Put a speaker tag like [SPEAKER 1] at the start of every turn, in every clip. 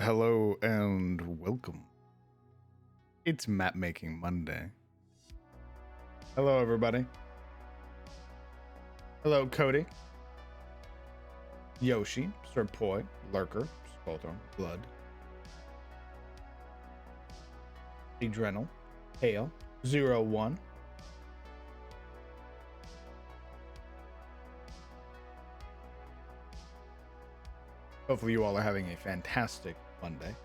[SPEAKER 1] Hello and welcome. It's Map Making Monday. Hello, everybody. Hello, Cody, Yoshi, Sir Poi, Lurker, Spalter, Blood, Adrenal, Hale, 01, Hopefully you all are having a fantastic Monday.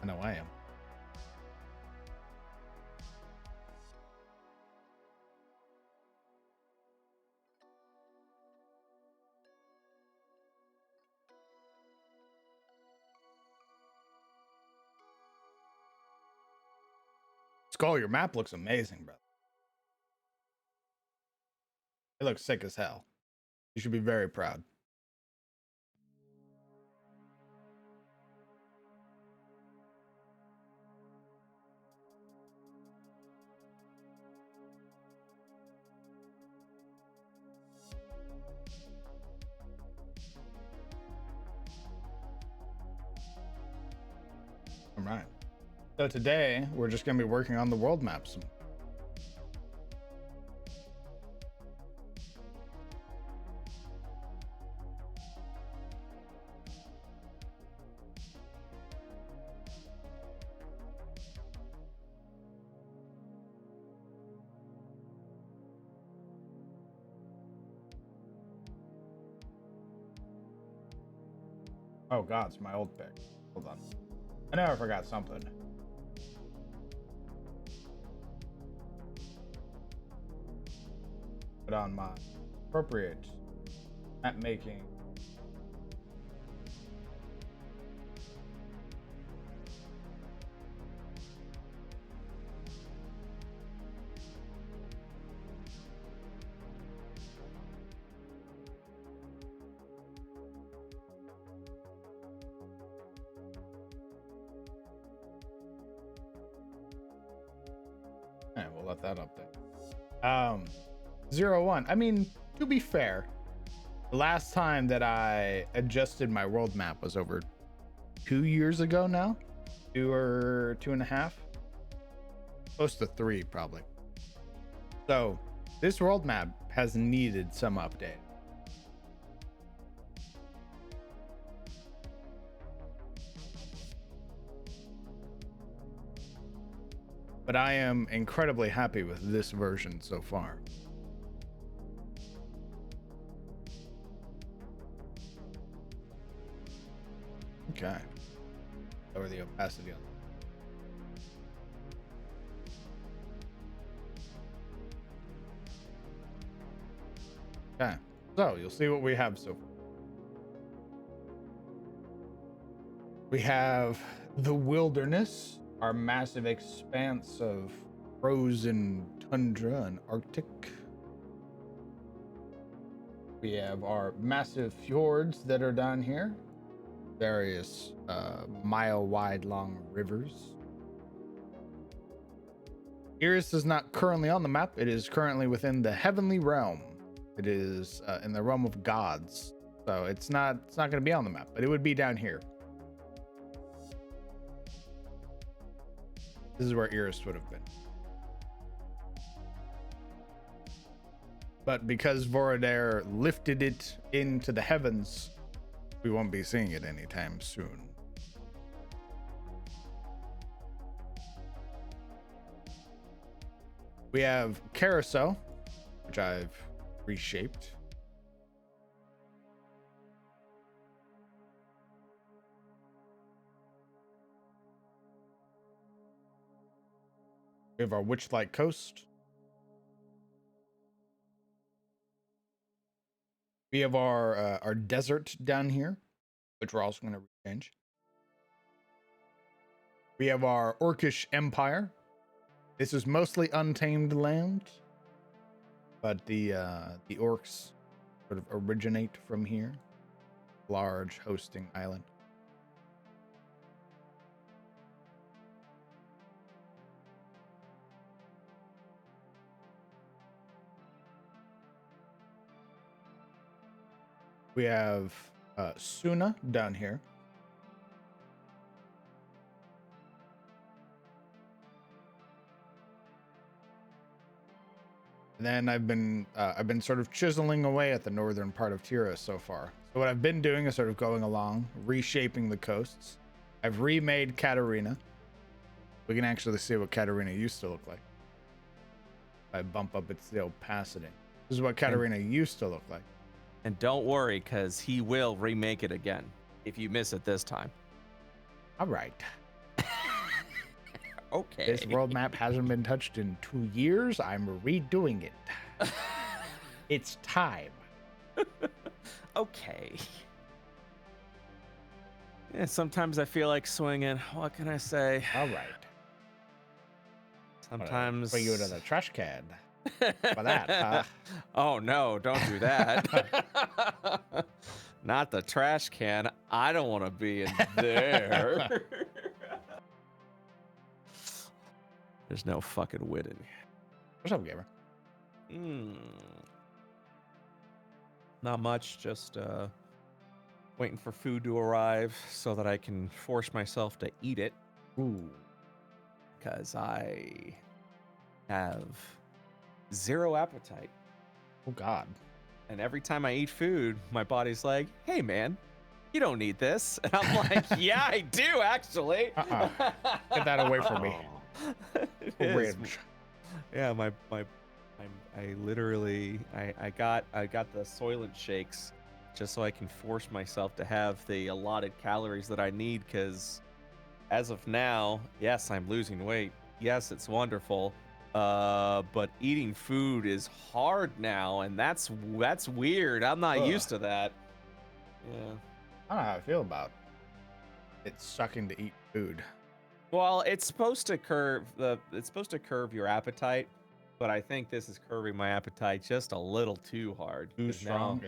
[SPEAKER 1] I know I am. Skull, your map looks amazing, bro. It looks sick as hell. You should be very proud. All right. So today we're just going to be working on the world maps. Oh God, it's my old pick. Hold on. I know I forgot something. Put on my appropriate map making. All right, we'll let that update. 01. I mean, to be fair, the last time that I adjusted my world map was over 2 years ago now. 2 or 2.5. Close to 3, probably. So this world map has needed some update. But I am incredibly happy with this version so far. Okay. Lower the opacity on that. Okay. So you'll see what we have so far. We have the wilderness, our massive expanse of frozen tundra and Arctic. We have our massive fjords that are down here. Various mile-wide long rivers. Iris is not currently on the map. It is currently within the heavenly realm. It is in the realm of gods. So it's not going to be on the map, but it would be down here. This is where Iris would have been. But because Voradare lifted it into the heavens, we won't be seeing it anytime soon. We have Carousel, which I've reshaped. We have our Witchlight Coast. We have our desert down here, which we're also going to change. We have our Orcish Empire. This is mostly untamed land, but the orcs sort of originate from here. Large hosting island. We have Suna down here. And then I've been sort of chiseling away at the northern part of Tira so far. So what I've been doing is sort of going along, reshaping the coasts. I've remade Katarina. We can actually see what Katarina used to look like. I bump up its opacity. This is what Katarina used to look like.
[SPEAKER 2] And don't worry, because he will remake it again. if you miss it this time.
[SPEAKER 1] All right.
[SPEAKER 2] Okay.
[SPEAKER 1] This world map hasn't been touched in 2 years. I'm redoing it. It's time.
[SPEAKER 2] Okay. Yeah, sometimes I feel like swinging. What can I say?
[SPEAKER 1] All right.
[SPEAKER 2] Sometimes.
[SPEAKER 1] Bring you to the trash can. For that, huh?
[SPEAKER 2] Oh no! Don't do that. Not the trash can. I don't want to be in there. There's no fucking wit in here.
[SPEAKER 1] What's up, gamer?
[SPEAKER 2] Not much. Just waiting for food to arrive so that I can force myself to eat it.
[SPEAKER 1] Ooh.
[SPEAKER 2] Because I have zero appetite.
[SPEAKER 1] Oh, God.
[SPEAKER 2] And every time I eat food, my body's like, hey, man, you don't need this. And I'm like, yeah, I do, actually.
[SPEAKER 1] Get that away from me. Orange.
[SPEAKER 2] Yeah, I literally got the Soylent shakes just so I can force myself to have the allotted calories that I need, because as of now, yes, I'm losing weight. Yes, it's wonderful. But eating food is hard now, and that's weird. I'm not used to that. Yeah.
[SPEAKER 1] I don't know how I feel about it sucking to eat food.
[SPEAKER 2] Well, it's supposed to curb your appetite, but I think this is curbing my appetite just a little too hard.
[SPEAKER 1] Too strong.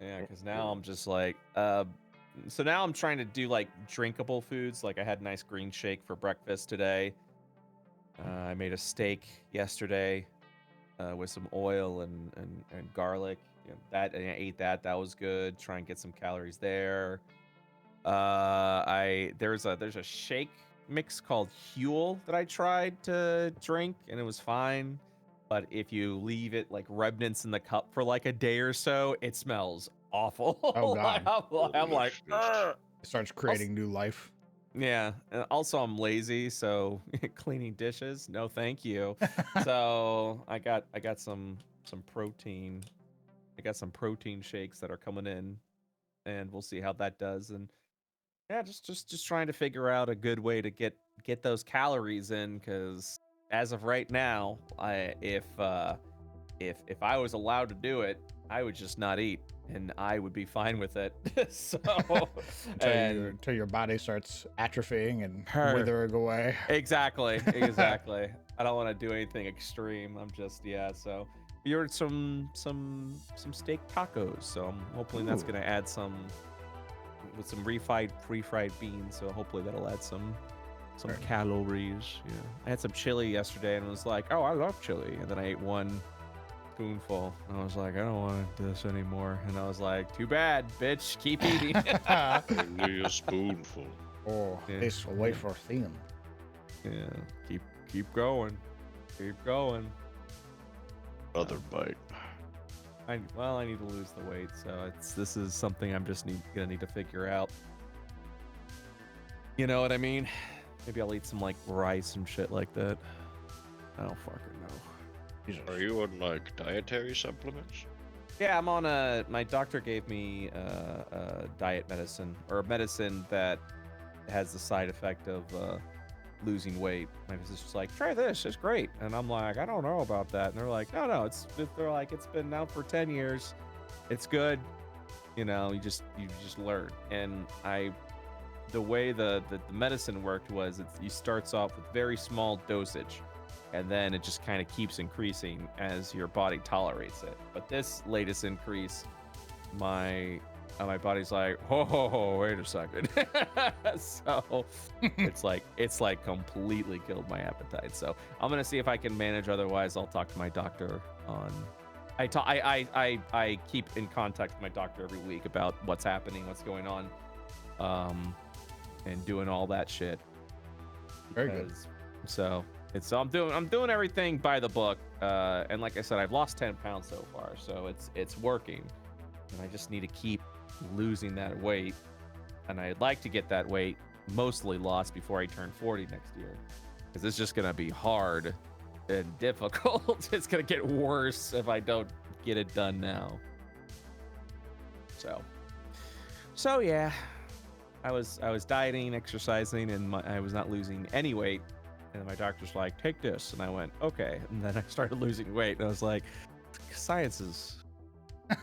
[SPEAKER 2] Yeah, because now I'm just like, so now I'm trying to do like drinkable foods. Like I had a nice green shake for breakfast today. I made a steak yesterday with some oil and garlic. You know, that, and I ate that. That was good. Try and get some calories there. There's a shake mix called Huel that I tried to drink, and it was fine. But if you leave it like remnants in the cup for like a day or so, it smells awful.
[SPEAKER 1] Oh, God.
[SPEAKER 2] I'm like,
[SPEAKER 1] it starts creating new life.
[SPEAKER 2] Yeah, and also I'm lazy, so cleaning dishes, no thank you. So I got some protein. I got some protein shakes that are coming in, and we'll see how that does. And yeah, just trying to figure out a good way to get those calories in, because as of right now, if I was allowed to do it, I would just not eat, and I would be fine with it. So
[SPEAKER 1] until your body starts atrophying and withering away.
[SPEAKER 2] Exactly. I don't want to do anything extreme. I'm just So we ordered some steak tacos. So I'm hoping that's gonna add some with some pre-fried beans. So hopefully that'll add some calories. Yeah. I had some chili yesterday and was like, oh, I love chili, and then I ate one spoonful and I was like, I don't want this anymore, and I was like, too bad, bitch, keep eating.
[SPEAKER 3] Only a spoonful.
[SPEAKER 1] Oh, this wafer thin.
[SPEAKER 2] Yeah, keep going.
[SPEAKER 3] Another bite.
[SPEAKER 2] I need to lose the weight, so this is something I'm just gonna need to figure out. You know what I mean? Maybe I'll eat some like rice and shit like that. I don't fucking know.
[SPEAKER 3] Are you on like dietary supplements?
[SPEAKER 2] Yeah, I'm on my doctor gave me a diet medicine, or a medicine that has the side effect of losing weight. My physician's like, try this, it's great. And I'm like, I don't know about that. And they're like, no, they're like, it's been out for 10 years. It's good. You know, you just learn. And the way the medicine worked was it starts off with very small dosage, and then it just kind of keeps increasing as your body tolerates it. But this latest increase, my body's like, oh, wait a second. So it's like completely killed my appetite. So I'm gonna see if I can manage. Otherwise, I'll talk to my doctor on. I keep in contact with my doctor every week about what's happening, what's going on, and doing all that shit.
[SPEAKER 1] Very good.
[SPEAKER 2] So I'm doing everything by the book, and like I said, I've lost 10 pounds so far, so it's working, and I just need to keep losing that weight, and I'd like to get that weight mostly lost before I turn 40 next year, because it's just gonna be hard and difficult. It's gonna get worse if I don't get it done now. So yeah, I was dieting, exercising, and I was not losing any weight. And my doctor's like, take this, and I went, okay. And then I started losing weight, and I was like, science is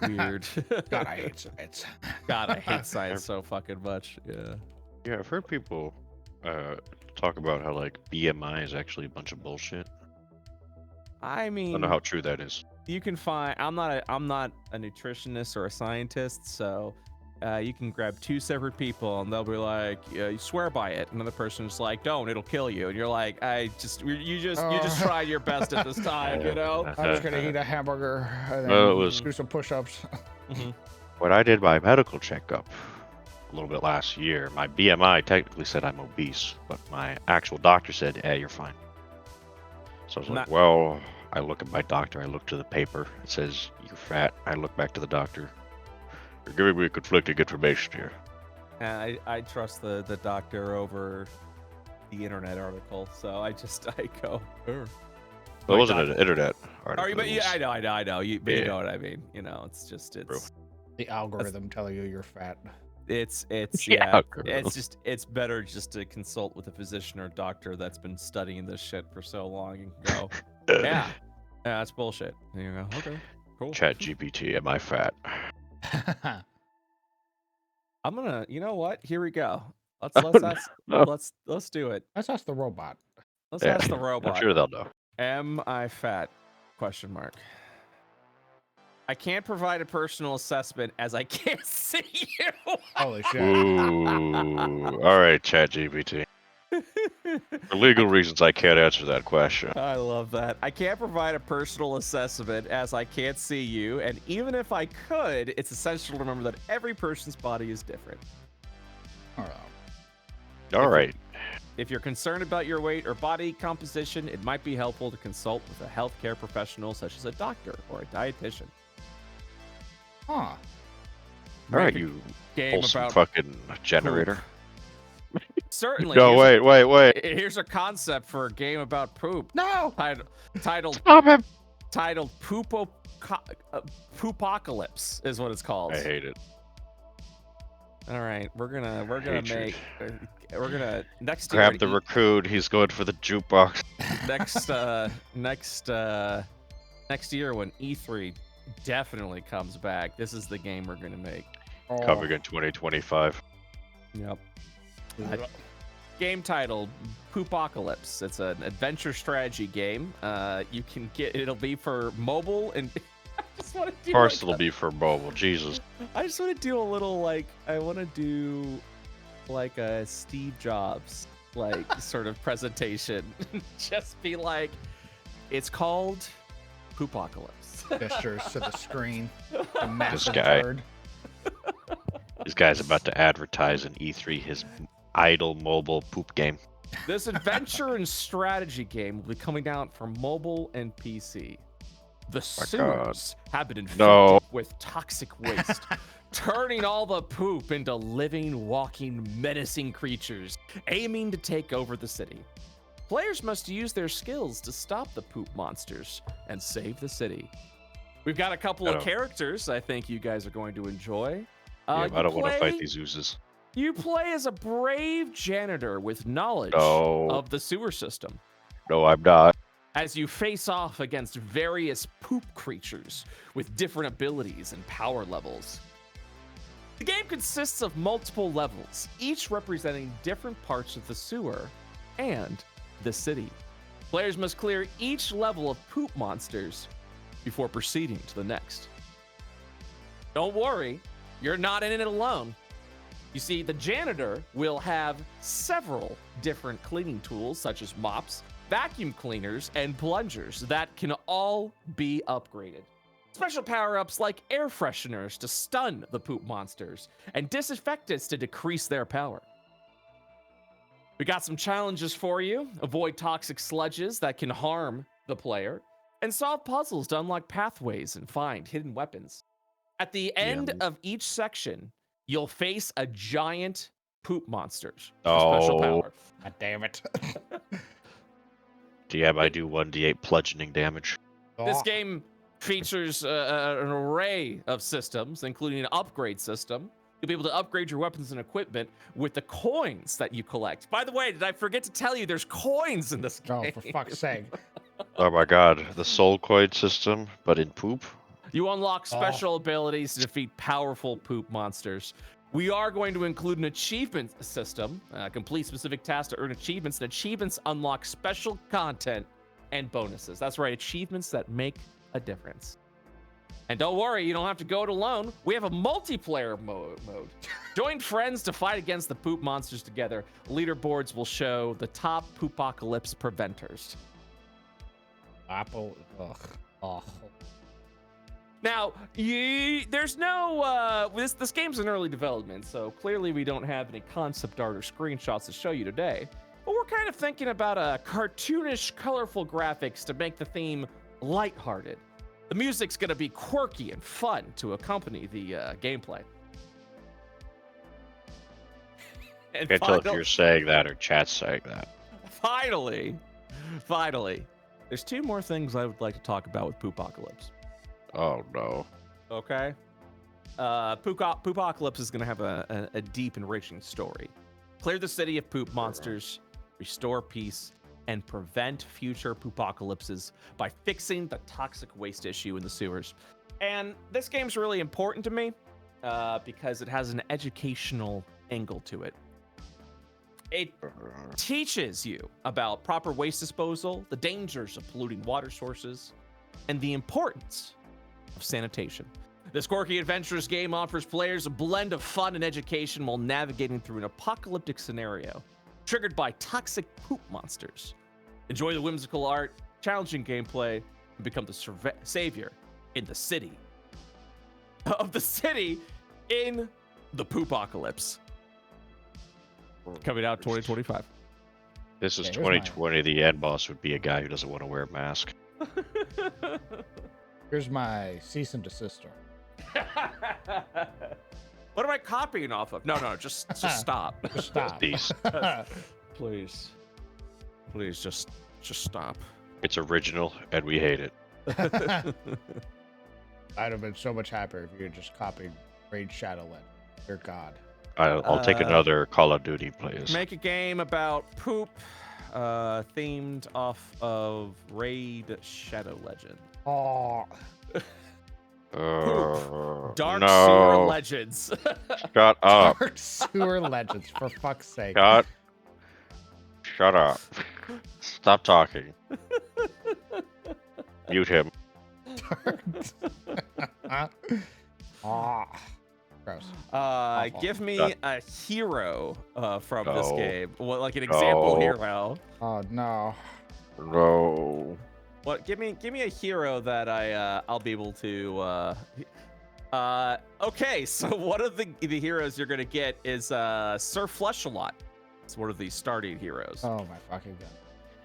[SPEAKER 2] weird.
[SPEAKER 1] God, I hate science.
[SPEAKER 2] God, I hate science so fucking much. Yeah.
[SPEAKER 3] Yeah, I've heard people talk about how like BMI is actually a bunch of bullshit.
[SPEAKER 2] I
[SPEAKER 3] I don't
[SPEAKER 2] mean,
[SPEAKER 3] know how true that is.
[SPEAKER 2] you can find. I'm not a nutritionist or a scientist, so you can grab two separate people and they'll be like, yeah, you swear by it. Another person's like, don't, it'll kill you. And you're like, you just tried your best at this time, you know.
[SPEAKER 1] I'm just gonna eat a hamburger and
[SPEAKER 3] Well, it
[SPEAKER 1] then
[SPEAKER 3] was
[SPEAKER 1] do some push-ups.
[SPEAKER 3] when I did my medical checkup a little bit last year. My BMI technically said I'm obese, but my actual doctor said, "Hey, you're fine." So I was like,
[SPEAKER 2] Not-
[SPEAKER 3] "Well," I look at my doctor. I look to the paper. It says you're fat. I look back to the doctor. You're giving me conflicting information here.
[SPEAKER 2] And I trust the doctor over the internet article, so I go.
[SPEAKER 3] Well,
[SPEAKER 2] My
[SPEAKER 3] it wasn't
[SPEAKER 2] doctor-
[SPEAKER 3] an internet article.
[SPEAKER 2] Oh, but
[SPEAKER 3] it
[SPEAKER 2] yeah,
[SPEAKER 3] was-
[SPEAKER 2] I know. But you
[SPEAKER 3] Yeah.
[SPEAKER 2] know what I mean. You know, it's
[SPEAKER 3] True.
[SPEAKER 1] The algorithm telling you you're fat.
[SPEAKER 2] it's
[SPEAKER 3] Yeah,
[SPEAKER 2] yeah,
[SPEAKER 3] girl.
[SPEAKER 2] it's better just to consult with a physician or doctor that's been studying this shit for so long and go, yeah, that's bullshit. And you go, okay, cool.
[SPEAKER 3] Chat GPT, am I fat?
[SPEAKER 2] I'm gonna, you know what? Here we go. Let's
[SPEAKER 3] Oh, no.
[SPEAKER 2] let's do it.
[SPEAKER 1] Let's ask the robot.
[SPEAKER 2] Let's
[SPEAKER 3] Yeah,
[SPEAKER 2] ask the
[SPEAKER 3] I'm
[SPEAKER 2] robot.
[SPEAKER 3] sure they'll know.
[SPEAKER 2] Am I fat? Question mark. I can't provide a personal assessment as I can't see you.
[SPEAKER 1] Holy shit.
[SPEAKER 3] Ooh. All right, Chat GPT. For legal reasons, I can't answer that question.
[SPEAKER 2] I love that. I can't provide a personal assessment as I can't see you, and even if I could, it's essential to remember that every person's body is different.
[SPEAKER 3] All right.
[SPEAKER 2] If you're concerned about your weight or body composition, it might be helpful to consult with a healthcare professional such as a doctor or a dietitian.
[SPEAKER 1] Huh.
[SPEAKER 3] All right,
[SPEAKER 2] Make a
[SPEAKER 3] you
[SPEAKER 2] game
[SPEAKER 3] wholesome
[SPEAKER 2] about
[SPEAKER 3] fucking generator.
[SPEAKER 2] certainly.
[SPEAKER 3] No, wait.
[SPEAKER 2] Here's a concept for a game about poop.
[SPEAKER 1] No.
[SPEAKER 2] Titled
[SPEAKER 3] Stop him.
[SPEAKER 2] Poopocalypse is what it's called.
[SPEAKER 3] I hate it.
[SPEAKER 2] All right, we're gonna
[SPEAKER 3] Hatred.
[SPEAKER 2] next year.
[SPEAKER 3] Grab the recruit. He's going for the jukebox.
[SPEAKER 2] Next year when E3 definitely comes back, this is the game we're gonna make.
[SPEAKER 1] Oh.
[SPEAKER 3] Coming in 2025.
[SPEAKER 2] Yep. Game titled Poopocalypse. It's an adventure strategy game. You can get it'll be for mobile and I just want to do
[SPEAKER 3] Of course,
[SPEAKER 2] like
[SPEAKER 3] it'll be for mobile. Jesus.
[SPEAKER 2] I just want to do a little I want to do like a Steve Jobs sort of presentation. Just be like, it's called Poopocalypse.
[SPEAKER 1] Gestures to the screen. A massive
[SPEAKER 3] guy.
[SPEAKER 1] turd.
[SPEAKER 3] This guy's about to advertise in E3 his idle mobile poop game.
[SPEAKER 2] This adventure and strategy game will be coming out for mobile and PC. The sewers have been infected with toxic waste, turning all the poop into living, walking, menacing creatures, aiming to take over the city. Players must use their skills to stop the poop monsters and save the city. We've got a couple of characters I think you guys are going to enjoy.
[SPEAKER 3] Yeah, I don't want to fight these oozes.
[SPEAKER 2] You play as a brave janitor with knowledge of the sewer system.
[SPEAKER 3] No, I'm not.
[SPEAKER 2] As you face off against various poop creatures with different abilities and power levels. The game consists of multiple levels, each representing different parts of the sewer and the city. Players must clear each level of poop monsters before proceeding to the next. Don't worry, you're not in it alone. You see, the janitor will have several different cleaning tools, such as mops, vacuum cleaners, and plungers that can all be upgraded. Special power-ups like air fresheners to stun the poop monsters, and disinfectants to decrease their power. We got some challenges for you. Avoid toxic sludges that can harm the player, and solve puzzles to unlock pathways and find hidden weapons. At the end of each section, you'll face a giant poop monster. Special power.
[SPEAKER 1] God damn it.
[SPEAKER 3] DM, I do 1d8 bludgeoning damage.
[SPEAKER 2] This game features an array of systems, including an upgrade system, You'll be able to upgrade your weapons and equipment with the coins that you collect. By the way, did I forget to tell you there's coins in this game?
[SPEAKER 1] Oh, for fuck's sake.
[SPEAKER 3] Oh my god, the soul coin system, but in poop.
[SPEAKER 2] You unlock special abilities to defeat powerful poop monsters. We are going to include an achievement system, complete specific tasks to earn achievements, and achievements unlock special content and bonuses. That's right, achievements that make a difference. And don't worry, you don't have to go it alone. We have a multiplayer mode. Join friends to fight against the poop monsters together. Leaderboards will show the top poopocalypse preventers.
[SPEAKER 1] Apple. Ugh. Oh.
[SPEAKER 2] Now, there's no, this game's in early development, so clearly we don't have any concept art or screenshots to show you today. But we're kind of thinking about a cartoonish, colorful graphics to make the theme lighthearted. The music's gonna be quirky and fun to accompany the gameplay. And
[SPEAKER 3] Can't tell if you're saying that or chat's saying that.
[SPEAKER 2] Finally, there's two more things I would like to talk about with Poopocalypse.
[SPEAKER 3] Oh no.
[SPEAKER 2] Okay. Poopocalypse is going to have a deep, enriching story. Clear the city of poop monsters, restore peace, and prevent future poopocalypses by fixing the toxic waste issue in the sewers. And this game's really important to me because it has an educational angle to it. It teaches you about proper waste disposal, the dangers of polluting water sources, and the importance of sanitation. This quirky adventurous game offers players a blend of fun and education while navigating through an apocalyptic scenario triggered by toxic poop monsters. Enjoy the whimsical art, challenging gameplay, and become the savior in the city. Of the city in the Poopocalypse. Coming out 2025.
[SPEAKER 3] This is
[SPEAKER 1] Okay, here's
[SPEAKER 3] 2020. The end boss would be a guy who doesn't want to wear a mask.
[SPEAKER 1] Here's my cease and desist.
[SPEAKER 2] What am I copying off of? No, just stop.
[SPEAKER 1] Just stop.
[SPEAKER 3] Peace.
[SPEAKER 2] Please, just stop.
[SPEAKER 3] It's original and we hate it.
[SPEAKER 1] I'd have been so much happier if you had just copied Raid Shadowland. Dear God.
[SPEAKER 3] I'll take another Call of Duty, please.
[SPEAKER 2] Make a game about poop, themed off of Raid Shadow Legend.
[SPEAKER 1] Oh.
[SPEAKER 2] Dark
[SPEAKER 3] no.
[SPEAKER 2] Sewer Legends.
[SPEAKER 3] Shut up.
[SPEAKER 1] Dark Sewer Legends, for fuck's sake.
[SPEAKER 3] Shut up. Stop talking. Mute him.
[SPEAKER 1] Ah. Gross.
[SPEAKER 2] Give me a hero from this game. Well, like an example hero.
[SPEAKER 1] Oh no.
[SPEAKER 3] No.
[SPEAKER 2] What? Give me a hero that I'll be able to. Okay, so one of the heroes you're gonna get is Sir Flesh-a-Lot. It's one of the starting heroes.
[SPEAKER 1] Oh my fucking god.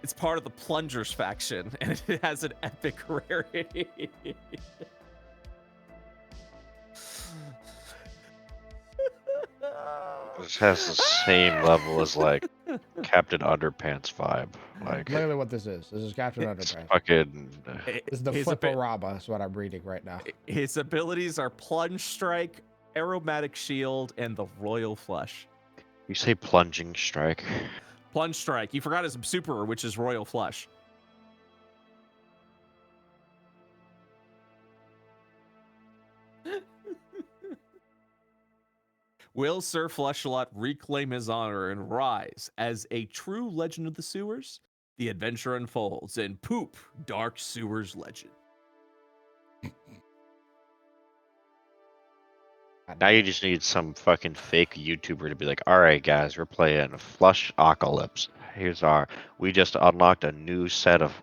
[SPEAKER 2] It's part of the Plungers faction, and it has an epic rarity.
[SPEAKER 3] This has the same level as like Captain Underpants vibe. Like
[SPEAKER 1] Literally what this is. This is Captain Underpants.
[SPEAKER 3] fucking.
[SPEAKER 1] This is the Flipperama is what I'm reading right now.
[SPEAKER 2] His abilities are Plunge Strike, Aromatic Shield, and the Royal Flush.
[SPEAKER 3] You say plunging strike.
[SPEAKER 2] Plunge Strike. You forgot his super, which is Royal Flush. Will Sir Flesh-a-Lot reclaim his honor and rise as a true legend of the sewers? The adventure unfolds in Poop Dark Sewers Legend.
[SPEAKER 3] Now you just need some fucking fake YouTuber to be like, all right, guys, we're playing Flush-apocalypse. We just unlocked a new set of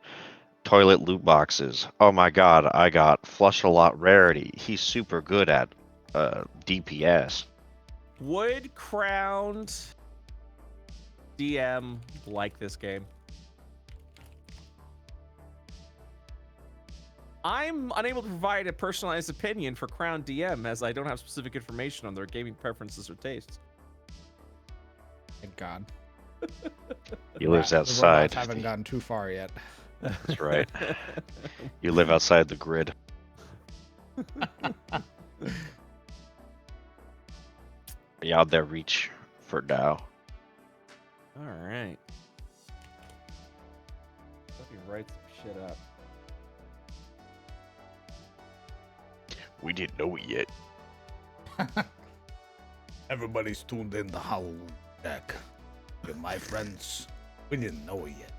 [SPEAKER 3] toilet loot boxes. Oh my god, I got Flush-a-Lot rarity. He's super good at DPS.
[SPEAKER 2] Would crowned DM like this game? I'm unable to provide a personalized opinion for Crown DM as I don't have specific information on their gaming preferences or tastes.
[SPEAKER 1] Thank God.
[SPEAKER 3] He lives
[SPEAKER 1] The
[SPEAKER 3] outside.
[SPEAKER 1] robots haven't gotten too far yet.
[SPEAKER 3] That's right. You live outside the grid. beyond their reach for now.
[SPEAKER 2] All right. Let me write some shit up.
[SPEAKER 3] We didn't know it yet.
[SPEAKER 1] Everybody's tuned in to Halloween Deck. But my friends, we didn't know it yet.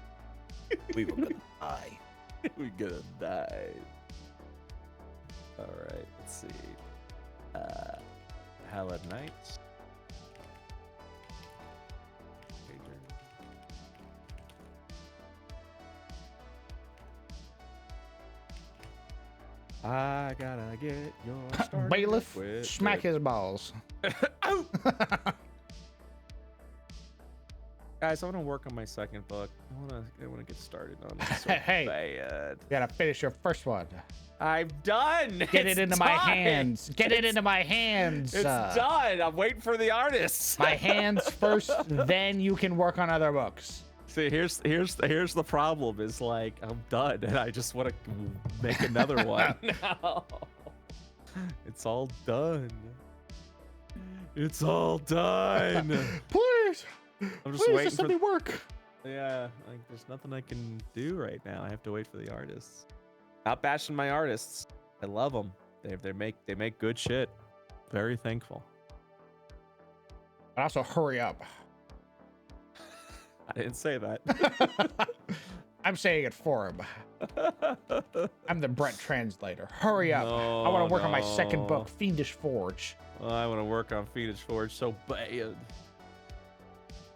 [SPEAKER 1] We were gonna die.
[SPEAKER 2] We're gonna die. All right, let's see. Hallowed Nights. I gotta get your started
[SPEAKER 1] Bailiff,
[SPEAKER 2] with
[SPEAKER 1] smack his balls.
[SPEAKER 2] Ow! Guys, I want to work on my second book. I want to get started on it. So
[SPEAKER 1] Hey,
[SPEAKER 2] bad.
[SPEAKER 1] you gotta finish your first one.
[SPEAKER 2] I'm done.
[SPEAKER 1] Get
[SPEAKER 2] It's
[SPEAKER 1] it into my
[SPEAKER 2] done.
[SPEAKER 1] hands. Get it into my hands.
[SPEAKER 2] It's done. I'm waiting for the artists.
[SPEAKER 1] My hands first, then you can work on other books.
[SPEAKER 2] See, here's the problem. Is like I'm done, and I just want to make another one. No. It's all done. It's all done.
[SPEAKER 1] Please,
[SPEAKER 2] I'm just
[SPEAKER 1] please,
[SPEAKER 2] waiting
[SPEAKER 1] just let
[SPEAKER 2] for
[SPEAKER 1] me work.
[SPEAKER 2] Yeah, like there's nothing I can do right now. I have to wait for the artists. Not bashing my artists. I love them. They make good shit. Very thankful.
[SPEAKER 1] But also hurry up.
[SPEAKER 2] I didn't say that.
[SPEAKER 1] I'm saying it for him. I'm the Brett translator. Hurry up.
[SPEAKER 2] No,
[SPEAKER 1] I want to work on my second
[SPEAKER 2] no.
[SPEAKER 1] book, Fiendish Forge.
[SPEAKER 2] I want to work on Phoenix Forge so bad.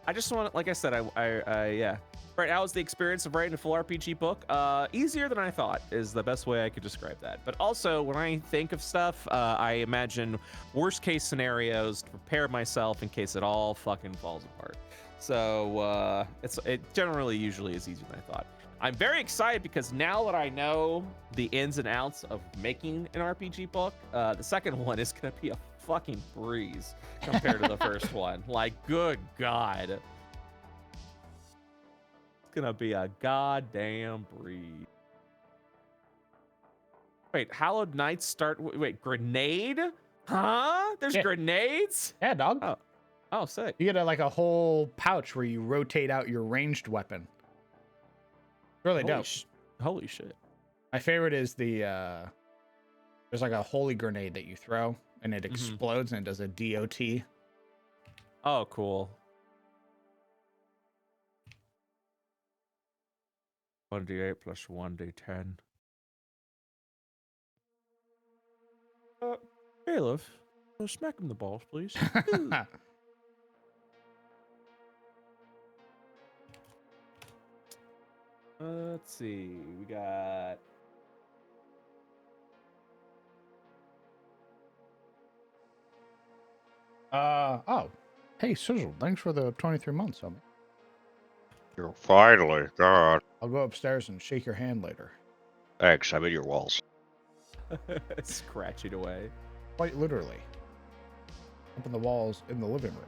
[SPEAKER 2] I just want, like I said, yeah. Right now is the experience of writing a full RPG book. Easier than I thought is the best way I could describe that. But also, when I think of stuff, I imagine worst case scenarios to prepare myself in case it all fucking falls apart. So it generally usually is easier than I thought. I'm very excited because now that I know the ins and outs of making an RPG book, the second one is gonna be a fucking breeze compared to the first one. Like, good God. It's gonna be a goddamn breeze. Wait, Hallowed Knights start. Wait, grenade? Huh? There's
[SPEAKER 1] Yeah.
[SPEAKER 2] Grenades?
[SPEAKER 1] Yeah, dog.
[SPEAKER 2] Oh, sick.
[SPEAKER 1] You get a whole pouch where you rotate out your ranged weapon. Really dope.
[SPEAKER 2] Holy shit.
[SPEAKER 1] My favorite is the there's like a holy grenade that you throw and it explodes and it does a DOT.
[SPEAKER 2] Oh, cool. 1d8 plus 1d10. Bailiff, smack him in the balls, please. Let's see. We got.
[SPEAKER 1] Oh. Hey, Sizzle, thanks for the 23 months, homie.
[SPEAKER 3] You're finally, God.
[SPEAKER 1] I'll go upstairs and shake your hand later.
[SPEAKER 3] Thanks, I'm in your walls.
[SPEAKER 2] Scratch it away.
[SPEAKER 1] Quite literally. Up in the walls in the living room.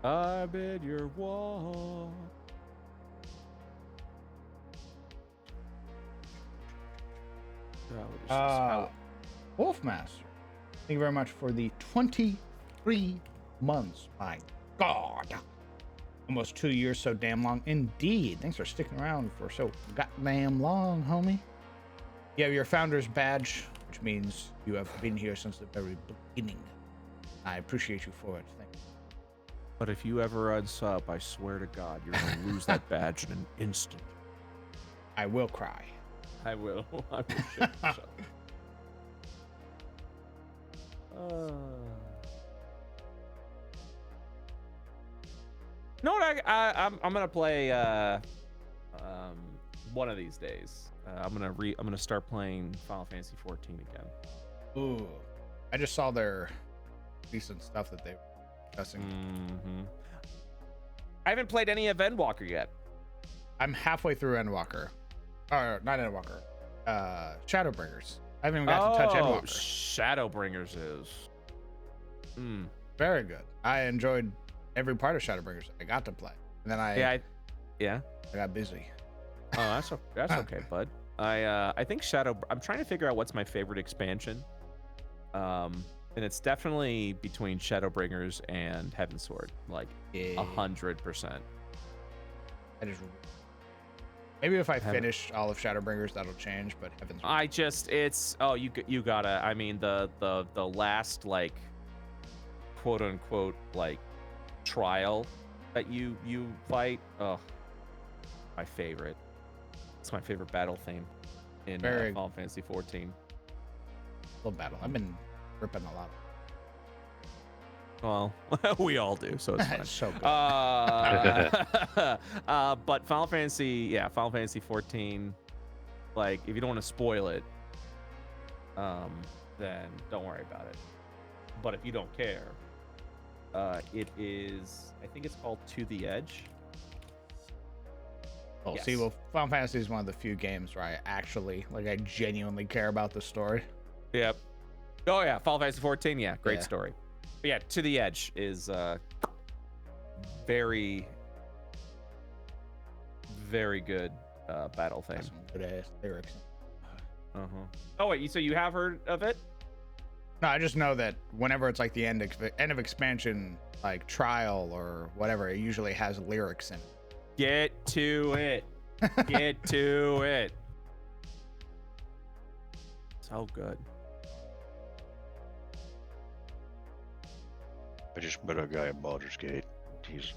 [SPEAKER 2] I bet your wall.
[SPEAKER 1] Wolfmaster, thank you very much for the 23 months. My God. Almost 2 years, so damn long. Indeed. Thanks for sticking around for so goddamn long, homie. You have your founder's badge, which means you have been here since the very beginning. I appreciate you for it. Thank you.
[SPEAKER 2] But if you ever unsub, I swear to God, you're going to lose that badge in an instant.
[SPEAKER 1] I will cry.
[SPEAKER 2] I will. I will shit myself. You know what? I'm gonna play one of these days. I'm gonna start playing Final Fantasy 14 again.
[SPEAKER 1] Ooh, I just saw their recent stuff that they were discussing.
[SPEAKER 2] I haven't played any of Endwalker yet.
[SPEAKER 1] I'm halfway through Endwalker. Or not Endwalker. Shadowbringers. I haven't even got to touch Endwalker.
[SPEAKER 2] Shadowbringers is.
[SPEAKER 1] Very good. I enjoyed every part of Shadowbringers I got to play. And then I got busy.
[SPEAKER 2] Oh, that's okay, bud. I think I'm trying to figure out what's my favorite expansion. And it's definitely between Shadowbringers and Heavensward, like
[SPEAKER 1] Yeah.
[SPEAKER 2] 100%.
[SPEAKER 1] I just maybe if I
[SPEAKER 2] Heaven-
[SPEAKER 1] finish all of Shadowbringers, that'll change. But heavens,
[SPEAKER 2] you gotta. I mean the last like quote unquote like trial that you fight. Oh, my favorite. It's my favorite battle theme in
[SPEAKER 1] Very-
[SPEAKER 2] Final Fantasy 14.
[SPEAKER 1] full battle. I've been ripping a lot.
[SPEAKER 2] Well, we all do, so it's fine.
[SPEAKER 1] It's so good.
[SPEAKER 2] But Final Fantasy 14. Like, if you don't want to spoil it, then don't worry about it. But if you don't care, it is. I think it's called To the Edge.
[SPEAKER 1] Oh,
[SPEAKER 2] Yes.
[SPEAKER 1] see, well, Final Fantasy is one of the few games where I actually, like, I genuinely care about the story.
[SPEAKER 2] Yep. Oh yeah, Final Fantasy 14. Yeah, great
[SPEAKER 1] Yeah.
[SPEAKER 2] story. But yeah, To the Edge is very, very good battle theme.
[SPEAKER 1] Got some good ass lyrics.
[SPEAKER 2] Oh wait, so you have heard of it?
[SPEAKER 1] No, I just know that whenever it's like the end of expansion, like trial or whatever, it usually has lyrics in it.
[SPEAKER 2] Get to it. Get to it. So good.
[SPEAKER 3] I just met a guy at Baldur's Gate.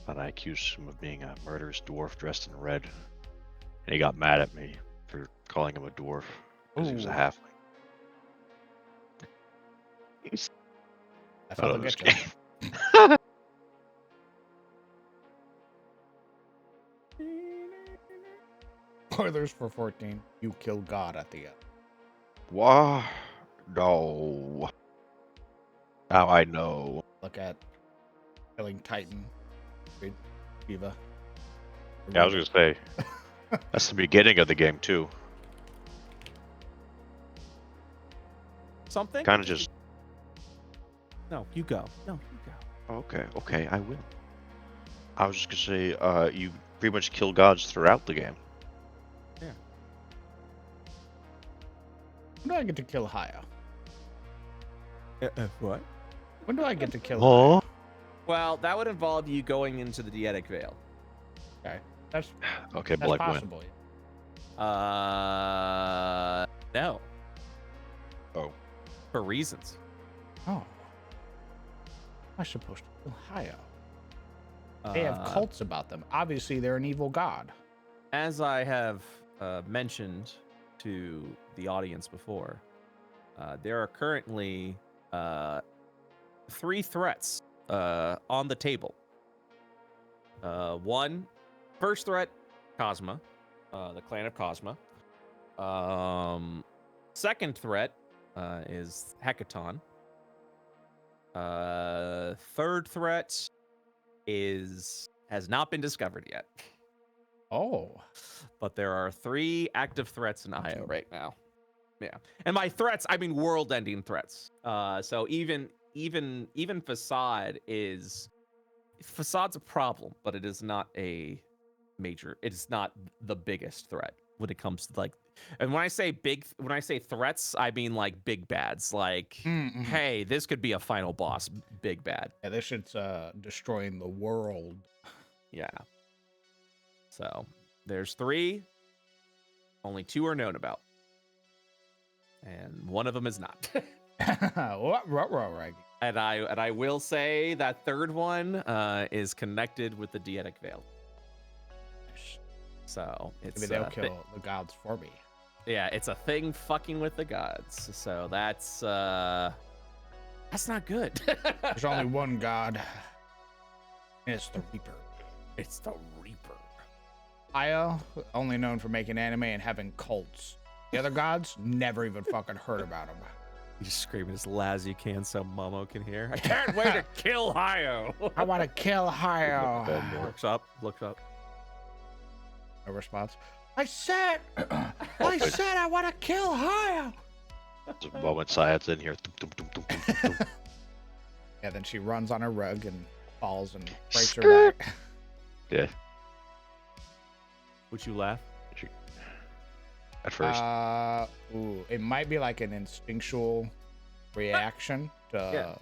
[SPEAKER 3] And I accused him of being a murderous dwarf dressed in red. And he got mad at me for calling him a dwarf because he was a
[SPEAKER 1] Ooh.
[SPEAKER 3] halfling.
[SPEAKER 1] That's how they'll
[SPEAKER 3] this
[SPEAKER 1] get you.
[SPEAKER 3] game.
[SPEAKER 1] Spoilers for 14. You kill God at the end.
[SPEAKER 3] Why? No. Now I know.
[SPEAKER 1] Look at killing Titan. Read Viva.
[SPEAKER 3] Yeah, I was gonna say that's the beginning of the game too.
[SPEAKER 2] Something?
[SPEAKER 3] Kind of just.
[SPEAKER 2] No, you go. No, you go.
[SPEAKER 3] Okay, I will. I was just gonna say, you pretty much kill gods throughout the game.
[SPEAKER 1] When do I get to kill Haya?
[SPEAKER 2] What?
[SPEAKER 1] When do I get to kill
[SPEAKER 3] Oh.
[SPEAKER 1] Haya?
[SPEAKER 2] Well, that would involve you going into the Dietic Veil.
[SPEAKER 1] Okay. That's
[SPEAKER 3] Okay, but
[SPEAKER 1] that's
[SPEAKER 3] like when?
[SPEAKER 1] possible.
[SPEAKER 2] No.
[SPEAKER 3] Oh.
[SPEAKER 2] For reasons.
[SPEAKER 1] Oh. Am I supposed to kill Haya? They have cults about them. Obviously, they're an evil god.
[SPEAKER 2] As I have mentioned to the audience before, there are currently 3 threats on the table. First threat, Cosma, the clan of Cosma. Second threat is Hecaton. Third threat has not been discovered yet.
[SPEAKER 1] Oh.
[SPEAKER 2] But there are 3 active threats in Io right now. Yeah, and by threats I mean world-ending threats. So even Facade Facade's a problem, but it is not a major. It is not the biggest threat when it comes to like. And when I say threats, I mean like big bads. Like,
[SPEAKER 1] Mm-mm.
[SPEAKER 2] hey, this could be a final boss, big bad.
[SPEAKER 1] Yeah, this shit's destroying the world.
[SPEAKER 2] Yeah. So there's 3. Only 2 are known about, and one of them is not.
[SPEAKER 1] Right.
[SPEAKER 2] And I will say that third one is connected with the Dietic Veil. So it's
[SPEAKER 1] Maybe they'll kill the gods for me.
[SPEAKER 2] yeah, it's a thing fucking with the gods. So that's not good.
[SPEAKER 1] There's only one god. And it's the Reaper.
[SPEAKER 2] It's the Reaper.
[SPEAKER 1] Aya, only known for making anime and having cults. The other gods, never even fucking heard about them.
[SPEAKER 2] You just scream as loud as you can so Momo can hear. I can't wait to kill Hyo.
[SPEAKER 1] I want to kill Haya.
[SPEAKER 2] Looks up.
[SPEAKER 1] No response. I said I want to kill Haya.
[SPEAKER 3] There's a moment silence in here. Dum, dum, dum, dum, dum, dum.
[SPEAKER 1] Yeah, then she runs on her rug and falls and breaks her back.
[SPEAKER 3] Yeah,
[SPEAKER 2] Would you laugh?
[SPEAKER 3] at first.
[SPEAKER 1] It might be like an instinctual reaction to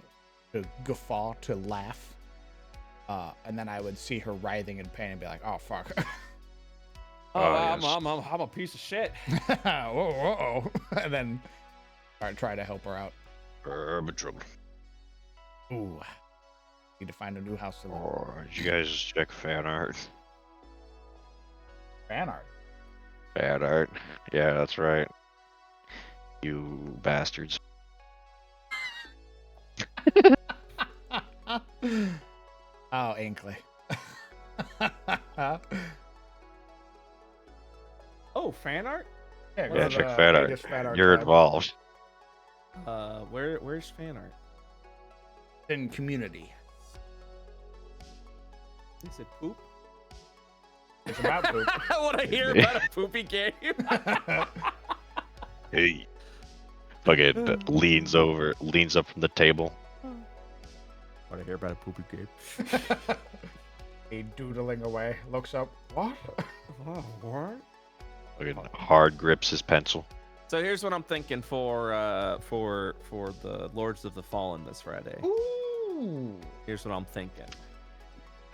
[SPEAKER 1] guffaw, to laugh. And then I would see her writhing in pain and be like, "Oh fuck."
[SPEAKER 2] I'm
[SPEAKER 3] yes.
[SPEAKER 2] a piece of shit.
[SPEAKER 1] Whoa. And then try to help her out.
[SPEAKER 3] Arbitrum.
[SPEAKER 1] Ooh. Need to find a new house to live in.
[SPEAKER 3] Oh, did you guys check fan art?
[SPEAKER 1] Fan art.
[SPEAKER 3] Fan art. Yeah, that's right. You bastards.
[SPEAKER 1] Oh, Inkley.
[SPEAKER 2] Oh, fan art?
[SPEAKER 1] Yeah, go
[SPEAKER 3] Yeah,
[SPEAKER 1] to
[SPEAKER 3] check
[SPEAKER 1] the
[SPEAKER 3] fan
[SPEAKER 1] latest
[SPEAKER 3] art.
[SPEAKER 1] fan art
[SPEAKER 3] You're
[SPEAKER 1] tab.
[SPEAKER 3] involved.
[SPEAKER 2] Where's fan art?
[SPEAKER 1] In community.
[SPEAKER 2] Is it poop?
[SPEAKER 1] It's about poop.
[SPEAKER 2] I want to hear about a poopy game.
[SPEAKER 3] Hey. Fucking leans up from the table.
[SPEAKER 2] Want to hear about a poopy game?
[SPEAKER 1] He doodling away, looks up. What?
[SPEAKER 2] Oh, what?
[SPEAKER 3] Fucking hard grips his pencil.
[SPEAKER 2] So here's what I'm thinking for the Lords of the Fallen this Friday.
[SPEAKER 1] Ooh.
[SPEAKER 2] Here's what I'm thinking.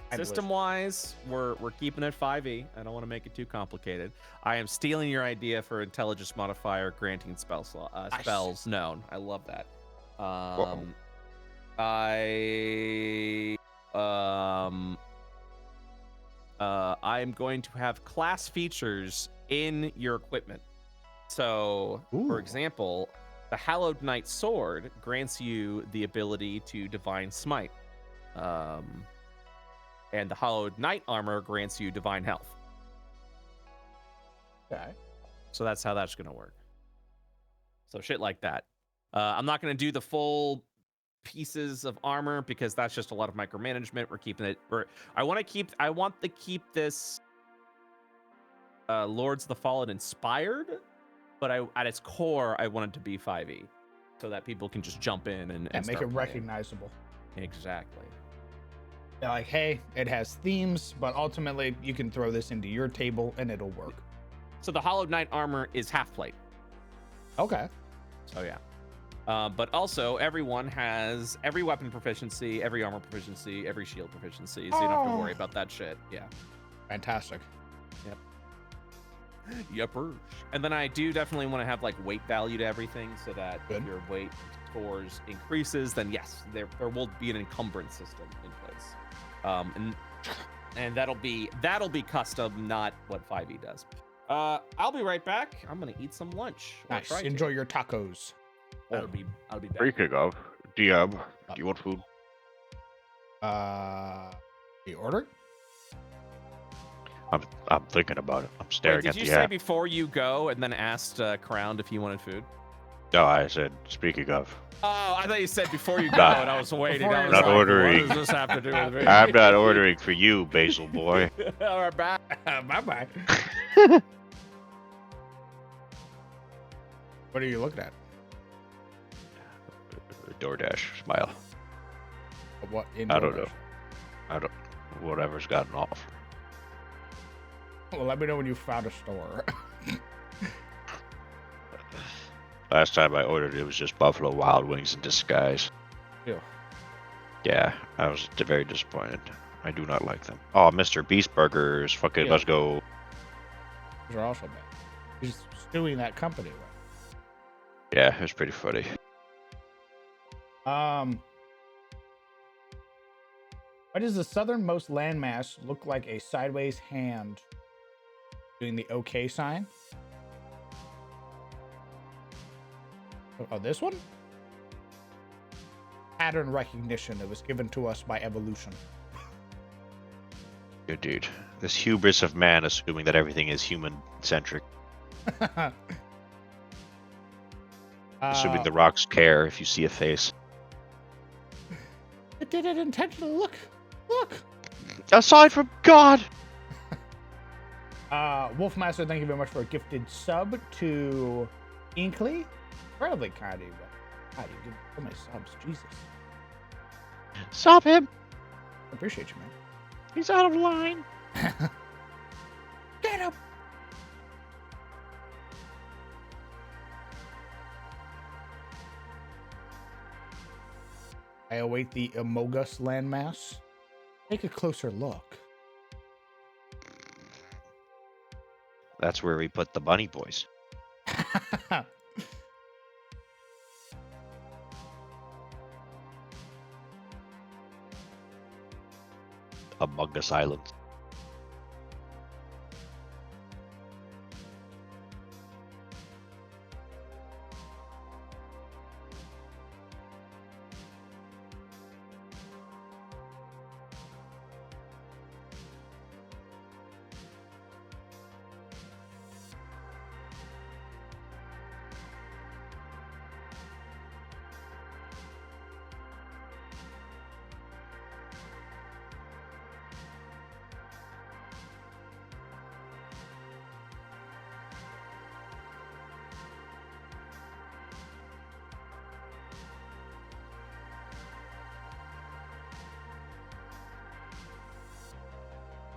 [SPEAKER 1] I'd
[SPEAKER 2] System-wise, we're keeping it 5e. I don't want to make it too complicated. I am stealing your idea for intelligence modifier granting spells known. I love that. I'm going to have class features in your equipment. So,
[SPEAKER 1] Ooh.
[SPEAKER 2] for example, the Hallowed Knight Sword grants you the ability to Divine Smite. And the Hallowed Knight Armor grants you Divine Health.
[SPEAKER 1] Okay.
[SPEAKER 2] So that's how that's going to work. So shit like that. I'm not going to do the full pieces of armor because that's just a lot of micromanagement. We're keeping it. I want to keep this Lords of the Fallen inspired, but at its core, I want it to be 5e, so that people can just jump in and
[SPEAKER 1] make
[SPEAKER 2] start
[SPEAKER 1] it
[SPEAKER 2] playing.
[SPEAKER 1] recognizable.
[SPEAKER 2] Exactly.
[SPEAKER 1] They're like, hey, it has themes, but ultimately you can throw this into your table and it'll work.
[SPEAKER 2] So the Hollowed Knight armor is half plate.
[SPEAKER 1] Okay.
[SPEAKER 2] So yeah. But also, everyone has every weapon proficiency, every armor proficiency, every shield proficiency, so you don't have to worry about that shit. Yeah.
[SPEAKER 1] Fantastic.
[SPEAKER 2] Yep. Yepper. And then I do definitely want to have like weight value to everything, so that if your weight scores increases, then yes, there will be an encumbrance system in place. And that'll be custom, not what 5e does. I'll be right back. I'm gonna eat some lunch.
[SPEAKER 1] Nice. Enjoy your tacos.
[SPEAKER 2] I'll be back.
[SPEAKER 3] Speaking of, DM, do you want food?
[SPEAKER 1] You ordered?
[SPEAKER 3] I'm thinking about it. I'm staring
[SPEAKER 2] Wait,
[SPEAKER 3] at the
[SPEAKER 2] did you say
[SPEAKER 3] app.
[SPEAKER 2] before you go and then asked Crowned if he wanted food?
[SPEAKER 3] No, I said, speaking of.
[SPEAKER 2] Oh, I thought you said before you go,
[SPEAKER 3] Nah.
[SPEAKER 2] and I was waiting. I was
[SPEAKER 3] Not
[SPEAKER 2] like,
[SPEAKER 3] ordering.
[SPEAKER 2] what does this have to do with me?
[SPEAKER 3] I'm not ordering for you, Basil boy.
[SPEAKER 2] All right, bye.
[SPEAKER 1] Bye-bye. What are you looking at?
[SPEAKER 3] DoorDash, smile.
[SPEAKER 1] What?
[SPEAKER 3] I don't know. Whatever's gotten off.
[SPEAKER 1] Well, let me know when you found a store.
[SPEAKER 3] Last time I ordered, it was just Buffalo Wild Wings in disguise.
[SPEAKER 1] Ew.
[SPEAKER 3] Yeah, I was very disappointed. I do not like them. Oh, Mr. Beast Burgers. Fuck it,
[SPEAKER 1] Ew.
[SPEAKER 3] let's go.
[SPEAKER 1] These are also bad. He's stewing that company away.
[SPEAKER 3] Yeah, it was pretty funny.
[SPEAKER 1] Why does the southernmost landmass look like a sideways hand doing the OK sign? Oh, this one? Pattern recognition that was given to us by evolution.
[SPEAKER 3] Good dude. This hubris of man assuming that everything is human-centric. Assuming the rocks care if you see a face.
[SPEAKER 1] It did it intentionally. Look.
[SPEAKER 3] Aside from God!
[SPEAKER 1] Wolfmaster, thank you very much for a gifted sub to Inkley. Incredibly kind of you. God, you give so many subs. Jesus.
[SPEAKER 3] Stop him!
[SPEAKER 1] I appreciate you, man.
[SPEAKER 3] He's out of line.
[SPEAKER 1] Get him! I await the Amogus landmass. Take a closer look.
[SPEAKER 3] That's where we put the bunny boys. Among Us Islands.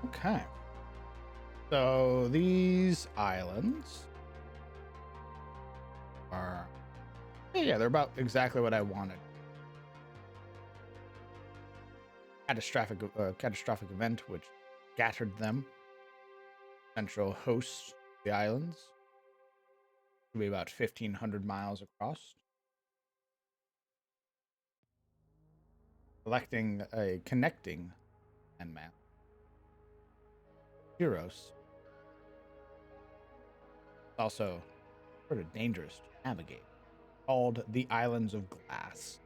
[SPEAKER 1] Okay. So these islands are, yeah, they're about exactly what I wanted. Catastrophic event which scattered them. Central host the islands will be about 1,500 miles across. Selecting a connecting landmass. Heroes. Also sort of dangerous to navigate. Called the Islands of Glass.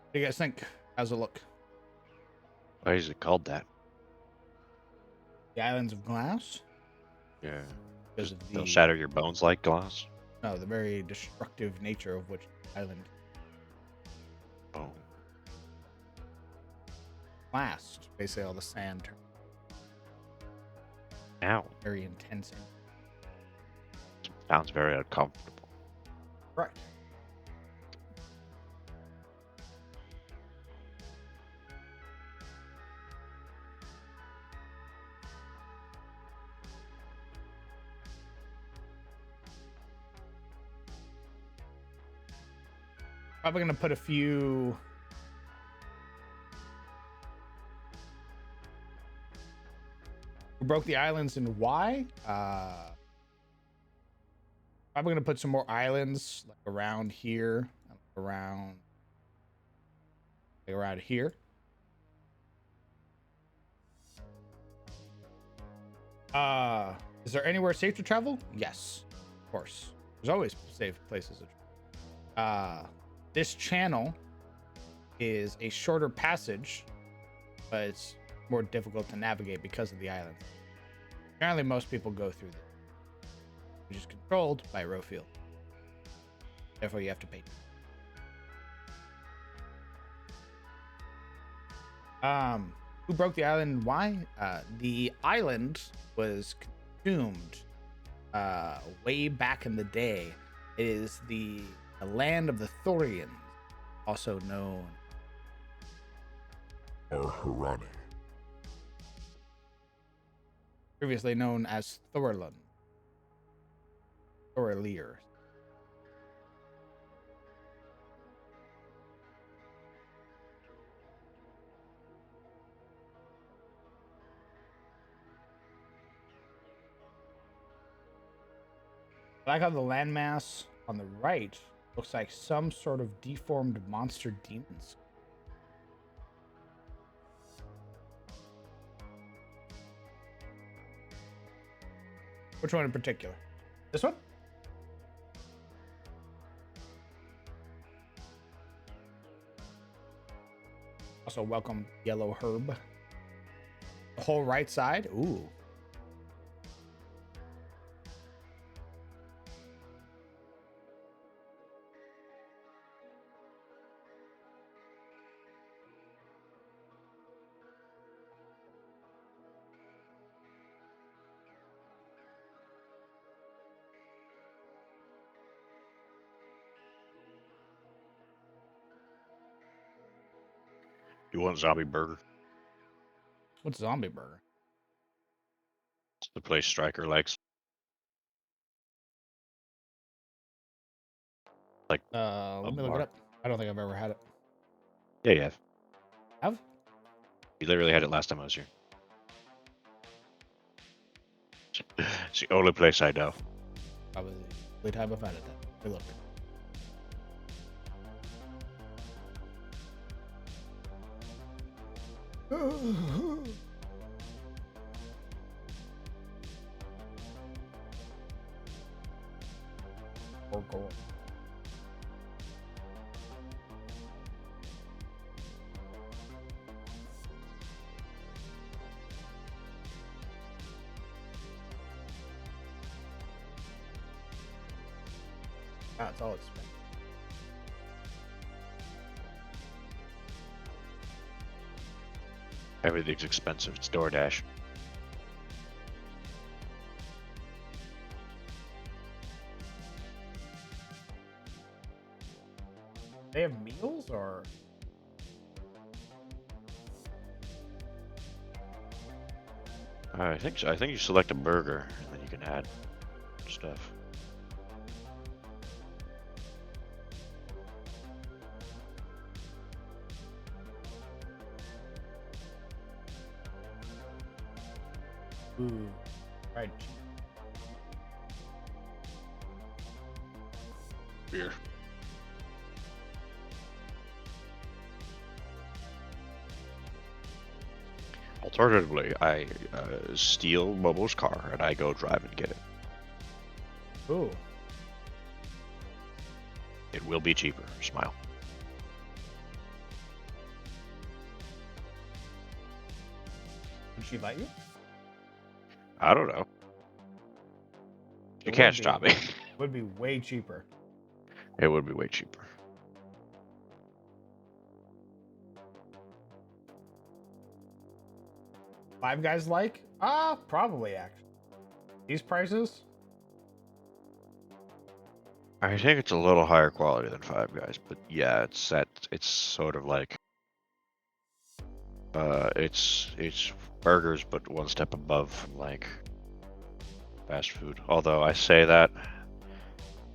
[SPEAKER 1] What do you guys think? How's it look?
[SPEAKER 3] Why is it called that?
[SPEAKER 1] The Islands of Glass?
[SPEAKER 3] Yeah.
[SPEAKER 1] Because
[SPEAKER 3] Just
[SPEAKER 1] of
[SPEAKER 3] they'll
[SPEAKER 1] the
[SPEAKER 3] shatter your bones like glass.
[SPEAKER 1] no, the very destructive nature of which the island
[SPEAKER 3] Oh.
[SPEAKER 1] blast. Basically all the sand turns
[SPEAKER 3] Ow.
[SPEAKER 1] very intense.
[SPEAKER 3] Sounds very uncomfortable.
[SPEAKER 1] Right. Probably gonna put a few who broke the islands and why. Probably gonna put some more islands like around here, around here. Is there anywhere safe to travel? Yes, of course. There's always safe places to travel. This channel is a shorter passage, but it's more difficult to navigate because of the island. Apparently, most people go through this, which is controlled by Rofield. Therefore, you have to pay. Who broke the island and why? The island was consumed way back in the day. It is the land of the Thorians, also known
[SPEAKER 4] Harani.
[SPEAKER 1] previously known as Thorlun. Thorlir. I like how the landmass on the right looks like some sort of deformed monster demons. Which one in particular? This one? Also, welcome Yellow Herb. The whole right side. Ooh.
[SPEAKER 3] You want zombie burger?
[SPEAKER 1] What's Zombie Burger?
[SPEAKER 3] It's the place Striker likes. Like,
[SPEAKER 1] Let me look it
[SPEAKER 3] bar.
[SPEAKER 1] up. I don't think I've ever had it.
[SPEAKER 3] Yeah, you have.
[SPEAKER 1] Have?
[SPEAKER 3] You literally had it last time I was here. It's the only place I know.
[SPEAKER 1] Probably the only time I've had it. Then. Hey, look. Or gold. That's all expensive.
[SPEAKER 3] Everything's expensive. It's DoorDash.
[SPEAKER 1] They have meals or
[SPEAKER 3] I think so. I think you select a burger and then you can add stuff.
[SPEAKER 1] ooh, fried cheese.
[SPEAKER 3] Beer. Alternatively, I steal Momo's car and I go drive and get it.
[SPEAKER 1] Ooh,
[SPEAKER 3] It will be cheaper. Smile.
[SPEAKER 1] would she let you?
[SPEAKER 3] I don't know. You
[SPEAKER 1] It
[SPEAKER 3] can't
[SPEAKER 1] would be.
[SPEAKER 3] stop me.
[SPEAKER 1] Would be way cheaper.
[SPEAKER 3] It would be way cheaper.
[SPEAKER 1] Five Guys like? Probably actually. These prices?
[SPEAKER 3] I think it's a little higher quality than Five Guys, but yeah, it's sort of like it's burgers but one step above like fast food. Although I say that,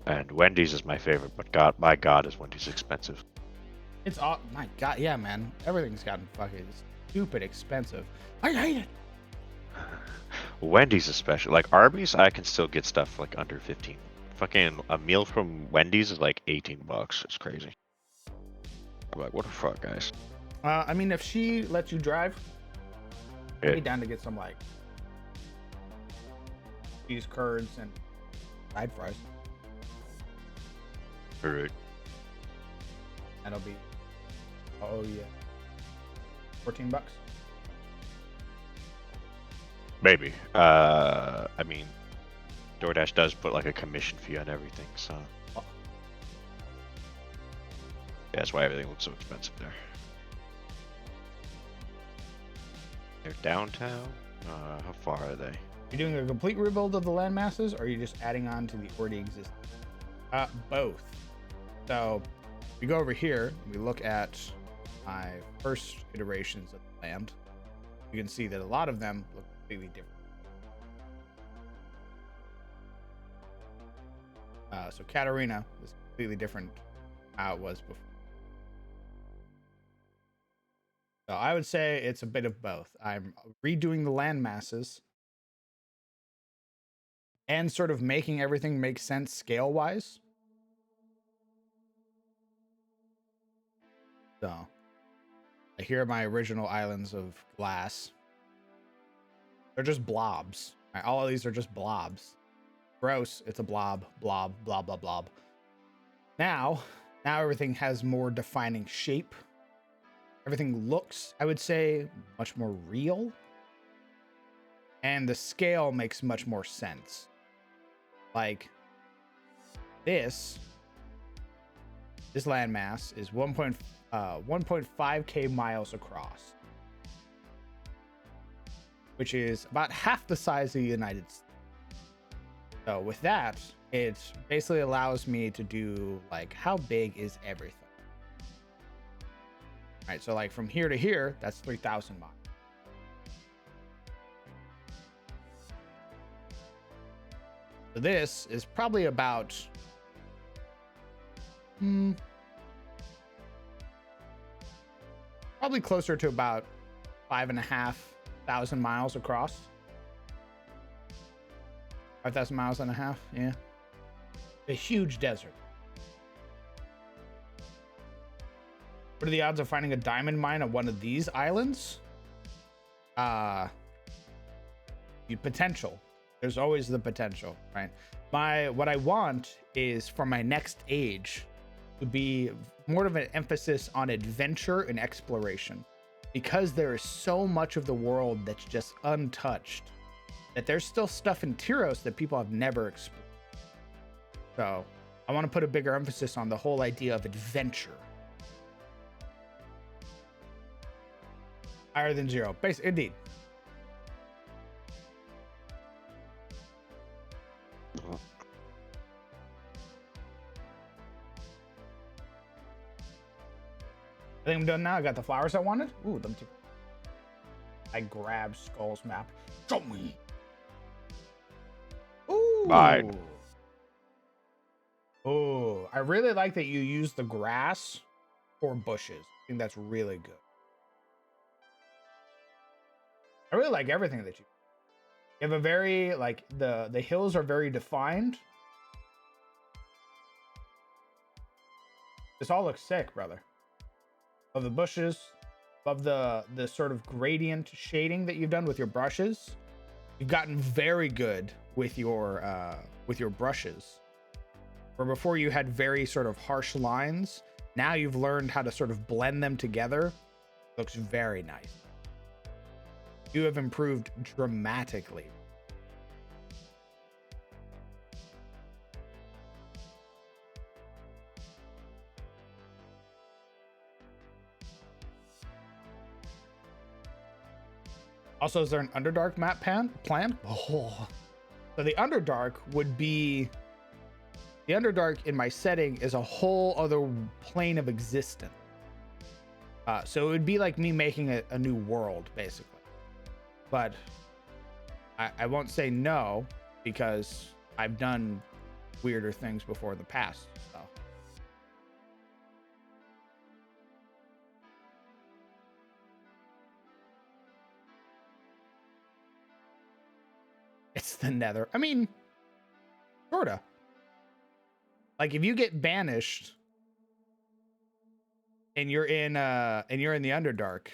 [SPEAKER 3] and Wendy's is my favorite, but God, my God, is Wendy's expensive.
[SPEAKER 1] It's all my god, yeah, man. Everything's gotten fucking stupid expensive. I hate it.
[SPEAKER 3] Wendy's especially, like Arby's, I can still get stuff like under 15. Fucking a meal from Wendy's is like $18. It's crazy. I'm like, what the fuck, guys?
[SPEAKER 1] I mean, if she lets you drive, I'd
[SPEAKER 3] Yeah.
[SPEAKER 1] be down to get some like cheese curds and fried fries.
[SPEAKER 3] Alright.
[SPEAKER 1] That'll be, oh yeah, $14.
[SPEAKER 3] Maybe. I mean, DoorDash does put like a commission fee on everything, so
[SPEAKER 1] Oh.
[SPEAKER 3] yeah, that's why everything looks so expensive there. They're downtown. How far are they?
[SPEAKER 1] You're doing a complete rebuild of the land masses, or are you just adding on to the already existing? Both. So we go over here and we look at my first iterations of the land. You can see that a lot of them look completely different. So Katarina is completely different how it was before. So I would say it's a bit of both. I'm redoing the land masses and sort of making everything make sense scale wise. So here are my original islands of glass. They're just blobs. Right, all of these are just blobs. Gross. It's a blob, blob, blah, blah, blob. Now everything has more defining shape. Everything looks, I would say, much more real. And the scale makes much more sense. Like this landmass is 1.5k miles across, which is about half the size of the United States. So with that, it basically allows me to do like, how big is everything? All right, so like from here to here, that's 3,000 miles. So this is probably about Probably closer to about 5,500 miles across. 5,000 miles and a half, yeah. A huge desert. What are the odds of finding a diamond mine on one of these islands? Potential. There's always the potential, right? What I want is for my next age to be more of an emphasis on adventure and exploration, because there is so much of the world that's just untouched, that there's still stuff in Tyros that people have never explored. So I want to put a bigger emphasis on the whole idea of adventure. Higher than 0. Indeed. I think I'm done now. I got the flowers I wanted. Ooh, them too. I grabbed Skull's map. Show me. Ooh.
[SPEAKER 3] Mine.
[SPEAKER 1] Ooh, I really like that you use the grass for bushes. I think that's really good. I really like everything that you have. A very, like, the hills are very defined. This all looks sick, brother. Of the bushes, of the sort of gradient shading that you've done with your brushes. You've gotten very good with your brushes. Where before you had very sort of harsh lines, now you've learned how to sort of blend them together. Looks very nice. You have improved dramatically. Also, is there an Underdark map plan? Oh. So the Underdark would be... The Underdark in my setting is a whole other plane of existence. So it would be like me making a new world, basically. But I won't say no, because I've done weirder things before in the past. So. It's the Nether. I mean, sorta. Like if you get banished and you're in the Underdark,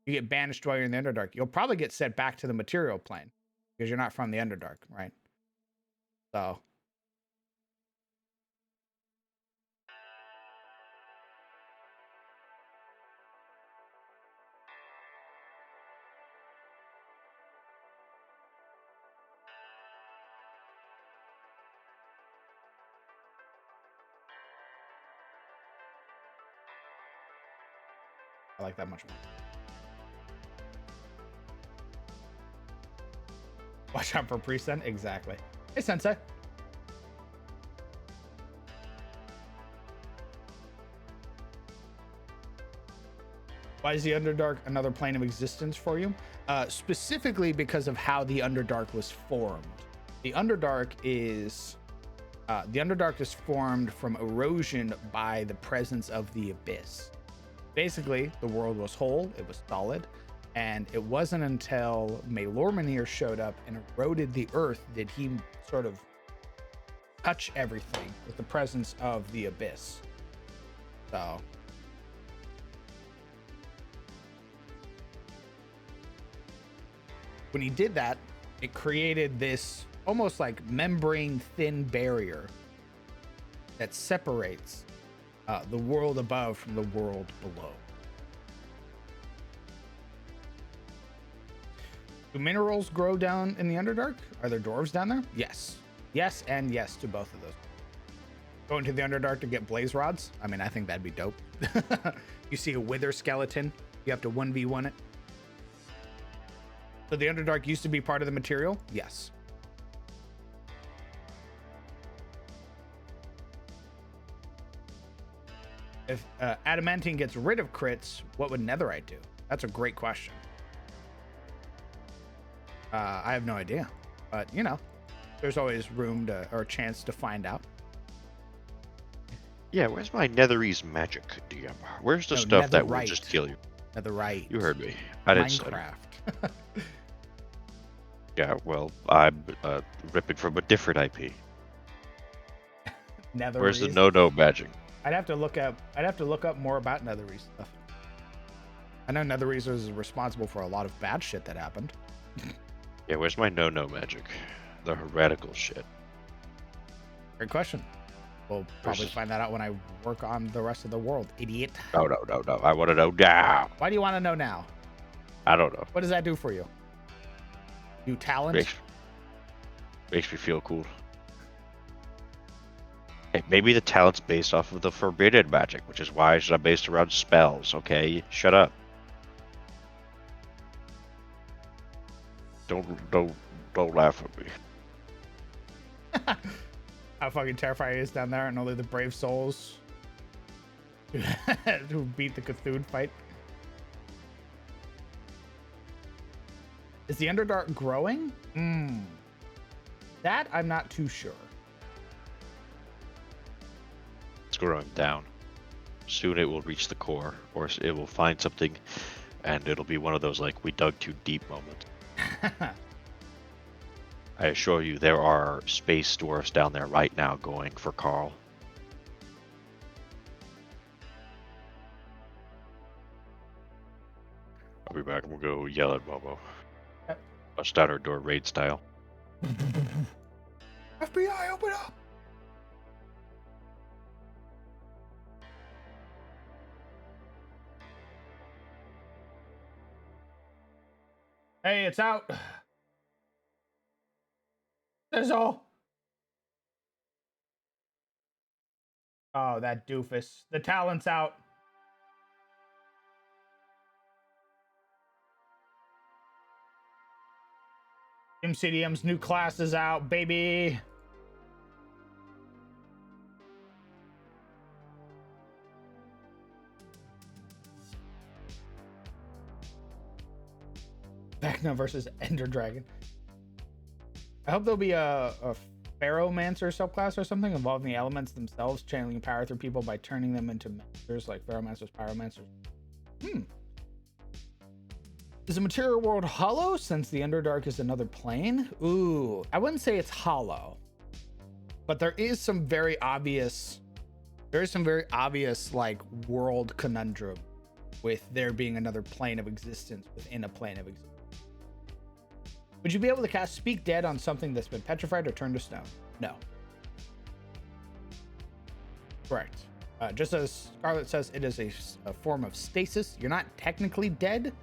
[SPEAKER 1] you get banished while you're in the Underdark, you'll probably get sent back to the material plane because you're not from the Underdark, right? So I like that much more. Watch out for Present. Exactly. Hey, Sensei. Why is the Underdark another plane of existence for you? Specifically because of how the Underdark was formed. The Underdark is formed from erosion by the presence of the Abyss. Basically, the world was whole, it was solid, and it wasn't until Maelormanir showed up and eroded the earth did he sort of touch everything with the presence of the Abyss. So when he did that, it created this almost like membrane thin barrier that separates the world above from the world below. Do minerals grow down in the Underdark? Are there dwarves down there? Yes. Yes and yes to both of those. Going to the Underdark to get blaze rods? I mean, I think that'd be dope. You see a wither skeleton, you have to 1v1 it. So the Underdark used to be part of the material? Yes. If adamantine gets rid of crits, what would netherite do? That's a great question. I have no idea, but you know, there's always room to or a chance to find out.
[SPEAKER 3] Yeah, where's my Netherese magic, DM? Where's the
[SPEAKER 1] No,
[SPEAKER 3] stuff that will just
[SPEAKER 1] netherite.
[SPEAKER 3] kill you?
[SPEAKER 1] Netherite.
[SPEAKER 3] You heard me. I didn't stutter.
[SPEAKER 1] Minecraft.
[SPEAKER 3] Yeah, well, I'm ripping from a different IP. Where's the
[SPEAKER 1] Netherese.
[SPEAKER 3] no magic?
[SPEAKER 1] I'd have to look up more about Netherese stuff. I know Netherese was responsible for a lot of bad shit that happened.
[SPEAKER 3] Yeah, where's my no magic? The heretical shit.
[SPEAKER 1] Great question. We'll probably find that out when I work on the rest of the world, idiot.
[SPEAKER 3] No. I want to know now.
[SPEAKER 1] Why do you want to know now?
[SPEAKER 3] I don't know.
[SPEAKER 1] What does that do for you? New talent?
[SPEAKER 3] Makes me feel cool. Hey, maybe the talent's based off of the forbidden magic, which is why it's not based around spells, okay? Shut up. Don't laugh at me.
[SPEAKER 1] How fucking terrifying it is down there, and only the brave souls who beat the Cthulhu fight. Is the Underdark growing? That I'm not too sure.
[SPEAKER 3] It's growing down. Soon it will reach the core, or it will find something, and it'll be one of those, like, we dug too deep moments. I assure you, there are space dwarfs down there right now going for Carl. I'll be back and we'll go yell at Momo. Bust out our door raid style.
[SPEAKER 1] FBI, open up! Hey, it's out. That's all. Oh, that doofus. The talent's out. MCDM's new class is out, baby. Vecna versus Ender Dragon. I hope there'll be a Pharaohmancer subclass or something involving the elements themselves, channeling power through people by turning them into masters like Pharaohmancers, Pyromancers. Is the material world hollow since the Underdark is another plane? Ooh, I wouldn't say it's hollow, but there is some very obvious like world conundrum with there being another plane of existence within a plane of existence. Would you be able to cast Speak Dead on something that's been petrified or turned to stone? No. Correct. Just as Scarlet says, it is a form of stasis. You're not technically dead.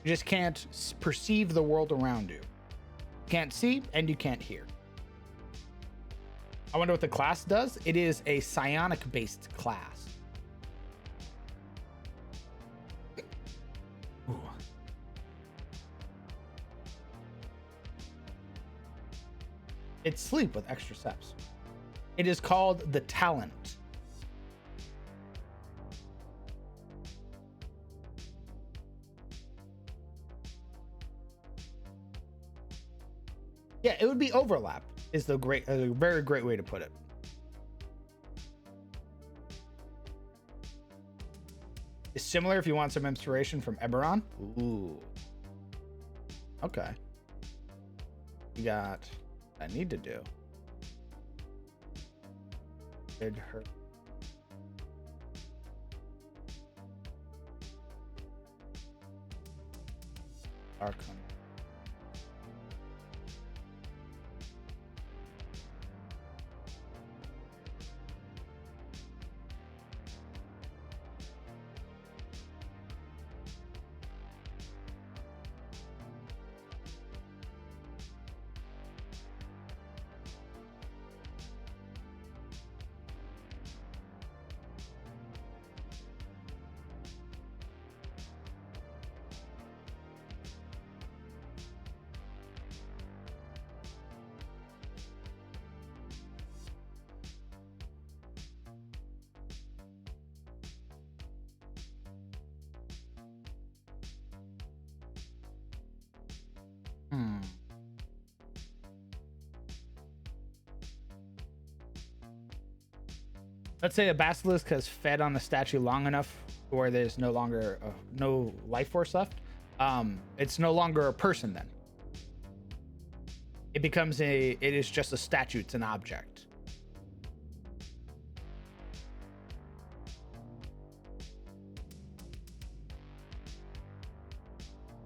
[SPEAKER 1] You just can't perceive the world around you. You can't see and you can't hear. I wonder what the class does. It is a psionic-based class. Ooh. It's sleep with extra steps. It is called the talent. Yeah, it would be overlap is a very great way to put it. It's similar if you want some inspiration from Eberron. Ooh. Okay. You got I need to do. Did her Archon. let's say a basilisk has fed on a statue long enough where there's no longer no life force left. It's no longer a person then. It is just a statue. It's an object.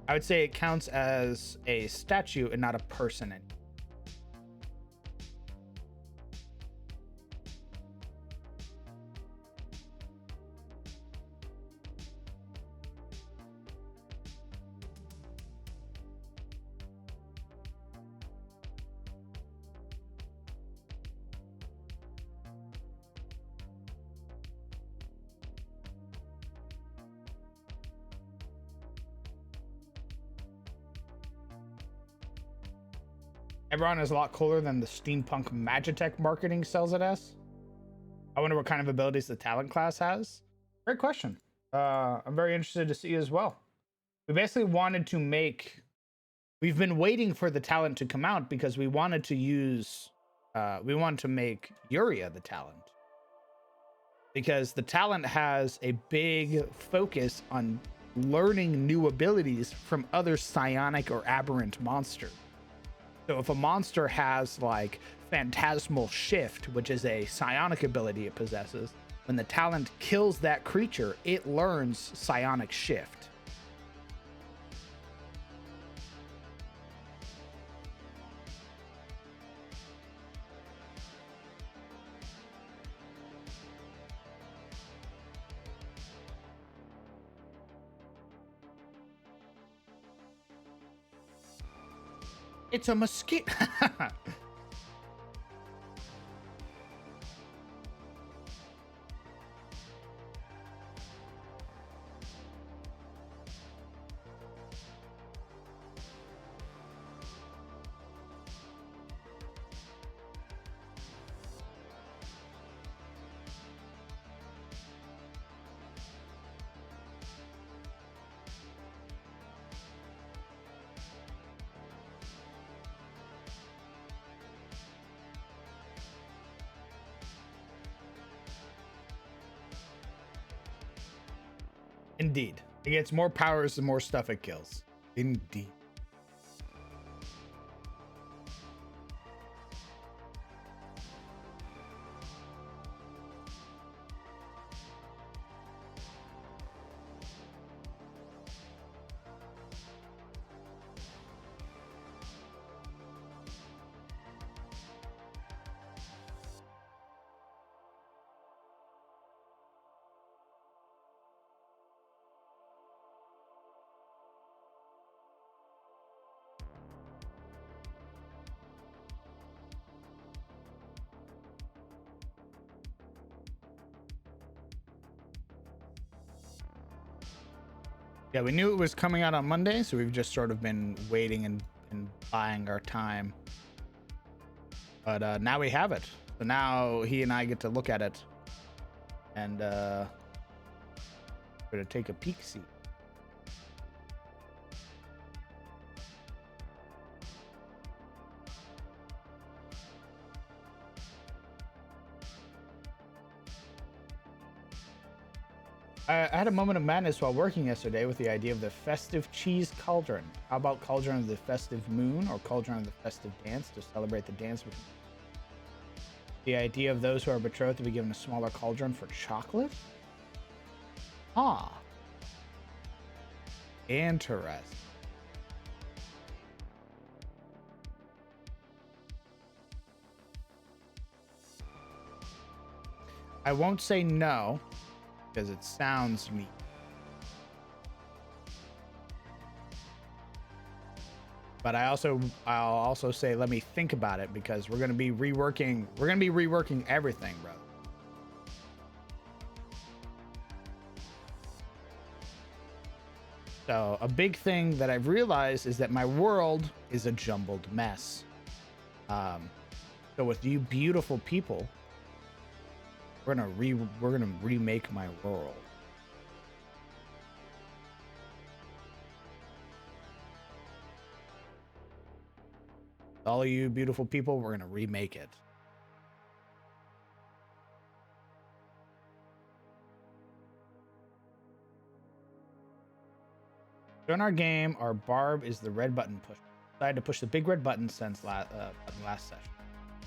[SPEAKER 1] I would say it counts as a statue and not a person anymore. Eberron is a lot cooler than the steampunk Magitech marketing sells it as. I wonder what kind of abilities the talent class has. Great question. I'm very interested to see as well. We basically wanted to make. We've been waiting for the talent to come out because we wanted to use. We wanted to make Yuria the talent. Because the talent has a big focus on learning new abilities from other psionic or aberrant monsters. So if a monster has like Phantasmal Shift, which is a psionic ability it possesses, when the talent kills that creature, it learns Psionic Shift. It's a mosquito. Indeed. It gets more powers the more stuff it kills. Indeed. Yeah, we knew it was coming out on Monday, so we've just sort of been waiting and buying our time. But now we have it. So now he and I get to look at it and we're gonna take a peek see. I had a moment of madness while working yesterday with the idea of the festive cheese cauldron. How about cauldron of the festive moon or cauldron of the festive dance to celebrate the dance? The idea of those who are betrothed to be given a smaller cauldron for chocolate? Ah. Interesting. I won't say no, because it sounds neat. But I'll also say let me think about it because we're gonna be reworking everything, bro. So a big thing that I've realized is that my world is a jumbled mess. So with you beautiful people, we're gonna remake my world. All of you beautiful people, we're gonna remake it. During our game, our barb is the red button push. Decided to push the big red button since last session.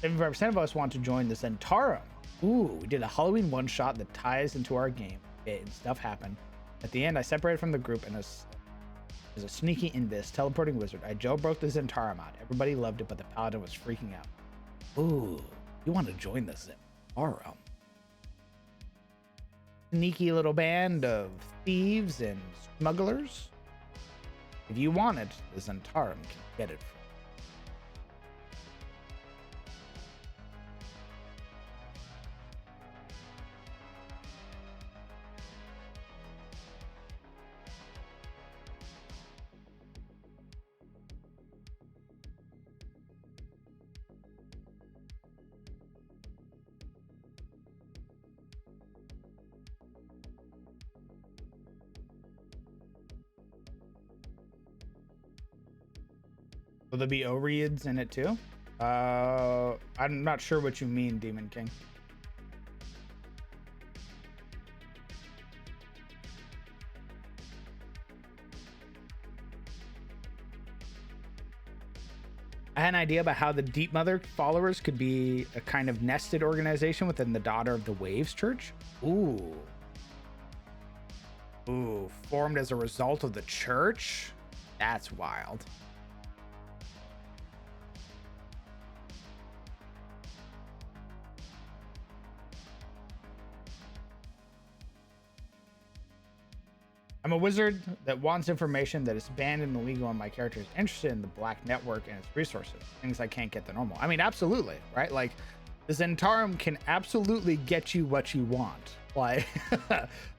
[SPEAKER 1] 75% of us want to join the Zentarum. Ooh, we did a Halloween one-shot that ties into our game. And stuff happened. At the end, I separated from the group and as a sneaky invis, teleporting wizard, I jailbroke the Zentarum out. Everybody loved it, but the paladin was freaking out. Ooh, you want to join the Zentarum? Sneaky little band of thieves and smugglers. If you want it, the Zentarum can get it. Will there be Oreads in it too? I'm not sure what you mean, Demon King. I had an idea about how the Deep Mother followers could be a kind of nested organization within the Daughter of the Waves Church. Ooh. Ooh, formed as a result of the church? That's wild. I'm a wizard that wants information that is banned and illegal, and my character is interested in the black network and its resources, things I can't get the normal. I mean, absolutely, right? Like, the Zentarum can absolutely get you what you want. Like,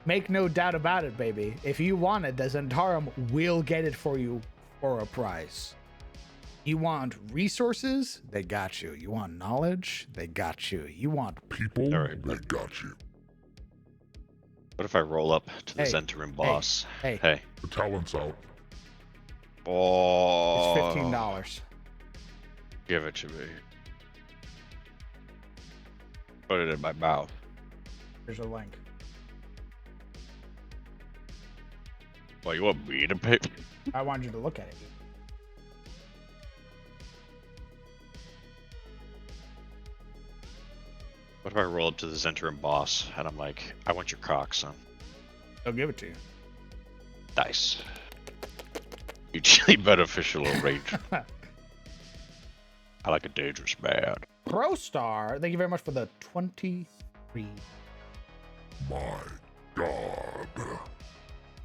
[SPEAKER 1] make no doubt about it, baby. If you want it, the Zentarum will get it for you for a price. You want resources? They got you. You want knowledge? They got you. You want
[SPEAKER 4] people?
[SPEAKER 3] All right.
[SPEAKER 4] They got you.
[SPEAKER 3] What if I roll up to the
[SPEAKER 1] Hey,
[SPEAKER 3] Zentarum boss?
[SPEAKER 1] hey.
[SPEAKER 4] The talent's out.
[SPEAKER 3] Oh,
[SPEAKER 1] It's $15.
[SPEAKER 3] give it to me. Put it in my mouth.
[SPEAKER 1] Here's a link.
[SPEAKER 3] Well, you want me to pay?
[SPEAKER 1] I wanted you to look at it.
[SPEAKER 3] What if I roll up to the Zentarum boss and I'm like, I want your cock, son?
[SPEAKER 1] They'll give it to you.
[SPEAKER 3] Nice. Mutually beneficial arrangement. I like a dangerous man.
[SPEAKER 1] ProStar, thank you very much for the 23.
[SPEAKER 4] My God.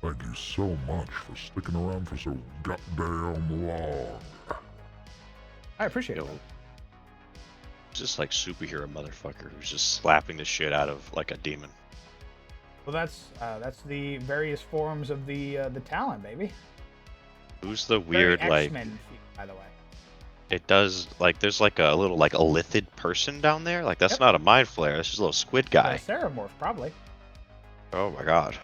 [SPEAKER 4] Thank you so much for sticking around for so goddamn long.
[SPEAKER 1] I appreciate
[SPEAKER 3] Yo,
[SPEAKER 1] it.
[SPEAKER 3] just like superhero motherfucker who's just slapping the shit out of like a demon.
[SPEAKER 1] Well, that's the various forms of the talent, baby.
[SPEAKER 3] Who's the
[SPEAKER 1] Very
[SPEAKER 3] weird like?
[SPEAKER 1] X-Men, by the way.
[SPEAKER 3] It does like there's like a little like a lithid person down there. Like that's
[SPEAKER 1] Yep.
[SPEAKER 3] not a mind flare. That's just a little squid guy.
[SPEAKER 1] The Ceramorph, probably.
[SPEAKER 3] Oh my god.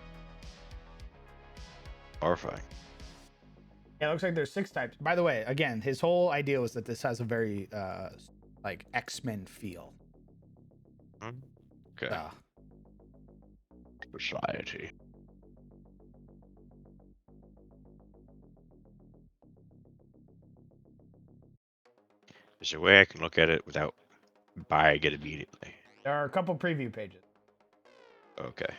[SPEAKER 3] Horrifying.
[SPEAKER 1] Yeah, it looks like there's 6 types. By the way, again, his whole idea was that this has a very like X-Men feel.
[SPEAKER 3] Okay. Society. Is there a way I can look at it without buying it immediately?
[SPEAKER 1] There are a couple preview pages.
[SPEAKER 3] Okay.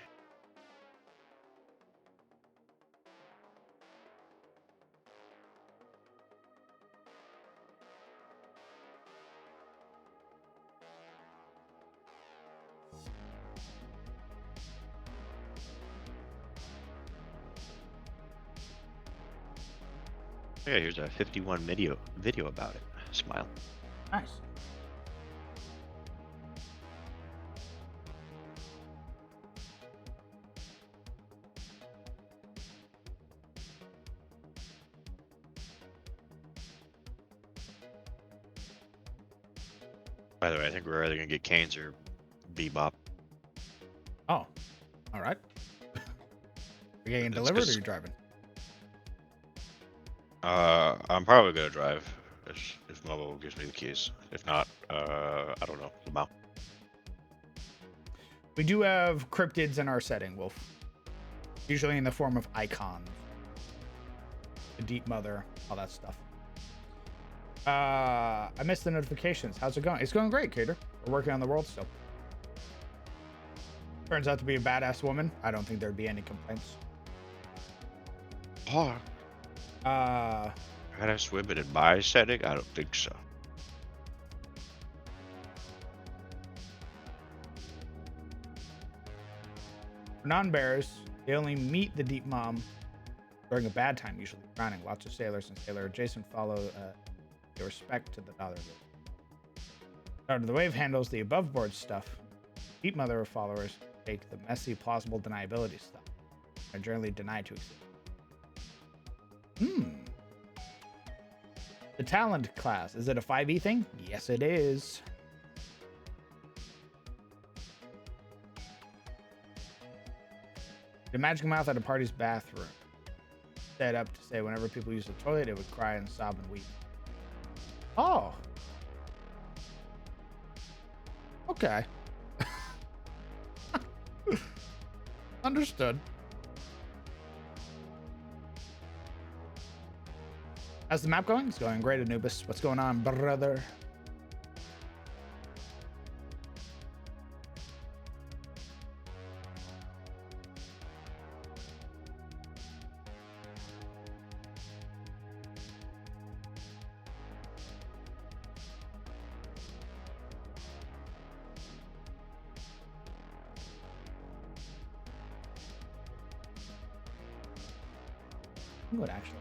[SPEAKER 3] Yeah, here's a 51 video about it. Smile.
[SPEAKER 1] Nice.
[SPEAKER 3] By the way, I think we're either gonna get Canes or Bebop.
[SPEAKER 1] Oh, all right. You're getting
[SPEAKER 3] It's
[SPEAKER 1] delivered or
[SPEAKER 3] 'cause-
[SPEAKER 1] you driving?
[SPEAKER 3] I'm probably gonna drive if Momo gives me the keys. If not, I don't know. Lamau.
[SPEAKER 1] We do have cryptids in our setting, Wolf. Usually in the form of icons. the Deep Mother, all that stuff. I missed the notifications. How's it going? It's going great, Cater. We're working on the world still. Turns out to be a badass woman. I don't think there'd be any complaints.
[SPEAKER 3] Oh, badass women in my setting? I don't think so.
[SPEAKER 1] For non-bears, they only meet the Deep Mom during a bad time, usually drowning. Lots of sailors and sailor adjacent follow their respect to the daughter. Daughter of the Wave handles the above-board stuff. Deep Mother followers take the messy, plausible deniability stuff. Are generally denied to exist. The talent class, is it a 5e thing? Yes, it is. The magic mouth at a party's bathroom. Set up to say whenever people use the toilet, it would cry and sob and weep. Oh. Okay. Understood. How's the map going? It's going great, Anubis. What's going on, brother? Good, actually.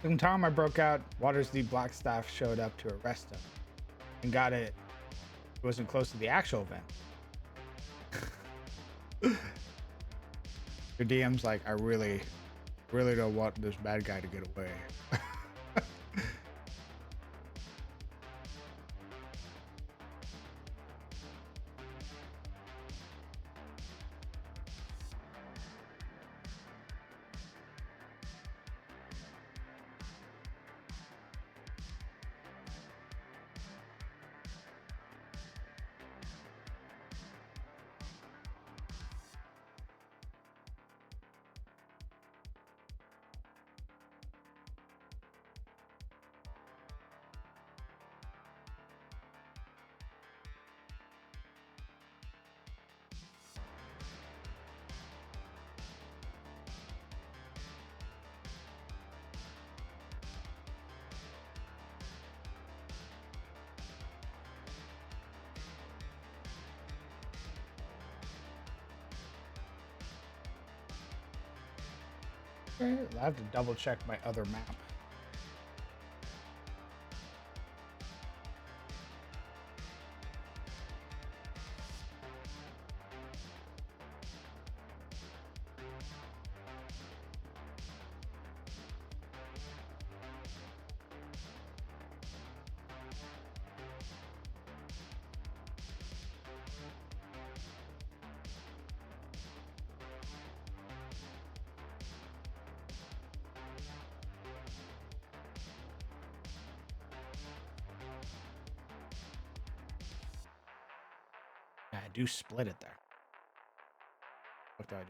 [SPEAKER 1] The time I broke out, Watersdeep Blackstaff showed up to arrest him and got it. It wasn't close to the actual event. Your DM's like, I really don't want this bad guy to get away. Okay, I have to double check my other map. Yeah, I do split it there. What do I do?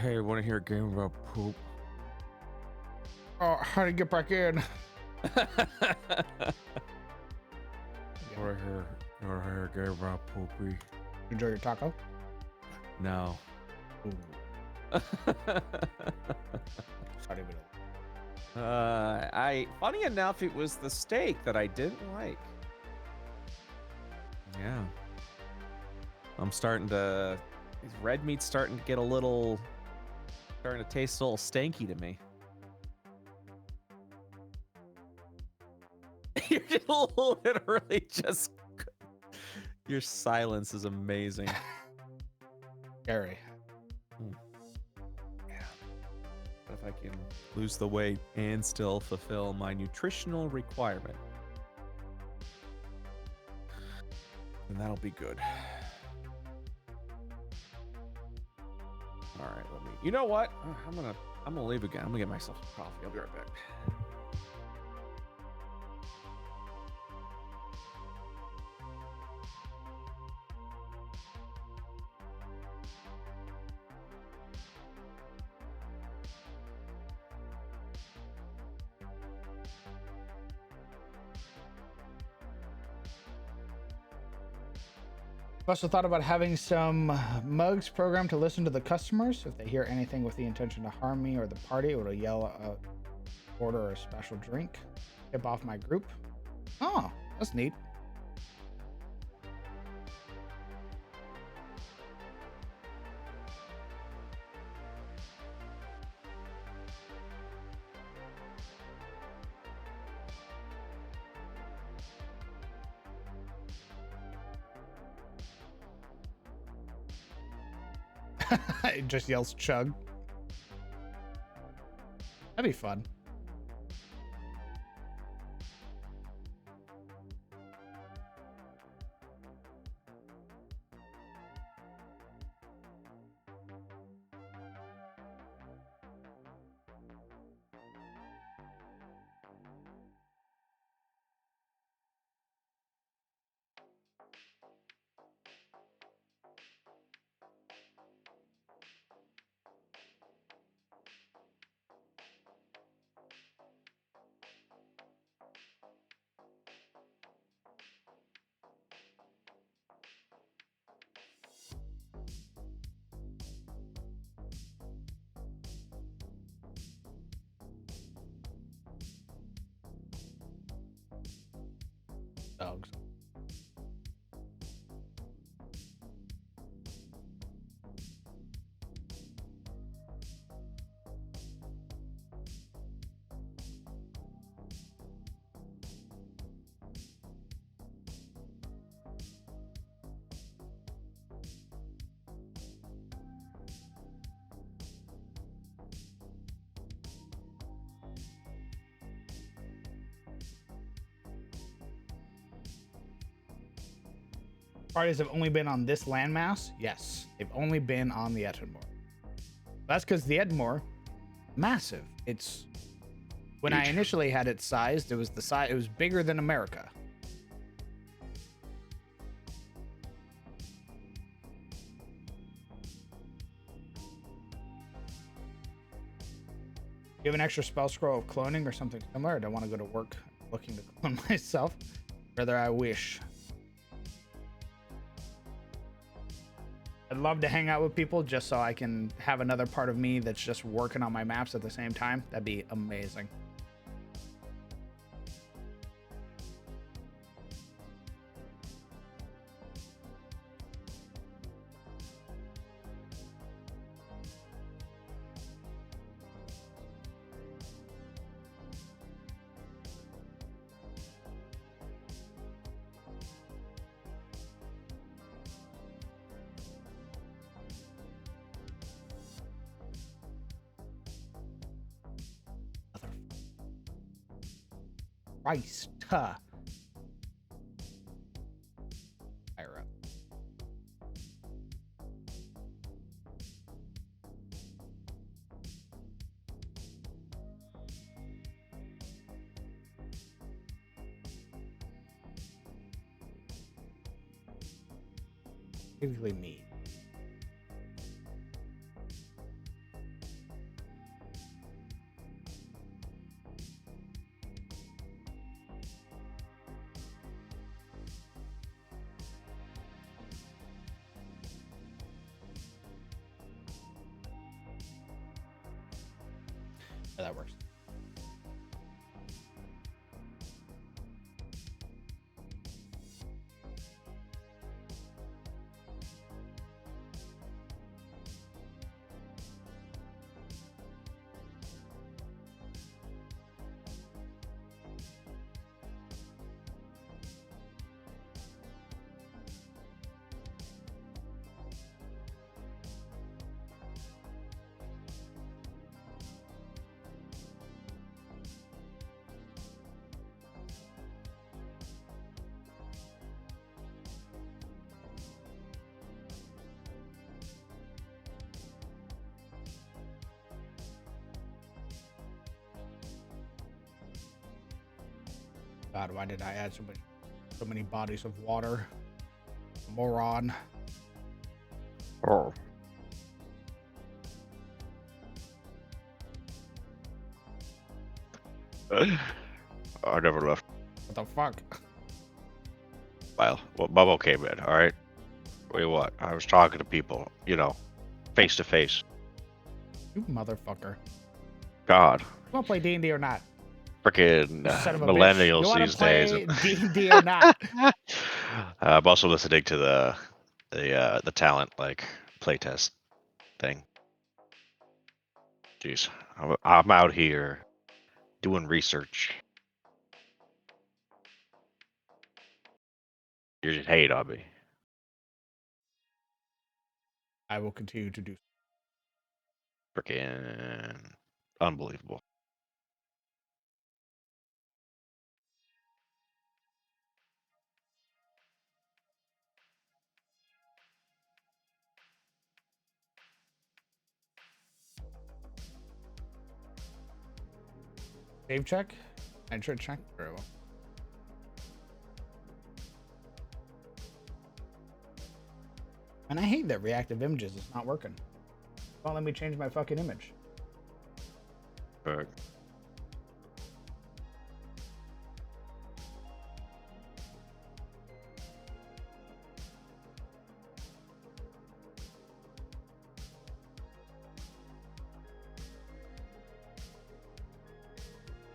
[SPEAKER 2] Hey, want to hear a game about poop?
[SPEAKER 1] Oh, how to get back in?
[SPEAKER 2] Want to hear a game about poopy?
[SPEAKER 1] Enjoy your taco?
[SPEAKER 2] No.
[SPEAKER 1] Ooh, not even
[SPEAKER 2] Funny enough, it was the steak that I didn't like. Yeah. I'm starting to, these red meat's starting to get starting to taste a little stanky to me. You're just literally just, your silence is amazing.
[SPEAKER 1] scary.
[SPEAKER 2] But if I can lose the weight and still fulfill my nutritional requirement, then that'll be good. All right, you know what? I'm gonna leave again. I'm gonna get myself some coffee. I'll be right back.
[SPEAKER 1] I've also thought about having some mugs programmed to listen to the customers. If they hear anything with the intention to harm me or the party, it will yell out, order a special drink, tip off my group. Oh, that's neat. It just yells chug. That'd be fun. Dogs. Parties have only been on this landmass? Yes, they've only been on the Ettenmoor. That's because the Ettenmoor, massive. It's when I
[SPEAKER 3] Huge.
[SPEAKER 1] initially had it sized, it was the size. It was bigger than America. You have an extra spell scroll of cloning or something similar? I don't want to go to work looking to clone myself. Rather, I wish. I'd love to hang out with people just so I can have another part of me that's just working on my maps at the same time. That'd be amazing. Christ. Fire up. Basically me. Yeah, that works. God, why did I add so many bodies of water? Moron.
[SPEAKER 3] Oh. I never left.
[SPEAKER 1] What the fuck?
[SPEAKER 3] Well, Bubble came in, alright? Wait, what? I was talking to people, you know, face to face.
[SPEAKER 1] You motherfucker.
[SPEAKER 3] God.
[SPEAKER 1] You want to play D&D or not?
[SPEAKER 3] Freaking
[SPEAKER 1] Son of a bitch.
[SPEAKER 3] millennials
[SPEAKER 1] You want
[SPEAKER 3] these
[SPEAKER 1] to play
[SPEAKER 3] days.
[SPEAKER 1] D&D or not?
[SPEAKER 3] I'm also listening to the talent like playtest thing. Jeez, I'm out here doing research. You're just hate on me.
[SPEAKER 1] I will continue to do.
[SPEAKER 3] Freaking unbelievable.
[SPEAKER 1] Save check? I should check very well. And I hate that reactive images is not working. Won't let me change my fucking image.
[SPEAKER 3] But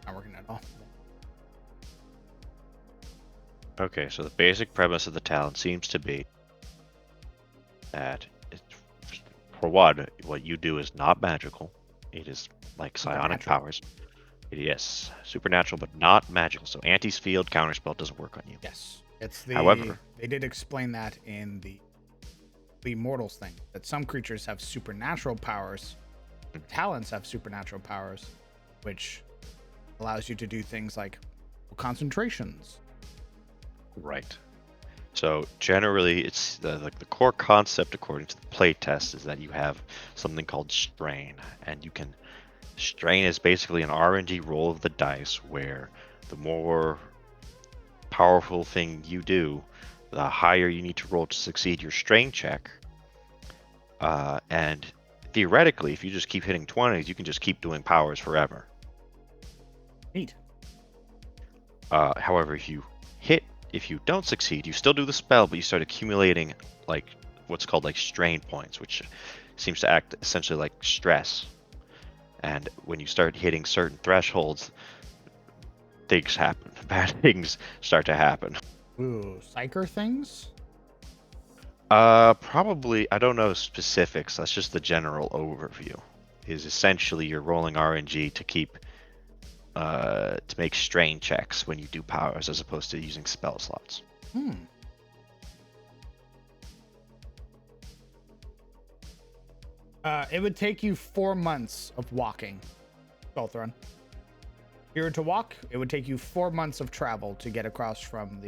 [SPEAKER 1] Not working at all.
[SPEAKER 3] Okay, so the basic premise of the talent seems to be that, for one, what you do is not magical. It is like psionic
[SPEAKER 1] Supernatural.
[SPEAKER 3] powers. Yes, supernatural, but not magical. So Auntie's field counterspell doesn't work on you.
[SPEAKER 1] Yes. It's the.
[SPEAKER 3] However-
[SPEAKER 1] they did explain that in the Immortals thing, that some creatures have supernatural powers, talents have supernatural powers, which allows you to do things like concentrations.
[SPEAKER 3] Right. So generally, it's the core concept, according to the playtest, is that you have something called strain, and you can. Strain is basically an RNG roll of the dice, where the more powerful thing you do, the higher you need to roll to succeed your strain check. And theoretically, if you just keep hitting 20s, you can just keep doing powers forever.
[SPEAKER 1] Neat.
[SPEAKER 3] However, if you don't succeed, you still do the spell, but you start accumulating like what's called like strain points, which seems to act essentially like stress. And when you start hitting certain thresholds, things happen. Bad things start to happen.
[SPEAKER 1] Ooh, psyker things?
[SPEAKER 3] Probably, I don't know specifics. That's just the general overview. Is essentially you're rolling RNG to keep, to make strain checks when you do powers, as opposed to using spell slots.
[SPEAKER 1] It would take you 4 months of walking, Golthron. If you were to walk, it would take you 4 months of travel to get across from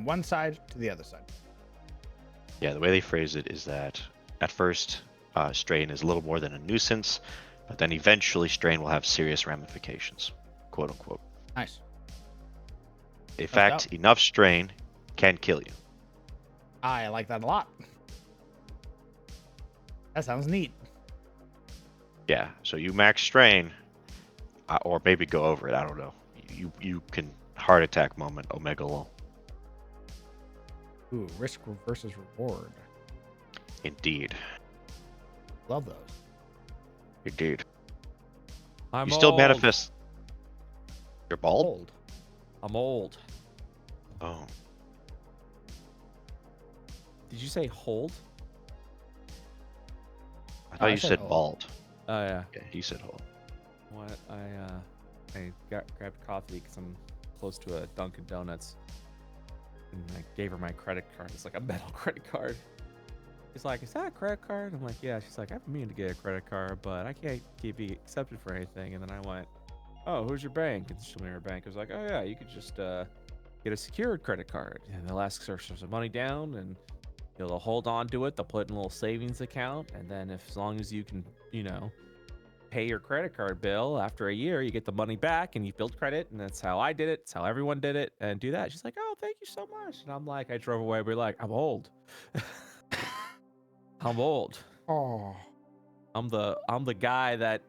[SPEAKER 1] one side to the other side.
[SPEAKER 3] Yeah, the way they phrase it is that at first, strain is a little more than a nuisance, but then eventually strain will have serious ramifications, quote unquote.
[SPEAKER 1] Nice.
[SPEAKER 3] In fact, enough strain can kill you.
[SPEAKER 1] I like that a lot. That sounds neat.
[SPEAKER 3] Yeah, so you max strain, or maybe go over it. I don't know. You can heart attack moment Omega Lol.
[SPEAKER 1] Ooh, risk versus reward.
[SPEAKER 3] Indeed.
[SPEAKER 1] Love those.
[SPEAKER 3] Indeed.
[SPEAKER 2] I'm
[SPEAKER 3] You still
[SPEAKER 2] old.
[SPEAKER 3] manifest. You're bald?
[SPEAKER 1] Old.
[SPEAKER 2] I'm old.
[SPEAKER 3] Oh.
[SPEAKER 2] Did you say hold?
[SPEAKER 3] I thought
[SPEAKER 1] I
[SPEAKER 3] you
[SPEAKER 1] said
[SPEAKER 3] said
[SPEAKER 1] hold.
[SPEAKER 3] bald.
[SPEAKER 2] Oh yeah.
[SPEAKER 3] Yeah, he said hold.
[SPEAKER 2] What I grabbed coffee because I'm close to a Dunkin' Donuts, and I gave her my credit card. It's like a metal credit card. She's like, "Is that a credit card?" I'm like, "Yeah." She's like, "I've been meaning to get a credit card, but I can't be accepted for anything." And then I went, "Oh, who's your bank?" And she told me her bank. I was like, "Oh yeah, you could just get a secured credit card, and they'll ask for some money down, and they'll hold on to it. They'll put it in a little savings account, and then as long as you can, pay your credit card bill after a year, you get the money back and you build credit." And that's how I did it. It's how everyone did it, and do that. She's like, "Oh, thank you so much." And I'm like, I drove away, but like, I'm old. I'm old.
[SPEAKER 1] Oh.
[SPEAKER 2] I'm the guy that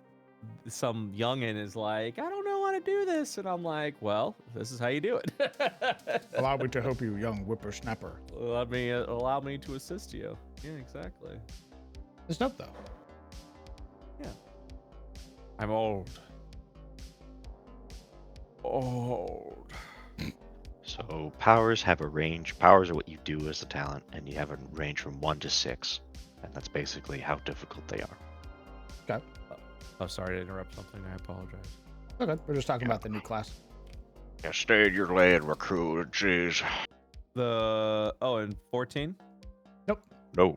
[SPEAKER 2] some youngin is like, "I don't know how to do this," and I'm like, "Well, this is how you do it."
[SPEAKER 1] Allow me to help you, young whippersnapper.
[SPEAKER 2] Allow me to assist you. Yeah, exactly.
[SPEAKER 1] It's dope, though.
[SPEAKER 2] Yeah. I'm old. Old.
[SPEAKER 3] So powers have a range. Powers are what you do as a talent, and you have a range from 1 to 6. And that's basically how difficult they are.
[SPEAKER 1] Okay.
[SPEAKER 2] Oh, sorry to interrupt something. I apologize.
[SPEAKER 1] Okay. We're just talking about the new class.
[SPEAKER 3] Yeah, stay in your lane, recruit. Jeez.
[SPEAKER 2] And 14?
[SPEAKER 3] No.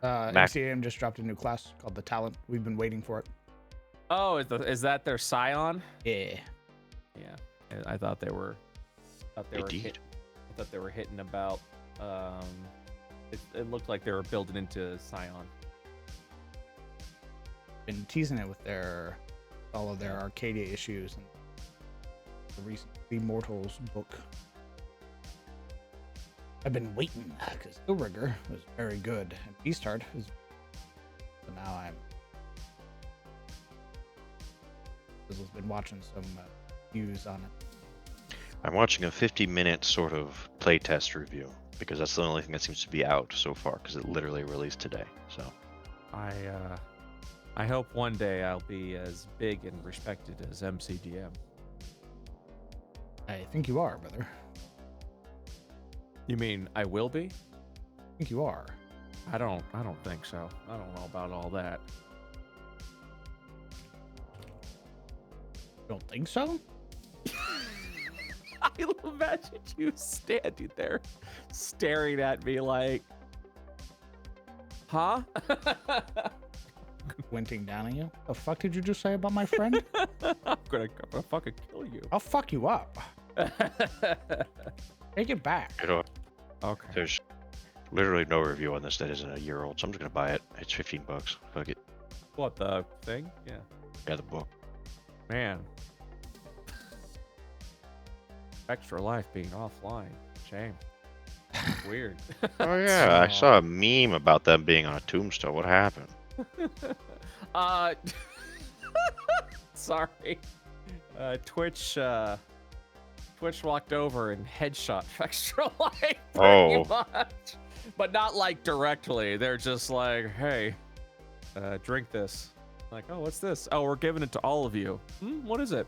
[SPEAKER 3] Mac-
[SPEAKER 1] MCAM just dropped a new class called the Talent. We've been waiting for it.
[SPEAKER 2] Oh, is that their Scion?
[SPEAKER 1] Yeah.
[SPEAKER 2] Yeah. I thought they were.
[SPEAKER 3] Indeed.
[SPEAKER 2] I thought they were hitting about. It looked like they were building into Scion.
[SPEAKER 1] Been teasing it with all of their Arcadia issues and the recent Immortals book. I've been waiting because Illrigger was very good and Beastheart is. So now I've been watching some views on it.
[SPEAKER 3] I'm watching a 50-minute sort of playtest review because that's the only thing that seems to be out so far because it literally released today. So
[SPEAKER 2] I hope one day I'll be as big and respected as MCDM.
[SPEAKER 1] I think you are, brother.
[SPEAKER 2] You mean I will be?
[SPEAKER 1] I think you are.
[SPEAKER 2] I don't think so. I don't know about all that.
[SPEAKER 1] You don't think so?
[SPEAKER 2] I imagine you standing there staring at me like, huh?
[SPEAKER 1] Squinting down at you. The fuck did you just say about my friend?
[SPEAKER 2] I'm gonna fucking kill you.
[SPEAKER 1] I'll fuck you up. Take it back.
[SPEAKER 3] You know,
[SPEAKER 2] Okay.
[SPEAKER 3] there's literally no review on this that isn't a year old, so I'm just gonna buy it. It's $15. Fuck it.
[SPEAKER 2] What, the thing? Yeah.
[SPEAKER 3] Yeah, the book.
[SPEAKER 2] Man. Extra life being offline. Shame. Weird.
[SPEAKER 3] Oh yeah, I saw a meme about them being on a tombstone. What happened?
[SPEAKER 2] Sorry. Twitch walked over and headshot Extra Life pretty much. But not like directly. They're just like, hey, drink this. Like, oh, what's this? Oh, we're giving it to all of you. What is it?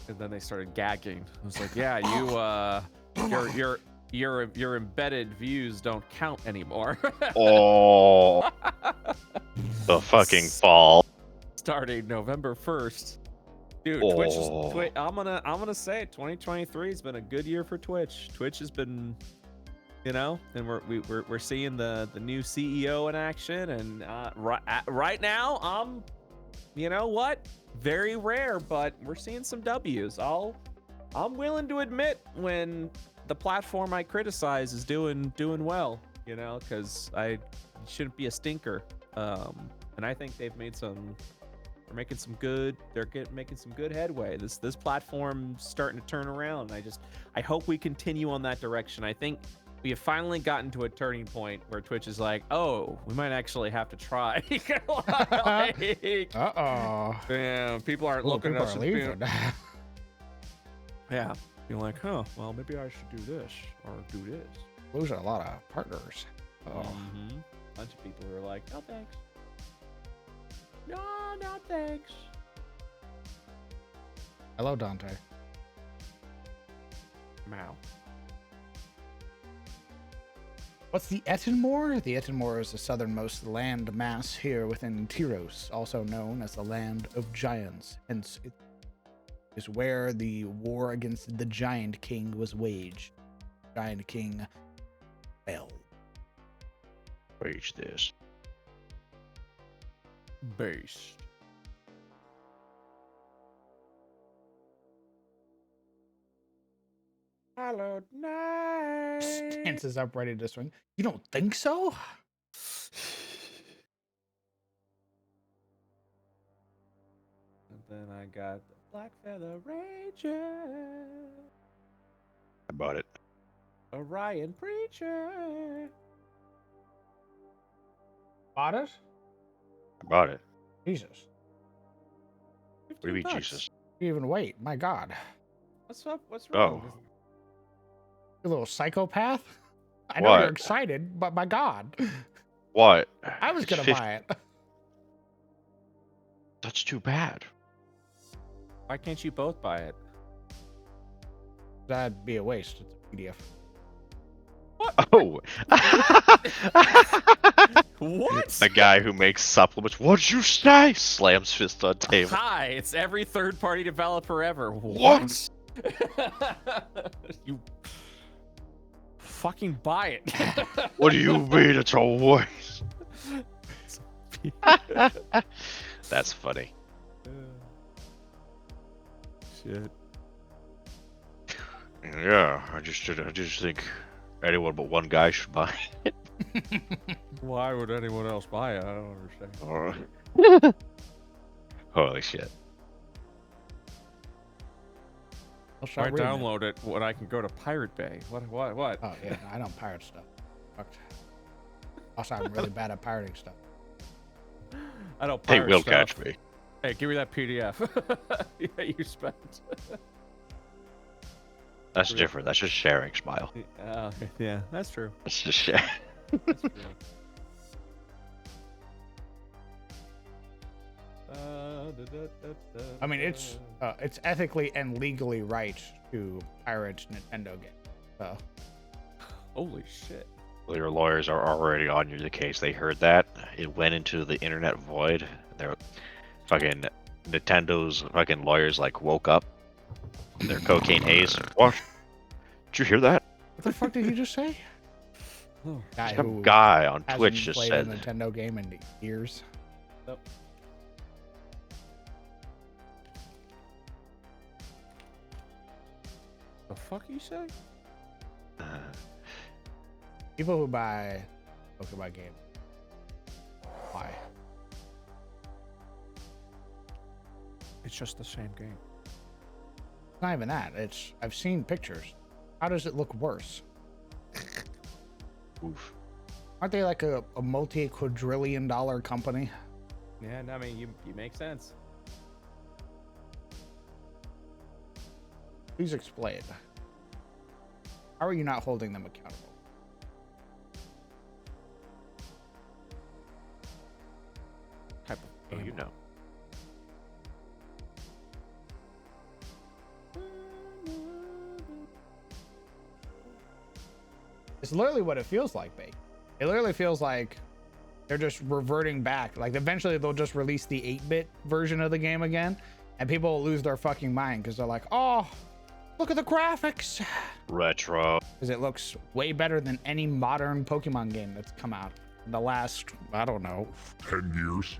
[SPEAKER 2] And then they started gagging. I was like, yeah, your embedded views don't count anymore.
[SPEAKER 3] Oh, the fucking fall.
[SPEAKER 2] Starting November 1st. Dude,
[SPEAKER 3] Oh.
[SPEAKER 2] Twitch I'm gonna say it, 2023 has been a good year for Twitch. Twitch has been, you know, and we're seeing the new CEO in action, and right now I'm, you know what, very rare, but we're seeing some W's. I'm willing to admit when the platform I criticize is doing well, you know, because I shouldn't be a stinker. And I think they've made some. They're making some good. Making some good headway. This platform's starting to turn around. I hope we continue on that direction. I think we have finally gotten to a turning point where Twitch is like, oh, we might actually have to try. Like, yeah, people aren't looking at us.
[SPEAKER 1] Leaving.
[SPEAKER 2] Yeah, you're like, huh? Well, maybe I should do this or do this.
[SPEAKER 1] Losing a lot of partners.
[SPEAKER 2] Bunch of people who are like, no thanks. No thanks.
[SPEAKER 1] Hello, Dante.
[SPEAKER 2] Wow.
[SPEAKER 1] What's the Etenmore? The Etenmore is the southernmost land mass here within Tyros, also known as the Land of Giants. Hence, it is where the war against the Giant King was waged. Giant King fell.
[SPEAKER 3] Wage this.
[SPEAKER 2] Based. Hallowed night.
[SPEAKER 1] Stances up, ready to swing. You don't think so?
[SPEAKER 2] And then I got the Black Feather Ranger.
[SPEAKER 3] I bought it.
[SPEAKER 2] Orion Preacher.
[SPEAKER 1] Bought it?
[SPEAKER 3] I bought it.
[SPEAKER 1] Jesus.
[SPEAKER 3] What do you mean,
[SPEAKER 2] $15.
[SPEAKER 3] Jesus?
[SPEAKER 1] You even wait. My God.
[SPEAKER 2] What's up? What's wrong?
[SPEAKER 3] Oh.
[SPEAKER 1] You little psychopath. I know
[SPEAKER 3] What?
[SPEAKER 1] you're excited, but my God.
[SPEAKER 3] What?
[SPEAKER 1] I was
[SPEAKER 3] It's
[SPEAKER 1] going to buy it.
[SPEAKER 3] That's too bad.
[SPEAKER 2] Why can't you both buy it?
[SPEAKER 1] That'd be a waste. It's a PDF.
[SPEAKER 3] Oh.
[SPEAKER 2] What?
[SPEAKER 3] The guy who makes supplements. What'd you say? Slams fist on table.
[SPEAKER 2] Hi, it's every third-party developer ever.
[SPEAKER 3] What?
[SPEAKER 2] You fucking buy it.
[SPEAKER 3] What do you mean it's a waste? That's funny.
[SPEAKER 2] Shit.
[SPEAKER 3] Yeah, I just think anyone but one guy should buy it.
[SPEAKER 2] Why would anyone else buy it? I don't understand.
[SPEAKER 3] Holy shit.
[SPEAKER 1] I'll
[SPEAKER 2] Why
[SPEAKER 1] start reading it.
[SPEAKER 2] download it when I can go to Pirate Bay? What?
[SPEAKER 1] Oh, yeah. I don't pirate stuff. Fucked. Also, I'm really bad at pirating stuff.
[SPEAKER 2] I don't
[SPEAKER 3] They
[SPEAKER 2] pirate
[SPEAKER 3] will
[SPEAKER 2] stuff.
[SPEAKER 3] catch me.
[SPEAKER 2] Hey, give me that PDF. Yeah, you spent.
[SPEAKER 3] That's different. That's just sharing, Smile.
[SPEAKER 2] Yeah, that's true.
[SPEAKER 3] That's just sharing.
[SPEAKER 2] That's true.
[SPEAKER 1] I mean, it's ethically and legally right to pirate Nintendo games. So
[SPEAKER 2] Holy shit.
[SPEAKER 3] Well, your lawyers are already on you the case. They heard that. It went into the internet void. They're fucking Nintendo's fucking lawyers like woke up. Their cocaine haze. What? Did you hear that?
[SPEAKER 1] What the fuck did he just say? Guy
[SPEAKER 3] Some
[SPEAKER 1] who
[SPEAKER 3] guy on
[SPEAKER 1] hasn't
[SPEAKER 3] Twitch just
[SPEAKER 1] played
[SPEAKER 3] said.
[SPEAKER 1] a Nintendo game in years.
[SPEAKER 2] Nope. The fuck you say?
[SPEAKER 1] People who buy Pokemon games. Why?
[SPEAKER 2] It's just the same game.
[SPEAKER 1] It's not even that. It's I've seen pictures. How does it look worse?
[SPEAKER 3] Oof.
[SPEAKER 1] Aren't they like a multi-quadrillion dollar company?
[SPEAKER 2] Yeah, no, I mean, you make sense.
[SPEAKER 1] Please explain. How are you not holding them accountable?
[SPEAKER 2] Type of
[SPEAKER 3] Oh,
[SPEAKER 2] game.
[SPEAKER 3] you know.
[SPEAKER 1] It's literally what it feels like, babe. It literally feels like they're just reverting back. Like eventually they'll just release the 8-bit version of the game again, and people will lose their fucking mind because they're like, oh, look at the graphics.
[SPEAKER 3] Retro.
[SPEAKER 1] Because it looks way better than any modern Pokemon game that's come out in the last, I don't know.
[SPEAKER 4] 10 years.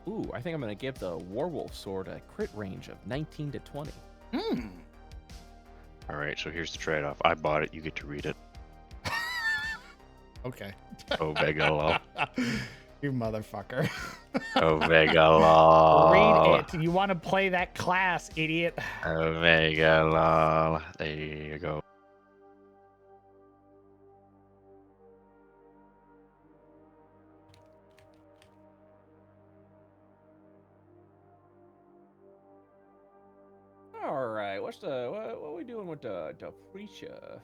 [SPEAKER 2] Ooh, I think I'm gonna give the Warwolf sword a crit range of 19 to 20.
[SPEAKER 1] Hmm.
[SPEAKER 3] All right, so here's the trade-off. I bought it. You get to read it.
[SPEAKER 1] Okay.
[SPEAKER 3] Omega lol.
[SPEAKER 1] You motherfucker.
[SPEAKER 3] Omega lol.
[SPEAKER 1] Read it. You want to play that class, idiot.
[SPEAKER 3] Omega lol. There you go.
[SPEAKER 2] All right, what are we doing with the preacher?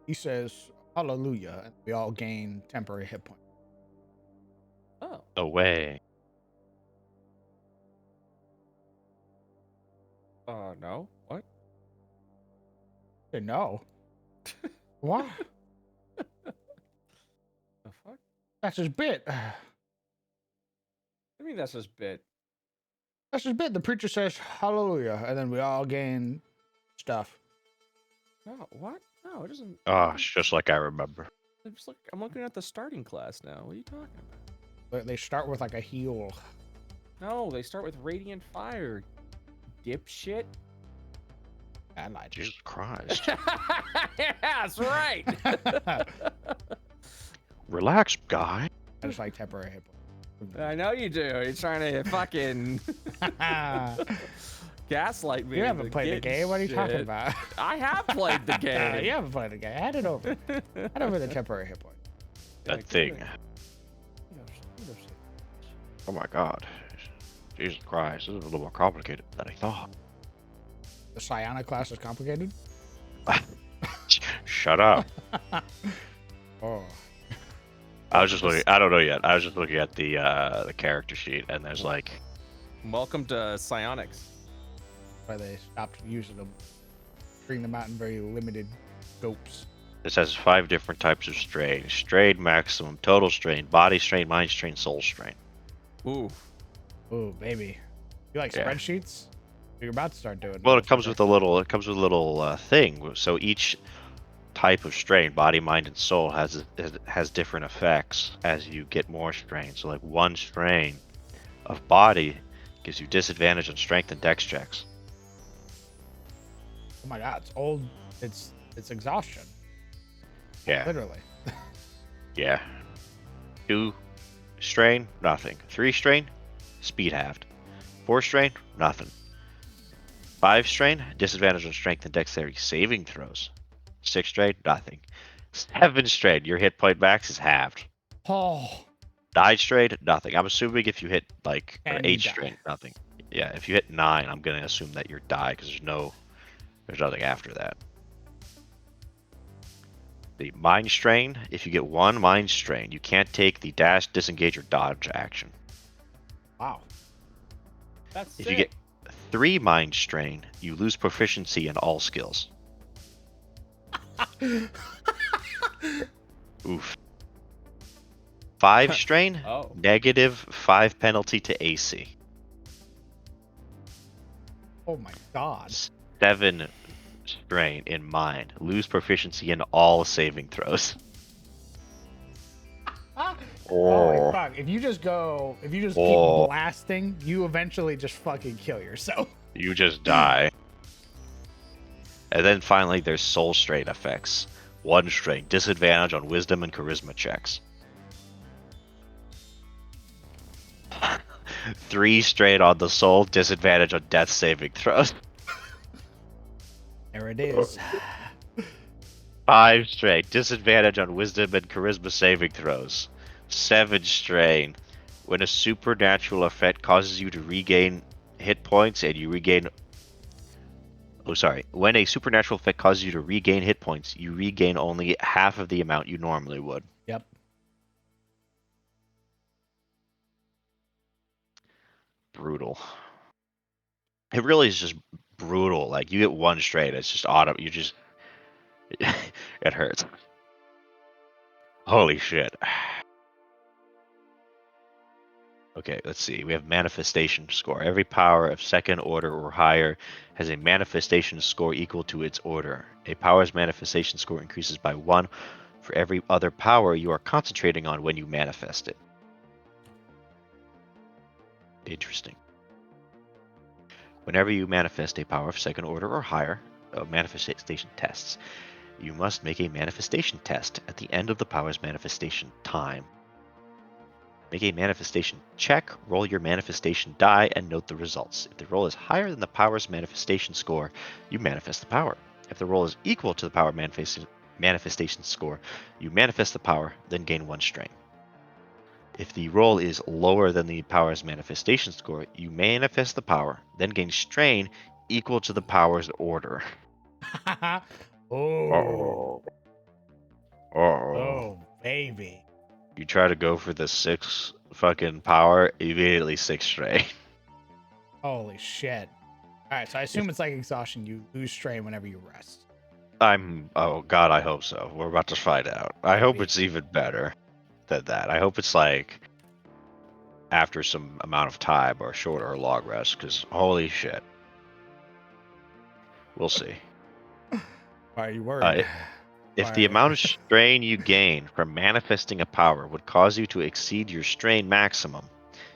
[SPEAKER 1] He says, hallelujah, and we all gain temporary hit points.
[SPEAKER 2] Oh,
[SPEAKER 3] Away.
[SPEAKER 2] no. What?
[SPEAKER 1] I said, no. What?
[SPEAKER 2] The fuck?
[SPEAKER 1] That's his bit.
[SPEAKER 2] I mean, that's just bit.
[SPEAKER 1] That's his bit. The preacher says, hallelujah, and then we all gain stuff.
[SPEAKER 2] No, what? No, it doesn't.
[SPEAKER 3] Oh, it's just like I remember.
[SPEAKER 2] I'm looking at the starting class now. What are you talking about?
[SPEAKER 1] But they start with like a heal.
[SPEAKER 2] No, they start with Radiant Fire. Dipshit.
[SPEAKER 1] I lied to you.
[SPEAKER 3] Jesus Christ.
[SPEAKER 2] Yeah, that's right.
[SPEAKER 3] Relax, guy.
[SPEAKER 1] I just like temporary hit points.
[SPEAKER 2] I know you do. You're trying to fucking gaslight me.
[SPEAKER 1] You haven't
[SPEAKER 2] into
[SPEAKER 1] played the
[SPEAKER 2] getting
[SPEAKER 1] game. What are you talking
[SPEAKER 2] shit.
[SPEAKER 1] about?
[SPEAKER 2] I have played the game.
[SPEAKER 1] You haven't played the game. Hand it over. Hand over the temporary hit point.
[SPEAKER 3] That thing. Oh my God. Jesus Christ. This is a little more complicated than I thought.
[SPEAKER 1] The Psionic class is complicated?
[SPEAKER 3] Shut up.
[SPEAKER 1] Oh.
[SPEAKER 3] I was just looking. I don't know yet. I was just looking at the character sheet, and there's like,
[SPEAKER 2] Welcome to Psionics.
[SPEAKER 1] Why they stopped using them. Bring them out in very limited scopes.
[SPEAKER 3] it says 5 different types of strain: strain, maximum, total strain, body strain, mind strain, soul strain.
[SPEAKER 2] Ooh.
[SPEAKER 1] Ooh, baby. You like
[SPEAKER 3] Yeah.
[SPEAKER 1] spreadsheets? You're about to start doing.
[SPEAKER 3] Well, it comes with a little. It comes with a little thing. So each type of strain, body, mind, and soul, has different effects as you get more strain. So like one strain of body gives you disadvantage on strength and dex checks.
[SPEAKER 1] Oh my god, it's old. It's exhaustion.
[SPEAKER 3] Yeah.
[SPEAKER 1] Literally.
[SPEAKER 3] Yeah. 2 strain, nothing. 3 strain, speed halved. 4 strain, nothing. 5 strain, disadvantage on strength and dexterity saving throws. 6 strain, nothing. 7 strain, your hit point max is halved.
[SPEAKER 1] Oh.
[SPEAKER 3] 9 strain, nothing. I'm assuming if you hit like or
[SPEAKER 1] And you
[SPEAKER 3] 8
[SPEAKER 1] die.
[SPEAKER 3] strain, nothing. Yeah, if you hit 9, I'm gonna assume that you're die because there's nothing after that. The Mind Strain. If you get 1 Mind Strain, you can't take the dash, disengage, or dodge action.
[SPEAKER 1] Wow.
[SPEAKER 2] That's
[SPEAKER 3] If
[SPEAKER 2] sick.
[SPEAKER 3] you get 3 Mind Strain, you lose proficiency in all skills. Oof. 5 Strain,
[SPEAKER 2] Oh.
[SPEAKER 3] -5 penalty to AC.
[SPEAKER 1] Oh my god.
[SPEAKER 3] 7 Strain in Mind, lose proficiency in all saving throws.
[SPEAKER 1] Holy fuck. If you just keep
[SPEAKER 3] Oh.
[SPEAKER 1] blasting, you eventually just fucking kill yourself.
[SPEAKER 3] You just die. And then finally, there's Soul Strain effects. 1 Strain, disadvantage on Wisdom and Charisma checks. 3 Strain on the Soul, disadvantage on Death saving throws.
[SPEAKER 1] There it is.
[SPEAKER 3] 5 Strain, disadvantage on Wisdom and Charisma saving throws. 7 Strain, when a supernatural effect causes you to regain hit points and you regain. Oh, sorry. When a supernatural effect causes you to regain hit points, you regain only half of the amount you normally would.
[SPEAKER 1] Yep.
[SPEAKER 3] Brutal. It really is just brutal. Like, you get 1 straight, it's just auto. You just. It hurts. Holy shit. Okay, let's see. We have manifestation score. Every power of 2nd order or higher has a manifestation score equal to its order. A power's manifestation score increases by 1 for every other power you are concentrating on when you manifest it. Interesting. Whenever you manifest a power of 2nd order or higher, manifestation tests, you must make a manifestation test at the end of the power's manifestation time. Make a manifestation check, roll your manifestation die, and note the results. If the roll is higher than the power's manifestation score, you manifest the power. If the roll is equal to the power manifestation score, you manifest the power, then gain 1 strain. If the roll is lower than the power's manifestation score, you manifest the power, then gain strain equal to the power's order.
[SPEAKER 1] Oh.
[SPEAKER 3] Uh-oh.
[SPEAKER 1] Oh, baby.
[SPEAKER 3] You try to go for the 6 fucking power, immediately 6 strain.
[SPEAKER 1] Holy shit. All right, so I assume it's like exhaustion. You lose strain whenever you rest.
[SPEAKER 3] Oh god, I hope so. We're about to find out. I hope it's even better than that. I hope it's like after some amount of time or short or long rest, because holy shit. We'll see.
[SPEAKER 1] Why are you worried?
[SPEAKER 3] If the amount of strain you gain from manifesting a power would cause you to exceed your strain maximum,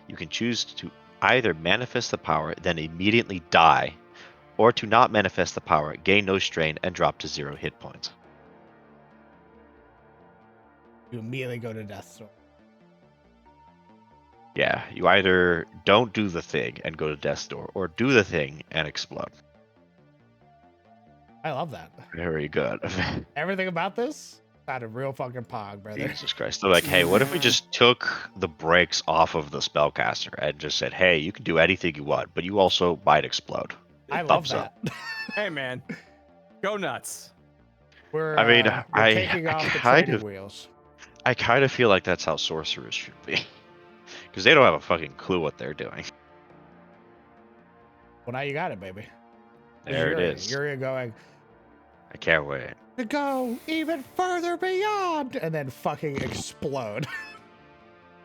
[SPEAKER 3] you can choose to either manifest the power, then immediately die, or to not manifest the power, gain no strain, and drop to 0 hit points.
[SPEAKER 1] You immediately go to death store.
[SPEAKER 3] Yeah, you either don't do the thing and go to death's door, or do the thing and explode.
[SPEAKER 1] I love that.
[SPEAKER 3] Very good.
[SPEAKER 1] Everything about this sounded real fucking pog, brother.
[SPEAKER 3] Jesus Christ. They're like, hey, what if we just took the brakes off of the spellcaster and just said, hey, you can do anything you want, but you also might explode.
[SPEAKER 1] I love
[SPEAKER 3] Thumbs
[SPEAKER 1] that.
[SPEAKER 3] up.
[SPEAKER 2] Hey, man. Go nuts.
[SPEAKER 1] We're
[SPEAKER 3] I
[SPEAKER 1] taking off the
[SPEAKER 3] kind
[SPEAKER 1] training
[SPEAKER 3] of-
[SPEAKER 1] wheels.
[SPEAKER 3] I kind of feel like that's how sorcerers should be. Because they don't have a fucking clue what they're doing.
[SPEAKER 1] Well, now you got it, baby.
[SPEAKER 3] There it is.
[SPEAKER 1] You're going
[SPEAKER 3] I can't wait.
[SPEAKER 1] to go even further beyond and then fucking explode.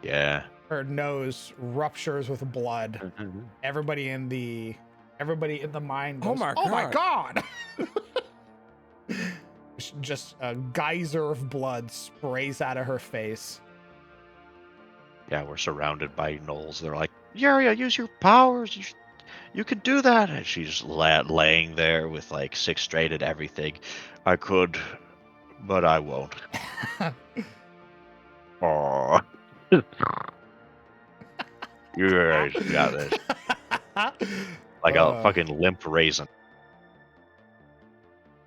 [SPEAKER 3] Yeah.
[SPEAKER 1] Her nose ruptures with blood. Everybody in the mine goes,
[SPEAKER 2] Oh my
[SPEAKER 1] god. Just a geyser of blood sprays out of her face.
[SPEAKER 3] Yeah, we're surrounded by gnolls. They're like, Yuria, use your powers. You can do that. And she's laying there with like 6 straight and everything. I could, but I won't. Oh. You guys got this. Like a fucking limp raisin.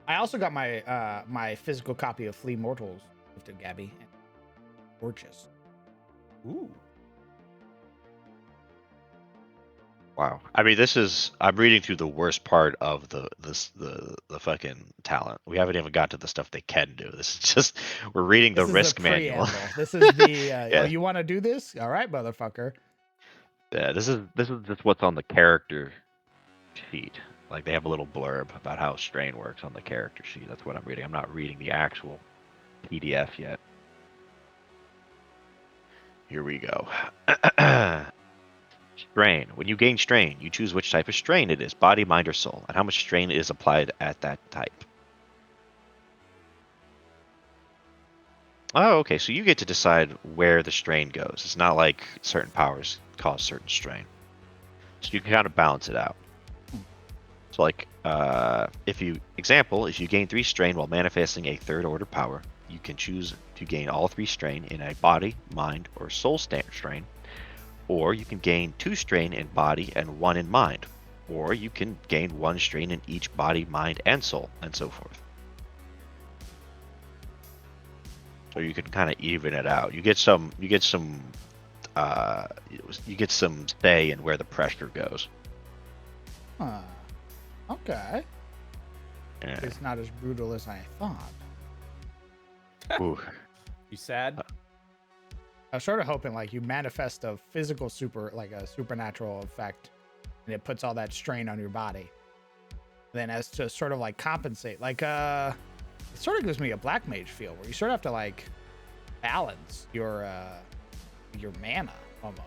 [SPEAKER 1] I also got my my physical copy of Flea Mortals to Gabby. Gorgeous.
[SPEAKER 2] Ooh.
[SPEAKER 3] Wow. I mean, I'm reading through the worst part of the fucking talent. We haven't even got to the stuff they can do. This is just we're reading the
[SPEAKER 1] This is the
[SPEAKER 3] risk manual.
[SPEAKER 1] preamble. This is the oh,
[SPEAKER 3] Yeah.
[SPEAKER 1] you want to do this? All right, motherfucker.
[SPEAKER 3] Yeah, this is just what's on the character sheet. Like they have a little blurb about how strain works on the character sheet. That's what I'm reading. I'm not reading the actual PDF yet. Here we go. Strain. When you gain strain, you choose which type of strain it is, body, mind, or soul, and how much strain is applied at that type. Oh, okay, so you get to decide where the strain goes. It's not like certain powers cause certain strain. So you can kind of balance it out. So like, if you gain 3 strain while manifesting a third order power, you can choose to gain all 3 strain in a body, mind, or soul strain. Or you can gain 2 strain in body and 1 in mind. Or you can gain 1 strain in each body, mind, and soul, and so forth. So you can kind of even it out. You get some say in where the pressure goes.
[SPEAKER 1] Huh. Okay.
[SPEAKER 3] Yeah.
[SPEAKER 1] It's not as brutal as I thought.
[SPEAKER 3] Ooh.
[SPEAKER 2] You sad?
[SPEAKER 1] I was sort of hoping like you manifest a physical like a supernatural effect, and it puts all that strain on your body. Then as to sort of like compensate, like it sort of gives me a black mage feel where you sort of have to like balance your mana almost.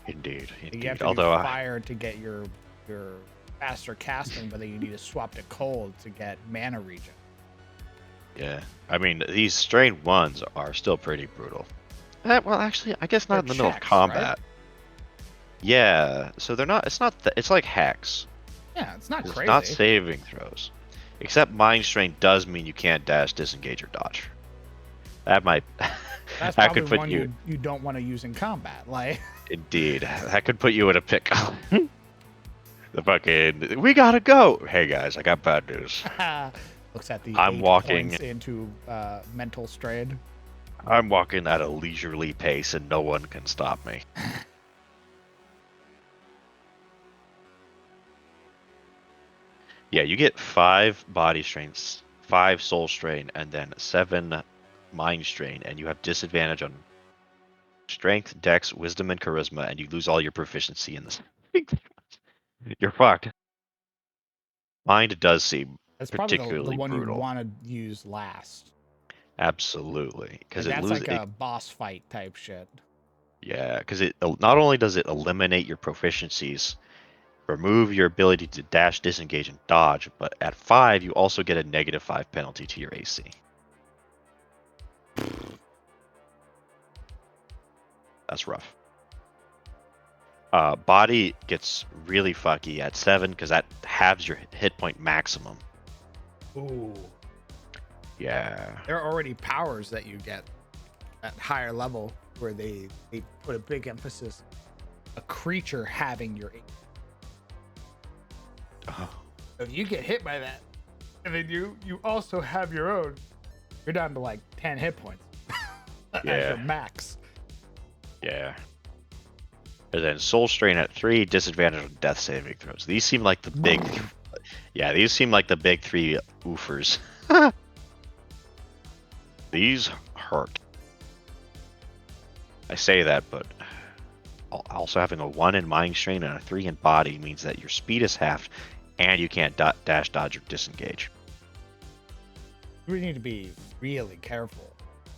[SPEAKER 3] Indeed.
[SPEAKER 1] You have to do fire to get your faster casting, but then you need to swap to cold to get mana regen.
[SPEAKER 3] Yeah, I mean these strain ones are still pretty brutal. Well, actually, I guess not in the middle of combat.
[SPEAKER 1] Right?
[SPEAKER 3] Yeah, so they're not. It's not. It's like hacks.
[SPEAKER 1] Yeah, it's not crazy.
[SPEAKER 3] It's not saving throws, except mind strain does mean you can't dash, disengage, or dodge. That might.
[SPEAKER 1] That's
[SPEAKER 3] that
[SPEAKER 1] probably
[SPEAKER 3] could put
[SPEAKER 1] one you don't want to use in combat. Like.
[SPEAKER 3] Indeed, that could put you in a pickle. The fucking we gotta go. Hey guys, I got bad news.
[SPEAKER 1] Looks at the
[SPEAKER 3] I'm
[SPEAKER 1] 8
[SPEAKER 3] walking
[SPEAKER 1] points into mental strain.
[SPEAKER 3] I'm walking at a leisurely pace and no one can stop me. Yeah, you get 5 body strains, 5 soul strain, and then 7 mind strain, and you have disadvantage on strength, dex, wisdom, and charisma, and you lose all your proficiency in this. You're fucked. Mind does seem
[SPEAKER 1] That's probably
[SPEAKER 3] particularly
[SPEAKER 1] the one
[SPEAKER 3] brutal.
[SPEAKER 1] you want to use last.
[SPEAKER 3] Absolutely, because
[SPEAKER 1] that's like a boss fight type shit.
[SPEAKER 3] Yeah, because it not only does it eliminate your proficiencies, remove your ability to dash, disengage, and dodge, but at 5 you also get a -5 penalty to your AC. That's rough. Body gets really fucky at 7 because that halves your hit point maximum.
[SPEAKER 1] Ooh.
[SPEAKER 3] Yeah.
[SPEAKER 1] There are already powers that you get at higher level where they put a big emphasis a creature having your.
[SPEAKER 3] Oh.
[SPEAKER 1] If you get hit by that, and then you also have your own, you're down to like 10 hit points.
[SPEAKER 3] Yeah.
[SPEAKER 1] As your max.
[SPEAKER 3] Yeah. And then soul strain at 3, disadvantage on death saving throws. These seem like the big. Yeah, these seem like the big 3 oofers. These hurt. I say that, but also having a 1 in mind strain and a 3 in body means that your speed is halved, and you can't dash, dodge, or disengage.
[SPEAKER 1] You need to be really careful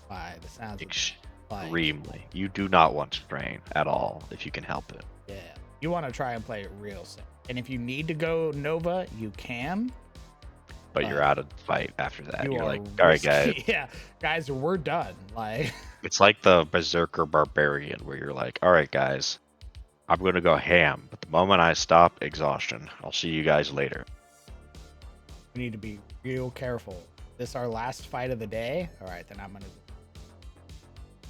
[SPEAKER 1] by the sounds of it.
[SPEAKER 3] Extremely. You do not want strain at all if you can help it.
[SPEAKER 1] Yeah. You want to try and play it real safe. And if you need to go Nova, you can.
[SPEAKER 3] But you're out of the fight after that. You're like,
[SPEAKER 1] risky.
[SPEAKER 3] all right, guys.
[SPEAKER 1] Yeah, guys, we're done. Like,
[SPEAKER 3] it's like the Berserker Barbarian, where you're like, all right, guys, I'm gonna go ham. But the moment I stop, exhaustion. I'll see you guys later.
[SPEAKER 1] We need to be real careful. This our last fight of the day. All right, then I'm gonna.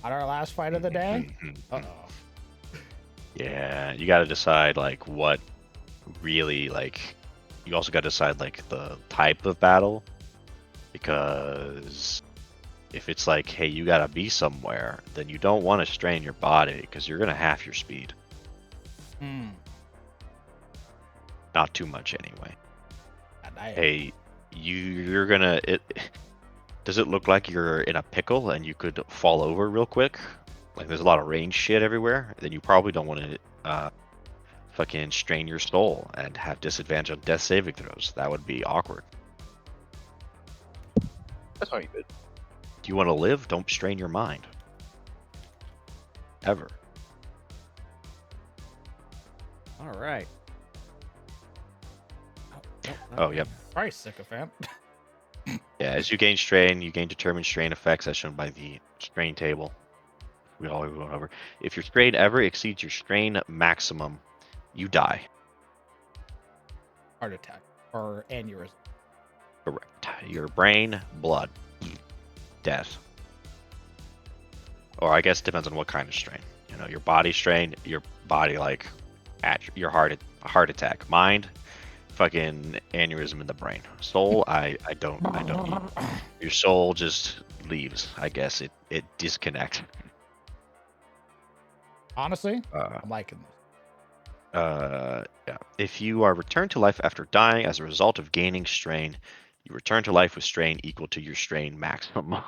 [SPEAKER 1] Not our last fight of the day. Uh-oh.
[SPEAKER 3] Yeah, you got to decide like what really like. You also got to decide like the type of battle, because if it's like, hey, you got to be somewhere, then you don't want to strain your body because you're gonna half your speed. Not too much anyway.
[SPEAKER 1] God, I-
[SPEAKER 3] Hey, you're gonna. Does it look like you're in a pickle and you could fall over real quick? Like there's a lot of range shit everywhere. Then you probably don't want to fucking strain your soul and have disadvantage on death saving throws. That would be awkward.
[SPEAKER 5] That's how you did.
[SPEAKER 3] Do you want to live? Don't strain your mind. Ever.
[SPEAKER 2] All right.
[SPEAKER 3] Oh, yep.
[SPEAKER 1] Christ, sycophant.
[SPEAKER 3] Yeah, as you gain strain, you gain determined strain effects as shown by the strain table. We all went over. If your strain ever exceeds your strain maximum, you die.
[SPEAKER 1] Heart attack or aneurysm.
[SPEAKER 3] Correct. Your brain, blood, death. Or I guess it depends on what kind of strain. You know, your body strain, your body like at your heart attack. Mind, fucking aneurysm in the brain. Soul, I don't need. Your soul just leaves. I guess it disconnects.
[SPEAKER 1] Honestly, I'm liking this.
[SPEAKER 3] Yeah. If you are returned to life after dying as a result of gaining strain, you return to life with strain equal to your strain maximum.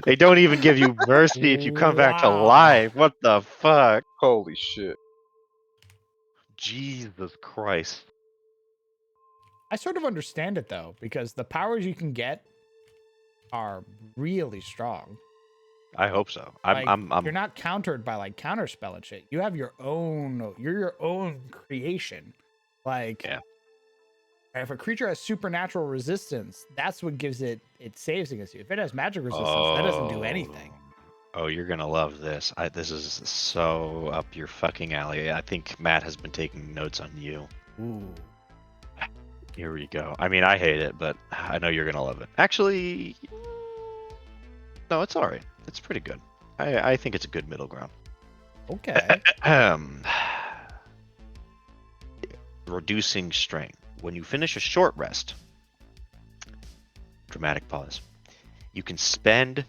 [SPEAKER 3] They don't even give you mercy if you come back to
[SPEAKER 1] Wow.
[SPEAKER 3] life. What the fuck?
[SPEAKER 5] Holy shit.
[SPEAKER 3] Jesus Christ.
[SPEAKER 1] I sort of understand it though, because the powers you can get are really strong.
[SPEAKER 3] I hope so.
[SPEAKER 1] Like,
[SPEAKER 3] I'm
[SPEAKER 1] you're not countered by like counterspell and shit. You have your own. You're your own creation. Like,
[SPEAKER 3] Yeah.
[SPEAKER 1] if a creature has supernatural resistance, that's what gives it its saves against you. If it has magic resistance, that doesn't do anything.
[SPEAKER 3] Oh, you're gonna love this. This is so up your fucking alley. I think Matt has been taking notes on you.
[SPEAKER 1] Ooh.
[SPEAKER 3] Here we go. I mean, I hate it, but I know you're gonna love it. Actually, no, it's alright. It's pretty good. I think it's a good middle ground.
[SPEAKER 1] Okay.
[SPEAKER 3] Reducing strain. When you finish a short rest, dramatic pause, you can spend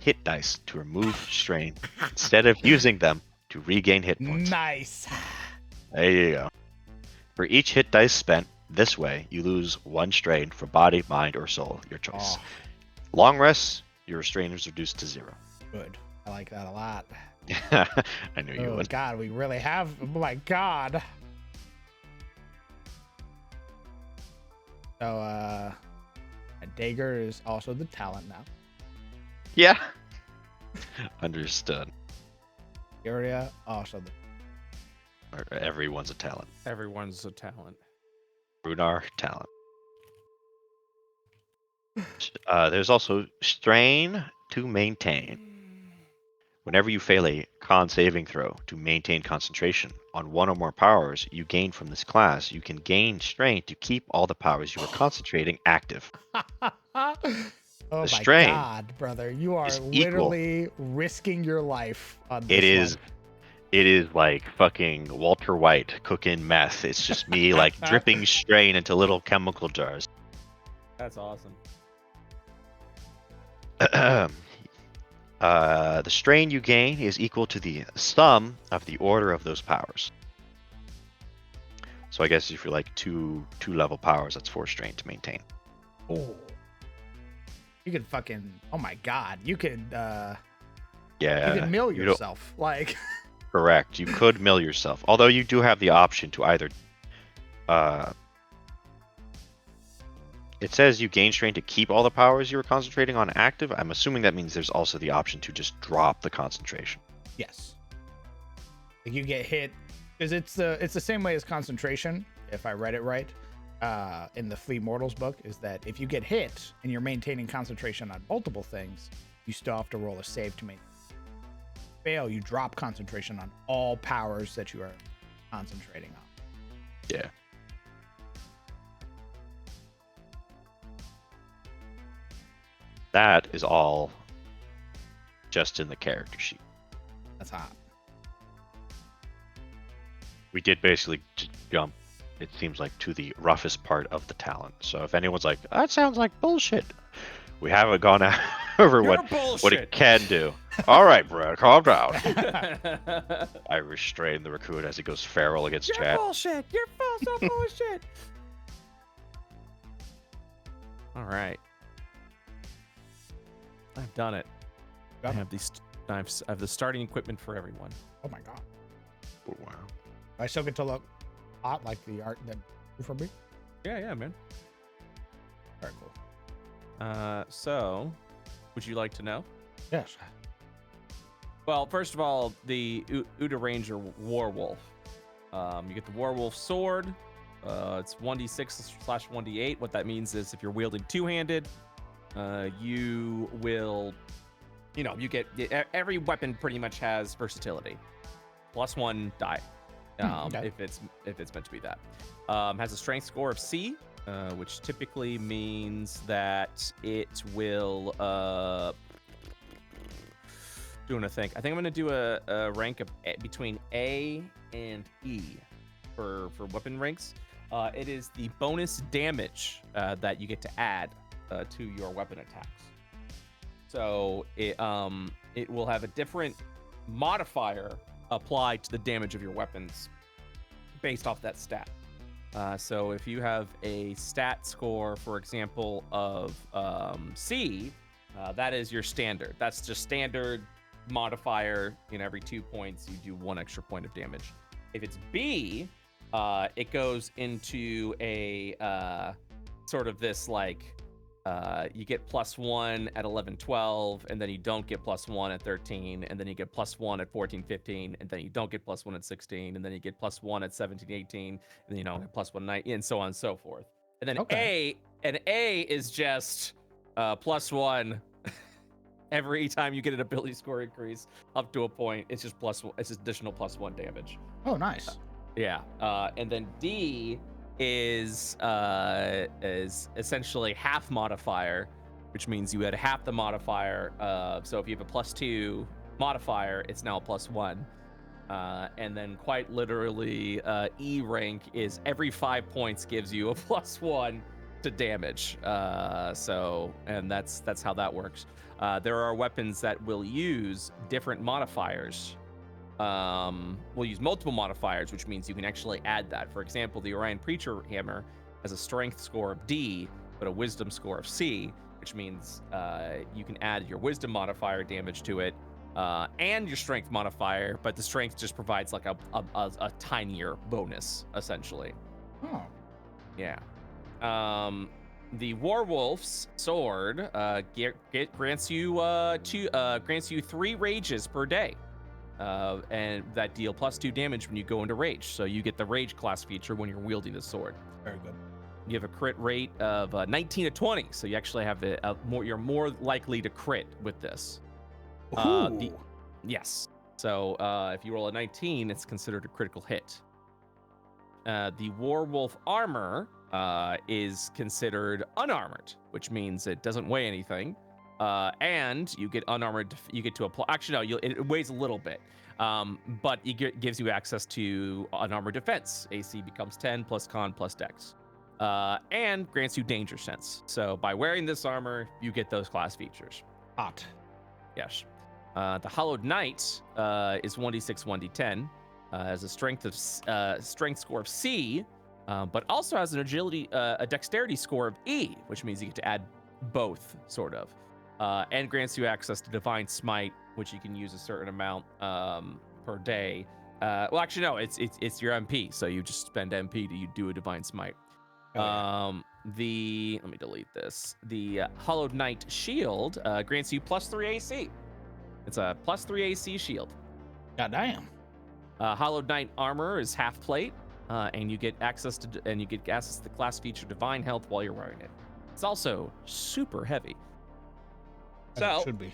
[SPEAKER 3] hit dice to remove strain instead of using them to regain hit points.
[SPEAKER 1] Nice.
[SPEAKER 3] There you go. For each hit dice spent this way, you lose one strain for body, mind, or soul, your choice.
[SPEAKER 1] Oh,
[SPEAKER 3] Long rests, your strain is reduced to 0.
[SPEAKER 1] good. I like that a lot.
[SPEAKER 3] I knew you
[SPEAKER 1] Oh
[SPEAKER 3] would.
[SPEAKER 1] God, we really have. Oh my God. So, a dagger is also the talent now.
[SPEAKER 3] Yeah. Understood.
[SPEAKER 1] Area also the.
[SPEAKER 3] Or everyone's a talent.
[SPEAKER 2] Everyone's a talent.
[SPEAKER 3] Runar, talent. There's also strain to maintain. Whenever you fail a con saving throw to maintain concentration on one or more powers you gain from this class, you can gain strain to keep all the powers you are concentrating active.
[SPEAKER 1] Oh my
[SPEAKER 3] strain
[SPEAKER 1] God, brother! You are
[SPEAKER 3] is equal.
[SPEAKER 1] literally risking your life on this.
[SPEAKER 3] It is.
[SPEAKER 1] one.
[SPEAKER 3] It is like fucking Walter White cooking meth. It's just me like dripping strain into little chemical jars.
[SPEAKER 2] That's awesome.
[SPEAKER 3] The strain you gain is equal to the sum of the order of those powers. So I guess if you're like two level powers, that's 4 strain to maintain.
[SPEAKER 1] Oh. You could fucking. Oh my God! You could.
[SPEAKER 3] Yeah.
[SPEAKER 1] You could mill
[SPEAKER 3] you don't-
[SPEAKER 1] yourself. Like.
[SPEAKER 3] Correct. You could mill yourself. Although you do have the option to either it says you gain strain to keep all the powers you were concentrating on active. I'm assuming that means there's also the option to just drop the concentration.
[SPEAKER 1] Yes. Like you get hit because it's the same way as concentration, if I read it right, in the Flee Mortals book, is that if you get hit and you're maintaining concentration on multiple things, you still have to roll a save to maintain. Fail, you drop concentration on all powers that you are concentrating on.
[SPEAKER 3] Yeah. That is all just in the character sheet.
[SPEAKER 1] That's hot.
[SPEAKER 3] We did basically just jump, it seems like, to the roughest part of the talent. So if anyone's like, that sounds like bullshit, we haven't gone over
[SPEAKER 2] You're
[SPEAKER 3] what it
[SPEAKER 2] bullshit.
[SPEAKER 3] can do. All right, bro, calm down. I restrain the raccoon as he goes feral against
[SPEAKER 2] You're
[SPEAKER 3] chat.
[SPEAKER 2] bullshit. You're so full of shit. All right. I've done it. I
[SPEAKER 1] Done it.
[SPEAKER 2] have these. I have the starting equipment for everyone.
[SPEAKER 1] Oh my god.
[SPEAKER 3] Oh, wow.
[SPEAKER 1] I still get to look hot like the art that you for me.
[SPEAKER 2] Yeah, man.
[SPEAKER 1] Very cool.
[SPEAKER 2] So, would you like to know?
[SPEAKER 1] Yes.
[SPEAKER 2] Well, first of all, the Uda Ranger Warwolf. You get the Warwolf sword. It's 1d6/1d8. What that means is if you're wielding two-handed, you will, you get every weapon pretty much has versatility. +1 die,
[SPEAKER 1] Okay.
[SPEAKER 2] if it's meant to be that. Has a strength score of C, which typically means that it will. Doing a thing. I think I'm gonna do a rank of between A and E for weapon ranks. It is the bonus damage that you get to add to your weapon attacks. So it will have a different modifier applied to the damage of your weapons based off that stat. So if you have a stat score, for example, of C, that is your standard. That's just standard modifier. Every 2 points, you do 1 extra point of damage. If it's B, it goes into a sort of this like you get +1 at 11, 12, and then you don't get +1 at 13, and then you get +1 at 14, 15, and then you don't get +1 at 16, and then you get +1 at 17, 18, and then you don't get +1 at 19, and so on and so forth. And then
[SPEAKER 1] Okay.
[SPEAKER 2] A is just +1 every time you get an ability score increase up to a point. It's just +1. It's just additional +1 damage.
[SPEAKER 1] Oh, nice.
[SPEAKER 2] Yeah. And then D is essentially half modifier, which means you had half the modifier. So if you have a +2 modifier, it's now a +1. And then quite literally, E rank is every 5 points gives you a +1 to damage. And that's how that works. There are weapons that will use different modifiers. We'll use multiple modifiers, which means you can actually add that. For example, the Orion Preacher Hammer has a strength score of D, but a wisdom score of C, which means you can add your wisdom modifier damage to it and your strength modifier, but the strength just provides like a tinier bonus, essentially.
[SPEAKER 1] Oh.
[SPEAKER 2] Yeah. The Warwolf's sword grants you 3 rages per day. And that deal +2 damage when you go into rage. So you get the rage class feature when you're wielding the sword.
[SPEAKER 1] Very good.
[SPEAKER 2] You have a crit rate of 19 to 20, so you actually have you're more likely to crit with this.
[SPEAKER 1] Ooh.
[SPEAKER 2] Yes. So if you roll a 19, it's considered a critical hit. The Warwolf armor is considered unarmored, which means it doesn't weigh anything. And you get unarmored. You get to apply. Actually, no. It weighs a little bit, but it gives you access to unarmored defense. AC becomes 10 plus con plus dex, and grants you danger sense. So by wearing this armor, you get those class features.
[SPEAKER 1] Hot.
[SPEAKER 2] Yes. The Hollowed Knight is 1d6, 1d10. Has a strength score of C, but also has an agility, a dexterity score of E, which means you get to add both, sort of. And grants you access to Divine Smite, which you can use a certain amount per day. Well, actually, no, it's your MP, so you just spend MP to do a Divine Smite.
[SPEAKER 1] Oh,
[SPEAKER 2] Let me delete this. The Hollowed Knight Shield grants you +3 AC. It's a +3 AC shield.
[SPEAKER 1] Goddamn.
[SPEAKER 2] Hollowed Knight armor is half plate, and you get access to the class feature Divine Health while you're wearing it. It's also super heavy.
[SPEAKER 1] As
[SPEAKER 2] So,
[SPEAKER 1] it should be.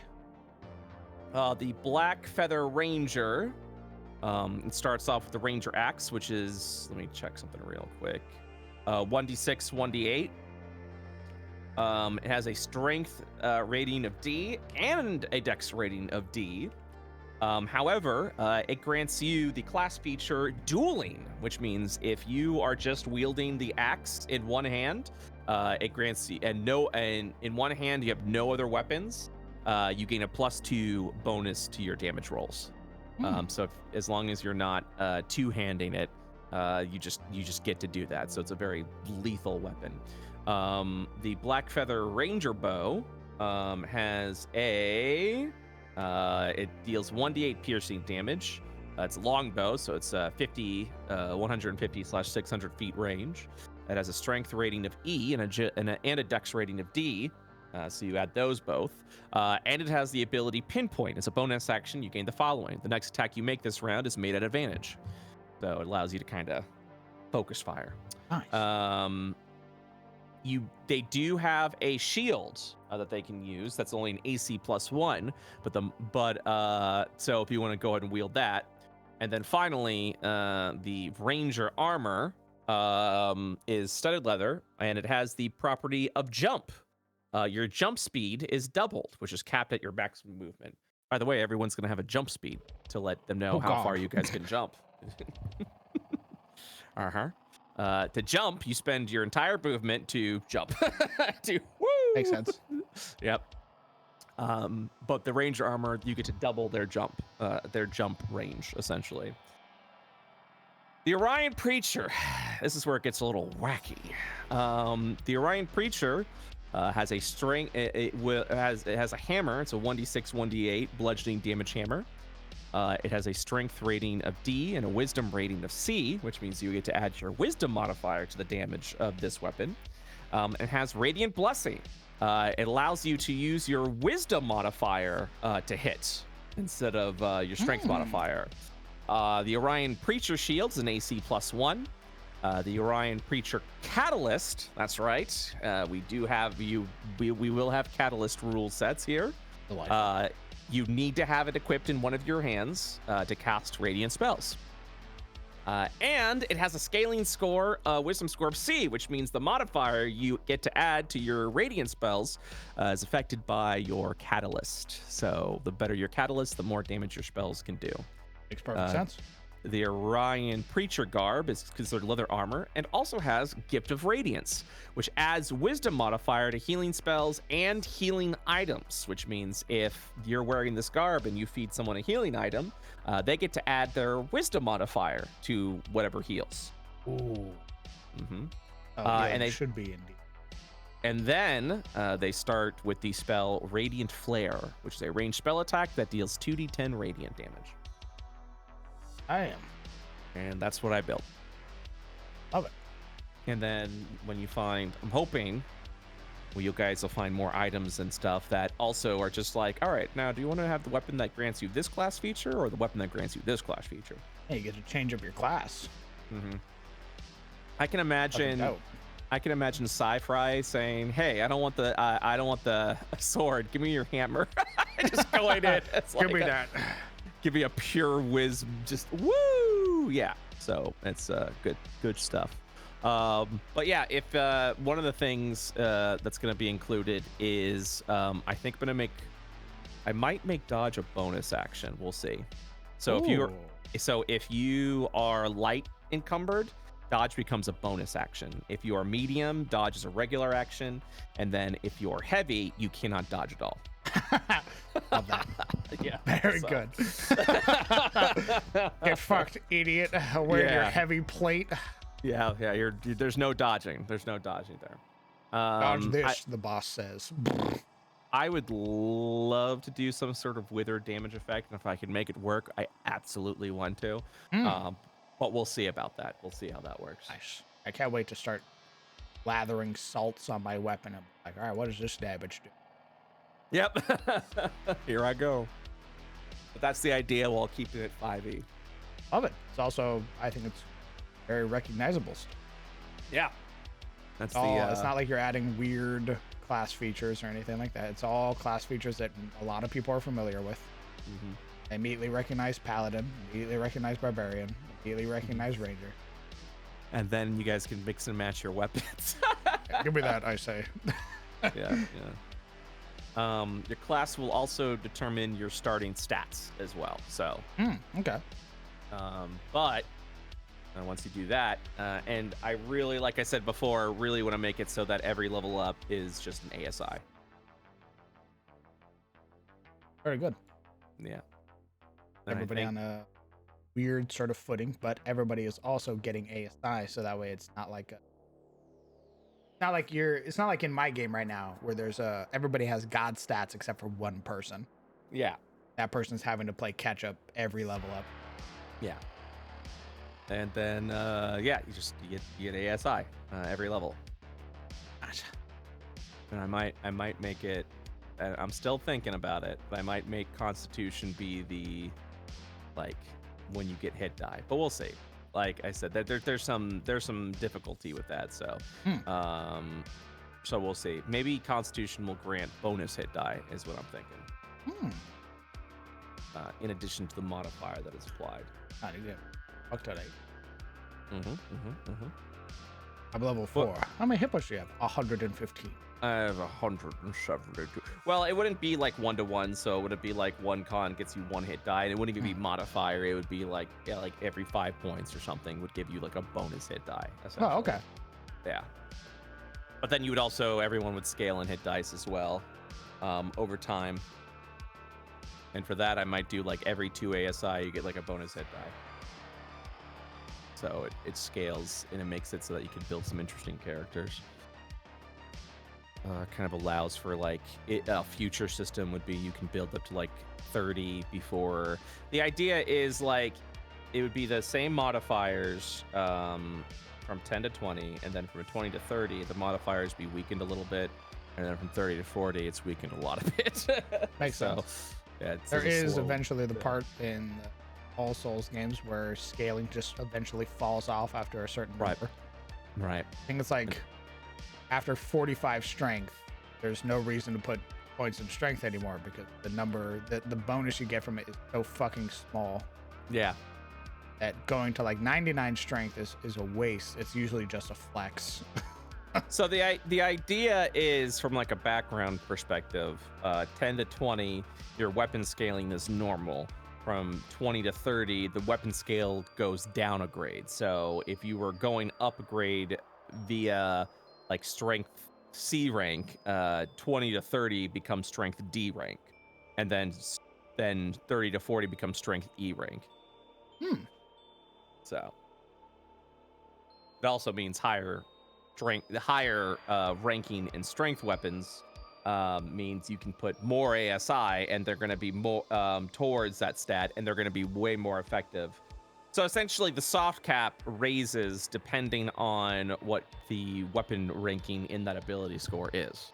[SPEAKER 2] the Black Feather Ranger, it starts off with the Ranger Axe, which is, let me check something real quick. 1d6, 1d8. It has a strength rating of D and a dex rating of D. However, it grants you the class feature Dueling, which means if you are just wielding the axe in one hand, it grants you, and in one hand you have no other weapons, you gain a +2 bonus to your damage rolls. So as long as you're not two-handing it, you just get to do that. So it's a very lethal weapon. The Black Feather Ranger Bow has it deals 1d8 piercing damage. It's a long bow, so it's 150/600 feet range. It has a strength rating of E and a dex rating of D. So you add those both. And it has the ability Pinpoint. As a bonus action, you gain the following. The next attack you make this round is made at advantage. So it allows you to kind of focus fire.
[SPEAKER 1] Nice.
[SPEAKER 2] They do have a shield that they can use. That's only an AC +1. So if you want to go ahead and wield that. And then finally, the Ranger armor is studded leather, and it has the property of jump. Your jump speed is doubled, which is capped at your maximum movement. By the way, everyone's going to have a jump speed to let them know how far you guys can jump. To jump, you spend your entire movement to jump. Woo!
[SPEAKER 1] Makes sense.
[SPEAKER 2] Yep. But the Ranger armor, you get to double their jump range, essentially. The Orion Preacher. This is where it gets a little wacky. The Orion Preacher has a strength. It has a hammer. It's a 1d6, 1d8 bludgeoning damage hammer. It has a strength rating of D and a wisdom rating of C, which means you get to add your wisdom modifier to the damage of this weapon. It has Radiant Blessing. It allows you to use your wisdom modifier to hit instead of your strength modifier. The Orion Preacher Shield's an AC +1. The Orion Preacher Catalyst, that's right. We will have Catalyst rule sets here. You need to have it equipped in one of your hands to cast radiant spells. And it has a scaling score, wisdom score of C, which means the modifier you get to add to your radiant spells is affected by your catalyst. So the better your catalyst, the more damage your spells can do.
[SPEAKER 1] Makes perfect sense.
[SPEAKER 2] The Orion Preacher Garb is considered leather armor and also has Gift of Radiance, which adds wisdom modifier to healing spells and healing items, which means if you're wearing this garb and you feed someone a healing item, they get to add their wisdom modifier to whatever heals.
[SPEAKER 1] Ooh.
[SPEAKER 2] Mm-hmm.
[SPEAKER 1] And they should be indeed.
[SPEAKER 2] And then they start with the spell Radiant Flare, which is a ranged spell attack that deals 2d10 radiant damage.
[SPEAKER 1] I am.
[SPEAKER 2] And that's what I built.
[SPEAKER 1] Love it.
[SPEAKER 2] And then when you find, I'm hoping, you guys will find more items and stuff that also are just like, all right, now do you want to have the weapon that grants you this class feature or the weapon that grants you this class feature?
[SPEAKER 1] Hey, you get to change up your class.
[SPEAKER 2] Mm-hmm. I can imagine Sci-Fry saying, "Hey, I don't want the sword. Give me your hammer." Just going in.
[SPEAKER 1] Give me that.
[SPEAKER 2] Give me a pure whiz, just woo! Yeah, so it's good stuff. But yeah, if one of the things that's going to be included is I think I might make dodge a bonus action. We'll see. So if you are light encumbered, dodge becomes a bonus action. If you are medium, dodge is a regular action, and then if you're heavy, you cannot dodge at all.
[SPEAKER 1] Love that.
[SPEAKER 2] Yeah.
[SPEAKER 1] Very good. Get fucked, idiot. Wearing your heavy plate.
[SPEAKER 2] Yeah. There's no dodging. There's no dodging there.
[SPEAKER 1] Dodge this, the boss says.
[SPEAKER 2] I would love to do some sort of wither damage effect, and if I can make it work, I absolutely want to. But we'll see about that. We'll see how that works.
[SPEAKER 1] Nice. I can't wait to start lathering salts on my weapon. I'm like, all right, what does this damage do?
[SPEAKER 2] Yep. Here I go. But that's the idea while keeping it 5e.
[SPEAKER 1] Love it. It's also, I think it's very recognizable.
[SPEAKER 2] Yeah. That's
[SPEAKER 1] it's not like you're adding weird class features or anything like that. It's all class features that a lot of people are familiar with.
[SPEAKER 2] Mm-hmm.
[SPEAKER 1] They immediately recognize Paladin, immediately recognize Barbarian, immediately recognize Ranger.
[SPEAKER 2] And then you guys can mix and match your weapons.
[SPEAKER 1] Give me that, I say.
[SPEAKER 2] Yeah. Your class will also determine your starting stats as well. So,
[SPEAKER 1] okay.
[SPEAKER 2] But once you do that, and I really, like I said before, really want to make it so that every level up is just an ASI.
[SPEAKER 1] Very good.
[SPEAKER 2] Yeah. And I
[SPEAKER 1] Everybody
[SPEAKER 2] think-
[SPEAKER 1] on a weird sort of footing, but everybody is also getting ASI, so that way it's not like it's not like in my game right now where there's everybody has god stats except for one person.
[SPEAKER 2] Yeah.
[SPEAKER 1] That person's having to play catch up every level up.
[SPEAKER 2] Yeah. And then you get ASI every level. And I might make it. I'm still thinking about it, but I might make Constitution be the like when you get hit die. But we'll see. Like I said, that there's some difficulty with that. So so we'll see. Maybe Constitution will grant bonus hit die is what I'm thinking. In addition to the modifier that is applied.
[SPEAKER 1] How do you get? Fuck today. I'm level 4. How many hit points do you have? 115.
[SPEAKER 2] I have 172. Well, it wouldn't be like 1-to-1, so it wouldn't be like one con gets you one hit die, and it wouldn't even be modifier. It would be like like every 5 points or something would give you like a bonus hit die.
[SPEAKER 1] Oh, okay.
[SPEAKER 2] Yeah. But then you would also, everyone would scale and hit dice as well over time. And for that, I might do like every 2 ASI, you get like a bonus hit die. So it scales and it makes it so that you can build some interesting characters. Kind of allows for like a future system would be you can build up to like 30 before. The idea is like it would be the same modifiers from 10 to 20, and then from 20 to 30, the modifiers be weakened a little bit, and then from 30 to 40, it's weakened a lot of it.
[SPEAKER 1] Makes sense.
[SPEAKER 2] Yeah,
[SPEAKER 1] There is eventually the part in all Souls games where scaling just eventually falls off after a certain number.
[SPEAKER 2] Right.
[SPEAKER 1] I think it's like after 45 strength, there's no reason to put points in strength anymore because the bonus you get from it is so fucking small.
[SPEAKER 2] Yeah.
[SPEAKER 1] That going to like 99 strength is a waste. It's usually just a flex.
[SPEAKER 2] So the idea is from like a background perspective, 10 to 20, your weapon scaling is normal. From 20 to 30, the weapon scale goes down a grade. So if you were going up a grade via like strength C rank, 20 to 30 becomes strength D rank, and then 30 to 40 becomes strength E rank. So it also means higher ranking in strength weapons means you can put more ASI, and they're going to be more towards that stat, and they're going to be way more effective. So essentially, the soft cap raises depending on what the weapon ranking in that ability score is.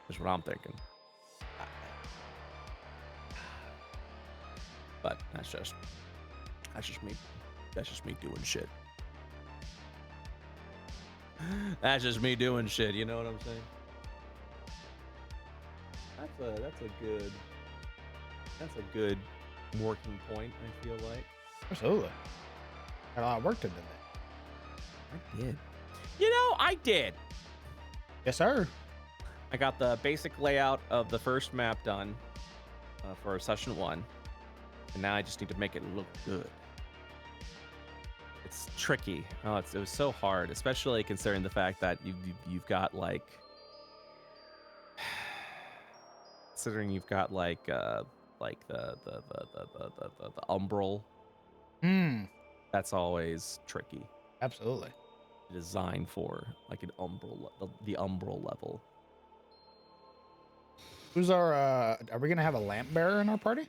[SPEAKER 2] Is what I'm thinking. But that's just me. That's just me doing shit. That's just me doing shit. You know what I'm saying? That's a good working point. I feel like.
[SPEAKER 1] Absolutely. Got a lot of work to do there.
[SPEAKER 2] I did. You know, I did.
[SPEAKER 1] Yes, sir.
[SPEAKER 2] I got the basic layout of the first map done for session 1, and now I just need to make it look good. It's tricky. Oh, it was so hard, especially considering the fact that you've got like, considering you've got like the umbral. That's always tricky.
[SPEAKER 1] Absolutely.
[SPEAKER 2] Designed for like an umbral, the umbral level.
[SPEAKER 1] Who's our? Are we gonna have a lamp bearer in our party?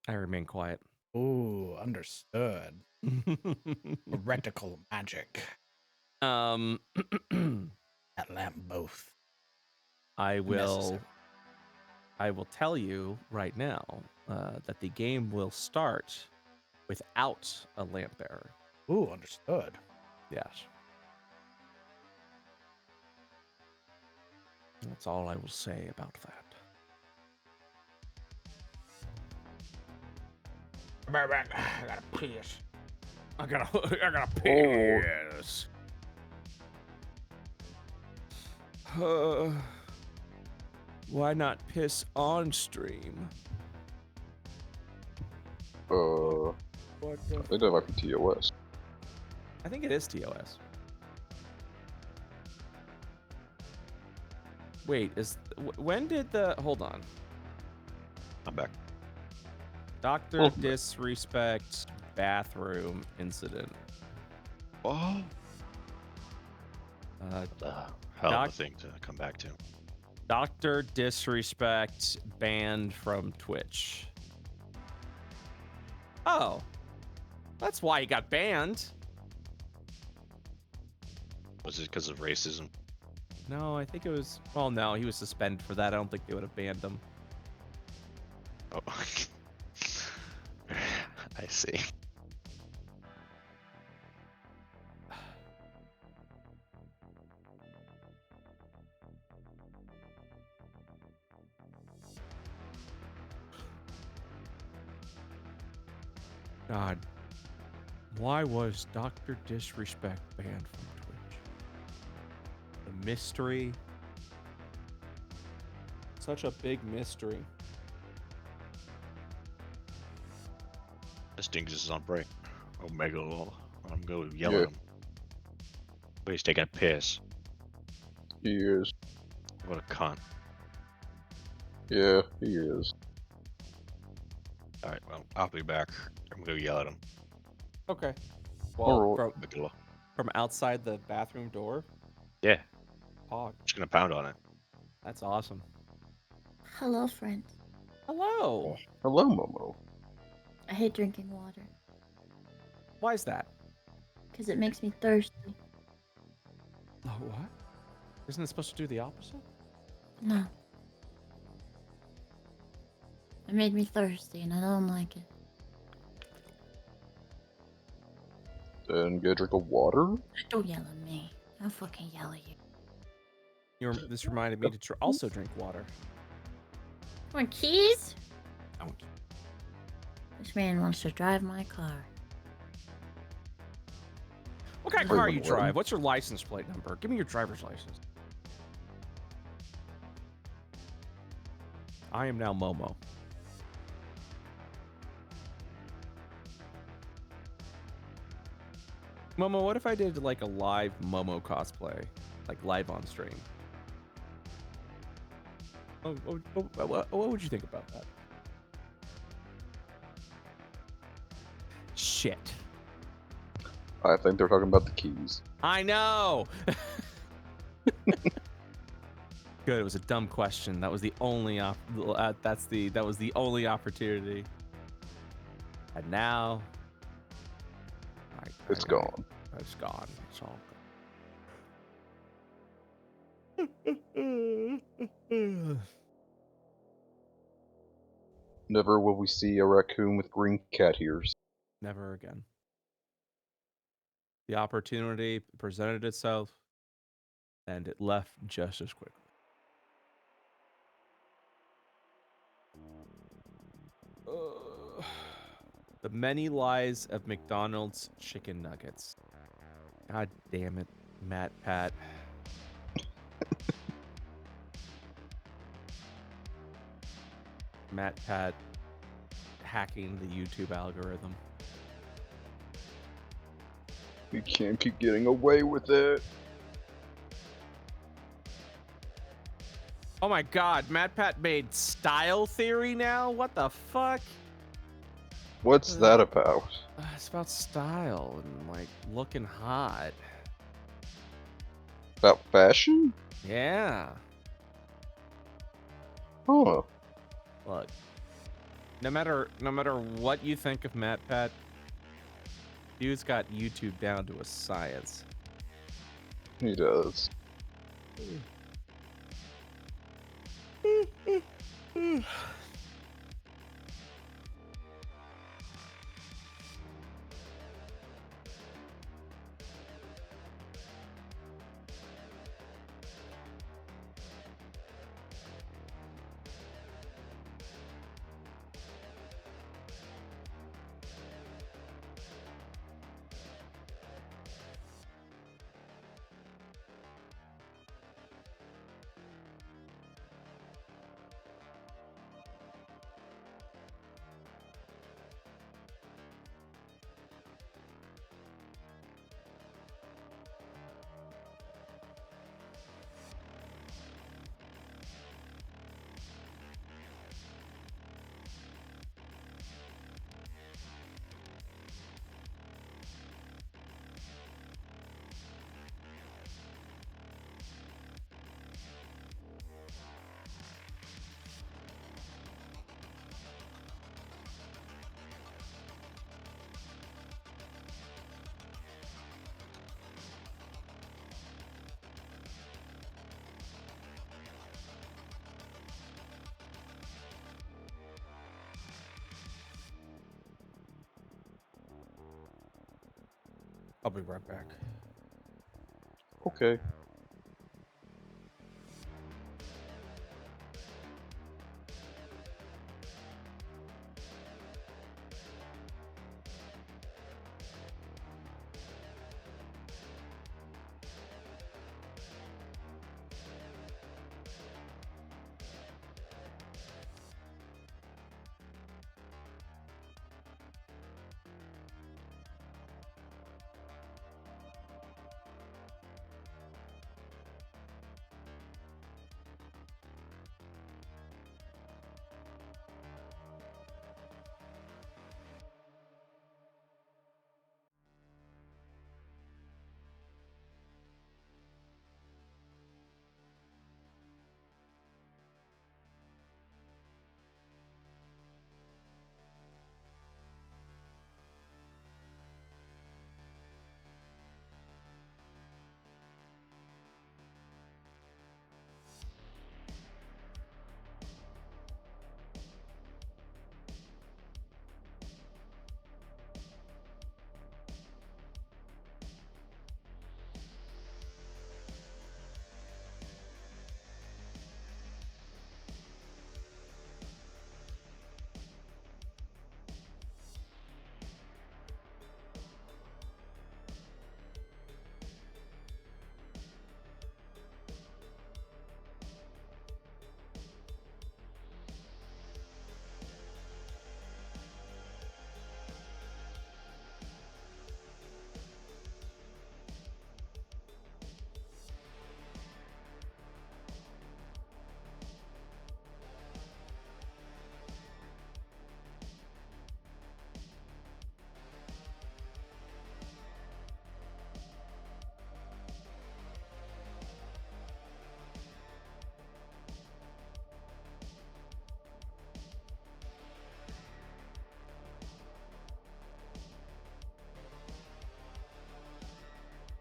[SPEAKER 2] I remain quiet.
[SPEAKER 1] Ooh, understood. Reticle magic.
[SPEAKER 2] That
[SPEAKER 1] lamp both.
[SPEAKER 2] I will
[SPEAKER 1] Necessary.
[SPEAKER 2] tell you right now that the game will start without a lamp bearer.
[SPEAKER 1] Ooh, understood.
[SPEAKER 2] Yes. That's all I will say about that.
[SPEAKER 1] I gotta piss.
[SPEAKER 2] I gotta piss. Why not piss on stream?
[SPEAKER 5] I think that might be TOS.
[SPEAKER 2] I think it is TOS. Wait, when did the hold on?
[SPEAKER 3] I'm back.
[SPEAKER 2] Doctor
[SPEAKER 5] Welcome back.
[SPEAKER 2] disrespect bathroom incident.
[SPEAKER 3] Oh,
[SPEAKER 2] Uh,
[SPEAKER 3] hell of
[SPEAKER 2] Doc-
[SPEAKER 3] a thing to come back to.
[SPEAKER 2] Doctor disrespect banned from Twitch. Oh, that's why he got banned.
[SPEAKER 3] Was it because of racism?
[SPEAKER 2] No, I think it was. Well, no, he was suspended for that. I don't think they would have banned him.
[SPEAKER 3] Oh, I see.
[SPEAKER 2] God, why was Doctor disrespect banned from Twitch? The mystery. Such a big mystery.
[SPEAKER 3] This Dingus is on break. Omega will. I'm going to yell
[SPEAKER 5] Yeah.
[SPEAKER 3] at him. But he's taking a piss.
[SPEAKER 5] He is.
[SPEAKER 3] What a cunt.
[SPEAKER 5] Yeah, he is.
[SPEAKER 3] Alright, well, I'll be back. I'm going to yell at him.
[SPEAKER 2] Okay. Well,
[SPEAKER 5] Alright.
[SPEAKER 2] from outside the bathroom door.
[SPEAKER 3] Yeah,
[SPEAKER 2] Hog.
[SPEAKER 3] just going to pound on it.
[SPEAKER 2] That's awesome.
[SPEAKER 6] Hello, friend.
[SPEAKER 2] Hello.
[SPEAKER 5] Hello, Momo.
[SPEAKER 6] I hate drinking water
[SPEAKER 2] Why is that?
[SPEAKER 6] because it makes me thirsty.
[SPEAKER 2] Oh, what? Isn't it supposed to do the opposite?
[SPEAKER 6] No. It made me thirsty and I don't like it.
[SPEAKER 5] Then get a drink of water?
[SPEAKER 6] Don't yell at me. I'll fucking yell at you.
[SPEAKER 2] This reminded me to also drink water.
[SPEAKER 6] Come on, keys?
[SPEAKER 2] Don't.
[SPEAKER 6] This man wants to drive my car.
[SPEAKER 2] What kind of
[SPEAKER 5] Wait,
[SPEAKER 2] car
[SPEAKER 5] wait,
[SPEAKER 2] you
[SPEAKER 5] what?
[SPEAKER 2] drive? What's your license plate number? Give me your driver's license. I am now Momo. Momo, what if I did like a live Momo cosplay? Like live on stream? What would you think about that? Shit.
[SPEAKER 5] I think they're talking about the keys.
[SPEAKER 2] I know. Good. It was a dumb question. That was the only that was the only opportunity. And now
[SPEAKER 5] It's gone.
[SPEAKER 2] It's gone. It's all gone.
[SPEAKER 5] Never will we see a raccoon with green cat ears.
[SPEAKER 2] Never again. The opportunity presented itself, and it left just as quickly. The many lies of McDonald's chicken nuggets. God damn it, Matt Pat. Matt Pat hacking the YouTube algorithm.
[SPEAKER 5] You can't keep getting away with it.
[SPEAKER 2] Oh my god, Matt Pat made style theory now? What the fuck?
[SPEAKER 5] What's that about?
[SPEAKER 2] It's about style and like looking hot.
[SPEAKER 5] About fashion?
[SPEAKER 2] Yeah.
[SPEAKER 5] Huh.
[SPEAKER 2] Look. No matter what you think of Matt Pat, dude's got YouTube down to a science.
[SPEAKER 5] He does.
[SPEAKER 1] I'll be right back.
[SPEAKER 5] Okay.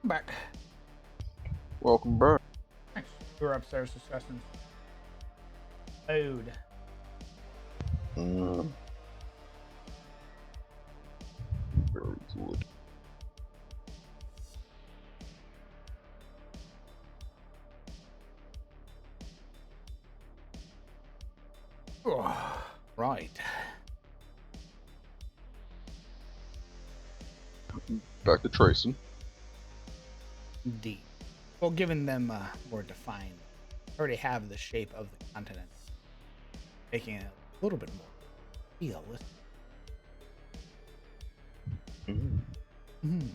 [SPEAKER 1] I'm back.
[SPEAKER 5] Welcome back.
[SPEAKER 1] Thanks. We were upstairs discussing food.
[SPEAKER 5] Mm. Very good.
[SPEAKER 1] Oh, right.
[SPEAKER 5] Back to tracing.
[SPEAKER 1] Indeed. Well, giving them more defined, already have the shape of the continent, making it a little bit more realistic.
[SPEAKER 5] Mm.
[SPEAKER 1] Hmm.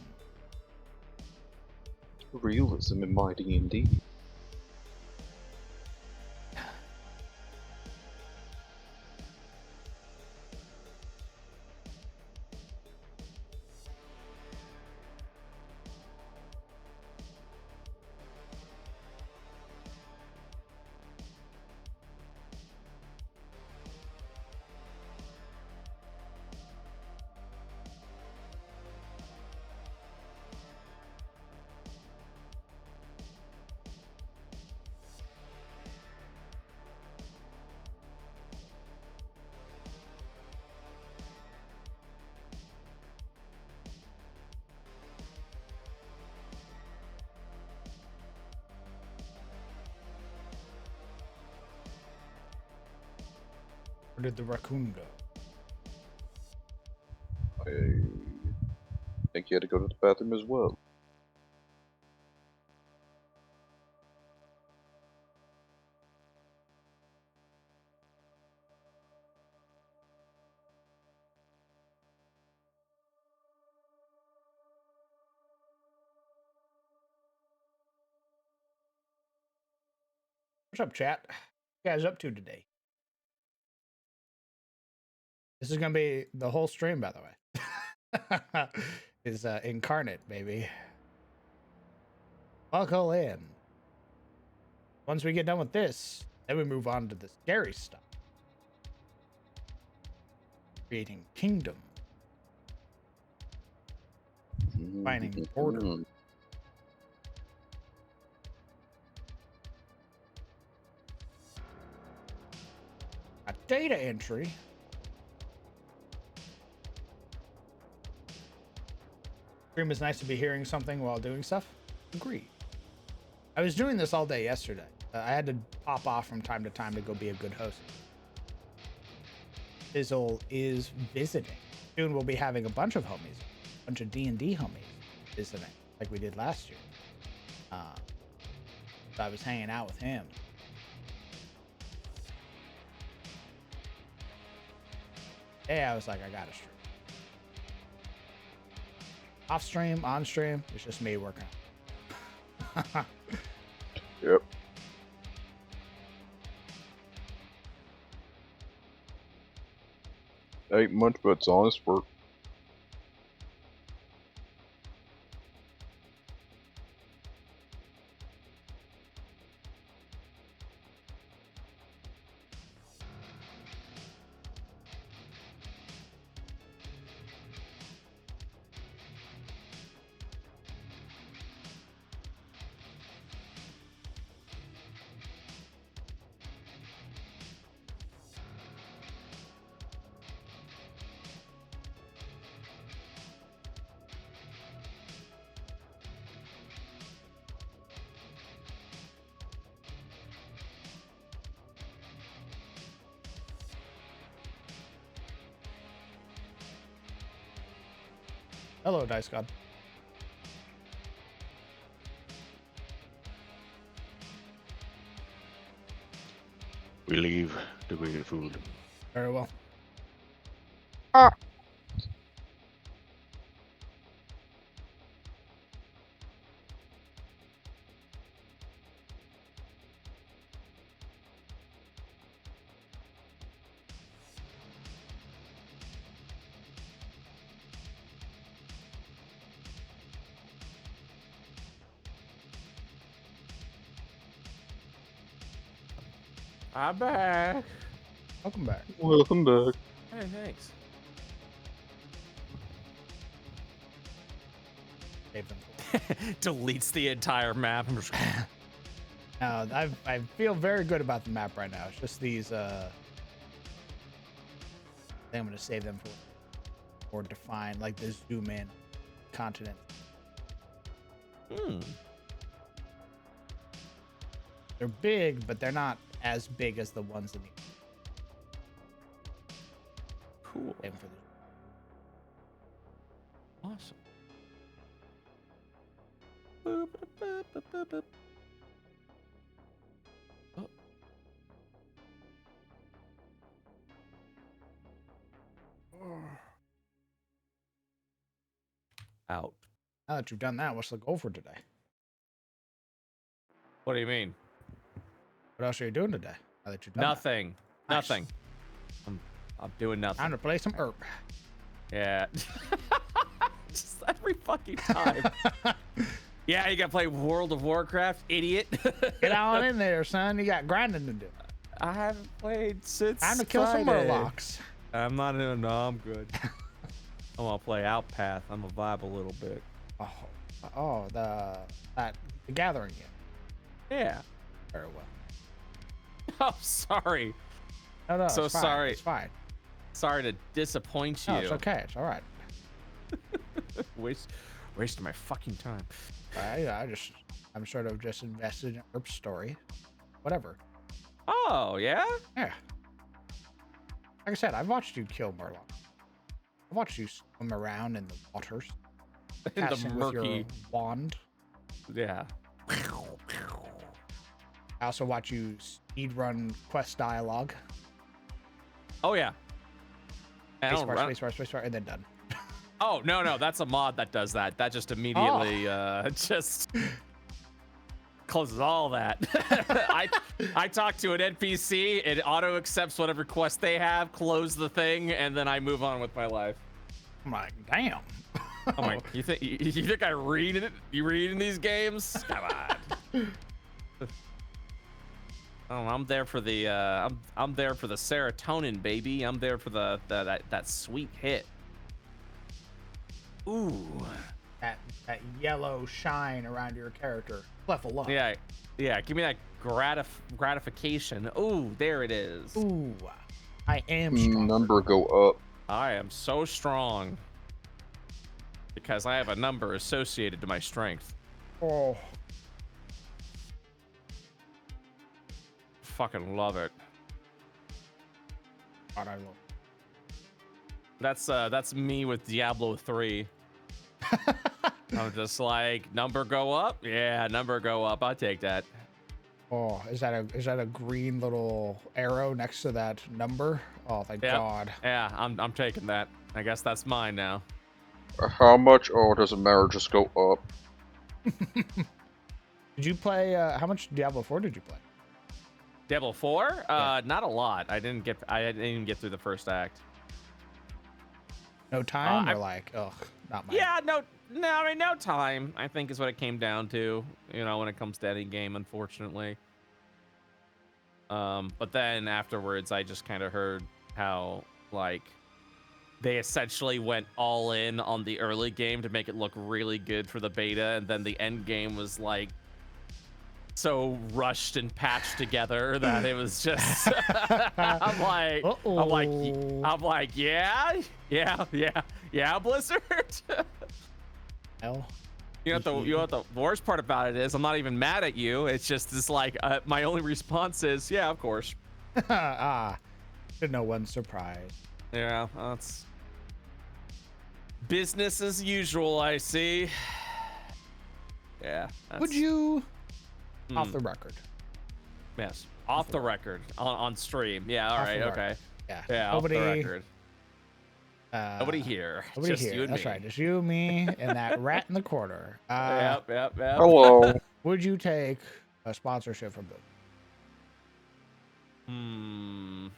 [SPEAKER 5] Realism and mighty indeed.
[SPEAKER 1] Where did the raccoon go?
[SPEAKER 5] I think you had to go to the bathroom as well.
[SPEAKER 1] What's up, chat? What you guys up to today? This is gonna be the whole stream, by the way. Is incarnate, baby. Buckle in. Once we get done with this, then we move on to the scary stuff. Creating kingdom, finding order.
[SPEAKER 5] Mm.
[SPEAKER 1] A data entry. Stream is nice to be hearing something while doing stuff. Agreed. I was doing this all day yesterday. I had to pop off from time to time to go be a good host. Fizzle is visiting. Soon we'll be having a bunch of homies, a bunch of D&D homies visiting, like we did last year. So I was hanging out with him. Yeah, I was like, I gotta stream. Off stream, on stream, it's just me working.
[SPEAKER 5] Yep. Ain't much, but it's honest work.
[SPEAKER 1] Hello, Dice God.
[SPEAKER 3] We leave to go get food.
[SPEAKER 1] Very well.
[SPEAKER 2] I'm back.
[SPEAKER 1] Welcome back.
[SPEAKER 5] Welcome back.
[SPEAKER 2] Hey, thanks.
[SPEAKER 1] Save them.
[SPEAKER 2] Deletes the entire map. I'm just
[SPEAKER 1] I feel very good about the map right now. It's just these. I think I'm gonna save them for define, like the zoom in continent. They're big, but they're not as big as the ones in the.
[SPEAKER 2] Cool.
[SPEAKER 1] Same for the.
[SPEAKER 2] Awesome. Boop, boop, boop, boop, boop. Oh. Out.
[SPEAKER 1] Now that you've done that, what's the goal for today?
[SPEAKER 2] What do you mean?
[SPEAKER 1] What else are you doing today? Now that you've done
[SPEAKER 2] Nothing.
[SPEAKER 1] Nice.
[SPEAKER 2] Nothing. I'm doing
[SPEAKER 1] that?
[SPEAKER 2] nothing.
[SPEAKER 1] Time to play some herb.
[SPEAKER 2] Yeah. Just every fucking time. Yeah, you gotta play World of Warcraft, idiot.
[SPEAKER 1] Get on in there, son. You got grinding to do.
[SPEAKER 2] I haven't played since
[SPEAKER 1] Time to kill some
[SPEAKER 2] Friday.
[SPEAKER 1] murlocs.
[SPEAKER 2] I'm not in. No, I'm good. I want to play Outpath. I'm a vibe a little bit.
[SPEAKER 1] The gathering game.
[SPEAKER 2] Yeah.
[SPEAKER 1] Very well.
[SPEAKER 2] Oh, sorry.
[SPEAKER 1] No,
[SPEAKER 2] So
[SPEAKER 1] it's fine.
[SPEAKER 2] sorry.
[SPEAKER 1] It's fine.
[SPEAKER 2] Sorry to disappoint you.
[SPEAKER 1] No, it's okay. It's all right.
[SPEAKER 2] Wasting my fucking time.
[SPEAKER 1] I'm sort of just invested in herb story. Whatever.
[SPEAKER 2] Oh, yeah?
[SPEAKER 1] Yeah. Like I said, I've watched you kill murloc. I've watched you swim around in the waters.
[SPEAKER 2] In the
[SPEAKER 1] Casting with your
[SPEAKER 2] murky.
[SPEAKER 1] wand.
[SPEAKER 2] Yeah.
[SPEAKER 1] I also watch you speedrun quest dialogue.
[SPEAKER 2] Oh, yeah. I don't run-
[SPEAKER 1] Spacebar, and then done.
[SPEAKER 2] Oh, no. That's a mod that does that. That just immediately just closes all that. I talk to an NPC, it auto accepts whatever quest they have, close the thing, and then I move on with my life.
[SPEAKER 1] I'm like, damn.
[SPEAKER 2] I'm like, you think I read it? You read in these games? Come on. Oh, I'm there for the I'm there for the serotonin, baby. I'm there for that sweet hit. Ooh.
[SPEAKER 1] That yellow shine around your character. Level up.
[SPEAKER 2] Yeah. Give me that gratification. Ooh, there it is.
[SPEAKER 1] Ooh, I am strong.
[SPEAKER 5] Number go up.
[SPEAKER 2] I am so strong. because I have a number associated to my strength.
[SPEAKER 1] Oh,
[SPEAKER 2] Fucking love it.
[SPEAKER 1] God, I love.
[SPEAKER 2] That's me with Diablo 3. I'm just like, number go up? Yeah, number go up. I'll take that.
[SPEAKER 1] Oh, is that a green little arrow next to that number? Oh, thank
[SPEAKER 2] Yep.
[SPEAKER 1] God.
[SPEAKER 2] Yeah, I'm taking that. I guess that's mine now.
[SPEAKER 5] How much? Oh, it doesn't matter. Just go up.
[SPEAKER 1] Did you play? How much Diablo 4 did you play?
[SPEAKER 2] Diablo 4?
[SPEAKER 1] Yeah.
[SPEAKER 2] Not a lot. I didn't even get through the first act.
[SPEAKER 1] No time, or like, ugh, not my.
[SPEAKER 2] Yeah, no, I mean, no time, I think is what it came down to, when it comes to any game, unfortunately. But then afterwards, I just kind of heard how, like, they essentially went all in on the early game to make it look really good for the beta, and then the end game was, like, so rushed and patched together that it was just I'm like, yeah, Blizzard.
[SPEAKER 1] Hell.
[SPEAKER 2] You know what the worst part about it is? I'm not even mad at you. It's just this like my only response is, yeah, of course.
[SPEAKER 1] To no one's surprise.
[SPEAKER 2] Yeah, that's business as usual, I see. Yeah.
[SPEAKER 1] Would you, off the record?
[SPEAKER 2] Yes, off the record on stream. Yeah, all right, okay. Yeah,
[SPEAKER 1] Nobody,
[SPEAKER 2] off the record. Nobody here.
[SPEAKER 1] Nobody
[SPEAKER 2] just
[SPEAKER 1] here.
[SPEAKER 2] You and
[SPEAKER 1] That's
[SPEAKER 2] me.
[SPEAKER 1] right. Just you, me, and that rat in the corner.
[SPEAKER 2] Yep.
[SPEAKER 5] Hello.
[SPEAKER 1] Would you take a sponsorship from them?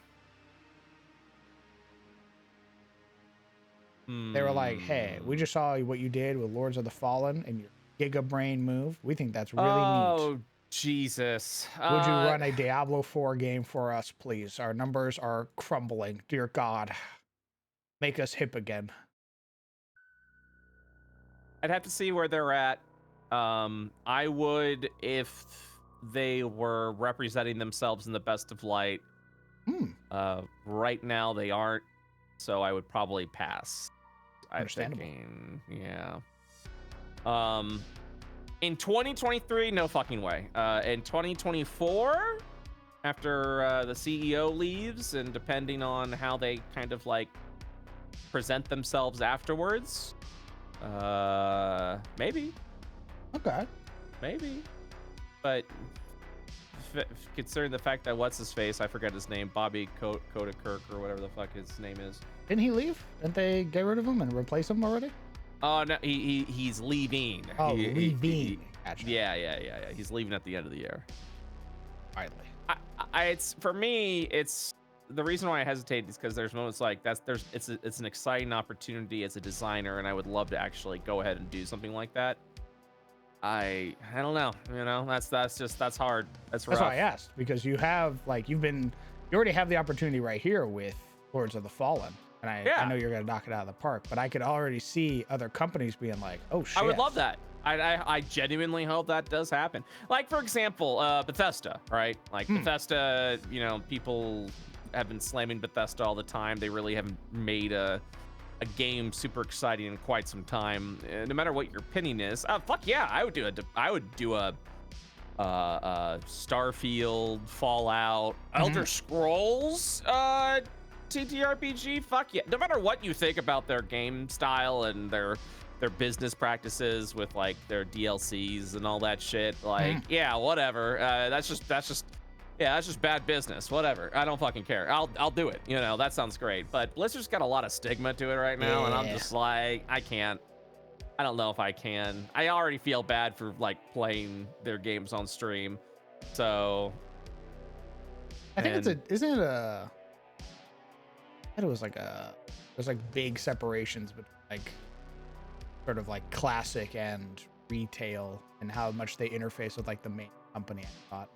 [SPEAKER 1] They were like, "Hey, we just saw what you did with Lords of the Fallen and your Giga Brain move. We think that's really neat.
[SPEAKER 2] Oh, Jesus.
[SPEAKER 1] Would you run a Diablo 4 game for us, please? Our numbers are crumbling. Dear God, make us hip again."
[SPEAKER 2] I'd have to see where they're at. I would if they were representing themselves in the best of light. Right now they aren't, so I would probably pass.
[SPEAKER 1] Understandable.
[SPEAKER 2] I'm thinking, yeah. In 2023, no fucking way. In 2024, after the CEO leaves, and depending on how they kind of like present themselves afterwards, maybe.
[SPEAKER 1] Okay.
[SPEAKER 2] Maybe. But considering the fact that what's his face, I forget his name, Bobby Koda Kirk or whatever the fuck his name is.
[SPEAKER 1] Didn't he leave? Didn't they get rid of him and replace him already?
[SPEAKER 2] Oh no, he's leaving.
[SPEAKER 1] Oh, leaving. Gotcha.
[SPEAKER 2] Yeah. He's leaving at the end of the year.
[SPEAKER 1] Finally.
[SPEAKER 2] It's for me. It's the reason why I hesitate is because there's moments like it's an exciting opportunity as a designer, and I would love to actually go ahead and do something like that. I don't know. That's hard. That's rough.
[SPEAKER 1] That's why I asked, because you have you already have the opportunity right here with Lords of the Fallen. And I know you're gonna knock it out of the park, but I could already see other companies being like, "Oh shit!"
[SPEAKER 2] I would love that. I genuinely hope that does happen. Like for example, Bethesda, right? Like Bethesda, people have been slamming Bethesda all the time. They really haven't made a game super exciting in quite some time. No matter what your opinion is, fuck yeah, I would do a Starfield, Fallout, Elder Scrolls, TTRPG. Fuck yeah. No matter what you think about their game style and their business practices with like their DLCs and all that shit, like yeah, whatever. That's just bad business. Whatever. I don't fucking care. I'll do it. That sounds great. But Blizzard's got a lot of stigma to it right now, and I'm just like, I can't. I don't know if I can. I already feel bad for like playing their games on stream. So
[SPEAKER 1] I think isn't it a it was there's like big separations between like sort of like classic and retail and how much they interface with like the main company. I thought.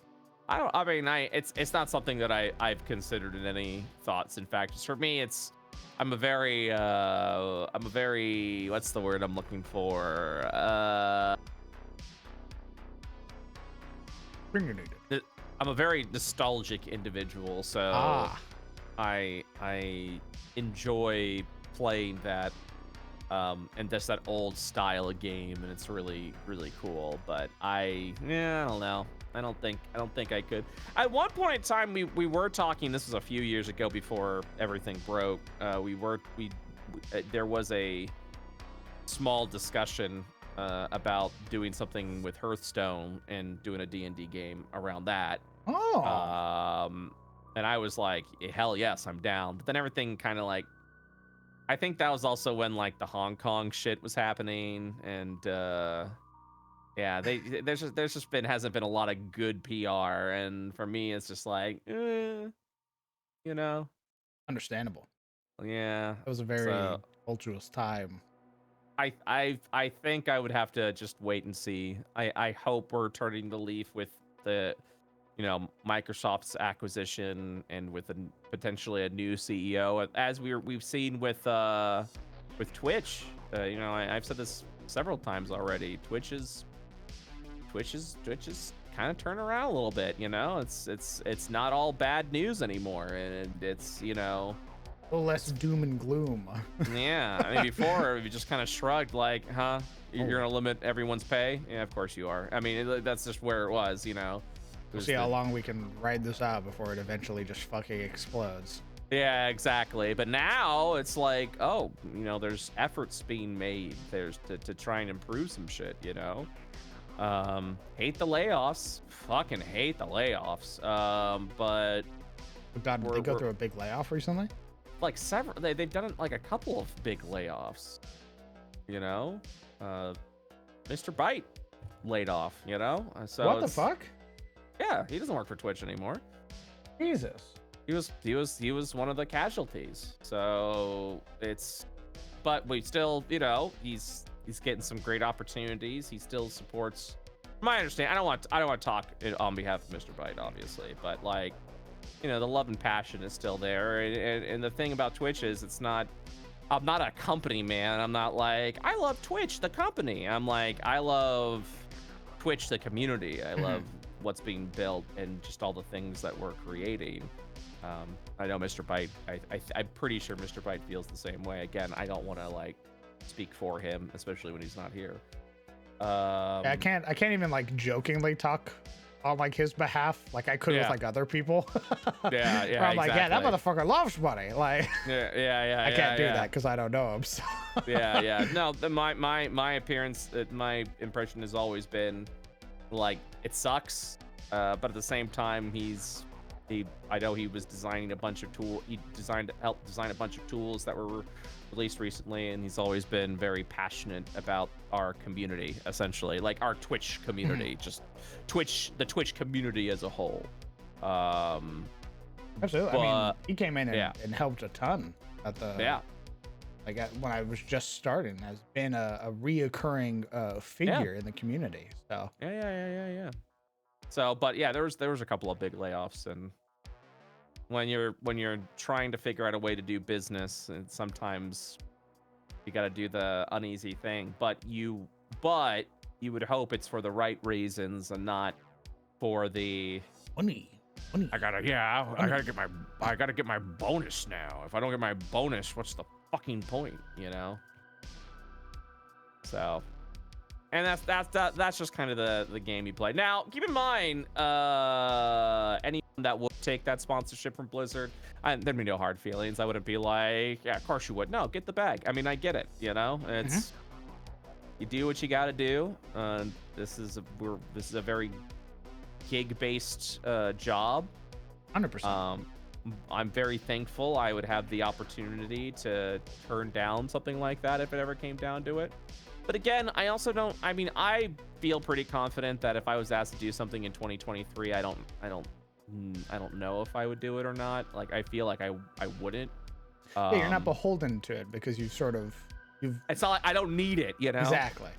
[SPEAKER 2] It's not something that I've considered in any thoughts. In fact, for me, I'm a very what's the word I'm looking for? I'm a very nostalgic individual, so I enjoy playing that and just that old style of game, and it's really really cool. But I don't know. I don't think I could. At one point in time, we were talking. This was a few years ago before everything broke. There was a small discussion about doing something with Hearthstone and doing a D&D game around that.
[SPEAKER 1] Oh.
[SPEAKER 2] And I was like, hell yes, I'm down. But then everything kind of like, I think that was also when like the Hong Kong shit was happening, and yeah, hasn't been a lot of good PR, and for me, it's just like, you know,
[SPEAKER 1] Understandable.
[SPEAKER 2] yeah.
[SPEAKER 1] It was a very
[SPEAKER 2] So
[SPEAKER 1] tumultuous time.
[SPEAKER 2] I think I would have to just wait and see. I hope we're turning the leaf with the, Microsoft's acquisition and with potentially a new CEO, as we've seen with Twitch. I've said this several times already. Twitch is kind of turn around a little bit. It's not all bad news anymore, and it's
[SPEAKER 1] A little less doom and gloom.
[SPEAKER 2] yeah. I mean, before you just kind of shrugged, like, huh? You're
[SPEAKER 1] Oh.
[SPEAKER 2] gonna limit everyone's pay? Yeah, of course you are. I mean, that's just where it was. It
[SPEAKER 1] We'll
[SPEAKER 2] was
[SPEAKER 1] see how long we can ride this out before it eventually just fucking explodes.
[SPEAKER 2] Yeah, exactly. But now it's like, oh, there's efforts being made. There's to try and improve some shit. Hate the layoffs. Fucking hate the layoffs. But
[SPEAKER 1] Oh God, did they go through a big layoff recently?
[SPEAKER 2] like several, they've done like a couple of big layoffs. Mr. Byte laid off. So
[SPEAKER 1] What the fuck?
[SPEAKER 2] Yeah, he doesn't work for Twitch anymore.
[SPEAKER 1] Jesus.
[SPEAKER 2] He was one of the casualties. So but we still, he's getting some great opportunities. He still supports. My understanding. I don't want to talk on behalf of Mr. Byte, obviously, but like, the love and passion is still there. And the thing about Twitch is, I'm not a company man. I'm not like, I love Twitch, the company. I'm like, I love Twitch, the community. I love what's being built and just all the things that we're creating. I know Mr. Byte, I'm pretty sure Mr. Byte feels the same way. Again, I don't want to like speak for him, especially when he's not here.
[SPEAKER 1] I can't even like jokingly talk on like his behalf, like I could with like other people.
[SPEAKER 2] Yeah,
[SPEAKER 1] Where I'm like, yeah, that
[SPEAKER 2] exactly.
[SPEAKER 1] motherfucker loves money. Like,
[SPEAKER 2] Yeah.
[SPEAKER 1] I can't do that because I don't know him. So.
[SPEAKER 2] Yeah. No, my appearance, my impression has always been like, it sucks, but at the same time, I know he was designing a bunch of tools. He helped design a bunch of tools that were released recently, and he's always been very passionate about our community, essentially, like our Twitch community, just the Twitch community as a whole.
[SPEAKER 1] Absolutely. I mean, he came in and helped a ton at the when I was just starting, has been a reoccurring figure in the community. So
[SPEAKER 2] Yeah. So, but yeah, there was a couple of big layoffs, and when you're trying to figure out a way to do business, and sometimes you got to do the uneasy thing, but you would hope it's for the right reasons and not for the
[SPEAKER 1] money.
[SPEAKER 2] I gotta get my bonus now. If I don't get my bonus, what's the fucking point? So, and that's just kind of the game you play. Now, keep in mind, anyone that would take that sponsorship from Blizzard, there'd be no hard feelings. I wouldn't be like, yeah, of course you would. No, get the bag. I mean, I get it. It's you do what you got to do. This is a very gig-based job.
[SPEAKER 1] 100%.
[SPEAKER 2] I'm very thankful I would have the opportunity to turn down something like that if it ever came down to it. But again, I also don't. I mean, I feel pretty confident that if I was asked to do something in 2023, I don't know if I would do it or not. Like, I feel like I wouldn't.
[SPEAKER 1] Yeah, you're not beholden to it because you've.
[SPEAKER 2] It's not like I don't need it,
[SPEAKER 1] Exactly.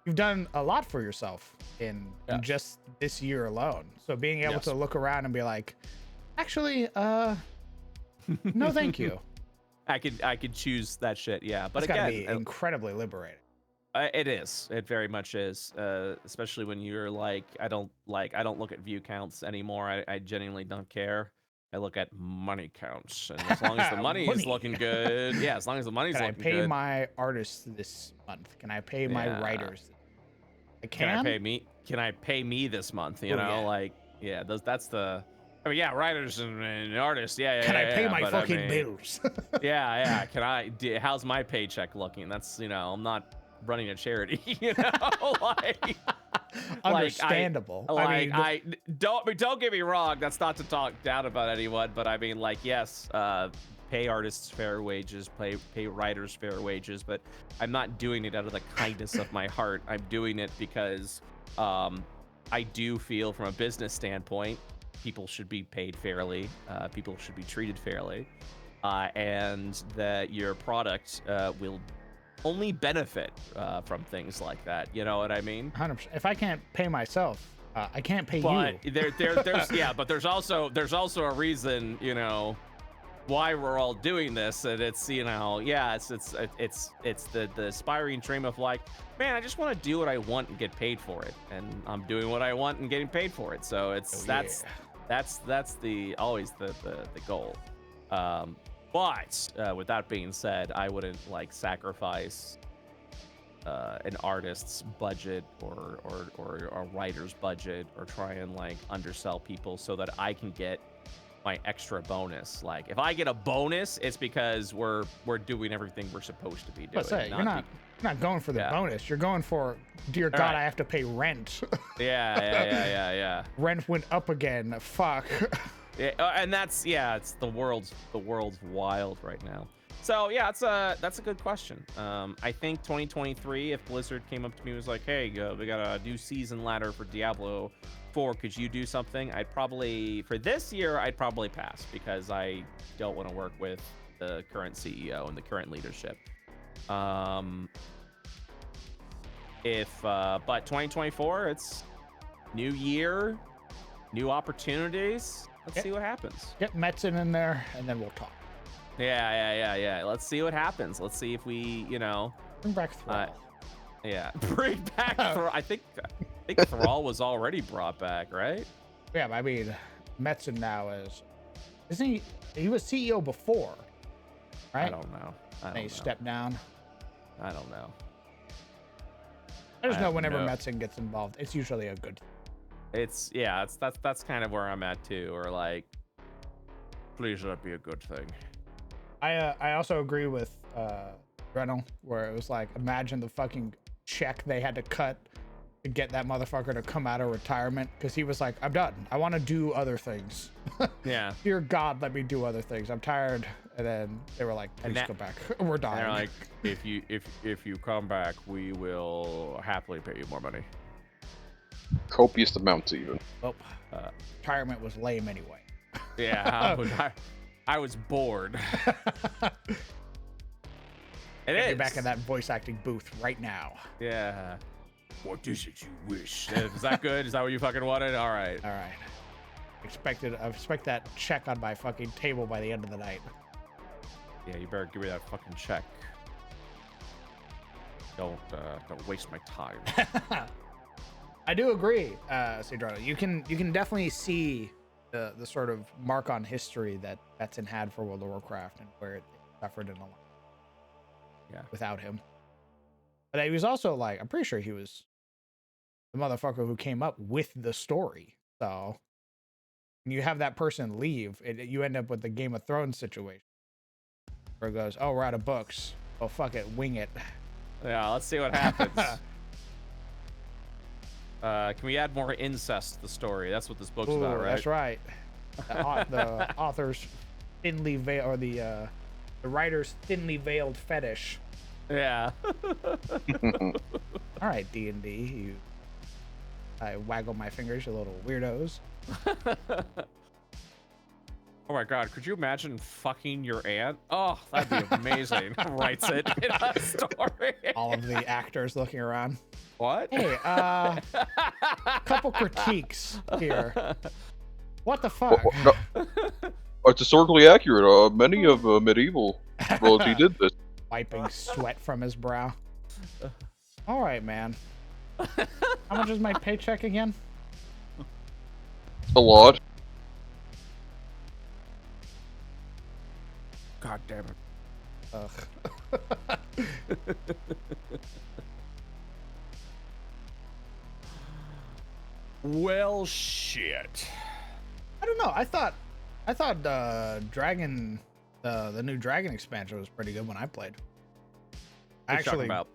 [SPEAKER 1] You've done a lot for yourself in just this year alone. So being able to look around and be like, actually, no, thank you.
[SPEAKER 2] I could choose that shit, yeah. But
[SPEAKER 1] it's
[SPEAKER 2] again,
[SPEAKER 1] gotta be incredibly liberating.
[SPEAKER 2] It is. It very much is. Especially when you're like, I don't look at view counts anymore. I genuinely don't care. I look at money counts, and as long as the money is
[SPEAKER 1] Money.
[SPEAKER 2] looking good, yeah, as long as the money's
[SPEAKER 1] Can I
[SPEAKER 2] looking
[SPEAKER 1] pay
[SPEAKER 2] good.
[SPEAKER 1] my artists this month? Can I pay my
[SPEAKER 2] Yeah.
[SPEAKER 1] writers? I
[SPEAKER 2] Can I pay me? Can I pay me this month? You
[SPEAKER 1] Oh,
[SPEAKER 2] know,
[SPEAKER 1] yeah.
[SPEAKER 2] like, yeah, that's the. I mean, yeah, writers and artists. Yeah, yeah.
[SPEAKER 1] Can I
[SPEAKER 2] yeah,
[SPEAKER 1] pay
[SPEAKER 2] yeah,
[SPEAKER 1] my
[SPEAKER 2] but I
[SPEAKER 1] fucking
[SPEAKER 2] mean,
[SPEAKER 1] bills?
[SPEAKER 2] yeah. Can I? How's my paycheck looking? That's I'm not running a charity. You know, like.
[SPEAKER 1] Understandable.
[SPEAKER 2] Don't get me wrong. That's not to talk down about anyone, but I mean, like, yes, pay artists fair wages, pay writers fair wages, but I'm not doing it out of the kindness of my heart. I'm doing it because I do feel, from a business standpoint, people should be paid fairly. People should be treated fairly, and that your product will only benefit from things like that. You know what I mean?
[SPEAKER 1] 100%. If I can't pay myself, I can't pay
[SPEAKER 2] But
[SPEAKER 1] you.
[SPEAKER 2] there's yeah, but there's also a reason, you know, why we're all doing this, and it's, you know, yeah, it's the aspiring dream of, like, man, I just want to do what I want and get paid for it, and I'm doing what I want and getting paid for it. So it's that's the always the goal. But with that being said, I wouldn't like sacrifice an artist's budget or a writer's budget, or try and like undersell people so that I can get my extra bonus. Like, if I get a bonus, it's because we're doing everything we're supposed to be doing.
[SPEAKER 1] You're not going for the bonus. You're going for, dear God, I have to pay rent.
[SPEAKER 2] Yeah.
[SPEAKER 1] Rent went up again. Fuck.
[SPEAKER 2] Yeah, and that's it's the world's wild right now. So yeah, that's a good question. I think 2023, if Blizzard came up to me and was like, hey, we got a new season ladder for Diablo 4, could you do something? For this year, I'd probably pass, because I don't want to work with the current CEO and the current leadership. But 2024, it's new year, new opportunities. Let's see what happens.
[SPEAKER 1] Get Metzen in there, and then we'll talk.
[SPEAKER 2] Yeah. Let's see what happens. Let's see if we, you know,
[SPEAKER 1] bring back Thrall.
[SPEAKER 2] Bring back Thrall. I think Thrall was already brought back, right?
[SPEAKER 1] Yeah, but I mean, Metzen now isn't he was CEO before, right?
[SPEAKER 2] I don't know.
[SPEAKER 1] And he stepped down.
[SPEAKER 2] I don't know.
[SPEAKER 1] I just know whenever Metzen gets involved, it's usually a good thing.
[SPEAKER 2] That's kind of where I'm at too, or like, please let it be a good thing.
[SPEAKER 1] I also agree with Renal, where it was like, imagine the fucking check they had to cut to get that motherfucker to come out of retirement, because he was like, I'm done. I want to do other things.
[SPEAKER 2] Yeah.
[SPEAKER 1] Dear God, let me do other things. I'm tired. And then they were like, please go back. We're dying.
[SPEAKER 2] They're like, if you come back, we will happily pay you more money.
[SPEAKER 5] Copious amounts, even.
[SPEAKER 1] Well, retirement was lame anyway.
[SPEAKER 2] Yeah, I was bored.
[SPEAKER 1] Get me back in that voice acting booth right now.
[SPEAKER 2] Yeah. What is it you wish? Is that good? Is that what you fucking wanted? All right.
[SPEAKER 1] I expect that check on my fucking table by the end of the night.
[SPEAKER 2] Yeah, you better give me that fucking check. Don't waste my time.
[SPEAKER 1] I do agree, Cidrano. You can definitely see the sort of mark on history that Metzen had for World of Warcraft, and where it suffered in a lot.
[SPEAKER 2] Yeah.
[SPEAKER 1] Without him. But he was also like, I'm pretty sure he was the motherfucker who came up with the story. So when you have that person leave, you end up with the Game of Thrones situation, where it goes, oh, we're out of books. Oh, fuck it, wing it.
[SPEAKER 2] Yeah, let's see what happens. Can we add more incest to the story? That's what this book's about, right?
[SPEAKER 1] That's right. The author's thinly veiled, or the writer's thinly veiled fetish.
[SPEAKER 2] Yeah.
[SPEAKER 1] All right, D&D. I waggle my fingers, you little weirdos.
[SPEAKER 2] Oh my God, could you imagine fucking your aunt? Oh, that'd be amazing. Writes it in a story.
[SPEAKER 1] All of the actors looking around.
[SPEAKER 2] What?
[SPEAKER 1] Hey, couple critiques here. What the fuck?
[SPEAKER 5] It's historically accurate. Many of medieval royalty did this.
[SPEAKER 1] Wiping sweat from his brow. All right, man. How much is my paycheck again?
[SPEAKER 5] A lot.
[SPEAKER 2] God damn it.
[SPEAKER 1] Ugh.
[SPEAKER 2] Well, shit.
[SPEAKER 1] I don't know. I thought Dragon, the new Dragon expansion was pretty good when I played.
[SPEAKER 2] What you talking about?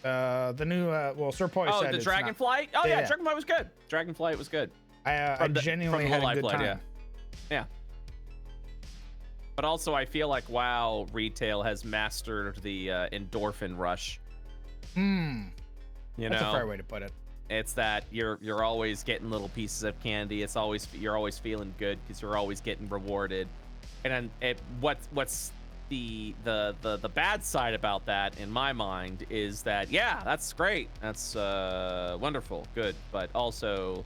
[SPEAKER 1] The new well, Sir Poi
[SPEAKER 2] Oh,
[SPEAKER 1] said
[SPEAKER 2] the
[SPEAKER 1] it's
[SPEAKER 2] Dragonflight? Oh,
[SPEAKER 1] Yeah,
[SPEAKER 2] yeah,
[SPEAKER 1] yeah.
[SPEAKER 2] Dragonflight was good. Dragonflight was good.
[SPEAKER 1] I genuinely
[SPEAKER 2] from
[SPEAKER 1] had
[SPEAKER 2] the
[SPEAKER 1] a good
[SPEAKER 2] Light Blade,
[SPEAKER 1] time.
[SPEAKER 2] Yeah. But also, I feel like WoW retail has mastered the endorphin rush.
[SPEAKER 1] Hmm.
[SPEAKER 2] You
[SPEAKER 1] That's
[SPEAKER 2] know,
[SPEAKER 1] a fair way to put it.
[SPEAKER 2] it's that you're always getting little pieces of candy. You're always feeling good because you're always getting rewarded. And then what's the bad side about that in my mind is that yeah, that's great, that's wonderful, good, but also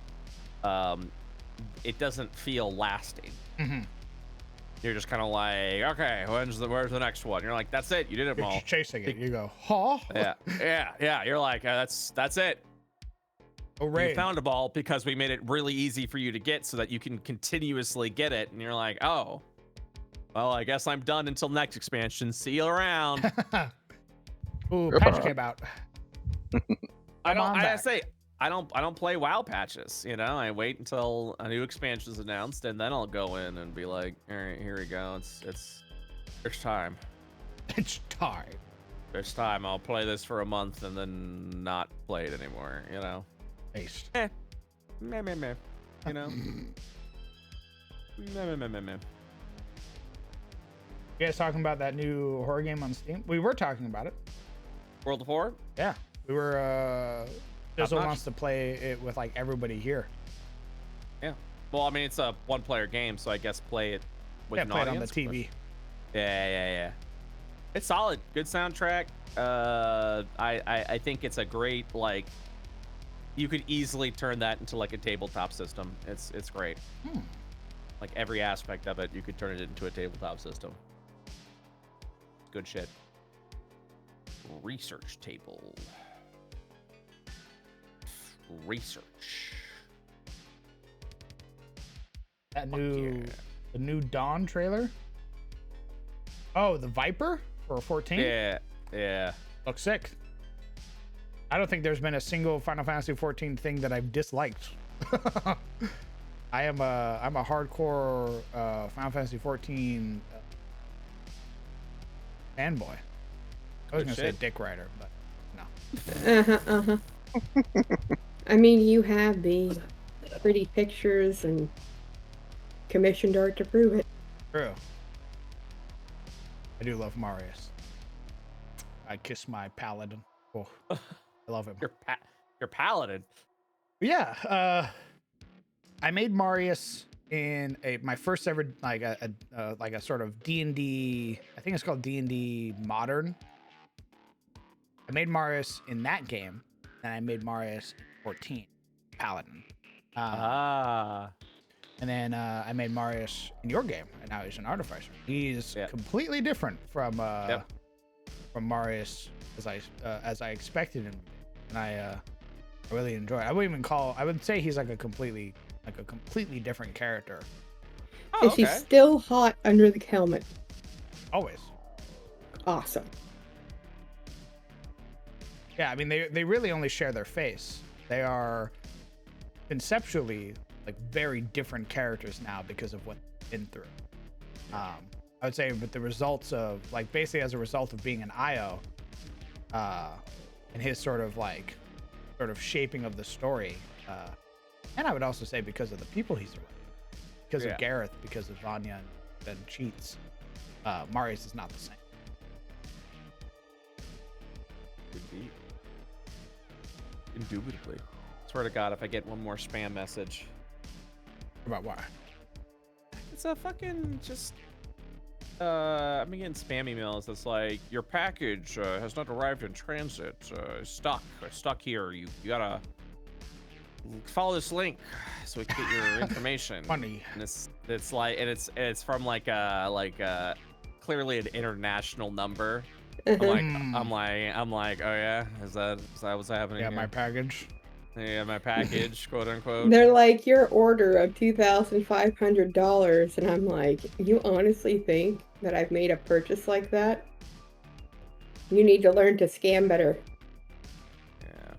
[SPEAKER 2] it doesn't feel lasting.
[SPEAKER 1] Mm-hmm.
[SPEAKER 2] You're just kind of like, okay, where's the next one? You're like, that's it, you did it
[SPEAKER 1] You're
[SPEAKER 2] all.
[SPEAKER 1] just chasing it. You go, huh?
[SPEAKER 2] Yeah. You're like, that's it.
[SPEAKER 1] Hooray.
[SPEAKER 2] You found a ball because we made it really easy for you to get so that you can continuously get it. And you're like, oh, well, I guess I'm done until next expansion. See you around.
[SPEAKER 1] Ooh, patch came out.
[SPEAKER 2] I
[SPEAKER 1] Come on
[SPEAKER 2] gotta
[SPEAKER 1] back.
[SPEAKER 2] say, I don't play WoW patches. You know, I wait until a new expansion is announced, and then I'll go in and be like, all right, here we go. It's time.
[SPEAKER 1] It's time.
[SPEAKER 2] It's time. I'll play this for a month and then not play it anymore. You know.
[SPEAKER 1] Based.
[SPEAKER 2] Meh. You know. Meh.
[SPEAKER 1] You guys talking about that new horror game on Steam? We were talking about it.
[SPEAKER 2] World of War.
[SPEAKER 1] Yeah, we were. Dizzle
[SPEAKER 2] Top-notch.
[SPEAKER 1] wants to play it with like everybody here.
[SPEAKER 2] Yeah. Well, I mean, it's a one-player game, so I guess play it with
[SPEAKER 1] Yeah,
[SPEAKER 2] an
[SPEAKER 1] play it on the
[SPEAKER 2] audience.
[SPEAKER 1] TV.
[SPEAKER 2] Yeah. It's solid. Good soundtrack. I think it's a great, like, you could easily turn that into like a tabletop system. It's great. Like every aspect of it, you could turn it into a tabletop system. Good shit. Research table. Research.
[SPEAKER 1] That
[SPEAKER 2] Fuck
[SPEAKER 1] new,
[SPEAKER 2] yeah.
[SPEAKER 1] the new Dawn trailer. Oh, the Viper for 14.
[SPEAKER 2] Yeah.
[SPEAKER 1] Looks sick. I don't think there's been a single Final Fantasy 14 thing that I've disliked. I'm a hardcore Final Fantasy 14 fanboy. I was
[SPEAKER 2] Good
[SPEAKER 1] gonna say
[SPEAKER 2] shit.
[SPEAKER 1] dick rider, but no.
[SPEAKER 7] I mean, you have the pretty pictures and commissioned art to prove it.
[SPEAKER 1] True. I do love Marius. I kiss my paladin. Oh, I love him.
[SPEAKER 2] Your paladin.
[SPEAKER 1] Yeah, I made Marius in my first ever like a sort of D&D. I think it's called D&D Modern. I made Marius in that game, and I made Marius in 14 Paladin. And then I made Marius in your game, and now he's an artificer. He's completely different from Marius as I expected him, and I really enjoy it. I would say he's like a completely different character.
[SPEAKER 2] Oh,
[SPEAKER 7] Is he still hot under the helmet?
[SPEAKER 1] Always.
[SPEAKER 7] Awesome.
[SPEAKER 1] Yeah, I mean they really only share their face. They are conceptually like very different characters now because of what they've been through. I would say with the results of like basically as a result of being an IO, and his sort of shaping of the story, and I would also say because of the people he's around, because of Gareth, because of Vanya and Cheats, Marius is not the same.
[SPEAKER 2] Indeed. Indubitably. Swear to God, if I get one more spam message.
[SPEAKER 1] About why?
[SPEAKER 2] It's a fucking just. I'm getting spam emails that's like, your package has not arrived in transit. Stuck here. You gotta follow this link so we can get your information.
[SPEAKER 1] Funny.
[SPEAKER 2] And it's like, and it's from like clearly an international number. I'm like, oh yeah, is that what's happening?
[SPEAKER 1] Yeah,
[SPEAKER 2] here?
[SPEAKER 1] my package.
[SPEAKER 2] Yeah, my package, quote unquote.
[SPEAKER 7] They're like, your order of $2,500, and I'm like, you honestly think that I've made a purchase like that? You need to learn to scam better.
[SPEAKER 2] Yeah.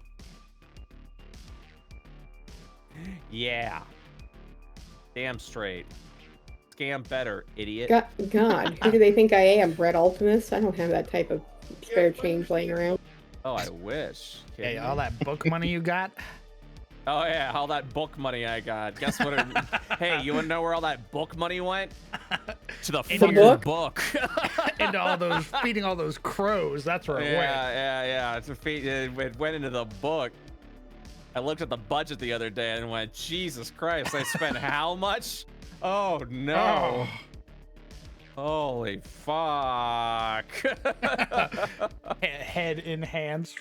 [SPEAKER 2] Yeah. Damn straight. Scam better, idiot.
[SPEAKER 7] God, who do they think I am? Brett Ultimus? I don't have that type of spare change laying around.
[SPEAKER 2] Oh, I wish.
[SPEAKER 1] Hey,
[SPEAKER 2] Kidding
[SPEAKER 1] all
[SPEAKER 2] me?
[SPEAKER 1] that book money you got?
[SPEAKER 2] Oh yeah, all that book money I got. Guess what? Hey, you wanna know where all that book money went? To the
[SPEAKER 1] Into
[SPEAKER 2] fucking
[SPEAKER 1] your-
[SPEAKER 2] book.
[SPEAKER 1] Into all those feeding all those crows. That's where it went.
[SPEAKER 2] Yeah. It went into the book. I looked at the budget the other day and went, Jesus Christ, I spent how much? Oh no. Holy fuck.
[SPEAKER 1] Head in hands.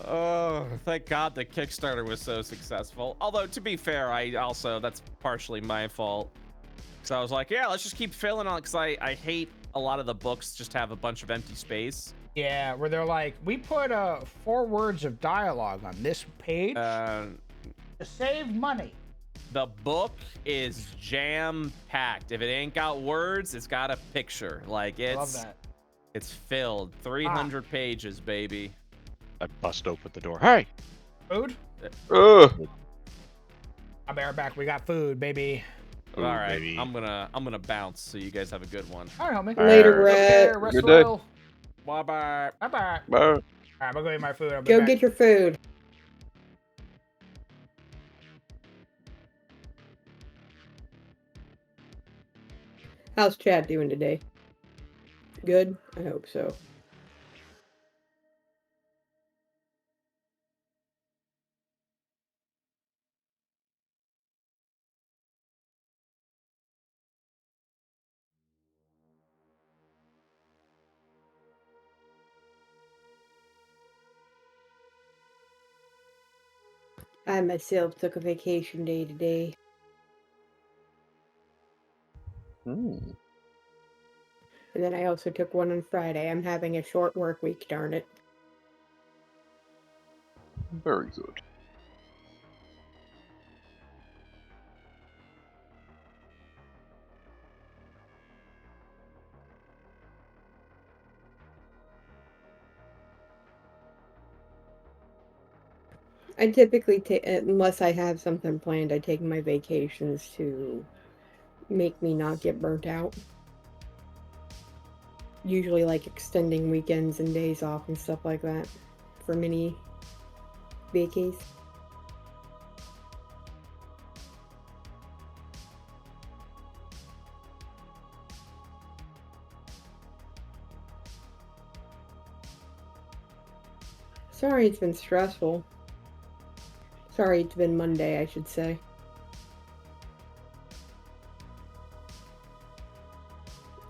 [SPEAKER 2] Oh, thank God the Kickstarter was so successful. Although, to be fair, that's partially my fault. So I was like, yeah, let's just keep filling on, because I hate a lot of the books just have a bunch of empty space.
[SPEAKER 1] Yeah, where they're like, we put 4 words of dialogue on this page to save money.
[SPEAKER 2] The book is jam-packed. If it ain't got words, it's got a picture. Like,
[SPEAKER 1] I love that.
[SPEAKER 2] it's filled. 300 pages, baby.
[SPEAKER 3] I bust open the door. Hey!
[SPEAKER 1] Food?
[SPEAKER 5] Ugh.
[SPEAKER 1] I'll be right back. We got food, baby.
[SPEAKER 2] All right,
[SPEAKER 3] baby.
[SPEAKER 2] I'm gonna bounce. So you guys have a good one.
[SPEAKER 1] All right, homie.
[SPEAKER 7] Later,
[SPEAKER 5] Alright.
[SPEAKER 7] Brett.
[SPEAKER 1] Okay, rest
[SPEAKER 5] Good day.
[SPEAKER 1] well.
[SPEAKER 2] Bye bye.
[SPEAKER 1] Bye-bye.
[SPEAKER 5] Bye.
[SPEAKER 1] All right, I'm gonna go eat my food. I'll be
[SPEAKER 7] Go
[SPEAKER 1] back.
[SPEAKER 7] get your food. How's Chad doing today? Good? I hope so. I myself took a vacation day today.
[SPEAKER 5] Hmm.
[SPEAKER 7] And then I also took one on Friday. I'm having a short work week, darn it.
[SPEAKER 5] Very good.
[SPEAKER 7] I typically take, unless I have something planned, I take my vacations to make me not get burnt out. Usually like extending weekends and days off and stuff like that for mini vacays. Sorry it's been stressful. Sorry it's been Monday, I should say.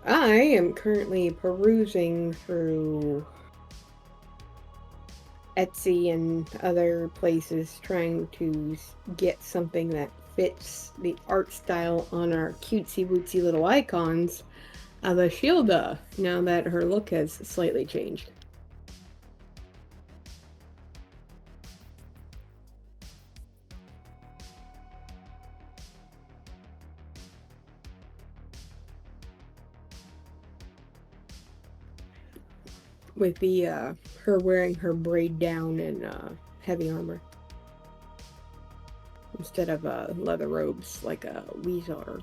[SPEAKER 7] I am currently perusing through Etsy and other places trying to get something that fits the art style on our cutesy wootsy little icons of Ashilda, now that her look has slightly changed. With the her wearing her braid down and heavy armor instead of leather robes like a wizard.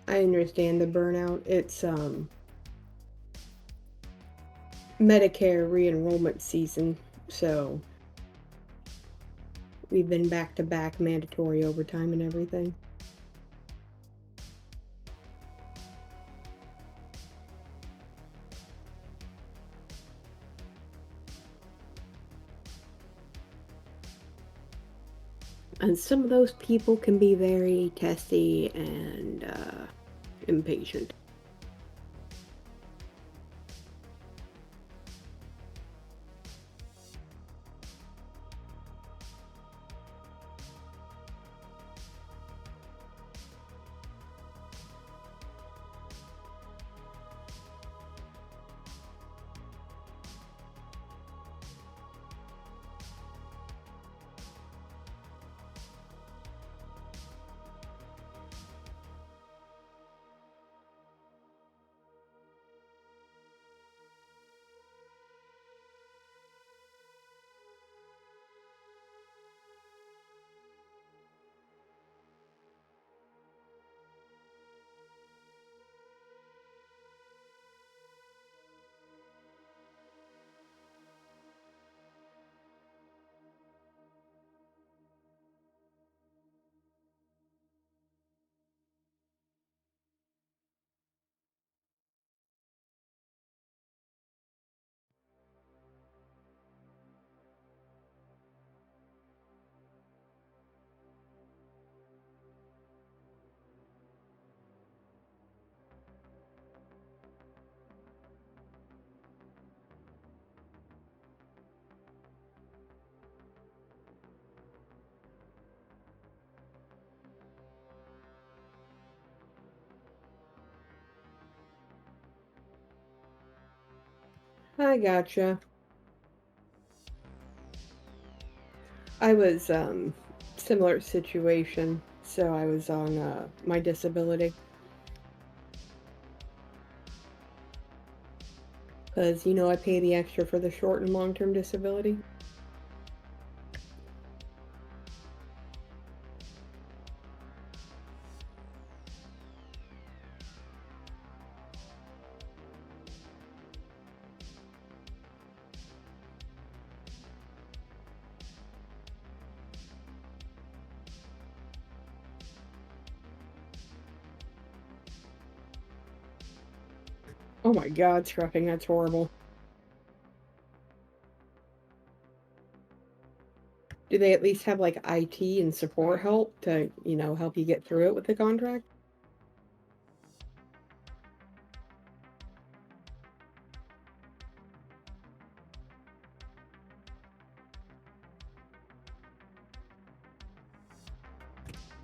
[SPEAKER 7] I understand the burnout. It's Medicare re-enrollment season, so we've been back-to-back mandatory overtime and everything. And some of those people can be very testy and impatient. I gotcha. I was similar situation, so I was on my disability. Because, you know, I pay the extra for the short and long-term disability. Oh my god, trucking, that's horrible. Do they at least have like IT and support help to, you know, help you get through it with the contract?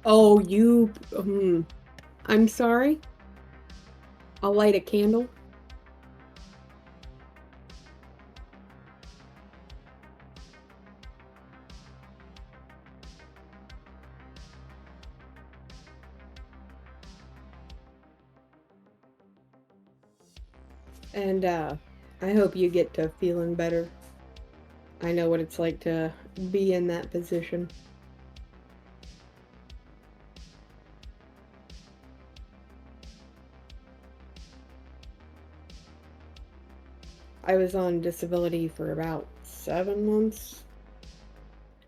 [SPEAKER 7] Oh, you. I'm sorry. I'll light a candle. And I hope you get to feeling better. I know what it's like to be in that position. I was on disability for about 7 months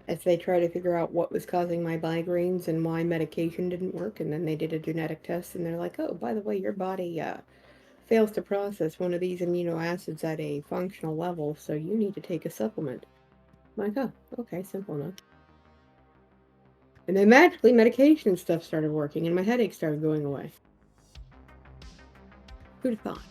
[SPEAKER 7] as they try to figure out what was causing my migraines and why medication didn't work. And then they did a genetic test and they're like, oh, by the way, your body fails to process one of these amino acids at a functional level, so you need to take a supplement. I'm like, oh, okay, simple enough. And then magically, medication and stuff started working, and my headache started going away. Who'd have thought?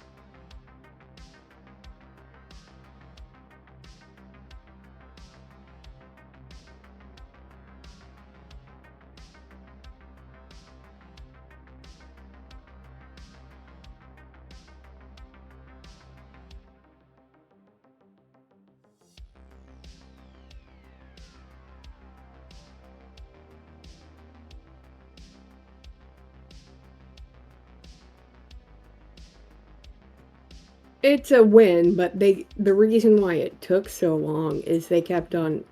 [SPEAKER 7] It's a win, but the reason why it took so long is they kept on.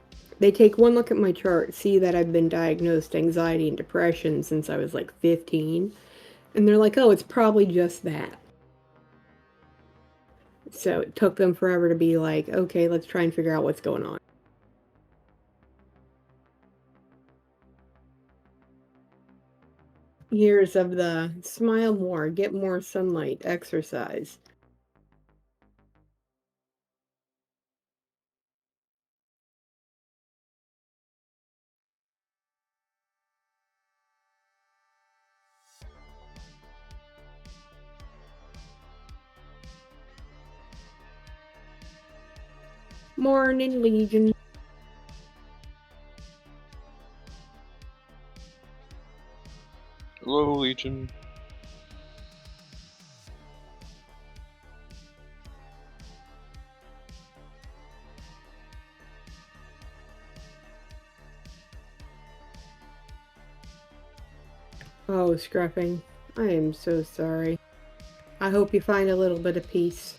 [SPEAKER 7] They take one look at my chart, see that I've been diagnosed anxiety and depression since I was like 15, and they're like, oh, it's probably just that. So it took them forever to be like, okay, let's try and figure out what's going on. Years of the smile more, get more sunlight, exercise. Morning, Legion.
[SPEAKER 5] Hello, Legion.
[SPEAKER 7] Oh, Scruffing. I am so sorry. I hope you find a little bit of peace.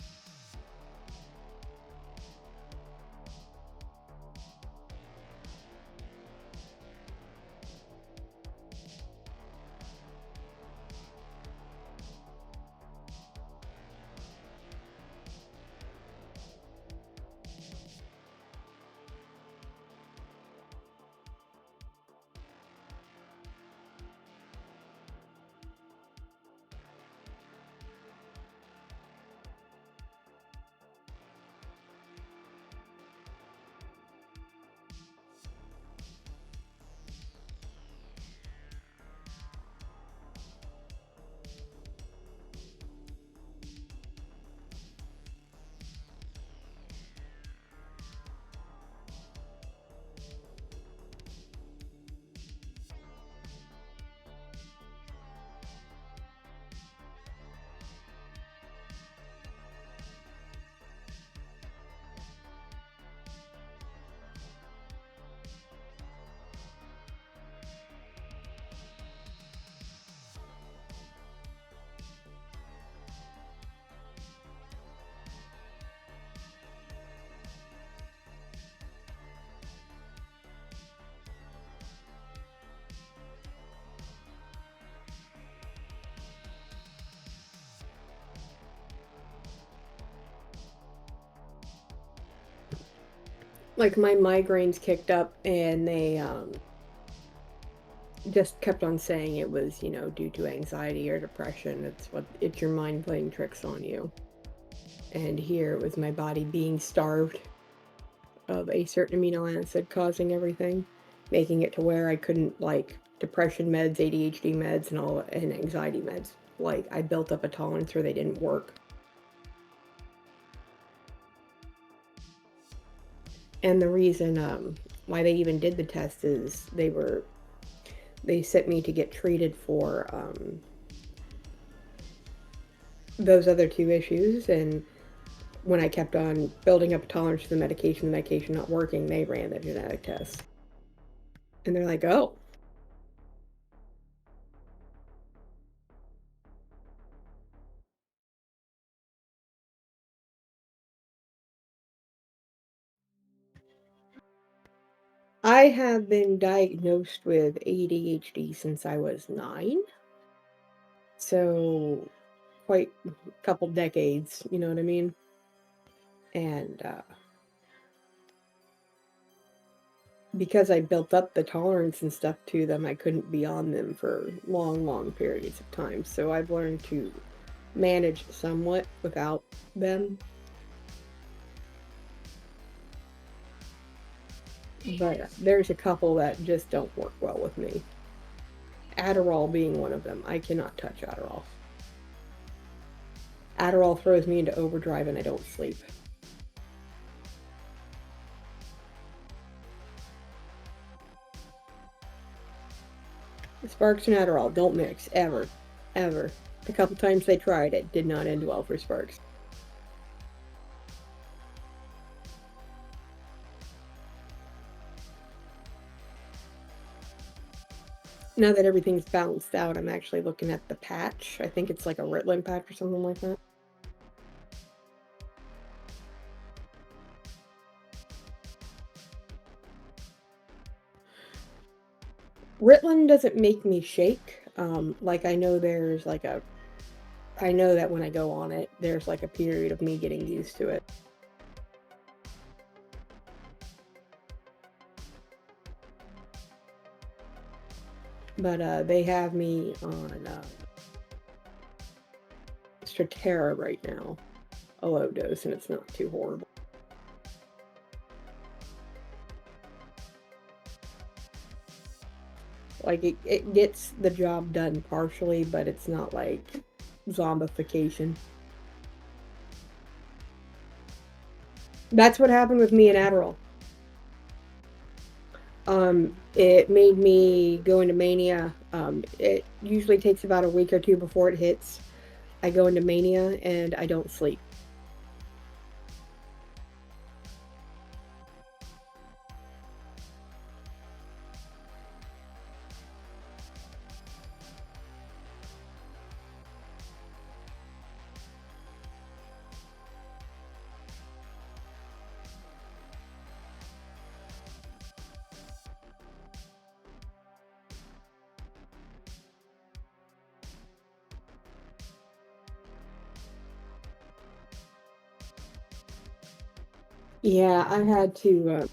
[SPEAKER 7] like my migraines kicked up, and they just kept on saying it was, due to anxiety or depression. It's your mind playing tricks on you. And here it was my body being starved of a certain amino acid causing everything, making it to where I couldn't, like, depression meds, ADHD meds, and anxiety meds. Like, I built up a tolerance where they didn't work. And the reason why they even did the test is they sent me to get treated for those other two issues, and when I kept on building up a tolerance to the medication not working, they ran the genetic test. And they're like, oh. I have been diagnosed with ADHD since I was 9. So quite a couple decades, you know what I mean? And because I built up the tolerance and stuff to them, I couldn't be on them for long, long periods of time. So I've learned to manage somewhat without them. But there's a couple that just don't work well with me. Adderall being one of them. I cannot touch Adderall. Adderall throws me into overdrive and I don't sleep. Sparks and Adderall don't mix, ever. Ever. The couple times they tried it did not end well for Sparks. Now that everything's balanced out, I'm actually looking at the patch. I think it's like a Ritalin patch or something like that. Ritalin doesn't make me shake. Like I know there's like I know that when I go on it, there's like a period of me getting used to it. But they have me on Strattera right now, a low dose, and it's not too horrible. Like, it gets the job done partially, but it's not like zombification. That's what happened with me and Adderall. It made me go into mania. It usually takes about a week or two before it hits. I go into mania and I don't sleep. Yeah, I had to.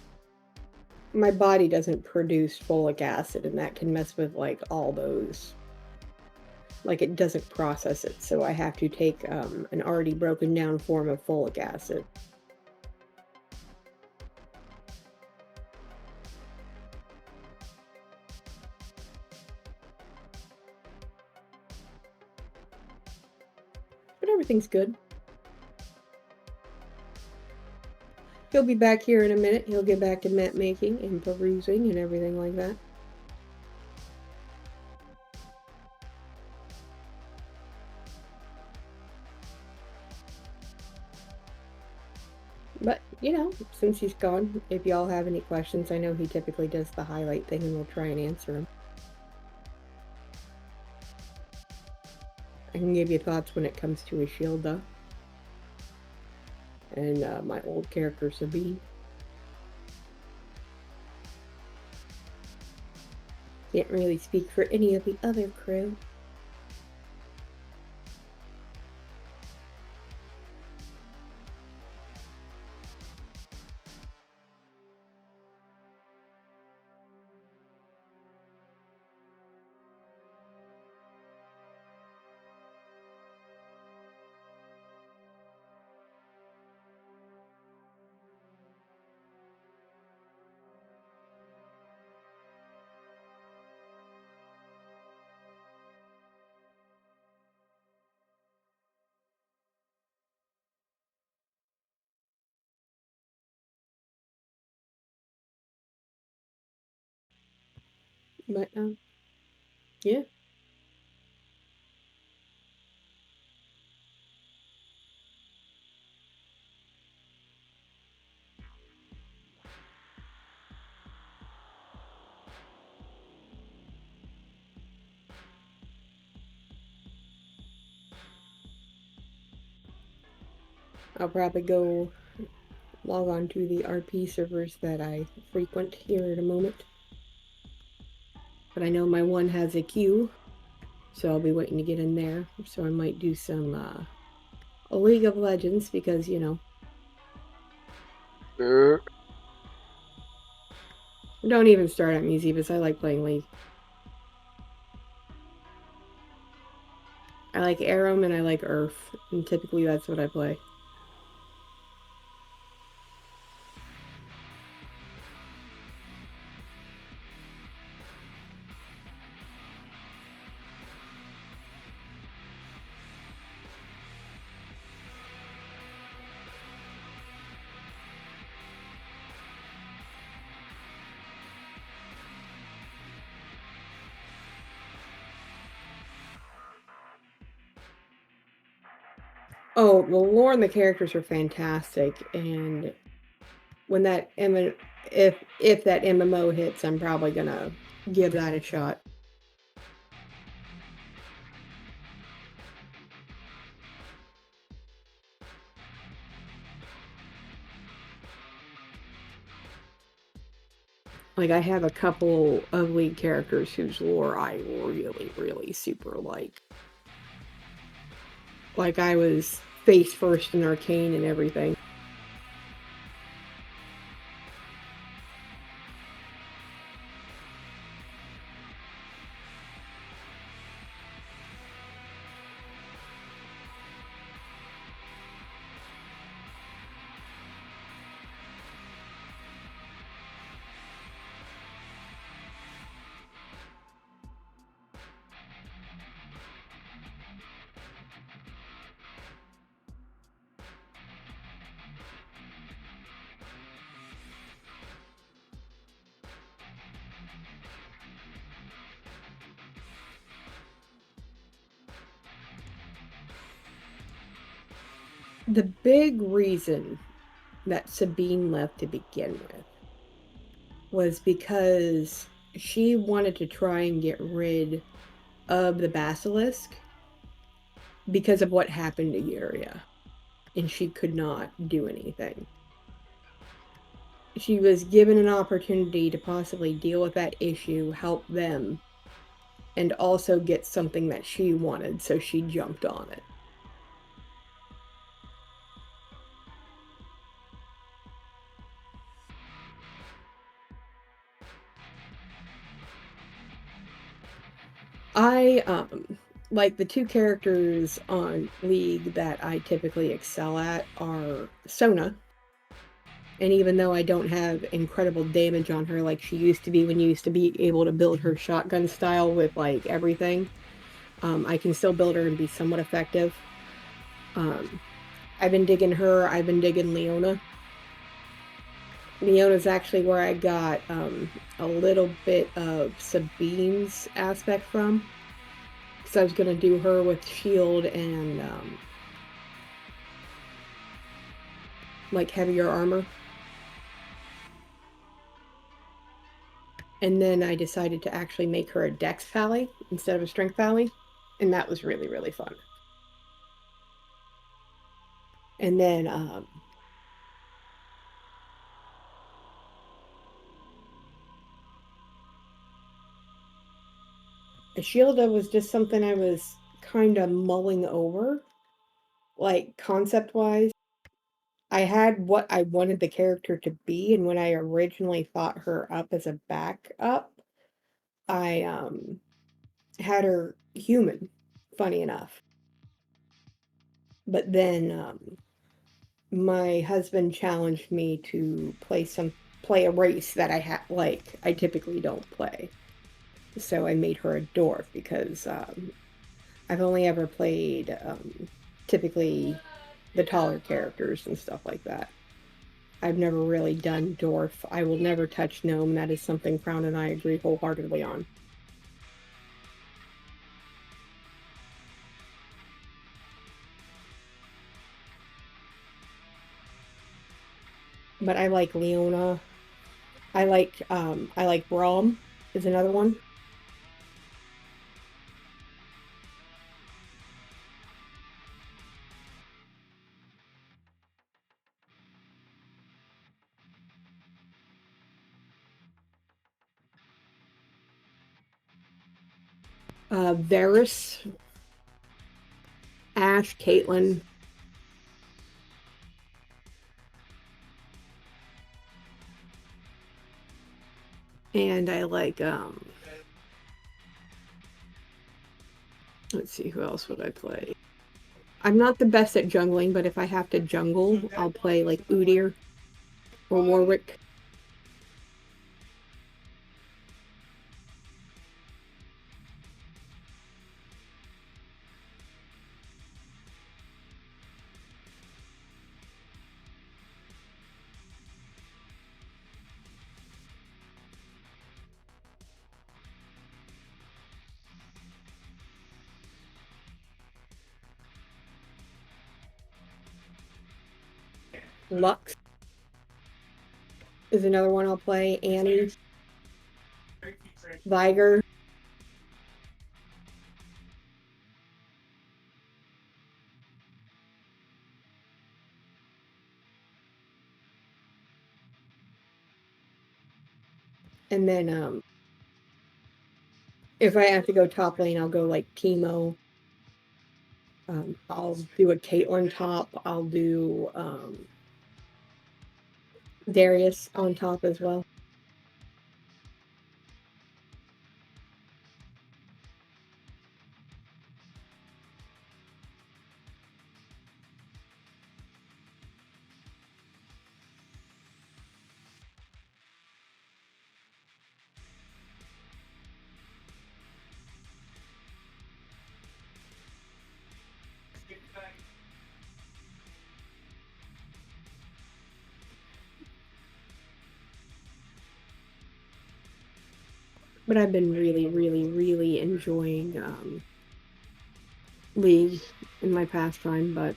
[SPEAKER 7] My body doesn't produce folic acid, and that can mess with like all those. Like it doesn't process it, so I have to take an already broken down form of folic acid. But everything's good. He'll be back here in a minute. He'll get back to map making and perusing and everything like that. But, since he's gone, if y'all have any questions, I know he typically does the highlight thing and we'll try and answer them. I can give you thoughts when it comes to Ishilda and my old character Sabine. Can't really speak for any of the other crew. But yeah. I'll probably go log on to the RP servers that I frequent here in a moment. But I know my one has a queue, so I'll be waiting to get in there. So I might do some a League of Legends because, you know. Don't even start at me, Zebus. I like playing League. I like Aram and I like Earth, and typically that's what I play. Oh, the lore and the characters are fantastic, and when that if that MMO hits, I'm probably gonna give that a shot. Like, I have a couple of lead characters whose lore I really, really super like. Like, I was face first in Arcane and everything. The big reason that Sabine left to begin with was because she wanted to try and get rid of the basilisk because of what happened to Yuria, and she could not do anything. She was given an opportunity to possibly deal with that issue, help them, and also get something that she wanted, so she jumped on it. I like the two characters on League that I typically excel at are Sona. And even though I don't have incredible damage on her like she used to be when you used to be able to build her shotgun style with like everything, I can still build her and be somewhat effective. I've been digging her. I've been digging Leona. Leona's actually where I got a little bit of Sabine's aspect from. Because I was going to do her with shield and like heavier armor. And then I decided to actually make her a dex pally instead of a strength pally. And that was really, really fun. And then Ashilda was just something I was kind of mulling over, like concept-wise. I had what I wanted the character to be, and when I originally thought her up as a backup, I had her human, funny enough. But then my husband challenged me to play a race that I typically don't play. So I made her a dwarf because I've only ever played typically the taller characters and stuff like that. I've never really done dwarf. I will never touch gnome. That is something Crown and I agree wholeheartedly on. but I like Leona. I like Braum is another one. Varys, Ash, Caitlyn. And I like let's see, who else would I play? I'm not the best at jungling, but if I have to jungle, I'll play like Udyr or Warwick. Lux is another one I'll play. Annie, Viger. And then if I have to go top lane, I'll go like Teemo. I'll do a Caitlyn top. I'll do Darius on top as well. But I've been really, really, really enjoying League in my pastime, but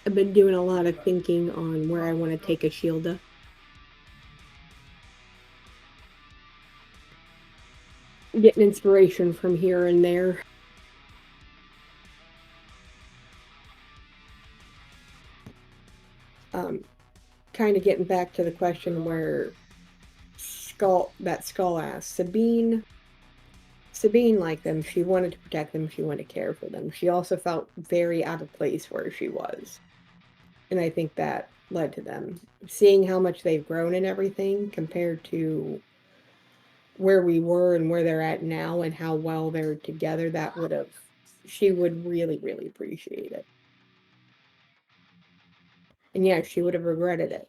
[SPEAKER 7] I've been doing a lot of thinking on where I want to take a Shielda. Getting inspiration from here and there. Kind of getting back to the question where Skull asked, Sabine liked them. She wanted to protect them. She wanted to care for them. She also felt very out of place where she was. And I think that led to them. Seeing how much they've grown and everything compared to where we were and where they're at now and how well they're together, she would really, really appreciate it. And yeah, she would have regretted it.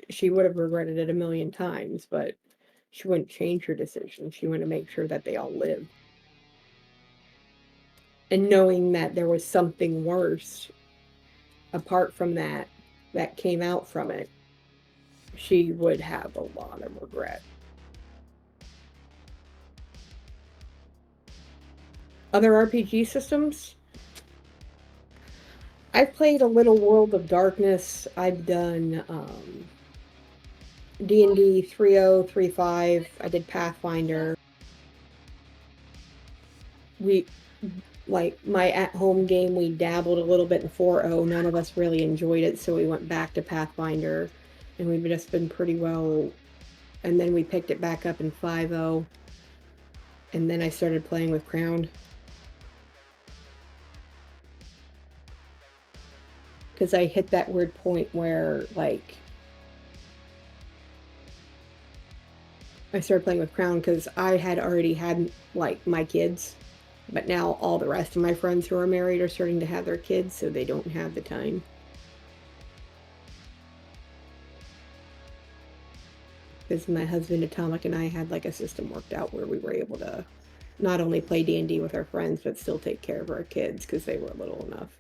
[SPEAKER 7] She would have regretted it a million times, but she wouldn't change her decision. She wanted to make sure that they all lived. And knowing that there was something worse apart from that came out from it, she would have a lot of regret. Other RPG systems? I've played a little World of Darkness. I've done D&D 3.0, 3.5. I did Pathfinder. Like my at-home game, we dabbled a little bit in 4.0. None of us really enjoyed it, so we went back to Pathfinder, and we've just been pretty well. And then we picked it back up in 5.0, and then I started playing with Crown. Because I hit that weird point where, like, I started playing with Crown because I had already had, like, my kids. But now all the rest of my friends who are married are starting to have their kids, so they don't have the time. Because my husband Atomic and I had like a system worked out where we were able to not only play D&D with our friends, but still take care of our kids because they were little enough.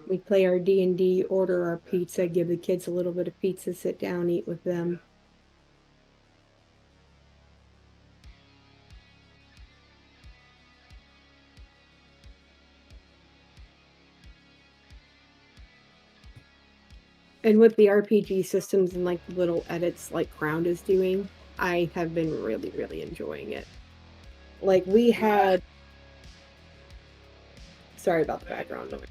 [SPEAKER 7] We play our D&D, order our pizza, give the kids a little bit of pizza, sit down, eat with them. And with the RPG systems and like the little edits like Crown is doing, I have been really, really enjoying it. Like we had, sorry about the background noise.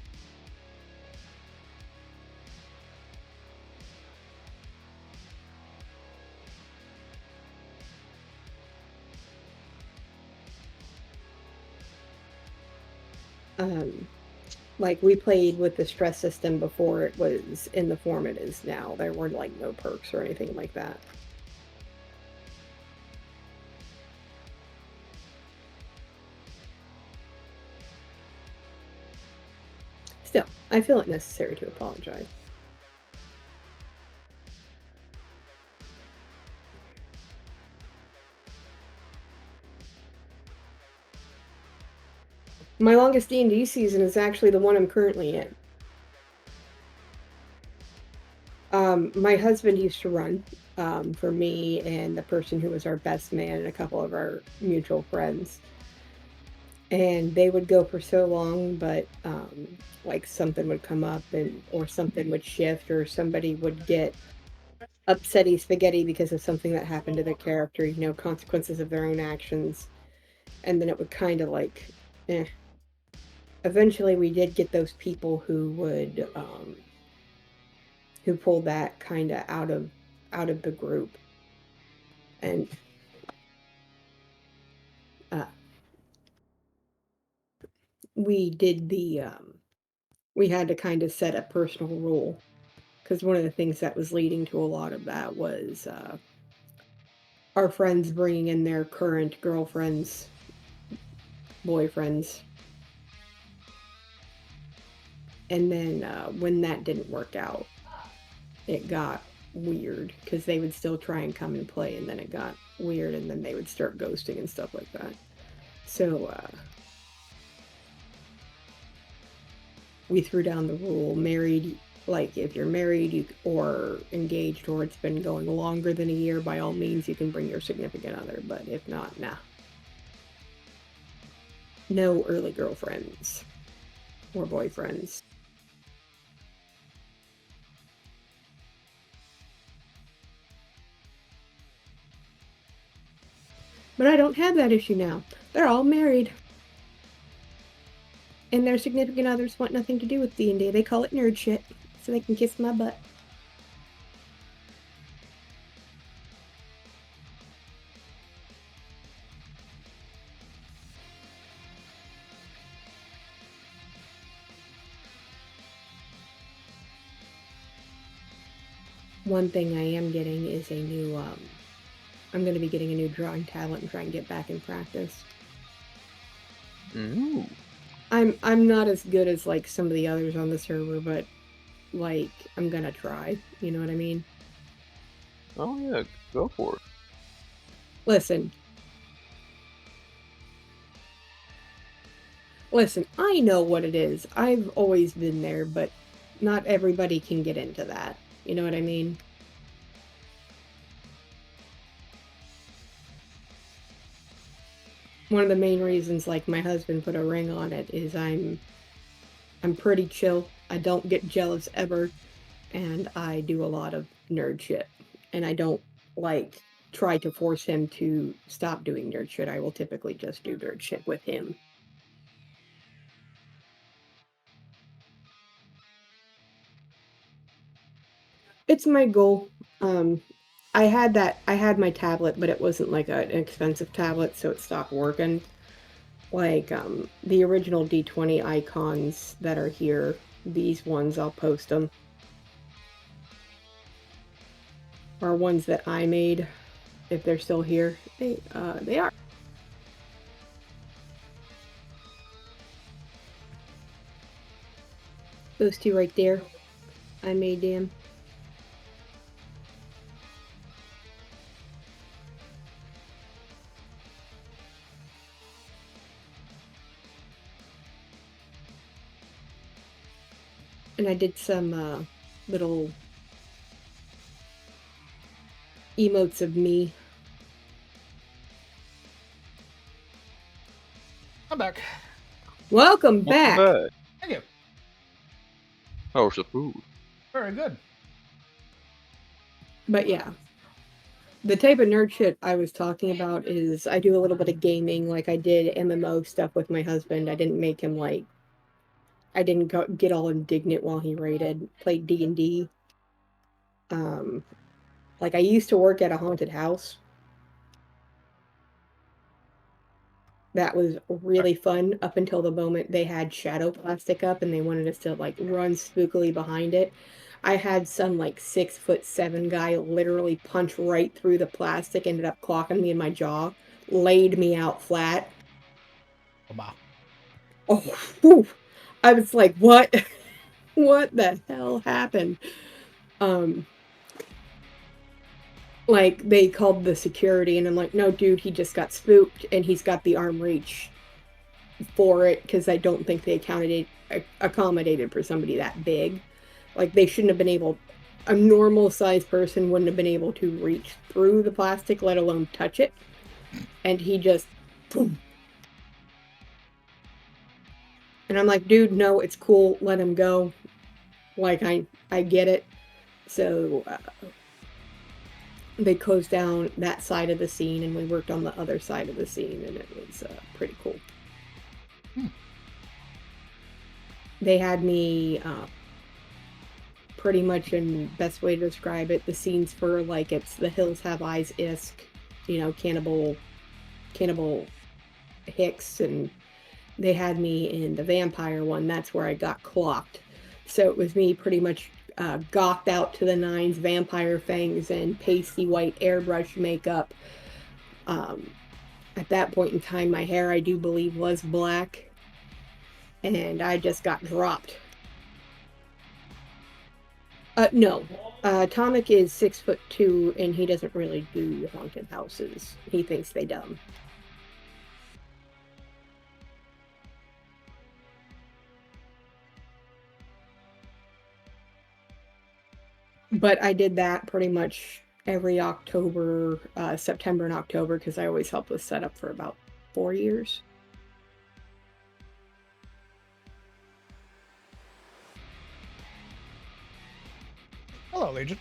[SPEAKER 7] Like we played with the stress system before it was in the form it is now. There were like no perks or anything like that. Still, I feel it necessary to apologize. My longest D&D season is actually the one I'm currently in. My husband used to run for me and the person who was our best man and a couple of our mutual friends. And they would go for so long, but like something would come up or something would shift or somebody would get upsetty spaghetti because of something that happened to their character, consequences of their own actions. And then it would kind of like, eh. Eventually we did get those people who would who pulled that kind of out of the group. And we did we had to kind of set a personal rule, because one of the things that was leading to a lot of that was our friends bringing in their current girlfriends, boyfriends. And then when that didn't work out, it got weird, because they would still try and come and play, and then it got weird, and then they would start ghosting and stuff like that. So we threw down the rule, married, like if you're married or engaged or it's been going longer than a year, by all means you can bring your significant other, but if not, nah. No early girlfriends or boyfriends. But I don't have that issue now. They're all married. And their significant others want nothing to do with D&D. They call it nerd shit, so they can kiss my butt. One thing I am getting is a new, I'm going to be getting a new drawing tablet and try and get back in practice.
[SPEAKER 5] Ooh.
[SPEAKER 7] I'm not as good as like some of the others on the server, but like I'm gonna try. You know what I mean?
[SPEAKER 5] Oh yeah, go for it.
[SPEAKER 7] Listen, I know what it is. I've always been there, but not everybody can get into that. You know what I mean? One of the main reasons, like my husband put a ring on it, is I'm pretty chill. I don't get jealous ever, and I do a lot of nerd shit. And I don't like try to force him to stop doing nerd shit. I will typically just do nerd shit with him. It's my goal. I had my tablet, but it wasn't like an expensive tablet, so it stopped working. Like, the original D20 icons that are here, these ones, I'll post them, are ones that I made, if they're still here. They are. Those two right there, I made them. And I did some little emotes of me.
[SPEAKER 1] I'm back.
[SPEAKER 7] Welcome back.
[SPEAKER 1] Thank you.
[SPEAKER 5] How was the food?
[SPEAKER 1] Very good.
[SPEAKER 7] But yeah, the type of nerd shit I was talking about is I do a little bit of gaming. Like I did MMO stuff with my husband. I didn't make him like. I didn't get all indignant while he raided. Played D&D. Like I used to work at a haunted house. That was really fun up until the moment they had shadow plastic up and they wanted us to like run spookily behind it. I had some like 6'7" guy literally punch right through the plastic, ended up clocking me in my jaw, laid me out flat.
[SPEAKER 1] Wow.
[SPEAKER 7] Oh, whew. I was like, what? What the hell happened? Like they called the security and I'm like, no, dude, he just got spooked and he's got the arm reach for it because I don't think they accommodated for somebody that big. Like they shouldn't have been able. A normal sized person wouldn't have been able to reach through the plastic, let alone touch it. And he just, boom. And I'm like, dude, no, it's cool. Let him go. Like I get it. So they closed down that side of the scene, and we worked on the other side of the scene, and it was pretty cool. They had me pretty much, in best way to describe it, the scenes for like it's The Hills Have Eyes-esque, you know, cannibal Hicks, and they had me in the vampire one. That's where I got clocked. So it was me pretty much gothed out to the nines, vampire fangs and pasty white airbrush makeup. At that point in time, my hair, I do believe, was black, and I just got dropped. No. Atomic is 6'2", and he doesn't really do haunted houses. He thinks they dumb. But I did that pretty much every October, September and October, because I always helped with setup for about 4 years.
[SPEAKER 1] Hello, Legion.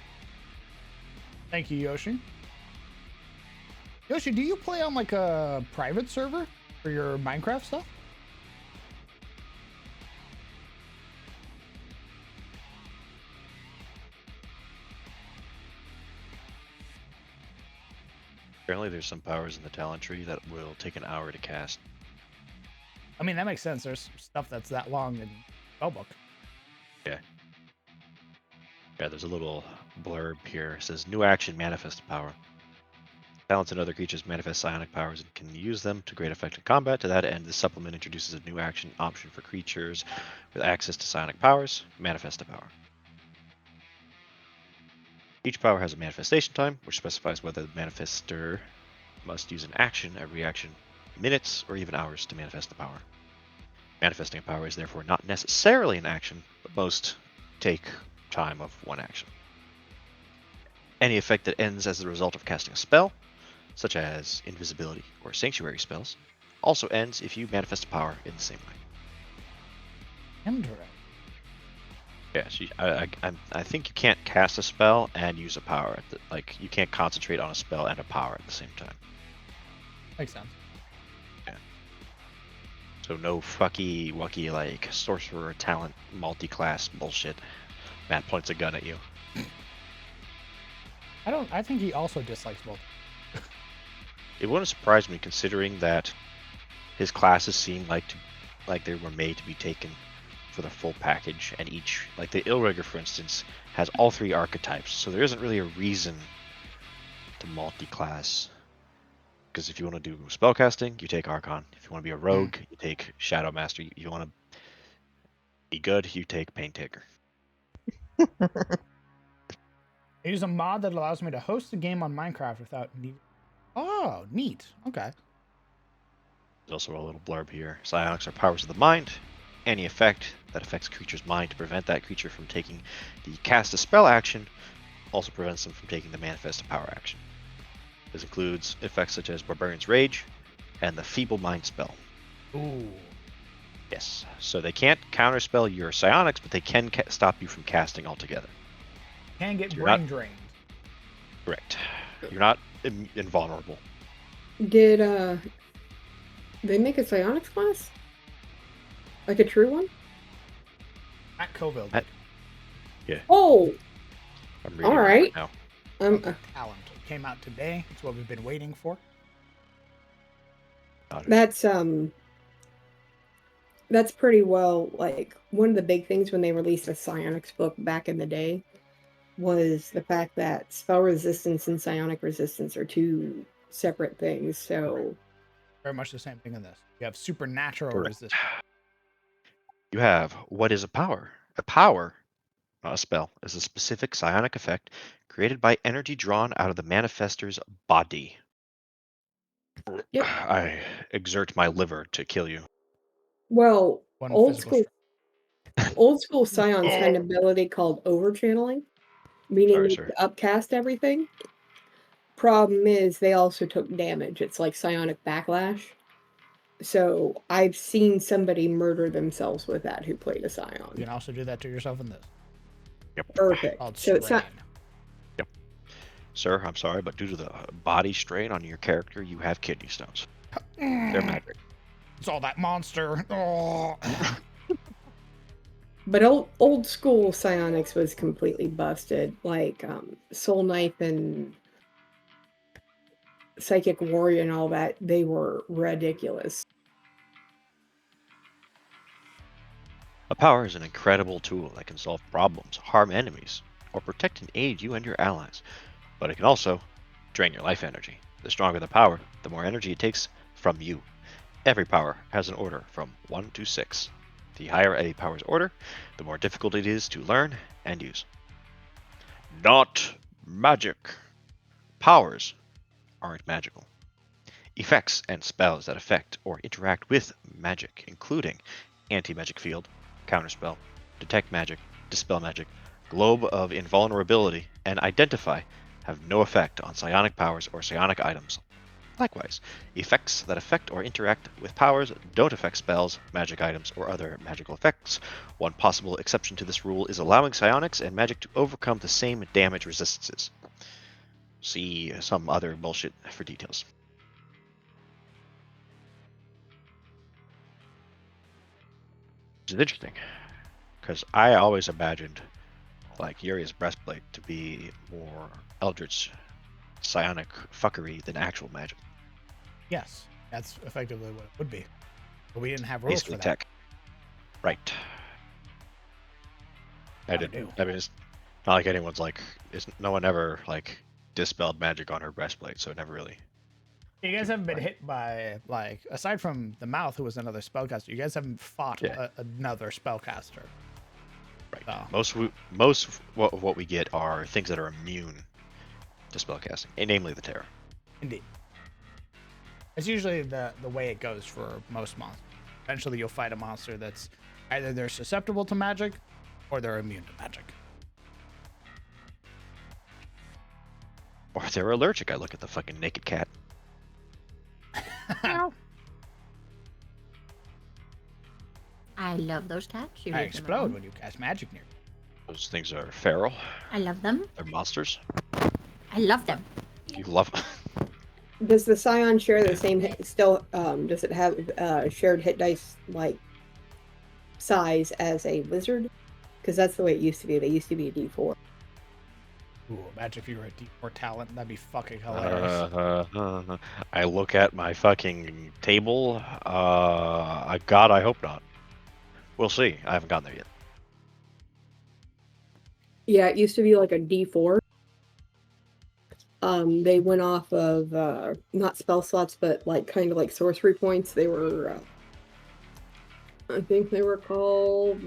[SPEAKER 1] Thank you, Yoshi. Yoshi, do you play on like a private server for your Minecraft stuff?
[SPEAKER 3] Apparently, there's some powers in the talent tree that will take an hour to cast.
[SPEAKER 1] I mean, that makes sense. There's stuff that's that long in Spellbook.
[SPEAKER 3] Yeah. Yeah, there's a little blurb here. It says, new action, manifest power. Talents and other creatures manifest psionic powers and can use them to great effect in combat. To that end, this supplement introduces a new action option for creatures with access to psionic powers, manifest a power. Each power has a manifestation time, which specifies whether the manifester must use an action, a reaction, minutes, or even hours to manifest the power. Manifesting a power is therefore not necessarily an action, but most take time of one action. Any effect that ends as the result of casting a spell, such as invisibility or sanctuary spells, also ends if you manifest a power in the same way.
[SPEAKER 1] Interesting.
[SPEAKER 3] Yeah, so I think you can't cast a spell and use a power. Like, you can't concentrate on a spell and a power at the same time.
[SPEAKER 1] Makes sense.
[SPEAKER 3] Yeah. So no fucky wucky like sorcerer talent multi-class bullshit. Matt points a gun at you.
[SPEAKER 1] I think he also dislikes both.
[SPEAKER 3] It wouldn't surprise me considering that his classes seem like they were made to be taken for the full package, and each, like the Illrigger, for instance, has all three archetypes, so there isn't really a reason to multi-class. Because if you want to do spellcasting, you take Archon. If you want to be a rogue, you take Shadow Master. You want to be good, you take Paintaker.
[SPEAKER 1] I use a mod that allows me to host a game on Minecraft without needing. Oh, neat. Okay.
[SPEAKER 3] There's also a little blurb here. Psionics are powers of the mind. Any effect that affects a creature's mind to prevent that creature from taking the cast a spell action, also prevents them from taking the manifest a power action. This includes effects such as Barbarian's Rage and the Feeble Mind spell.
[SPEAKER 1] Ooh.
[SPEAKER 3] Yes, so they can't counterspell your psionics, but they can stop you from casting altogether.
[SPEAKER 1] Can get
[SPEAKER 3] You're
[SPEAKER 1] brain
[SPEAKER 3] not-
[SPEAKER 1] drained.
[SPEAKER 3] Correct. You're not invulnerable.
[SPEAKER 7] Did they make a psionics class? Like a true one?
[SPEAKER 1] Matt Coville
[SPEAKER 3] Matt-
[SPEAKER 1] did.
[SPEAKER 7] Oh,
[SPEAKER 3] I'm reading
[SPEAKER 7] All
[SPEAKER 3] it
[SPEAKER 7] right.
[SPEAKER 3] now.
[SPEAKER 1] Talent. It came out today. It's what we've been waiting for.
[SPEAKER 7] that's pretty well, like, one of the big things when they released a psionics book back in the day was the fact that spell resistance and psionic resistance are two separate things. So
[SPEAKER 1] Very much the same thing in this. You have supernatural
[SPEAKER 3] Correct.
[SPEAKER 1] resistance.
[SPEAKER 3] You have what is a power? A power, not a spell, is a specific psionic effect created by energy drawn out of the manifestor's body.
[SPEAKER 7] Yep.
[SPEAKER 3] I exert my liver to kill you.
[SPEAKER 7] well,
[SPEAKER 1] One
[SPEAKER 7] old
[SPEAKER 1] physical
[SPEAKER 7] school scions had an ability called overchanneling, meaning
[SPEAKER 3] Sorry,
[SPEAKER 7] they
[SPEAKER 3] sir.
[SPEAKER 7] could upcast everything. Problem is, they also took damage. It's like psionic backlash. So I've seen somebody murder themselves with that who played a
[SPEAKER 1] You
[SPEAKER 7] scion.
[SPEAKER 1] can also do that to yourself in this.
[SPEAKER 3] Yep.
[SPEAKER 7] Perfect.
[SPEAKER 1] Called
[SPEAKER 7] So it's
[SPEAKER 1] strain.
[SPEAKER 7] not.
[SPEAKER 3] Sir, I'm sorry, but due to the body strain on your character, you have kidney stones. They're magic.
[SPEAKER 1] It's all that monster. Oh.
[SPEAKER 7] But old school psionics was completely busted. Like Soul Knife and Psychic Warrior and all that, they were ridiculous.
[SPEAKER 3] A power is an incredible tool that can solve problems, harm enemies, or protect and aid you and your allies. But it can also drain your life energy. The stronger the power, the more energy it takes from you. Every power has an order from 1 to 6. The higher a power's order, the more difficult it is to learn and use. Not magic. Powers aren't magical. Effects and spells that affect or interact with magic, including anti-magic field, counterspell, detect magic, dispel magic, globe of invulnerability, and identify, have no effect on psionic powers or psionic items. Likewise, effects that affect or interact with powers don't affect spells, magic items, or other magical effects. One possible exception to this rule is allowing psionics and magic to overcome the same damage resistances. See some other bullshit for details. Which is interesting, because I always imagined like Yuri's breastplate to be more eldritch psionic fuckery than actual magic.
[SPEAKER 1] Yes, that's effectively what it would be. But we didn't have rules
[SPEAKER 3] Basically
[SPEAKER 1] for that.
[SPEAKER 3] tech. Right. I
[SPEAKER 1] Gotta
[SPEAKER 3] didn't.
[SPEAKER 1] do.
[SPEAKER 3] I mean, it's not like anyone's like. No one ever like dispelled magic on her breastplate, so it never really.
[SPEAKER 1] You guys haven't been
[SPEAKER 3] Right.
[SPEAKER 1] hit by, like, aside from the mouth, who was another spellcaster, you guys haven't fought
[SPEAKER 3] Yeah.
[SPEAKER 1] another spellcaster.
[SPEAKER 3] Right.
[SPEAKER 1] Oh.
[SPEAKER 3] Most of what we get are things that are immune to spellcasting, and namely the terror.
[SPEAKER 1] Indeed. It's usually the way it goes for most monsters. Eventually you'll fight a monster that's either they're susceptible to magic or they're immune to magic.
[SPEAKER 3] Or if they're allergic, I look at the fucking naked cat.
[SPEAKER 6] I love those cats. You
[SPEAKER 1] I
[SPEAKER 6] leave them
[SPEAKER 1] explode
[SPEAKER 6] alone.
[SPEAKER 1] when you cast magic near me.
[SPEAKER 3] Those things are feral.
[SPEAKER 6] I love them.
[SPEAKER 3] They're monsters.
[SPEAKER 6] I love them.
[SPEAKER 3] You love.
[SPEAKER 7] Does the scion share the same still? Does it have shared hit dice like size as a wizard? Because that's the way it used to be. They used to be a D4.
[SPEAKER 3] Uh,
[SPEAKER 1] Ooh, imagine if you were a D4 talent. That'd be fucking hilarious.
[SPEAKER 3] I look at my fucking table. God, I hope not. We'll see. I haven't gotten there yet.
[SPEAKER 7] Yeah, it used to be like a D4. They went off of not spell slots, but like kind of like sorcery points. They were, I think they were called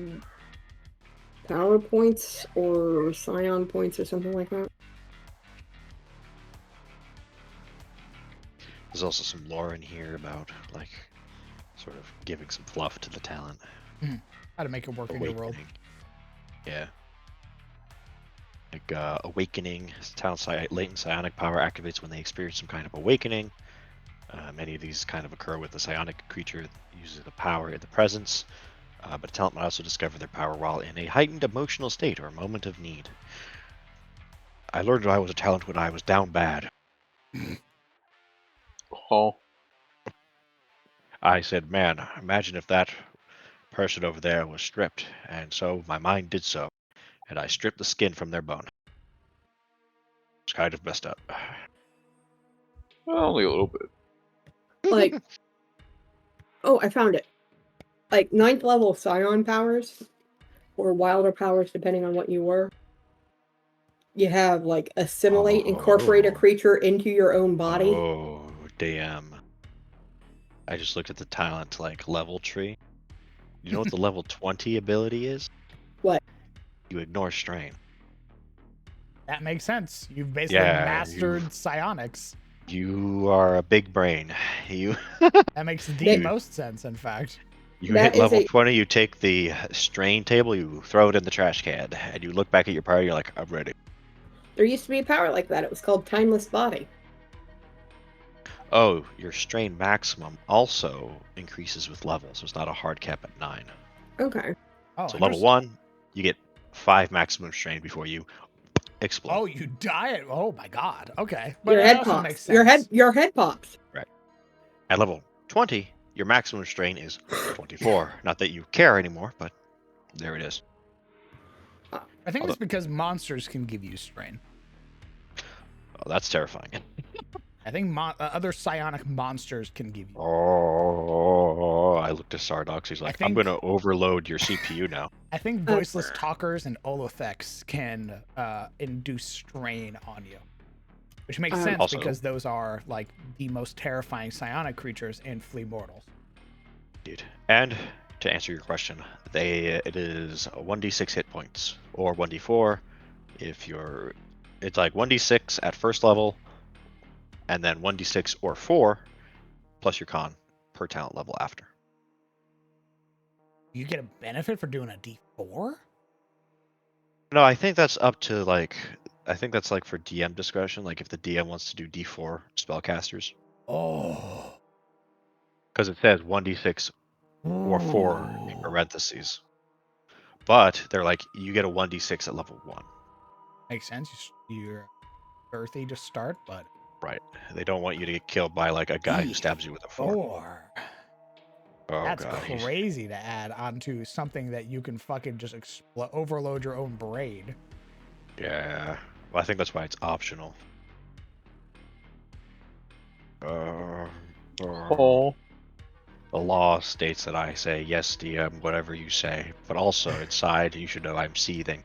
[SPEAKER 7] power points or scion points or something like that.
[SPEAKER 3] There's also some lore in here about like sort of giving some fluff to the talent.
[SPEAKER 1] How to make it work in your world.
[SPEAKER 3] Awakening. Yeah. Like awakening, latent psionic power activates when they experience some kind of awakening. Many of these kind of occur with the psionic creature that uses the power in the presence, but a talent might also discover their power while in a heightened emotional state or moment of need. I learned I was a talent when I was down bad.
[SPEAKER 5] Oh.
[SPEAKER 3] I said, man, imagine if that person over there was stripped, and so my mind did so, and I stripped the skin from their bone. It's kind of messed up.
[SPEAKER 5] Well, only a little bit.
[SPEAKER 7] Like, oh, I found it. Like 9th level Scion powers, or wilder powers, depending on what you were. You have like assimilate, incorporate a creature into your own body.
[SPEAKER 3] Oh, damn. I just looked at the talent like level tree. You know what the level 20 ability is?
[SPEAKER 7] What?
[SPEAKER 3] You ignore strain.
[SPEAKER 1] That makes sense. You've basically
[SPEAKER 3] Yeah,
[SPEAKER 1] mastered psionics.
[SPEAKER 3] You are a big brain. You
[SPEAKER 1] That makes the
[SPEAKER 7] They-
[SPEAKER 1] most sense, in fact.
[SPEAKER 3] you
[SPEAKER 7] That
[SPEAKER 3] hit
[SPEAKER 7] is
[SPEAKER 3] level
[SPEAKER 7] a-
[SPEAKER 3] 20, you take the strain table, you throw it in the trash can, and you look back at your party, you're like, I'm ready.
[SPEAKER 7] There used to be a power like that. It was called Timeless Body.
[SPEAKER 3] Oh, your strain maximum also increases with level, so it's not a hard cap at 9.
[SPEAKER 7] Okay.
[SPEAKER 1] Oh,
[SPEAKER 3] So level 1, you get 5 maximum strain before you explode.
[SPEAKER 1] Oh, you die it. Oh my god. Okay. But
[SPEAKER 7] Your
[SPEAKER 1] that
[SPEAKER 7] head
[SPEAKER 1] also
[SPEAKER 7] pops.
[SPEAKER 1] makes sense.
[SPEAKER 7] Your head pops.
[SPEAKER 3] At level 20, your maximum strain is 24. Not that you care anymore, but there it is.
[SPEAKER 1] I think it's because monsters can give you strain.
[SPEAKER 3] Oh, that's terrifying.
[SPEAKER 1] I think other psionic monsters can give you.
[SPEAKER 3] Oh, I looked at Sardox. He's like, I'm
[SPEAKER 1] think-
[SPEAKER 3] going to overload your CPU now.
[SPEAKER 1] I think voiceless talkers and Olothex can induce strain on you. Which makes sense
[SPEAKER 3] Also-
[SPEAKER 1] because those are like the most terrifying psionic creatures in Flea Mortals.
[SPEAKER 3] Dude. And to answer your question, it is 1d6 hit points or 1d4 if you're. It's like 1d6 at first level, and then 1d6 or 4 plus your con per talent level after.
[SPEAKER 1] You get a benefit for doing a D4?
[SPEAKER 3] No, I think that's up to like. I think that's like for DM discretion. Like if the DM wants to do d4 spellcasters,
[SPEAKER 1] Oh.
[SPEAKER 3] because it says 1d6 or 4 in parentheses. But they're like, you get a 1d6 at level 1.
[SPEAKER 1] Makes sense. You're earthy to start, but
[SPEAKER 3] Right. They don't want you to get killed by like a guy who stabs you with a fork.
[SPEAKER 1] 4.
[SPEAKER 3] Oh,
[SPEAKER 1] That's
[SPEAKER 3] God.
[SPEAKER 1] crazy to add onto something that you can fucking just overload your own brain.
[SPEAKER 3] Yeah. Well, I think that's why it's optional.
[SPEAKER 5] Oh.
[SPEAKER 3] The law states that I say, yes, DM, whatever you say. But also, inside, you should know I'm seething.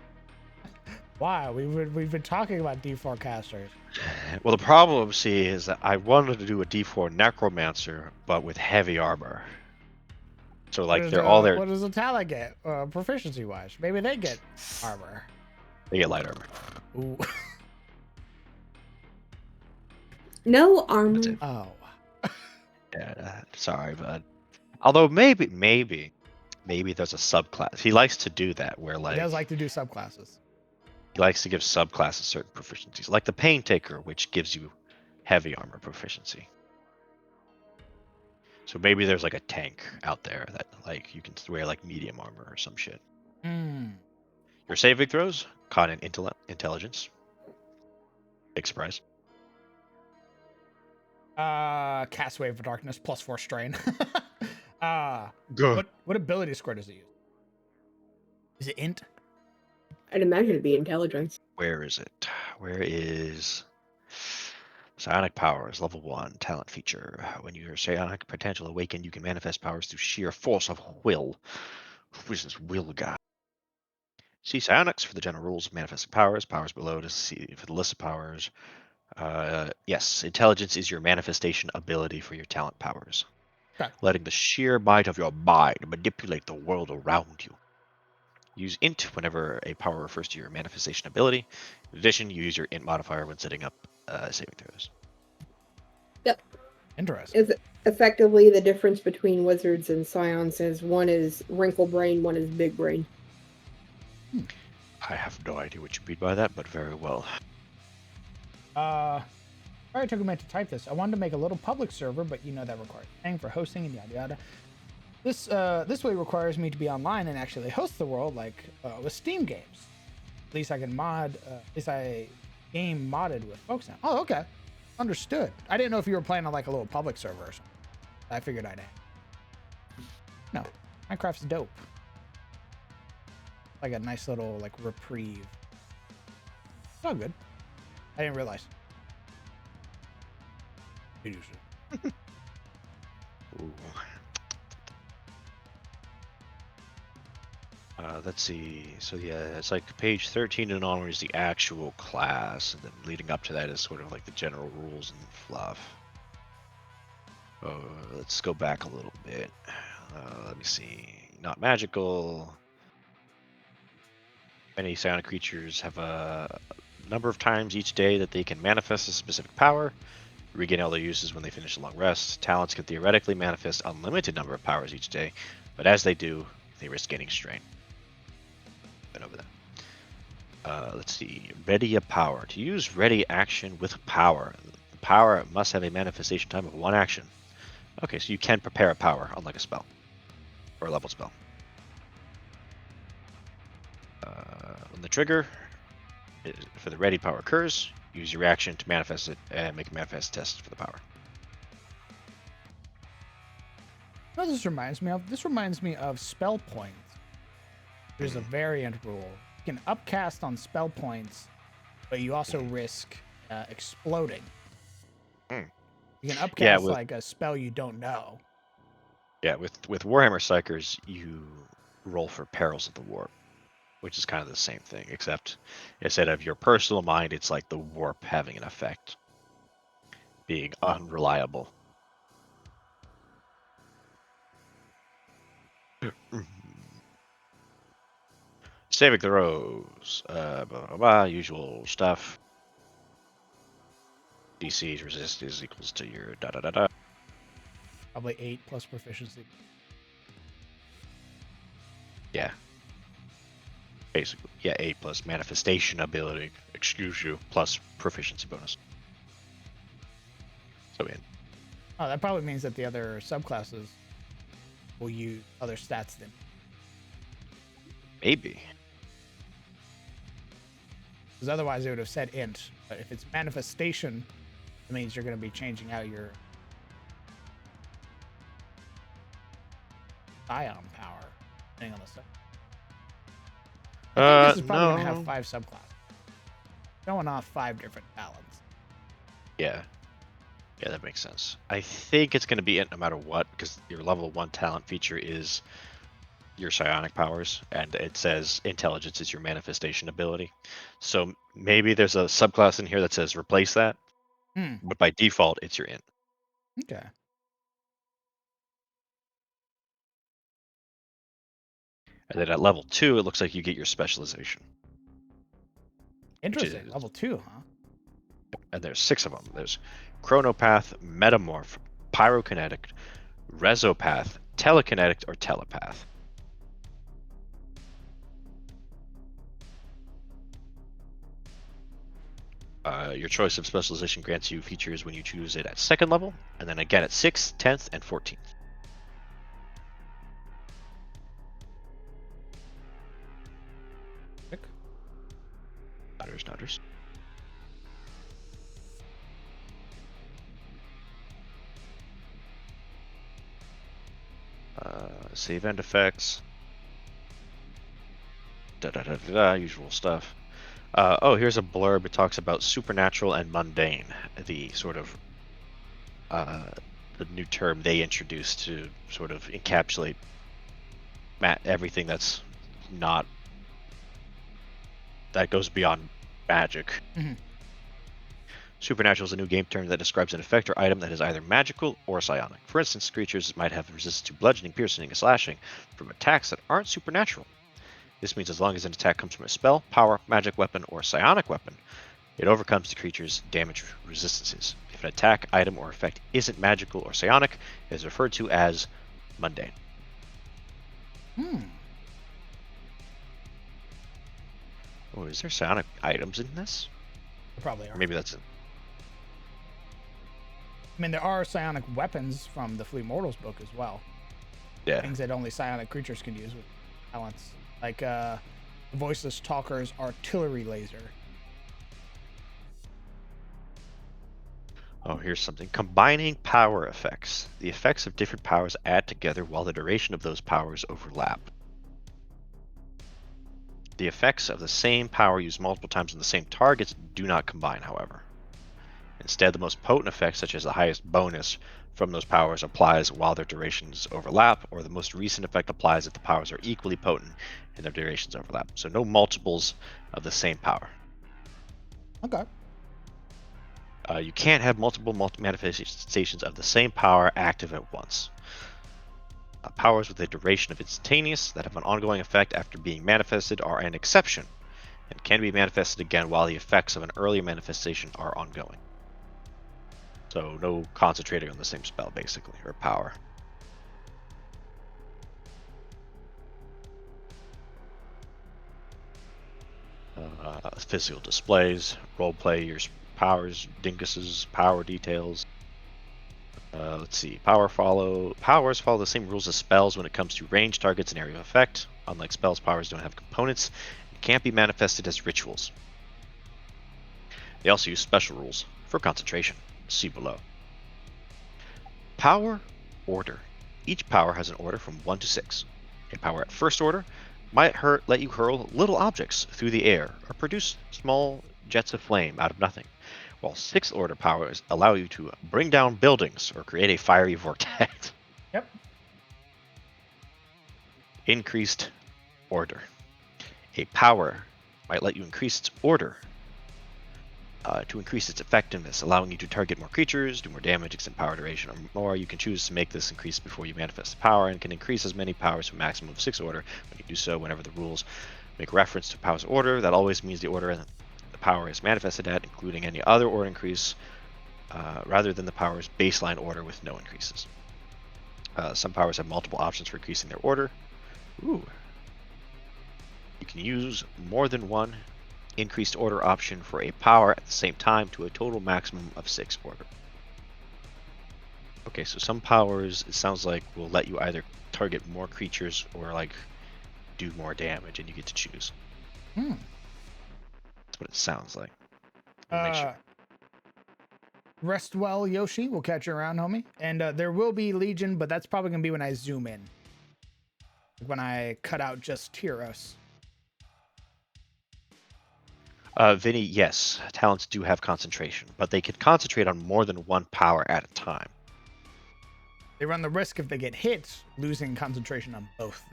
[SPEAKER 1] Why? We've been talking about D4 casters.
[SPEAKER 3] Well, the problem, see, is that I wanted to do a D4 Necromancer, but with heavy armor. So, like, they're all there.
[SPEAKER 1] What does Italic get? Proficiency wise, maybe they get armor.
[SPEAKER 3] They get light armor.
[SPEAKER 1] Ooh.
[SPEAKER 7] No armor.
[SPEAKER 1] Oh.
[SPEAKER 3] Yeah, sorry, bud. Although maybe there's a subclass. He likes to do that, where
[SPEAKER 1] He
[SPEAKER 3] like
[SPEAKER 1] does like to do subclasses.
[SPEAKER 3] he likes to give subclasses certain proficiencies, like the Pain Taker, which gives you heavy armor proficiency. So maybe there's like a tank out there that like you can wear like medium armor or some shit.
[SPEAKER 1] Hmm.
[SPEAKER 3] Your saving throws, con and intelligence. Big surprise.
[SPEAKER 1] Cast Wave of Darkness +4 strain.
[SPEAKER 3] Good.
[SPEAKER 1] What ability score does it use? Is it int?
[SPEAKER 7] I'd imagine it'd be intelligence.
[SPEAKER 3] Where is it? Where is Psionic powers, level 1, talent feature. When your psionic potential awakened, you can manifest powers through sheer force of will. Who is this will guy? See psionics for the general rules of manifesting powers. Powers below to see for the list of powers. Yes, intelligence is your manifestation ability for your talent powers.
[SPEAKER 1] Okay.
[SPEAKER 3] Letting the sheer might of your mind manipulate the world around you. Use int whenever a power refers to your manifestation ability. In addition, you use your int modifier when setting up saving throws.
[SPEAKER 7] Yep.
[SPEAKER 1] Interesting.
[SPEAKER 7] Is effectively the difference between wizards and scions is one is wrinkle brain, one is big brain.
[SPEAKER 3] I have no idea what you mean by that, but very well.
[SPEAKER 1] Sorry it took a minute to type this. I wanted to make a little public server, but you know that requires paying for hosting and yada yada. This way requires me to be online and actually host the world, like with Steam games. At least I can mod. At least I game modded with folks now. Oh, okay, understood. I didn't know if you were playing on like a little public server or something. I figured I'd ask. No, Minecraft's dope. Like a nice little like reprieve. It's all good. I didn't realize.
[SPEAKER 3] Ooh. Let's see. So yeah, it's like page 13 and onward is the actual class, and then leading up to that is sort of like the general rules and fluff. Let's go back a little bit. Let me see. Not magical. Many psionic creatures have a number of times each day that they can manifest a specific power. Regain all their uses when they finish a long rest. Talents can theoretically manifest unlimited number of powers each day, but as they do, they risk gaining strain. Been over that. Let's see. Ready a power. To use ready action with power, the power must have a manifestation time of 1 action. Okay, so you can prepare a power, unlike a spell or a level spell. When the trigger for the ready power occurs, use your action to manifest it and make a manifest test for the power.
[SPEAKER 1] You know what this reminds me of? This reminds me of spell points. There's a variant rule. You can upcast on spell points, but you also risk exploding.
[SPEAKER 3] Mm.
[SPEAKER 1] You can upcast like a spell you don't know.
[SPEAKER 3] Yeah, with Warhammer Psychers, you roll for Perils of the Warp, which is kind of the same thing, except instead of your personal mind, it's like the warp having an effect, being unreliable. Saving throws, blah, blah, blah, usual stuff. DC resist is equals to your da da da da.
[SPEAKER 1] Probably 8 plus proficiency.
[SPEAKER 3] Yeah. Basically, yeah, 8 plus manifestation ability, excuse you, plus proficiency bonus. So in.
[SPEAKER 1] Oh, that probably means that the other subclasses will use other stats then.
[SPEAKER 3] Maybe.
[SPEAKER 1] Because otherwise it would have said int. But if it's manifestation, it means you're going to be changing out your Scion power, depending on the sub. I think this is probably going to have 5 subclasses. Showing off 5 different talents.
[SPEAKER 3] Yeah. Yeah, that makes sense. I think it's going to be int no matter what, because your level 1 talent feature is your psionic powers, and it says intelligence is your manifestation ability. So maybe there's a subclass in here that says replace that, but by default, it's your int.
[SPEAKER 1] Okay.
[SPEAKER 3] And then at level 2, it looks like you get your specialization.
[SPEAKER 1] Interesting. Level 2, huh?
[SPEAKER 3] And there's 6 of them. There's Chronopath, Metamorph, Pyrokinetic, Resopath, Telekinetic, or Telepath. Your choice of specialization grants you features when you choose it at 2nd level, and then again at 6th, 10th, and 14th. Nutters. Save end effects. Usual stuff. Oh, here's a blurb. It talks about supernatural and mundane, the sort of the new term they introduced to sort of encapsulate everything that's not that goes beyond magic.
[SPEAKER 1] Mm-hmm.
[SPEAKER 3] Supernatural is a new game term that describes an effect or item that is either magical or psionic. For instance, creatures might have resistance to bludgeoning, piercing, and slashing from attacks that aren't supernatural. This means as long as an attack comes from a spell, power, magic weapon, or psionic weapon, it overcomes the creature's damage resistances. If If an attack, item, or effect isn't magical or psionic, it is referred to as mundane. Oh, is there psionic items in this?
[SPEAKER 1] There probably
[SPEAKER 3] Or
[SPEAKER 1] are.
[SPEAKER 3] maybe that's...
[SPEAKER 1] I mean, there are psionic weapons from the Fleet Mortals book as well.
[SPEAKER 3] Yeah.
[SPEAKER 1] Things that only psionic creatures can use with talents. Like the Voiceless Talker's artillery laser.
[SPEAKER 3] Oh, here's something. Combining power effects. The effects of different powers add together while the duration of those powers overlap. The effects of the same power used multiple times on the same targets do not combine, however. Instead, the most potent effects, such as the highest bonus from those powers, applies while their durations overlap, or the most recent effect applies if the powers are equally potent and their durations overlap. So no multiples of the same power.
[SPEAKER 1] Okay.
[SPEAKER 3] You can't have multiple manifestations of the same power active at once. Powers with a duration of instantaneous that have an ongoing effect after being manifested are an exception and can be manifested again while the effects of an earlier manifestation are ongoing. So no concentrating on the same spell, basically, or power. Physical displays, roleplay, your powers, dingus's power details. Let's see. Powers follow the same rules as spells when it comes to range, targets, and area of effect. Unlike spells, powers don't have components and can't be manifested as rituals. They also use special rules for concentration. See below. Power order. Each power has an order from 1 to 6. A power at first order might let you hurl little objects through the air or produce small jets of flame out of nothing, while 6th order powers allow you to bring down buildings or create a fiery vortex.
[SPEAKER 1] Yep.
[SPEAKER 3] Increased order. A power might let you increase its order to increase its effectiveness, allowing you to target more creatures, do more damage, extend power duration, or more. You can choose to make this increase before you manifest the power, and can increase as many powers to a maximum of 6 order. When you do so, whenever the rules make reference to power's order, that always means the order the power is manifested at, including any other order increase, rather than the power's baseline order with no increases. Some powers have multiple options for increasing their order. Ooh. You can use more than one increased order option for a power at the same time to a total maximum of 6 order. Okay, so some powers, it sounds like, will let you either target more creatures or like do more damage, and you get to choose. That's what it sounds like. Make sure.
[SPEAKER 1] Rest well, Yoshi. We'll catch you around, homie. And there will be Legion, but that's probably gonna be when I zoom in. When I cut out just Tyros.
[SPEAKER 3] Vinny, yes, talents do have concentration, but they can concentrate on more than one power at a time.
[SPEAKER 1] They run the risk if they get hit, losing concentration on both.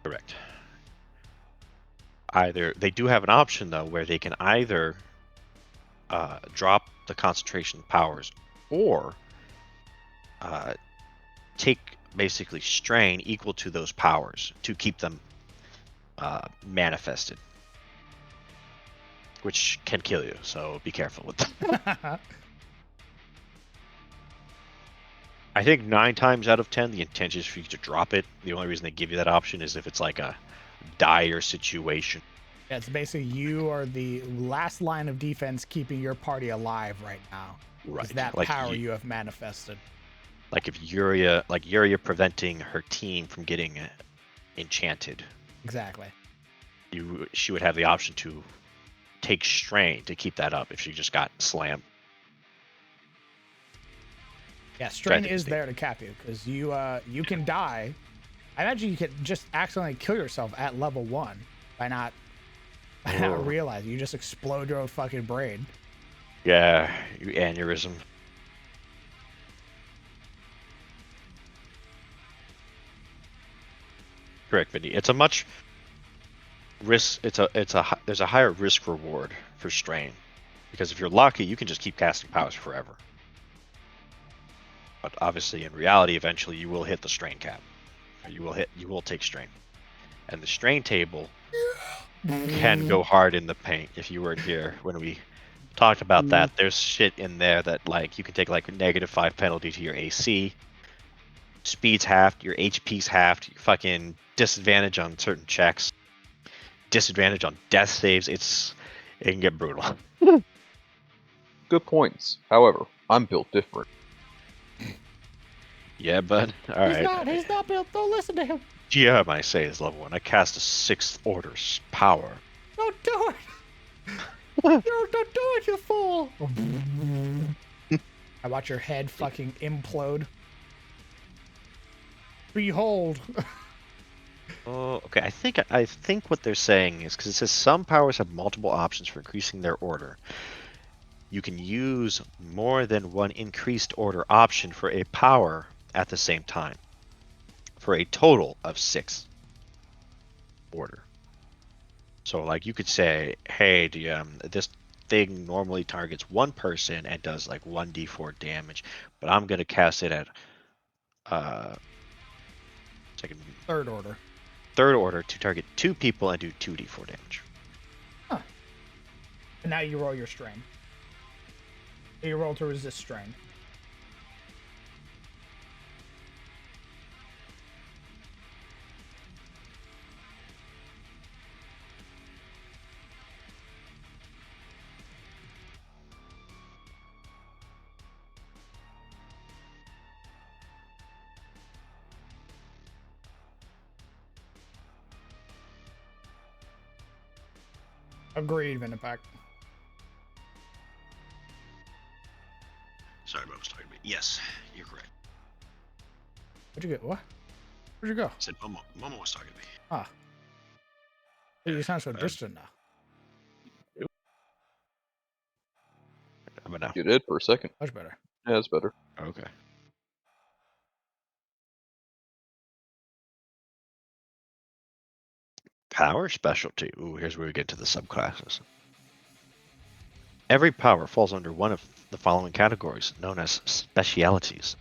[SPEAKER 3] Correct. They do have an option though where they can either drop the concentration powers or take basically strain equal to those powers to keep them manifested, which can kill you, so be careful with that. I think 9 times out of 10 the intention is for you to drop it. The only reason they give you that option is if it's like a dire situation.
[SPEAKER 1] Yeah, it's basically you are the last line of defense keeping your party alive right now.
[SPEAKER 3] Right.
[SPEAKER 1] Is that
[SPEAKER 3] like
[SPEAKER 1] power you have manifested.
[SPEAKER 3] Like if Yuria preventing her team from getting enchanted.
[SPEAKER 1] Exactly.
[SPEAKER 3] She would have the option to take strain to keep that up if she just got slammed.
[SPEAKER 1] Yeah, strain is there to cap you because you can die. I imagine you could just accidentally kill yourself at level 1 by not realizing. You just explode your own fucking brain.
[SPEAKER 3] Yeah, you aneurysm. Correct, Vinny. It's a much risk. There's a higher risk reward for strain, because if you're lucky, you can just keep casting powers forever. But obviously, in reality, eventually you will hit the strain cap. You will take strain, and the strain table can go hard in the paint. If you weren't here when we talked about that. There's shit in there that like you can take like a -5 penalty to your AC, speed's halved, your HP's halved, your fucking disadvantage on certain checks, disadvantage on death saves. It can get brutal.
[SPEAKER 5] Good points. However, I'm built different.
[SPEAKER 3] Yeah, bud. All right.
[SPEAKER 1] He's not built. Don't listen to him.
[SPEAKER 3] Yeah, I say is level 1. I cast a 6th order power.
[SPEAKER 1] Don't do it. Don't do it, you fool. I watch your head fucking implode. Behold.
[SPEAKER 3] Oh, okay. I think what they're saying is because it says some powers have multiple options for increasing their order. You can use more than one increased order option for a power at the same time, for a total of 6 order. So, like, you could say, hey, this thing normally targets one person and does like 1d4 damage, but I'm gonna cast it at
[SPEAKER 1] Third order.
[SPEAKER 3] third order to target 2 people and do 2d4 damage.
[SPEAKER 1] Huh. And now you roll your strain. You roll to resist strain. Agreed, Vinipack.
[SPEAKER 3] Sorry, I was talking to me. Yes, you're correct.
[SPEAKER 1] Where'd you get? What? Where'd you go?
[SPEAKER 3] I said Momo was talking to me.
[SPEAKER 1] Ah. You sound so distant now.
[SPEAKER 3] How about now?
[SPEAKER 5] You did for a second.
[SPEAKER 1] Much better.
[SPEAKER 5] Yeah, that's better.
[SPEAKER 3] Okay. Power specialty. Ooh, here's where we get to the subclasses. Every power falls under one of the following categories, known as specialities.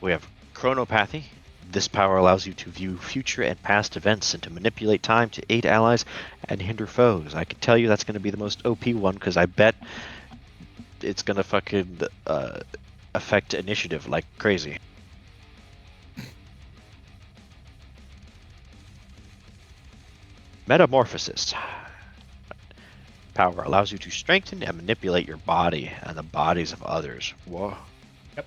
[SPEAKER 3] We have chronopathy. This power allows you to view future and past events and to manipulate time to aid allies and hinder foes. I can tell you that's going to be the most OP one because I bet it's going to fucking affect initiative like crazy. Metamorphosis. Power allows you to strengthen and manipulate your body and the bodies of others. Whoa.
[SPEAKER 1] Yep.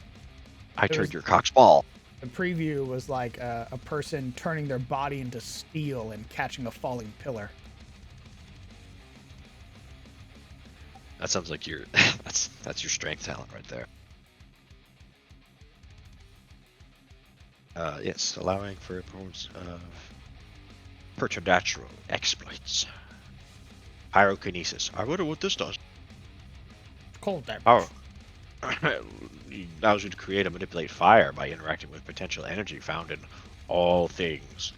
[SPEAKER 3] I turned your cock's ball.
[SPEAKER 1] The preview was like a person turning their body into steel and catching a falling pillar.
[SPEAKER 3] That sounds like your that's your strength talent right there. Yes, allowing for performance of preternatural exploits. Pyrokinesis. I wonder what this does.
[SPEAKER 1] Cold damage.
[SPEAKER 3] Oh. It allows you to create and manipulate fire by interacting with potential energy found in all things.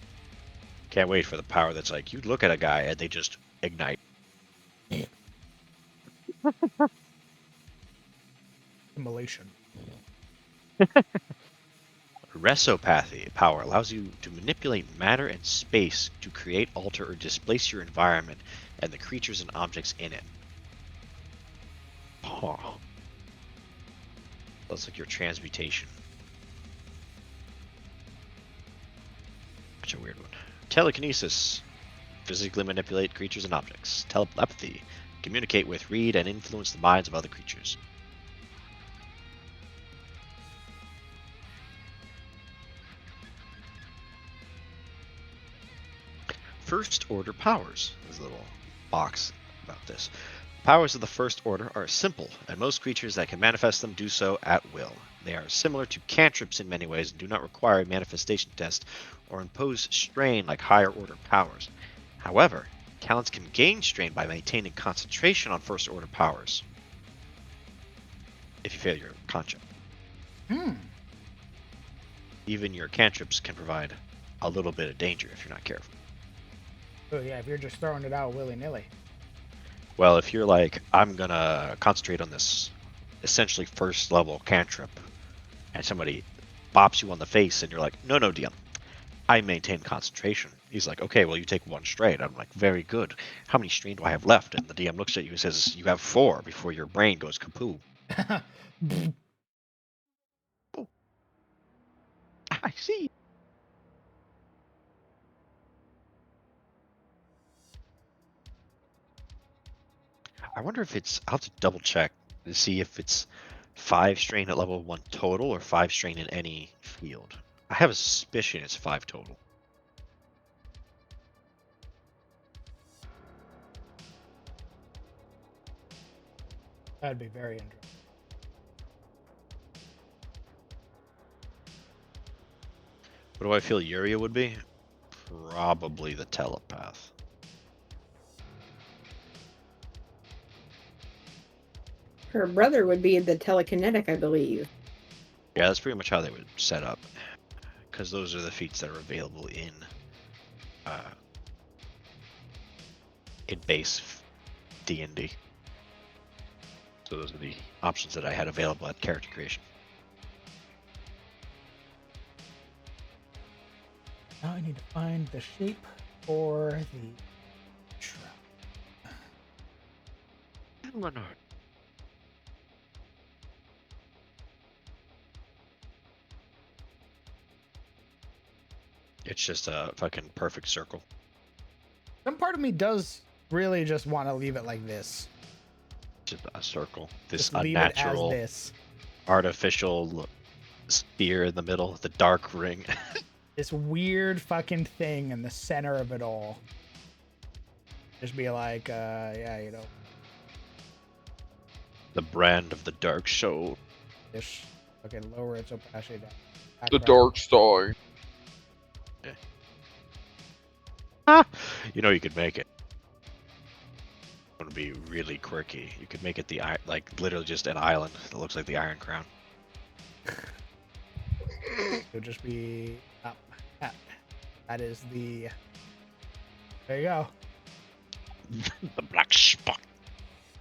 [SPEAKER 3] Can't wait for the power that's like, you look at a guy and they just ignite.
[SPEAKER 1] Immolation.
[SPEAKER 3] Resopathy power allows you to manipulate matter and space to create, alter, or displace your environment and the creatures and objects in it. Oh. That's like your transmutation. Such a weird one. Telekinesis. Physically manipulate creatures and objects. Telepathy. Communicate with, read, and influence the minds of other creatures. First order powers. There's a little box about this. Powers of the first order are simple, and most creatures that can manifest them do so at will. They are similar to cantrips in many ways and do not require a manifestation test or impose strain like higher order powers. However, talents can gain strain by maintaining concentration on first order powers if you fail your conjure. Even your cantrips can provide a little bit of danger if you're not careful.
[SPEAKER 1] Oh yeah, if you're just throwing it out willy-nilly.
[SPEAKER 3] Well, if you're like, I'm gonna concentrate on this essentially first level cantrip, and somebody bops you on the face, and you're like, no, DM, I maintain concentration. He's like, okay, well, you take one strain. I'm like, very good. How many strain do I have left? And the DM looks at you and says, you have 4 before your brain goes kapoo. Oh, I see. I wonder if it's. I'll have to double check to see if it's 5 strain at level 1 total or 5 strain in any field. I have a suspicion it's 5 total.
[SPEAKER 1] That'd be very interesting.
[SPEAKER 3] What do I feel Yuria would be? Probably the telepath.
[SPEAKER 7] Her brother would be the telekinetic, I believe.
[SPEAKER 3] Yeah, that's pretty much how they would set up. Because those are the feats that are available in base D&D. So those are the options that I had available at character creation.
[SPEAKER 1] Now I need to find the shape for the trap.
[SPEAKER 3] Leonard. It's just a fucking perfect circle.
[SPEAKER 1] Some part of me does really just want to leave it like this.
[SPEAKER 3] Just a circle. This
[SPEAKER 1] Just leave it as
[SPEAKER 3] unnatural,
[SPEAKER 1] this.
[SPEAKER 3] artificial spear in the middle, the dark ring.
[SPEAKER 1] This weird fucking thing in the center of it all. Just be like, yeah, you know,
[SPEAKER 3] The brand of the dark soul.
[SPEAKER 1] this. Okay, lower its opacity down.
[SPEAKER 5] The
[SPEAKER 1] Background.
[SPEAKER 5] dark side.
[SPEAKER 3] You know you could make it. It would be really quirky. You could make it like literally just an island that looks like the Iron Crown.
[SPEAKER 1] It'll just be up. That is the. There you go.
[SPEAKER 3] The black spot.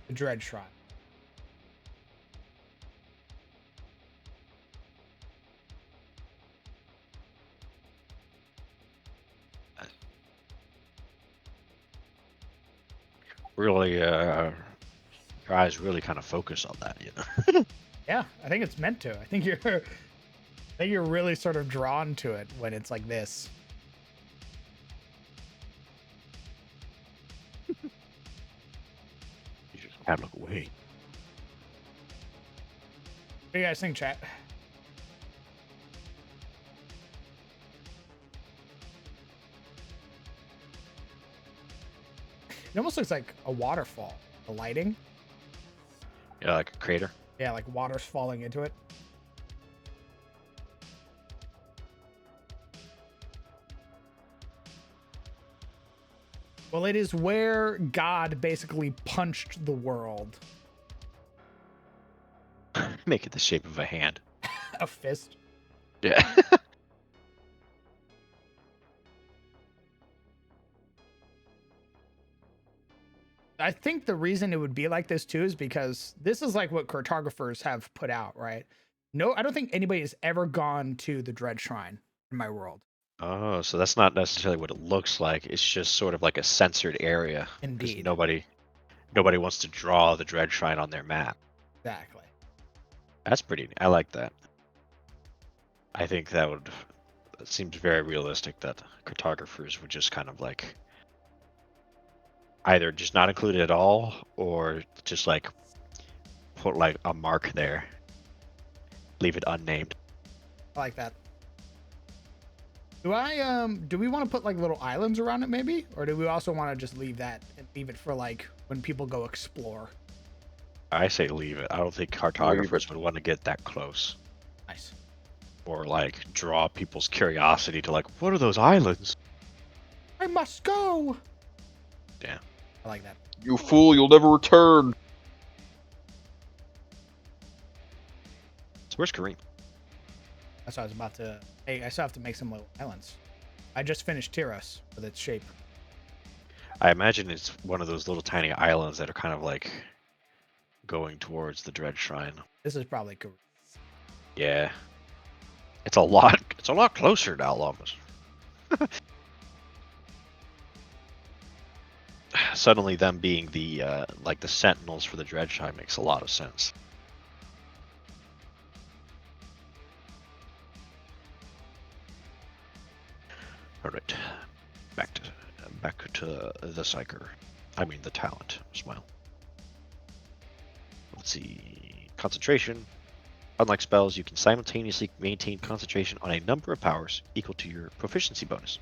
[SPEAKER 1] The Dread Shrine.
[SPEAKER 3] Really, your eyes really kind of focus on that, you know.
[SPEAKER 1] Yeah, I think it's meant to. I think you're really sort of drawn to it when it's like this.
[SPEAKER 3] You just can't look away.
[SPEAKER 1] What do you guys think, chat? It almost looks like a waterfall. The lighting.
[SPEAKER 3] Yeah, like a crater.
[SPEAKER 1] Yeah, like water's falling into it. Well, it is where God basically punched the world.
[SPEAKER 3] Make it the shape of a hand.
[SPEAKER 1] A fist.
[SPEAKER 3] Yeah.
[SPEAKER 1] I think the reason it would be like this too is because this is like what cartographers have put out, right? No, I don't think anybody has ever gone to the Dread Shrine in my world.
[SPEAKER 3] Oh, so that's not necessarily what it looks like. It's just sort of like a censored area. 'Cause
[SPEAKER 1] Indeed.
[SPEAKER 3] nobody wants to draw the Dread Shrine on their map.
[SPEAKER 1] Exactly.
[SPEAKER 3] That's pretty. I like that. I think that seems very realistic that cartographers would just kind of like either just not include it at all or just like put like a mark there. Leave it unnamed.
[SPEAKER 1] I like that. Do we want to put like little islands around it maybe? Or do we also want to just leave that and leave it for like when people go explore?
[SPEAKER 3] I say leave it. I don't think cartographers would want to get that close.
[SPEAKER 1] Nice.
[SPEAKER 3] Or like draw people's curiosity to like, what are those islands?
[SPEAKER 1] I must go.
[SPEAKER 3] Yeah.
[SPEAKER 1] I like that.
[SPEAKER 5] You fool, you'll never return.
[SPEAKER 3] So where's Kareem?
[SPEAKER 1] That's what I was about to. Hey, I still have to make some little islands. I just finished Tyros with its shape.
[SPEAKER 3] I imagine it's one of those little tiny islands that are kind of like going towards the Dread Shrine.
[SPEAKER 1] This is probably cool.
[SPEAKER 3] Yeah. It's a lot closer to Alamos. Suddenly, them being the like the sentinels for the Dreadshire makes a lot of sense. All right, back to the psyker. I mean the talent. Smile. Let's see. Concentration. Unlike spells, you can simultaneously maintain concentration on a number of powers equal to your proficiency bonus.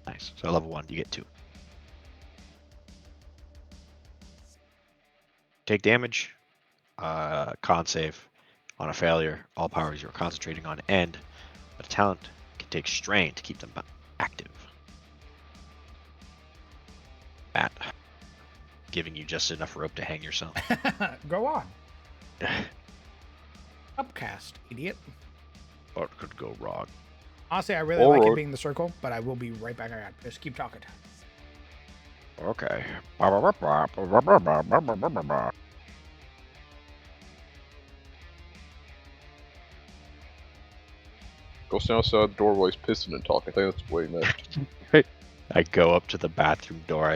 [SPEAKER 3] Nice. So level 1, you get 2. Take damage. Con save. On a failure, all powers you're concentrating on end. But a talent can take strain to keep them active. Matt, giving you just enough rope to hang yourself.
[SPEAKER 1] Go on. Upcast, idiot.
[SPEAKER 3] What could go wrong?
[SPEAKER 1] Honestly, I really like it
[SPEAKER 5] Alright.
[SPEAKER 1] being the circle, but I will be right back. Just keep talking.
[SPEAKER 3] Okay.
[SPEAKER 5] Go stand outside the doorway, pissing and talking. I think that's the way he meant.
[SPEAKER 3] I go up to the bathroom door.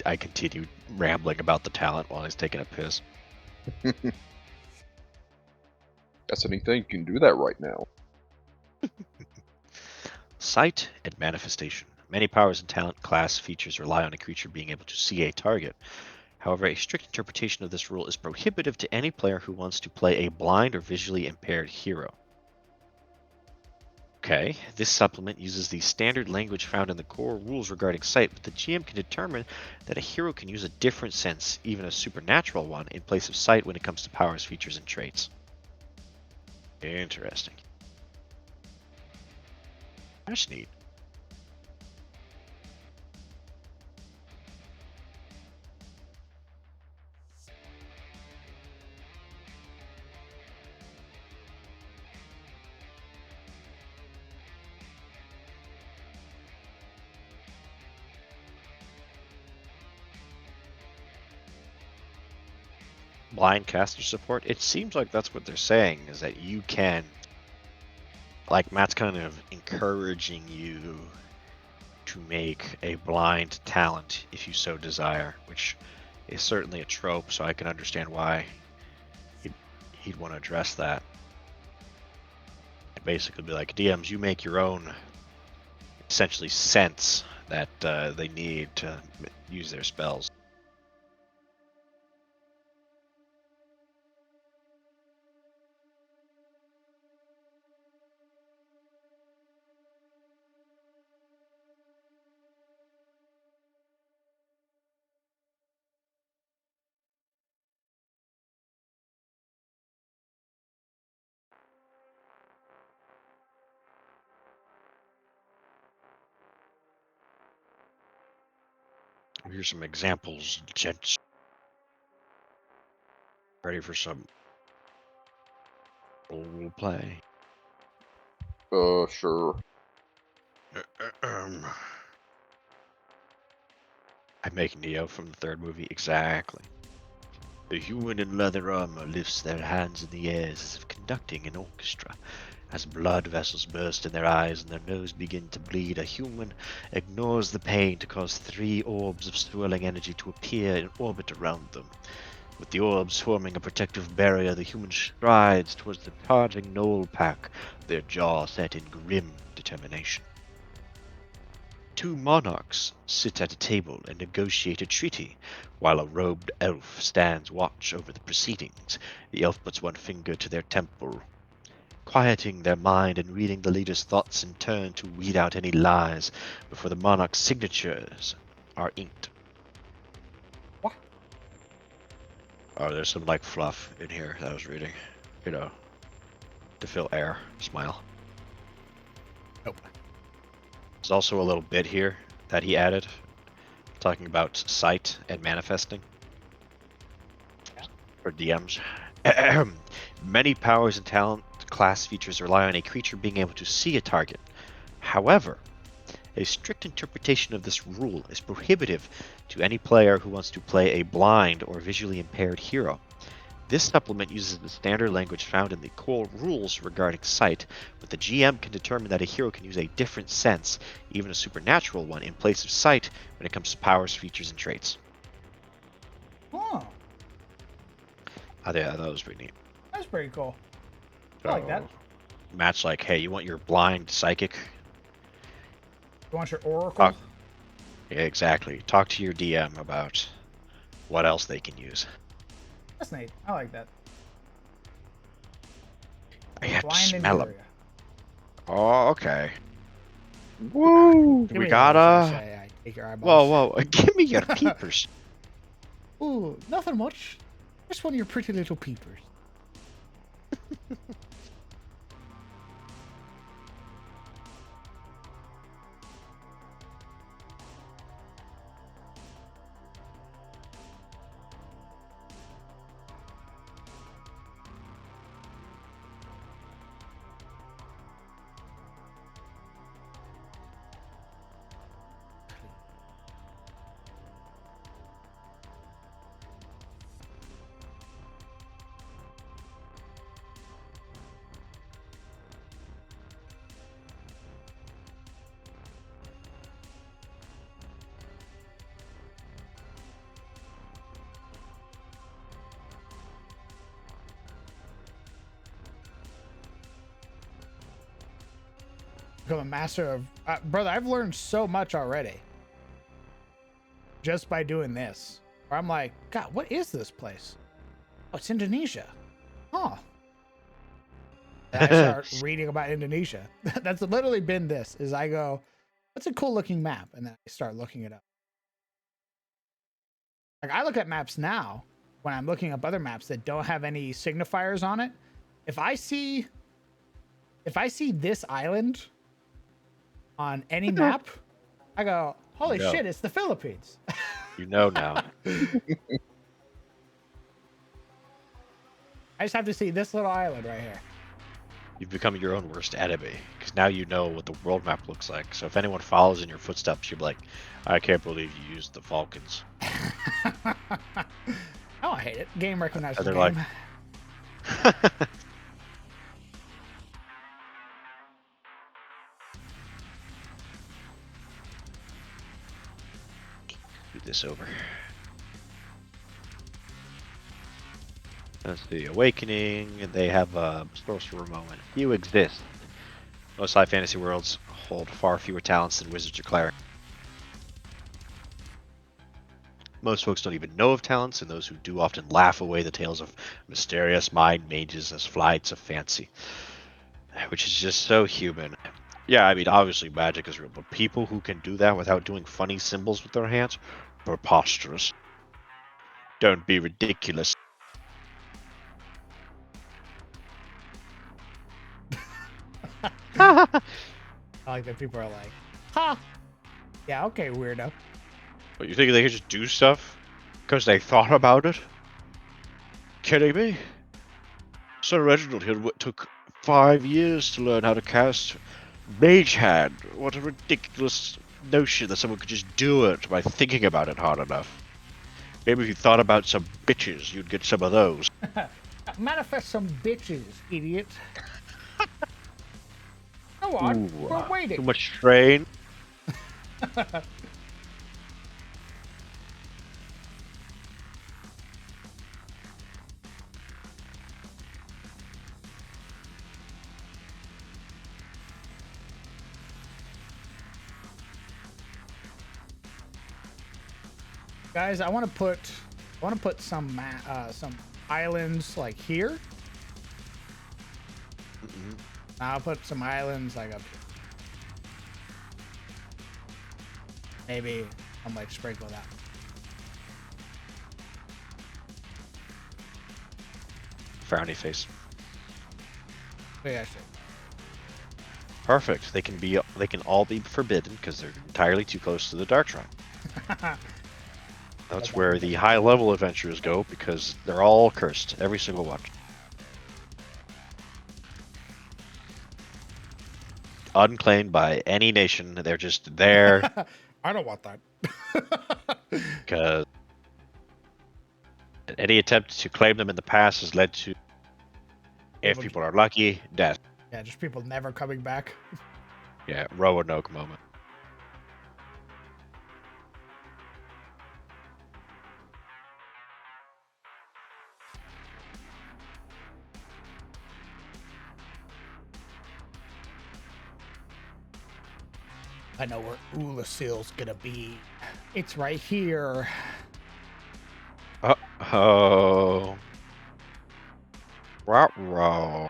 [SPEAKER 3] I continue rambling about the talent while he's taking a piss.
[SPEAKER 5] That's anything. You can do that right now.
[SPEAKER 3] Sight and manifestation. Many powers and talent class features rely on a creature being able to see a target. However, a strict interpretation of this rule is prohibitive to any player who wants to play a blind or visually impaired hero. Okay, this supplement uses the standard language found in the core rules regarding sight, but the GM can determine that a hero can use a different sense, even a supernatural one, in place of sight when it comes to powers, features, and traits. Interesting. That's neat. Blind caster support, it seems like that's what they're saying, is that you can, like Matt's kind of encouraging you to make a blind talent if you so desire, which is certainly a trope, so I can understand why he'd want to address that. And basically be like, DMs, you make your own, essentially, sense that they need to use their spells. Here's some examples, gents. Ready for some role play?
[SPEAKER 5] Sure.
[SPEAKER 3] I make Neo from the third movie, exactly. The human in leather armor lifts their hands in the air as if conducting an orchestra. As blood vessels burst in their eyes and their nose begin to bleed, a human ignores the pain to cause 3 orbs of swirling energy to appear in orbit around them. With the orbs forming a protective barrier, the human strides towards the charging gnoll pack, their jaw set in grim determination. 2 monarchs sit at a table and negotiate a treaty, while a robed elf stands watch over the proceedings. The elf puts one finger to their temple, quieting their mind and reading the leader's thoughts in turn to weed out any lies before the monarch's signatures are inked.
[SPEAKER 1] What?
[SPEAKER 3] Oh, there's some like fluff in here that I was reading, you know, to fill air. Smile.
[SPEAKER 1] Nope.
[SPEAKER 3] There's also a little bit here that he added, talking about sight and manifesting for DMs. Many powers and talent class features rely on a creature being able to see a target. However, a strict interpretation of this rule is prohibitive to any player who wants to play a blind or visually impaired hero. This supplement uses the standard language found in the core rules regarding sight, but the GM can determine that a hero can use a different sense, even a supernatural one, in place of sight when it comes to powers, features, and traits.
[SPEAKER 1] Oh,
[SPEAKER 3] I thought that was pretty neat.
[SPEAKER 1] that's pretty cool. I like that.
[SPEAKER 3] Matt's like, hey, you want your blind psychic?
[SPEAKER 1] You want your oracle?
[SPEAKER 3] Yeah, exactly. Talk to your DM about what else they can use.
[SPEAKER 1] That's neat. I like that.
[SPEAKER 3] I have to
[SPEAKER 1] Blind in
[SPEAKER 3] smell them.
[SPEAKER 1] area.
[SPEAKER 3] Oh, okay. Woo!
[SPEAKER 1] Give
[SPEAKER 3] We
[SPEAKER 1] me
[SPEAKER 3] got
[SPEAKER 1] those, I say. I take your
[SPEAKER 3] Whoa,
[SPEAKER 1] eyeballs.
[SPEAKER 3] whoa! Give me your peepers.
[SPEAKER 1] Ooh, nothing much. Just one of your pretty little peepers. Become a master of brother. I've learned so much already just by doing this. Where I'm like, God, what is this place? Oh, it's Indonesia. Huh. And I start reading about Indonesia. That's literally been this. Is I go, what's a cool looking map, and then I start looking it up. Like I look at maps now when I'm looking up other maps that don't have any signifiers on it. If I see this island on any map, I go, holy
[SPEAKER 3] No.
[SPEAKER 1] shit, it's the Philippines.
[SPEAKER 3] You know now.
[SPEAKER 1] I just have to see this little island right here.
[SPEAKER 3] You've become your own worst enemy because now you know what the world map looks like. So if anyone follows in your footsteps, you'll be like, I can't believe you used the Falcons.
[SPEAKER 1] Oh, I hate it. Game recognizes
[SPEAKER 3] they're
[SPEAKER 1] game.
[SPEAKER 3] like- Move this over. That's the Awakening. They have a sorcerer moment. You exist. Most high fantasy worlds hold far fewer talents than wizards or clerics. Most folks don't even know of talents, and those who do often laugh away the tales of mysterious mind mages as flights of fancy, which is just so human. Yeah, I mean, obviously magic is real, but people who can do that without doing funny symbols with their hands, preposterous. Don't be ridiculous.
[SPEAKER 1] I like that people are like, ha! Yeah, okay, weirdo.
[SPEAKER 3] What, you think they could just do stuff because they thought about it? Kidding me? Sir Reginald here took 5 years to learn how to cast Mage Hand. What a ridiculous notion that someone could just do it by thinking about it hard enough. Maybe if you thought about some bitches, you'd get some of those.
[SPEAKER 1] Manifest some bitches, idiot. Go on,
[SPEAKER 3] Ooh,
[SPEAKER 1] we're waiting.
[SPEAKER 3] Too much strain.
[SPEAKER 1] Guys, I want to put some islands like here. I'll put some islands like up here. Maybe I'm like sprinkle that.
[SPEAKER 3] Frowny face.
[SPEAKER 1] Yeah, shit.
[SPEAKER 3] Perfect. They can all be forbidden because they're entirely too close to the Dark Shrine. That's where the high level adventurers go because they're all cursed, every single one. Unclaimed by any nation, they're just there
[SPEAKER 1] I don't want that.
[SPEAKER 3] because Any attempt to claim them in the past has led to, if people are lucky, death.
[SPEAKER 1] Yeah, just people never coming back.
[SPEAKER 3] Yeah, Roanoke moment.
[SPEAKER 1] I know where Ulasil's gonna be. It's right here.
[SPEAKER 3] Oh. Ruh-roh.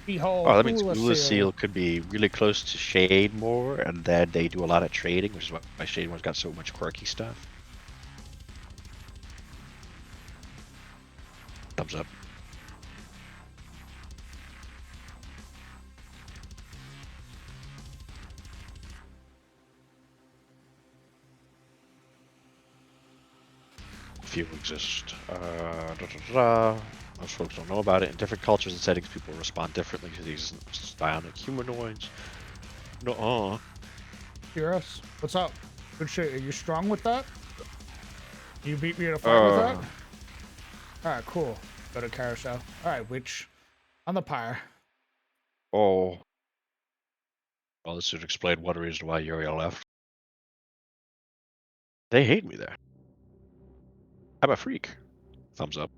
[SPEAKER 1] Behold,
[SPEAKER 3] Oh, that means
[SPEAKER 1] Ulasil.
[SPEAKER 3] Ulasil could be really close to Shademore, and then they do a lot of trading, which is why Shademore's got so much quirky stuff. Thumbs up. Few exist. Most folks don't know about it. In different cultures and settings, people respond differently to these bionic humanoids. No.
[SPEAKER 1] Heroes, what's up? Good shit. Are you strong with that? You beat me in a fight with that? Alright, cool. Go to carousel. Alright, witch. On the pyre.
[SPEAKER 3] Oh. Well, this should explain one reason why Uriel left. They hate me there. I'm a freak. Thumbs up.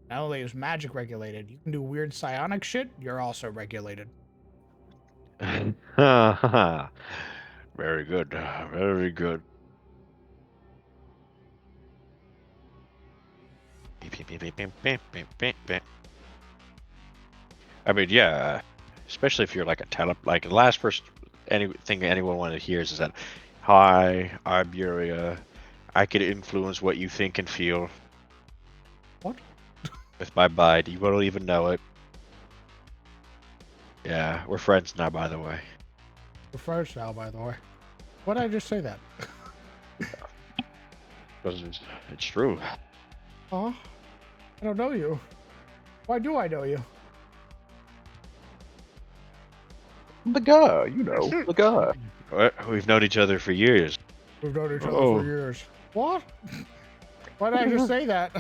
[SPEAKER 1] Not only is magic regulated, you can do weird psionic shit, you're also regulated.
[SPEAKER 3] Very good. Very good. I mean, yeah, especially if you're like a like the last person, anything anyone wanted to hear is that, hi, I'm Yuria. I could influence what you think and feel.
[SPEAKER 1] What?
[SPEAKER 3] With my mind, you won't even know it. Yeah, we're friends now, by the way.
[SPEAKER 1] We're friends now, by the way. Why did I just say that?
[SPEAKER 3] Because it's true.
[SPEAKER 1] Huh? I don't know you. Why do I know you?
[SPEAKER 5] The guy, you know, the guy.
[SPEAKER 3] We've known each other for years.
[SPEAKER 1] We've known each other for years. What? Why did I just say that?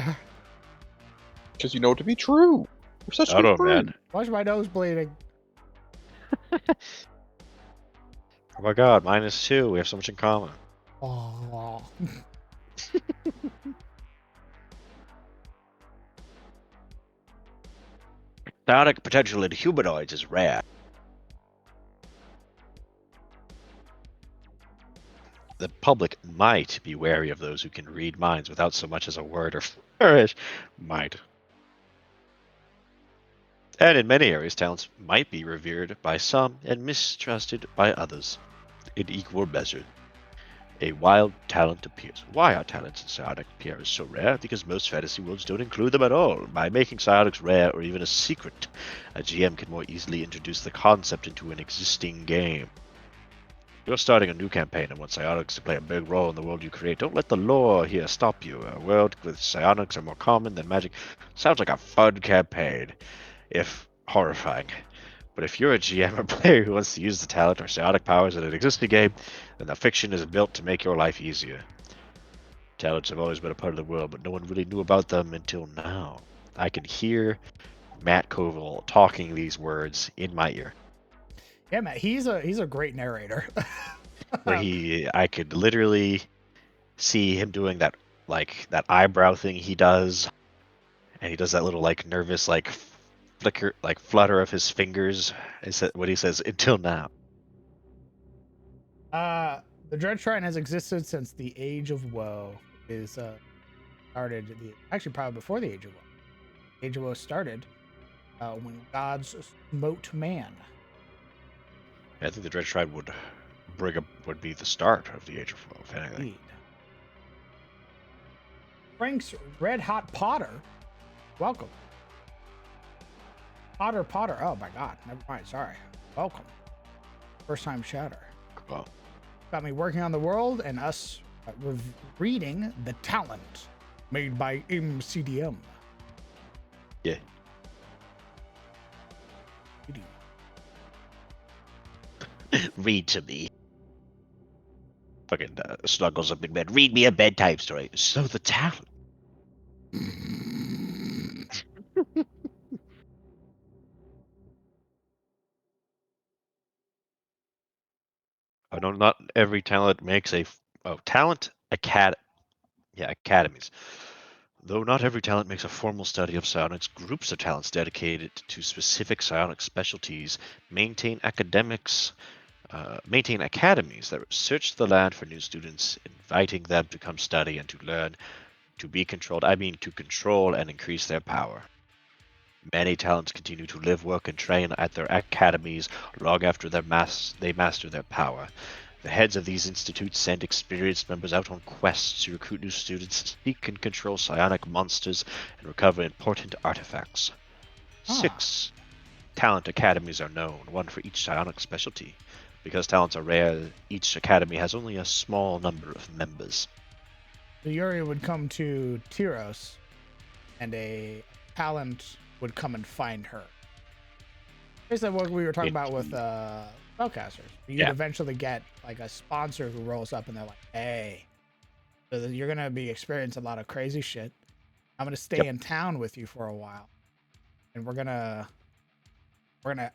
[SPEAKER 5] Because you know it to be true. We're such
[SPEAKER 3] I
[SPEAKER 5] good
[SPEAKER 3] don't know,
[SPEAKER 5] friends.
[SPEAKER 3] man.
[SPEAKER 1] Why's my nose bleeding?
[SPEAKER 3] Oh my god, -2. We have so much in common.
[SPEAKER 1] Oh.
[SPEAKER 3] Psionic potential in humanoids is rare. The public might be wary of those who can read minds without so much as a word or flourish. Might. And in many areas, talents might be revered by some and mistrusted by others. In equal measure, a wild talent appears. Why are talents in psionic appearance so rare? Because most fantasy worlds don't include them at all. By making psionics rare or even a secret, a GM can more easily introduce the concept into an existing game. You're starting a new campaign and want psionics to play a big role in the world you create. Don't let the lore here stop you. A world with psionics are more common than magic sounds like a fun campaign, if horrifying. But if you're a GM or player who wants to use the talent or psionic powers in an existing game, then the fiction is built to make your life easier. Talents have always been a part of the world, but no one really knew about them until now. I can hear Matt Koval talking these words in my ear.
[SPEAKER 1] Yeah, man, he's a great narrator.
[SPEAKER 3] Where I could literally see him doing that, like, that eyebrow thing he does, and he does that little, like, nervous, like, flicker, like, flutter of his fingers, is that what he says, until now.
[SPEAKER 1] The Dread Shrine has existed since the Age of Woe. Is started actually probably before the Age of Woe. The Age of Woe started when gods smote man.
[SPEAKER 3] I think the Dread Shrine would be the start of the Age of Woe, if anything.
[SPEAKER 1] Indeed. Frank's Red Hot Potter. Welcome. Potter. Oh my god. Never mind. Sorry. Welcome. First time shatter.
[SPEAKER 3] Well,
[SPEAKER 1] Got me working on the world and us reading The Talent made by MCDM.
[SPEAKER 3] yeah. Read to me. Fucking snuggles up in bed. Read me a bedtime story. So the talent. Oh, no, not every talent makes a. Talent academies. Though not every talent makes a formal study of psionics, groups of talents dedicated to specific psionic specialties maintain maintain academies that search the land for new students, inviting them to come study and to learn to be controlled. I mean, to control and increase their power. Many talents continue to live, work, and train at their academies long after they master their power. The heads of these institutes send experienced members out on quests to recruit new students, seek and control psionic monsters, and recover important artifacts. 6 talent academies are known, one for each psionic specialty. Because talents are rare, each academy has only a small number of members.
[SPEAKER 1] So Yuri would come to Tyros, and a talent would come and find her. Basically, what we were talking about with spellcasters. You'd eventually get like a sponsor who rolls up, and they're like, "Hey, so you're gonna be experiencing a lot of crazy shit. I'm gonna stay in town with you for a while, and I'm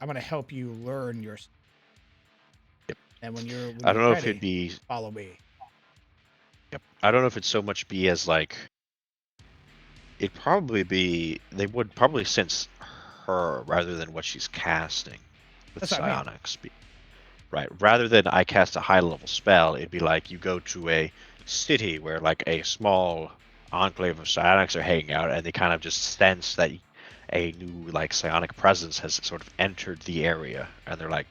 [SPEAKER 1] gonna help you learn your. And when you're
[SPEAKER 3] I don't know
[SPEAKER 1] ready,
[SPEAKER 3] if it'd be.
[SPEAKER 1] follow me."
[SPEAKER 3] I don't know if it'd so much be as like. It'd probably be. They would probably sense her rather than what she's casting with
[SPEAKER 1] That's what I mean.
[SPEAKER 3] psionics. Right. Rather than I cast a high level spell, it'd be like you go to a city where like a small enclave of psionics are hanging out, and they kind of just sense that a new like psionic presence has sort of entered the area, and they're like,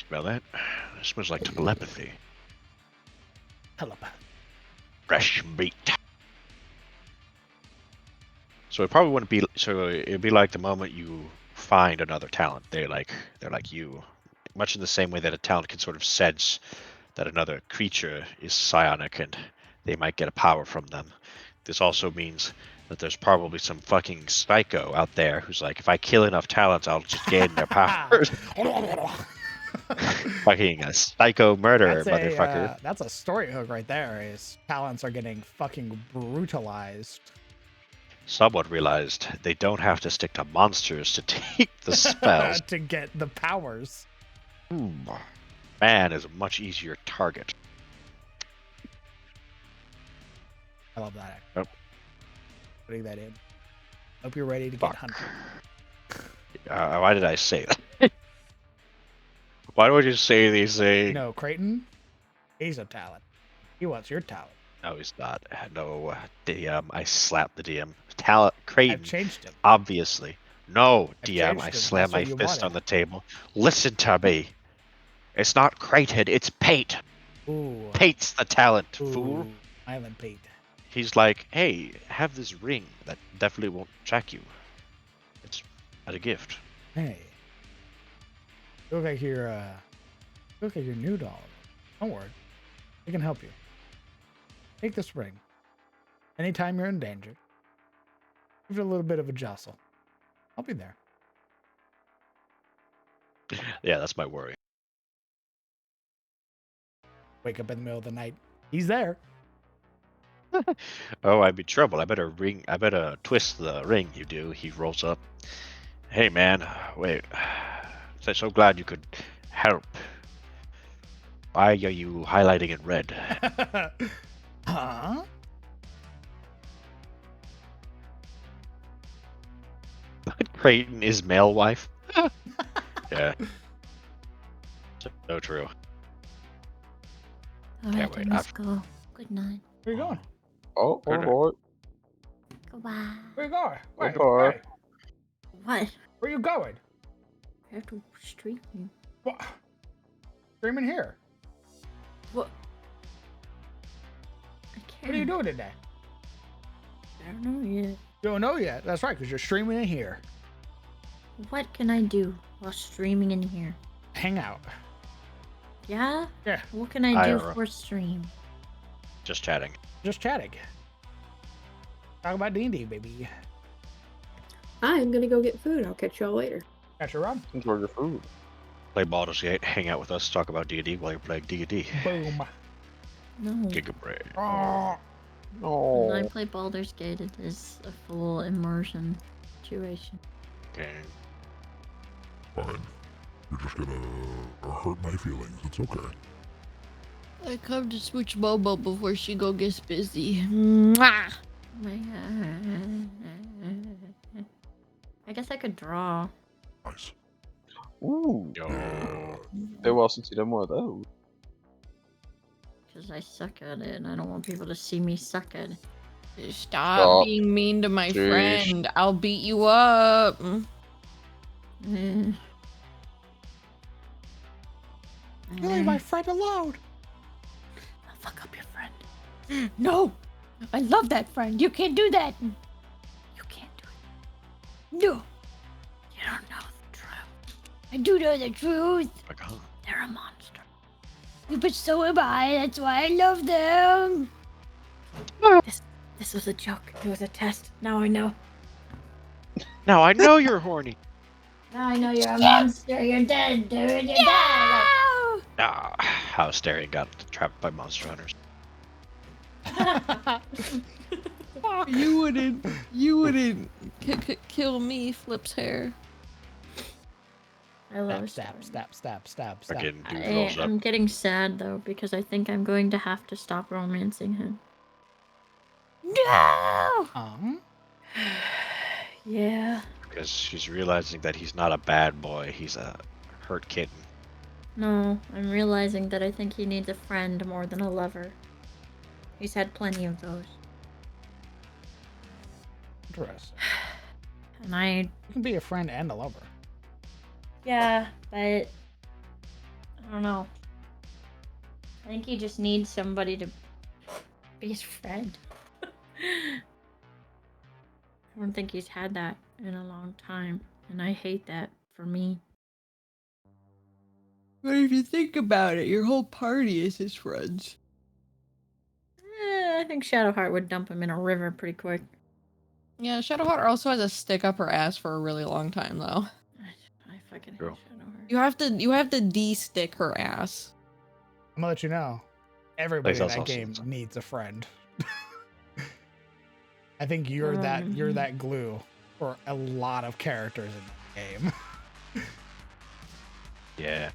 [SPEAKER 3] "Smell that? It smells like telepathy.
[SPEAKER 1] Telepath.
[SPEAKER 3] Fresh meat." So it probably wouldn't be. So it'd be like the moment you find another talent, they're like you, much in the same way that a talent can sort of sense that another creature is psionic and they might get a power from them. This also means that there's probably some fucking psycho out there who's like, if I kill enough talents, I'll just gain their powers. Fucking a psycho murderer, motherfucker.
[SPEAKER 1] That's a story hook right there. Is talents are getting fucking brutalized.
[SPEAKER 3] Someone realized they don't have to stick to monsters to take the spells.
[SPEAKER 1] To get the powers.
[SPEAKER 3] Man is a much easier target.
[SPEAKER 1] I love that.
[SPEAKER 3] Oh.
[SPEAKER 1] Putting that in. Hope you're ready to get hunted.
[SPEAKER 3] Why did I say that? Why would you say these things?
[SPEAKER 1] No, Creighton, he's a talent. He wants your talent.
[SPEAKER 3] No, he's not. No, DM. I slapped the DM. Talent, Creighton.
[SPEAKER 1] I've changed him.
[SPEAKER 3] Obviously. No,
[SPEAKER 1] I've
[SPEAKER 3] DM. I
[SPEAKER 1] changed him.
[SPEAKER 3] slammed my
[SPEAKER 1] That's what you
[SPEAKER 3] fist on
[SPEAKER 1] wanted.
[SPEAKER 3] the table. Listen to me. It's not Creighton, it's Pate.
[SPEAKER 1] Ooh.
[SPEAKER 3] Pate's the talent,
[SPEAKER 1] Ooh.
[SPEAKER 3] fool.
[SPEAKER 1] Island Pate.
[SPEAKER 3] He's like, hey, have this ring that definitely won't track you. It's a gift.
[SPEAKER 1] Hey. You look like you're new doll. Don't worry. We can help you. Take this ring. Anytime you're in danger, give it a little bit of a jostle. I'll be there.
[SPEAKER 3] Yeah, that's my worry.
[SPEAKER 1] Wake up in the middle of the night. He's there.
[SPEAKER 3] Oh, I'm in trouble. I better twist the ring, you do. He rolls up. Hey, man. Wait. I'm so glad you could help. Why are you highlighting in red?
[SPEAKER 1] Huh?
[SPEAKER 3] Creighton is male wife. Yeah. So true.
[SPEAKER 6] All
[SPEAKER 3] Can't
[SPEAKER 6] right,
[SPEAKER 3] wait.
[SPEAKER 6] I must go. Good night.
[SPEAKER 1] Where you going?
[SPEAKER 5] Oh,
[SPEAKER 3] Good.
[SPEAKER 5] alright.
[SPEAKER 6] Goodbye.
[SPEAKER 1] Where you going? Wait,
[SPEAKER 5] Bye-bye.
[SPEAKER 1] wait.
[SPEAKER 6] What?
[SPEAKER 1] Where you going?
[SPEAKER 6] I have to stream.
[SPEAKER 1] What? Streaming here.
[SPEAKER 6] What? I can't.
[SPEAKER 1] What are you doing today?
[SPEAKER 6] I don't know yet.
[SPEAKER 1] You don't know yet. That's right, because you're streaming in here.
[SPEAKER 6] What can I do while streaming in here?
[SPEAKER 1] Hang out.
[SPEAKER 6] Yeah?
[SPEAKER 1] Yeah.
[SPEAKER 6] What can I do
[SPEAKER 3] Ira.
[SPEAKER 6] for stream?
[SPEAKER 3] Just chatting.
[SPEAKER 1] Just chatting. Talk about D&D, baby.
[SPEAKER 7] I'm gonna go get food. I'll catch y'all later.
[SPEAKER 1] Got your rum?
[SPEAKER 5] Enjoy your food.
[SPEAKER 3] Play Baldur's Gate, hang out with us, talk about D&D while you're playing D&D.
[SPEAKER 1] Boom.
[SPEAKER 6] No.
[SPEAKER 3] Gigabrain.
[SPEAKER 1] Oh,
[SPEAKER 6] When I
[SPEAKER 5] Oh.
[SPEAKER 6] play Baldur's Gate, it is a full immersion situation.
[SPEAKER 3] Okay.
[SPEAKER 4] Fine. You're just gonna hurt my feelings. It's okay.
[SPEAKER 8] I come to switch Momo before she go gets busy. Mwah!
[SPEAKER 6] I guess I could draw.
[SPEAKER 4] Nice.
[SPEAKER 5] Ooh.
[SPEAKER 3] Yo.
[SPEAKER 5] Been a while since you done one of those.
[SPEAKER 6] Because I suck at it and I don't want people to see me suck at it.
[SPEAKER 8] Stop
[SPEAKER 5] Stop.
[SPEAKER 8] being mean to my
[SPEAKER 5] Jeez.
[SPEAKER 8] friend. I'll beat you up.
[SPEAKER 6] Eh.
[SPEAKER 1] leave my friend alone.
[SPEAKER 6] I'll fuck up your friend.
[SPEAKER 8] No! I love that friend. You can't do that.
[SPEAKER 6] You can't do it.
[SPEAKER 8] No!
[SPEAKER 6] You don't know the truth.
[SPEAKER 8] I do know the truth.
[SPEAKER 3] Oh my god.
[SPEAKER 6] They're a monster.
[SPEAKER 8] But so am I. That's why I love them.
[SPEAKER 6] This was a joke. It was a test. Now I know.
[SPEAKER 3] Now I know you're horny.
[SPEAKER 6] Now I know you're a monster. You're dead, dude. You're dead.
[SPEAKER 3] Ah, how Asterion got trapped by monster hunters.
[SPEAKER 8] You wouldn't kill me, Flip's hair.
[SPEAKER 6] I love
[SPEAKER 1] Stab, stab, stab, stab, stab.
[SPEAKER 3] Fucking dude rolls up.
[SPEAKER 6] I'm getting sad though because I think I'm going to have to stop romancing him.
[SPEAKER 8] No!
[SPEAKER 6] Yeah.
[SPEAKER 3] Because she's realizing that he's not a bad boy, he's a hurt kitten.
[SPEAKER 6] No, I'm realizing that I think he needs a friend more than a lover. He's had plenty of those.
[SPEAKER 1] Interesting.
[SPEAKER 6] And I...
[SPEAKER 1] You can be a friend and a lover.
[SPEAKER 6] Yeah, but... I don't know. I think he just needs somebody to be his friend. I don't think he's had that in a long time. And I hate that for me.
[SPEAKER 8] But if you think about it, your whole party is his friends.
[SPEAKER 6] I think Shadowheart would dump him in a river pretty quick.
[SPEAKER 8] Yeah, Shadowheart also has a stick up her ass for a really long time, though.
[SPEAKER 6] I fucking hate
[SPEAKER 3] True.
[SPEAKER 6] Shadowheart.
[SPEAKER 8] You have to de-stick her ass.
[SPEAKER 1] I'm gonna let you know. Everybody in
[SPEAKER 3] That's
[SPEAKER 1] that
[SPEAKER 3] also-
[SPEAKER 1] game needs a friend. I think you're that glue for a lot of characters in that game.
[SPEAKER 3] Yeah.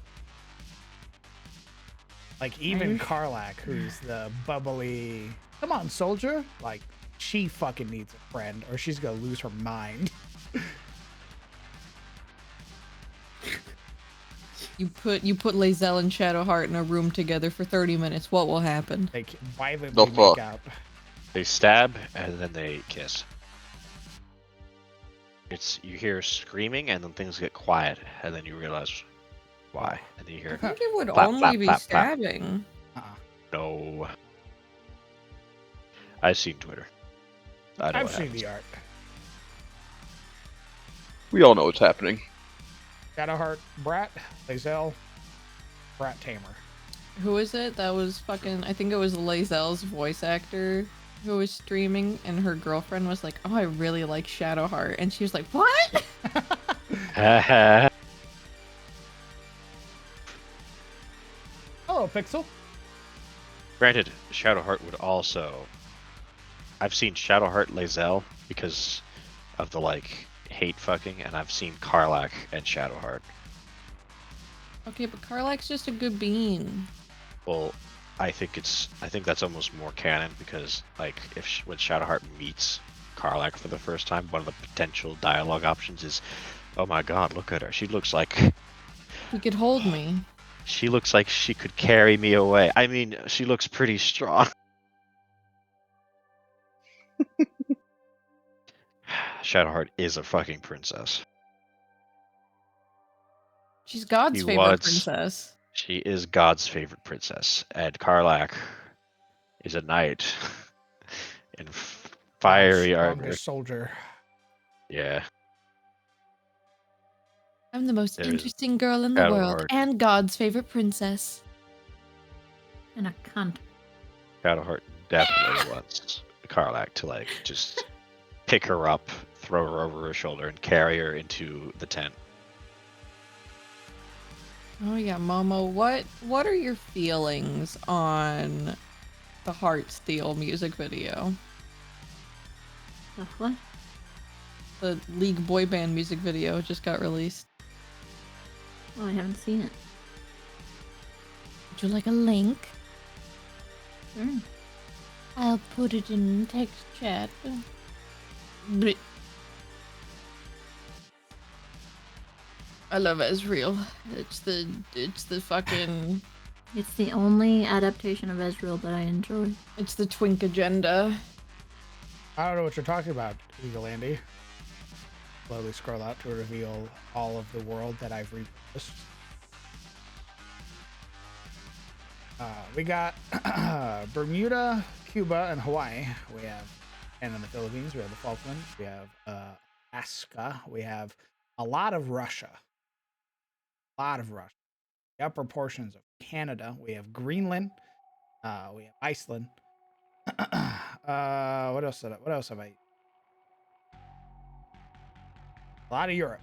[SPEAKER 1] Like even
[SPEAKER 6] Right.
[SPEAKER 1] Karlak, who's the bubbly, come on, soldier. Like she fucking needs a friend, or she's gonna lose her mind.
[SPEAKER 8] You put Lae'zel and Shadowheart in a room together for 30 minutes. What will happen?
[SPEAKER 1] They violently
[SPEAKER 5] The
[SPEAKER 1] make
[SPEAKER 5] fuck?
[SPEAKER 1] out.
[SPEAKER 3] They stab and then they kiss. You hear screaming and then things get quiet and then you realize why. And then you
[SPEAKER 8] I
[SPEAKER 3] hear
[SPEAKER 8] think it would
[SPEAKER 3] Flap,
[SPEAKER 8] only
[SPEAKER 3] flap,
[SPEAKER 8] be
[SPEAKER 3] flap, flap.
[SPEAKER 8] stabbing.
[SPEAKER 3] no. I've seen Twitter. I know
[SPEAKER 1] I've
[SPEAKER 3] what
[SPEAKER 1] seen
[SPEAKER 3] happens.
[SPEAKER 1] the art.
[SPEAKER 5] We all know what's happening.
[SPEAKER 1] Shadowheart, Brat, Lae'zel, Brat Tamer.
[SPEAKER 8] Who is it? That was fucking. I think it was Lae'zel's voice actor who was streaming, and her girlfriend was like, "Oh, I really like Shadowheart," and she was like, "What?"
[SPEAKER 1] Hello, Pixel.
[SPEAKER 3] Granted, Shadowheart would also. I've seen Shadowheart Lae'zel because of the like hate fucking, and I've seen Karlak and Shadowheart.
[SPEAKER 8] Okay, but Karlak's just a good bean.
[SPEAKER 3] Well, I think that's almost more canon because like when Shadowheart meets Karlak for the first time, one of the potential dialogue options is, "Oh my God, look at her! She looks like
[SPEAKER 8] He could hold me.
[SPEAKER 3] she looks like she could carry me away. I mean, she looks pretty strong." Shadowheart is a fucking princess.
[SPEAKER 8] She's God's
[SPEAKER 3] He
[SPEAKER 8] favorite
[SPEAKER 3] was.
[SPEAKER 8] princess.
[SPEAKER 3] She is God's favorite princess, and Karlak is a knight in fiery armor.
[SPEAKER 1] Strongest soldier.
[SPEAKER 3] Yeah.
[SPEAKER 8] I'm the most
[SPEAKER 3] There's
[SPEAKER 8] interesting girl in the world,
[SPEAKER 3] Shadowheart.
[SPEAKER 8] and God's favorite princess.
[SPEAKER 6] And a cunt.
[SPEAKER 3] Shadowheart definitely wants Karlak to like just pick her up, throw her over her shoulder, and carry her into the tent.
[SPEAKER 8] Oh yeah, Momo, what are your feelings on the Heartsteel music video?
[SPEAKER 6] The what?
[SPEAKER 8] The League boy band music video just got released.
[SPEAKER 6] Oh, I haven't seen it.
[SPEAKER 8] Would you like a link?
[SPEAKER 6] Sure.
[SPEAKER 8] I'll put it in text chat. Bleh. I love Ezreal. It's the fucking
[SPEAKER 6] It's the only adaptation of Ezreal that I enjoy.
[SPEAKER 8] it's the twink agenda.
[SPEAKER 1] I don't know what you're talking about, Eagle Andy. Slowly scroll out to reveal all of the world that I've repurposed. We got Bermuda, Cuba, and Hawaii. We have, and in the Philippines, we have the Falklands. We have Alaska. We have a lot of Russia. The upper portions of Canada. We have Greenland. We have Iceland. What else? What else have I? A lot of Europe.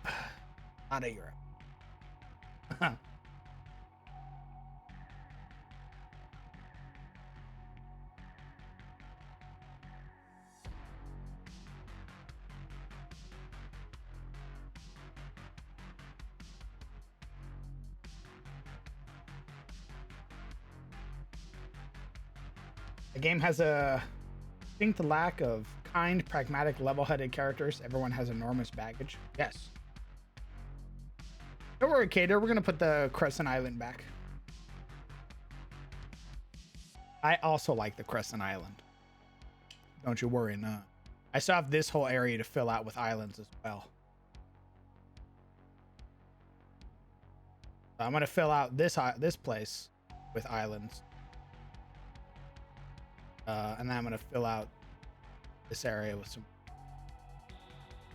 [SPEAKER 1] The game has a distinct lack of kind, pragmatic, level-headed characters. Everyone has enormous baggage. Yes. Don't worry, Kater. We're gonna put the Crescent Island back. I also like the Crescent Island. Don't you worry, no. I still have this whole area to fill out with islands as well. So I'm gonna fill out this place with islands. And then I'm gonna fill out this area with some.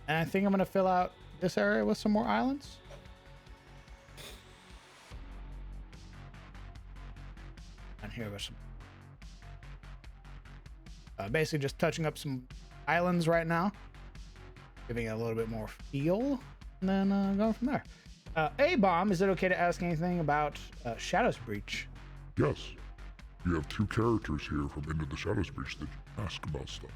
[SPEAKER 1] And I think I'm gonna fill out this area with some more islands. And here was some. Basically just touching up some islands right now, giving it a little bit more feel, and then going from there. A-Bomb, is it okay to ask anything about Shadow's Breach?
[SPEAKER 4] Yes. You have two characters here from Into the Shadows Breach that you ask about stuff.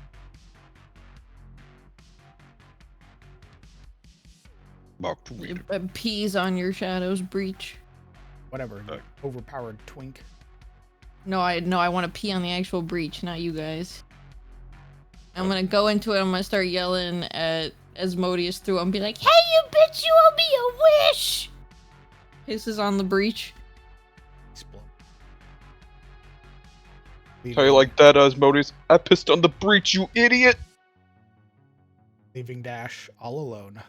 [SPEAKER 8] Peas on your Shadow's Breach.
[SPEAKER 1] Whatever, overpowered twink.
[SPEAKER 8] No, I want to pee on the actual breach, not you guys. I'm gonna go into it. I'm gonna start yelling at Asmodeus through and be like, "Hey, you bitch! You owe me a wish!" Pisses on the breach.
[SPEAKER 1] Explode.
[SPEAKER 5] How you like that, Asmodeus? I pissed on the breach, you idiot!
[SPEAKER 1] Leaving Dash all alone.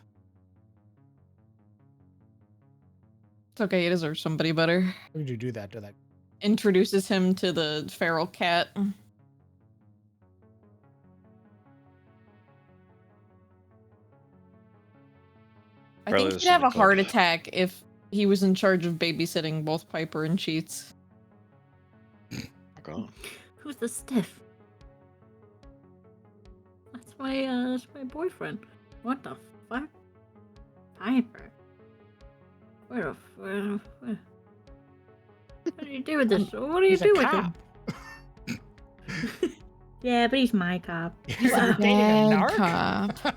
[SPEAKER 8] It's okay. He deserves somebody better.
[SPEAKER 1] Why did you do that to that?
[SPEAKER 8] Introduces him to the feral cat. I think he'd have a heart attack if he was in charge of babysitting both Piper and Cheats.
[SPEAKER 6] Who's the stiff? That's my boyfriend. What the fuck? Piper. What do you do with this? What do you do with him? Yeah, but he's my cop.
[SPEAKER 1] He's
[SPEAKER 6] Wow.
[SPEAKER 1] dating a
[SPEAKER 8] Bad
[SPEAKER 1] narc?
[SPEAKER 8] cop.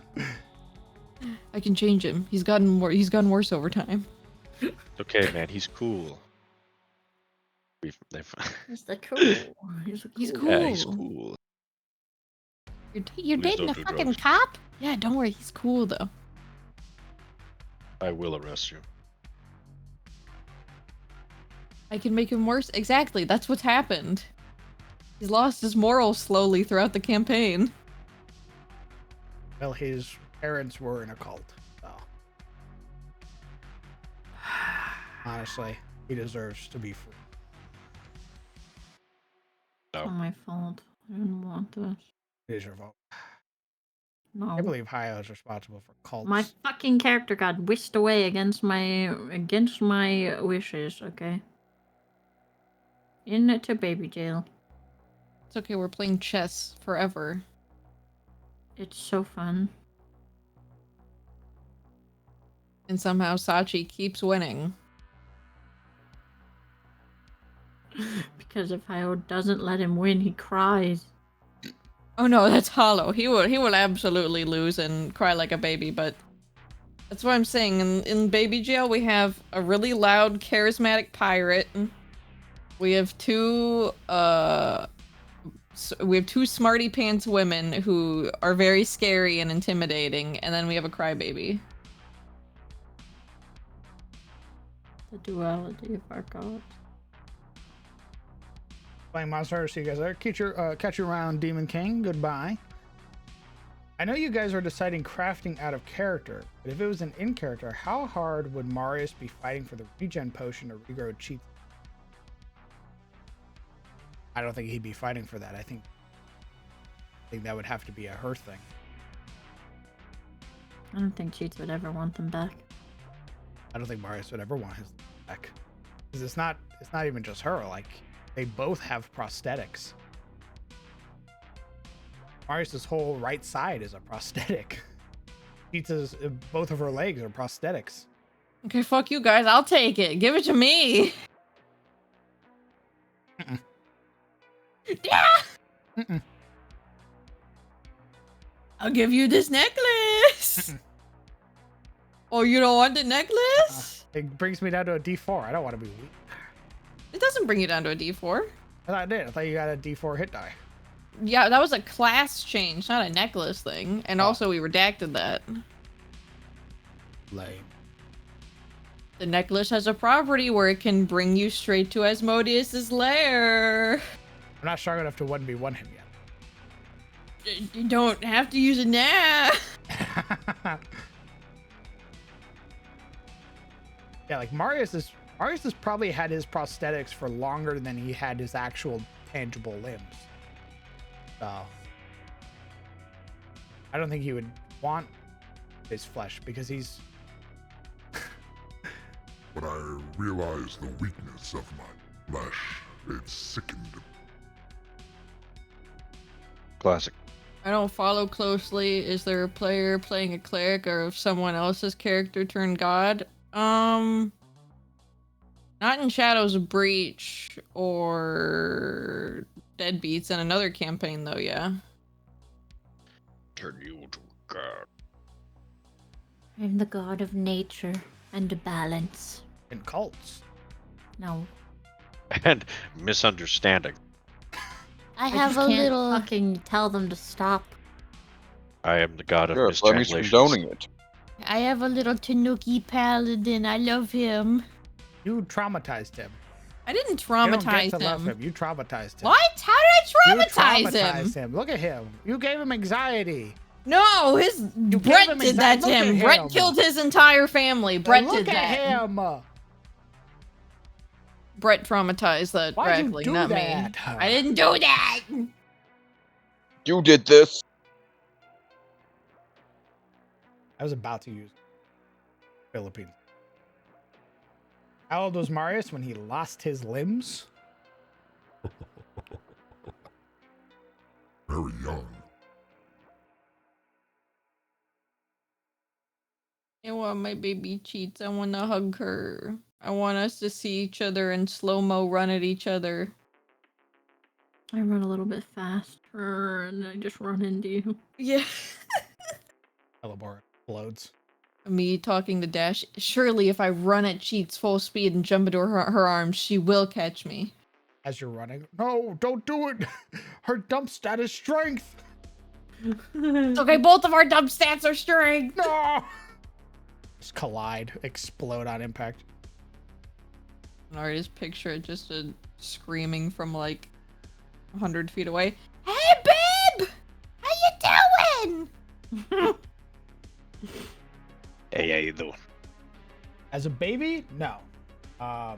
[SPEAKER 8] I can change him. He's gotten worse over time.
[SPEAKER 3] Okay, man, he's cool.
[SPEAKER 6] He's the cool.
[SPEAKER 8] He's cool.
[SPEAKER 3] Yeah, he's cool.
[SPEAKER 8] You're
[SPEAKER 3] Please
[SPEAKER 8] dating
[SPEAKER 3] don't
[SPEAKER 8] a
[SPEAKER 3] do
[SPEAKER 8] fucking
[SPEAKER 3] drugs.
[SPEAKER 8] cop? Yeah, don't worry. He's cool though.
[SPEAKER 3] I will arrest you.
[SPEAKER 8] I can make him worse. Exactly. That's what's happened. He's lost his morals slowly throughout the campaign.
[SPEAKER 1] Well, his parents were in a cult, so honestly, he deserves to be free.
[SPEAKER 6] It's not my fault. I didn't want this.
[SPEAKER 1] It is your fault.
[SPEAKER 6] No.
[SPEAKER 1] I believe Hayo is responsible for cults.
[SPEAKER 6] My fucking character got whisked away against my wishes, okay? Into baby jail.
[SPEAKER 8] It's okay. We're playing chess forever.
[SPEAKER 6] It's so fun.
[SPEAKER 8] And somehow Sachi keeps winning.
[SPEAKER 6] because if Hyo doesn't let him win, he cries.
[SPEAKER 8] Oh no, that's Hollow. He will absolutely lose and cry like a baby, but that's what I'm saying. In baby jail, we have a really loud, charismatic pirate. We have two smarty pants women who are very scary and intimidating, and then we have a crybaby.
[SPEAKER 6] The duality of our gods.
[SPEAKER 1] Playing Monster, see you guys there. Catch you around, Demon King. Goodbye. I know you guys are deciding crafting out of character, but if it was an in character, how hard would Marius be fighting for the regen potion to regrow cheats? I don't think he'd be fighting for that. I think that would have to be a her thing.
[SPEAKER 6] I don't think Cheats would ever want them back.
[SPEAKER 1] I don't think Marius would ever want his back. Because it's not even just her. Like, they both have prosthetics. Marius's whole right side is a prosthetic. Cheats' both of her legs are prosthetics.
[SPEAKER 8] Okay, fuck you guys. I'll take it. Give it to me. Yeah. I'll give you this necklace. Oh, you don't want the necklace?
[SPEAKER 1] It brings me down to a D4. I don't want to be weak.
[SPEAKER 8] It doesn't bring you down to a D4.
[SPEAKER 1] I thought it did. I thought you got a D4 hit die.
[SPEAKER 8] Yeah, that was a class change, not a necklace thing. And also, we redacted that.
[SPEAKER 1] Lame.
[SPEAKER 8] The necklace has a property where it can bring you straight to Asmodeus's lair.
[SPEAKER 1] I'm not strong enough to 1v1 him yet.
[SPEAKER 8] You don't have to use it now.
[SPEAKER 1] Yeah, like Marius has probably had his prosthetics for longer than he had his actual tangible limbs. So I don't think he would want his flesh because he's
[SPEAKER 4] But I realized the weakness of my flesh. It sickened.
[SPEAKER 3] Classic.
[SPEAKER 8] I don't follow closely. Is there a player playing a cleric or if someone else's character turned god? Not in Shadows of Breach or Deadbeats in another campaign though, yeah.
[SPEAKER 3] Turn you to God.
[SPEAKER 6] I'm the god of nature and balance.
[SPEAKER 1] in cults.
[SPEAKER 6] No.
[SPEAKER 3] And misunderstanding.
[SPEAKER 6] I
[SPEAKER 9] have
[SPEAKER 6] just
[SPEAKER 9] a
[SPEAKER 6] can't
[SPEAKER 9] little-
[SPEAKER 6] fucking tell them to stop.
[SPEAKER 3] I am the god of
[SPEAKER 5] Yes, Lemmy's
[SPEAKER 3] mistranslations.
[SPEAKER 5] condoning it.
[SPEAKER 9] I have a little Tanuki paladin. I love him.
[SPEAKER 1] You traumatized him.
[SPEAKER 8] I didn't
[SPEAKER 1] You don't get
[SPEAKER 8] traumatize
[SPEAKER 1] to love
[SPEAKER 8] him.
[SPEAKER 1] him. You traumatized him.
[SPEAKER 8] What? How did
[SPEAKER 1] You
[SPEAKER 8] I traumatize him?
[SPEAKER 1] traumatized him. Look at him. You gave him anxiety.
[SPEAKER 8] No, Brett
[SPEAKER 1] him
[SPEAKER 8] did that to
[SPEAKER 1] anxiety.
[SPEAKER 8] him.
[SPEAKER 1] Look at
[SPEAKER 8] Brett
[SPEAKER 1] him.
[SPEAKER 8] killed his entire family. Brett
[SPEAKER 1] Look
[SPEAKER 8] did
[SPEAKER 1] at
[SPEAKER 8] that.
[SPEAKER 1] him.
[SPEAKER 8] Brett traumatized that
[SPEAKER 1] Why'd you
[SPEAKER 8] directly,
[SPEAKER 1] do
[SPEAKER 8] not me.
[SPEAKER 1] that?
[SPEAKER 8] I didn't do that.
[SPEAKER 5] You did this.
[SPEAKER 1] I was about to use Philippines. How old was Marius when he lost his limbs?
[SPEAKER 4] Very young.
[SPEAKER 8] I want my baby cheats. I want to hug her. I want us to see each other and slow-mo run at each other.
[SPEAKER 6] I run a little bit faster and I just run into you.
[SPEAKER 8] Yeah.
[SPEAKER 1] Elabor explodes.
[SPEAKER 8] Me talking to Dash. Surely if I run at Cheats full speed and jump into her arms, she will catch me.
[SPEAKER 1] As you're running. No, don't do it. Her dump stat is strength.
[SPEAKER 8] It's okay, both of our dump stats are strength.
[SPEAKER 1] No. Just collide, explode on impact.
[SPEAKER 8] And I just picture it just screaming from like 100 feet away. Hey, babe! How you doing?
[SPEAKER 3] Hey, how you doing?
[SPEAKER 1] As a baby, no. Not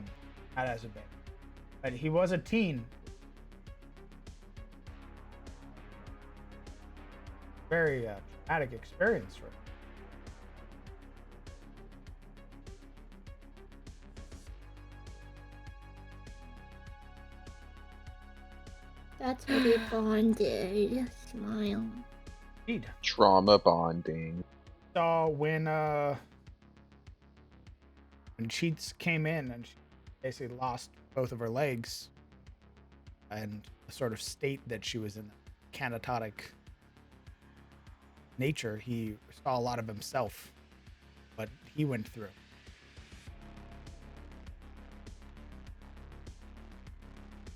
[SPEAKER 1] as a baby. But he was a teen. Very traumatic experience for him.
[SPEAKER 9] That's how we bonded. Smile.
[SPEAKER 1] Indeed.
[SPEAKER 5] Trauma bonding.
[SPEAKER 1] So when Cheats came in and she basically lost both of her legs, and the sort of state that she was in, canatotic nature, he saw a lot of himself, what he went through.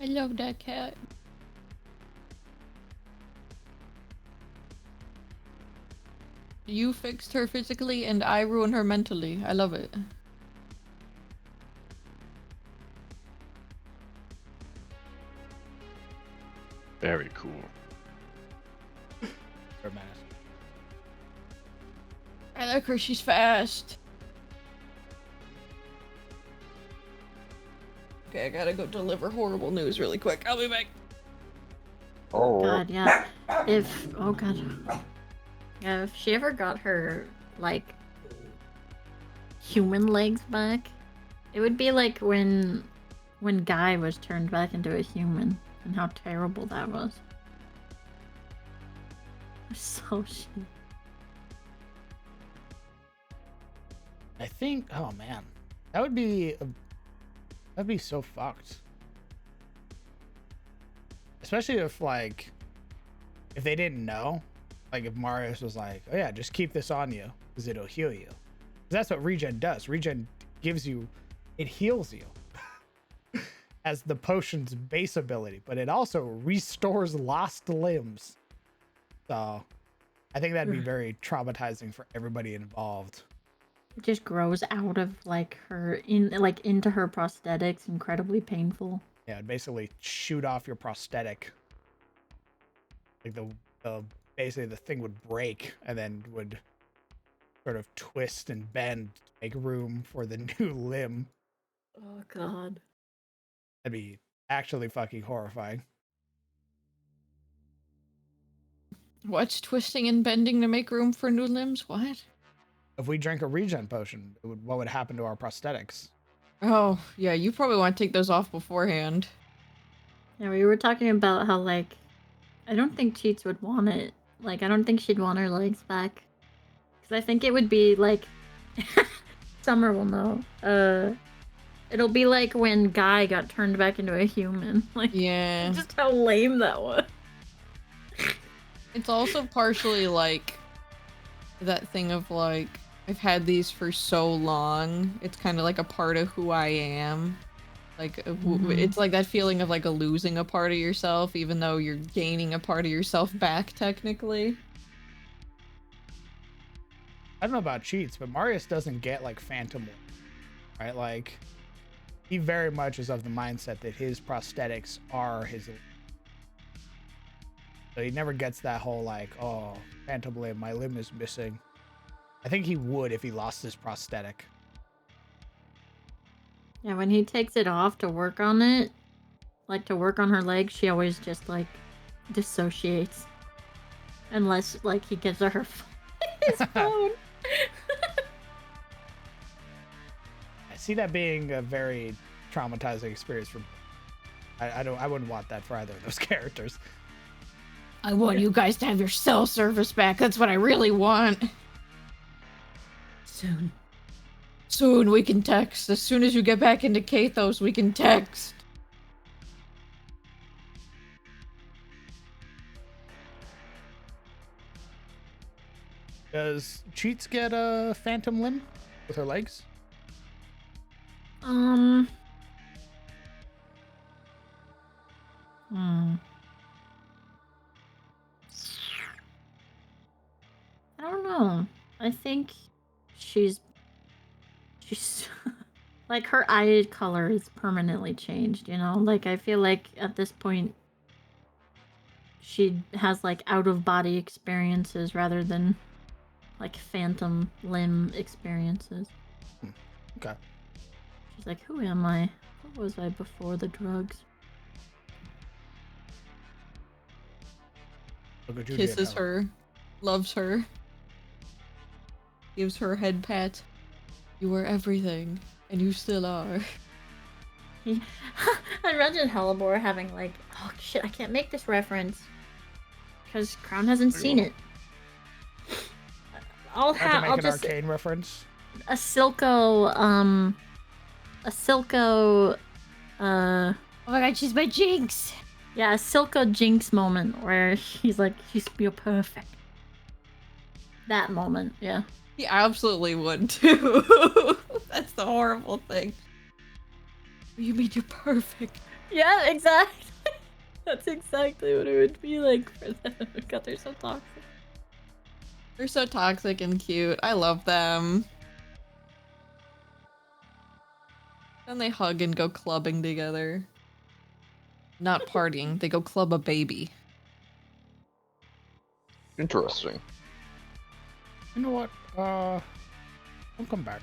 [SPEAKER 8] I love that cat. You fixed her physically and I ruined her mentally. I love it.
[SPEAKER 3] Very cool.
[SPEAKER 8] I like her, she's fast. Okay, I gotta go deliver horrible news really quick. I'll be back.
[SPEAKER 5] Oh,
[SPEAKER 6] God, yeah. Oh god. Yeah, if she ever got her, like, human legs back, it would be like when Guy was turned back into a human, and how terrible that was. So shit.
[SPEAKER 1] I think, oh man, that'd be so fucked. Especially if they didn't know, like if Marius was like, oh yeah, just keep this on you because it'll heal you. 'Cause that's what regen does. Regen gives you, it heals you as the potion's base ability, but it also restores lost limbs. So I think that'd be very traumatizing for everybody involved.
[SPEAKER 6] It just grows out of into her prosthetics, incredibly painful.
[SPEAKER 1] Yeah, it'd basically shoot off your prosthetic. Like the basically the thing would break and then would sort of twist and bend to make room for the new limb.
[SPEAKER 6] Oh god.
[SPEAKER 1] That'd be actually fucking horrifying.
[SPEAKER 8] What's twisting and bending to make room for new limbs? What?
[SPEAKER 1] If we drank a regen potion, what would happen to our prosthetics?
[SPEAKER 8] Oh, yeah, you probably want to take those off beforehand.
[SPEAKER 6] Yeah, we were talking about how, like, I don't think Cheats would want it. Like, I don't think she'd want her legs back. Because I think it would be like... Summer will know. It'll be like when Guy got turned back into a human. Like,
[SPEAKER 8] yeah.
[SPEAKER 6] Just how lame that was.
[SPEAKER 8] It's also partially like that thing of like, I've had these for so long. It's kind of like a part of who I am. Like, it's like that feeling of like losing a part of yourself, even though you're gaining a part of yourself back, technically.
[SPEAKER 1] I don't know about Cheats, but Marius doesn't get like phantom, right? Like, he very much is of the mindset that his prosthetics are his. So he never gets that whole like, oh, phantom limb, my limb is missing. I think he would if he lost his prosthetic.
[SPEAKER 6] Yeah, when he takes it off to work on it, like to work on her legs, she always just like dissociates. Unless like he gives her his phone.
[SPEAKER 1] I see that being a very traumatizing experience for. I wouldn't want that for either of those characters.
[SPEAKER 8] I want you guys to have your cell service back. That's what I really want. Soon we can text. As soon as you get back into Kathos, we can text.
[SPEAKER 1] Does Cheats get a phantom limb with her legs?
[SPEAKER 6] I don't know. I think she's like her eye color is permanently changed, you know? Like I feel like at this point she has like out of body experiences rather than like phantom limb experiences.
[SPEAKER 1] Okay.
[SPEAKER 6] She's like, who am I? What was I before the drugs?
[SPEAKER 8] Kisses her, loves her, gives her a head pat. You were everything, and you still are.
[SPEAKER 6] I imagine Hellebore having like, oh shit, I can't make this reference because Crown hasn't seen it. I'll
[SPEAKER 1] make an
[SPEAKER 6] just
[SPEAKER 1] arcane reference.
[SPEAKER 6] a Silco.
[SPEAKER 9] Oh my god, she's my Jinx.
[SPEAKER 6] Yeah, Silka Jinx moment where he's like, you're perfect. That moment, yeah.
[SPEAKER 8] He absolutely would too. That's the horrible thing. You mean you're perfect?
[SPEAKER 6] Yeah, exactly. That's exactly what it would be like for them. God, they're so toxic.
[SPEAKER 8] They're so toxic and cute. I love them. Then they hug and go clubbing together. Not partying, they go club a baby.
[SPEAKER 5] Interesting.
[SPEAKER 1] You know what? I'll come back.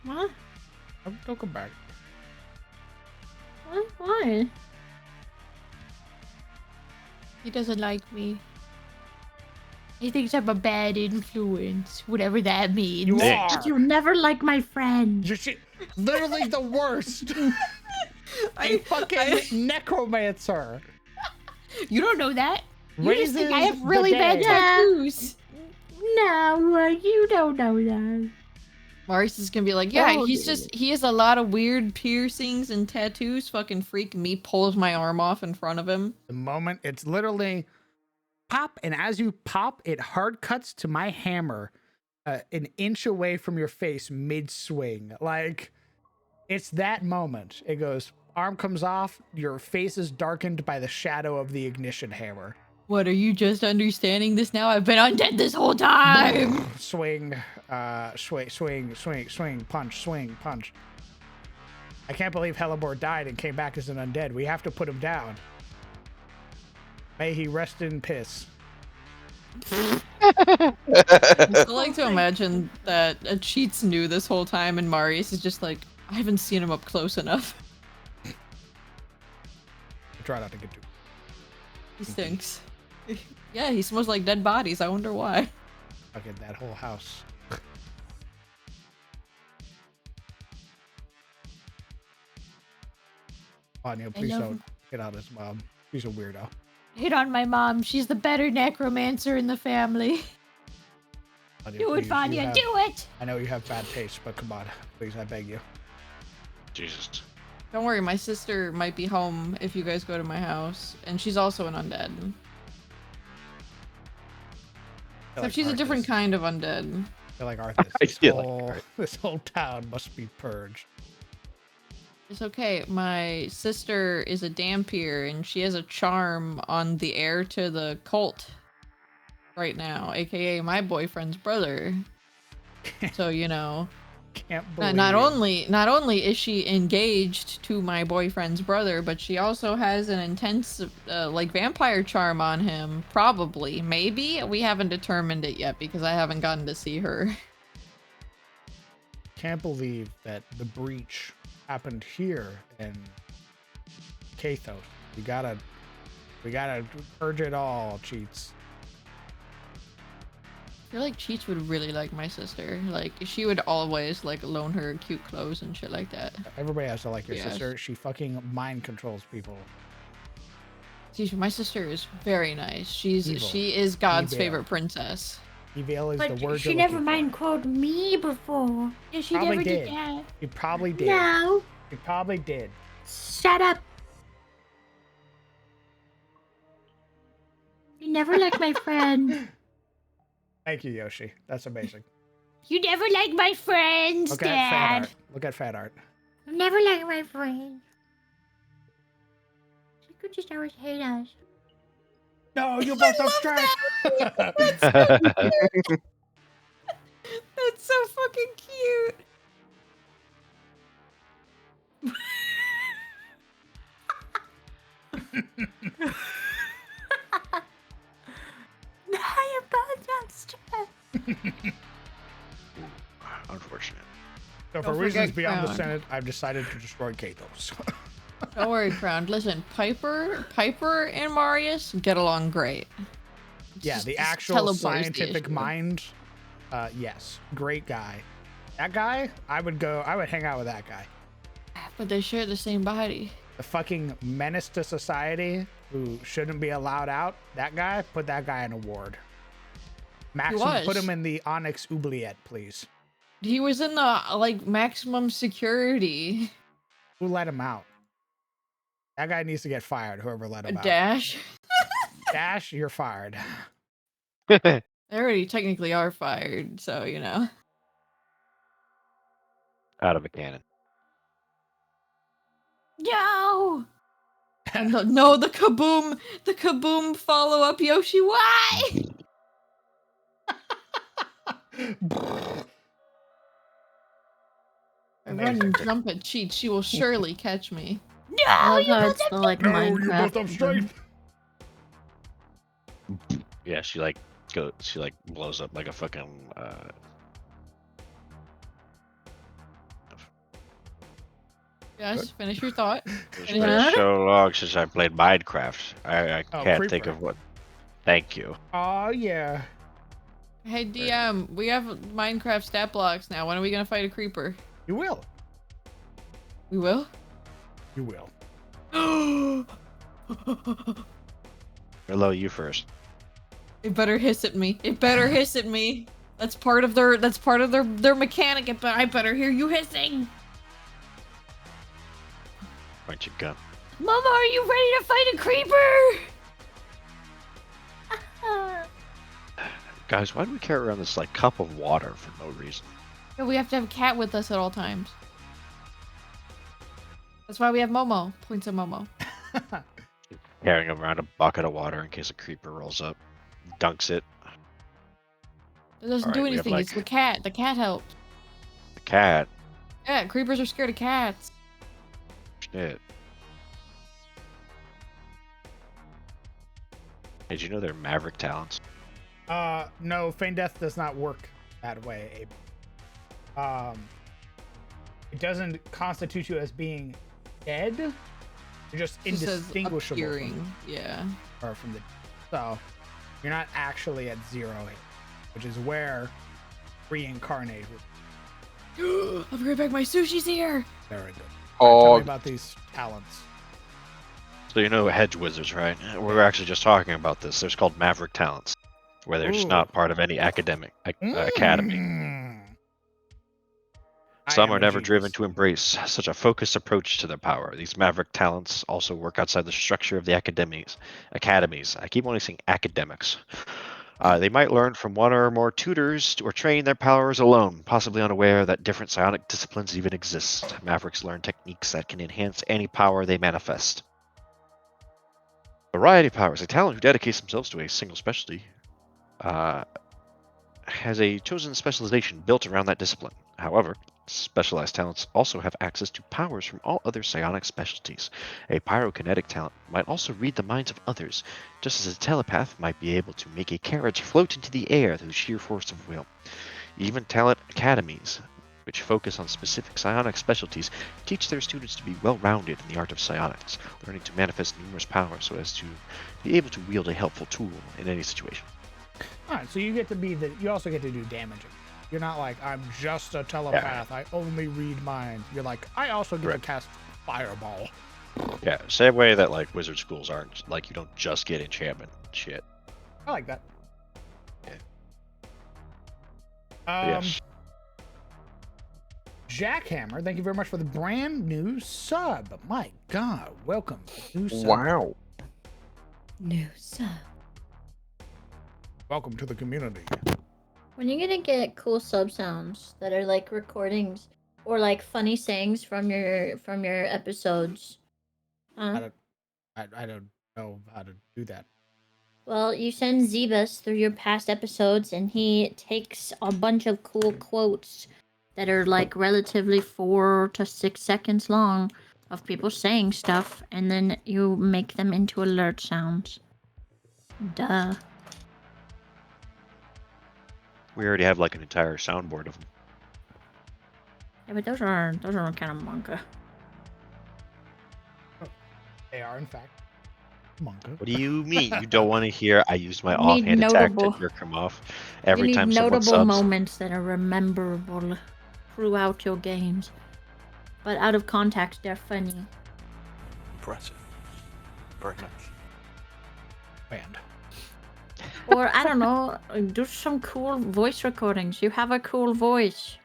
[SPEAKER 6] What?
[SPEAKER 1] Don't come back.
[SPEAKER 6] What? Why?
[SPEAKER 9] He doesn't like me. He thinks I'm a bad influence, whatever that means.
[SPEAKER 1] You
[SPEAKER 3] Thanks.
[SPEAKER 1] are.
[SPEAKER 6] You never like my friend.
[SPEAKER 1] You're literally the worst. A fucking necromancer.
[SPEAKER 9] You don't know that. You just think I
[SPEAKER 1] Raises
[SPEAKER 9] have really
[SPEAKER 1] the
[SPEAKER 9] bad
[SPEAKER 1] dead.
[SPEAKER 9] tattoos.
[SPEAKER 6] No, you don't know that.
[SPEAKER 8] Marius is gonna be like, yeah,
[SPEAKER 6] Oh,
[SPEAKER 8] he has a lot of weird piercings and tattoos. Fucking freak me, pulls my arm off in front of him.
[SPEAKER 1] The moment it's literally pop, and as you pop, it hard cuts to my hammer an inch away from your face mid swing. Like, it's that moment. It goes, arm comes off, your face is darkened by the shadow of the ignition hammer.
[SPEAKER 8] What, are you just understanding this now? I've been undead this whole time!
[SPEAKER 1] Swing, swing, punch, swing, punch. I can't believe Hellebore died and came back as an undead. We have to put him down. May he rest in piss.
[SPEAKER 8] I still like to imagine that Cheats knew this whole time and Marius is just like, I haven't seen him up close enough.
[SPEAKER 1] I try not to get too.
[SPEAKER 8] He stinks. Yeah, he smells like dead bodies. I wonder why.
[SPEAKER 1] Fucking that whole house. Anya, please
[SPEAKER 9] love
[SPEAKER 1] don't get out his mom. She's a weirdo.
[SPEAKER 9] Hit on my mom. She's the better necromancer in the family.
[SPEAKER 1] Anya,
[SPEAKER 9] Do it,
[SPEAKER 1] please,
[SPEAKER 9] Vanya.
[SPEAKER 1] you have-
[SPEAKER 9] Do it.
[SPEAKER 1] I know you have bad taste, but come on. Please, I beg you.
[SPEAKER 3] Jesus.
[SPEAKER 8] Don't worry, my sister might be home if you guys go to my house, and she's also an undead.
[SPEAKER 1] I feel
[SPEAKER 8] Except
[SPEAKER 1] like
[SPEAKER 8] she's a different
[SPEAKER 1] Arthas-
[SPEAKER 8] kind of undead.
[SPEAKER 1] I feel like Arthas.
[SPEAKER 3] I
[SPEAKER 1] This
[SPEAKER 3] feel like
[SPEAKER 1] whole,
[SPEAKER 3] Arthas.
[SPEAKER 1] this whole town must be purged.
[SPEAKER 8] It's okay. My sister is a Dampier, and she has a charm on the heir to the cult right now, aka my boyfriend's brother. So, you know,
[SPEAKER 1] Can't believe
[SPEAKER 8] not only is she engaged to my boyfriend's brother, but she also has an intense like vampire charm on him. Probably, maybe. We haven't determined it yet because I haven't gotten to see her.
[SPEAKER 1] Can't believe that the breach happened here in Kathos. We gotta purge it all, Cheats.
[SPEAKER 8] I feel like Cheats would really like my sister. Like, she would always like loan her cute clothes and shit like that.
[SPEAKER 1] Everybody has to like your
[SPEAKER 8] Yes.
[SPEAKER 1] sister. She fucking mind controls people.
[SPEAKER 8] See, my sister is very nice. She
[SPEAKER 1] Evil.
[SPEAKER 8] is God's
[SPEAKER 1] Evil.
[SPEAKER 8] favorite princess.
[SPEAKER 1] EVL is
[SPEAKER 6] But
[SPEAKER 1] the word
[SPEAKER 6] she
[SPEAKER 1] you're
[SPEAKER 6] never
[SPEAKER 1] looking
[SPEAKER 6] mind quoted me before.
[SPEAKER 9] Yeah, she
[SPEAKER 1] Probably
[SPEAKER 9] never did
[SPEAKER 1] did.
[SPEAKER 9] that.
[SPEAKER 1] for. He probably did.
[SPEAKER 6] No.
[SPEAKER 1] He probably did.
[SPEAKER 6] Shut up. You never like my friend.
[SPEAKER 1] Thank you, Yoshi. That's amazing.
[SPEAKER 9] You never like my friends,
[SPEAKER 1] Look at fat
[SPEAKER 9] Dad.
[SPEAKER 1] art. Look at fat art.
[SPEAKER 6] You never like my friend. She could just always hate us.
[SPEAKER 1] No, you both have strength.
[SPEAKER 8] That's so fucking cute.
[SPEAKER 6] I am both not stressed.
[SPEAKER 3] Unfortunate.
[SPEAKER 1] So
[SPEAKER 8] Don't
[SPEAKER 1] for
[SPEAKER 8] forget
[SPEAKER 1] reasons beyond the
[SPEAKER 8] Crown.
[SPEAKER 1] Senate, I've decided to destroy Kathos.
[SPEAKER 8] Don't worry, Crown. Listen, Piper and Marius get along great.
[SPEAKER 1] Yeah, the
[SPEAKER 8] Just
[SPEAKER 1] actual
[SPEAKER 8] Telebor's the
[SPEAKER 1] scientific
[SPEAKER 8] issue.
[SPEAKER 1] mind. Yes, great guy. That guy, I would hang out with that guy.
[SPEAKER 8] But they share the same body.
[SPEAKER 1] The fucking menace to society who shouldn't be allowed out. That guy, put that guy in a ward. Maximum, put
[SPEAKER 8] was.
[SPEAKER 1] him in the Onyx Oubliette, please.
[SPEAKER 8] He was in the like maximum security.
[SPEAKER 1] Who let him out? That guy needs to get fired. Whoever let him out.
[SPEAKER 8] Dash.
[SPEAKER 1] Dash, you're fired.
[SPEAKER 8] They already technically are fired, so you know.
[SPEAKER 3] Out of a cannon.
[SPEAKER 8] No. And no, the kaboom follow up Yoshi. Why? I run and jump and cheat. She will surely catch me.
[SPEAKER 6] I
[SPEAKER 9] No,
[SPEAKER 6] love
[SPEAKER 9] you
[SPEAKER 6] how
[SPEAKER 9] built
[SPEAKER 6] it's
[SPEAKER 9] up
[SPEAKER 6] the like
[SPEAKER 1] No, you
[SPEAKER 6] Minecraft.
[SPEAKER 1] built up strength.
[SPEAKER 3] Yeah, she blows up like a fucking
[SPEAKER 8] Yes, finish your thought.
[SPEAKER 3] It's
[SPEAKER 8] Finish
[SPEAKER 3] been
[SPEAKER 8] your-
[SPEAKER 3] so long since I played Minecraft. I
[SPEAKER 1] Oh,
[SPEAKER 3] can't think
[SPEAKER 1] creeper.
[SPEAKER 3] of what. Thank you.
[SPEAKER 1] Oh yeah.
[SPEAKER 8] Hey DM, we have Minecraft stat blocks now. When are we gonna fight a creeper?
[SPEAKER 1] You will.
[SPEAKER 8] We will.
[SPEAKER 1] You will.
[SPEAKER 3] Hello, you first.
[SPEAKER 8] It better hiss at me. It better hiss at me. That's part of their mechanic. I better hear you hissing.
[SPEAKER 3] Point your gun.
[SPEAKER 9] Mama, are you ready to fight a creeper?
[SPEAKER 3] Guys, why do we carry around this like cup of water for no reason?
[SPEAKER 8] Yeah, we have to have a cat with us at all times. That's why we have Momo. Points at Momo.
[SPEAKER 3] Carrying around a bucket of water in case a creeper rolls up, dunks it.
[SPEAKER 8] It doesn't
[SPEAKER 3] Alright,
[SPEAKER 8] do
[SPEAKER 3] we have,
[SPEAKER 8] anything.
[SPEAKER 3] like-
[SPEAKER 8] It's the cat. The cat helps.
[SPEAKER 3] The cat.
[SPEAKER 8] Yeah, creepers are scared of cats.
[SPEAKER 3] Shit. Did you know they're maverick talents?
[SPEAKER 1] No, feign death does not work that way, Abe. It doesn't constitute you as being dead. You're just
[SPEAKER 8] It says
[SPEAKER 1] indistinguishable
[SPEAKER 8] appearing. Yeah.
[SPEAKER 1] from the. So you're not actually at 0 hit, which is where reincarnate would.
[SPEAKER 8] I'll be right back. My sushi's here.
[SPEAKER 1] Very good. Tell
[SPEAKER 5] Oh,
[SPEAKER 1] me about these talents.
[SPEAKER 3] So you know hedge wizards, right? We were actually just talking about this. They're called maverick talents, where they're just
[SPEAKER 1] Ooh.
[SPEAKER 3] not part of any academic academy.
[SPEAKER 1] Mm. I
[SPEAKER 3] Some
[SPEAKER 1] am
[SPEAKER 3] are
[SPEAKER 1] a
[SPEAKER 3] never driven
[SPEAKER 1] genius.
[SPEAKER 3] to embrace such a focused approach to their power. These maverick talents also work outside the structure of the academies. I keep wanting to saying academics. They might learn from one or more tutors or train their powers alone, possibly unaware that different psionic disciplines even exist. Mavericks learn techniques that can enhance any power they manifest. Variety of powers. A talent who dedicates themselves to a single specialty has a chosen specialization built around that discipline. However, specialized talents also have access to powers from all other psionic specialties. A pyrokinetic talent might also read the minds of others, just as a telepath might be able to make a carriage float into the air through sheer force of will. Even talent academies, which focus on specific psionic specialties, teach their students to be well-rounded in the art of psionics, learning to manifest numerous powers so as to be able to wield a helpful tool in any situation.
[SPEAKER 1] All right, so you get to be you also get to do damaging. You're not like, I'm just a telepath. I only read minds. You're like, I also get to cast fireball.
[SPEAKER 3] Yeah, same way that like wizard schools aren't like you don't just get enchantment shit.
[SPEAKER 1] I like that.
[SPEAKER 3] Yes.
[SPEAKER 1] Jackhammer, thank you very much for the brand new sub. My God, welcome. New sub.
[SPEAKER 5] wow.
[SPEAKER 6] No, sub.
[SPEAKER 1] Welcome to the community.
[SPEAKER 6] When you gonna get cool sub sounds that are like recordings or like funny sayings from your episodes? Huh?
[SPEAKER 1] I don't know how to do that.
[SPEAKER 6] Well, you send Zebus through your past episodes, and he takes a bunch of cool quotes that are like relatively 4 to 6 seconds long of people saying stuff, and then you make them into alert sounds. Duh.
[SPEAKER 3] We already have like an entire soundboard of them.
[SPEAKER 6] Yeah, but those are kind of manga.
[SPEAKER 1] They are, in fact, manga.
[SPEAKER 3] What do you mean? You don't want to hear I used my
[SPEAKER 6] You need
[SPEAKER 3] offhand attack to
[SPEAKER 6] notable-
[SPEAKER 3] jerk him off
[SPEAKER 6] You
[SPEAKER 3] every
[SPEAKER 6] need
[SPEAKER 3] time someone
[SPEAKER 6] notable
[SPEAKER 3] subs?
[SPEAKER 6] moments that are rememberable throughout your games, but out of context, they're funny.
[SPEAKER 10] Impressive. Very much.
[SPEAKER 1] Band.
[SPEAKER 6] Or I don't know, do some cool voice recordings. You have a cool voice.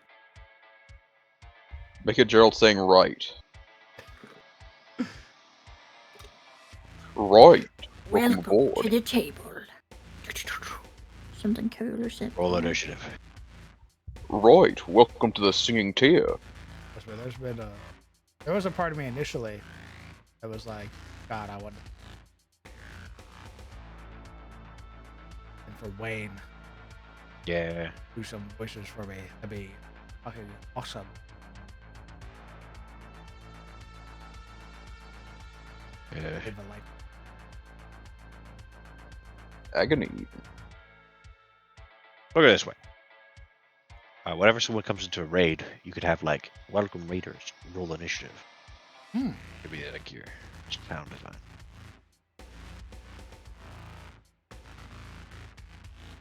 [SPEAKER 5] Make it Gerald saying right. Right. Welcome
[SPEAKER 6] Welcome
[SPEAKER 5] aboard.
[SPEAKER 6] to the table. Something cool or something.
[SPEAKER 3] Roll initiative.
[SPEAKER 5] Right. Welcome to the singing tier.
[SPEAKER 1] There was a part of me initially that was like, God, I want. And for Wayne,
[SPEAKER 3] Yeah.
[SPEAKER 1] do some wishes for me. That'd be fucking awesome.
[SPEAKER 3] Yeah.
[SPEAKER 1] Live a life.
[SPEAKER 5] Agony.
[SPEAKER 3] Look at it this way. Whenever someone comes into a raid, you could have like, welcome raiders, roll initiative. Could be like your sound design.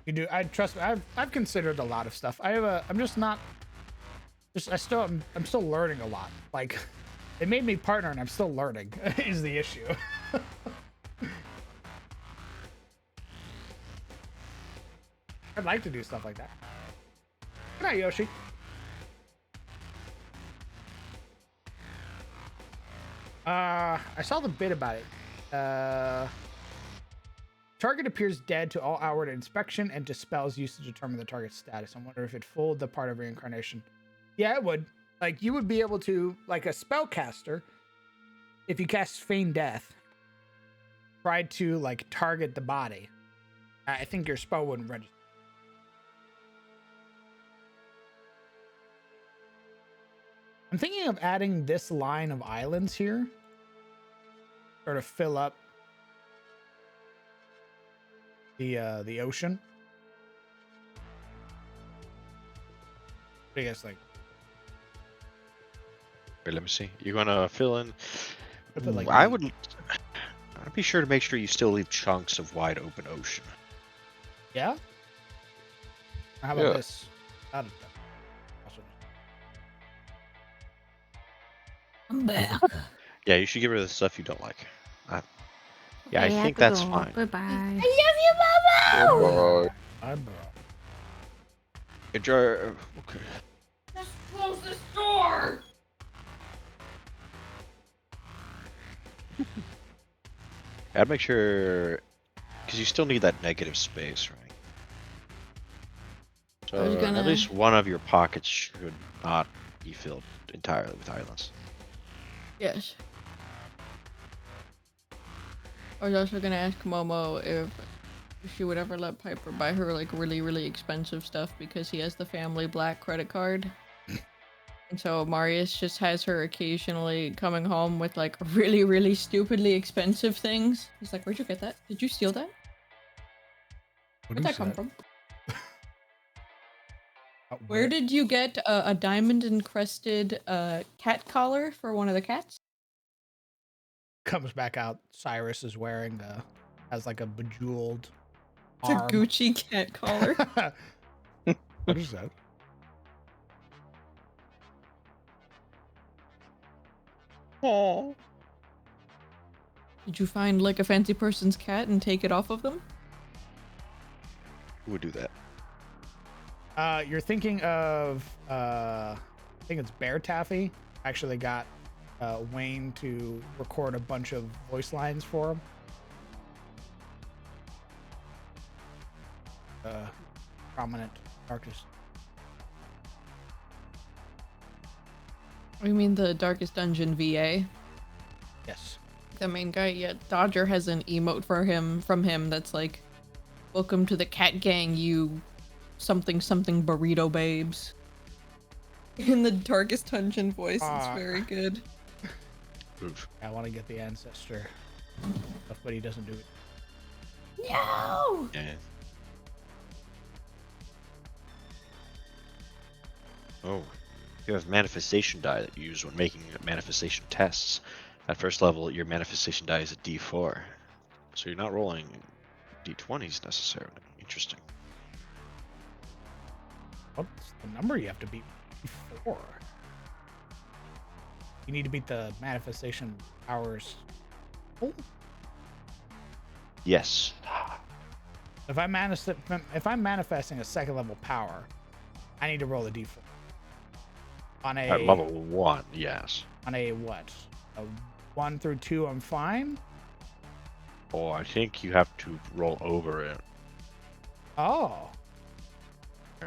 [SPEAKER 1] You do. I trust me. I've considered a lot of stuff. I'm just not. I'm still learning a lot. Like, they made me partner, and I'm still learning. Is the issue. I'd like to do stuff like that. Good night, Yoshi. I saw the bit about it. Target appears dead to all outward inspection and to spells used to determine the target's status. I wonder if it fooled the part of reincarnation. Yeah, it would. Like, you would be able to, like a spellcaster, if you cast Feign Death, try to, like, target the body. I think your spell wouldn't register. I'm thinking of adding this line of islands here, sort of fill up the ocean. What do you guys think?
[SPEAKER 3] Wait, let me see. You're gonna fill in.
[SPEAKER 1] I put, like,
[SPEAKER 3] I'd be sure to make sure you still leave chunks of wide open ocean.
[SPEAKER 1] Yeah. How about
[SPEAKER 5] Yeah.
[SPEAKER 1] this? Out of that.
[SPEAKER 9] I'm back.
[SPEAKER 3] Yeah, you should get rid of the stuff you don't like. Yeah, I
[SPEAKER 9] Okay, have
[SPEAKER 3] think
[SPEAKER 9] to
[SPEAKER 3] that's
[SPEAKER 9] go.
[SPEAKER 3] fine.
[SPEAKER 9] Bye-bye.
[SPEAKER 6] I love you, Mama!
[SPEAKER 5] Bye.
[SPEAKER 1] I'm bro.
[SPEAKER 3] Enjoy. Okay.
[SPEAKER 8] Just close this door.
[SPEAKER 3] I'd make sure, because you still need that negative space, right?
[SPEAKER 8] I was
[SPEAKER 3] So
[SPEAKER 8] gonna-
[SPEAKER 3] at least one of your pockets should not be filled entirely with islands.
[SPEAKER 8] Yes. I was also gonna ask Momo if she would ever let Piper buy her like really, really expensive stuff because he has the family black credit card. And so Marius just has her occasionally coming home with like really, really stupidly expensive things. He's like, "Where'd you get that? Did you steal that? Where'd that come from? Where did you get a diamond encrusted cat collar for one of the cats?"
[SPEAKER 1] Comes back out. Cyrus is wearing has like a bejeweled
[SPEAKER 8] It's a
[SPEAKER 1] arm.
[SPEAKER 8] Gucci cat collar.
[SPEAKER 1] What is that?
[SPEAKER 3] Oh.
[SPEAKER 8] Did you find like a fancy person's cat and take it off of them?
[SPEAKER 3] Who would do that?
[SPEAKER 1] You're thinking of I think it's Bear Taffy. Actually got Wayne to record a bunch of voice lines for him. Prominent artist.
[SPEAKER 8] You mean the Darkest Dungeon VA?
[SPEAKER 1] Yes.
[SPEAKER 8] The main guy, yeah. Dodger has an emote for him from him that's like, "Welcome to the cat gang, you something something burrito babes." In the Darkest Dungeon voice, it's very good.
[SPEAKER 3] Oof.
[SPEAKER 1] I want to get the ancestor stuff, but he doesn't do it.
[SPEAKER 8] No!
[SPEAKER 3] Yeah. Oh, you have manifestation die that you use when making manifestation tests. At first level, your manifestation die is a D4, so you're not rolling D20s necessarily. Interesting.
[SPEAKER 1] What's the number you have to beat before? You need to beat the manifestation powers. Oh.
[SPEAKER 3] Yes.
[SPEAKER 1] If I'm manifesting a second level power, I need to roll a d4. On a
[SPEAKER 3] At level 1, yes.
[SPEAKER 1] on a what? A 1 through 2, I'm fine.
[SPEAKER 3] Oh, I think you have to roll over it.
[SPEAKER 1] Oh.
[SPEAKER 3] Uh,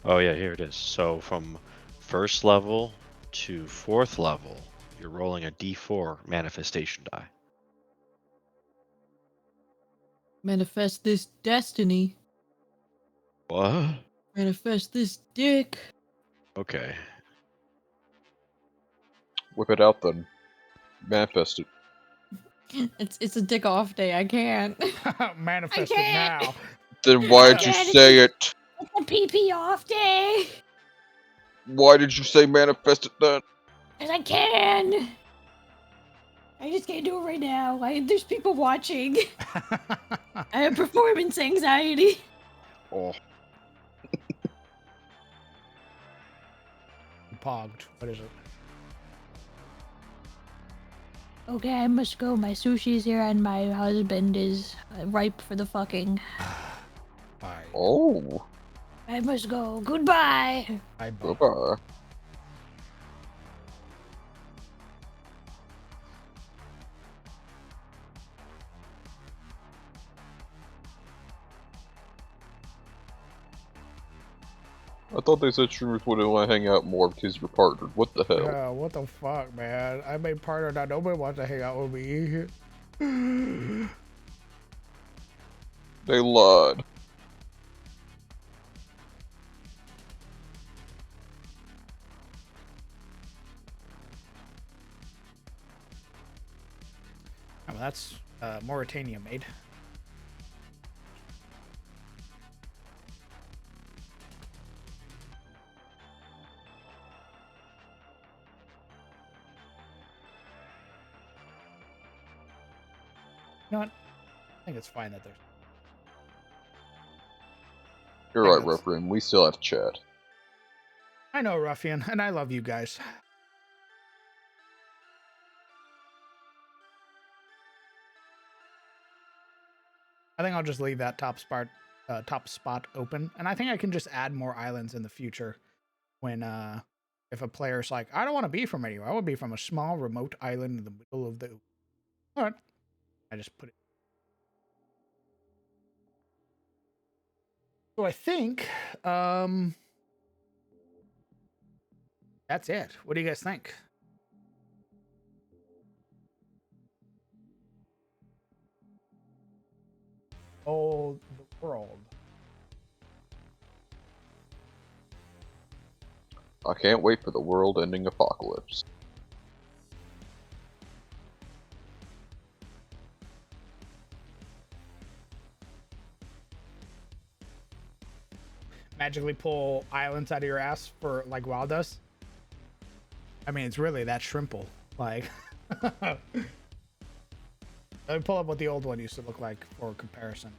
[SPEAKER 3] Oh yeah, here it is. So from first level to fourth level, you're rolling a D4 manifestation die.
[SPEAKER 8] Manifest this destiny.
[SPEAKER 3] What?
[SPEAKER 8] Manifest this dick.
[SPEAKER 3] Okay.
[SPEAKER 5] Whip it out then. Manifest it.
[SPEAKER 8] It's a dick off day. I can't.
[SPEAKER 1] Manifest
[SPEAKER 9] I
[SPEAKER 1] it
[SPEAKER 9] can't.
[SPEAKER 1] now.
[SPEAKER 5] Then why'd you
[SPEAKER 9] Dad,
[SPEAKER 5] say it?
[SPEAKER 9] It's a pee off day.
[SPEAKER 5] Why did you say manifest it then?
[SPEAKER 9] Cause I can. I just can't do it right now. There's people watching. I have performance anxiety.
[SPEAKER 5] Oh,
[SPEAKER 1] Pogged. What is it?
[SPEAKER 9] Okay, I must go. My sushi's here and my husband is ripe for the fucking.
[SPEAKER 1] Bye.
[SPEAKER 5] oh.
[SPEAKER 9] I must go. Goodbye.
[SPEAKER 1] Bye.
[SPEAKER 5] Bye-bye. I thought they said streamers wouldn't want to hang out more because you're partnered. What the hell?
[SPEAKER 1] Yeah, what the fuck, man? I made partner now. Nobody wants to hang out with me.
[SPEAKER 5] They lied.
[SPEAKER 1] Oh, that's Mauritania made. You know what? I think it's fine that there's.
[SPEAKER 5] You're
[SPEAKER 1] Hey,
[SPEAKER 5] right,
[SPEAKER 1] that's-
[SPEAKER 5] Ruffian. We still have chat.
[SPEAKER 1] I know, Ruffian, and I love you guys. I think I'll just leave that top spot open, and I think I can just add more islands in the future. When if a player's like, I don't want to be from anywhere, I want to be from a small remote island in the middle of the. All right, I just put it. So I think that's it. What do you guys think? Oh, the world.
[SPEAKER 5] I can't wait for the world-ending apocalypse.
[SPEAKER 1] Magically pull islands out of your ass for like WoW does. I mean, it's really that shrimple. Like, let me pull up what the old one used to look like for comparison.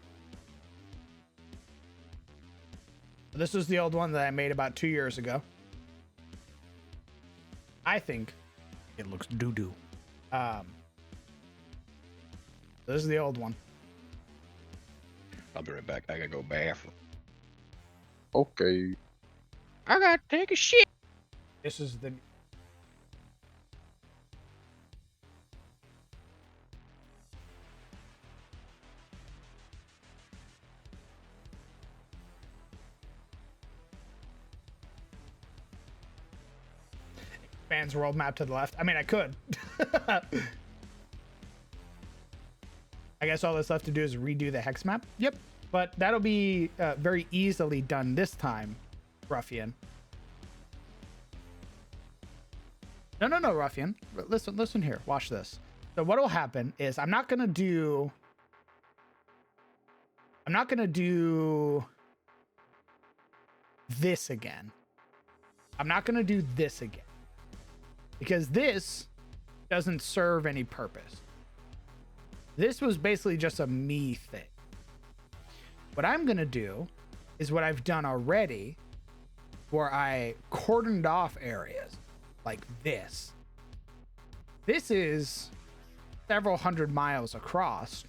[SPEAKER 1] This is the old one that I made about 2 years ago. I think it looks doo-doo. This is the old one.
[SPEAKER 3] I'll be right back. I gotta go bathroom.
[SPEAKER 5] Okay.
[SPEAKER 3] I gotta take a shit.
[SPEAKER 1] This is the. Expands world map to the left. I mean, I could. I guess all that's left to do is redo the hex map. Yep. But that'll be very easily done this time, Ruffian. No, Ruffian. Listen here. Watch this. So what will happen is I'm not gonna do this again. I'm not gonna do this again. Because this doesn't serve any purpose. This was basically just a me thing. What I'm going to do is what I've done already, where I cordoned off areas like this. This is several hundred miles across,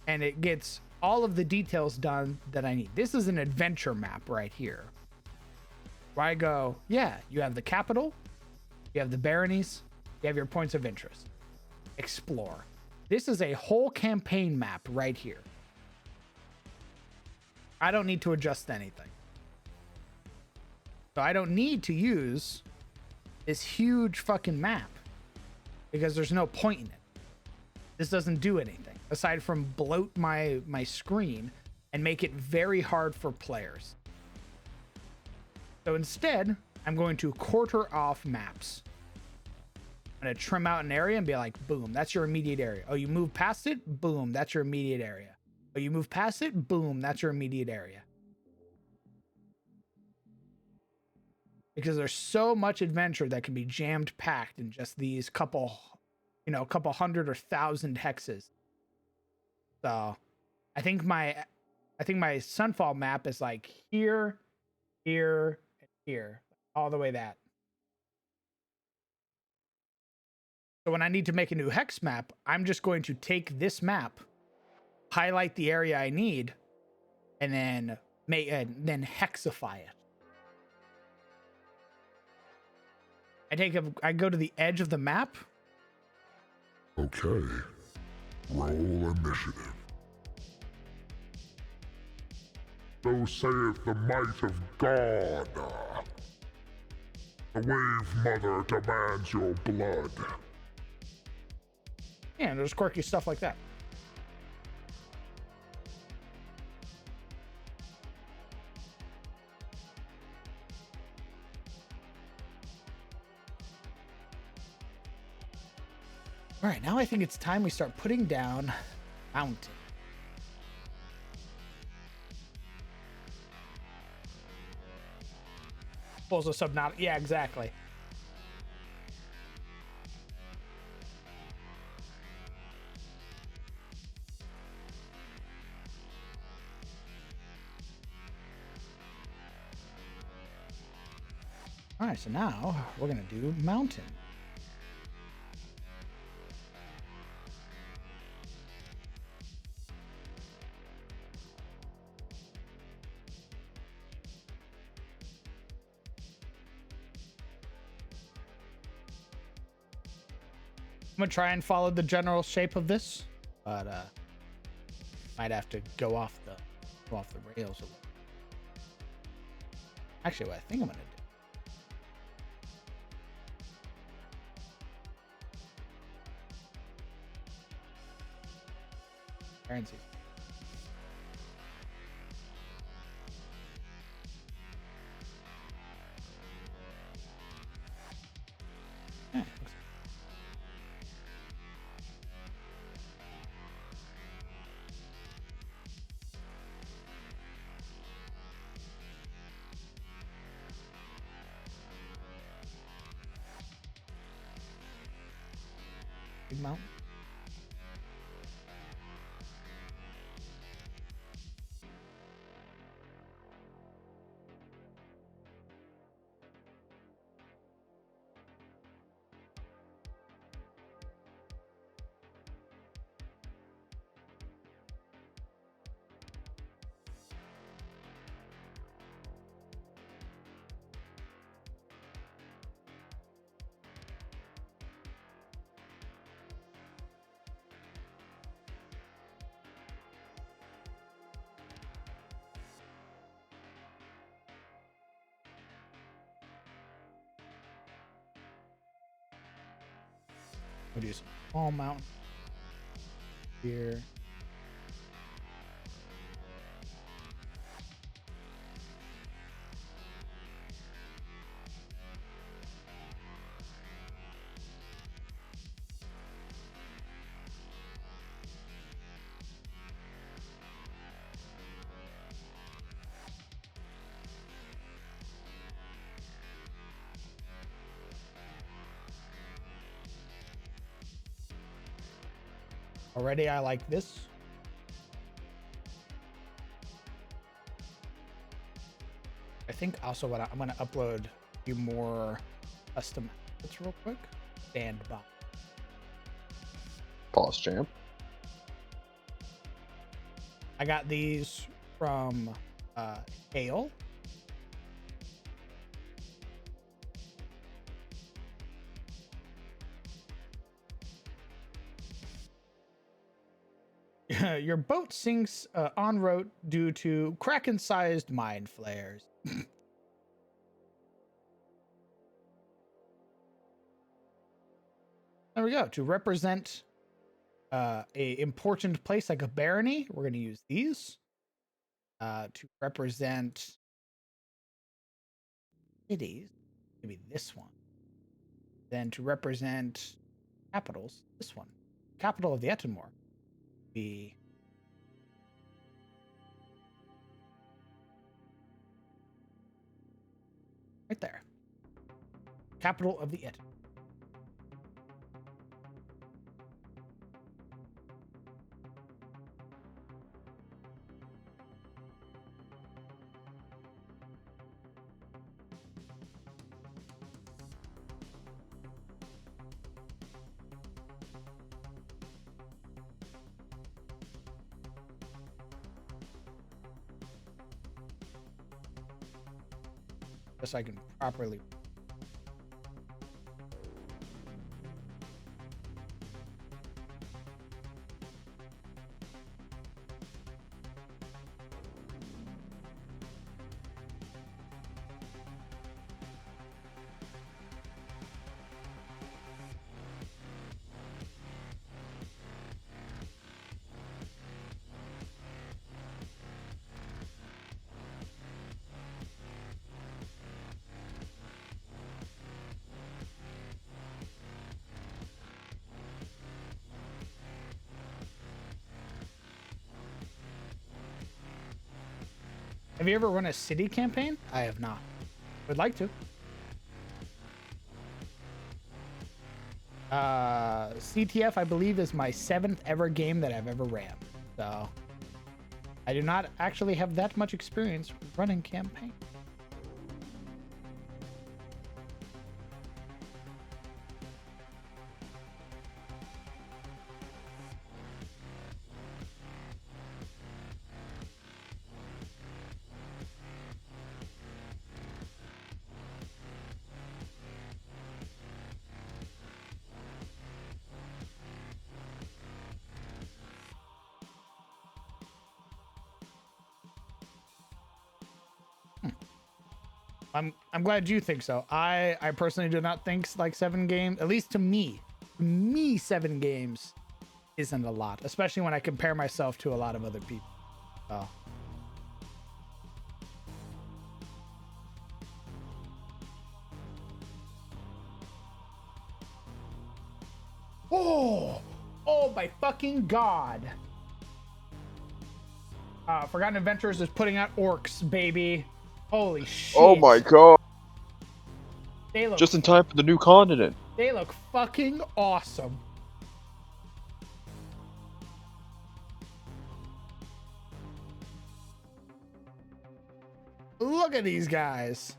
[SPEAKER 1] and it gets all of the details done that I need. This is an adventure map right here, where I go, yeah, you have the capital, You have the baronies. You have your points of interest. Explore. This is a whole campaign map right here. I don't need to adjust anything. So I don't need to use this huge fucking map because there's no point in it. This doesn't do anything aside from bloat my screen and make it very hard for players. So instead, I'm going to quarter off maps. I'm going to trim out an area and be like, boom, that's your immediate area. Oh, you move past it? Boom, that's your immediate area. Oh, you move past it? Boom, that's your immediate area. Because there's so much adventure that can be jammed packed in just these couple hundred or thousand hexes. So I think my Sunfall map is like here, here, and here. All the way that. So when I need to make a new hex map, I'm just going to take this map, highlight the area I need, and then hexify it. I go to the edge of the map.
[SPEAKER 4] Okay. Roll initiative. So saith the might of God. The Wave Mother demands your blood.
[SPEAKER 1] Yeah, and there's quirky stuff like that. All right, now I think it's time we start putting down mountain. Pulls a subnaut. Yeah, exactly. All right, so now we're gonna do mountain. I'm gonna try and follow the general shape of this, but might have to go off the rails a little. Actually, what I think I'm gonna do. Currency. Big mountain. We'll do some small mountain here. Already, I like this. I think also what I'm going to upload a few more custom outfits real quick. Stand by.
[SPEAKER 5] Pause, champ.
[SPEAKER 1] I got these from Hale. Your boat sinks en route due to kraken-sized mind flares. There we go. To represent a important place like a barony, we're going to use these. To represent cities, maybe this one. Then to represent capitals, this one. Capital of the Etenmore. Be right there. Capital of the Etenmore. Just so I can properly. Have you ever run a city campaign? I have not. Would like to. CTF, I believe, is my 7th ever game that I've ever ran. So I do not actually have that much experience running campaign. I'm glad you think so. I personally do not think like 7 games, at least to me. To me, 7 games isn't a lot, especially when I compare myself to a lot of other people. So. Oh my fucking god. Forgotten Adventures is putting out orcs, baby. Holy shit.
[SPEAKER 5] Oh my god.
[SPEAKER 1] They look
[SPEAKER 5] Just in time for the new continent.
[SPEAKER 1] They look fucking awesome. Look at these guys.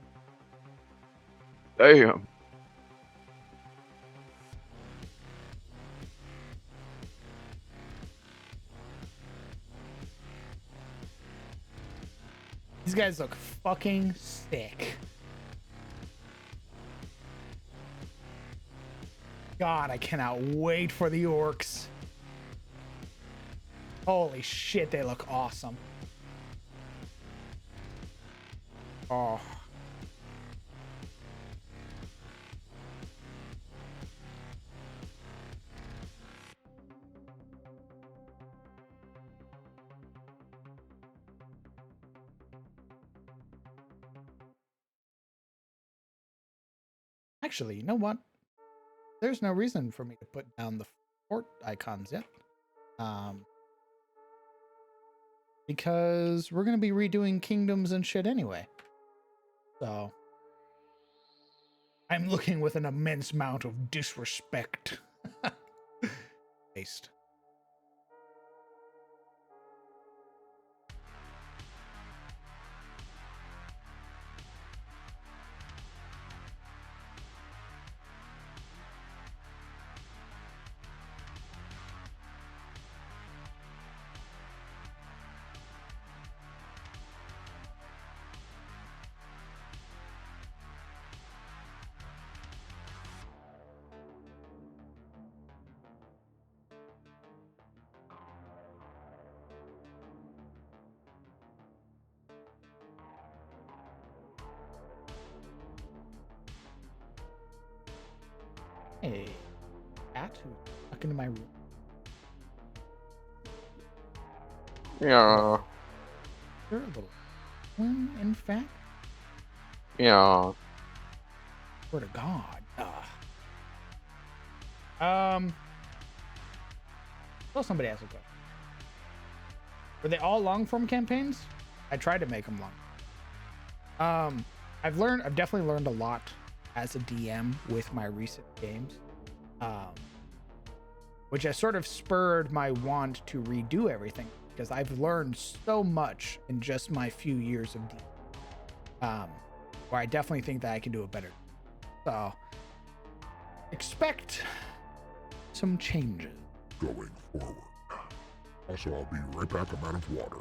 [SPEAKER 5] Damn.
[SPEAKER 1] These guys look fucking sick. God, I cannot wait for the orcs. Holy shit, they look awesome. Oh. Actually, you know what? There's no reason for me to put down the fort icons yet. Because we're going to be redoing kingdoms and shit anyway. So I'm looking with an immense amount of disrespect. Based. a cat who's stuck into my room.
[SPEAKER 5] Yeah.
[SPEAKER 1] You're a little one, in fact.
[SPEAKER 5] Yeah.
[SPEAKER 1] Swear to God. Well, somebody asked a question. Were they all long form campaigns? I tried to make them long. I've definitely learned a lot as a DM with my recent games. Which has sort of spurred my want to redo everything because I've learned so much in just my few years of DM. Where I definitely think that I can do it better. So expect some changes.
[SPEAKER 4] Going forward. Also, I'll be right back. I'm out of water.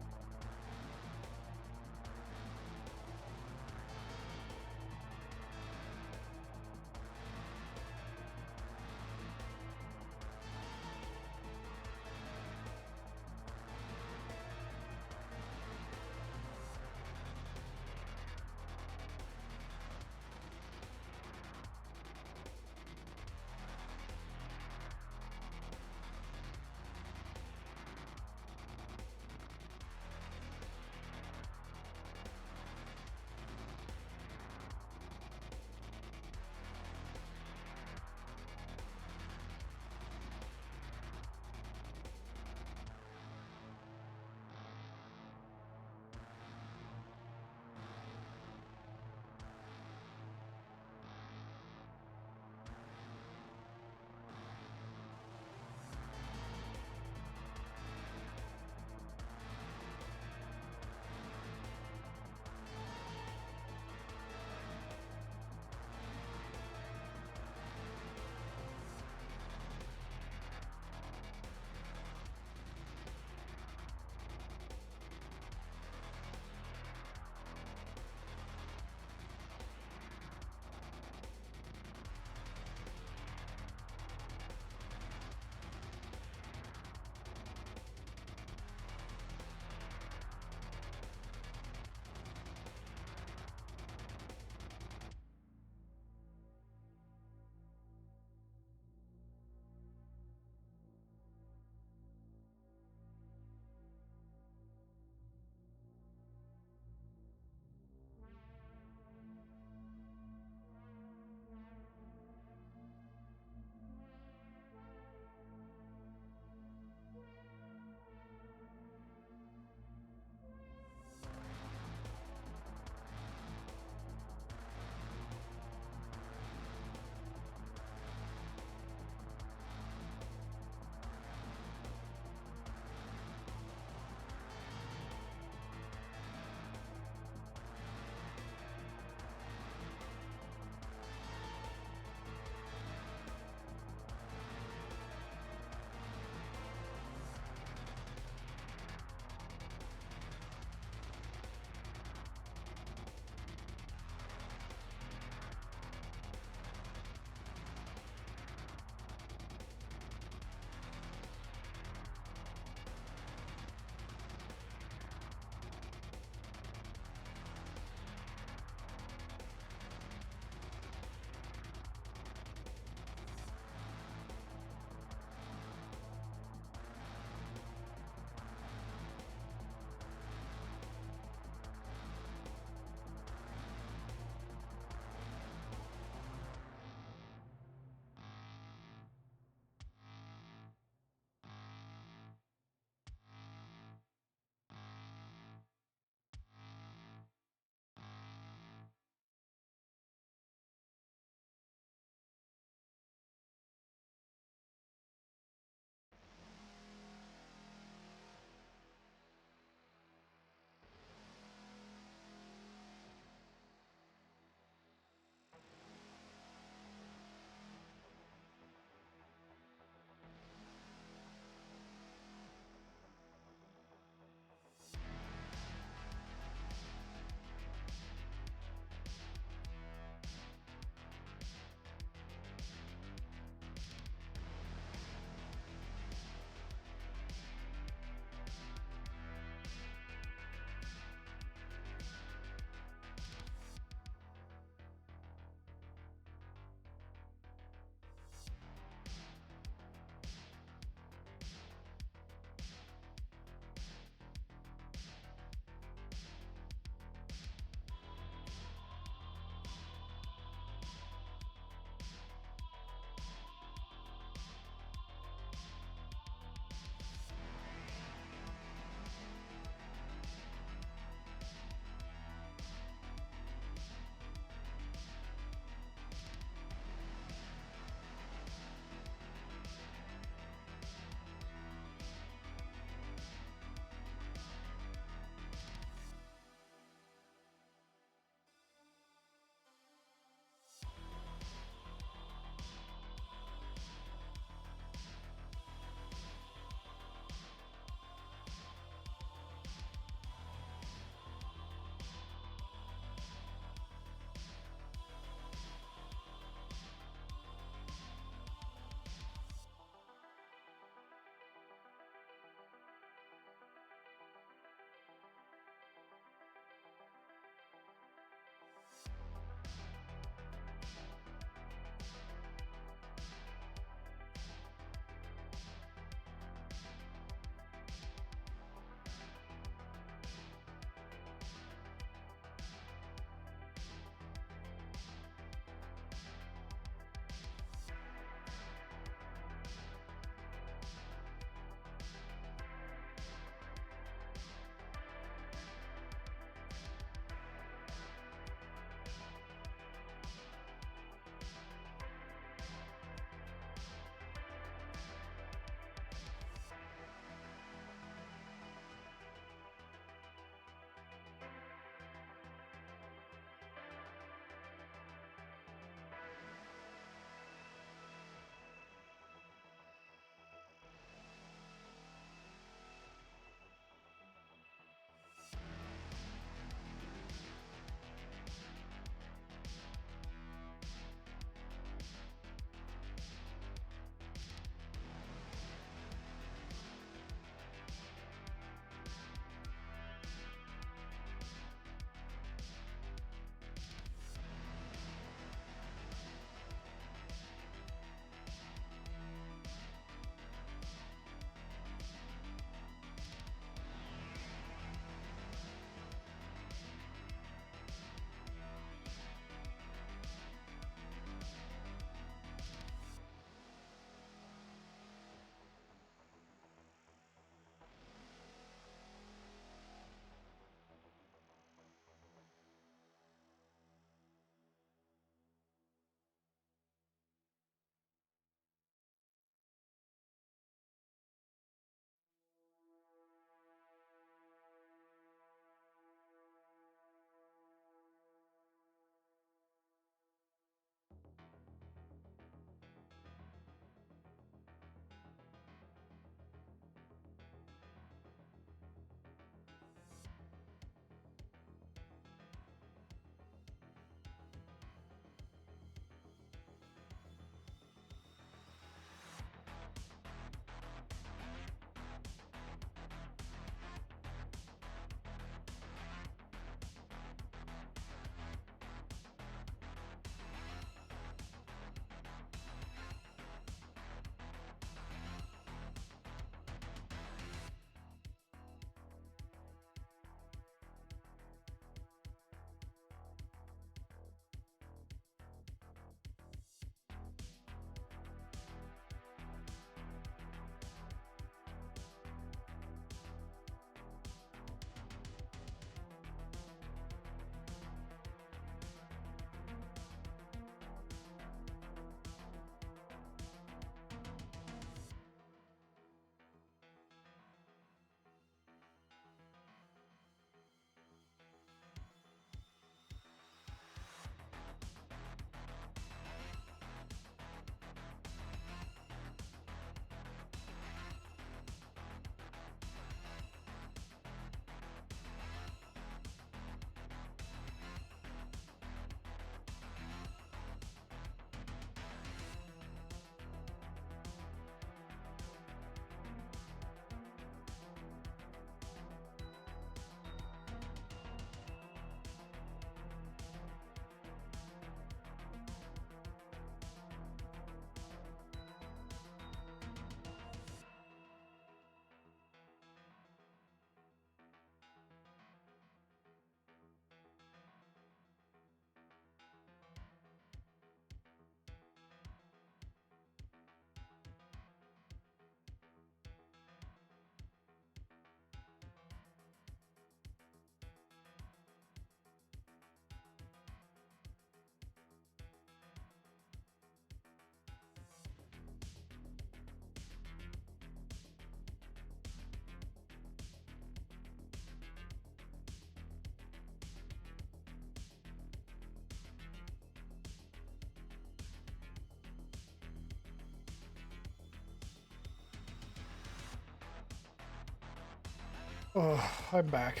[SPEAKER 1] Oh, I'm back.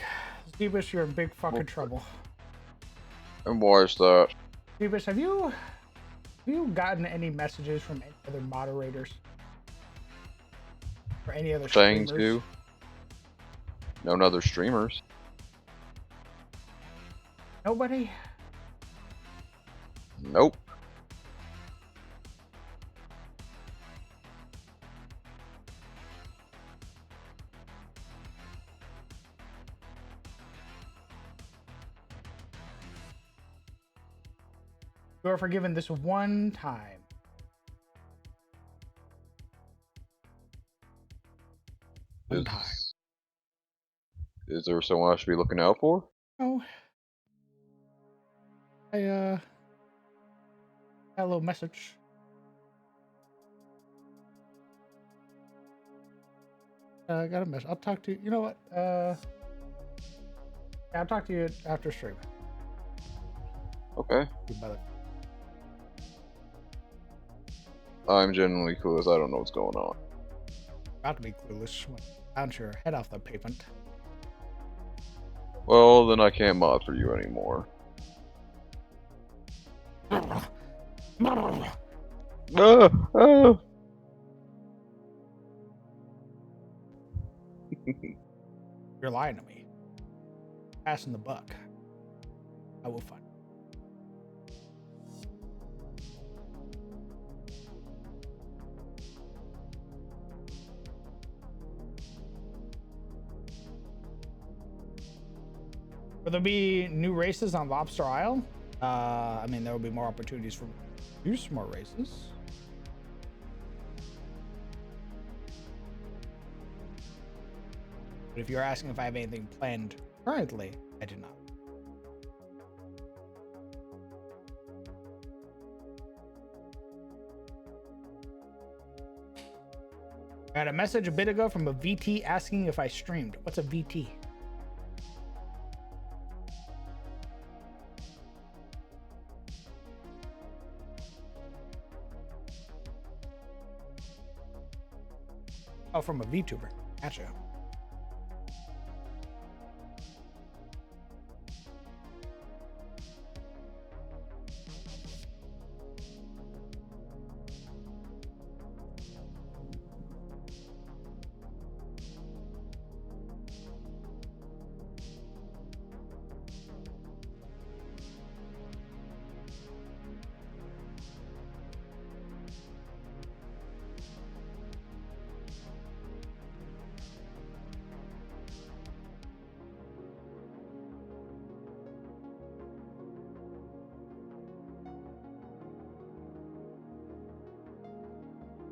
[SPEAKER 1] Stevish, you're in big fucking
[SPEAKER 5] Okay.
[SPEAKER 1] trouble.
[SPEAKER 5] And why is that?
[SPEAKER 1] Stevish, have you gotten any messages from any other moderators? Or any other
[SPEAKER 5] Saying
[SPEAKER 1] streamers?
[SPEAKER 5] to? No other streamers.
[SPEAKER 1] Nobody?
[SPEAKER 5] Nope.
[SPEAKER 1] You are forgiven this one time. One time.
[SPEAKER 5] Is there someone I should be looking out for?
[SPEAKER 1] Oh. I got a little message. I got a message. I'll talk to you. You know what? Yeah, I'll talk to you after stream.
[SPEAKER 5] Okay.
[SPEAKER 1] You mother.
[SPEAKER 5] I'm genuinely clueless. I don't know what's going on.
[SPEAKER 1] About to be clueless. Bounce your head off the pavement.
[SPEAKER 5] Well, then I can't mod for you anymore. Ah, ah.
[SPEAKER 1] You're lying to me. Passing the buck. I will find. Will there be new races on Lobster Isle? I mean, there will be more opportunities for use more races. But if you're asking if I have anything planned currently, I do not. I got a message a bit ago from a VT asking if I streamed. What's a VT? Oh, from a VTuber. Gotcha.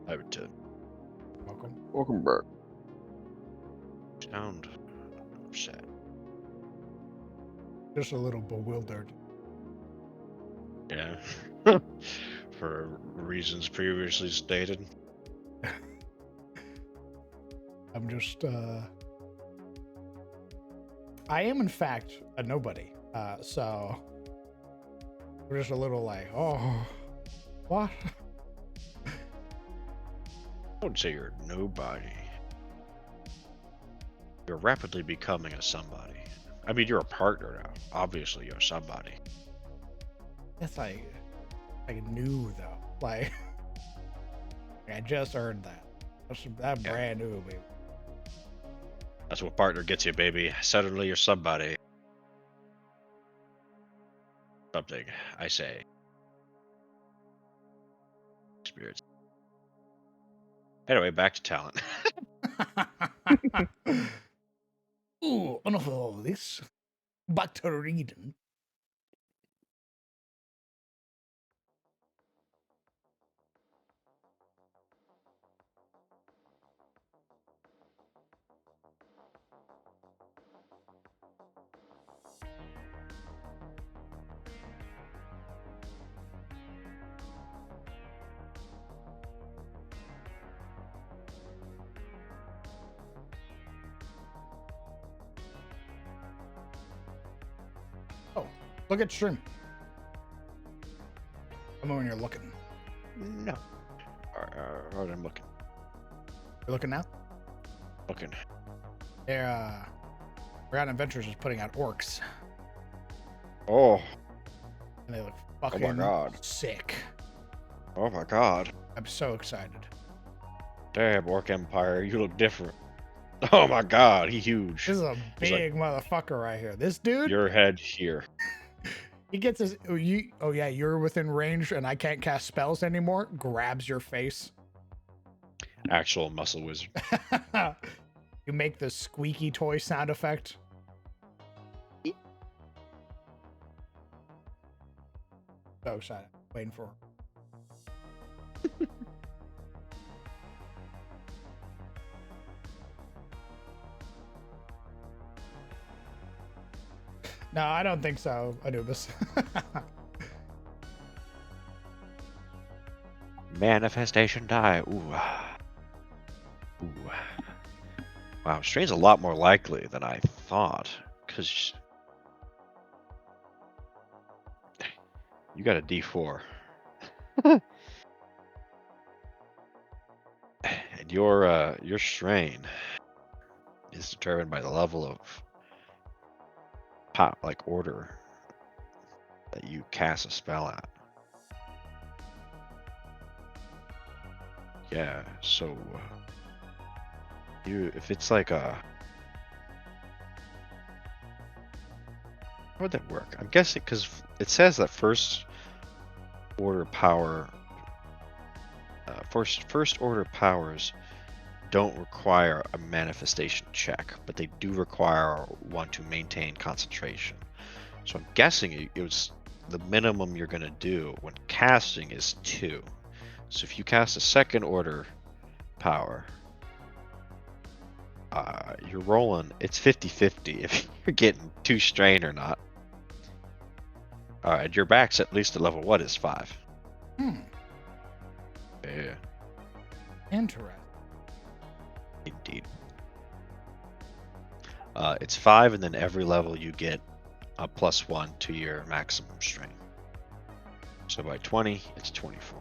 [SPEAKER 3] I would too.
[SPEAKER 1] Welcome.
[SPEAKER 5] Welcome back.
[SPEAKER 3] Sound upset.
[SPEAKER 1] Just a little bewildered.
[SPEAKER 3] Yeah. For reasons previously stated.
[SPEAKER 1] I'm just, I am in fact a nobody. So we're just a little like, oh, what?
[SPEAKER 3] I wouldn't say you're nobody. You're rapidly becoming a somebody. I mean, you're a partner now. Obviously, you're somebody.
[SPEAKER 1] That's like new though. Like, I just earned that. That
[SPEAKER 3] Yeah.
[SPEAKER 1] brand new, baby.
[SPEAKER 3] That's what partner gets you, baby. Suddenly, you're somebody. Something, I say. Spirits. Anyway, back to talent.
[SPEAKER 1] Ooh, enough of all this. Back to reading. Oh, look at stream. Tell me when you're looking.
[SPEAKER 3] No. Alright, I'm looking.
[SPEAKER 1] You're looking now?
[SPEAKER 3] Looking.
[SPEAKER 1] There, Forgotten Adventures is putting out orcs,
[SPEAKER 3] Oh,
[SPEAKER 1] and they look
[SPEAKER 3] oh
[SPEAKER 1] fucking
[SPEAKER 3] my god.
[SPEAKER 1] sick.
[SPEAKER 3] Oh my god.
[SPEAKER 1] I'm so excited.
[SPEAKER 3] Damn, Orc Empire, you look different. Oh my god, he's huge.
[SPEAKER 1] This is a
[SPEAKER 3] He's like,
[SPEAKER 1] big motherfucker right here. This dude,
[SPEAKER 3] your head here.
[SPEAKER 1] he gets his. Oh yeah, you're within range, and I can't cast spells anymore. Grabs your face.
[SPEAKER 3] Actual muscle wizard.
[SPEAKER 1] You make the squeaky toy sound effect. So excited. Waiting for it. No, I don't think so, Anubis.
[SPEAKER 3] Manifestation die. Ooh. Ooh. Wow, strain's a lot more likely than I thought. Because you got a D4. And your strain is determined by the level of order that you cast a spell at. Yeah, so if it's like a, how would that work? I'm guessing because it says that first order power, first order powers don't require a manifestation check, but they do require one to maintain concentration. So I'm guessing it was the minimum you're gonna do when casting is 2. So if you cast a second order power, you're rolling, it's 50-50 if you're getting 2 strain or not. And your back's at least at level what is 5.
[SPEAKER 1] Hmm.
[SPEAKER 3] Yeah,
[SPEAKER 1] Interesting.
[SPEAKER 3] indeed. It's 5, and then every level you get a +1 to your maximum strain. So by 20, it's 24.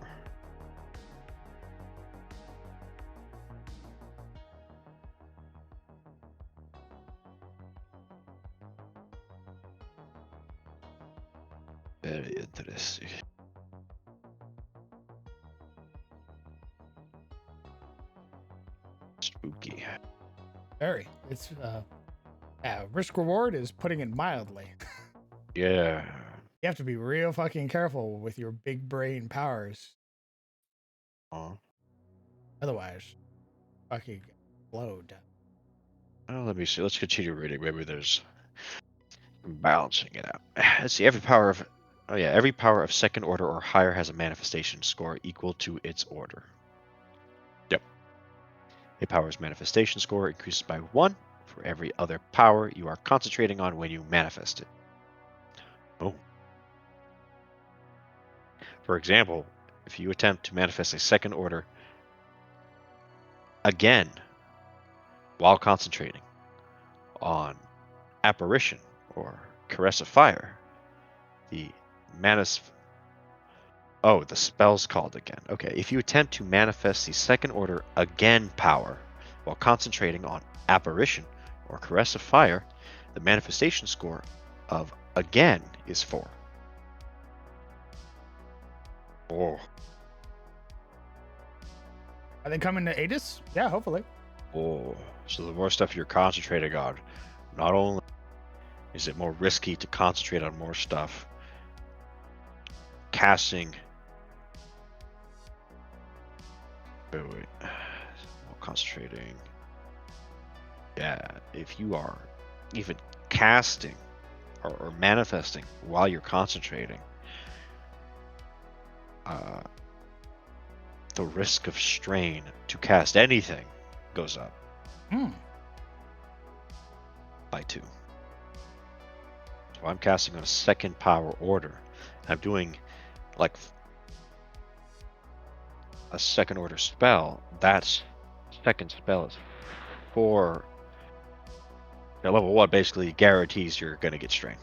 [SPEAKER 3] Very interesting. Spooky.
[SPEAKER 1] Very. It's risk reward is putting it mildly.
[SPEAKER 3] Yeah.
[SPEAKER 1] You have to be real fucking careful with your big brain powers. Otherwise, fucking explode.
[SPEAKER 3] Oh, let me see. Let's continue reading. Maybe there's balancing it out. Let's see. Every power of second order or higher has a manifestation score equal to its order. Yep. A power's manifestation score increases by 1 for every other power you are concentrating on when you manifest it. Oh. For example, if you attempt to manifest a second order again while concentrating on apparition or caress of fire, the spell's called again. Okay, if you attempt to manifest the second order again power while concentrating on apparition or caress of fire, the manifestation score of again is 4. Oh.
[SPEAKER 1] Are they coming to Adis? Yeah, hopefully.
[SPEAKER 3] Oh. So the more stuff you're concentrating on, not only is it more risky to concentrate on more stuff, casting. Wait. While concentrating. Yeah, if you are even casting or manifesting while you're concentrating, the risk of strain to cast anything goes up by 2. So I'm casting on a second power order. I'm doing like a second order spell. That second spell is 4. At level 1 basically guarantees you're going to get strain.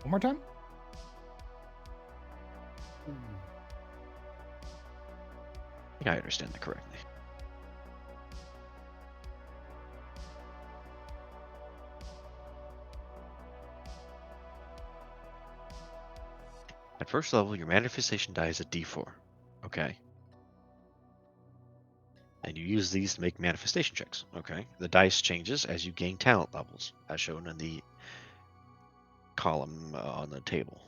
[SPEAKER 1] One more time?
[SPEAKER 3] I think I understand that correctly. At first level, your manifestation die is a d4. Okay. And you use these to make manifestation checks. Okay. The dice changes as you gain talent levels, as shown in the column on the table.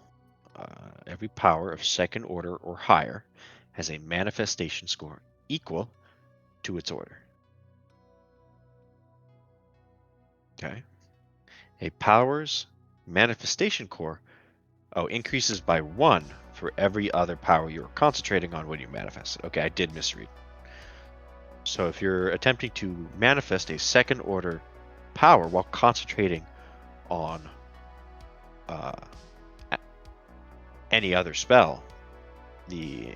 [SPEAKER 3] Every power of second order or higher has a manifestation score equal to its order. Okay. A power's manifestation core increases by 1 for every other power you're concentrating on when you manifest it. Okay, I did misread. So if you're attempting to manifest a second order power while concentrating on any other spell, the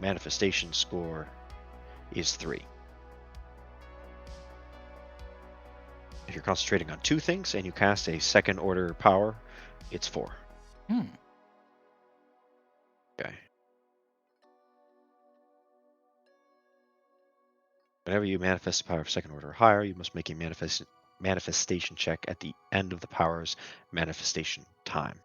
[SPEAKER 3] manifestation score is 3. If you're concentrating on 2 things and you cast a second order power, it's 4. Okay. Whenever you manifest a power of second order or higher, you must make a manifestation check at the end of the power's manifestation time.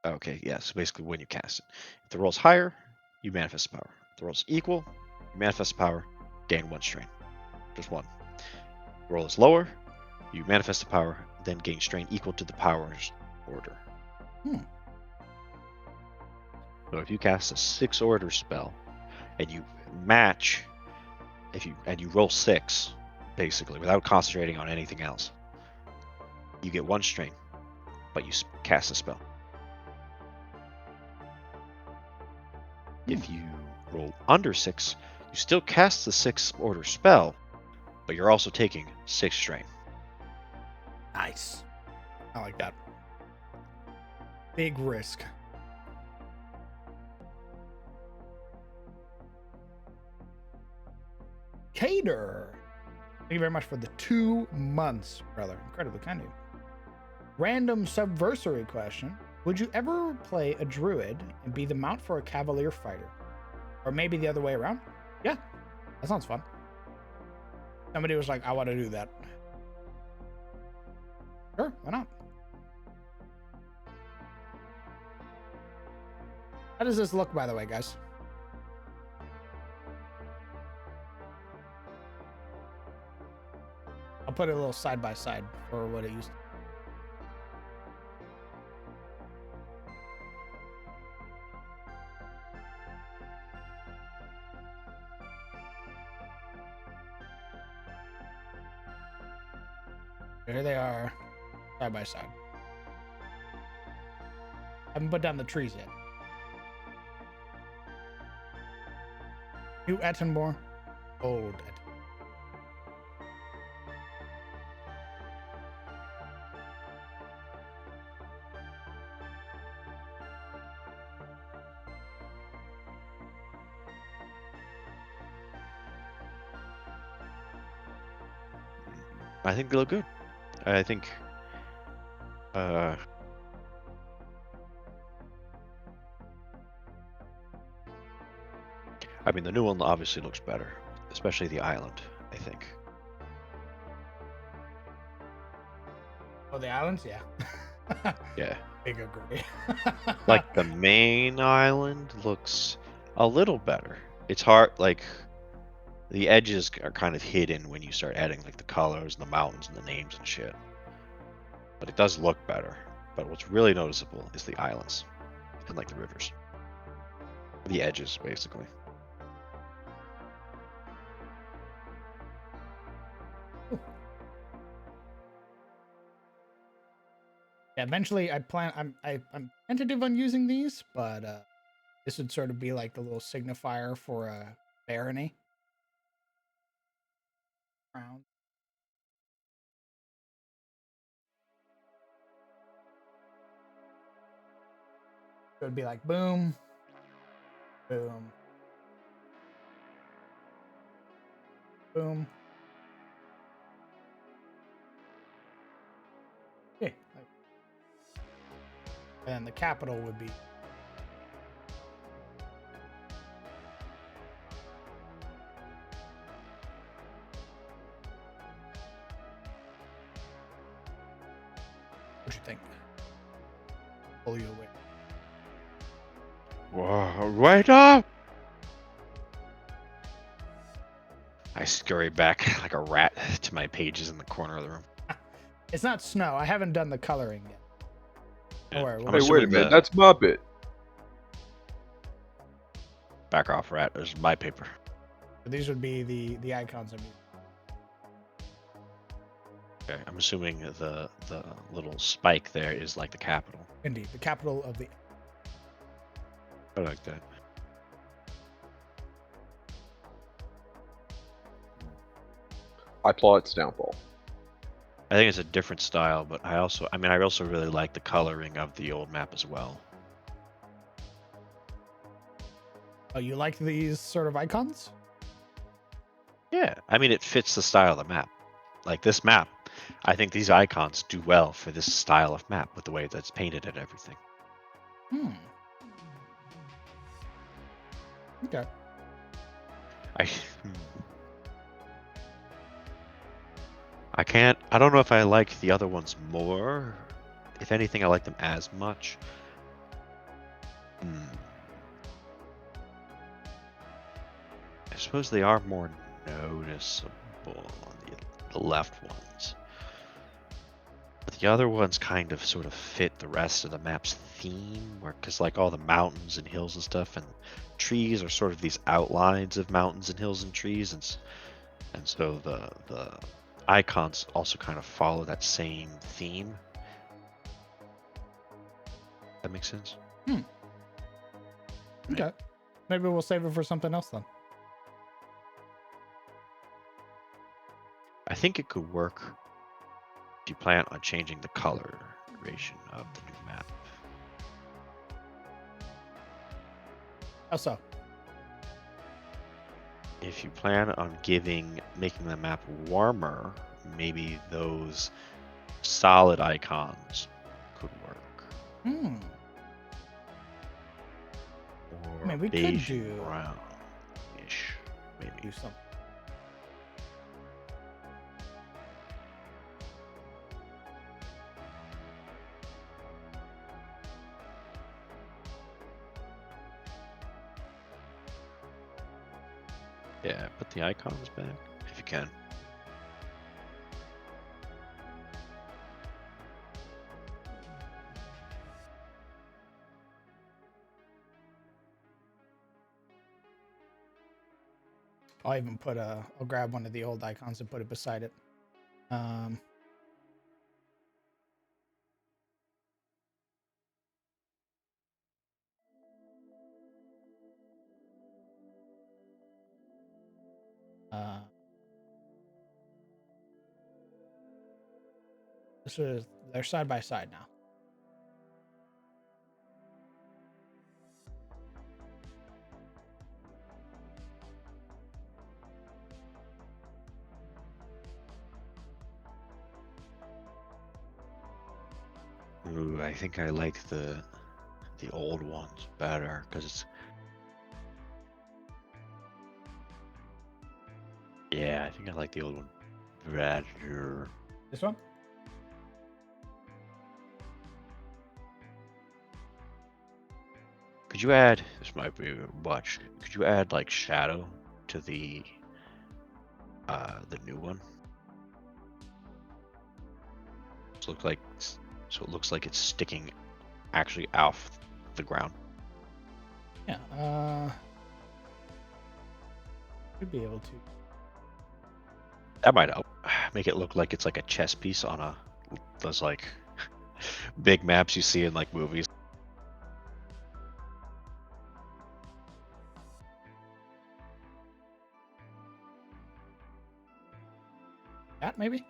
[SPEAKER 3] Okay, yeah, so basically when you cast it. If the roll's higher, you manifest the power. If the roll's equal, you manifest the power, gain 1 strain. Just 1. The roll is lower, you manifest the power, then gain strain equal to the power's order. So if you cast a 6 order spell and you match, and you roll 6, basically, without concentrating on anything else, you get 1 strain, but you cast a spell. If you roll under 6, you still cast the 6 order spell, but you're also taking 6 strain.
[SPEAKER 1] Nice. I like that. Big risk. Cater. Thank you very much for the 2 months, brother. Incredibly kind of you. Random subversary question. Would you ever play a druid and be the mount for a cavalier fighter? Or maybe the other way around? Yeah, that sounds fun. Somebody was like, I want to do that. Sure, why not? How does this look, by the way, guys? I'll put it a little side by side for what it used to be. Here they are, side by side. Haven't put down the trees yet. New Ettenmore, old Ettenmore.
[SPEAKER 3] I think they look good. I think I mean, the new one obviously looks better, especially the island, I think.
[SPEAKER 1] Oh, the islands? Yeah.
[SPEAKER 3] Yeah.
[SPEAKER 1] Big agree.
[SPEAKER 3] Like, the main island looks a little better. It's hard, like, the edges are kind of hidden when you start adding, like, the colors and the mountains and the names and shit. But it does look better. But what's really noticeable is the islands and, like, the rivers. The edges, basically.
[SPEAKER 1] Yeah, eventually I'm tentative on using these, but this would sort of be like the little signifier for a barony. Crown. So it'd be like boom, boom, boom. Yeah. And the capital would be something. Pull you away.
[SPEAKER 3] Whoa, wait up! I scurry back like a rat to my pages in the corner of the room.
[SPEAKER 1] It's not snow. I haven't done the coloring yet. Don't worry.
[SPEAKER 3] I'm
[SPEAKER 1] We'll
[SPEAKER 5] Hey, wait a
[SPEAKER 3] assuming
[SPEAKER 5] minute. That's my bit.
[SPEAKER 3] Back off, rat. There's my paper.
[SPEAKER 1] These would be the icons I'm using.
[SPEAKER 3] Okay, I'm assuming the little spike there is like the capital.
[SPEAKER 1] Indeed, the capital of the.
[SPEAKER 3] I like that.
[SPEAKER 5] I plot its downfall.
[SPEAKER 3] I think it's a different style, but I also really like the coloring of the old map as well.
[SPEAKER 1] Oh, you like these sort of icons?
[SPEAKER 3] Yeah, I mean, it fits the style of the map. Like this map, I think these icons do well for this style of map with the way that's painted and everything.
[SPEAKER 1] Hmm. Okay.
[SPEAKER 3] I don't know if I like the other ones more. If anything, I like them as much. I suppose they are more noticeable on the left ones. But the other ones kind of sort of fit the rest of the map's theme, because like all the mountains and hills and stuff, and trees are sort of these outlines of mountains and hills and trees, and so the icons also kind of follow that same theme. That makes sense.
[SPEAKER 1] Okay. Maybe we'll save it for something else then.
[SPEAKER 3] I think it could work if you plan on changing the coloration of the new map.
[SPEAKER 1] How so?
[SPEAKER 3] If you plan on making the map warmer, maybe those solid icons could work.
[SPEAKER 1] Hmm.
[SPEAKER 3] Or
[SPEAKER 1] I mean, we could
[SPEAKER 3] beige
[SPEAKER 1] do
[SPEAKER 3] brown-ish, maybe.
[SPEAKER 1] do something.
[SPEAKER 3] Yeah, put the icons back if you can.
[SPEAKER 1] I'll even I'll grab one of the old icons and put it beside it. They're side by side now.
[SPEAKER 3] Ooh, I think I like the old ones better because it's. Yeah, I think I like the old one better.
[SPEAKER 1] This one?
[SPEAKER 3] Could you add? This might be much. Could you add like shadow to the new one? So it looks like it's sticking actually off the ground.
[SPEAKER 1] Yeah. Should be able to.
[SPEAKER 3] That might help. Make it look like it's like a chess piece on those like big maps you see in like movies.
[SPEAKER 1] That maybe?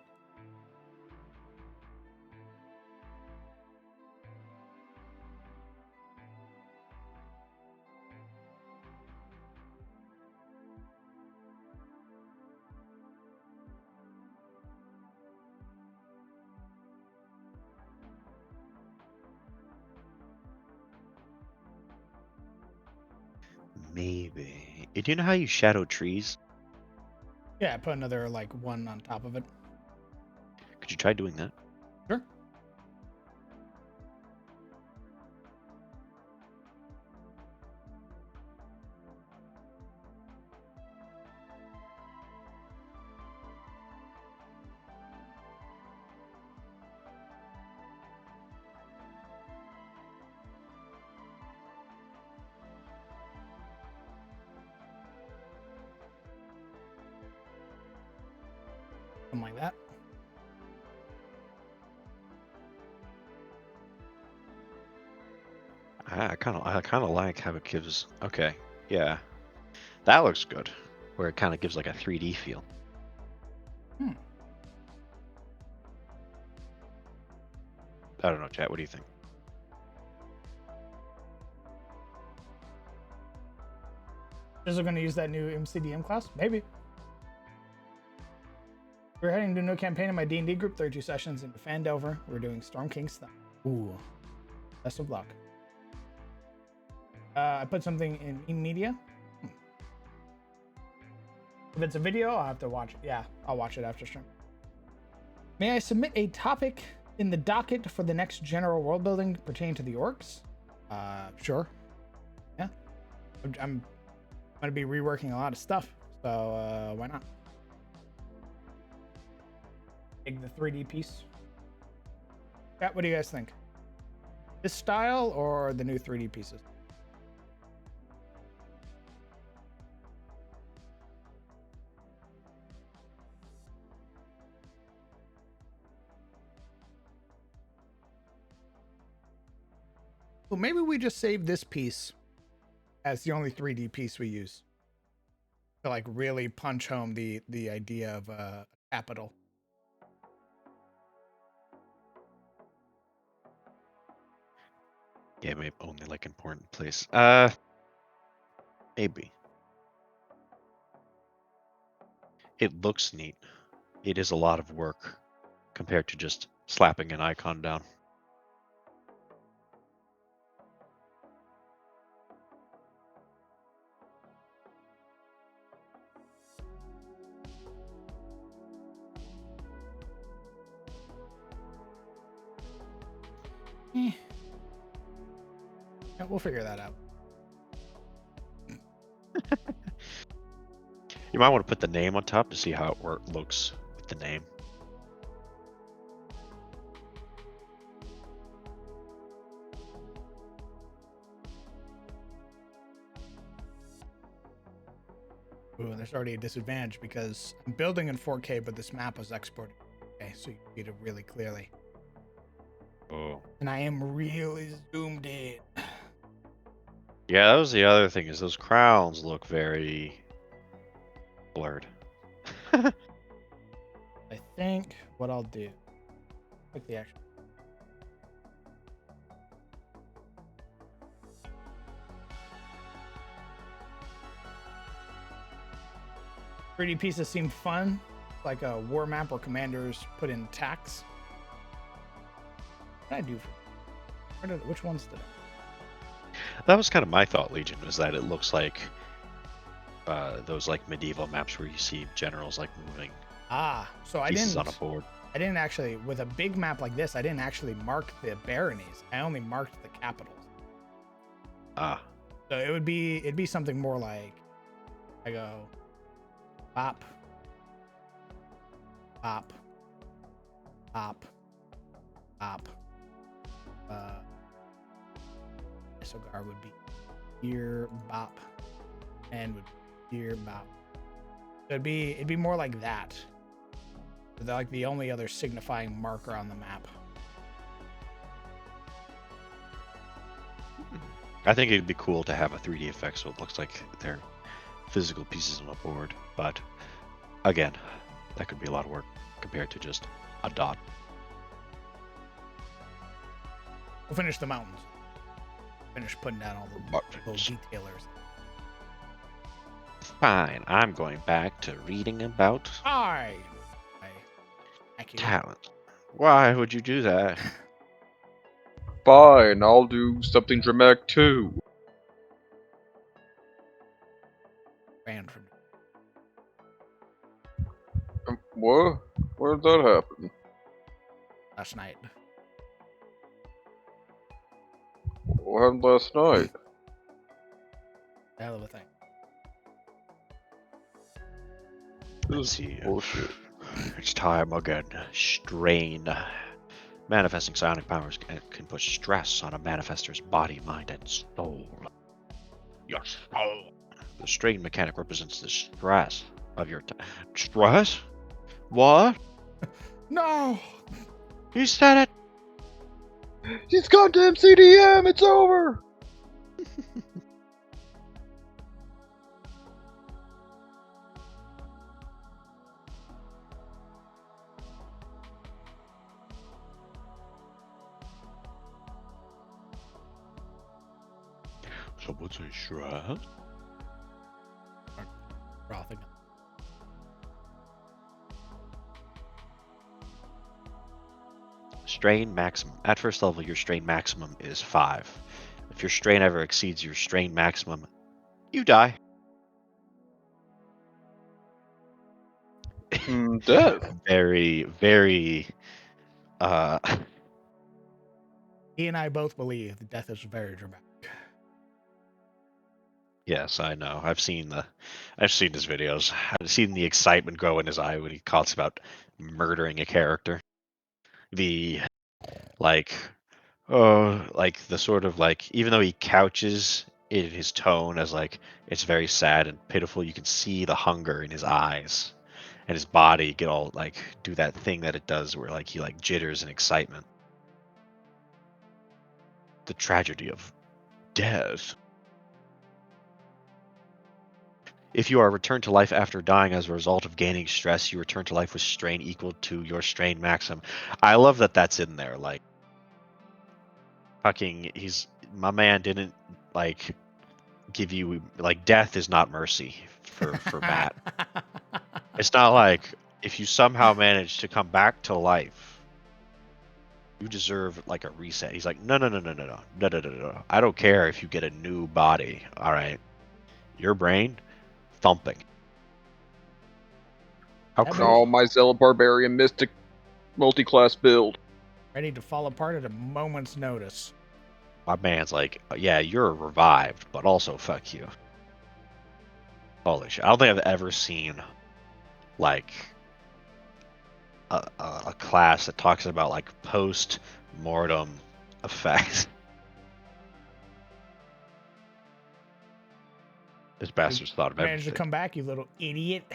[SPEAKER 3] Maybe. Do you know how you shadow trees?
[SPEAKER 1] Yeah, put another like one on top of it.
[SPEAKER 3] Could you try doing that?
[SPEAKER 1] Sure. Something like that.
[SPEAKER 3] I kind of like how it gives. Okay, yeah, that looks good. Where it kind of gives like a 3D feel.
[SPEAKER 1] Hmm.
[SPEAKER 3] I don't know, chat. What do you think?
[SPEAKER 1] Is it going to use that new MCDM class? Maybe. We're heading to a new campaign in my D&D group. 32 sessions into Fandover. We're doing Storm King stuff. Ooh. Best of luck. I put something in media. If it's a video, I'll have to watch it. Yeah, I'll watch it after stream. May I submit a topic in the docket for the next general world building pertaining to the orcs? Sure. Yeah. I'm going to be reworking a lot of stuff, so why not? Take the 3D piece. Yeah, what do you guys think? This style or the new 3D pieces? Well, maybe we just save this piece as the only 3D piece we use to like really punch home the idea of a capital.
[SPEAKER 3] Yeah, maybe only like important place. Maybe. It looks neat. It is a lot of work compared to just slapping an icon down.
[SPEAKER 1] Yeah, we'll figure that out.
[SPEAKER 3] You might want to put the name on top to see how it looks with the name.
[SPEAKER 1] Ooh, there's already a disadvantage because I'm building in 4K, but this map was exported. Okay, so you see it really clearly.
[SPEAKER 3] Oh.
[SPEAKER 1] And I am really zoomed in.
[SPEAKER 3] Yeah, that was the other thing, is those crowns look very blurred.
[SPEAKER 1] I think what I'll do, click the action. Pretty pieces seem fun, like a war map where commanders put in tax. What did I do for? Which ones did I?
[SPEAKER 3] That was kind of my thought, Legion, was that it looks like those like medieval maps where you see generals like moving
[SPEAKER 1] So I
[SPEAKER 3] pieces
[SPEAKER 1] didn't
[SPEAKER 3] on a board.
[SPEAKER 1] I didn't actually, with a big map like this, I didn't actually mark the baronies. I only marked the capitals. So it'd be something more like, I go, bop, bop, bop, bop. Isogar would be here, bop, and would be here, bop. So it'd be more like that. They're like the only other signifying marker on the map.
[SPEAKER 3] I think it'd be cool to have a 3D effect so it looks like they're physical pieces on a board, but again, that could be a lot of work compared to just a dot.
[SPEAKER 1] We'll finish the mountains. Finish putting down all the little detailers.
[SPEAKER 3] Fine, I'm going back to reading about talent. Why would you do that?
[SPEAKER 5] Fine, I'll do something dramatic too.
[SPEAKER 1] Banned from.
[SPEAKER 5] What? Where did that happen?
[SPEAKER 1] Last night.
[SPEAKER 5] What happened last night?
[SPEAKER 1] Hell of a thing.
[SPEAKER 3] Let's see.
[SPEAKER 5] Bullshit.
[SPEAKER 3] It's time again. Strain. Manifesting psionic powers can put stress on a manifestor's body, mind, and soul. Your soul. The strain mechanic represents the stress of your stress? What?
[SPEAKER 1] No.
[SPEAKER 3] You said it.
[SPEAKER 5] He's goddamn CDM. It's over.
[SPEAKER 3] Someone say Shraz?
[SPEAKER 1] Frothing.
[SPEAKER 3] Strain maximum. At first level, your strain maximum is 5. If your strain ever exceeds your strain maximum, you die.
[SPEAKER 5] Death.
[SPEAKER 3] Very, very.
[SPEAKER 1] He and I both believe that death is very dramatic.
[SPEAKER 3] Yes, I know. I've seen his videos. I've seen the excitement grow in his eye when he talks about murdering a character. The like, like the sort of like, even though he couches it in his tone as like it's very sad and pitiful, you can see the hunger in his eyes and his body get all like do that thing that it does where like he like jitters in excitement. The tragedy of death. If you are returned to life after dying as a result of gaining stress, you return to life with strain equal to your strain maximum. I love that that's in there. Like, fucking, my man didn't like give you like death is not mercy for Matt. It's not like if you somehow manage to come back to life, you deserve like a reset. He's like, no. I don't care if you get a new body. All right, your brain thumping. How
[SPEAKER 1] That
[SPEAKER 3] cruel.
[SPEAKER 5] Oh, my Zealot Barbarian Mystic multi-class build.
[SPEAKER 1] Ready to fall apart at a moment's notice.
[SPEAKER 3] My man's like, yeah, you're revived, but also fuck you. Holy shit. I don't think I've ever seen like a class that talks about like post-mortem effects. This bastard's thought of
[SPEAKER 1] Managed to
[SPEAKER 3] everything.
[SPEAKER 1] come back, you little idiot.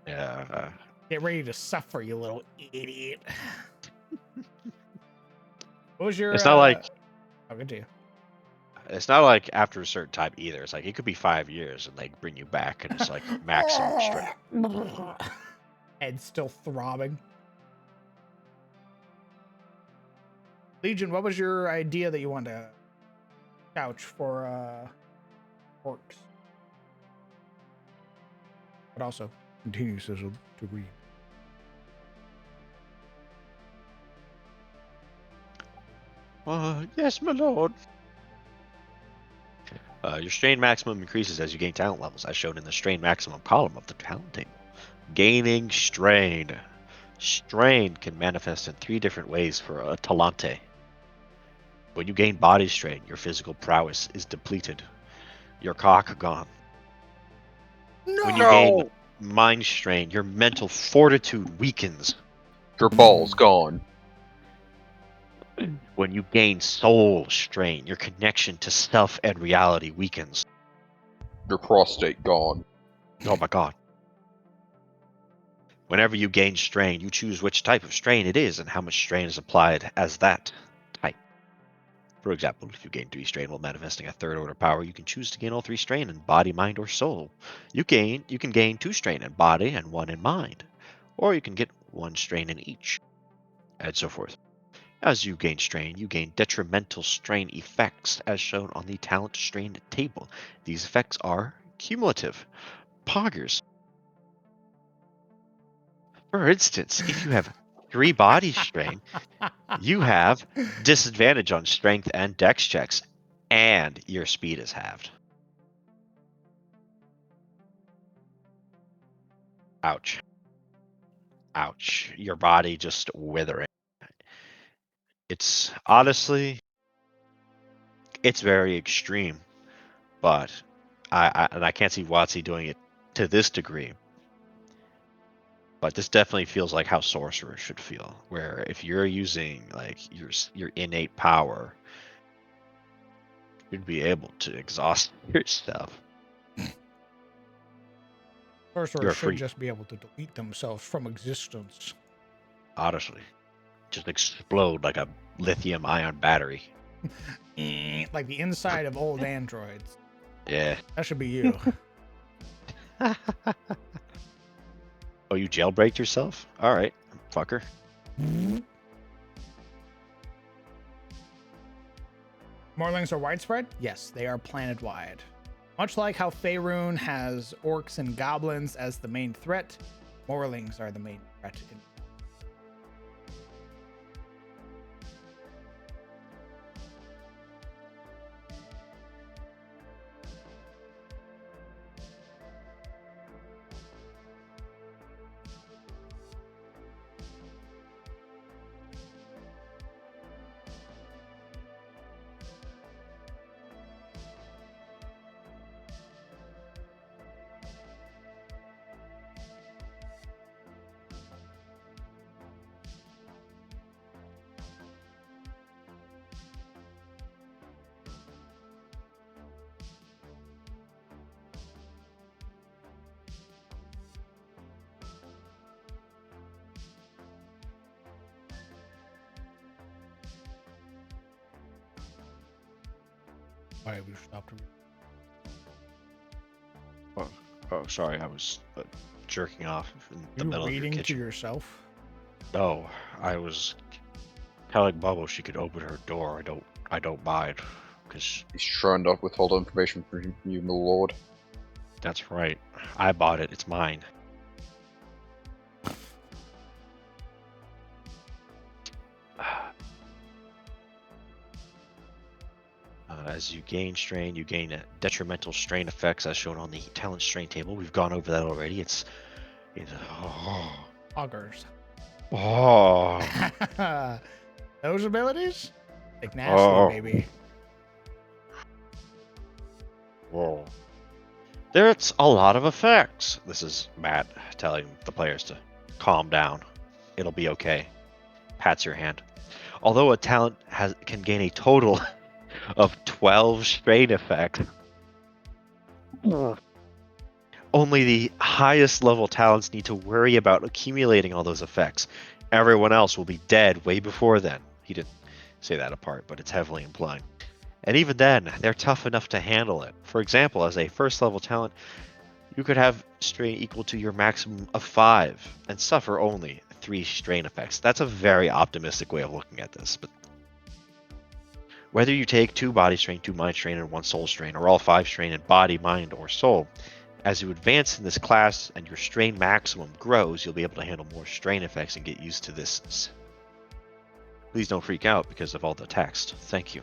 [SPEAKER 3] Yeah.
[SPEAKER 1] Get ready to suffer, you little idiot. What was your?
[SPEAKER 3] It's not like
[SPEAKER 1] I'll get to you.
[SPEAKER 3] it's not like after a certain time either. It's like it could be 5 years and they bring you back and it's like maximum strength.
[SPEAKER 1] Head still throbbing. Legion, what was your idea that you wanted to couch for orcs? But also continues to read.
[SPEAKER 3] Yes, my lord. Your strain maximum increases as you gain talent levels, as shown in the strain maximum column of the talent table. Gaining strain. Strain can manifest in 3 different ways for a talente. When you gain body strain, your physical prowess is depleted. Your cock gone. When you gain mind strain, your mental fortitude weakens.
[SPEAKER 5] Your balls gone.
[SPEAKER 3] When you gain soul strain, your connection to self and reality weakens.
[SPEAKER 5] Your prostate gone.
[SPEAKER 3] Oh my god. Whenever you gain strain, you choose which type of strain it is and how much strain is applied as that type. For example, if you gain 3 strain while manifesting a 3rd order power, you can choose to gain all 3 strain in body, mind, or soul. You can gain 2 strain in body and 1 in mind, or you can get 1 strain in each, and so forth. As you gain strain, you gain detrimental strain effects as shown on the talent strain table. These effects are cumulative. Poggers. For instance, if you have 3 body strain, you have disadvantage on strength and dex checks, and your speed is halved. Ouch. Ouch. Your body just withering. It's honestly, it's very extreme, but I can't see WotC doing it to this degree. But this definitely feels like how sorcerers should feel, where if you're using like your innate power, you'd be able to exhaust yourself.
[SPEAKER 1] Sorcerers
[SPEAKER 3] You're
[SPEAKER 1] should
[SPEAKER 3] free.
[SPEAKER 1] just be able to delete themselves from existence.
[SPEAKER 3] Honestly, just explode like a lithium-ion battery.
[SPEAKER 1] Like the inside of old androids.
[SPEAKER 3] Yeah.
[SPEAKER 1] That should be you.
[SPEAKER 3] Oh, you jailbreaked yourself? All right, fucker.
[SPEAKER 1] Morlings are widespread? Yes, they are planet-wide. Much like how Faerun has orcs and goblins as the main threat, Morlings are the main threat. All right, we stopped.
[SPEAKER 3] Oh, sorry, I was jerking off in the
[SPEAKER 1] You
[SPEAKER 3] middle of your
[SPEAKER 1] reading to
[SPEAKER 3] kitchen.
[SPEAKER 1] yourself?
[SPEAKER 3] No, I was telling Bubble she could open her door. I don't mind, because
[SPEAKER 5] He's trying not to withhold information from you, my lord.
[SPEAKER 3] that's right. I bought it. It's mine. As you gain strain, you gain detrimental strain effects as shown on the talent strain table. We've gone over that already. It's
[SPEAKER 1] Augers.
[SPEAKER 3] oh,
[SPEAKER 1] Those abilities? Like nasty,
[SPEAKER 3] Oh.
[SPEAKER 1] baby.
[SPEAKER 3] whoa. There's a lot of effects. This is Matt telling the players to calm down. It'll be okay. Pats your hand. Although a talent can gain a total of 12 strain effects, only the highest level talents need to worry about accumulating all those effects. Everyone else will be dead way before then. He didn't say that apart, but it's heavily implied. And even then, they're tough enough to handle it. For example, as a first level talent, you could have strain equal to your maximum of 5 and suffer only 3 strain effects. That's a very optimistic way of looking at this. But whether you take 2 body strain, 2 mind strain, and 1 soul strain, or all 5 strain in body, mind, or soul, as you advance in this class and your strain maximum grows, you'll be able to handle more strain effects and get used to this. Please don't freak out because of all the text. Thank you.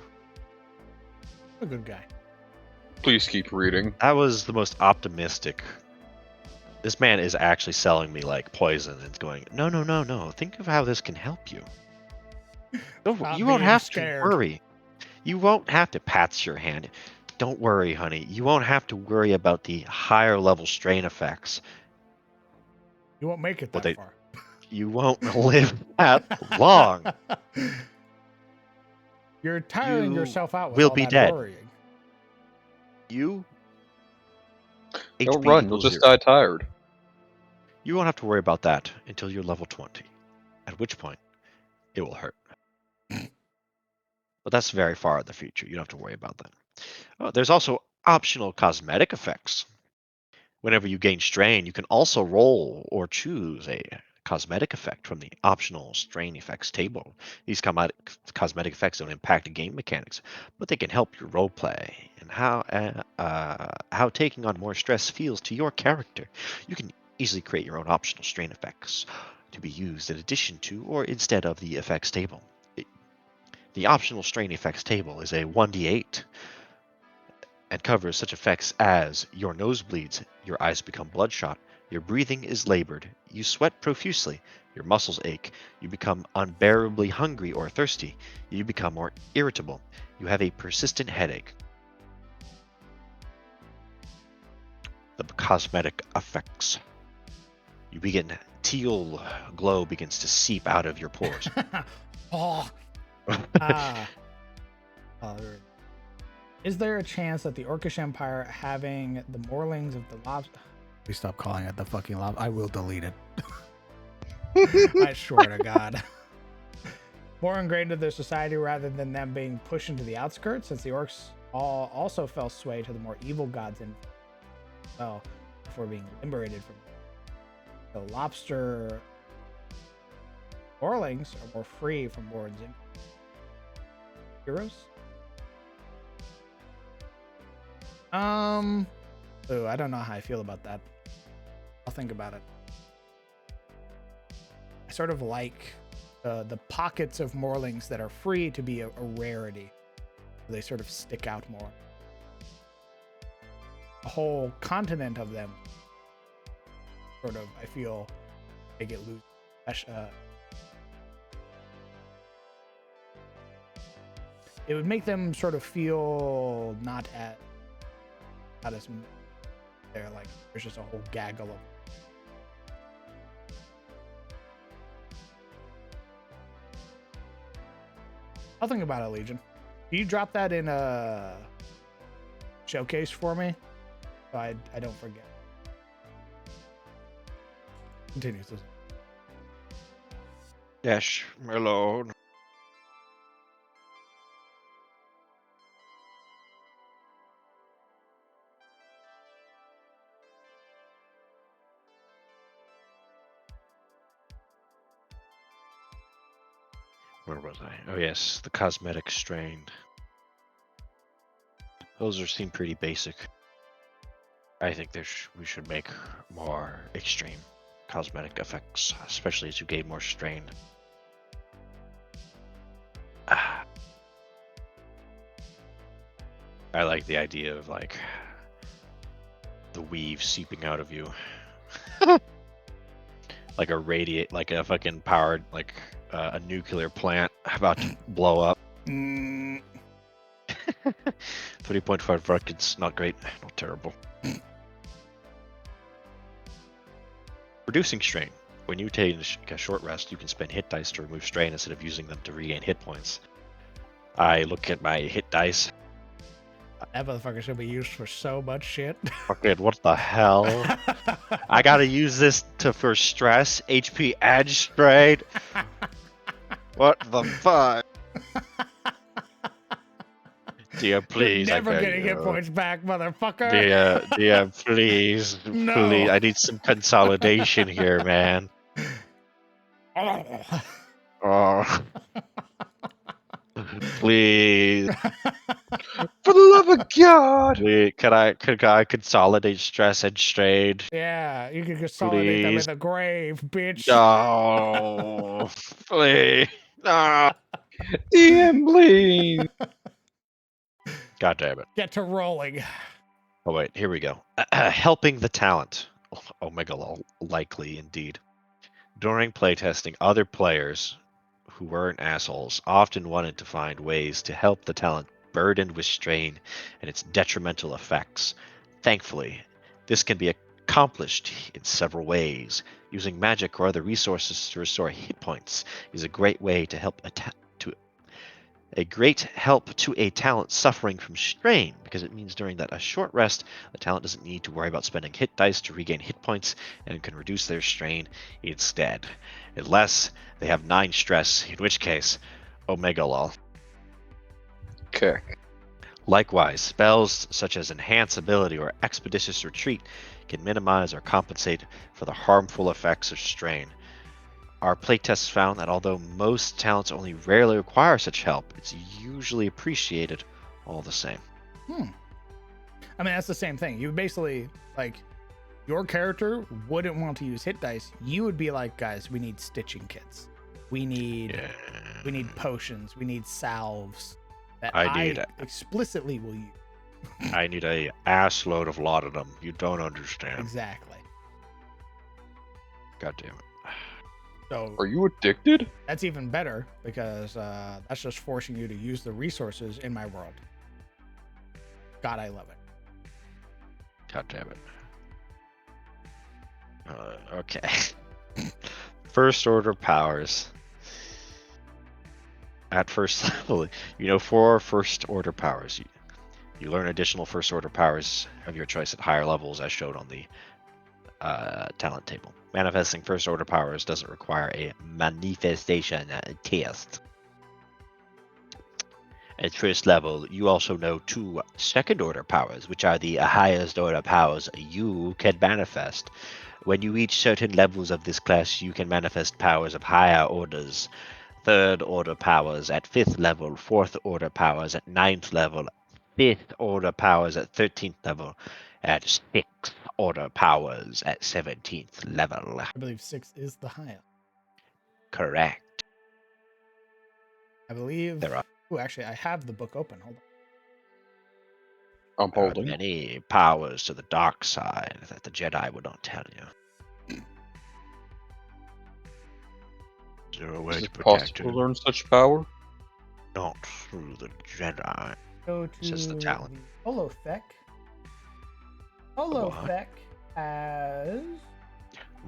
[SPEAKER 1] A good guy.
[SPEAKER 5] Please keep reading.
[SPEAKER 3] That was the most optimistic. This man is actually selling me like poison and going, no. Think of how this can help you.
[SPEAKER 1] Stop
[SPEAKER 3] You won't
[SPEAKER 1] being
[SPEAKER 3] have
[SPEAKER 1] scared.
[SPEAKER 3] to worry. You won't have to pat your hand. Don't worry, honey. You won't have to worry about the higher level strain effects.
[SPEAKER 1] You won't make it
[SPEAKER 3] Well,
[SPEAKER 1] that far.
[SPEAKER 3] You won't live that long.
[SPEAKER 1] You're tiring
[SPEAKER 3] You
[SPEAKER 1] yourself out with
[SPEAKER 3] will
[SPEAKER 1] all
[SPEAKER 3] be
[SPEAKER 1] that
[SPEAKER 3] dead.
[SPEAKER 1] worrying.
[SPEAKER 3] You
[SPEAKER 5] Don't
[SPEAKER 3] HP
[SPEAKER 5] run, you'll
[SPEAKER 3] equals
[SPEAKER 5] just
[SPEAKER 3] 0.
[SPEAKER 5] die tired.
[SPEAKER 3] You won't have to worry about that until you're level 20, at which point it will hurt. But that's very far in the future. You don't have to worry about that. There's also optional cosmetic effects. Whenever you gain strain, you can also roll or choose a cosmetic effect from the optional strain effects table. These cosmetic effects don't impact game mechanics, but they can help your roleplay and how taking on more stress feels to your character. You can easily create your own optional strain effects to be used in addition to or instead of the effects table. The optional strain effects table is a 1d8 and covers such effects as your nose bleeds, your eyes become bloodshot, your breathing is labored, you sweat profusely, your muscles ache, you become unbearably hungry or thirsty, you become more irritable, you have a persistent headache. The cosmetic effects. You begin teal glow begins to seep out of your pores.
[SPEAKER 1] Oh. Is there a chance that the Orcish Empire having the Morlings of the Lobster... Please stop calling it the fucking Lob... I will delete it. I swear to God. More ingrained in their society rather than them being pushed into the outskirts, since the orcs all also fell sway to the more evil gods in well before being liberated from them. So lobster Orlings are more free from Warren's heroes. Oh, I don't know how I feel about that. I'll think about it. I sort of like the pockets of Morlings that are free to be a rarity. They sort of stick out more. A whole continent of them sort of, I feel, they get loose. It would make them sort of feel not as they're like there's just a whole gaggle of. I'll think about it, Legion. Can you drop that in a showcase for me so I don't forget? Continue.
[SPEAKER 3] Yes, my lord. Where was I? Oh yes, the cosmetic strain. Those seem pretty basic. I think we should make more extreme cosmetic effects, especially as you gain more strain. I like the idea of like the weave seeping out of you. Like a fucking powered, like a nuclear plant about to blow up. 3.5 rockets, not great, not terrible. Reducing strain. When you take a short rest, you can spend hit dice to remove strain instead of using them to regain hit points. I look at my hit dice.
[SPEAKER 1] That motherfucker should be used for so much shit.
[SPEAKER 3] Fucking what the hell? I gotta use this for stress, HP and strain. What the fuck? Dear, please,
[SPEAKER 1] You're never
[SPEAKER 3] I beg
[SPEAKER 1] getting
[SPEAKER 3] you.
[SPEAKER 1] hit points back, motherfucker.
[SPEAKER 3] Dear, please,
[SPEAKER 1] No.
[SPEAKER 3] please. I need some consolidation here, man. Oh. Please.
[SPEAKER 5] For the love of God!
[SPEAKER 3] Please, could I consolidate stress and strain?
[SPEAKER 1] Yeah, you can consolidate them in
[SPEAKER 3] Please.
[SPEAKER 1] the grave, bitch.
[SPEAKER 3] No. Please. No.
[SPEAKER 5] DM, please!
[SPEAKER 3] God damn it.
[SPEAKER 1] Get to rolling.
[SPEAKER 3] Oh, wait, here we go. Helping the talent. Omega lol. Likely, indeed. During playtesting, other players who weren't assholes often wanted to find ways to help the talent burdened with strain and its detrimental effects. Thankfully, this can be accomplished in several ways. Using magic or other resources to restore hit points is a great way to help to a talent suffering from strain, because it means during a short rest, the talent doesn't need to worry about spending hit dice to regain hit points and can reduce their strain instead. Unless they have 9 stress, in which case, Omega lol.
[SPEAKER 5] Okay.
[SPEAKER 3] Likewise, spells such as Enhance Ability or Expeditious Retreat can minimize or compensate for the harmful effects of strain. Our playtests found that although most talents only rarely require such help, it's usually appreciated all the same.
[SPEAKER 1] I mean, that's the same thing. You basically, like, your character wouldn't want to use hit dice. You would be like, guys, we need stitching kits. We need potions. We need salves that I explicitly will use.
[SPEAKER 3] I need a assload of lot of them. You don't understand.
[SPEAKER 1] Exactly.
[SPEAKER 3] God damn it.
[SPEAKER 1] So
[SPEAKER 5] Are you addicted?
[SPEAKER 1] that's even better because that's just forcing you to use the resources in my world. God, I love it.
[SPEAKER 3] God damn it. Okay. First order powers. At first level, 4 first order powers. You learn additional first order powers of your choice at higher levels, as shown on the talent table. Manifesting first order powers doesn't require a manifestation test. At first level, you also know 2 second order powers, which are the highest order powers you can manifest. When you reach certain levels of this class, you can manifest powers of higher orders. Third order powers at 5th level, 4th order powers at 9th level, 5th order powers at 13th level, and 6th order powers at 17th level.
[SPEAKER 1] I believe 6 is the highest.
[SPEAKER 3] Correct.
[SPEAKER 1] I believe.
[SPEAKER 3] There are,
[SPEAKER 1] Oh, actually, I have the book open. Hold on.
[SPEAKER 5] I'm
[SPEAKER 3] there are
[SPEAKER 5] holding.
[SPEAKER 3] many powers to the dark side that the Jedi would not tell you. Is there a way
[SPEAKER 5] Is
[SPEAKER 3] to
[SPEAKER 5] it
[SPEAKER 3] protect
[SPEAKER 5] possible to
[SPEAKER 3] him?
[SPEAKER 5] learn such power?
[SPEAKER 3] Not through the Jedi.
[SPEAKER 1] Go to
[SPEAKER 3] Says the talent.
[SPEAKER 1] Holothek.
[SPEAKER 3] What?
[SPEAKER 1] Holothek has.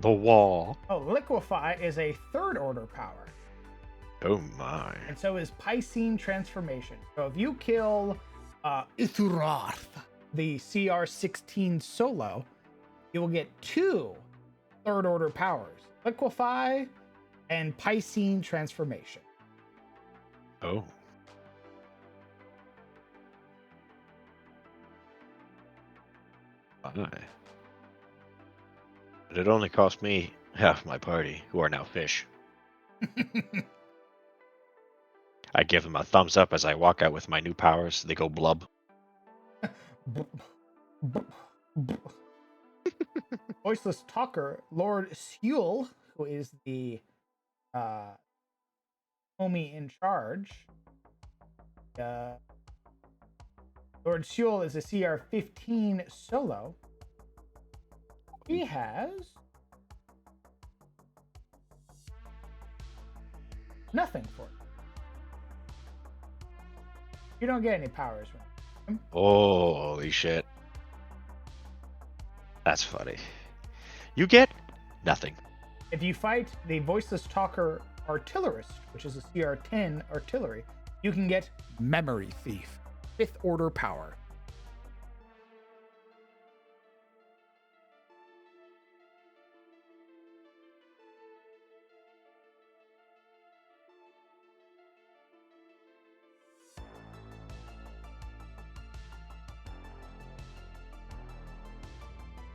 [SPEAKER 3] The wall.
[SPEAKER 1] Oh, Liquefy is a third order power.
[SPEAKER 3] Oh my.
[SPEAKER 1] And so is Piscine Transformation. So if you kill Ithurath, the CR-16 solo, you will get 2 third order powers. Liquefy and Piscine Transformation.
[SPEAKER 3] Oh. My. But it only cost me half my party, who are now fish. I give them a thumbs up as I walk out with my new powers. They go blub.
[SPEAKER 1] Voiceless Talker, Lord Sewell, who is the homie in charge. Lord Sewell is a CR-15 solo. He has nothing for it. You don't get any powers from him.
[SPEAKER 3] Holy shit. That's funny. You get nothing.
[SPEAKER 1] If you fight the Voiceless Talker Artillerist, which is a CR-10 artillery, you can get Memory Thief, 5th order power.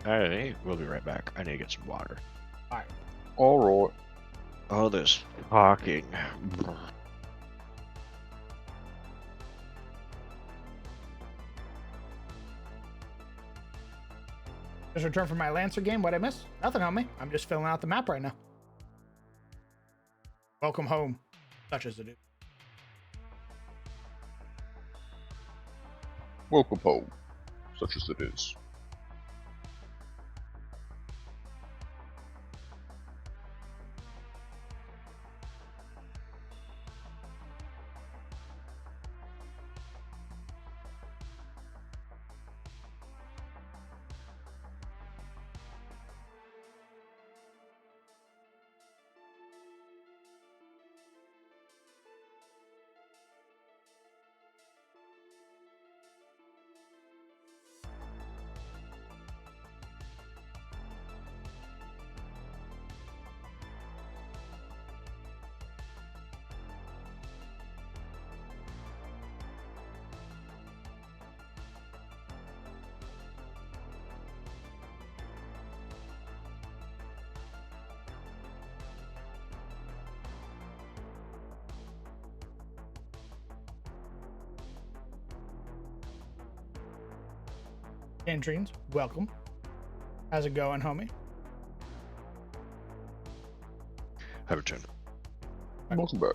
[SPEAKER 3] Alright, we'll be right back. I need to get some water.
[SPEAKER 1] Alright.
[SPEAKER 5] Alright.
[SPEAKER 3] Oh, this talking.
[SPEAKER 1] Just returned from my Lancer game. What'd I miss? Nothing, homie. I'm just filling out the map right now. Welcome home, such as it is.
[SPEAKER 5] Welcome home, such as it is.
[SPEAKER 1] Tangerines, welcome. How's it going, homie?
[SPEAKER 3] Have a turn.
[SPEAKER 5] Welcome back.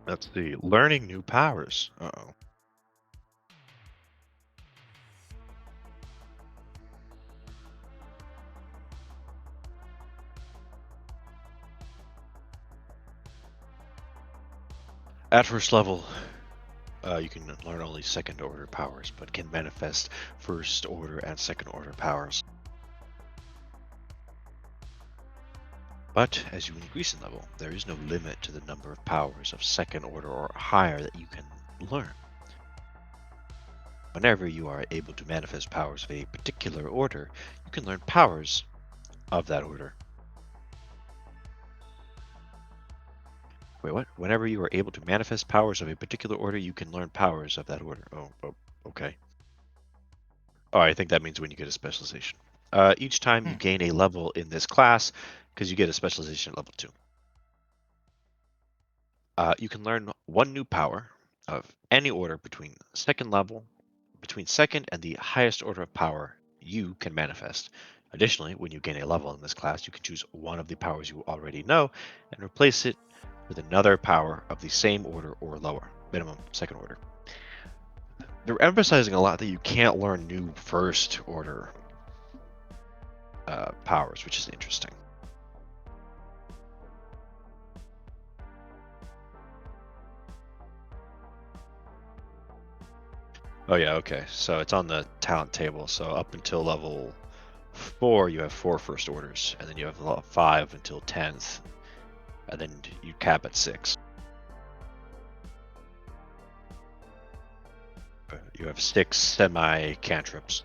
[SPEAKER 3] Let's see. Learning new powers. Uh-oh. At first level, you can learn only second order powers, but can manifest first order and second order powers. But as you increase in level, there is no limit to the number of powers of second order or higher that you can learn. Whenever you are able to manifest powers of a particular order, you can learn powers of that order. Wait, what? Whenever you are able to manifest powers of a particular order, you can learn powers of that order. Oh, okay. Oh, I think that means when you get a specialization. Each time you gain a level in this class, because you get a specialization at level 2. You can learn one new power of any order between second and the highest order of power you can manifest. Additionally, when you gain a level in this class, you can choose one of the powers you already know and replace it with another power of the same order or lower, minimum second order. They're emphasizing a lot that you can't learn new first order powers, which is interesting. Oh yeah, okay. So it's on the talent table. So up until level 4, you have 4 first orders, and then you have level 5 until 10th, and then you cap at 6. You have 6 semi cantrips.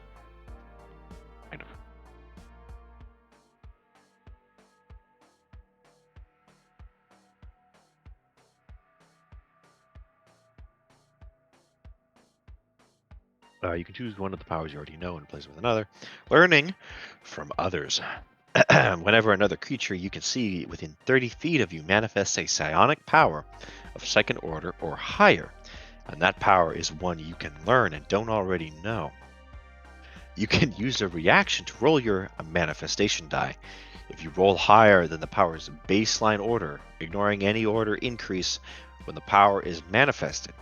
[SPEAKER 3] Kind of. You can choose one of the powers you already know and replace it with another. Learning from others. Whenever another creature you can see within 30 feet of you manifests a psionic power of second order or higher, and that power is one you can learn and don't already know, you can use a reaction to roll your manifestation die. If you roll higher than the power's baseline order, ignoring any order increase when the power is manifested,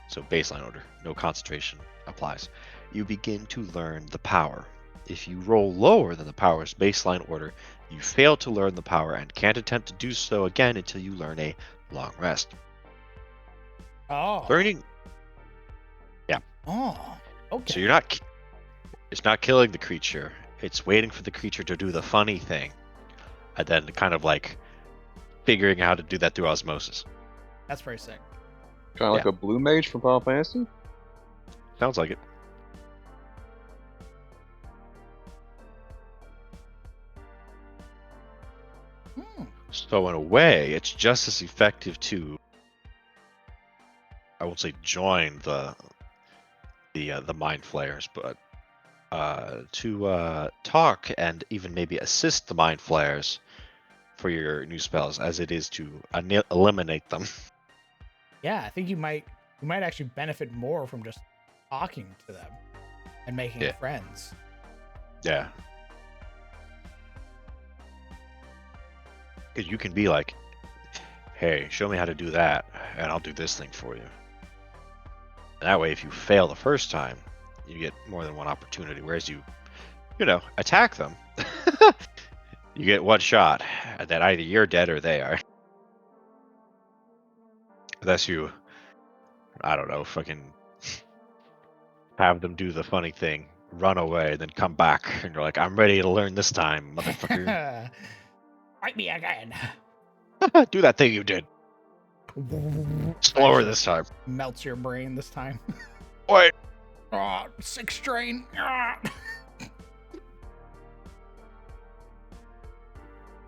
[SPEAKER 3] so baseline order, no concentration applies, you begin to learn the power. If you roll lower than the power's baseline order, you fail to learn the power and can't attempt to do so again until you learn a long rest.
[SPEAKER 1] Oh.
[SPEAKER 3] Learning. Yeah.
[SPEAKER 1] Oh. Okay.
[SPEAKER 3] So it's not killing the creature. It's waiting for the creature to do the funny thing, and then kind of like figuring out how to do that through osmosis.
[SPEAKER 1] That's very sick.
[SPEAKER 5] Kind of like a blue mage from Final Fantasy?
[SPEAKER 3] Sounds like it. So in a way, it's just as effective to, I won't say join the mind flayers, but to talk and even maybe assist the mind flayers for your new spells as it is to eliminate them.
[SPEAKER 1] Yeah, I think you might actually benefit more from just talking to them and making friends.
[SPEAKER 3] Yeah. Because you can be like, hey, show me how to do that, and I'll do this thing for you. And that way, if you fail the first time, you get more than one opportunity. Whereas you attack them, you get one shot, and then either you're dead or they are. Unless you, I don't know, fucking have them do the funny thing, run away, then come back, and you're like, I'm ready to learn this time, motherfucker.
[SPEAKER 1] Fight me again.
[SPEAKER 3] Do that thing you did. Slower this time.
[SPEAKER 1] Melts your brain this time.
[SPEAKER 3] Wait.
[SPEAKER 1] 6 strain.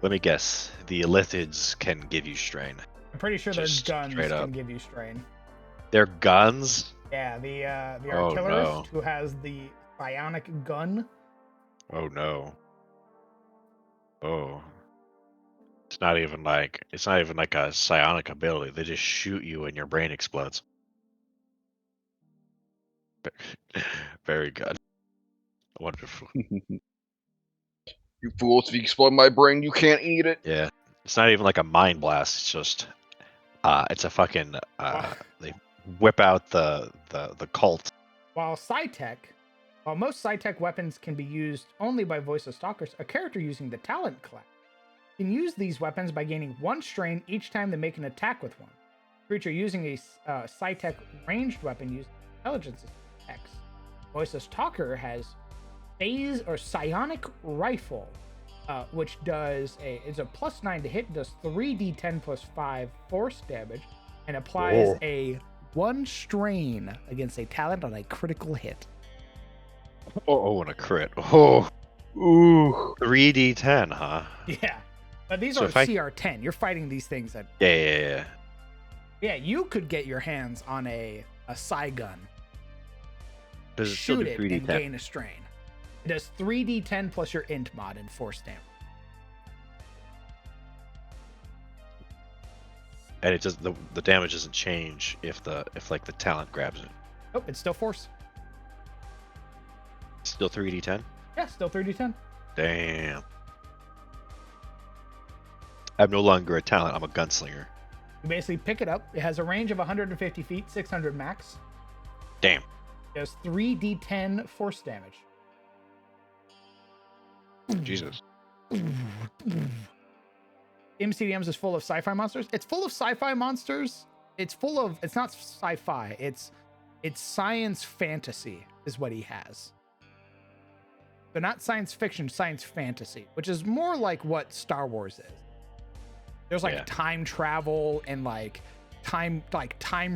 [SPEAKER 3] Let me guess. The Illithids can give you strain.
[SPEAKER 1] I'm pretty sure their guns
[SPEAKER 3] straight up.
[SPEAKER 1] can give you strain.
[SPEAKER 3] Their guns?
[SPEAKER 1] Yeah, the
[SPEAKER 3] Oh,
[SPEAKER 1] artillerist
[SPEAKER 3] no.
[SPEAKER 1] who has the psionic gun.
[SPEAKER 3] Oh no. Oh. It's not even like a psionic ability. They just shoot you and your brain explodes. Very good. Wonderful.
[SPEAKER 5] You fools, if you explode my brain, you can't eat it.
[SPEAKER 3] Yeah. It's not even like a mind blast. It's just it's a fucking they whip out the cult.
[SPEAKER 1] While most Psi-Tech weapons can be used only by voiceless stalkers, a character using the talent class can use these weapons by gaining 1 strain each time they make an attack with one. A creature using a Psi-Tech ranged weapon uses intelligence X. Voiceless Talker has phase or psionic rifle, which is a +9 to hit, does 3d10 + 5 force damage, and applies a 1 strain against a talent on a critical hit.
[SPEAKER 3] Oh, and a crit. Oh, ooh, 3d10, huh?
[SPEAKER 1] Yeah, but these
[SPEAKER 3] So
[SPEAKER 1] are
[SPEAKER 3] if I-
[SPEAKER 1] CR10. You're fighting these things at.
[SPEAKER 3] Yeah.
[SPEAKER 1] Yeah, you could get your hands on a Psy gun,
[SPEAKER 3] Does it still
[SPEAKER 1] shoot
[SPEAKER 3] do
[SPEAKER 1] it,
[SPEAKER 3] 3d10?
[SPEAKER 1] and gain a strain. It does 3d10 plus your int mod and force damage.
[SPEAKER 3] And it does the damage doesn't change if like the talent grabs it.
[SPEAKER 1] Oh, it's still force.
[SPEAKER 3] Still 3d10.
[SPEAKER 1] Yeah, still 3d10.
[SPEAKER 3] Damn. I'm no longer a talent. I'm a gunslinger.
[SPEAKER 1] You basically pick it up. It has a range of 150 feet, 600 max.
[SPEAKER 3] Damn.
[SPEAKER 1] It does 3d10 force damage.
[SPEAKER 3] Jesus.
[SPEAKER 1] MCDMs is full of sci-fi monsters. It's full of sci-fi monsters. It's not sci-fi. It's science fantasy is what he has. So not science fiction, science fantasy, which is more like what Star Wars is. There's like time travel and like time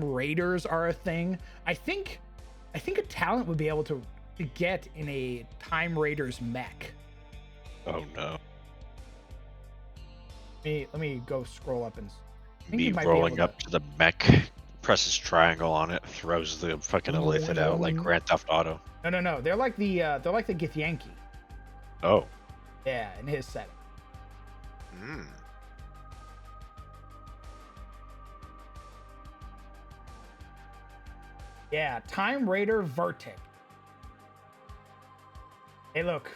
[SPEAKER 1] raiders are a thing. I think a talent would be able to get in a time raiders mech.
[SPEAKER 3] Oh no.
[SPEAKER 1] Let me go scroll up and
[SPEAKER 3] Me rolling up to the mech, presses triangle on it, throws the fucking Elithid out like Grand Theft Auto.
[SPEAKER 1] No. They're like the Githyanki.
[SPEAKER 3] Oh.
[SPEAKER 1] Yeah, in his setting.
[SPEAKER 3] Hmm.
[SPEAKER 1] Yeah, Time Raider Vertic. Hey, look.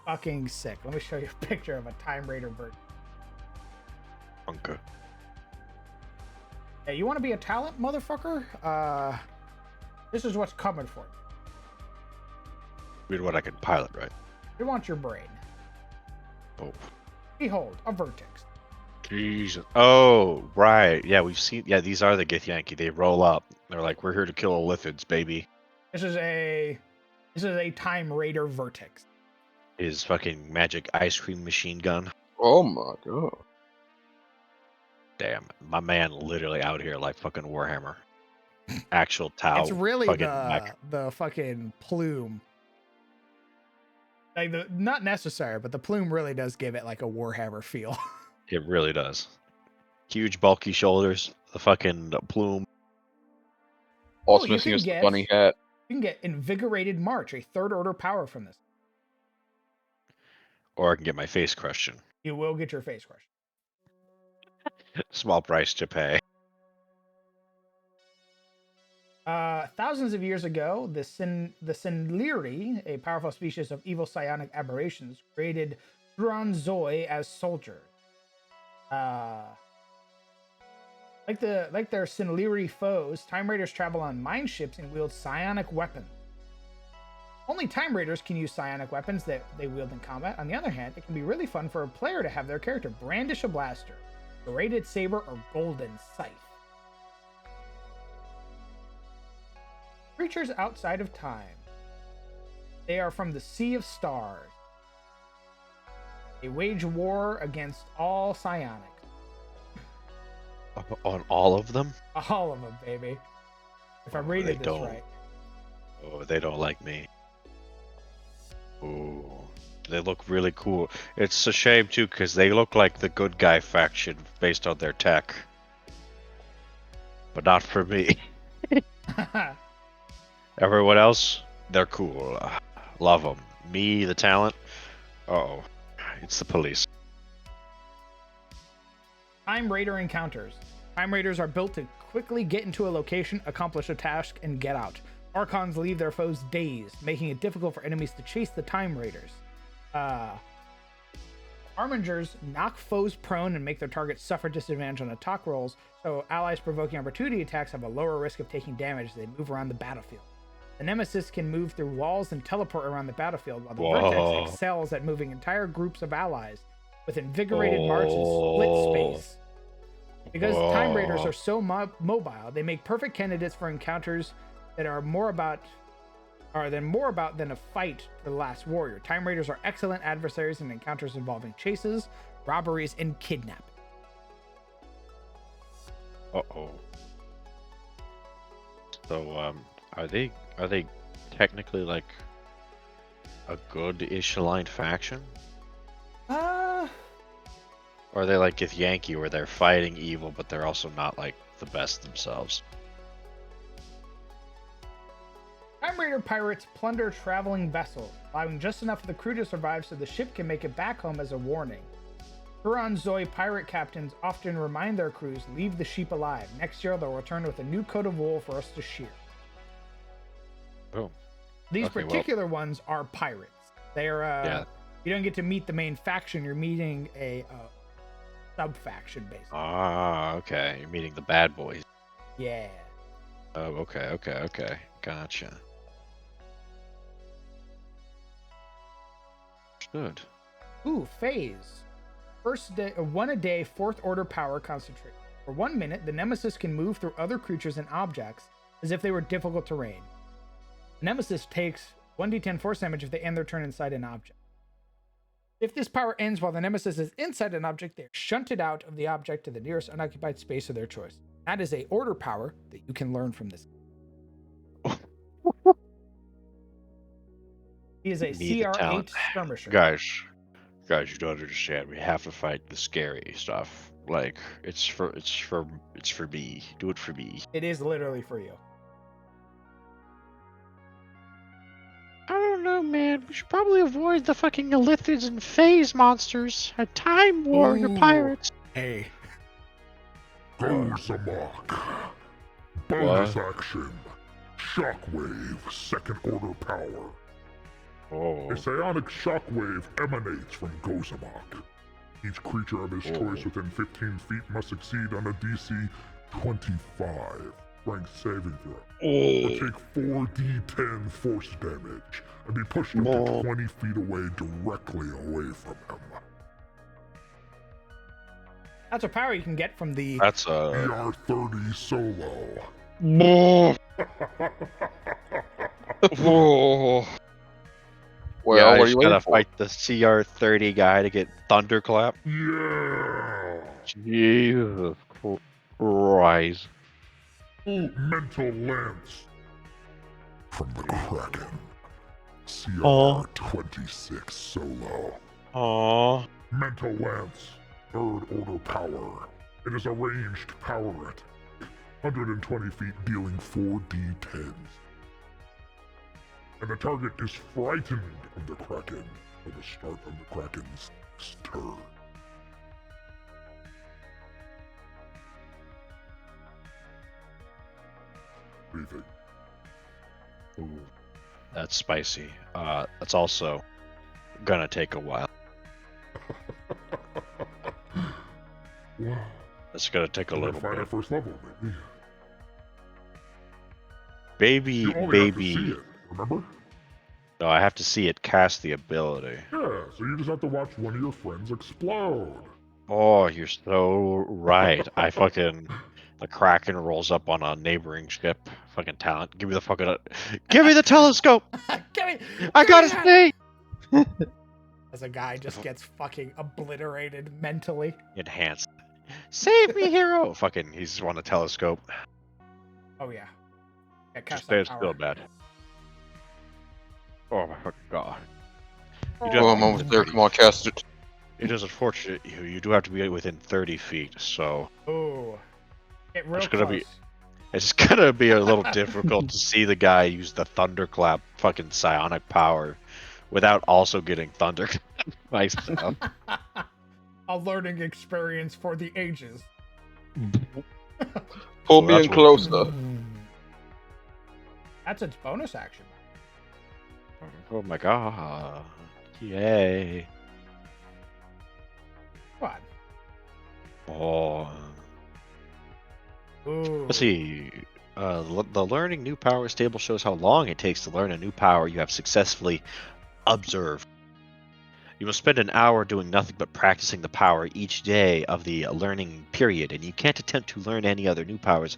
[SPEAKER 1] Fucking sick. Let me show you a picture of a Time Raider Vertic.
[SPEAKER 3] Okay.
[SPEAKER 1] Hey, you want to be a talent, motherfucker? This is what's coming for you.
[SPEAKER 3] Weird what I can pilot, right?
[SPEAKER 1] We want your brain.
[SPEAKER 3] Oh.
[SPEAKER 1] Behold, a Vertex.
[SPEAKER 3] Jesus. Oh, right. Yeah, we've seen. Yeah, these are the Githyanki. They roll up. They're like, we're here to kill Elithids, baby.
[SPEAKER 1] This is a Time Raider Vertex.
[SPEAKER 3] His fucking magic ice cream machine gun.
[SPEAKER 5] Oh my god.
[SPEAKER 3] Damn, my man literally out here like fucking Warhammer. Actual Tau.
[SPEAKER 1] It's really
[SPEAKER 3] fucking mech.
[SPEAKER 1] the fucking plume. Like not necessary, but the plume really does give it like a Warhammer feel.
[SPEAKER 3] It really does. Huge bulky shoulders. The fucking plume.
[SPEAKER 5] All it's
[SPEAKER 1] you
[SPEAKER 5] missing
[SPEAKER 1] can
[SPEAKER 5] is the
[SPEAKER 1] get-
[SPEAKER 5] bunny hat.
[SPEAKER 1] You can get Invigorated March, a third order power from this.
[SPEAKER 3] Or I can get my face crushed in.
[SPEAKER 1] You will get your face crushed.
[SPEAKER 3] Small price to pay.
[SPEAKER 1] Thousands of years ago, the Sinliri, a powerful species of evil psionic aberrations, created Dronzoi as soldiers. Like their Sinliri foes, Time Raiders travel on mine ships and wield psionic weapons. Only Time Raiders can use psionic weapons that they wield in combat. On the other hand, it can be really fun for a player to have their character brandish a blaster, serrated saber, or golden scythe. Creatures outside of time. They are from the Sea of Stars. They wage war against all psionics.
[SPEAKER 3] On all of them?
[SPEAKER 1] All of them, baby. If I'm reading this right.
[SPEAKER 3] Oh, they don't like me. Ooh, they look really cool. It's a shame too, because they look like the good guy faction based on their tech. But not for me. Everyone else, they're cool. Love them. Me, the talent. Uh-oh. It's the police.
[SPEAKER 1] Time Raider encounters. Time Raiders are built to quickly get into a location, accomplish a task, and get out. Archons leave their foes dazed, making it difficult for enemies to chase the Time Raiders. Armingers knock foes prone and make their targets suffer disadvantage on attack rolls, so allies provoking opportunity attacks have a lower risk of taking damage as they move around the battlefield. The Nemesis can move through walls and teleport around the battlefield, while the Vertex excels at moving entire groups of allies with invigorated march and split space. Because Time Raiders are so mobile, they make perfect candidates for encounters that are more about than a fight to the last warrior. Time Raiders are excellent adversaries in encounters involving chases, robberies, and kidnapping.
[SPEAKER 3] Uh-oh. So, are they technically like a good-ish aligned faction? Or are they like Githyanki, where they're fighting evil, but they're also not like the best themselves?
[SPEAKER 1] Time Raider pirates plunder traveling vessels, allowing just enough of the crew to survive so the ship can make it back home as a warning. Huron Zoe pirate captains often remind their crews, leave the sheep alive. Next year, they'll return with a new coat of wool for us to shear.
[SPEAKER 3] Oh.
[SPEAKER 1] These
[SPEAKER 3] Okay, well-
[SPEAKER 1] particular ones are pirates. They're,
[SPEAKER 3] Yeah.
[SPEAKER 1] You don't get to meet the main faction, you're meeting a sub-faction, basically.
[SPEAKER 3] Ah, okay. You're meeting the bad boys.
[SPEAKER 1] Yeah.
[SPEAKER 3] Oh, okay. Gotcha. Good.
[SPEAKER 1] Ooh, phase. First day, one a day, fourth order power concentrate. For 1 minute, the Nemesis can move through other creatures and objects as if they were difficult terrain. The Nemesis takes 1d10 force damage if they end their turn inside an object. If this power ends while the Nemesis is inside an object, they are shunted out of the object to the nearest unoccupied space of their choice. That is a order power that you can learn from this. He is a
[SPEAKER 3] Need the talent.
[SPEAKER 1] CR8 skirmisher.
[SPEAKER 3] Guys, you don't understand. We have to fight the scary stuff. Like it's for me. Do it for me.
[SPEAKER 1] It is literally for you.
[SPEAKER 3] I don't know, man. We should probably avoid the fucking Illithids and phase monsters. A time warrior
[SPEAKER 1] Ooh.
[SPEAKER 3] pirates.
[SPEAKER 1] Hey.
[SPEAKER 4] Goes amok. Bonus action. Shockwave, second order power.
[SPEAKER 3] Oh.
[SPEAKER 4] A psionic shockwave emanates from Gozamok. Each creature of his choice within 15 feet must succeed on a DC 25 strength saving throw, or take 4d10 force damage, and be pushed up to 20 feet away directly away from him.
[SPEAKER 1] That's a power you can get from the...
[SPEAKER 3] That's
[SPEAKER 4] ER30 solo.
[SPEAKER 5] Well,
[SPEAKER 3] yeah, I
[SPEAKER 5] what are
[SPEAKER 3] just
[SPEAKER 5] you waiting
[SPEAKER 3] gotta
[SPEAKER 5] for?
[SPEAKER 3] fight the CR30 guy to get Thunderclap.
[SPEAKER 4] Yeah!
[SPEAKER 3] Jesus Christ.
[SPEAKER 4] Ooh, mental lance. From the Kraken. CR26 solo.
[SPEAKER 3] Aww.
[SPEAKER 4] Mental lance. Third order power. It is a ranged power attack. 120 feet dealing 4d10s. And the target is frightened of the Kraken at the start of the Kraken's next turn. What do you think?
[SPEAKER 3] Ooh, that's spicy. That's also gonna take a while.
[SPEAKER 4] Wow.
[SPEAKER 3] It's gonna take a
[SPEAKER 4] We're
[SPEAKER 3] little
[SPEAKER 4] gonna fight
[SPEAKER 3] bit.
[SPEAKER 4] at first level, baby.
[SPEAKER 3] Baby,
[SPEAKER 4] You only have to
[SPEAKER 3] baby.
[SPEAKER 4] see it, remember?
[SPEAKER 3] No, I have to see it cast the ability.
[SPEAKER 4] Yeah, so you just have to watch one of your friends explode.
[SPEAKER 3] Oh, you're so right. The Kraken rolls up on a neighboring ship. Fucking talent. Give me the fucking, give me the telescope. I gotta see.
[SPEAKER 1] As a guy just gets fucking obliterated mentally.
[SPEAKER 3] Enhanced. Save me, hero. Fucking, he's on a telescope.
[SPEAKER 1] Oh yeah. Yeah,
[SPEAKER 3] Just
[SPEAKER 1] cast
[SPEAKER 3] stay
[SPEAKER 1] that
[SPEAKER 3] still,
[SPEAKER 1] power.
[SPEAKER 3] bad. Oh my fucking god. You
[SPEAKER 5] Oh, I'm almost there. Come on, cast it.
[SPEAKER 3] It is unfortunate you do have to be within 30 feet, so
[SPEAKER 1] Ooh. Get real
[SPEAKER 3] It's gonna
[SPEAKER 1] close.
[SPEAKER 3] be- it's gonna be a little difficult to see the guy use the thunderclap fucking psionic power without also getting thunder myself.
[SPEAKER 1] A learning experience for the ages.
[SPEAKER 5] Pull
[SPEAKER 3] So
[SPEAKER 5] me
[SPEAKER 3] that's
[SPEAKER 5] in
[SPEAKER 3] what-
[SPEAKER 5] closer.
[SPEAKER 1] That's its bonus action.
[SPEAKER 3] Oh my god. Yay.
[SPEAKER 1] What?
[SPEAKER 3] Oh.
[SPEAKER 1] Ooh.
[SPEAKER 3] Let's see. The learning new powers table shows how long it takes to learn a new power you have successfully observed. You will spend an hour doing nothing but practicing the power each day of the learning period, and you can't attempt to learn any other new powers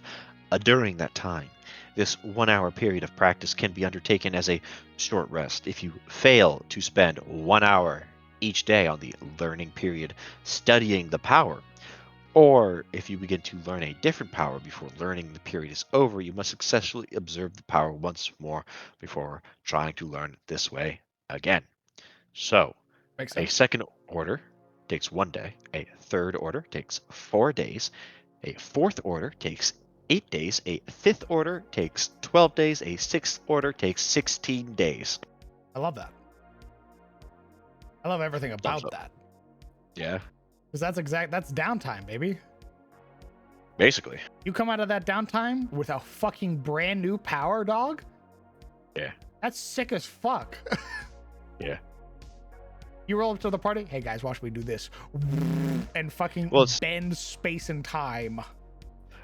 [SPEAKER 3] during that time. This 1 hour period of practice can be undertaken as a short rest. If you fail to spend 1 hour each day on the learning period studying the power, Or if you begin to learn a different power before learning the period is over, you must successfully observe the power once more before trying to learn it this way again. So,
[SPEAKER 1] Makes
[SPEAKER 3] a
[SPEAKER 1] sense.
[SPEAKER 3] second order takes 1 day, a third order takes 4 days, a fourth order takes 8 days, a fifth order takes 12 days, a sixth order takes 16 days.
[SPEAKER 1] I love that. I love everything
[SPEAKER 3] Thumbs
[SPEAKER 1] about
[SPEAKER 3] up.
[SPEAKER 1] that.
[SPEAKER 3] Yeah,
[SPEAKER 1] Because that's downtime, baby.
[SPEAKER 3] basically.
[SPEAKER 1] You come out of that downtime with a fucking brand new power, dog?
[SPEAKER 3] Yeah.
[SPEAKER 1] That's sick as fuck.
[SPEAKER 3] Yeah.
[SPEAKER 1] You roll up to the party, hey guys, watch me do this. And fucking
[SPEAKER 3] Well, it's-
[SPEAKER 1] bend space and time.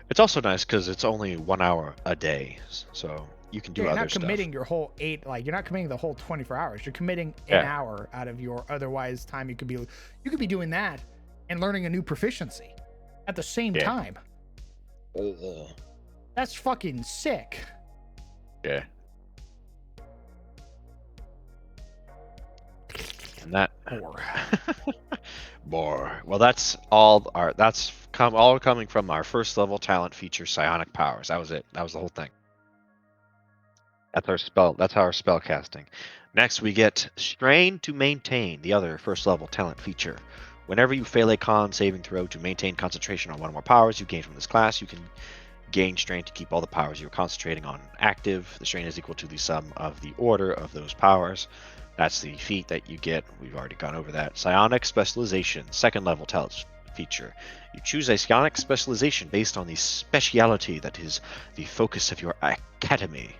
[SPEAKER 3] It's also nice because it's only 1 hour a day, so you can do
[SPEAKER 1] You're
[SPEAKER 3] other
[SPEAKER 1] not
[SPEAKER 3] stuff.
[SPEAKER 1] committing your whole you're not committing the whole 24 hours. You're committing an
[SPEAKER 3] Yeah.
[SPEAKER 1] hour out of your otherwise time. You could be doing that and learning a new proficiency at the same
[SPEAKER 3] Yeah.
[SPEAKER 1] time. That's fucking sick.
[SPEAKER 3] Yeah. And that more. Well, that's all all coming from our first level talent feature, psionic powers. That was it. That was the whole thing. That's our spell. That's our spell casting. Next, we get strain to maintain, the other first level talent feature. Whenever you fail a con saving throw to maintain concentration on one or more powers you gain from this class, you can gain strain to keep all the powers you're concentrating on active. The strain is equal to the sum of the order of those powers. That's the feat that you get. We've already gone over that. Psionic specialization, second level talent feature. You choose a psionic specialization based on the speciality that is the focus of your academy.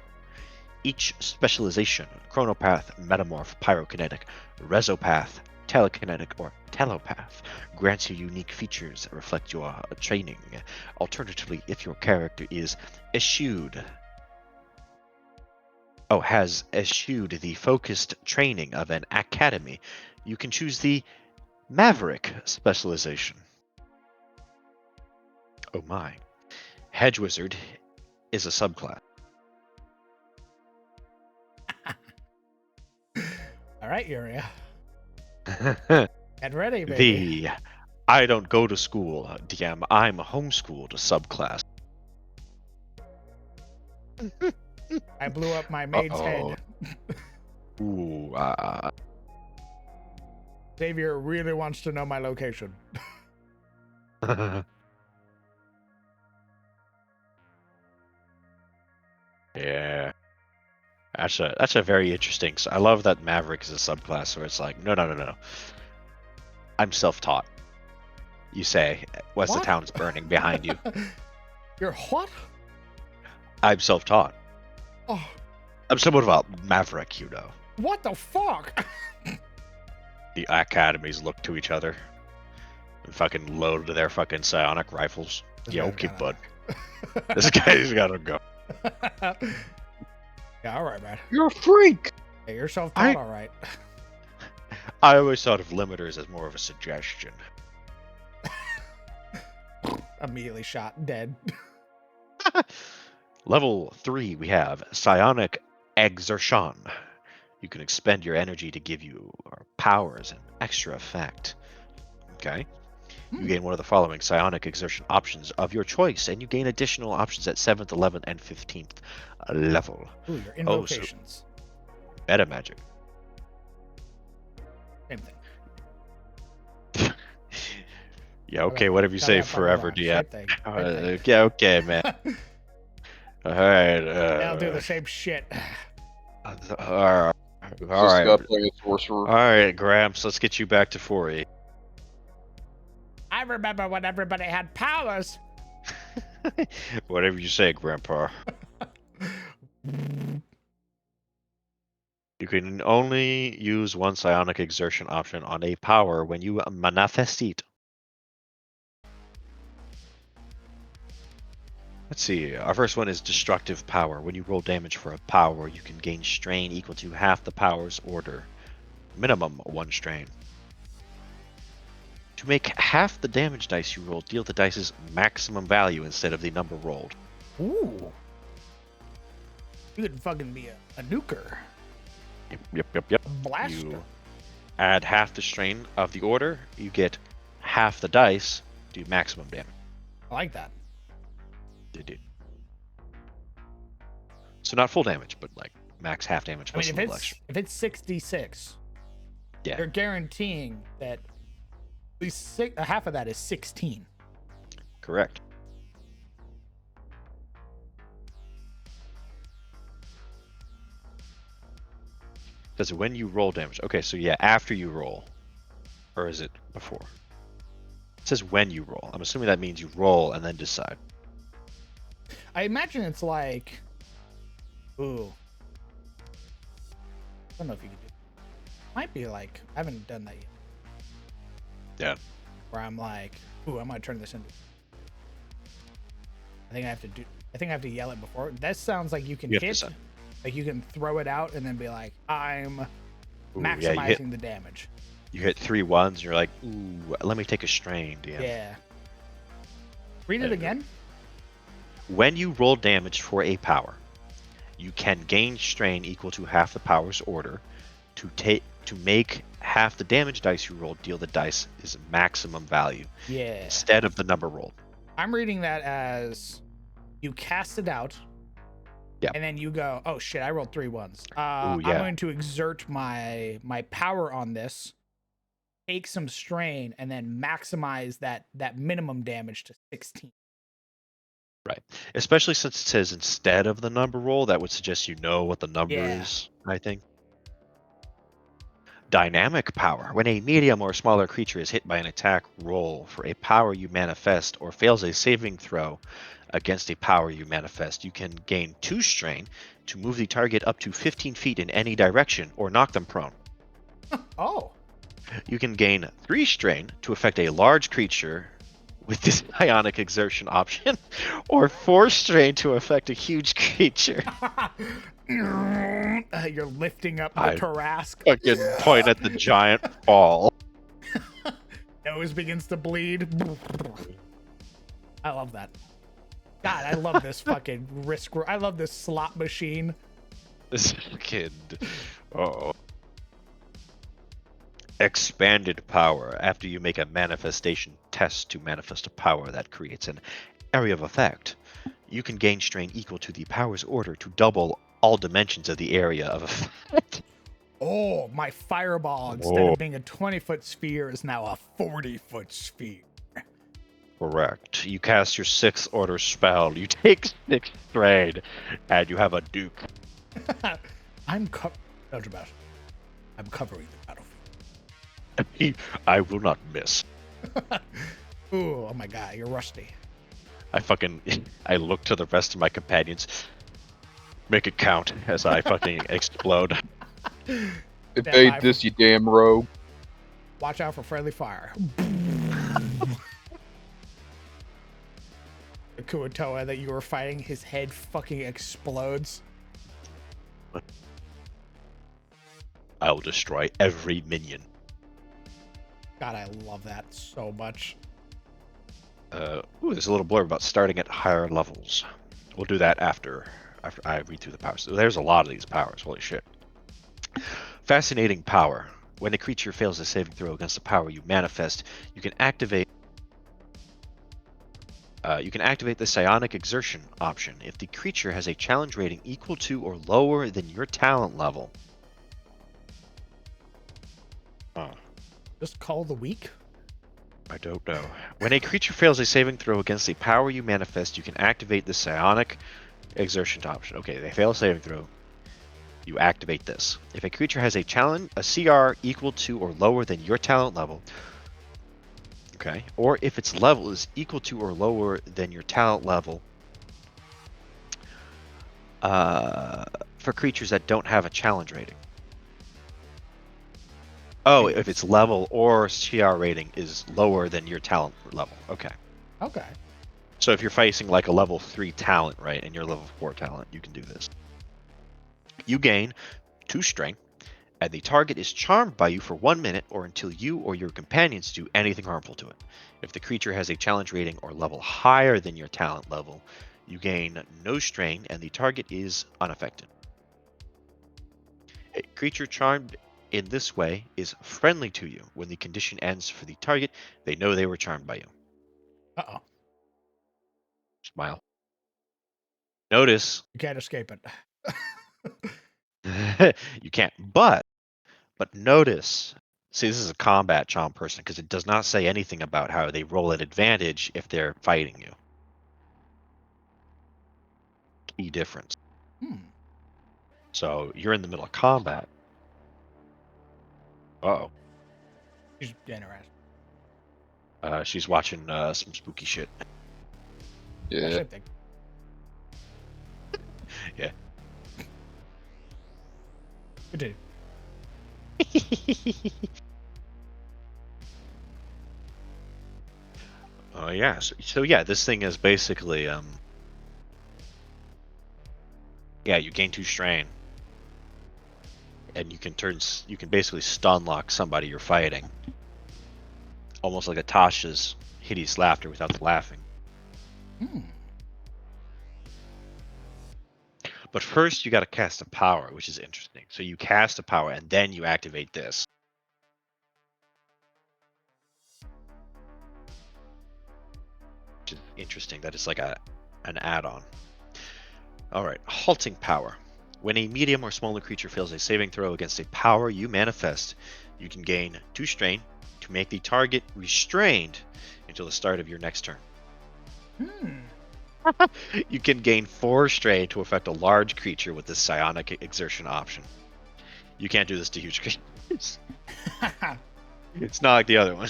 [SPEAKER 3] Each specialization, chronopath, metamorph, pyrokinetic, resopath, telekinetic, or telepath, grants you unique features that reflect your training. Alternatively, if your character is eschewed, has eschewed the focused training of an academy, you can choose the maverick specialization. Oh my. Hedge wizard is a subclass.
[SPEAKER 1] All right, Yuria. Get ready, baby.
[SPEAKER 3] The I don't go to school, DM, I'm homeschooled subclass.
[SPEAKER 1] I blew up my maid's head.
[SPEAKER 3] Ooh,
[SPEAKER 1] Xavier really wants to know my location.
[SPEAKER 3] yeah. That's a very interesting. I love that Maverick is a subclass where it's like, no. I'm self-taught. You say, the
[SPEAKER 1] What?
[SPEAKER 3] town's burning behind you.
[SPEAKER 1] You're what?
[SPEAKER 3] I'm self-taught.
[SPEAKER 1] Oh,
[SPEAKER 3] I'm somewhat of a maverick, you know.
[SPEAKER 1] what the fuck?
[SPEAKER 3] The academies look to each other and fucking load their fucking psionic rifles.
[SPEAKER 1] This
[SPEAKER 3] Yeah,
[SPEAKER 1] guy's
[SPEAKER 3] okay,
[SPEAKER 1] gotta-
[SPEAKER 3] bud. This guy's gotta go.
[SPEAKER 1] Yeah, all right, man.
[SPEAKER 3] You're a freak!
[SPEAKER 1] Hey, you're self-taught, all right.
[SPEAKER 3] I always thought of limiters as more of a suggestion.
[SPEAKER 1] Immediately shot, dead.
[SPEAKER 3] Level 3, we have Psionic Exertion. You can expend your energy to give you powers and extra effect. Okay? You gain one of the following Psionic Exertion options of your choice, and you gain additional options at 7th, 11th, and 15th level.
[SPEAKER 1] Ooh, your invocations.
[SPEAKER 3] Meta magic.
[SPEAKER 1] Same thing.
[SPEAKER 3] Yeah, okay, whatever you say forever, DM.
[SPEAKER 1] Same thing.
[SPEAKER 3] Yeah, okay, man. Alright.
[SPEAKER 1] They'll do the same shit.
[SPEAKER 3] Alright.
[SPEAKER 5] Just gotta play a sorcerer.
[SPEAKER 3] Alright, Gramps, let's get you back to 4E.
[SPEAKER 1] I remember when everybody had powers.
[SPEAKER 3] Whatever you say, Grandpa. You can only use one psionic exertion option on a power when you manifest it. Let's see. Our first one is destructive power. When you roll damage for a power, you can gain strain equal to half the power's order. Minimum 1 strain. To make half the damage dice you roll, deal the dice's maximum value instead of the number rolled.
[SPEAKER 1] Ooh. You could fucking be a nuker.
[SPEAKER 3] Yep.
[SPEAKER 1] Blaster.
[SPEAKER 3] You add half the strain of the order, you get half the dice, Do maximum damage.
[SPEAKER 1] I like that.
[SPEAKER 3] They do. So not full damage, but like max half damage
[SPEAKER 1] I mean,
[SPEAKER 3] plus a little extra.
[SPEAKER 1] if it's 66,
[SPEAKER 3] Yeah.
[SPEAKER 1] you're guaranteeing that at least half of that is 16.
[SPEAKER 3] Correct. Says when you roll damage. Okay, so yeah, after you roll. Or is it before? It says when you roll. I'm assuming that means you roll and then decide.
[SPEAKER 1] I imagine it's like, ooh. I don't know if you can do it. Might be like, I haven't done that yet.
[SPEAKER 3] Yeah.
[SPEAKER 1] Where I'm like, ooh, I'm gonna turn this into. I think I have to yell it before. That sounds like you can hit. Like you can throw it out and then be like, I'm maximizing the damage.
[SPEAKER 3] You hit 3 ones, and you're like, ooh, let me take a strain, DM.
[SPEAKER 1] Yeah. Read it again.
[SPEAKER 3] When you roll damage for a power, you can gain strain equal to half the power's order. To make half the damage dice you roll deal the dice is maximum value.
[SPEAKER 1] Yeah.
[SPEAKER 3] Instead of the number rolled.
[SPEAKER 1] I'm reading that as you cast it out.
[SPEAKER 3] Yeah.
[SPEAKER 1] And then you go, oh shit, I rolled 3 ones.
[SPEAKER 3] Ooh, yeah.
[SPEAKER 1] I'm going to exert my power on this, take some strain, and then maximize that minimum damage to 16.
[SPEAKER 3] Right. Especially since it says instead of the number roll, that would suggest you know what the number is, I think. Dynamic power. When a medium or smaller creature is hit by an attack roll for a power you manifest or fails a saving throw against a power you manifest, you can gain 2 strain to move the target up to 15 feet in any direction or knock them prone.
[SPEAKER 1] Oh.
[SPEAKER 3] You can gain 3 strain to affect a large creature with this ionic exertion option, or 4 strain to affect a huge creature.
[SPEAKER 1] You're lifting up the Tarrasque.
[SPEAKER 3] Fucking point at the giant fall.
[SPEAKER 1] Nose begins to bleed. I love that. God, I love this fucking risk. I love this slot machine.
[SPEAKER 3] This kid. Oh. Expanded power. After you make a manifestation test to manifest a power that creates an area of effect, you can gain strain equal to the power's order to double all dimensions of the area of effect.
[SPEAKER 1] Oh, my fireball, instead of being a 20-foot sphere, is now a 40-foot sphere.
[SPEAKER 3] Correct. You cast your 6th order spell. You take 6 strain, and you have a duke.
[SPEAKER 1] I'm covering the battlefield.
[SPEAKER 3] I will not miss.
[SPEAKER 1] Ooh, oh my god, you're rusty.
[SPEAKER 3] I look to the rest of my companions. Make it count as I fucking explode.
[SPEAKER 5] Evade this, you damn rogue.
[SPEAKER 1] Watch out for friendly fire. The Kuatoa that you were fighting, his head fucking explodes.
[SPEAKER 3] I will destroy every minion.
[SPEAKER 1] God, I love that so much.
[SPEAKER 3] There's a little blurb about starting at higher levels. We'll do that after I read through the powers. So there's a lot of these powers. Holy shit. Fascinating power. When a creature fails a saving throw against a power you manifest, you can activate the psionic exertion option if the creature has a challenge rating equal to or lower than your talent level.
[SPEAKER 1] Just call the weak?
[SPEAKER 3] I don't know. When a creature fails a saving throw against a power you manifest, you can activate the psionic exertion option. Okay, they fail a saving throw. You activate this. If a creature has a CR equal to or lower than your talent level, okay, or if its level is equal to or lower than your talent level, for creatures that don't have a challenge rating. Oh, if its level or CR rating is lower than your talent level. Okay.
[SPEAKER 1] Okay.
[SPEAKER 3] So if you're facing like a level 3 talent, right, and you're level 4 talent, you can do this. You gain 2 strength, and the target is charmed by you for 1 minute or until you or your companions do anything harmful to it. If the creature has a challenge rating or level higher than your talent level, you gain no strain, and the target is unaffected. A creature charmed in this way is friendly to you. When the condition ends for the target, they know they were charmed by you.
[SPEAKER 1] Uh-oh.
[SPEAKER 3] Smile. Notice
[SPEAKER 1] You can't escape it.
[SPEAKER 3] you can't, but notice. See, this is a combat charm person because it does not say anything about how they roll an advantage if they're fighting you. Key difference.
[SPEAKER 1] Hmm.
[SPEAKER 3] So you're in the middle of combat. Uh-oh.
[SPEAKER 1] She's interesting.
[SPEAKER 3] She's watching some spooky shit.
[SPEAKER 5] Yeah.
[SPEAKER 1] Same thing.
[SPEAKER 3] Yeah.
[SPEAKER 1] Continue.
[SPEAKER 3] Oh yeah. So yeah, this thing is basically yeah, you gain 2 strain. And you can basically stun lock somebody you're fighting. Almost like a Tasha's hideous laughter without the laughing.
[SPEAKER 1] Hmm.
[SPEAKER 3] But first you gotta cast a power, which is interesting. So you cast a power and then you activate this. Which is interesting that it's like an add-on. Alright, halting power. When a medium or smaller creature fails a saving throw against a power you manifest, you can gain 2 strain to make the target restrained until the start of your next turn. You can gain 4 strain to affect a large creature with the psionic exertion option. You can't do this to huge creatures. It's not like the other one.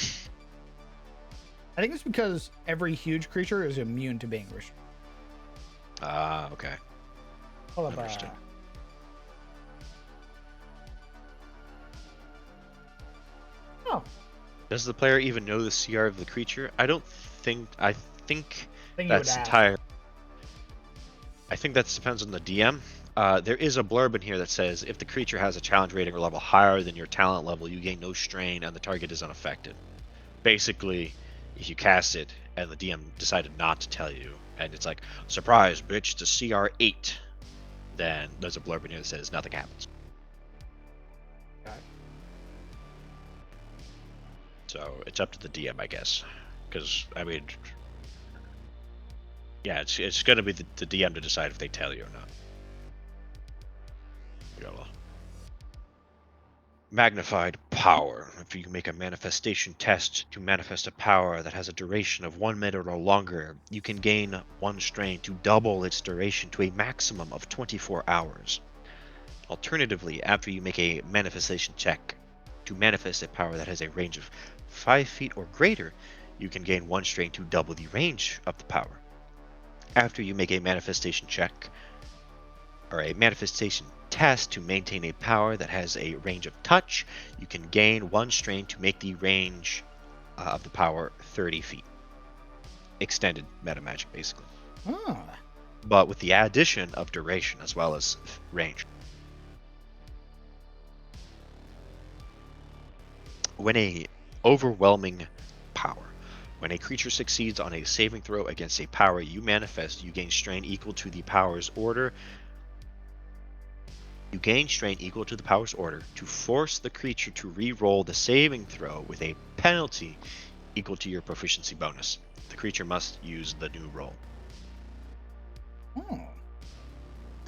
[SPEAKER 1] I think it's because every huge creature is immune to being restrained.
[SPEAKER 3] Ah, okay.
[SPEAKER 1] Hold up.
[SPEAKER 3] Understood.
[SPEAKER 1] Oh.
[SPEAKER 3] Does the player even know the CR of the creature? I think
[SPEAKER 1] I think you would
[SPEAKER 3] that's
[SPEAKER 1] ask.
[SPEAKER 3] entire. I think that depends on the DM. There is a blurb in here that says if the creature has a challenge rating or level higher than your talent level, you gain no strain and the target is unaffected. Basically, if you cast it and the DM decided not to tell you, and it's like, surprise, bitch, it's a CR 8, then there's a blurb in here that says nothing happens.
[SPEAKER 1] Okay.
[SPEAKER 3] So it's up to the DM, I guess. Because, I mean, yeah, it's going to be the DM to decide if they tell you or not. YOLO. Magnified power. If you make a manifestation test to manifest a power that has a duration of 1 minute or longer, you can gain 1 strain to double its duration to a maximum of 24 hours. Alternatively, after you make a manifestation check to manifest a power that has a range of 5 feet or greater, you can gain 1 strain to double the range of the power. After you make a manifestation check or a manifestation test to maintain a power that has a range of touch, you can gain 1 strain to make the range of the power 30 feet. Extended meta magic, basically.
[SPEAKER 1] Oh.
[SPEAKER 3] But with the addition of duration as well as range. When a overwhelming power. When a creature succeeds on a saving throw against a power you manifest, you gain strain equal to the power's order. You gain strain equal to the power's order to force the creature to re-roll the saving throw with a penalty equal to your proficiency bonus. The creature must use the new roll.
[SPEAKER 1] Oh.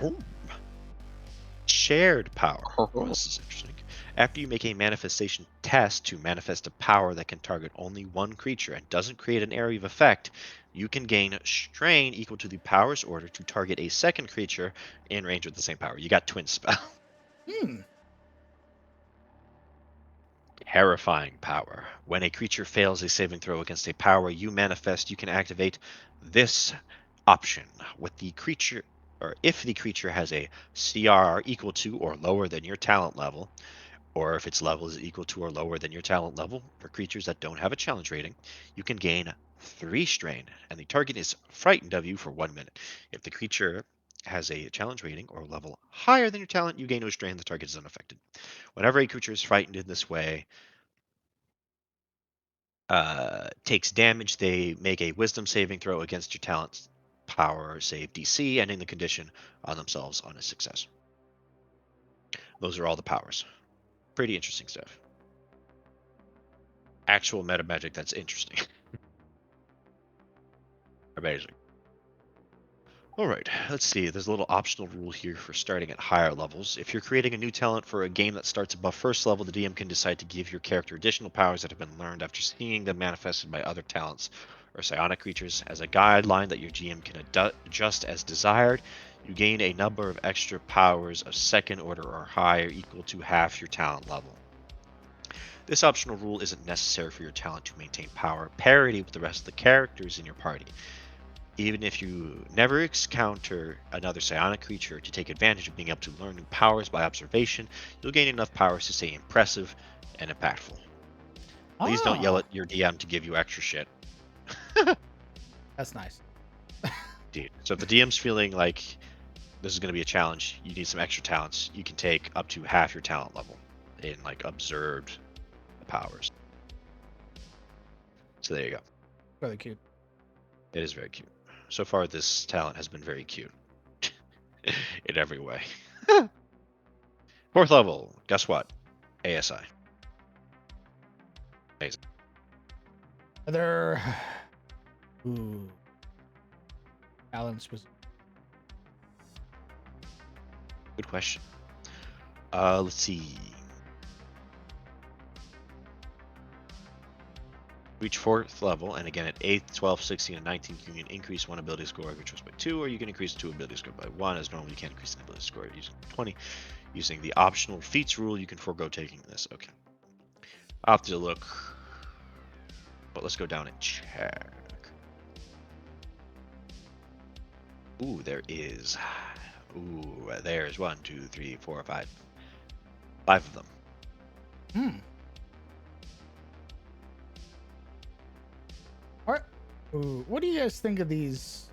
[SPEAKER 3] Ooh. Shared power. Oh, this is interesting. After you make a manifestation test to manifest a power that can target only one creature and doesn't create an area of effect, you can gain strain equal to the power's order to target a second creature in range with the same power. You got twin spell. Terrifying power. When a creature fails a saving throw against a power you manifest, you can activate this option with the creature, or if the creature has a CR equal to or lower than your talent level, or if its level is equal to or lower than your talent level. For creatures that don't have a challenge rating, you can gain 3 strain, and the target is frightened of you for 1 minute. If the creature has a challenge rating or level higher than your talent, you gain no strain, the target is unaffected. Whenever a creature is frightened in this way, takes damage, they make a wisdom saving throw against your talent's power save DC, ending the condition on themselves on a success. Those are all the powers. Pretty interesting stuff. Actual meta magic that's interesting. Amazing. All right, let's see. There's a little optional rule here for starting at higher levels. If you're creating a new talent for a game that starts above first level, the DM can decide to give your character additional powers that have been learned after seeing them manifested by other talents or psionic creatures. As a guideline that your GM can adjust as desired, you gain a number of extra powers of second order or higher equal to half your talent level. This optional rule isn't necessary for your talent to maintain power parity with the rest of the characters in your party. Even if you never encounter another psionic creature to take advantage of being able to learn new powers by observation, you'll gain enough powers to stay impressive and impactful. Please don't yell at your DM to give you extra shit.
[SPEAKER 1] That's nice.
[SPEAKER 3] Dude. So if the DM's feeling like this is going to be a challenge, you need some extra talents, you can take up to half your talent level in like observed powers. So there you go.
[SPEAKER 1] Really cute.
[SPEAKER 3] It is very cute. So far, this talent has been very cute in every way. 4th level, guess what? ASI. Amazing.
[SPEAKER 1] Are there balance was
[SPEAKER 3] Good question. Let's see. Reach 4th level, and again at 8th, 12th, 16th, and 19th, you can increase one ability score of your choice by 2, or you can increase 2 ability score by 1. As normal, you can't increase an ability score using 20. Using the optional feats rule, you can forego taking this. Okay. I'll have to look. But let's go down and check. Ooh, there is. Ooh, there's 1, 2, 3, 4, 5. 5 of them.
[SPEAKER 1] What do you guys think of these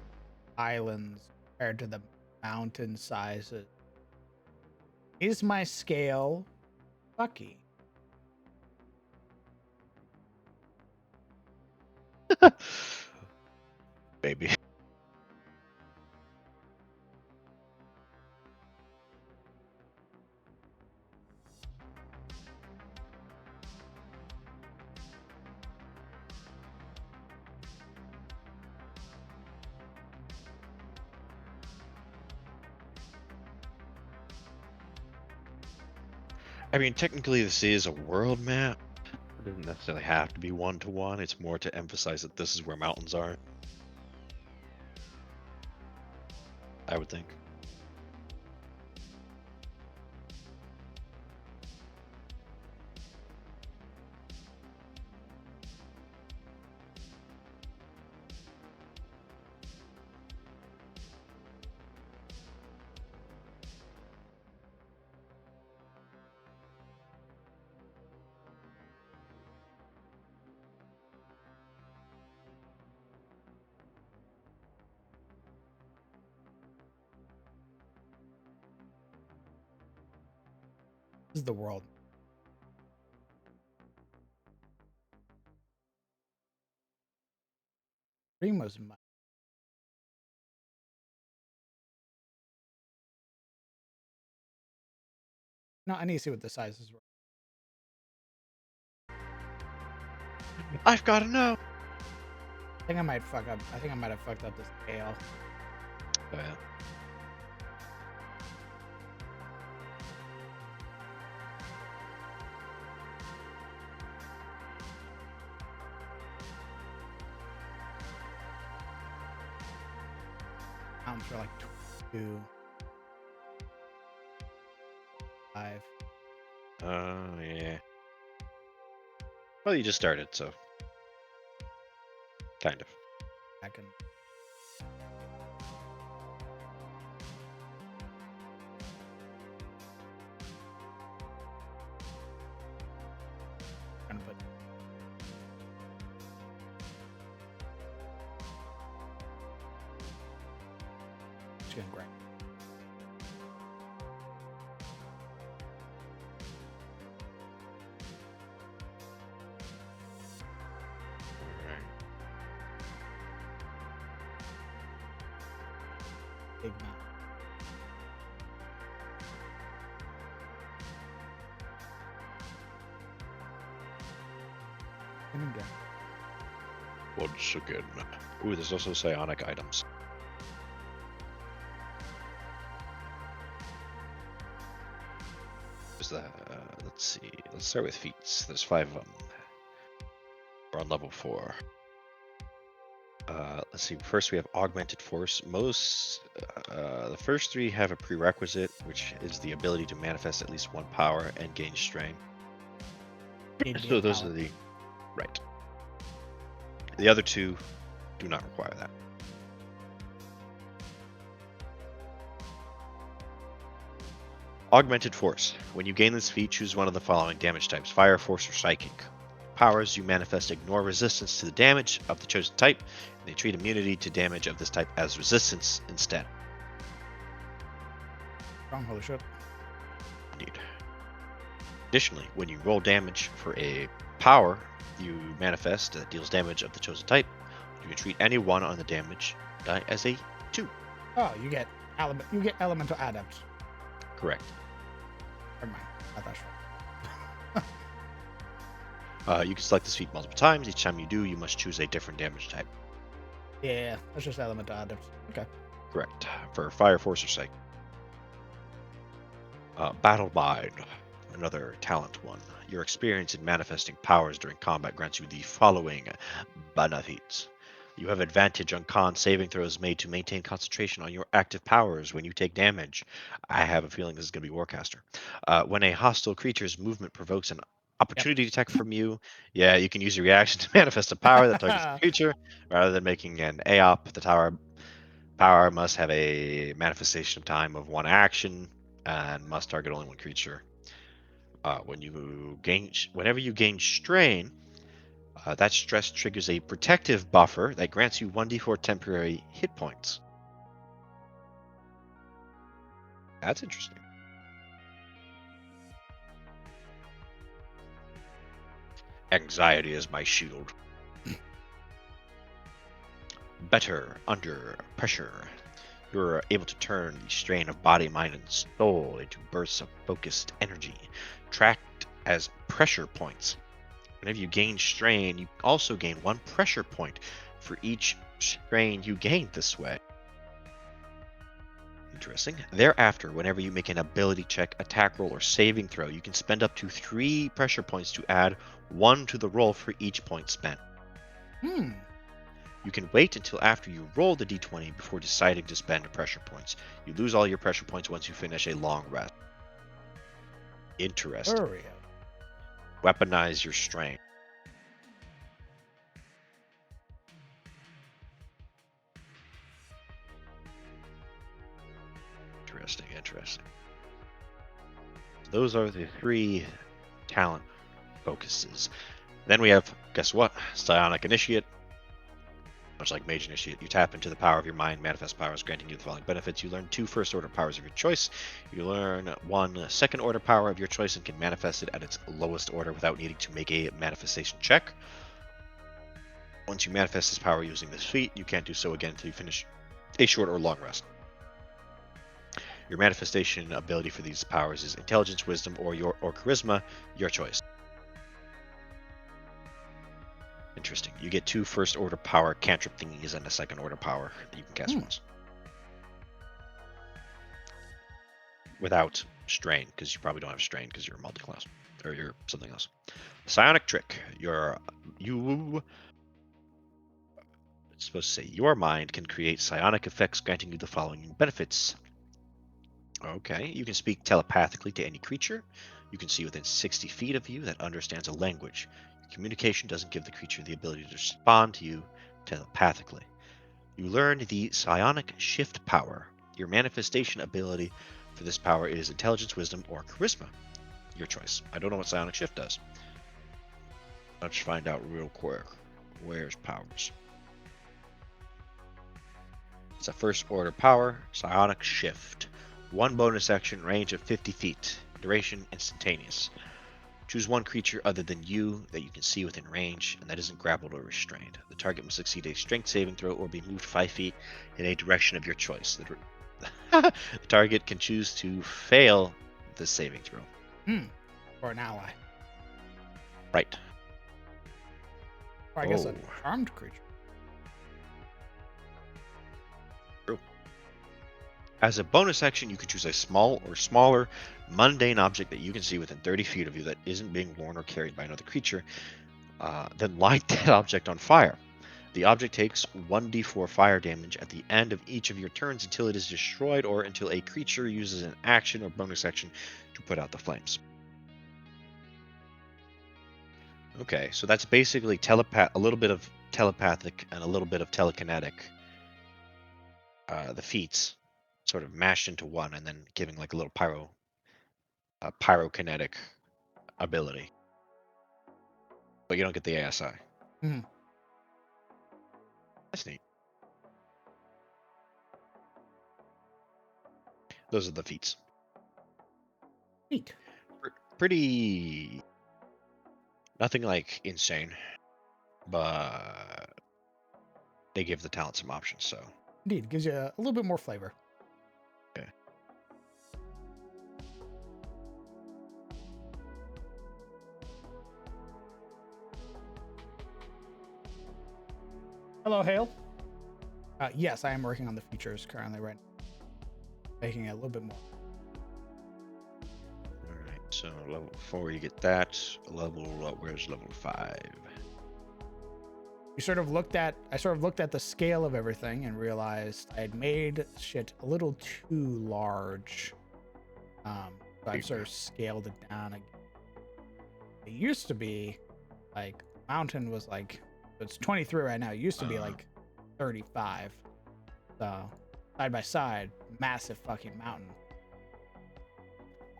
[SPEAKER 1] islands compared to the mountain sizes? Is my scale lucky?
[SPEAKER 3] Baby. I mean, technically, this is a world map. It doesn't necessarily have to be one-to-one. It's more to emphasize that this is where mountains are. I would think.
[SPEAKER 1] This is the world. Dream was my. No, I need to see what the sizes were.
[SPEAKER 3] I've got to know.
[SPEAKER 1] I think I might fuck up. I think I might have fucked up the scale.
[SPEAKER 3] Oh, yeah.
[SPEAKER 1] Mountains for like 2, 5.
[SPEAKER 3] Oh, yeah. Well, you just started, so. Kind of.
[SPEAKER 1] I can. Trying to put. Just gonna grab. Big mountain. And again.
[SPEAKER 3] Once again. Ooh, there's also psionic items. Let's see. Let's start with feats. There's 5 of them. We're on level 4. Let's see. First, we have augmented force. The first 3 have a prerequisite, which is the ability to manifest at least 1 power and gain strain. So those are the right. The other 2 do not require that. Augmented force. When you gain this feat, choose one of the following damage types: fire, force, or psychic. Powers you manifest ignore resistance to the damage of the chosen type, and they treat immunity to damage of this type as resistance instead.
[SPEAKER 1] Holy shit.
[SPEAKER 3] Indeed. Additionally, when you roll damage for a power you manifest that deals damage of the chosen type, you can treat any one on the damage die as a 2.
[SPEAKER 1] Oh, you get elemental adept.
[SPEAKER 3] Correct.
[SPEAKER 1] Never mind. Not that sure.
[SPEAKER 3] You can select this feat multiple times. Each time you do, you must choose a different damage type.
[SPEAKER 1] Yeah, that's just elemental adept. Okay.
[SPEAKER 3] Correct. For fire, force, or psych. Battle Mind. Another talent one. Your experience in manifesting powers during combat grants you the following benefits. You have advantage on con saving throws made to maintain concentration on your active powers when you take damage. I have a feeling this is going to be Warcaster. When a hostile creature's movement provokes an opportunity attack from you, you can use your reaction to manifest a power that targets the creature. Rather than making an AOP, the power must have a manifestation time of 1 action and must target only 1 creature. Whenever you gain strain, that stress triggers a protective buffer that grants you 1d4 temporary hit points. That's interesting. Anxiety is my shield. Better under pressure. You're able to turn the strain of body, mind, and soul into bursts of focused energy, tracked as pressure points. Whenever you gain strain, you also gain 1 pressure point for each strain you gain this way. Interesting. Thereafter, whenever you make an ability check, attack roll, or saving throw, you can spend up to 3 pressure points to add 1 to the roll for each point spent. You can wait until after you roll the d20 before deciding to spend pressure points. You lose all your pressure points once you finish a long rest. Interesting. Weaponize your strain. Interesting. Those are the 3 talent focuses. Then we have, guess what? Psionic Initiate. Much like Mage Initiate, you tap into the power of your mind, manifest powers, granting you the following benefits. You learn 2 first-order powers of your choice. You learn 1 second-order power of your choice and can manifest it at its lowest order without needing to make a manifestation check. Once you manifest this power using this feat, you can't do so again until you finish a short or long rest. Your manifestation ability for these powers is Intelligence, Wisdom, or Charisma, your choice. Interesting. You get 2 first-order power cantrip thingies and a second-order power that you can cast once. Without strain, because you probably don't have strain because you're a multi-class. Or you're something else. Psionic Trick. It's supposed to say, your mind can create psionic effects granting you the following benefits. Okay, you can speak telepathically to any creature. You can see within 60 feet of you that understands a language. Communication doesn't give the creature the ability to respond to you telepathically. You learn the Psionic Shift power. Your manifestation ability for this power is Intelligence, Wisdom, or Charisma. Your choice. I don't know what Psionic Shift does. Let's find out real quick. Where's powers? It's a first order power, Psionic Shift. 1 bonus action, range of 50 feet. Duration instantaneous. Choose 1 creature other than you that you can see within range and that isn't grappled or restrained. The target must succeed a strength saving throw or be moved 5 feet in a direction of your choice. The target can choose to fail the saving throw.
[SPEAKER 1] Or an ally.
[SPEAKER 3] Right.
[SPEAKER 1] Or I guess a charmed creature.
[SPEAKER 3] As a bonus action, you can choose a small or smaller mundane object that you can see within 30 feet of you that isn't being worn or carried by another creature. Then light that object on fire. The object takes 1d4 fire damage at the end of each of your turns until it is destroyed or until a creature uses an action or bonus action to put out the flames. Okay, so that's basically a little bit of telepathic and a little bit of telekinetic. The feats sort of mashed into one, and then giving like a little pyrokinetic ability. But you don't get the ASI.
[SPEAKER 1] Mhm.
[SPEAKER 3] That's neat. Those are the feats.
[SPEAKER 1] Neat.
[SPEAKER 3] Pretty. Nothing like insane, but they give the talent some options. So
[SPEAKER 1] Indeed, gives you a little bit more flavor.
[SPEAKER 3] okay.
[SPEAKER 1] Hello, Hale. Yes, I am working on the features currently right now, making it a little bit more.
[SPEAKER 3] All right. So level 4, you get that. Where's level 5?
[SPEAKER 1] I sort of looked at the scale of everything and realized I had made shit a little too large. So I've sort of scaled it down again. It used to be like mountain was like, it's 23 right now. It used to be like 35. So side by side, massive fucking mountain.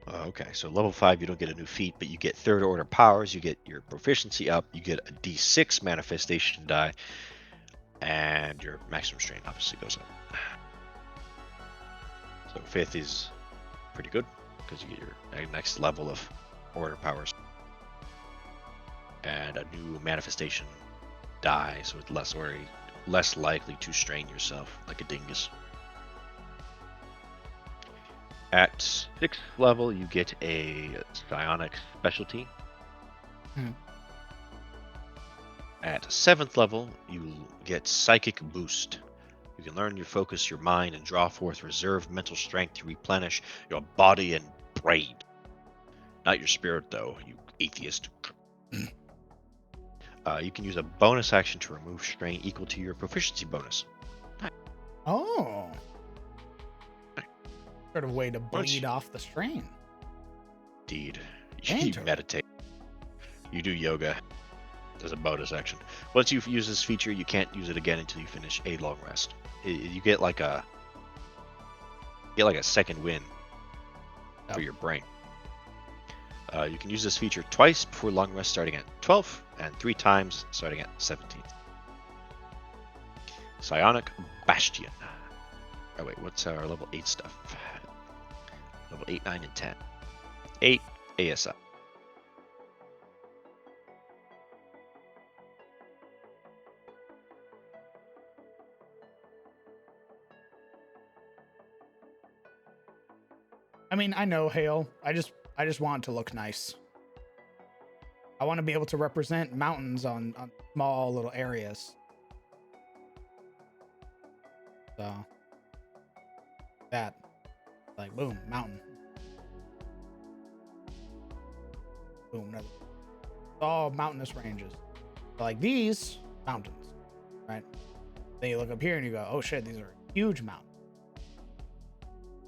[SPEAKER 3] Okay, so level 5, you don't get a new feat, but you get third order powers. You get your proficiency up. You get a d6 manifestation die, and your maximum strain obviously goes up. So 5th is pretty good because you get your next level of order powers and a new manifestation die, so it's less likely to strain yourself like a dingus. At 6th level, you get a psionic specialty. At 7th level, you get psychic boost. You can learn your focus, your mind, and draw forth reserve mental strength to replenish your body and brain. Not your spirit, though, you atheist. You can use a bonus action to remove strain equal to your proficiency bonus.
[SPEAKER 1] Oh. Sort of way to bleed off the strain.
[SPEAKER 3] Indeed. You meditate. You do yoga as a bonus action. Once you've used this feature, you can't use it again until you finish a long rest. You get like a second win for your brain. You can use this feature twice before long rest starting at 12th and 3 times starting at 17th. Psionic Bastion. Oh wait, what's our level 8 stuff? Level 8, 9, and 10. 8 ASI.
[SPEAKER 1] I mean, I know, Hale. I just want it to look nice. I want to be able to represent mountains on small little areas. So that, like, boom, mountain. Boom, another. It's all mountainous ranges. So like these mountains, right? Then you look up here and you go, oh shit, these are huge mountains.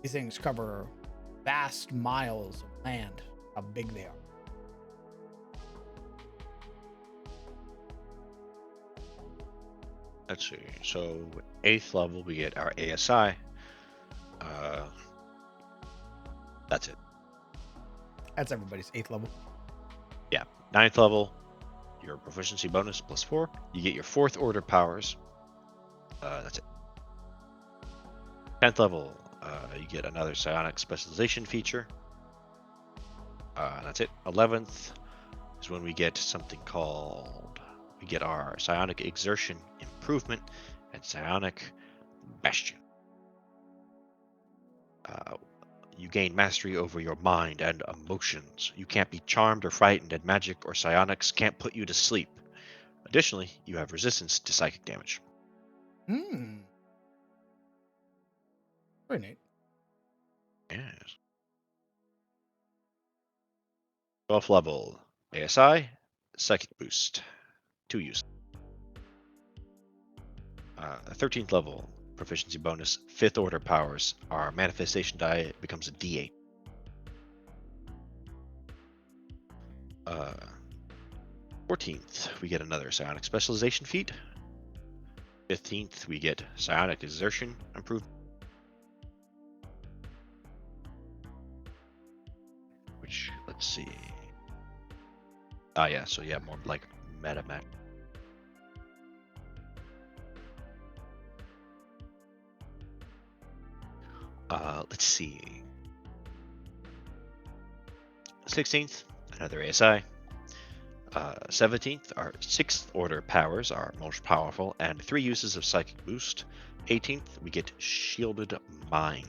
[SPEAKER 1] These things cover vast miles of land, how big they are.
[SPEAKER 3] Let's see. So 8th level, we get our ASI. That's it.
[SPEAKER 1] That's everybody's 8th level.
[SPEAKER 3] Yeah. 9th level, your proficiency bonus +4. You get your 4th order powers. That's it. 10th level, you get another psionic specialization feature. That's it. 11th is when we get something called, we get our psionic exertion improvement and psionic bastion. You gain mastery over your mind and emotions. You can't be charmed or frightened, and magic or psionics can't put you to sleep. Additionally, you have resistance to psychic damage.
[SPEAKER 1] Very neat.
[SPEAKER 3] Yes. 12th level. ASI. Psychic boost. 2 use. 13th level. Proficiency bonus. 5th order powers. Our manifestation die becomes a D8. 14th, we get another psionic specialization feat. 15th, we get psionic exertion improvement. Which, let's see. Yeah, so yeah, more like meta mech. Let's see. 16th, another ASI. 17th, our 6th order powers are most powerful, and 3 uses of psychic boost. 18th, we get shielded mind.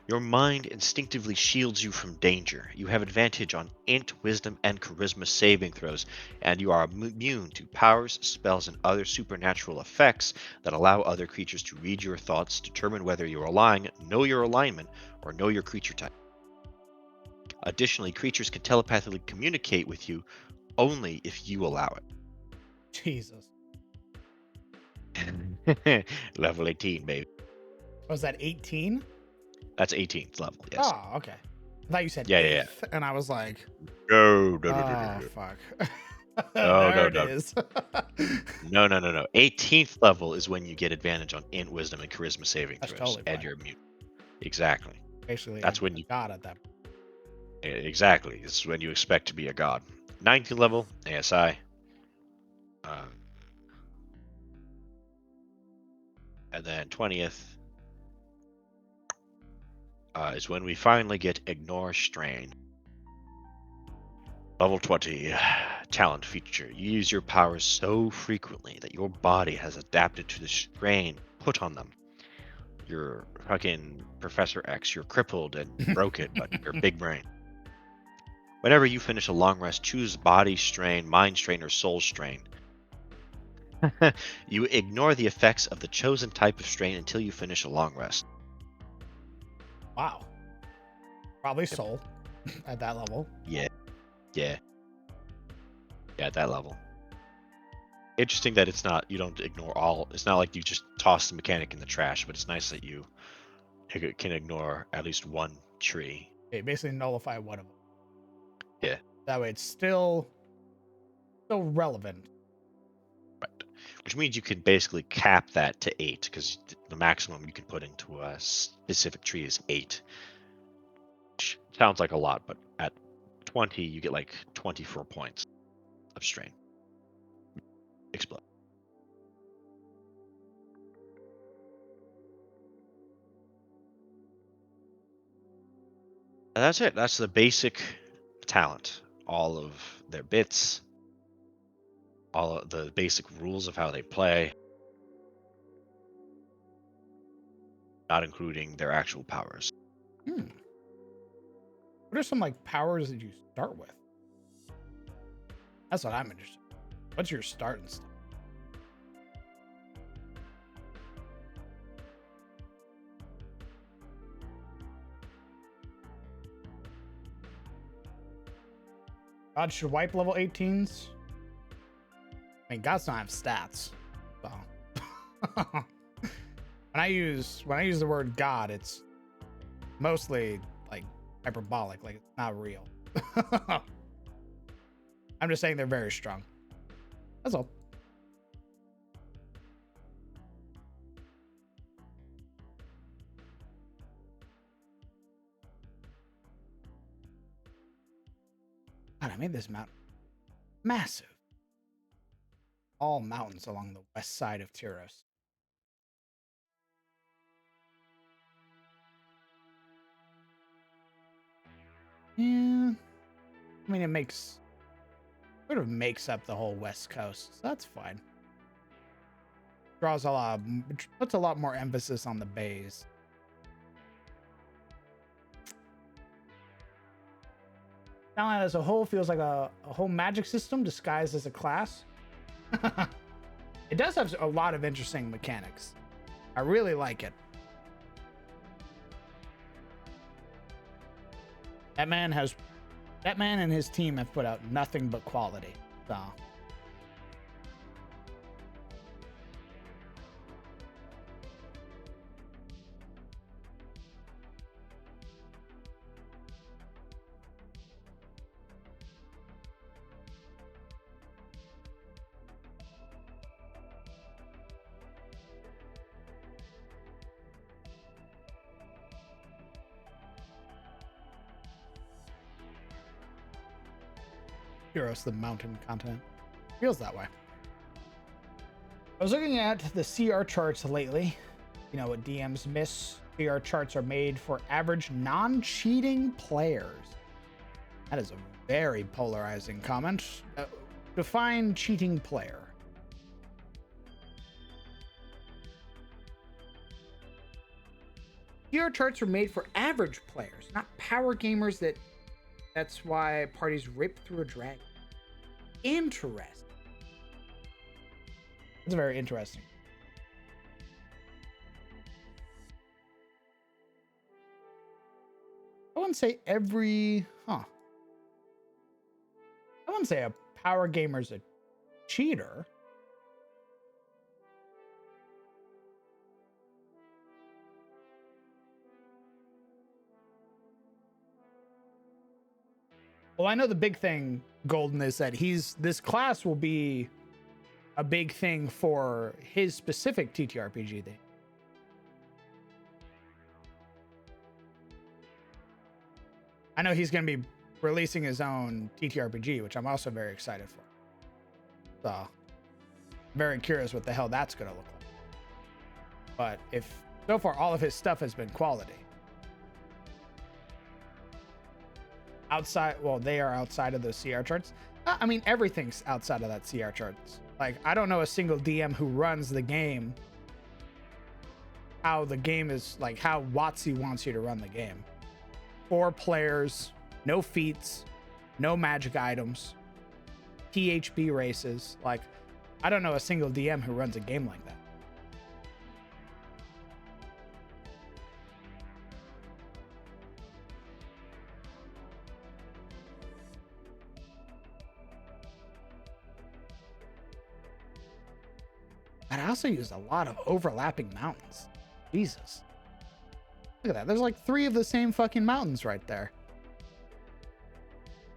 [SPEAKER 3] Your mind instinctively shields you from danger. You have advantage on int, wisdom, and charisma saving throws, and you are immune to powers, spells, and other supernatural effects that allow other creatures to read your thoughts, determine whether you are lying, know your alignment, or know your creature type. Additionally, creatures can telepathically communicate with you only if you allow
[SPEAKER 1] Jesus.
[SPEAKER 3] it. Level 18, baby.
[SPEAKER 1] Was that 18?
[SPEAKER 3] That's 18th level, yes.
[SPEAKER 1] Oh, okay. I thought you said
[SPEAKER 3] Yeah, yeah,
[SPEAKER 1] 8th, and I was like,
[SPEAKER 3] No.
[SPEAKER 1] oh, fuck.
[SPEAKER 3] No,
[SPEAKER 1] there it
[SPEAKER 3] no.
[SPEAKER 1] is.
[SPEAKER 3] No. 18th level is when you get advantage on int, wisdom, and charisma saving
[SPEAKER 1] That's
[SPEAKER 3] throws,
[SPEAKER 1] totally
[SPEAKER 3] and
[SPEAKER 1] fine.
[SPEAKER 3] you're immune. Exactly.
[SPEAKER 1] Basically,
[SPEAKER 3] That's when
[SPEAKER 1] a
[SPEAKER 3] you
[SPEAKER 1] god at that point.
[SPEAKER 3] exactly. It's when you expect to be a god. 19th level ASI. And then 20th is when we finally get ignore strain. Level 20 talent feature. You use your powers so frequently that your body has adapted to the strain put on them. You're fucking Professor X. You're crippled and broken, but you're big brain. Whenever you finish a long rest, choose body strain, mind strain, or soul strain. You ignore the effects of the chosen type of strain until you finish a long rest.
[SPEAKER 1] Wow. Probably soul at that level.
[SPEAKER 3] Yeah, at that level. Interesting that it's not, you don't ignore all, it's not like you just toss the mechanic in the trash, but it's nice that you can ignore at least one tree.
[SPEAKER 1] Okay, basically nullify one of them.
[SPEAKER 3] Yeah.
[SPEAKER 1] That way it's still relevant.
[SPEAKER 3] Right. Which means you can basically cap that to 8, because the maximum you can put into a specific tree is 8. Which sounds like a lot, but at 20, you get like 24 points of strain. Explode. And that's it. That's the basic talent. All of their bits, all of the basic rules of how they play, not including their actual powers.
[SPEAKER 1] What are some like powers that you start with? That's what I'm interested in. What's your starting stuff? God should wipe level 18s. I mean, gods don't have stats, so when I use the word God, it's mostly like hyperbolic, like it's not real. I'm just saying they're very strong. That's all. God, I made this mountain massive. All mountains along the west side of Tyros. Yeah, I mean it sort of makes up the whole west coast, so that's fine. Puts a lot more emphasis on the bays. Talent as a whole feels like a whole magic system disguised as a class. It does have a lot of interesting mechanics. I really like it. That man and his team have put out nothing but quality. So. Heroes, the mountain continent. Feels that way. I was looking at the CR charts lately. You know what DMs miss? CR charts are made for average non-cheating players. That is a very polarizing comment. Define cheating player. CR charts are made for average players, not power gamers that's why parties rip through a dragon. Interesting. That's very interesting. I wouldn't say I wouldn't say a power gamer's a cheater. Well, I know the big thing, Golden, is that this class will be a big thing for his specific TTRPG thing. I know he's going to be releasing his own TTRPG, which I'm also very excited for. So, very curious what the hell that's going to look like. But if so far all of his stuff has been quality. They are outside of those CR charts. I mean, everything's outside of that CR charts. Like, I don't know a single DM who runs the game, how the game is, like, how WotC wants you to run the game. 4 players, no feats, no magic items, THB races. Like, I don't know a single DM who runs a game like that. But I also used a lot of overlapping mountains. Jesus. Look at that. There's like 3 of the same fucking mountains right there.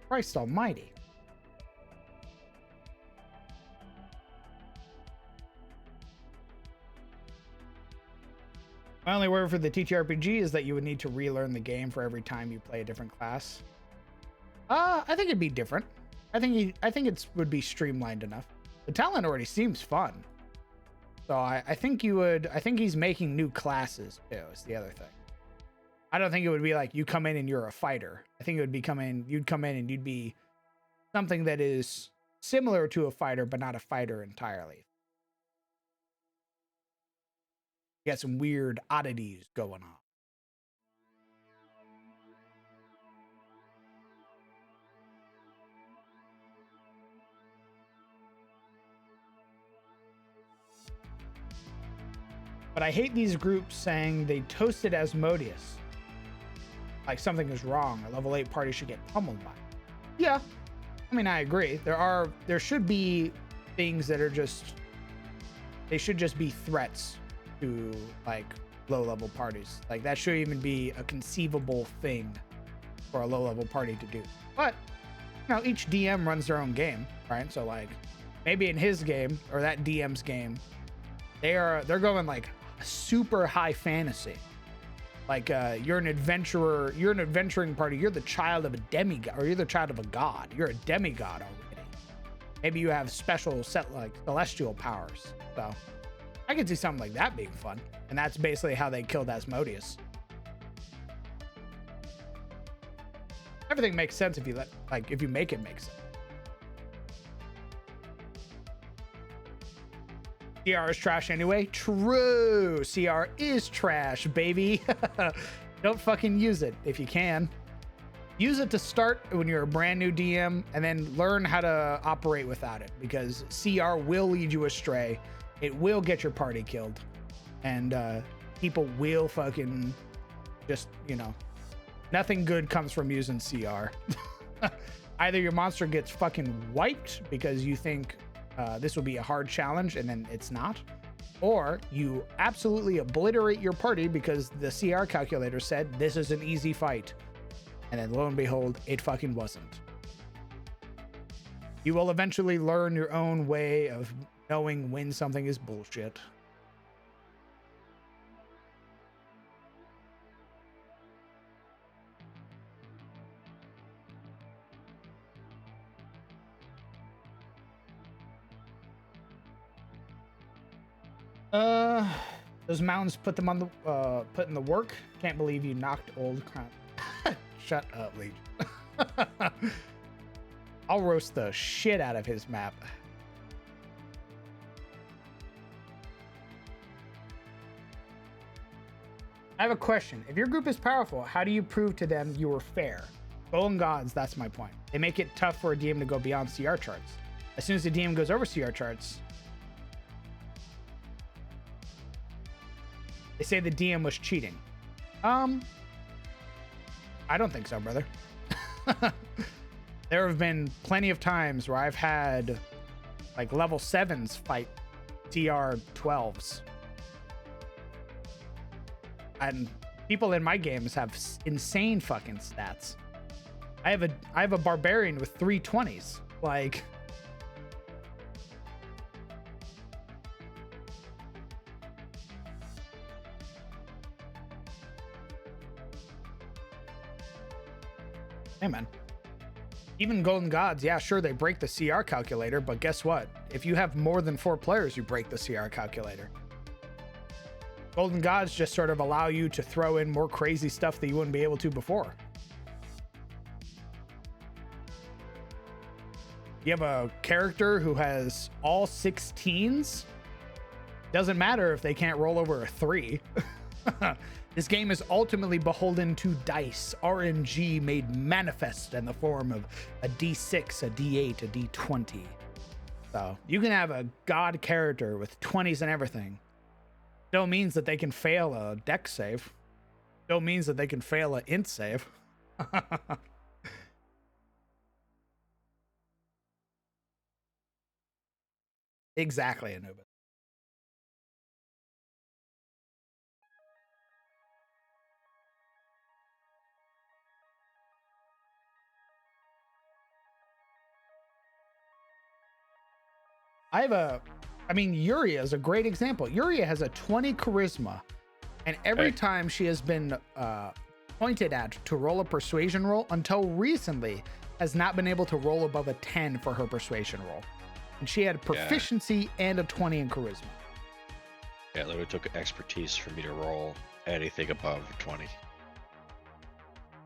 [SPEAKER 1] Christ almighty. My only word for the TTRPG is that you would need to relearn the game for every time you play a different class. I think it'd be different. I think it would be streamlined enough. The talent already seems fun. So I think he's making new classes too, is the other thing. I don't think it would be like you come in and you're a fighter. I think it would be you'd come in and you'd be something that is similar to a fighter, but not a fighter entirely. You got some weird oddities going on. But I hate these groups saying they toasted Asmodeus. Like something is wrong. A level 8 party should get pummeled by. Yeah. I mean, I agree. There should be things that are they should just be threats to like low level parties. Like that should even be a conceivable thing for a low level party to do. But you know, each DM runs their own game, right? So like maybe in his game or that DM's game, they're going like super high fantasy. Like you're an adventurer, you're an adventuring party, you're the child of a demigod, or you're the child of a god. You're a demigod already. Maybe you have special celestial powers. So I could see something like that being fun. And that's basically how they killed Asmodeus. Everything makes sense if you make it make sense. CR is trash anyway. True. CR is trash, baby. Don't fucking use it if you can. Use it to start when you're a brand new DM and then learn how to operate without it, because CR will lead you astray. It will get your party killed. And people will fucking just, Nothing good comes from using CR. Either your monster gets fucking wiped because you think this will be a hard challenge and then it's not, or you absolutely obliterate your party because the CR calculator said this is an easy fight. And then lo and behold, it fucking wasn't. You will eventually learn your own way of knowing when something is bullshit. Those mountains put them on the put in the work. Can't believe you knocked old crown. Shut up, Legion. I'll roast the shit out of his map. I have a question. If your group is powerful, how do you prove to them you were fair? Golden Gods, that's my point. They make it tough for a DM to go beyond CR charts. As soon as the DM goes over CR charts, they say the DM was cheating. I don't think so, brother. There have been plenty of times where I've had like level 7s fight CR 12s. And people in my games have insane fucking stats. I have a barbarian with 320s. Like, hey man. Even Golden Gods, yeah, sure, they break the CR calculator, but guess what? If you have more than 4 players, you break the CR calculator. Golden Gods just sort of allow you to throw in more crazy stuff that you wouldn't be able to before. You have a character who has all 16s. Doesn't matter if they can't roll over a 3. This game is ultimately beholden to dice, RNG made manifest in the form of a D6, a D8, a D20. So you can have a god character with 20s and everything. Still means that they can fail a dex save. Still means that they can fail an int save. Exactly, Anubis. Yuria is a great example. Yuria has a 20 charisma, and every time she has been pointed at to roll a persuasion roll, until recently, has not been able to roll above a 10 for her persuasion roll. And she had proficiency and a 20 in charisma.
[SPEAKER 3] Yeah, it literally took expertise for me to roll anything above 20.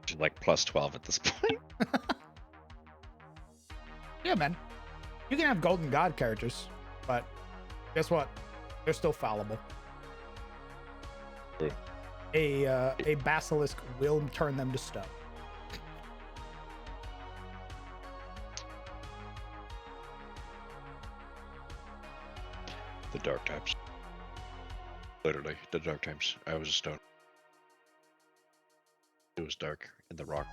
[SPEAKER 3] Which is like plus 12 at this point.
[SPEAKER 1] Yeah, man. You can have Golden God characters, but guess what? They're still fallible.
[SPEAKER 3] True.
[SPEAKER 1] A basilisk will turn them to stone.
[SPEAKER 3] The dark times. Literally, the dark times. I was a stone. It was dark in the rock.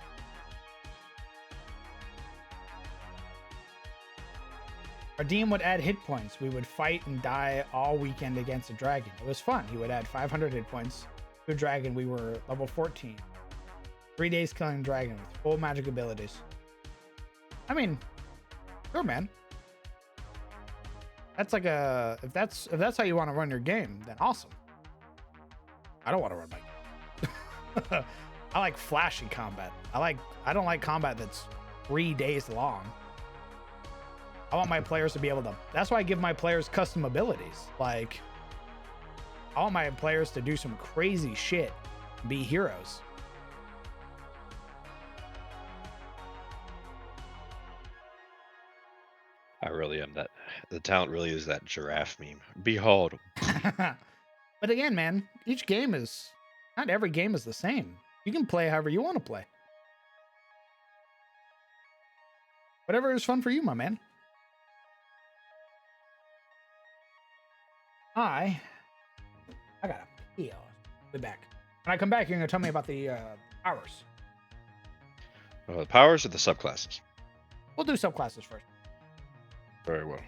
[SPEAKER 1] Our DM would add hit points. We would fight and die all weekend against a dragon. It was fun. He would add 500 hit points to a dragon. We were level 14. 3 days killing a dragon with full magic abilities. I mean, sure, man. That's like if that's how you want to run your game, then awesome. I don't want to run my game. I like flashy combat. I don't like combat that's 3 days long. I want my players to be able to. That's why I give my players custom abilities. Like, I want my players to do some crazy shit, be heroes.
[SPEAKER 3] I really am that. The talent really is that giraffe meme. Behold.
[SPEAKER 1] But again, man, each game is not every game is the same. You can play however you want to play. Whatever is fun for you, my man. I gotta pee. I'll be back. When I come back, you're gonna tell me about the hours.
[SPEAKER 3] The powers or the subclasses?
[SPEAKER 1] We'll do subclasses first.
[SPEAKER 3] Very well.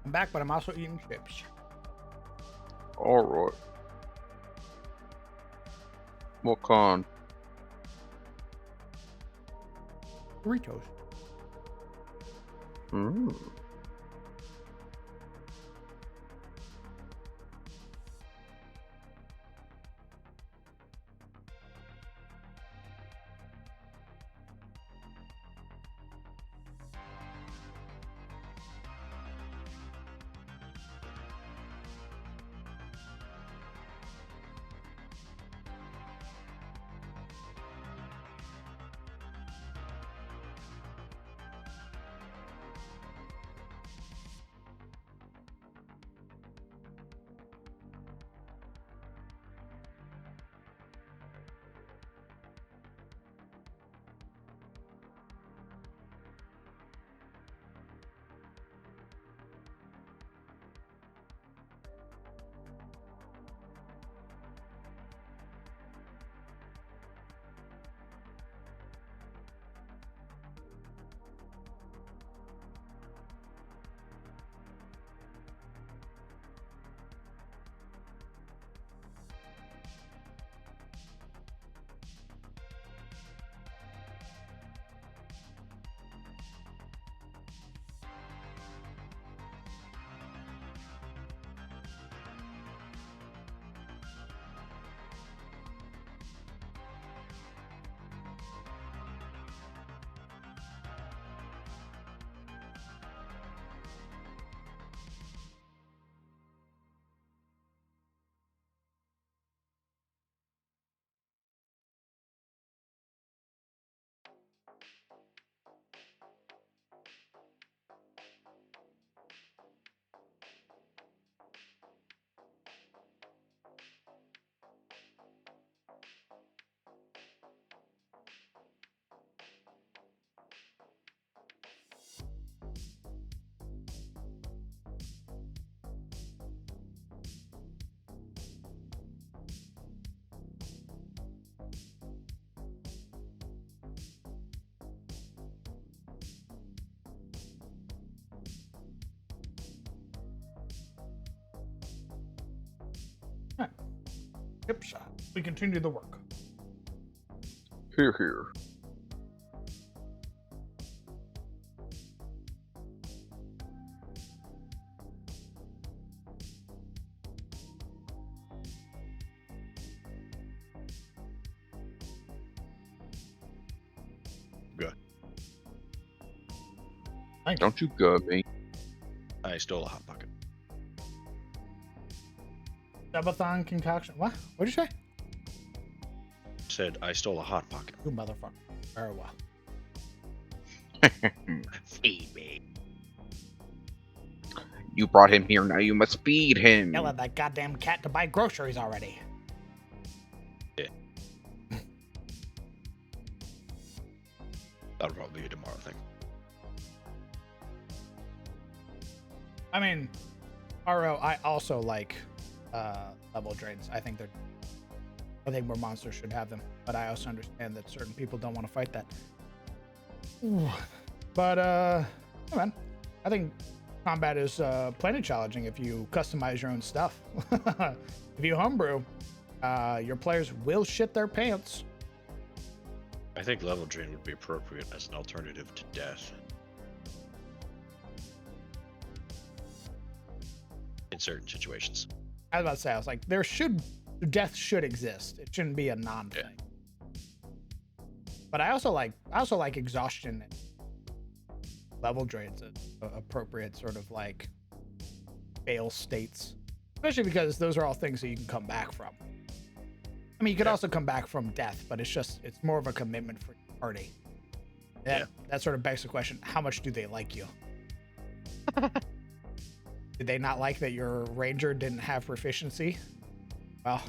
[SPEAKER 1] I'm back, but I'm also eating chips.
[SPEAKER 5] All right. What kind?
[SPEAKER 1] Doritos.
[SPEAKER 5] Mm.
[SPEAKER 1] Chip shot. We continue the work.
[SPEAKER 5] Here, here.
[SPEAKER 3] Good.
[SPEAKER 1] Thank you.
[SPEAKER 5] Don't you go me.
[SPEAKER 3] I stole a hot pocket.
[SPEAKER 1] Subathon concoction. What? What'd you say?
[SPEAKER 3] Said I stole a hot pocket.
[SPEAKER 1] You motherfucker. Very well.
[SPEAKER 3] Feed me.
[SPEAKER 5] You brought him here, now you must feed him.
[SPEAKER 1] Yell at that goddamn cat to buy groceries already.
[SPEAKER 3] Yeah. That'll probably be a tomorrow thing.
[SPEAKER 1] I mean, RO, I also like level drains. I think more monsters should have them, but I also understand that certain people don't want to fight that. But yeah, man, I think combat is plenty challenging if you customize your own stuff. If you homebrew, your players will shit their pants.
[SPEAKER 3] I think level drain would be appropriate as an alternative to death. In certain situations.
[SPEAKER 1] I was about to say, I was like, death should exist. It shouldn't be a non-thing. Yeah. But I also like exhaustion and level drains as appropriate sort of like fail states, especially because those are all things that you can come back from. I mean, you could also come back from death, but it's more of a commitment for your party. That sort of begs the question: how much do they like you? Did they not like that your ranger didn't have proficiency? Well,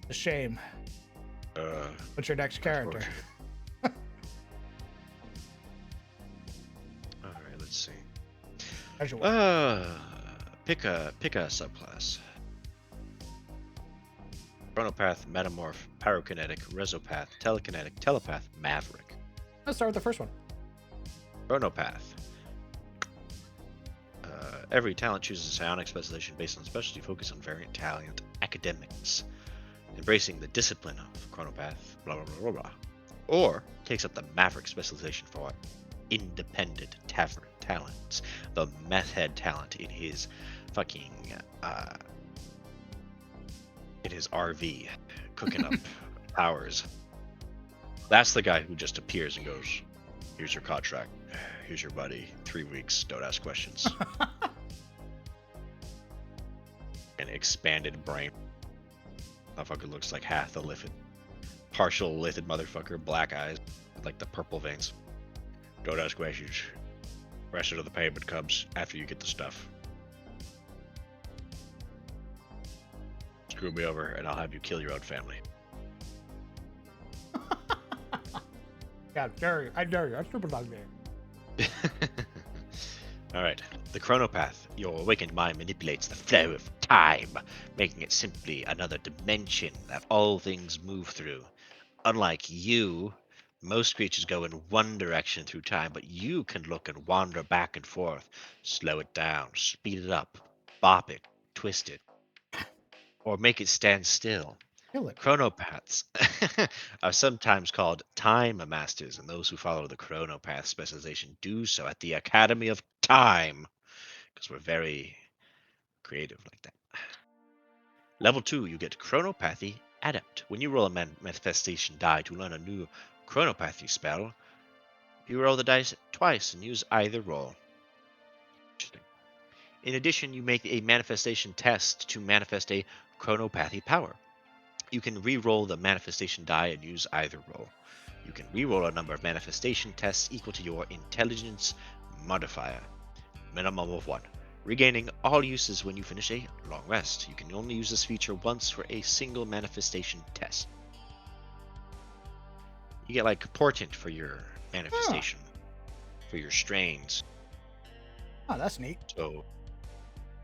[SPEAKER 1] it's a shame. What's your next character?
[SPEAKER 3] All right, let's see. Pick a subclass. Chronopath, Metamorph, Pyrokinetic, Resopath, Telekinetic, Telepath, Maverick.
[SPEAKER 1] Let's start with the first one.
[SPEAKER 3] Chronopath. Every talent chooses a psionic specialization based on specialty focus on variant talent academics, embracing the discipline of chronopath, blah blah blah blah blah. Or takes up the maverick specialization for independent tavern talents, the meth head talent in his fucking in his RV, cooking up powers. That's the guy who just appears and goes, "Here's your contract. Here's your buddy. 3 weeks. Don't ask questions." An expanded brain. Motherfucker looks like half the lifted, partial lifted motherfucker. Black eyes, with like the purple veins. Don't ask questions. Rest of the payment comes after you get the stuff. Screw me over, and I'll have you kill your own family.
[SPEAKER 1] Yeah, I dare you. I'm super dog there.
[SPEAKER 3] Alright. The chronopath. Your awakened mind manipulates the flow of time, making it simply another dimension that all things move through. Unlike you, most creatures go in one direction through time, but you can look and wander back and forth, slow it down, speed it up, bop it, twist it, or make it stand still.
[SPEAKER 1] Kill it.
[SPEAKER 3] Chronopaths are sometimes called time masters, and those who follow the chronopath specialization do so at the Academy of Time, because we're very creative like that. Level 2, you get Chronopathy Adept. When you roll a manifestation die to learn a new chronopathy spell, you roll the dice twice and use either roll. Interesting. In addition, you make a manifestation test to manifest a chronopathy power. You can re-roll the manifestation die and use either roll. You can re-roll a number of manifestation tests equal to your intelligence modifier, minimum of 1. Regaining all uses when you finish a long rest. You can only use this feature once for a single manifestation test. You get like portent for your manifestation, for your strains.
[SPEAKER 1] Oh, that's neat.
[SPEAKER 3] So,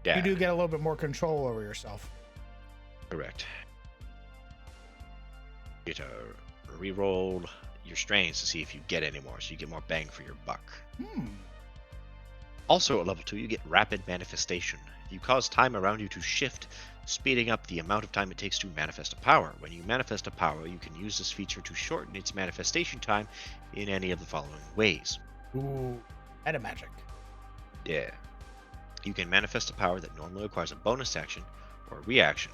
[SPEAKER 3] yeah.
[SPEAKER 1] You do get a little bit more control over yourself.
[SPEAKER 3] Correct. You get to re-roll your strains to see if you get any more, so you get more bang for your buck. Also at level 2, you get Rapid Manifestation. You cause time around you to shift, speeding up the amount of time it takes to manifest a power. When you manifest a power, you can use this feature to shorten its manifestation time in any of the following ways.
[SPEAKER 1] Ooh, meta magic.
[SPEAKER 3] Yeah. You can manifest a power that normally requires a bonus action or a reaction.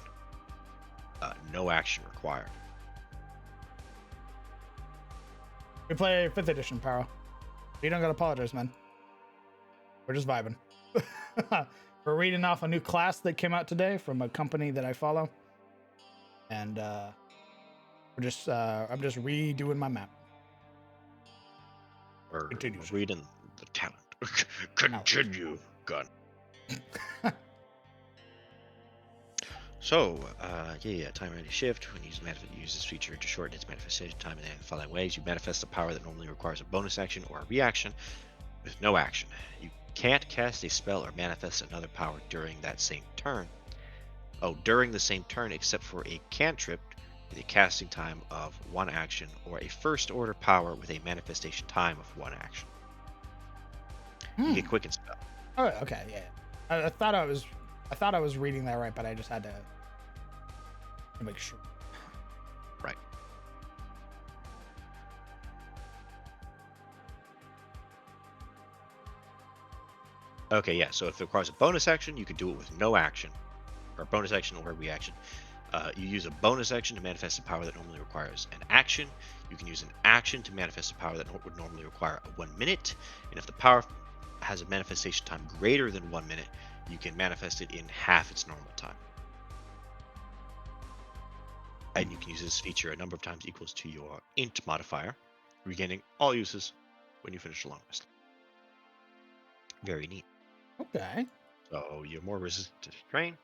[SPEAKER 3] No action required.
[SPEAKER 1] We play 5th edition, Paro. You don't gotta apologize, man. We're just vibing. We're reading off a new class that came out today from a company that I follow. And I'm just redoing my map.
[SPEAKER 3] We're
[SPEAKER 1] Continue.
[SPEAKER 3] reading the talent. Continue, gun. So, time ready shift. When you use this feature to shorten its manifestation time in the following ways. You manifest a power that normally requires a bonus action or a reaction with no action. You can't cast a spell or manifest another power during that same turn. During the same turn, except for a cantrip with a casting time of 1 action or a first order power with a manifestation time of 1 action. You get quicken spell.
[SPEAKER 1] Oh, okay, yeah. I thought I was reading that right, but I just had to make sure.
[SPEAKER 3] Right. Okay, yeah, so if it requires a bonus action, you can do it with no action, or a bonus action or a reaction. You use a bonus action to manifest a power that normally requires an action. You can use an action to manifest a power that would normally require 1 minute. And if the power has a manifestation time greater than 1 minute, you can manifest it in half its normal time. And you can use this feature a number of times equals to your int modifier, regaining all uses when you finish a long rest. Very neat.
[SPEAKER 1] Okay.
[SPEAKER 3] So you're more resistant to strain,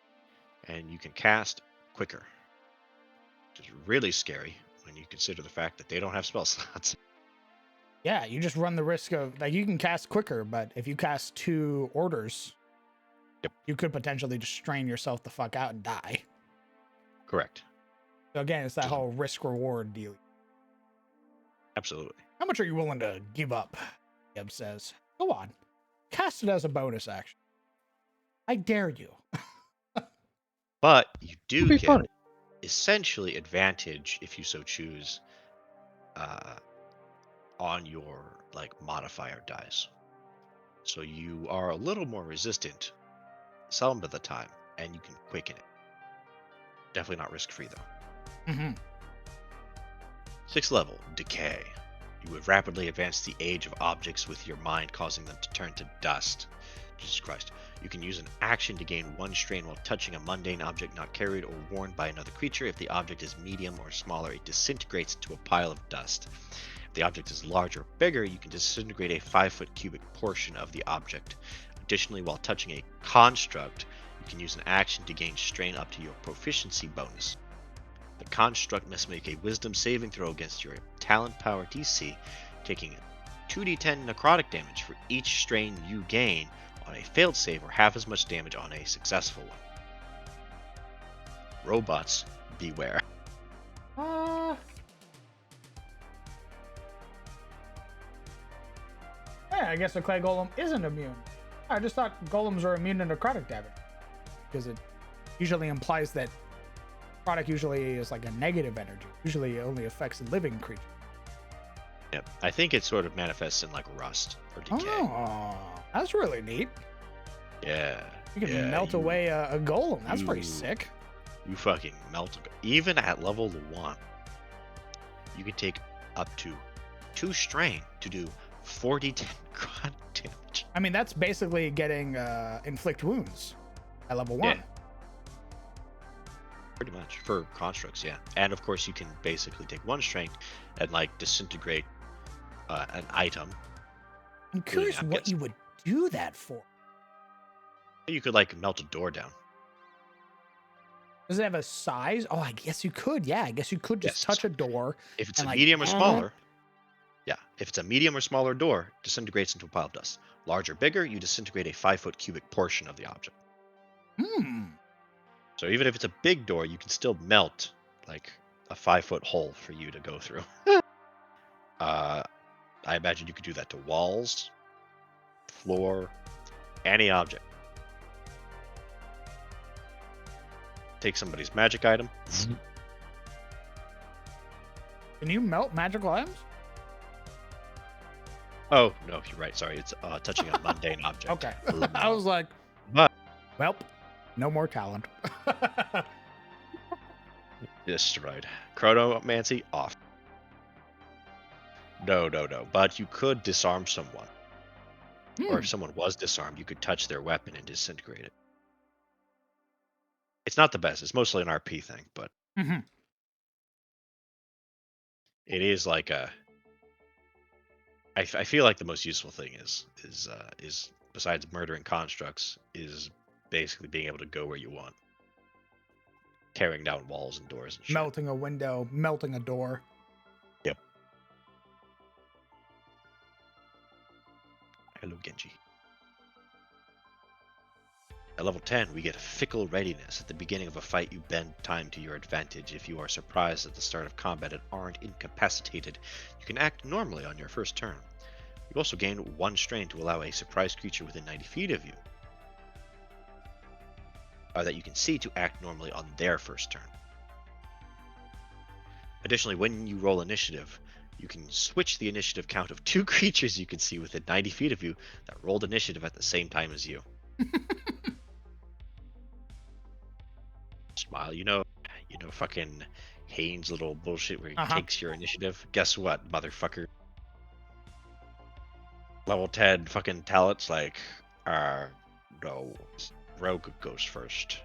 [SPEAKER 3] and you can cast quicker, which is really scary when you consider the fact that they don't have spell slots.
[SPEAKER 1] Yeah, you just run the risk of, like, you can cast quicker, but if you cast 2 orders,
[SPEAKER 3] Yep.
[SPEAKER 1] you could potentially just strain yourself the fuck out and die.
[SPEAKER 3] Correct.
[SPEAKER 1] So again, it's that whole risk reward deal.
[SPEAKER 3] Absolutely.
[SPEAKER 1] How much are you willing to give up? Geb says. Go on. Cast it as a bonus action. I dare you.
[SPEAKER 3] But you do
[SPEAKER 5] It'd be
[SPEAKER 3] get
[SPEAKER 5] fun.
[SPEAKER 3] essentially advantage if you so choose on your like modifier dice. So you are a little more resistant some of the time, and you can quicken it. Definitely not risk free though.
[SPEAKER 1] Mm-hmm.
[SPEAKER 3] 6th level, Decay. You would rapidly advance the age of objects with your mind, causing them to turn to dust. Jesus Christ. You can use an action to gain 1 strain while touching a mundane object not carried or worn by another creature. If the object is medium or smaller, it disintegrates into a pile of dust. If the object is larger or bigger, you can disintegrate a 5-foot cubic portion of the object. Additionally, while touching a construct, you can use an action to gain strain up to your proficiency bonus. The construct must make a wisdom saving throw against your talent power DC, taking 2d10 necrotic damage for each strain you gain on a failed save, or half as much damage on a successful one. Robots, beware.
[SPEAKER 1] Yeah, I guess the clay golem isn't immune. I just thought golems are immune to necrotic damage because it usually implies that necrotic usually is like a negative energy. Usually it only affects living creatures.
[SPEAKER 3] Yep. I think it sort of manifests in like rust or decay.
[SPEAKER 1] Oh, that's really neat.
[SPEAKER 3] Yeah.
[SPEAKER 1] You can
[SPEAKER 3] yeah,
[SPEAKER 1] melt away a golem. That's pretty
[SPEAKER 3] you-
[SPEAKER 1] sick.
[SPEAKER 3] You fucking melt. Even at level 1, you can take up to 2 strain to do 4d10 necrotic damage.
[SPEAKER 1] I mean, that's basically getting inflict wounds at level 1.
[SPEAKER 3] Yeah. Pretty much for constructs, yeah. And of course, you can basically take 1 strength and like disintegrate an item.
[SPEAKER 1] I'm curious
[SPEAKER 3] I'm
[SPEAKER 1] what
[SPEAKER 3] guessing.
[SPEAKER 1] you would do that for.
[SPEAKER 3] You could like melt a door down.
[SPEAKER 1] Does it have a size? Oh, I guess you could. Yeah, I guess you could just
[SPEAKER 3] Yes.
[SPEAKER 1] touch a door.
[SPEAKER 3] If it's
[SPEAKER 1] And,
[SPEAKER 3] a
[SPEAKER 1] like,
[SPEAKER 3] medium or
[SPEAKER 1] add-
[SPEAKER 3] smaller, yeah. If it's a medium or smaller door, disintegrates into a pile of dust. Larger, bigger, you disintegrate a 5-foot cubic portion of the object. So even if it's a big door, you can still melt like a 5-foot hole for you to go through. I imagine you could do that to walls, floor, any object. Take somebody's magic item.
[SPEAKER 1] Can you melt magical items?
[SPEAKER 3] Oh no, you're right. Sorry, it's touching a mundane object.
[SPEAKER 1] Okay. I was like,
[SPEAKER 3] But-
[SPEAKER 1] welp, no more talent.
[SPEAKER 3] Destroyed. Chronomancy off. No. But you could disarm someone. Or if someone was disarmed, you could touch their weapon and disintegrate it. It's not the best. It's mostly an RP thing, but
[SPEAKER 1] Mhm.
[SPEAKER 3] it is like a. I feel like the most useful thing is besides murdering constructs is basically being able to go where you want, tearing down walls and doors and shit.
[SPEAKER 1] Melting a window, melting a door.
[SPEAKER 3] Yep. Hello, Genji. At level 10, we get Fickle Readiness. At the beginning of a fight, you bend time to your advantage. If you are surprised at the start of combat and aren't incapacitated, you can act normally on your first turn. You also gain 1 strain to allow a surprised creature within 90 feet of you that you can see to act normally on their first turn. Additionally, when you roll initiative, you can switch the initiative count of 2 creatures you can see within 90 feet of you that rolled initiative at the same time as you. Smile, you know fucking Haynes' little bullshit where he takes your initiative. Guess what, motherfucker? Level 10 fucking talents like, no, Rogue goes first.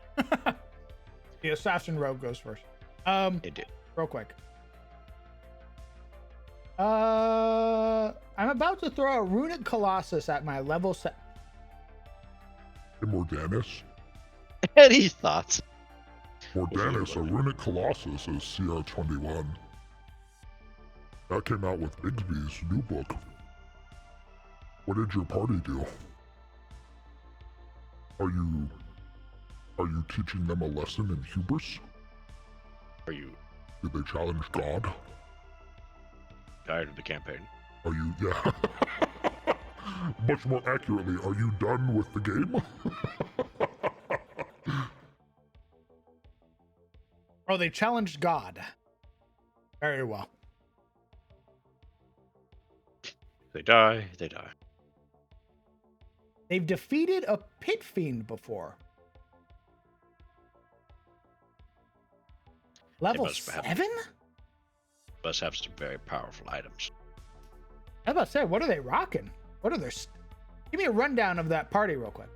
[SPEAKER 1] The assassin rogue goes first.
[SPEAKER 3] It did.
[SPEAKER 1] Real quick. I'm about to throw a runic colossus at my level set.
[SPEAKER 4] Mordanis?
[SPEAKER 3] Any thoughts?
[SPEAKER 4] Mordanis, a runic colossus, is CR21. That came out with Bigsby's new book. What did your party do? Are you teaching them a lesson in hubris?
[SPEAKER 3] Are you
[SPEAKER 4] Did they challenge God?
[SPEAKER 3] tired of the campaign?
[SPEAKER 4] Are you, yeah. Much more accurately, are you done with the game?
[SPEAKER 1] Oh, they challenged God. Very well.
[SPEAKER 3] They die. They die.
[SPEAKER 1] They've defeated a pit fiend before. Level
[SPEAKER 3] must have-
[SPEAKER 1] 7?
[SPEAKER 3] Must have some very powerful items.
[SPEAKER 1] I was about to say, what are they rocking? What are their... Give me a rundown of that party real quick.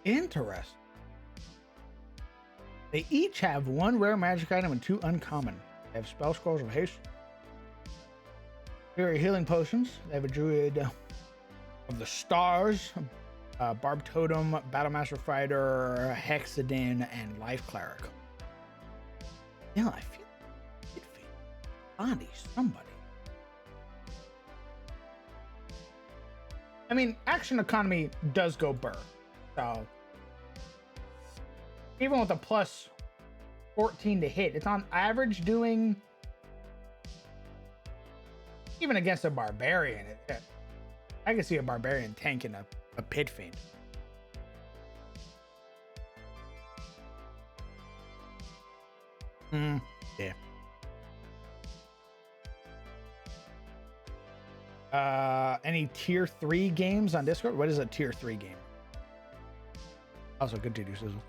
[SPEAKER 1] Interesting. They each have 1 rare magic item and 2 uncommon. They have spell scrolls of haste. Very healing potions. They have a druid of the stars, barb totem, battlemaster fighter, hexadin, and life cleric. Yeah, I feel it body somebody. I mean, action economy does go burr, so even with a plus 14 to hit, it's on average doing, even against a barbarian, I can see a barbarian tanking a pit fiend. Yeah. Any tier 3 games on Discord? What is a tier 3 game? Also good to do, Sizzle.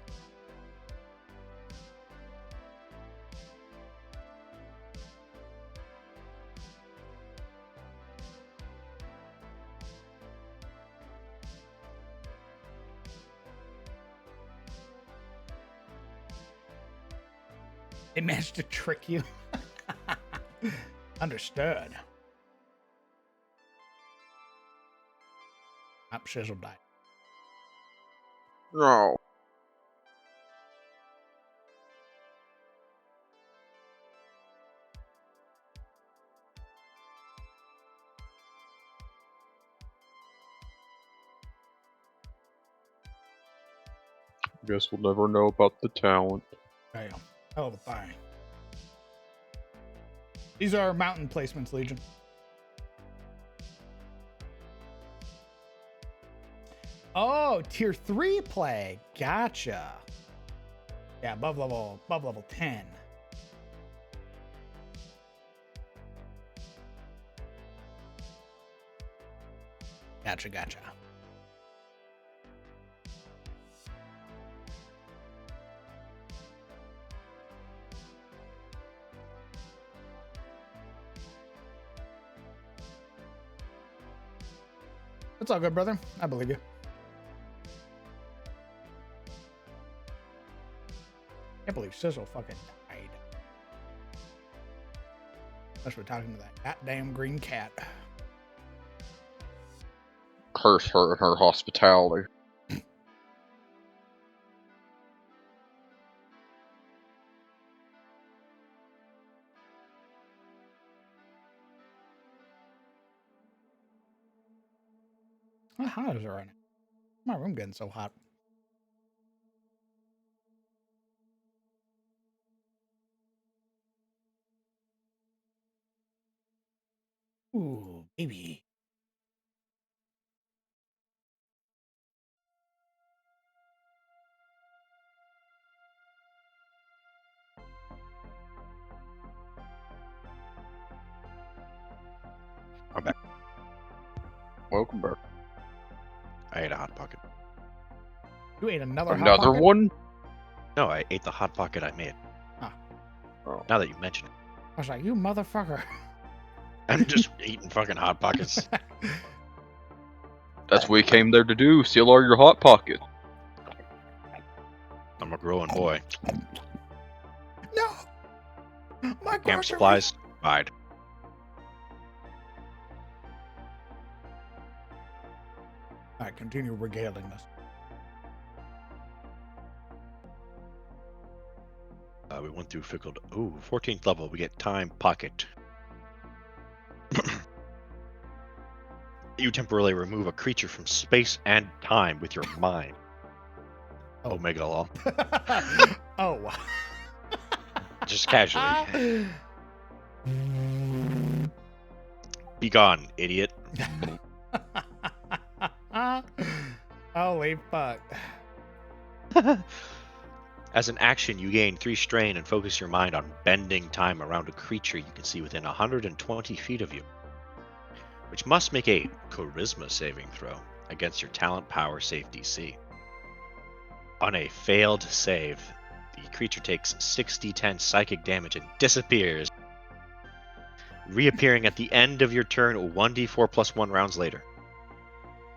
[SPEAKER 1] They managed to trick you. Understood. Up, Shizzle died.
[SPEAKER 5] No. Guess we'll never know about the talent.
[SPEAKER 1] Damn. Hell of a thing. These are mountain placements, Legion. Oh, tier 3 play. Gotcha. Yeah, above level 10. Gotcha. It's all good, brother. I believe you. Can't believe Sizzle fucking died. Unless we're talking to that goddamn green cat.
[SPEAKER 5] Curse her and her hospitality.
[SPEAKER 1] How hot is it right now? My room getting so hot. Ooh, baby.
[SPEAKER 3] I'm back.
[SPEAKER 5] Welcome back.
[SPEAKER 3] I ate a hot pocket.
[SPEAKER 1] You ate another hot
[SPEAKER 5] Another
[SPEAKER 1] pocket?
[SPEAKER 5] one?
[SPEAKER 3] No, I ate the hot pocket I made.
[SPEAKER 1] Ah.
[SPEAKER 5] Oh.
[SPEAKER 3] Now that you mention it,
[SPEAKER 1] I was like, you motherfucker.
[SPEAKER 3] I'm just eating fucking hot pockets.
[SPEAKER 5] That's what we came there to do. Steal all your hot pockets.
[SPEAKER 3] I'm a growing boy.
[SPEAKER 1] No! My
[SPEAKER 3] Camp
[SPEAKER 1] groceries!
[SPEAKER 3] supplies, fine.
[SPEAKER 1] Alright, continue regaling us.
[SPEAKER 3] We went through fickled. Ooh, 14th level. We get time pocket. You temporarily remove a creature from space and time with your mind.
[SPEAKER 1] Oh.
[SPEAKER 3] Omega law.
[SPEAKER 1] Oh.
[SPEAKER 3] Just casually. Be gone, idiot.
[SPEAKER 1] Holy fuck.
[SPEAKER 3] As an action, you gain 3 strain and focus your mind on bending time around a creature you can see within 120 feet of you, which must make a charisma saving throw against your talent power save DC. On a failed save, the creature takes 6d10 psychic damage and disappears, reappearing at the end of your turn 1d4 plus 1 rounds later.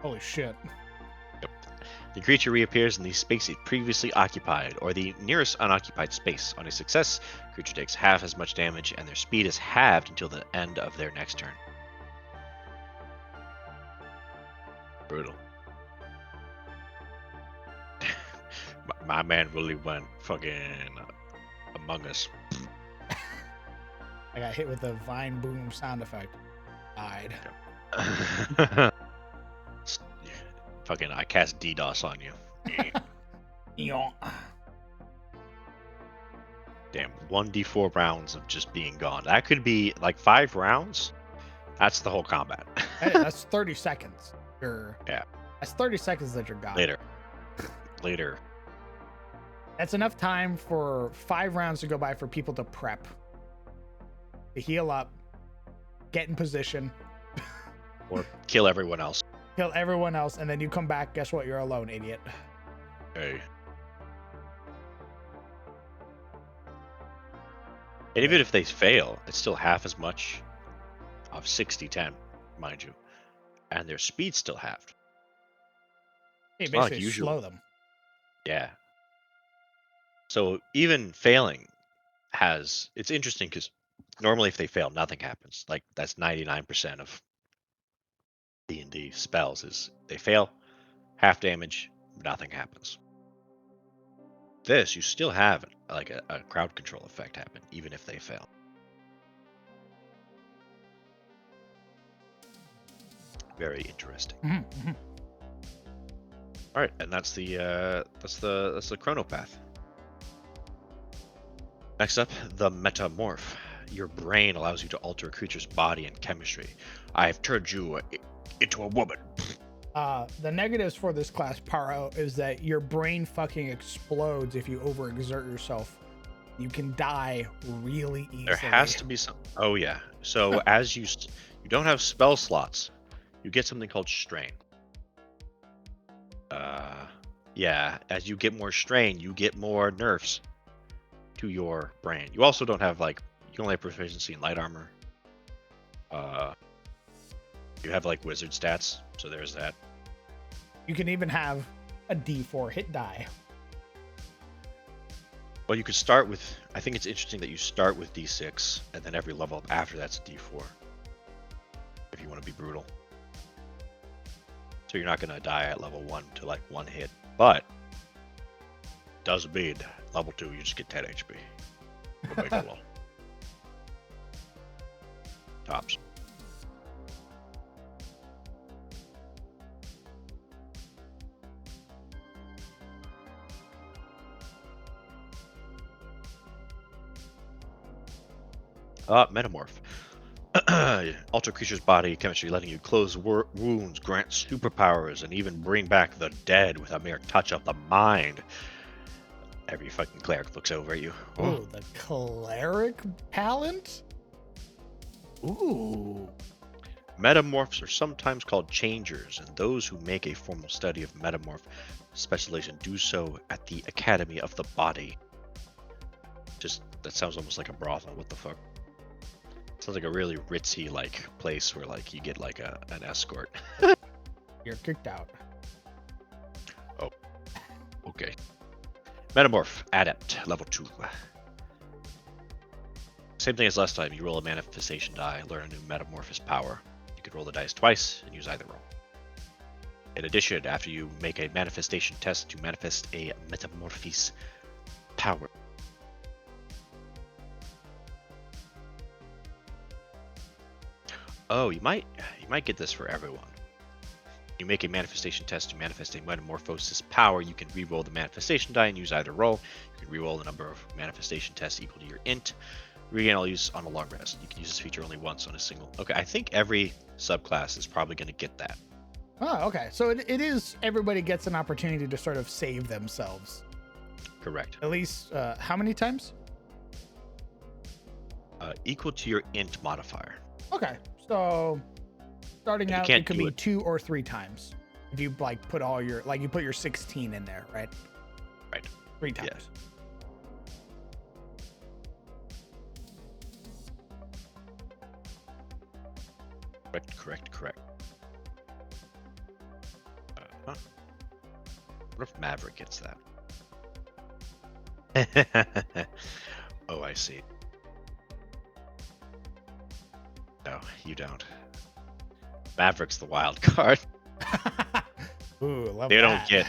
[SPEAKER 1] Holy shit.
[SPEAKER 3] The creature reappears in the space it previously occupied, or the nearest unoccupied space. On a success, creature takes half as much damage, and their speed is halved until the end of their next turn. Brutal. My man really went fucking Among Us.
[SPEAKER 1] I got hit with the vine boom sound effect. Died.
[SPEAKER 3] Fucking, I cast DDoS on you. Damn, 1d4 rounds of just being gone. That could be like 5 rounds. That's the whole combat.
[SPEAKER 1] Hey, that's 30 seconds.
[SPEAKER 3] Yeah.
[SPEAKER 1] That's 30 seconds that you're gone.
[SPEAKER 3] Later.
[SPEAKER 1] That's enough time for 5 rounds to go by for people to prep, to heal up, get in position,
[SPEAKER 3] Or kill everyone else.
[SPEAKER 1] kill everyone else, and then you come back. Guess what? You're alone, idiot.
[SPEAKER 3] Hey. And even if they fail, it's still half as much of 60-10, mind you. And their speed's still halved.
[SPEAKER 1] Hey,
[SPEAKER 3] It's not like
[SPEAKER 1] basically
[SPEAKER 3] usual.
[SPEAKER 1] slow them.
[SPEAKER 3] Yeah. So even failing it's interesting because normally if they fail, nothing happens. Like that's 99% of D&D spells is they fail, half damage, nothing happens. This, you still have like a crowd control effect happen, even if they fail. Very interesting.
[SPEAKER 1] Mm-hmm.
[SPEAKER 3] All right, and that's the chronopath. Next up, the metamorph. Your brain allows you to alter a creature's body and chemistry. I have turned you into a woman.
[SPEAKER 1] The negatives for this class, Paro, is that your brain fucking explodes if you overexert yourself. You can die really easily.
[SPEAKER 3] There has to be some. Oh yeah. So as you don't have spell slots, you get something called strain. Yeah. As you get more strain, you get more nerfs to your brain. You also don't have you only have proficiency in light armor. You have wizard stats, so there's that.
[SPEAKER 1] You can even have a D4 hit die.
[SPEAKER 3] Well, you could start with. I think it's interesting that you start with D6, and then every level up after that's D4. If you want to be brutal. So you're not gonna die at level 1 to 1 hit, but does mean level 2 you just get 10 HP. Omega law. Tops. Metamorph. Alter creature's body chemistry, letting you close wounds, grant superpowers, and even bring back the dead with a mere touch of the mind. Every fucking cleric looks over at you.
[SPEAKER 1] Ooh, the cleric talent? Ooh.
[SPEAKER 3] Metamorphs are sometimes called changers, and those who make a formal study of metamorph specialization do so at the Academy of the Body. Just, that sounds almost like a brothel. What the fuck? Sounds like a really ritzy, like, place where, like, you get, like, an escort.
[SPEAKER 1] You're kicked out.
[SPEAKER 3] Oh. Okay. Metamorph, Adept, level 2. Same thing as last time. You roll a manifestation die, learn a new metamorphosis power. You can roll the dice twice and use either roll. In addition, after you make a manifestation test to manifest a metamorphosis power. Oh, you might get this for everyone. You make a manifestation test to manifest a metamorphosis power. You can re-roll the manifestation die and use either roll. You can re-roll the number of manifestation tests equal to your int. Regain all use on a long rest. You can use this feature only once on a single. Okay, I think every subclass is probably going to get that.
[SPEAKER 1] Oh, okay. So it is, everybody gets an opportunity to sort of save themselves.
[SPEAKER 3] Correct.
[SPEAKER 1] At least, how many times?
[SPEAKER 3] Equal to your int modifier.
[SPEAKER 1] Okay. So starting
[SPEAKER 3] You
[SPEAKER 1] out,
[SPEAKER 3] can't
[SPEAKER 1] it could
[SPEAKER 3] do
[SPEAKER 1] be
[SPEAKER 3] it.
[SPEAKER 1] 2 or 3 times. If you like put all your, like you put your 16 in there, right?
[SPEAKER 3] Right.
[SPEAKER 1] 3 times.
[SPEAKER 3] Yeah. Correct. Huh? What if Maverick gets that? Oh, I see. No, you don't. Maverick's the wild card.
[SPEAKER 1] Ooh, love
[SPEAKER 3] They
[SPEAKER 1] that.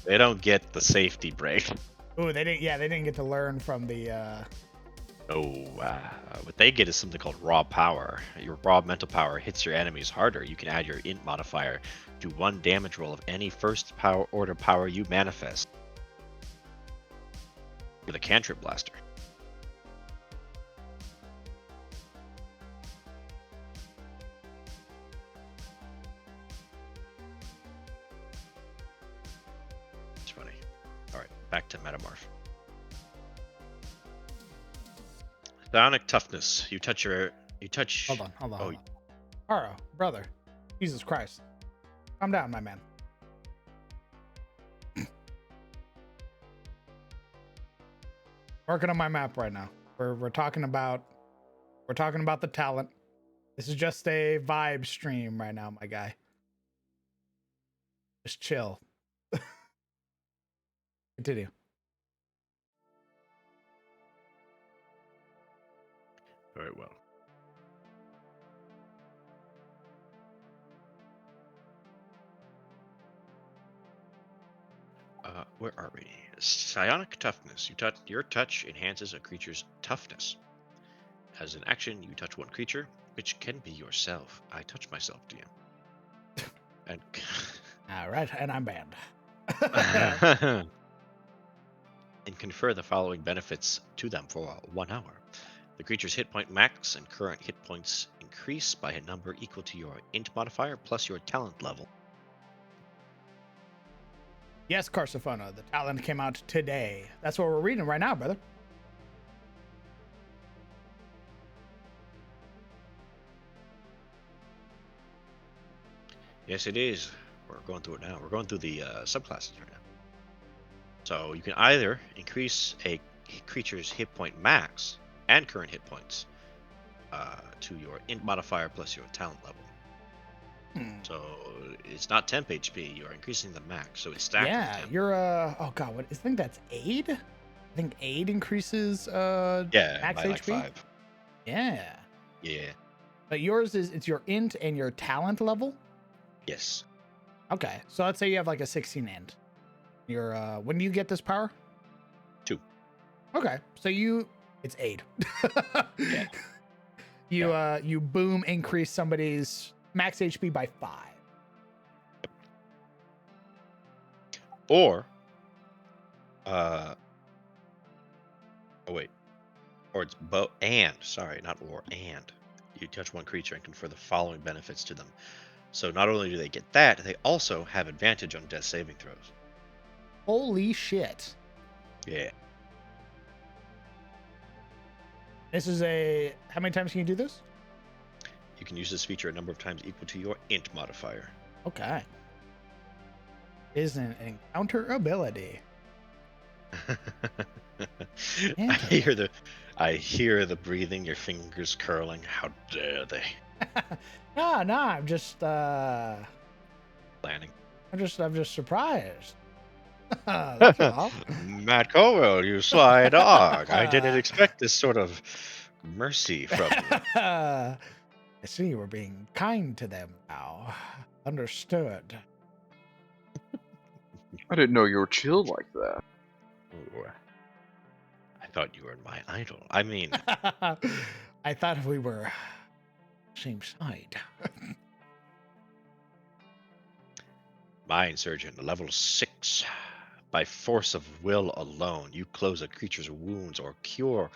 [SPEAKER 3] They don't get the safety break.
[SPEAKER 1] Ooh, they didn't get to learn from the
[SPEAKER 3] What they get is something called raw power. Your raw mental power hits your enemies harder. You can add your int modifier to 1 damage roll of any first power order power you manifest. With a cantrip blaster. It's funny. Alright, back to Metamorph. Psionic toughness. You touch.
[SPEAKER 1] Hold on.
[SPEAKER 3] Oh,
[SPEAKER 1] Haro, brother. Jesus Christ. Calm down, my man. Working on my map right now. We're talking about the talent. This is just a vibe stream right now, my guy. Just chill. Continue.
[SPEAKER 3] very well. Where are we? Psionic toughness. Your touch enhances a creature's toughness. As an action, you touch one creature, which can be yourself. I touch myself, DM. And
[SPEAKER 1] All right, and I'm banned.
[SPEAKER 3] and confer the following benefits to them for 1 hour. The creature's hit point max and current hit points increase by a number equal to your int modifier plus your talent level.
[SPEAKER 1] Yes, Carsifona, the talent came out today. That's what we're reading right now, brother.
[SPEAKER 3] Yes, it is. We're going through it now. We're going through the subclasses right now. So you can either increase a creature's hit point max and current hit points to your int modifier plus your talent level. So it's not temp HP. You're increasing the max, so it's stacked.
[SPEAKER 1] Yeah,
[SPEAKER 3] with temp.
[SPEAKER 1] you're oh god, what? I think that's aid. I think aid increases max
[SPEAKER 3] by
[SPEAKER 1] HP.
[SPEAKER 3] like 5.
[SPEAKER 1] Yeah,
[SPEAKER 3] Yeah.
[SPEAKER 1] but yours is it's your int and your talent level.
[SPEAKER 3] Yes.
[SPEAKER 1] Okay, so let's say you have like a 16 int. Your when do you get this power?
[SPEAKER 3] 2.
[SPEAKER 1] Okay, so it's aid.
[SPEAKER 3] Yeah.
[SPEAKER 1] You boom increase somebody's max HP by 5.
[SPEAKER 3] Or oh wait. Or it's both and, sorry, not or, and. You touch one creature and confer the following benefits to them. So not only do they get that, they also have advantage on death saving throws.
[SPEAKER 1] Holy shit.
[SPEAKER 3] Yeah.
[SPEAKER 1] This is a... How many times can you do this?
[SPEAKER 3] You can use this feature a number of times equal to your int modifier.
[SPEAKER 1] Okay. Is an encounter ability.
[SPEAKER 3] I hear the breathing, your fingers curling. How dare they?
[SPEAKER 1] No, I'm just
[SPEAKER 3] Planning.
[SPEAKER 1] I'm just surprised. That's all.
[SPEAKER 3] Matt Colwell, you sly dog. I didn't expect this sort of mercy from you.
[SPEAKER 1] I see you were being kind to them now. Understood.
[SPEAKER 5] I didn't know you were chill like that.
[SPEAKER 3] Ooh. I thought you were my idol. I mean,
[SPEAKER 1] I thought we were same side.
[SPEAKER 3] Mind Surgeon, level 6. By force of will alone, you close a creature's wounds or cure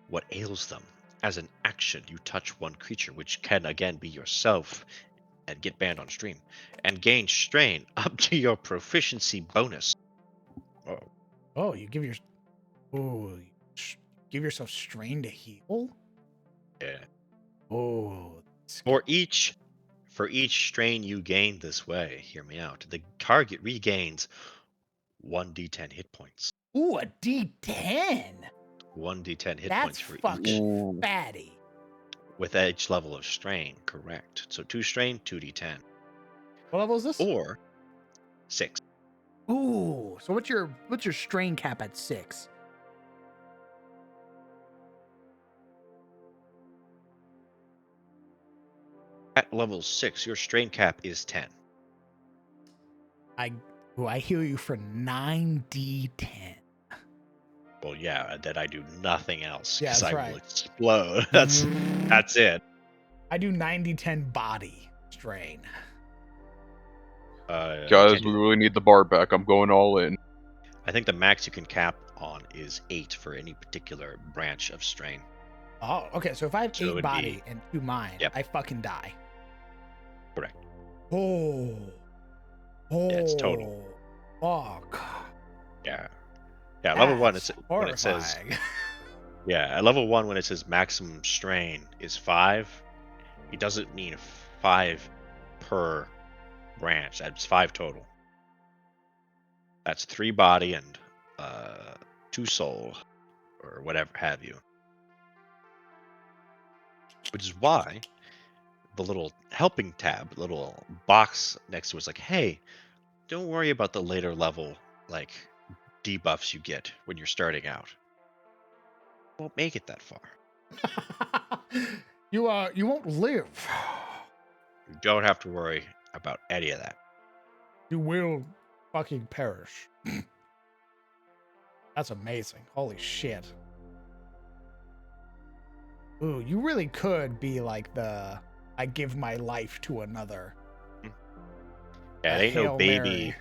[SPEAKER 3] what ails them. As an action, you touch one creature, which can again be yourself, and get banned on stream, and gain strain up to your proficiency bonus.
[SPEAKER 1] Oh, you give give yourself strain to heal?
[SPEAKER 3] Yeah.
[SPEAKER 1] Oh.
[SPEAKER 3] For each strain you gain this way, hear me out, the target regains 1d10 hit points.
[SPEAKER 1] Ooh, a D10.
[SPEAKER 3] 1d10 hit
[SPEAKER 1] That's
[SPEAKER 3] points for
[SPEAKER 1] fucking
[SPEAKER 3] each.
[SPEAKER 1] fatty.
[SPEAKER 3] With each level of strain, correct. So 2 strain, 2d10.
[SPEAKER 1] What level is this?
[SPEAKER 3] Or 6.
[SPEAKER 1] Ooh. So what's your strain cap at 6?
[SPEAKER 3] At level 6, your strain cap is 10.
[SPEAKER 1] I heal you for 9d10.
[SPEAKER 3] Well, yeah, then I do nothing else
[SPEAKER 1] Yeah,
[SPEAKER 3] because
[SPEAKER 1] that's
[SPEAKER 3] I
[SPEAKER 1] right.
[SPEAKER 3] will explode. That's it.
[SPEAKER 1] I do 9d10 body strain.
[SPEAKER 5] Guys, we really need the bar back. I'm going all in.
[SPEAKER 3] I think the max you can cap on is 8 for any particular branch of strain.
[SPEAKER 1] Oh, okay. So if I have
[SPEAKER 3] So it
[SPEAKER 1] 8
[SPEAKER 3] would
[SPEAKER 1] body and 2 mind,
[SPEAKER 3] Yep.
[SPEAKER 1] I fucking die.
[SPEAKER 3] Correct.
[SPEAKER 1] Oh.
[SPEAKER 3] Yeah, it's total.
[SPEAKER 1] Fuck.
[SPEAKER 3] Yeah. Yeah, level 1
[SPEAKER 1] That's
[SPEAKER 3] when it says
[SPEAKER 1] horrifying.
[SPEAKER 3] yeah, at level 1 when it says maximum strain is 5, it doesn't mean 5 per branch. That's 5 total. That's 3 body and 2 soul or whatever have you. Which is why the little helping tab, little box next to it's like, hey, don't worry about the later level like debuffs you get when you're starting out. Won't make it that far.
[SPEAKER 1] You won't live.
[SPEAKER 3] You don't have to worry about any of that.
[SPEAKER 1] You will fucking perish. That's amazing. Holy shit. Ooh, you really could be like the I give my life to another.
[SPEAKER 3] Yeah, it ain't
[SPEAKER 1] Hail
[SPEAKER 3] no baby.
[SPEAKER 1] Mary.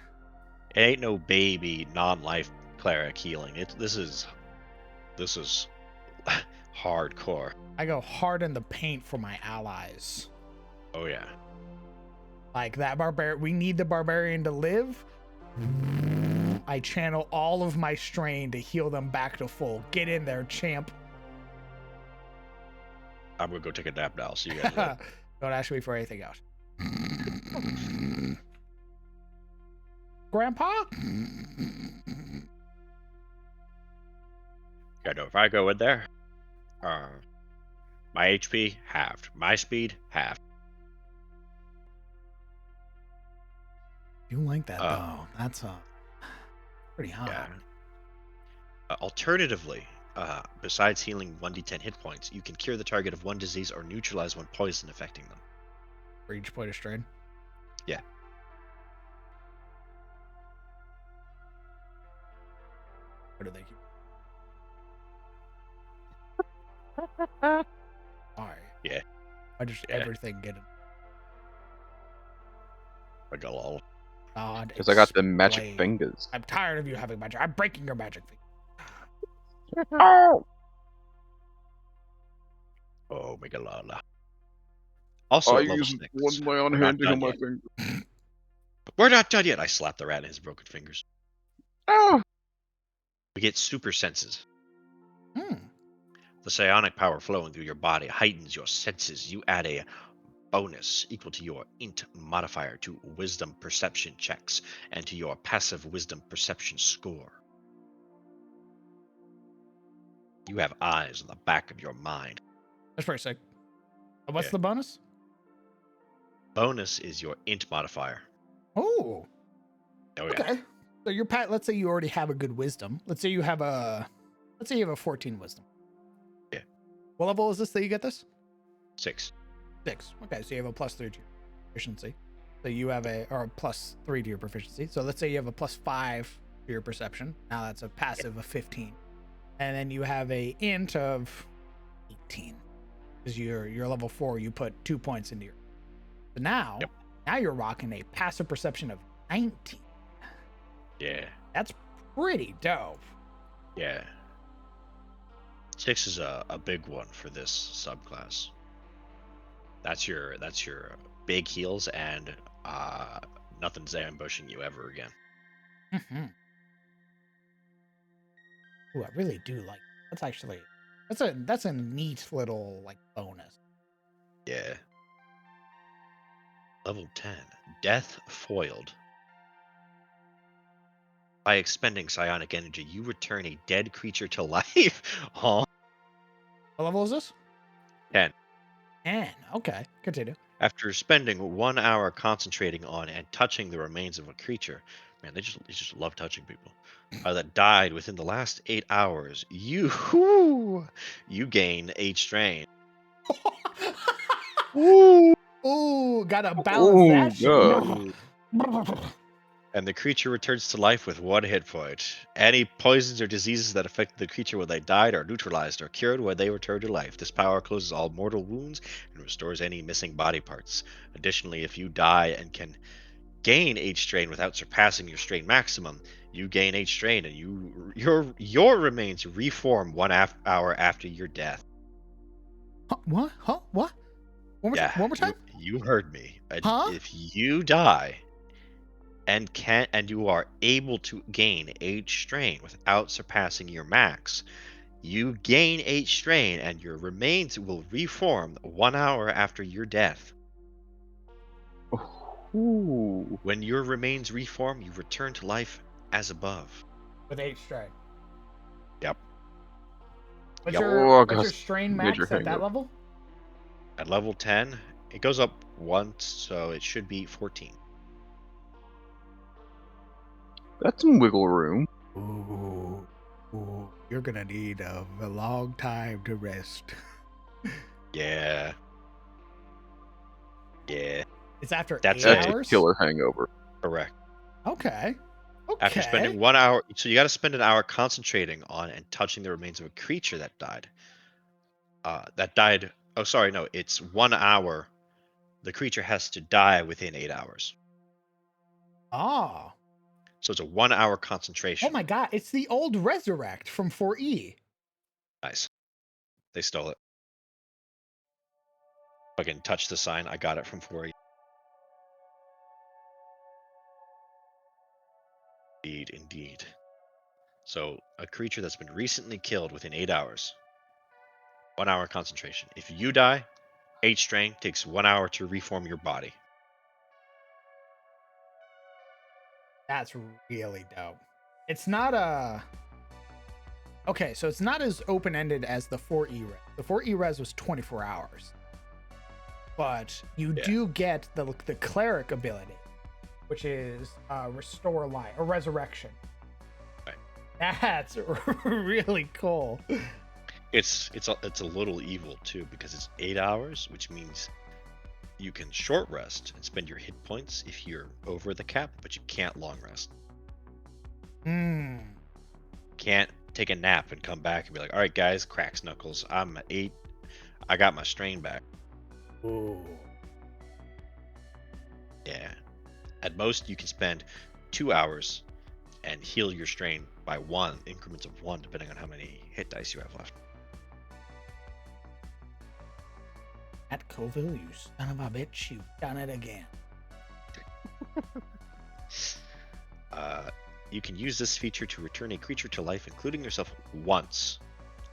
[SPEAKER 3] It ain't no baby non-life cleric healing. This is hardcore.
[SPEAKER 1] I go hard in the paint for my allies.
[SPEAKER 3] Oh yeah.
[SPEAKER 1] Like that we need the barbarian to live. I channel all of my strain to heal them back to full. Get in there, champ.
[SPEAKER 3] I'm gonna go take a nap now. See you guys later.
[SPEAKER 1] Don't ask me for anything else. Grandpa?
[SPEAKER 3] I know if I go in there, my HP halved, my speed halved.
[SPEAKER 1] You like that though? That's pretty hot.
[SPEAKER 3] Yeah. Alternatively, besides healing 1d10 hit points, you can cure the target of one disease or neutralize one poison affecting them.
[SPEAKER 1] For each point of strain?
[SPEAKER 3] Yeah.
[SPEAKER 1] What do they keep? Alright.
[SPEAKER 3] Yeah.
[SPEAKER 1] I just everything getting.
[SPEAKER 3] Like a lol.
[SPEAKER 1] God.
[SPEAKER 5] Because I got the magic
[SPEAKER 1] explain.
[SPEAKER 5] fingers.
[SPEAKER 1] I'm tired of you having magic. I'm breaking your magic finger.
[SPEAKER 5] Oh!
[SPEAKER 3] Oh, Megalala. Also
[SPEAKER 5] I
[SPEAKER 3] at level
[SPEAKER 5] use
[SPEAKER 3] 6.
[SPEAKER 5] one my own
[SPEAKER 3] We're not
[SPEAKER 5] hand to heal
[SPEAKER 3] done
[SPEAKER 5] my
[SPEAKER 3] yet.
[SPEAKER 5] finger.
[SPEAKER 3] We're not done yet. I slapped the rat in his broken fingers.
[SPEAKER 5] Ah!
[SPEAKER 3] We get super senses.
[SPEAKER 1] Hmm.
[SPEAKER 3] The psionic power flowing through your body heightens your senses. You add a bonus equal to your int modifier to wisdom perception checks and to your passive wisdom perception score. You have eyes on the back of your mind.
[SPEAKER 1] That's pretty sick. What's
[SPEAKER 3] Yeah.
[SPEAKER 1] the bonus?
[SPEAKER 3] Bonus is your int modifier.
[SPEAKER 1] Oh.
[SPEAKER 3] Oh yeah.
[SPEAKER 1] Okay. So your pat. Let's say you already have a good wisdom. Let's say you have a 14 wisdom.
[SPEAKER 3] Yeah.
[SPEAKER 1] What level is this that you get this?
[SPEAKER 3] 6.
[SPEAKER 1] 6. Okay, so you have a +3 to your proficiency. So you have a +3 to your proficiency. So let's say you have a +5 to your perception. Now that's a passive of 15, and then you have a int of 18 because you're level 4. You put 2 points into your. So now you're rocking a passive perception of 19.
[SPEAKER 3] Yeah.
[SPEAKER 1] That's pretty dope.
[SPEAKER 3] Yeah. 6 is a big one for this subclass. That's your big heals and nothing's ambushing you ever again.
[SPEAKER 1] Mm-hmm. Ooh, I really do like. That's a neat little like bonus.
[SPEAKER 3] Yeah. Level 10. Death foiled. By expending psionic energy, you return a dead creature to life. Huh?
[SPEAKER 1] What level is this?
[SPEAKER 3] 10.
[SPEAKER 1] 10. Okay, continue.
[SPEAKER 3] After spending 1 hour concentrating on and touching the remains of a creature, man, they just love touching people, that died within the last 8 hours, you gain 8 strain. Ooh.
[SPEAKER 1] Ooh, gotta balance
[SPEAKER 5] Oh,
[SPEAKER 1] that shit.
[SPEAKER 5] God.
[SPEAKER 3] And the creature returns to life with 1 hit point. Any poisons or diseases that affected the creature when they died are neutralized or cured when they return to life. This power closes all mortal wounds and restores any missing body parts. Additionally, if you die and can gain 8 strain without surpassing your strain maximum, you gain 8 strain and your remains reform 1 hour after your death.
[SPEAKER 1] What? Huh? What? One more time?
[SPEAKER 3] You heard me.
[SPEAKER 1] Huh?
[SPEAKER 3] If you die and you are able to gain 8 strain without surpassing your max, you gain 8 strain and your remains will reform 1 hour after your death.
[SPEAKER 5] Ooh.
[SPEAKER 3] When your remains reform, you return to life as above.
[SPEAKER 1] With 8 strain.
[SPEAKER 3] Yep.
[SPEAKER 1] What's
[SPEAKER 3] Yep.
[SPEAKER 1] your
[SPEAKER 5] Oh,
[SPEAKER 1] what's your
[SPEAKER 5] God.
[SPEAKER 1] strain
[SPEAKER 5] Major
[SPEAKER 1] max at that
[SPEAKER 5] hang-up.
[SPEAKER 1] level?
[SPEAKER 3] At level 10, it goes up once, so it should be 14.
[SPEAKER 5] That's some wiggle room.
[SPEAKER 1] Ooh, you're gonna need a long time to rest.
[SPEAKER 3] Yeah. Yeah.
[SPEAKER 1] It's after
[SPEAKER 3] That's
[SPEAKER 1] 8
[SPEAKER 5] That's a
[SPEAKER 1] hours?
[SPEAKER 5] killer hangover.
[SPEAKER 3] Correct.
[SPEAKER 1] Okay.
[SPEAKER 3] After spending 1 hour, so you got to spend an hour concentrating on and touching the remains of a creature that died. Oh, sorry, no, it's 1 hour. The creature has to die within 8 hours.
[SPEAKER 1] Ah.
[SPEAKER 3] So it's a 1 hour
[SPEAKER 1] Oh
[SPEAKER 3] concentration.
[SPEAKER 1] my god, it's the old Resurrect from 4E.
[SPEAKER 3] Nice. They stole it. Fucking touch the sign. I got it from 4E. Indeed. So a creature that's been recently killed within 8 hours. 1 hour concentration. If you die, 8 strain takes 1 hour to reform your body.
[SPEAKER 1] That's really dope. It's not a. Okay, so it's not as open ended as the 4E res. The 4E res was 24 hours. But you do get the cleric ability, which is restore life or resurrection.
[SPEAKER 3] Right.
[SPEAKER 1] That's really cool.
[SPEAKER 3] It's a little evil too because it's 8 hours, which means you can short rest and spend your hit points if you're over the cap, but you can't long rest. Can't take a nap and come back and be like, all right, guys, cracks knuckles. I'm at 8. I got my strain back.
[SPEAKER 1] Ooh.
[SPEAKER 3] Yeah. At most, you can spend 2 hours and heal your strain by 1, increments of 1, depending on how many hit dice you have left.
[SPEAKER 1] Coville, you son of a bitch, you've done it again.
[SPEAKER 3] You can use this feature to return a creature to life, including yourself, once,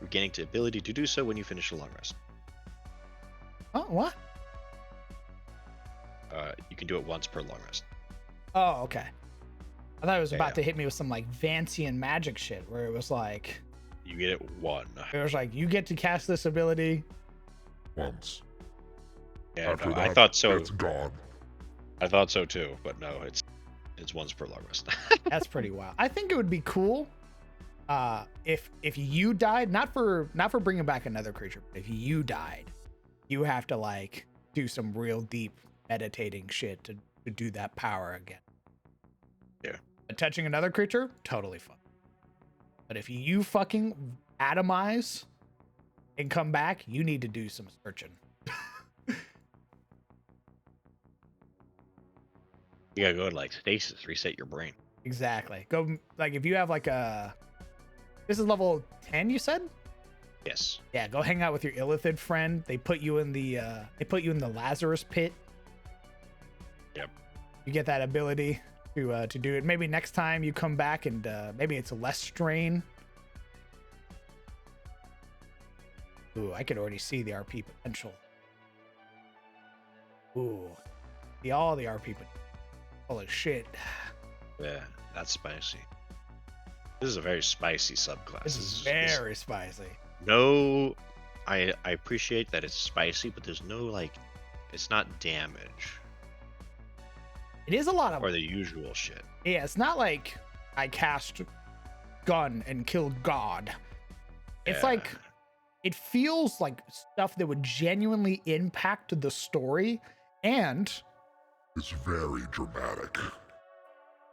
[SPEAKER 3] regaining the ability to do so when you finish a long rest.
[SPEAKER 1] Oh, what?
[SPEAKER 3] You can do it once per long rest.
[SPEAKER 1] Oh, okay. I thought it was
[SPEAKER 3] Yeah,
[SPEAKER 1] about
[SPEAKER 3] yeah.
[SPEAKER 1] to hit me with some like Vancian magic shit, where it was like,
[SPEAKER 3] You get it one.
[SPEAKER 1] it was like you get to cast this ability.
[SPEAKER 4] Once.
[SPEAKER 3] Yeah,
[SPEAKER 4] After
[SPEAKER 3] no,
[SPEAKER 4] that,
[SPEAKER 3] I thought so.
[SPEAKER 4] it's gone.
[SPEAKER 3] I thought so too, but no, it's once per long rest.
[SPEAKER 1] That's pretty wild. I think it would be cool, if you died, not for bringing back another creature, but if you died, you have to like do some real deep meditating shit to do that power again.
[SPEAKER 3] Yeah.
[SPEAKER 1] But touching another creature, totally fun. But if you fucking atomize and come back, you need to do some searching.
[SPEAKER 3] You gotta go to like stasis, reset your brain.
[SPEAKER 1] Exactly. Go like if you have like this is level 10, you said?
[SPEAKER 3] Yes.
[SPEAKER 1] Yeah, go hang out with your Illithid friend. They put you in the Lazarus pit.
[SPEAKER 3] Yep.
[SPEAKER 1] You get that ability to do it. Maybe next time you come back and maybe it's less strain. Ooh, I could already see the RP potential. Ooh. See all the RP potential. Holy shit.
[SPEAKER 3] Yeah, that's spicy. This is a very spicy subclass.
[SPEAKER 1] This is very spicy.
[SPEAKER 3] No, I appreciate that it's spicy, but there's no like, it's not damage
[SPEAKER 1] It is a lot of
[SPEAKER 3] or the usual shit.
[SPEAKER 1] Yeah, it's not like I cast gun and killed God. It's
[SPEAKER 3] Yeah.
[SPEAKER 1] like it feels like stuff that would genuinely impact the story, and
[SPEAKER 4] It's very dramatic.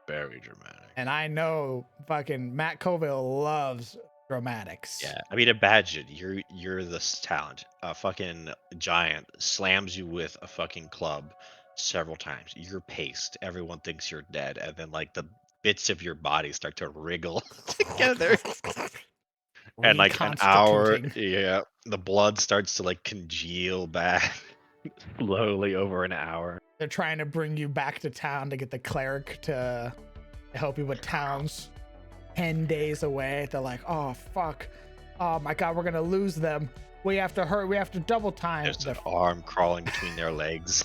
[SPEAKER 3] Very dramatic.
[SPEAKER 1] and I know fucking Matt Colville loves dramatics.
[SPEAKER 3] Yeah, I mean, imagine you're this talent. A fucking giant slams you with a fucking club several times. You're paced. Everyone thinks you're dead, and then like the bits of your body start to wriggle together. And like an hour,
[SPEAKER 1] Reconstituting.
[SPEAKER 3] yeah, the blood starts to like congeal back slowly over an hour.
[SPEAKER 1] They're trying to bring you back to town to get the cleric to help you with towns 10 days away. They're like, oh fuck, oh my god, we're gonna lose them. We have to hurry. We have to double time.
[SPEAKER 3] There's an arm crawling between their legs.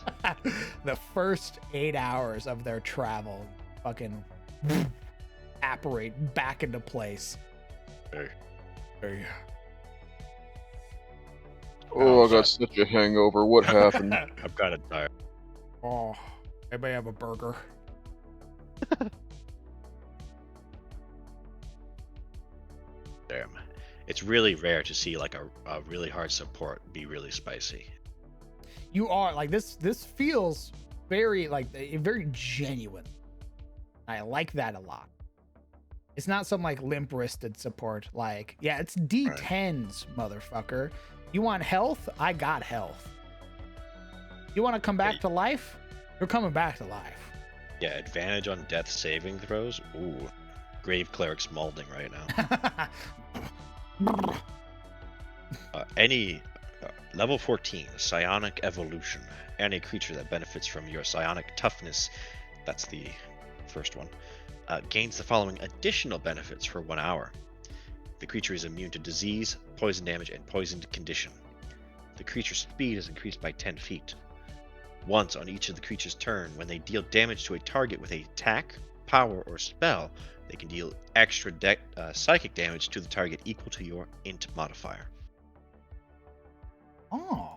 [SPEAKER 1] The first 8 hours of their travel fucking apparate back into place.
[SPEAKER 3] Hey.
[SPEAKER 1] Hey.
[SPEAKER 5] Oh, I
[SPEAKER 3] shit.
[SPEAKER 5] got such a hangover. What happened?
[SPEAKER 3] I'm kind of tired.
[SPEAKER 1] Oh, anybody have a burger?
[SPEAKER 3] Damn. It's really rare to see like a really hard support be really spicy.
[SPEAKER 1] You are like this feels very like very genuine. I like that a lot. It's not some like limp-wristed support. Like, yeah, it's D10s, motherfucker. You want health? I got health. You want to come back to life? You're coming back to life.
[SPEAKER 3] Yeah, advantage on death saving throws. Ooh, Grave Cleric's molding right now. Any level 14 psionic evolution. Any creature that benefits from your psionic toughness, that's the first one, gains the following additional benefits for 1 hour. The creature is immune to disease, poison damage, and poisoned condition. The creature's speed is increased by 10 feet. Once on each of the creature's turn, when they deal damage to a target with an attack, power, or spell, they can deal extra psychic damage to the target equal to your int modifier.
[SPEAKER 1] Oh.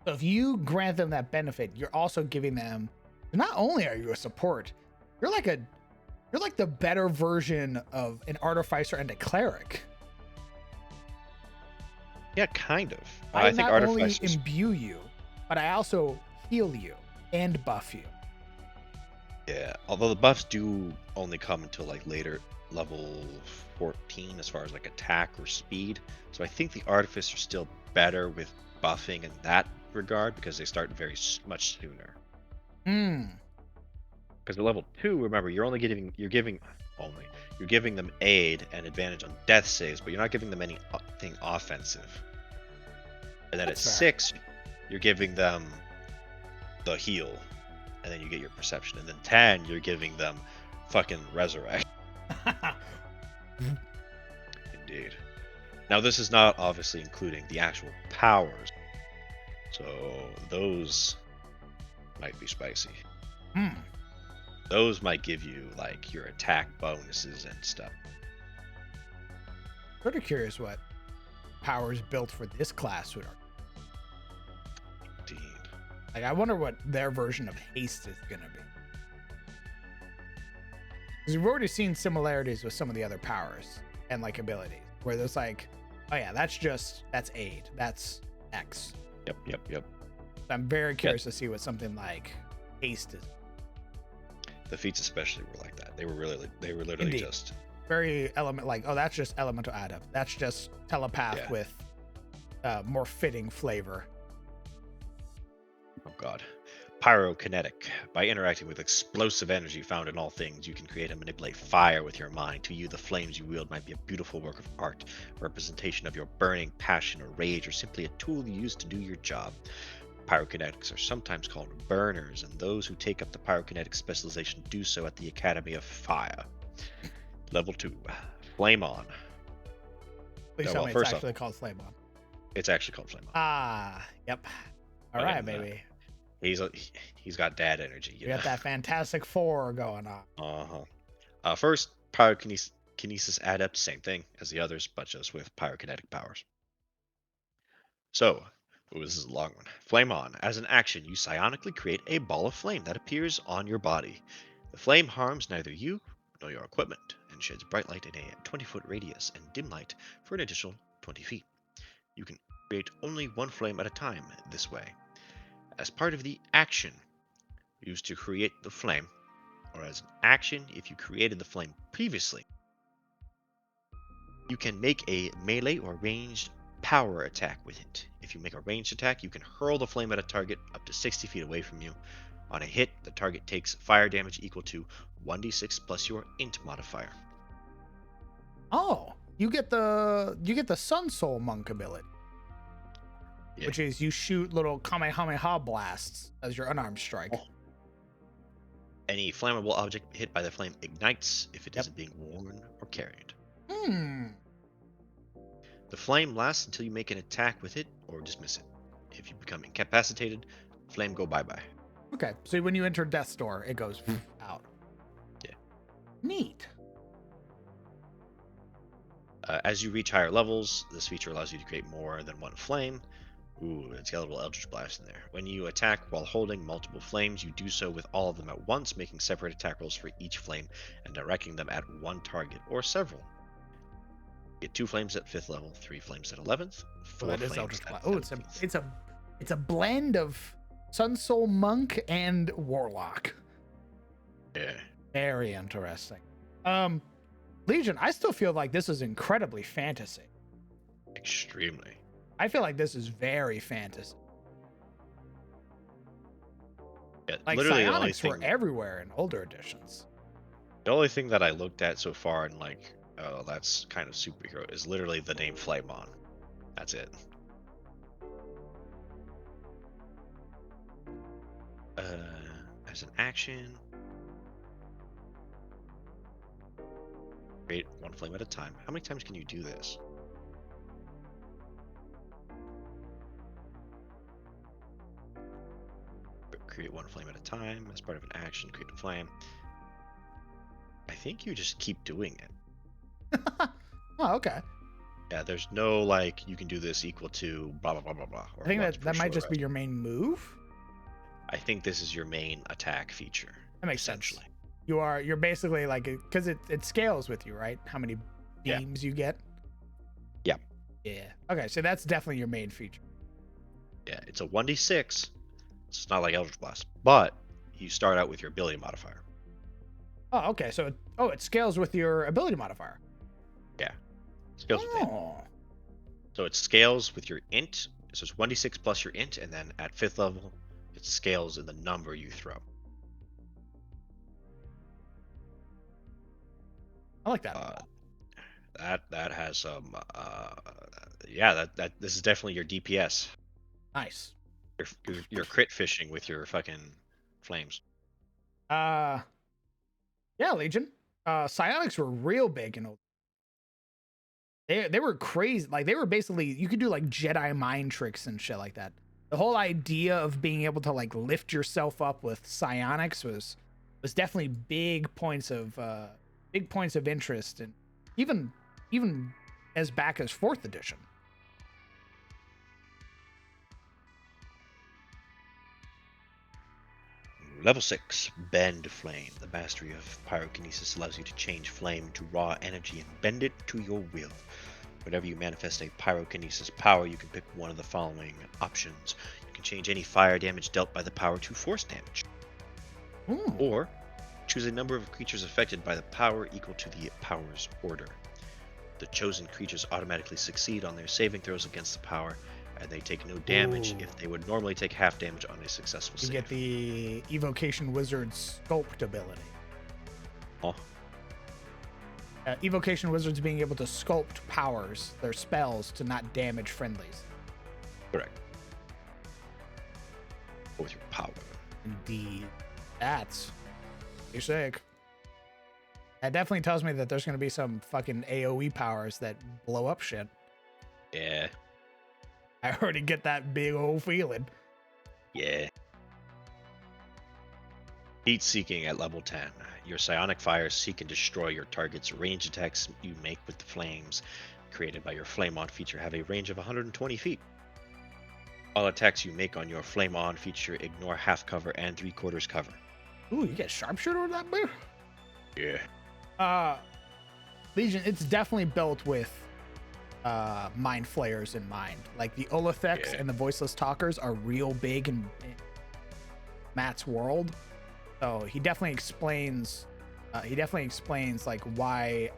[SPEAKER 1] So if you grant them that benefit, you're also giving them, not only are you a support, you're like the better version of an artificer and a cleric.
[SPEAKER 3] Yeah, kind of.
[SPEAKER 1] I
[SPEAKER 3] I think
[SPEAKER 1] not only
[SPEAKER 3] artificers.
[SPEAKER 1] imbue you, but I also heal you and buff you.
[SPEAKER 3] Yeah, although the buffs do only come until like later level 14 as far as like attack or speed. So I think the artificers are still better with buffing in that regard because they start very much sooner. Because at level 2, remember, you're giving them aid and advantage on death saves, but you're not giving them anything offensive. And then
[SPEAKER 1] That's
[SPEAKER 3] at
[SPEAKER 1] fair.
[SPEAKER 3] 6, you're giving them the heal, and then you get your perception. And then 10, you're giving them fucking resurrect. Indeed. Now, this is not obviously including the actual powers, so those might be spicy. Those might give you like your attack bonuses and stuff.
[SPEAKER 1] Sort of curious what powers built for this class would are.
[SPEAKER 3] Indeed.
[SPEAKER 1] Like, I wonder what their version of haste is gonna be. Because we've already seen similarities with some of the other powers and like abilities, where there's like, oh yeah, that's aid, that's X.
[SPEAKER 3] Yep.
[SPEAKER 1] I'm very curious to see what something like haste is.
[SPEAKER 3] The feats especially were like that. They were literally
[SPEAKER 1] Indeed.
[SPEAKER 3] just
[SPEAKER 1] Very element, like, oh, that's just elemental adept. That's just telepath
[SPEAKER 3] Yeah.
[SPEAKER 1] with more fitting flavor.
[SPEAKER 3] Oh god. Pyrokinetic. By interacting with explosive energy found in all things, you can create and manipulate fire with your mind. To you, the flames you wield might be a beautiful work of art, a representation of your burning passion or rage, or simply a tool you use to do your job. Pyrokinetics are sometimes called burners, and those who take up the pyrokinetic specialization do so at the Academy of Fire. Level 2. Flame On.
[SPEAKER 1] Please
[SPEAKER 3] Yeah,
[SPEAKER 1] tell
[SPEAKER 3] well,
[SPEAKER 1] me it's
[SPEAKER 3] first off-
[SPEAKER 1] actually called Flame On.
[SPEAKER 3] It's actually called Flame On.
[SPEAKER 1] Ah, yep. All right, baby.
[SPEAKER 3] He's got dad energy.
[SPEAKER 1] We got that Fantastic Four going on.
[SPEAKER 3] First, pyrokinesis adept, same thing as the others, but just with pyrokinetic powers. So, this is a long one. Flame On. As an action, you psionically create a ball of flame that appears on your body. The flame harms neither you nor your equipment and sheds bright light in a 20-foot radius and dim light for an additional 20 feet. You can create only one flame at a time this way. As part of the action used to create the flame, or as an action if you created the flame previously, you can make a melee or ranged power attack with it. If you make a ranged attack, you can hurl the flame at a target up to 60 feet away from you. On a hit, the target takes fire damage equal to 1d6 plus your int modifier.
[SPEAKER 1] Oh, you get the Sun Soul Monk ability,
[SPEAKER 3] Yeah.
[SPEAKER 1] which is you shoot little Kamehameha blasts as your unarmed strike.
[SPEAKER 3] Oh. Any flammable object hit by the flame ignites if it
[SPEAKER 1] Yep.
[SPEAKER 3] isn't being worn or carried. The flame lasts until you make an attack with it or dismiss it. If you become incapacitated, flame go bye-bye.
[SPEAKER 1] Okay, so when you enter Death's Door, it goes out.
[SPEAKER 3] Yeah.
[SPEAKER 1] Neat.
[SPEAKER 3] As you reach higher levels, this feature allows you to create more than one flame. Ooh, it's got a little Eldritch Blast in there. When you attack while holding multiple flames, you do so with all of them at once, making separate attack rolls for each flame and directing them at one target or several. Get 2 flames at 5th level, 3 flames at 11th, 4
[SPEAKER 1] that is
[SPEAKER 3] flames
[SPEAKER 1] Eldritch
[SPEAKER 3] at
[SPEAKER 1] Blast. Oh,
[SPEAKER 3] 17th.
[SPEAKER 1] it's a blend of Sun Soul Monk and Warlock.
[SPEAKER 3] Yeah.
[SPEAKER 1] Very interesting. Legion, I still feel like this is incredibly fantasy.
[SPEAKER 3] Extremely.
[SPEAKER 1] I feel like this is very fantasy.
[SPEAKER 3] Yeah,
[SPEAKER 1] Like
[SPEAKER 3] literally the only
[SPEAKER 1] psionics were
[SPEAKER 3] thing,
[SPEAKER 1] everywhere in older editions.
[SPEAKER 3] the only thing that I looked at so far and like, oh, that's kind of superhero is literally the name Flame On. That's it. As an action, create one flame at a time. How many times can you do this? Create one flame at a time. As part of an action, create a flame. I think you just keep doing it.
[SPEAKER 1] Oh, okay.
[SPEAKER 3] Yeah, there's no like you can do this equal to blah blah blah blah blah.
[SPEAKER 1] I think that might just be your main move.
[SPEAKER 3] I think this is your main attack feature.
[SPEAKER 1] That makes sense.
[SPEAKER 3] essentially.
[SPEAKER 1] You're basically like, because it scales with you, right? How many
[SPEAKER 3] Yeah.
[SPEAKER 1] beams you get.
[SPEAKER 3] Yeah.
[SPEAKER 1] Yeah. Okay, so that's definitely your main feature.
[SPEAKER 3] Yeah, it's a 1d6. It's not like Eldritch Blast, but you start out with your ability modifier.
[SPEAKER 1] Oh, okay. So it scales with your ability modifier.
[SPEAKER 3] Yeah, scales with it.
[SPEAKER 1] Oh.
[SPEAKER 3] So it scales with your int. So it's 1d6 plus your int, and then at 5th level, it scales in the number you throw.
[SPEAKER 1] I like that.
[SPEAKER 3] That has some. Yeah, that this is definitely your DPS.
[SPEAKER 1] Nice.
[SPEAKER 3] You're crit fishing with your fucking flames.
[SPEAKER 1] Yeah, Legion. Psionics were real big in old. They were crazy. Like they were basically, you could do like Jedi mind tricks and shit like that. The whole idea of being able to like lift yourself up with psionics was definitely big points of interest, and even as back as 4th edition.
[SPEAKER 3] Level 6, Bend Flame. The mastery of pyrokinesis allows you to change flame to raw energy and bend it to your will. Whenever you manifest a pyrokinesis power, you can pick one of the following options. You can change any fire damage dealt by the power to force damage.
[SPEAKER 1] Ooh.
[SPEAKER 3] Or choose a number of creatures affected by the power equal to the power's order. The chosen creatures automatically succeed on their saving throws against the power, and they take no damage if they would normally take half damage on a successful
[SPEAKER 1] You
[SPEAKER 3] save.
[SPEAKER 1] get the Evocation Wizard's Sculpt ability.
[SPEAKER 3] Oh.
[SPEAKER 1] Evocation Wizards being able to sculpt powers, their spells, to not damage friendlies.
[SPEAKER 3] Correct. With your power.
[SPEAKER 1] Indeed. That's pretty sick. That definitely tells me that there's going to be some fucking AoE powers that blow up shit.
[SPEAKER 3] Yeah.
[SPEAKER 1] I already get that big old feeling.
[SPEAKER 3] Yeah. Heat Seeking at level 10. Your psionic fires seek and destroy your target's range attacks you make with the flames created by your Flame On feature have a range of 120 feet. All attacks you make on your Flame On feature ignore half cover and 3/4 cover.
[SPEAKER 1] Ooh, you get sharpshooter with that bear?
[SPEAKER 3] Yeah.
[SPEAKER 1] Legion, it's definitely built with mind flayers in mind. Like the Olitheks and the Voiceless Talkers are real big in Matt's world. So he definitely explains like why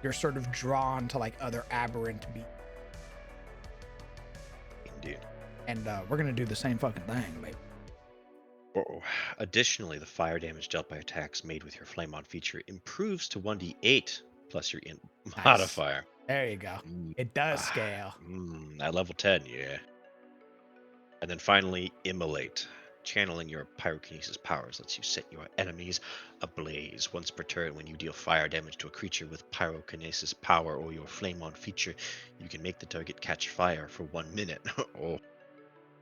[SPEAKER 1] you're sort of drawn to like other aberrant beats.
[SPEAKER 3] Indeed.
[SPEAKER 1] And we're gonna do the same fucking thing, baby.
[SPEAKER 3] Additionally, the fire damage dealt by attacks made with your Flame On feature improves to 1d8 plus your modifier.
[SPEAKER 1] There you go. It does scale.
[SPEAKER 3] At level 10, yeah. And then finally, Immolate. Channeling your pyrokinesis powers lets you set your enemies ablaze once per turn. When you deal fire damage to a creature with pyrokinesis power or your Flame On feature, you can make the target catch fire for 1 minute.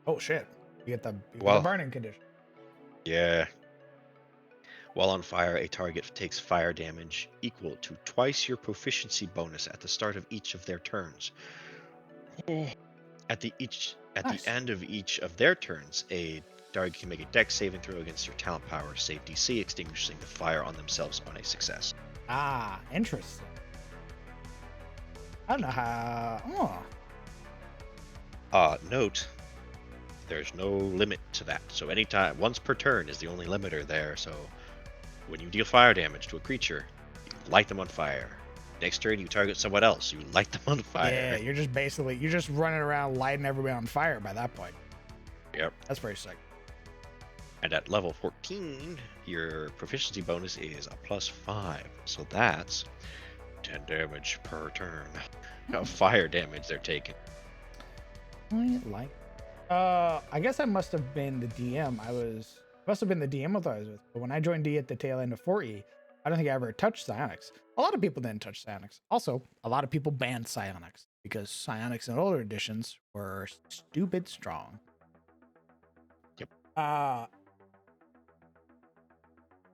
[SPEAKER 1] Oh shit. You get the burning condition.
[SPEAKER 3] Yeah. While on fire, a target takes fire damage equal to twice your proficiency bonus at the start of each of their turns. At the end of each of their turns, a target can make a dex saving throw against your talent power save DC, extinguishing the fire on themselves on a success.
[SPEAKER 1] Ah, interesting. I don't know how.
[SPEAKER 3] Note, there's no limit to that. So anytime, once per turn is the only limiter there. So when you deal fire damage to a creature, you light them on fire. Next turn, you target someone else, you light them on fire.
[SPEAKER 1] Yeah, you're just running around lighting everybody on fire by that point.
[SPEAKER 3] Yep.
[SPEAKER 1] That's pretty sick.
[SPEAKER 3] And at level 14, your proficiency bonus is a +5. So that's 10 damage per turn of fire damage they're taking.
[SPEAKER 1] I guess I must have been the DM. Must have been the DM I was with. But when I joined D at the tail end of 4E, I don't think I ever touched psionics. A lot of people didn't touch psionics. Also, a lot of people banned psionics because psionics in older editions were stupid strong.
[SPEAKER 3] Yep.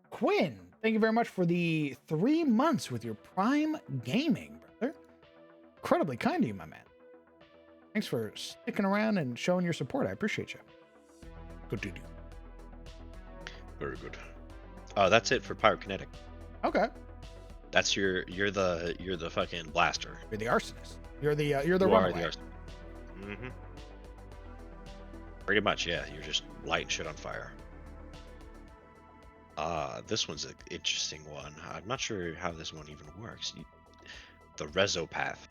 [SPEAKER 1] Quinn, thank you very much for the 3 months with your Prime Gaming, brother. Incredibly kind of you, my man. Thanks for sticking around and showing your support. I appreciate you. Good to do.
[SPEAKER 3] Very good. That's it for pyrokinetic.
[SPEAKER 1] Okay.
[SPEAKER 3] That's you're the fucking blaster.
[SPEAKER 1] You're the arsonist. You're the runaway.
[SPEAKER 3] Mm-hmm. Pretty much, yeah. You're just lighting shit on fire. This one's an interesting one. I'm not sure how this one even works. The Resopath.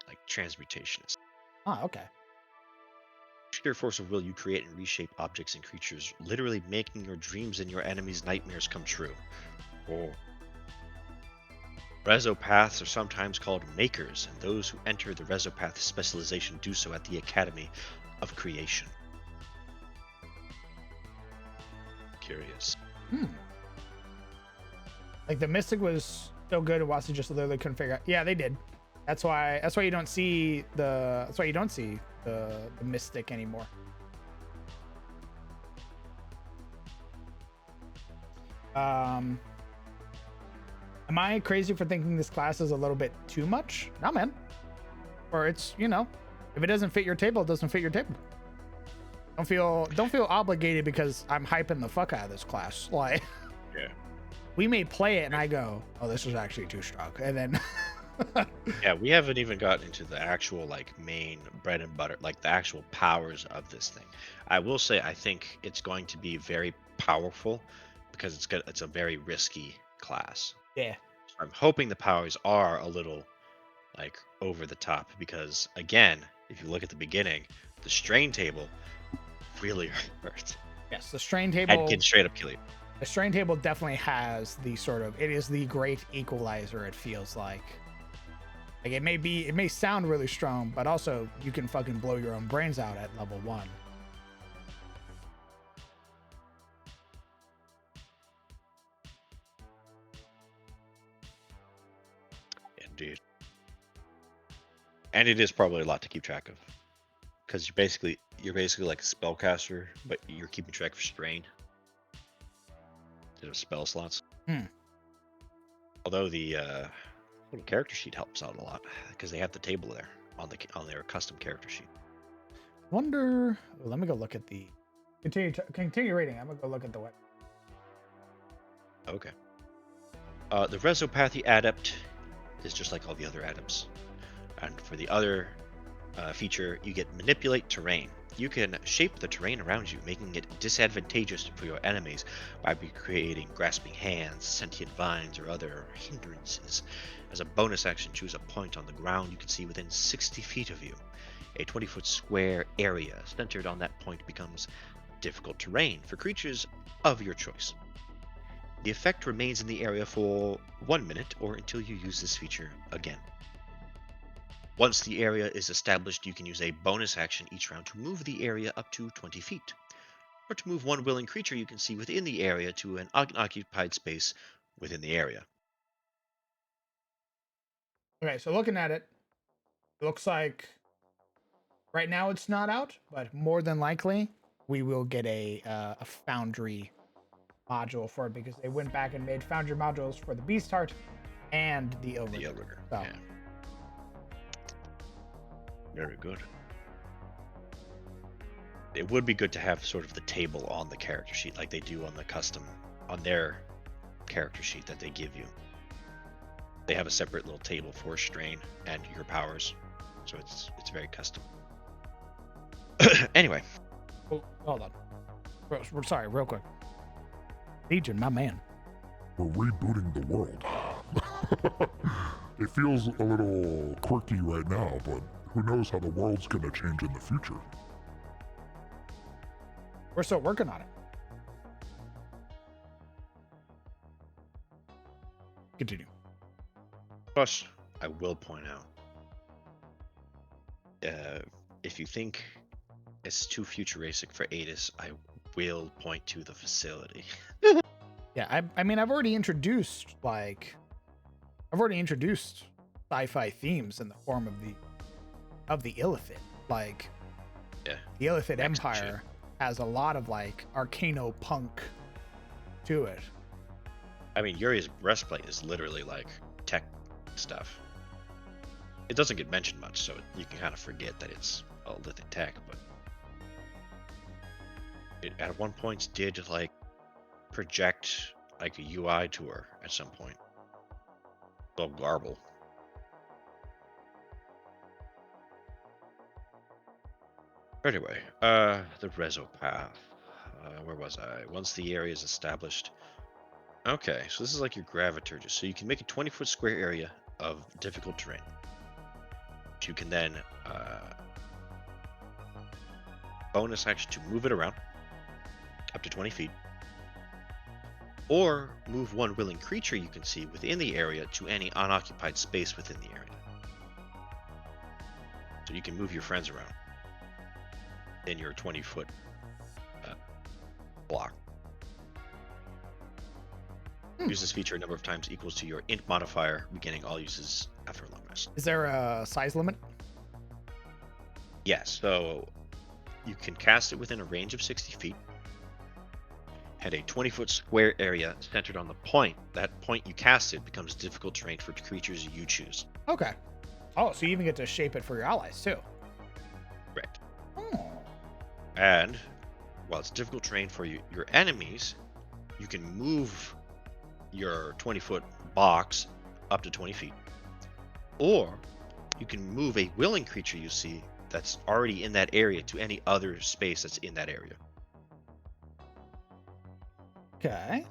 [SPEAKER 3] Like transmutationist.
[SPEAKER 1] Ah, okay.
[SPEAKER 3] Sheer force of will, you create and reshape objects and creatures, literally making your dreams and your enemies' nightmares come true. Oh. Resopaths are sometimes called makers, and those who enter the Resopath specialization do so at the Academy of Creation. Curious.
[SPEAKER 1] Like the Mystic was so good, Wasi just literally couldn't figure out. Yeah, they did. That's why you don't see the Mystic anymore. Am I crazy for thinking this class is a little bit too much? No, man. Or it's, you know, if it doesn't fit your table, it doesn't fit your table. Don't feel obligated because I'm hyping the fuck out of this class. Like,
[SPEAKER 3] Yeah.
[SPEAKER 1] we may play it and I go, oh, this is actually too strong. And then
[SPEAKER 3] Yeah, we haven't even gotten into the actual like main bread and butter, like the actual powers of this thing. I will say I think it's going to be very powerful because it's a very risky class.
[SPEAKER 1] yeah.
[SPEAKER 3] So I'm hoping the powers are a little like over the top because again, if you look at the beginning, the strain table really hurts.
[SPEAKER 1] Yes, the strain
[SPEAKER 3] And
[SPEAKER 1] table.
[SPEAKER 3] can straight up kill you.
[SPEAKER 1] The strain table definitely has the sort of, it is the great equalizer, it feels like. Like it may sound really strong, but also you can fucking blow your own brains out at level 1.
[SPEAKER 3] Indeed. And it is probably a lot to keep track of. Because you're basically like a spellcaster, but you're keeping track of strain. Instead of spell slots. Although the little character sheet helps out a lot because they have the table there on their custom character sheet.
[SPEAKER 1] Wonder. Let me go look at the. Continue reading. I'm gonna go look at the web.
[SPEAKER 3] Okay. The Resopathy Adept is just like all the other adepts. And for the other feature, you get Manipulate Terrain. You can shape the terrain around you, making it disadvantageous for your enemies by creating grasping hands, sentient vines, or other hindrances. As a bonus action, choose a point on the ground you can see within 60 feet of you. A 20-foot square area centered on that point becomes difficult terrain for creatures of your choice. The effect remains in the area for 1 minute or until you use this feature again. Once the area is established, you can use a bonus action each round to move the area up to 20 feet, or to move one willing creature you can see within the area to an unoccupied space within the area.
[SPEAKER 1] Okay, so looking at it, it looks like right now it's not out, but more than likely we will get a Foundry module for it because they went back and made Foundry modules for the Beast Heart and the Overlord. So.
[SPEAKER 3] Yeah. Very good. It would be good to have sort of the table on the character sheet like they do on their character sheet that they give you. They have a separate little table for strain and your powers, so it's very custom. Anyway.
[SPEAKER 1] Oh, hold on. We're sorry, real quick. Legion, my man.
[SPEAKER 4] We're rebooting the world. It feels a little quirky right now, but who knows how the world's gonna change in the future.
[SPEAKER 1] We're still working on it. Continue.
[SPEAKER 3] Plus, I will point out, if you think it's too futuristic for Adis, I will point to the facility.
[SPEAKER 1] Yeah, I mean, I've already introduced sci-fi themes in the form of the Illithid. Like,
[SPEAKER 3] yeah,
[SPEAKER 1] the Illithid Empire has a lot of like arcano-punk to it.
[SPEAKER 3] I mean, Yuri's breastplate is literally like tech stuff. It doesn't get mentioned much, so you can kind of forget that it's all lithic tech, but it at one point did like project like a UI tour at some point. Well, garble. Anyway, the Resopath. Where was I? Once the area is established. Okay, so this is like your Graviturgis. So you can make a 20-foot square area of difficult terrain. You can then bonus action to move it around up to 20 feet. or move one willing creature you can see within the area to any unoccupied space within the area. So you can move your friends around in your 20-foot block. Use this feature a number of times equals to your int modifier, beginning all uses after a long rest.
[SPEAKER 1] Is there a size limit?
[SPEAKER 3] Yes, so you can cast it within a range of 60 feet. At a 20-foot square area centered on the point, that point you casted becomes difficult terrain for creatures you choose.
[SPEAKER 1] Okay. Oh, so you even get to shape it for your allies too.
[SPEAKER 3] Correct.
[SPEAKER 1] Oh.
[SPEAKER 3] And while it's difficult terrain for your enemies, you can move your 20-foot box up to 20 feet. Or you can move a willing creature you see that's already in that area to any other space that's in that area.
[SPEAKER 1] Okay.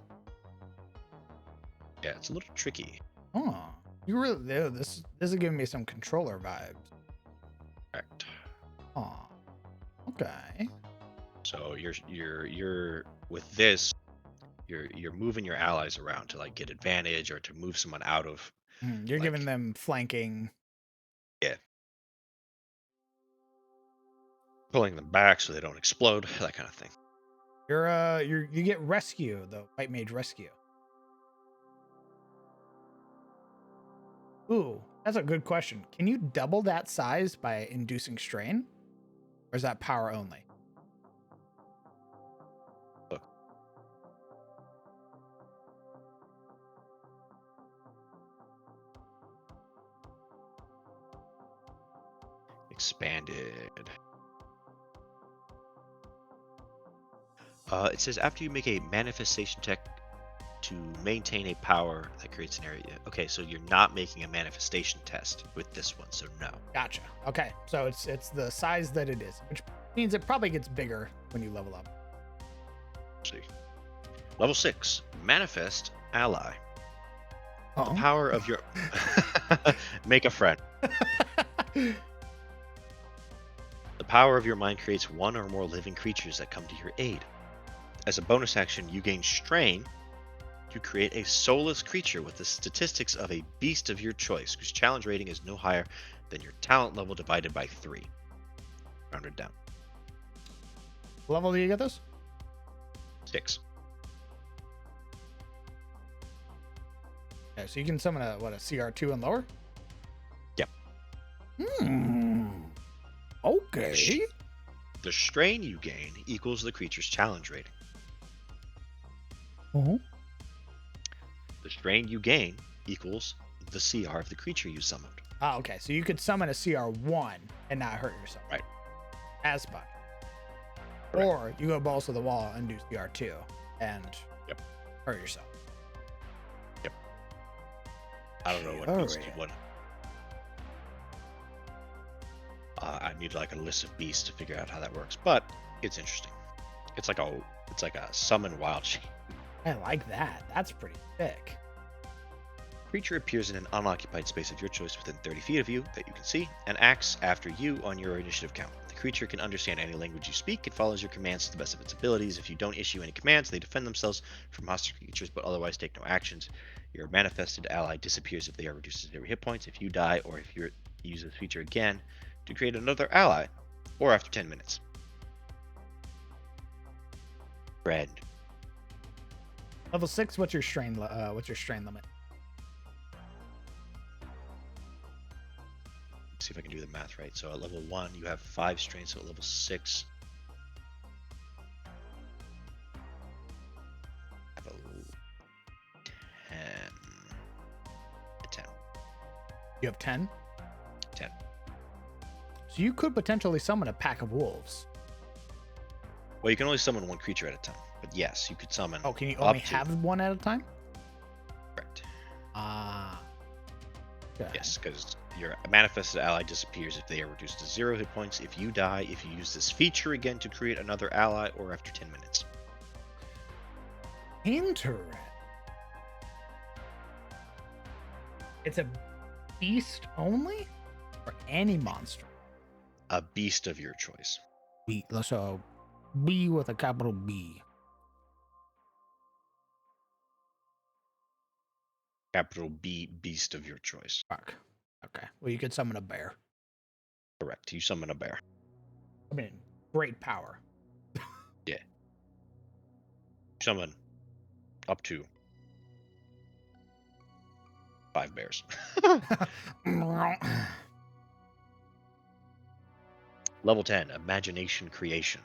[SPEAKER 3] Yeah, it's a little tricky.
[SPEAKER 1] Oh, you really this is giving me some controller vibes.
[SPEAKER 3] Correct.
[SPEAKER 1] Oh. Okay.
[SPEAKER 3] So you're with this, you're moving your allies around to like get advantage or to move someone out of.
[SPEAKER 1] You're
[SPEAKER 3] like,
[SPEAKER 1] giving them flanking.
[SPEAKER 3] Yeah. Pulling them back so they don't explode, that kind of thing.
[SPEAKER 1] You get rescue, the white mage rescue. Ooh, that's a good question. Can you double that size by inducing strain? Or is that power only?
[SPEAKER 3] Look. Expanded. It says after you make a manifestation check to maintain a power that creates an area. Okay, so you're not making a manifestation test with this one, so no.
[SPEAKER 1] Gotcha. Okay, so it's the size that it is, which means it probably gets bigger when you level up.
[SPEAKER 3] Let's see. Level 6, Manifest Ally. The
[SPEAKER 1] Oh.
[SPEAKER 3] power of your... Make a friend. The power of your mind creates one or more living creatures that come to your aid. As a bonus action, you gain Strain to create a soulless creature with the statistics of a beast of your choice, whose challenge rating is no higher than your talent level divided by 3. Rounded down.
[SPEAKER 1] What level do you get this?
[SPEAKER 3] 6.
[SPEAKER 1] Okay, so you can summon a CR2 and lower?
[SPEAKER 3] Yep.
[SPEAKER 1] Okay.
[SPEAKER 3] The strain you gain equals the creature's challenge rating.
[SPEAKER 1] Oh.
[SPEAKER 3] The strain you gain equals the CR of the creature you summoned.
[SPEAKER 1] Ah, okay. So you could summon a CR1 and not hurt yourself.
[SPEAKER 3] Right.
[SPEAKER 1] As much.
[SPEAKER 3] Correct.
[SPEAKER 1] Or you go balls to the wall and do CR2 and hurt yourself.
[SPEAKER 3] Yep. I don't know what
[SPEAKER 1] All
[SPEAKER 3] beast
[SPEAKER 1] right.
[SPEAKER 3] you want. I need like a list of beasts to figure out how that works, but it's interesting. It's like a summon wild shape.
[SPEAKER 1] I like that. That's pretty sick.
[SPEAKER 3] Creature appears in an unoccupied space of your choice within 30 feet of you that you can see, and acts after you on your initiative count. The creature can understand any language you speak. It follows your commands to the best of its abilities. If you don't issue any commands, they defend themselves from hostile creatures, but otherwise take no actions. Your manifested ally disappears if they are reduced to 0 hit points, if you die, or if you use this feature again to create another ally, or after 10 minutes. Friend.
[SPEAKER 1] Level 6, what's your strain limit?
[SPEAKER 3] See if I can do the math right. So at level 1, you have 5 strain, so at level 6, I have a 10.
[SPEAKER 1] You have 10?
[SPEAKER 3] 10.
[SPEAKER 1] So you could potentially summon a pack of wolves.
[SPEAKER 3] Well, you can only summon one creature at a time. But yes, you could summon.
[SPEAKER 1] Oh, can you
[SPEAKER 3] up
[SPEAKER 1] only
[SPEAKER 3] to-
[SPEAKER 1] have one at a time?
[SPEAKER 3] Correct.
[SPEAKER 1] Ah. Okay.
[SPEAKER 3] Yes, because your manifested ally disappears if they are reduced to 0 hit points, if you die, if you use this feature again to create another ally, or after 10 minutes.
[SPEAKER 1] Interesting. It's a beast only? Or any monster?
[SPEAKER 3] A beast of your choice.
[SPEAKER 1] So B with a capital B.
[SPEAKER 3] Capital B, beast of your choice.
[SPEAKER 1] Fuck. Okay. Well, you could summon a bear.
[SPEAKER 3] Correct. You summon a bear.
[SPEAKER 1] I mean, great power.
[SPEAKER 3] Yeah. Summon up to 5 bears. Level 10, Imagination Creation.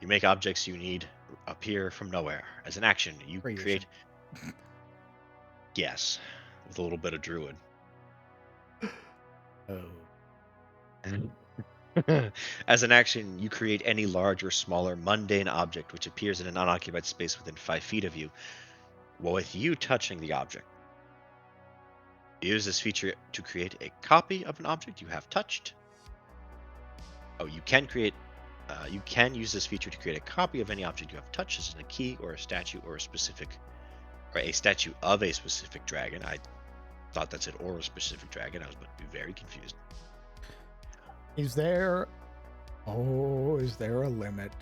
[SPEAKER 3] You make objects you need appear from nowhere. As an action, you
[SPEAKER 1] Creation.
[SPEAKER 3] create... Yes, with a little bit of druid.
[SPEAKER 1] Oh.
[SPEAKER 3] As an action, you create any large or smaller mundane object which appears in an unoccupied space within 5 feet of you, with you touching the object. Use this feature to create a copy of an object you have touched. Oh, you can use this feature to create a copy of any object you have touched, as in a key or a statue or a statue of a specific dragon. I thought that said or a specific dragon. I was about to be very confused.
[SPEAKER 1] Is there a limit?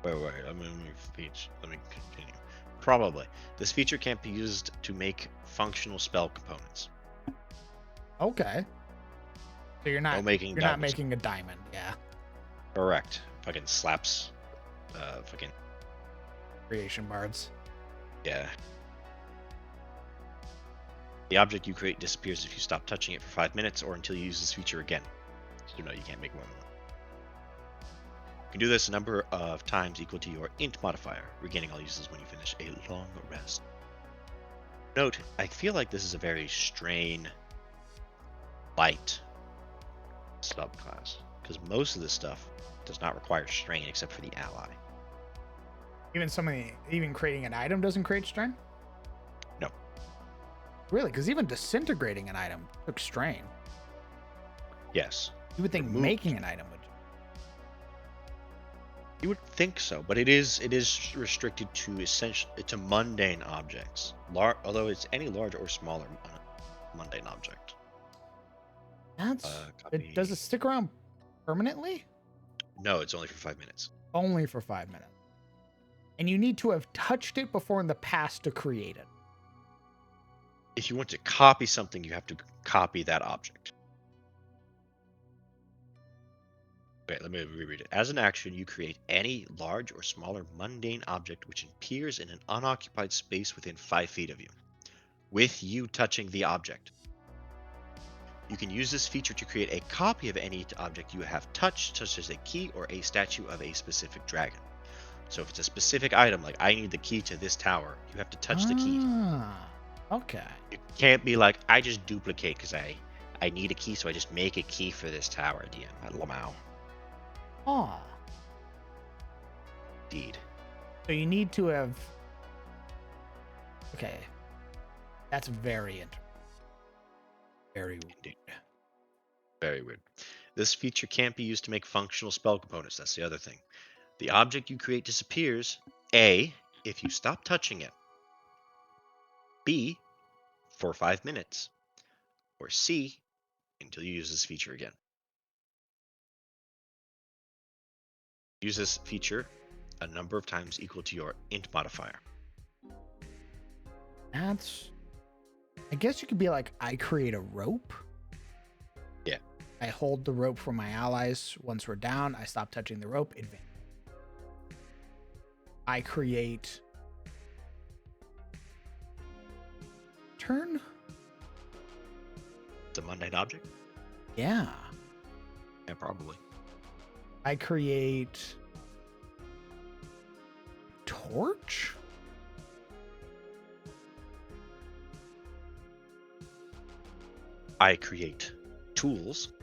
[SPEAKER 3] Wait, let me continue. Probably. This feature can't be used to make functional spell components.
[SPEAKER 1] Okay. So you're not
[SPEAKER 3] No making
[SPEAKER 1] you're not
[SPEAKER 3] diamonds.
[SPEAKER 1] making a diamond, yeah.
[SPEAKER 3] Correct. Fucking slaps. Fucking
[SPEAKER 1] Creation bards.
[SPEAKER 3] yeah. The object you create disappears if you stop touching it for 5 minutes or until you use this feature again. So no, you can't make more than one. You can do this a number of times equal to your int modifier, regaining all uses when you finish a long rest. Note, I feel like this is a very strain light subclass, because most of this stuff does not require strain except for the ally.
[SPEAKER 1] Even creating an item doesn't create strain?
[SPEAKER 3] No.
[SPEAKER 1] Really? Because even disintegrating an item took strain.
[SPEAKER 3] Yes.
[SPEAKER 1] You would think making an item would.
[SPEAKER 3] You would think so, but it is restricted to mundane objects. Although it's any large or smaller mundane object.
[SPEAKER 1] Does it stick around permanently?
[SPEAKER 3] No, it's only for 5 minutes.
[SPEAKER 1] Only for 5 minutes. And you need to have touched it before in the past to create it.
[SPEAKER 3] If you want to copy something, you have to copy that object. Okay, let me reread it. As an action, you create any large or smaller mundane object which appears in an unoccupied space within 5 feet of you, with you touching the object. You can use this feature to create a copy of any object you have touched, such as a key or a statue of a specific dragon. So if it's a specific item, like I need the key to this tower, you have to touch the key.
[SPEAKER 1] Okay.
[SPEAKER 3] It can't be like, I just duplicate because I need a key, so I just make a key for this tower at the end. At Lamau.
[SPEAKER 1] Ah.
[SPEAKER 3] Indeed.
[SPEAKER 1] So you need to have. Okay. That's very interesting. Very weird.
[SPEAKER 3] Indeed. Very weird. This feature can't be used to make functional spell components. That's the other thing. The object you create disappears, A, if you stop touching it, B, for 5 minutes, or C, until you use this feature again. Use this feature a number of times equal to your int modifier.
[SPEAKER 1] That's. I guess you could be like, I create a rope.
[SPEAKER 3] Yeah.
[SPEAKER 1] I hold the rope for my allies. Once we're down, I stop touching the rope. Advance. I create. Turn?
[SPEAKER 3] The mundane object?
[SPEAKER 1] Yeah.
[SPEAKER 3] Yeah, probably.
[SPEAKER 1] I create. Torch?
[SPEAKER 3] I create tools.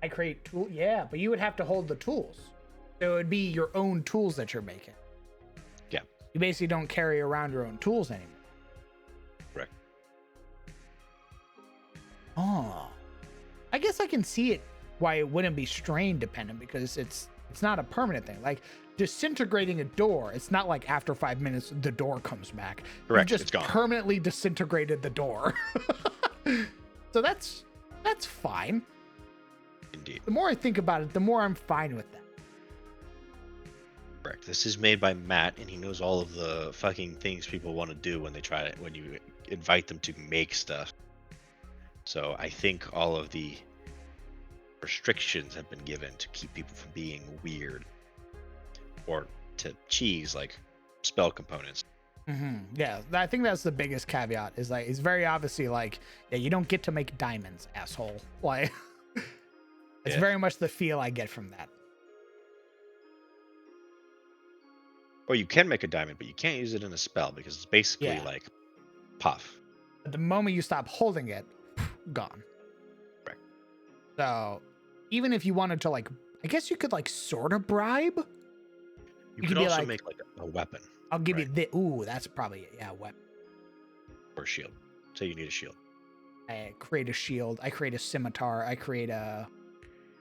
[SPEAKER 1] I create tool. Yeah, but you would have to hold the tools. So it would be your own tools that you're making.
[SPEAKER 3] Yeah.
[SPEAKER 1] You basically don't carry around your own tools anymore.
[SPEAKER 3] Correct.
[SPEAKER 1] Oh. I guess I can see it why it wouldn't be strain dependent, because it's not a permanent thing. Like disintegrating a door, it's not like after 5 minutes the door comes back.
[SPEAKER 3] Correct.
[SPEAKER 1] You just
[SPEAKER 3] It's gone.
[SPEAKER 1] permanently disintegrated the door. So that's fine.
[SPEAKER 3] Indeed.
[SPEAKER 1] The more I think about it, the more I'm fine with that.
[SPEAKER 3] Correct. This is made by Matt, and he knows all of the fucking things people want to do when they try it, when you invite them to make stuff. So I think all of the restrictions have been given to keep people from being weird, or to cheese like spell components.
[SPEAKER 1] Yeah, I think that's the biggest caveat. Is like it's very obviously like, yeah, you don't get to make diamonds, asshole. Like, it's
[SPEAKER 3] Yeah.
[SPEAKER 1] very much the feel I get from that.
[SPEAKER 3] Or you can make a diamond, but you can't use it in a spell because it's basically
[SPEAKER 1] Yeah.
[SPEAKER 3] like puff.
[SPEAKER 1] But the moment you stop holding it, gone.
[SPEAKER 3] Right.
[SPEAKER 1] So, even if you wanted to, like, I guess you could like sort of bribe.
[SPEAKER 3] You
[SPEAKER 1] could
[SPEAKER 3] could
[SPEAKER 1] be
[SPEAKER 3] also
[SPEAKER 1] like,
[SPEAKER 3] make like a weapon
[SPEAKER 1] I'll give
[SPEAKER 3] right.
[SPEAKER 1] you the. Ooh, that's probably it. Yeah, weapon.
[SPEAKER 3] or a shield. So you need a shield.
[SPEAKER 1] I create a shield. I create a scimitar. I create a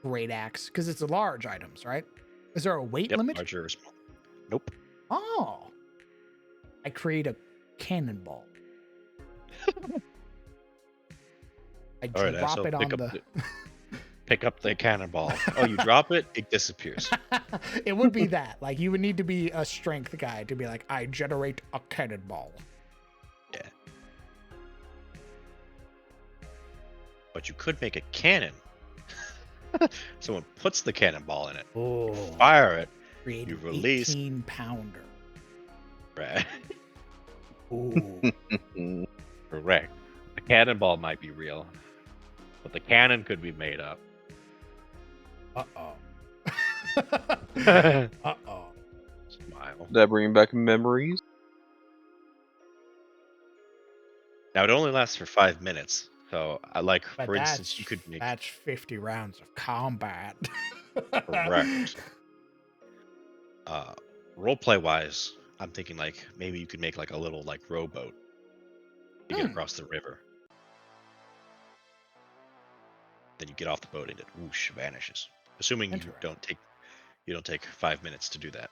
[SPEAKER 1] great axe because it's large items, right? Is there a weight
[SPEAKER 3] Yep,
[SPEAKER 1] limit?
[SPEAKER 3] larger or small. Nope.
[SPEAKER 1] Oh, I create a cannonball. I
[SPEAKER 3] All right,
[SPEAKER 1] drop
[SPEAKER 3] asshole,
[SPEAKER 1] it on the.
[SPEAKER 3] pick up the cannonball. Oh, you drop it, it disappears.
[SPEAKER 1] It would be that. Like, you would need to be a strength guy to be like, I generate a cannonball.
[SPEAKER 3] Yeah. But you could make a cannon. Someone puts the cannonball in it.
[SPEAKER 1] Oh,
[SPEAKER 3] Fire it.
[SPEAKER 1] create
[SPEAKER 3] You
[SPEAKER 1] an
[SPEAKER 3] release.
[SPEAKER 1] 18-pounder.
[SPEAKER 3] Right.
[SPEAKER 1] Ooh.
[SPEAKER 3] Correct. The cannonball might be real, but the cannon could be made up.
[SPEAKER 1] Uh-oh. Uh-oh.
[SPEAKER 3] Smile.
[SPEAKER 5] That bringing back memories.
[SPEAKER 3] Now it only lasts for 5 minutes, so I like,
[SPEAKER 1] But
[SPEAKER 3] for instance, you could make
[SPEAKER 1] that's 50 rounds of combat.
[SPEAKER 3] correct. Roleplay wise, I'm thinking like maybe you could make like a little like rowboat to get across the river. Then you get off the boat and it whoosh vanishes. Assuming you don't take 5 minutes to do that,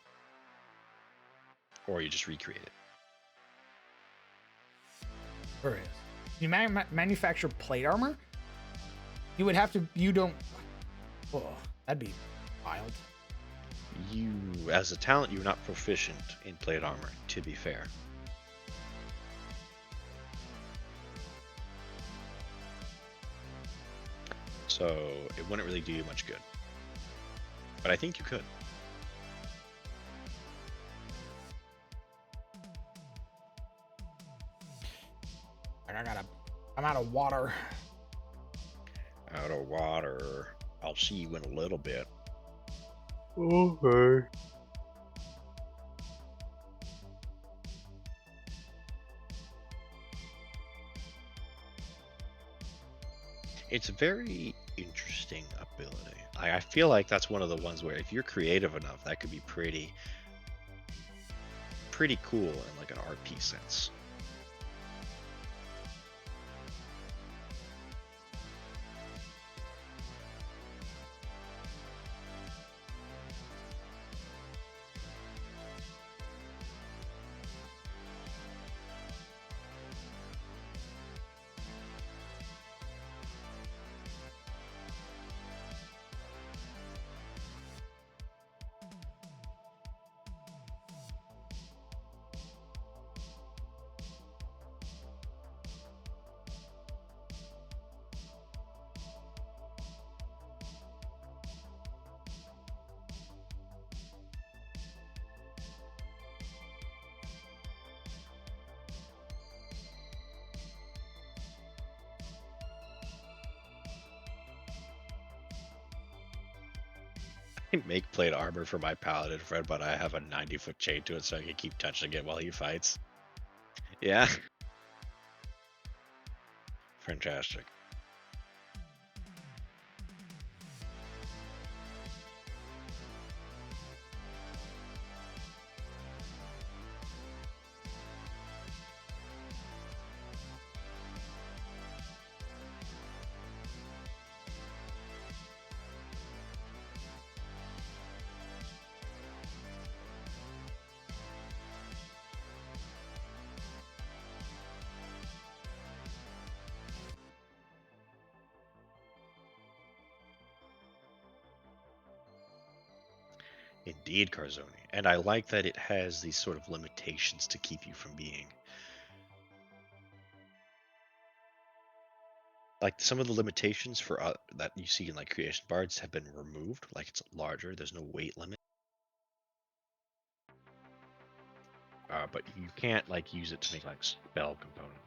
[SPEAKER 3] or you just recreate it.
[SPEAKER 1] There is. You manufacture plate armor? You would have to. You don't. Oh, that'd be wild.
[SPEAKER 3] You, as a talent, you're not proficient in plate armor. To be fair. So it wouldn't really do you much good. But I think you could.
[SPEAKER 1] I'm out of water.
[SPEAKER 3] Out of water. I'll see you in a little bit.
[SPEAKER 5] Okay.
[SPEAKER 3] It's a very interesting ability. I feel like that's one of the ones where if you're creative enough, that could be pretty cool in like an RP sense. Make plate armor for my paladin friend, but I have a 90-foot chain to it so I can keep touching it while he fights. Yeah. Fantastic. Indeed, Carzoni. And I like that it has these sort of limitations to keep you from being. Like some of the limitations for that you see in like creation bards have been removed. Like it's larger. There's no weight limit. But you can't like use it to make like spell components.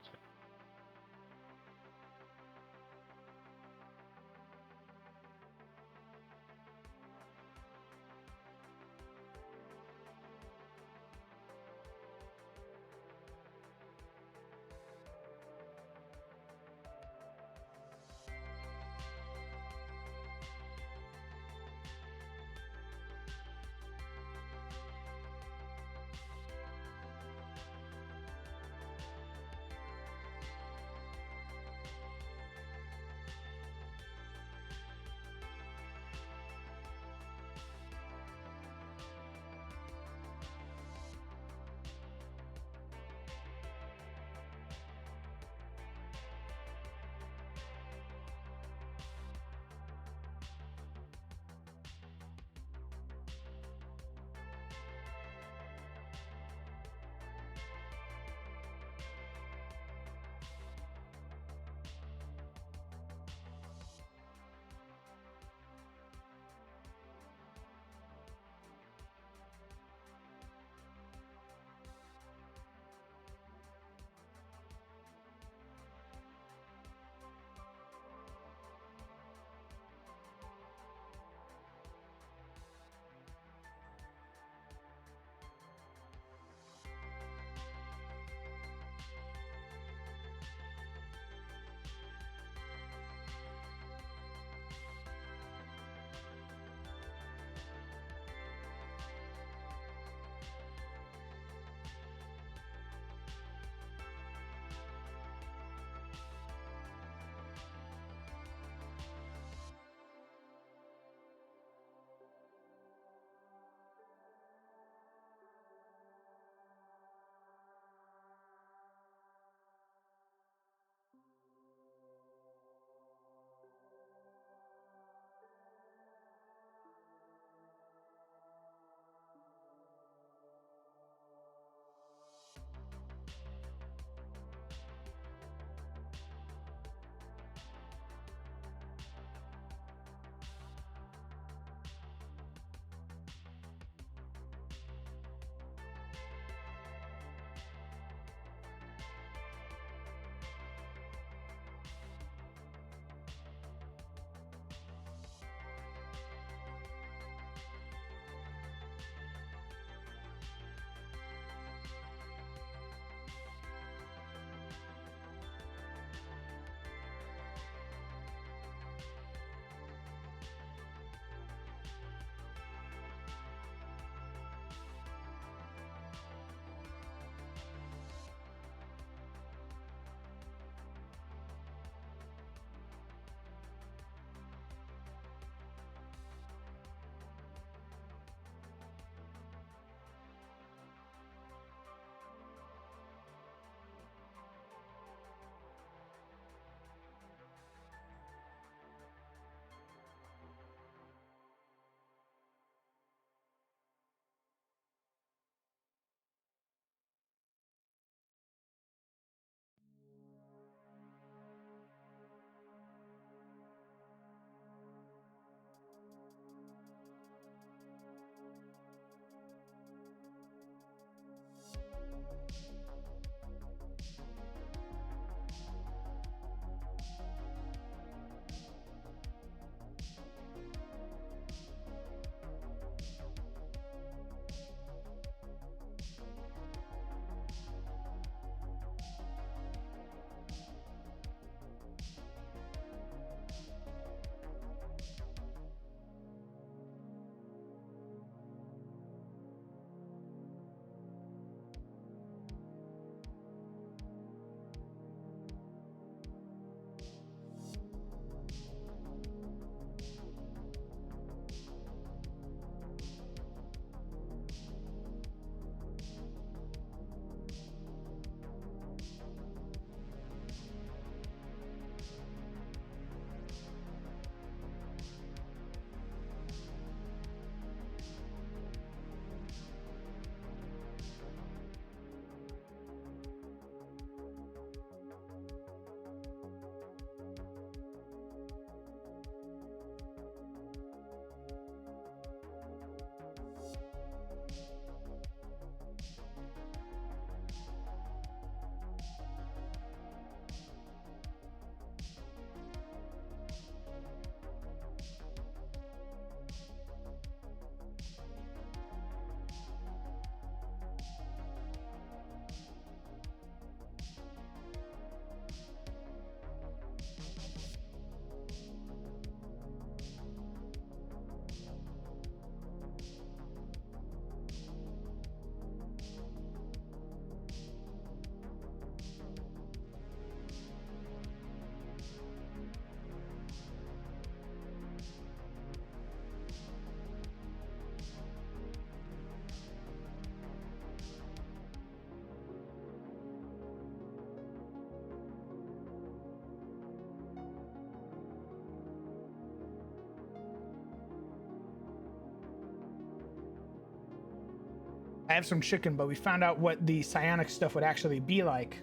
[SPEAKER 1] I have some chicken, but we found out what the psionic stuff would actually be like,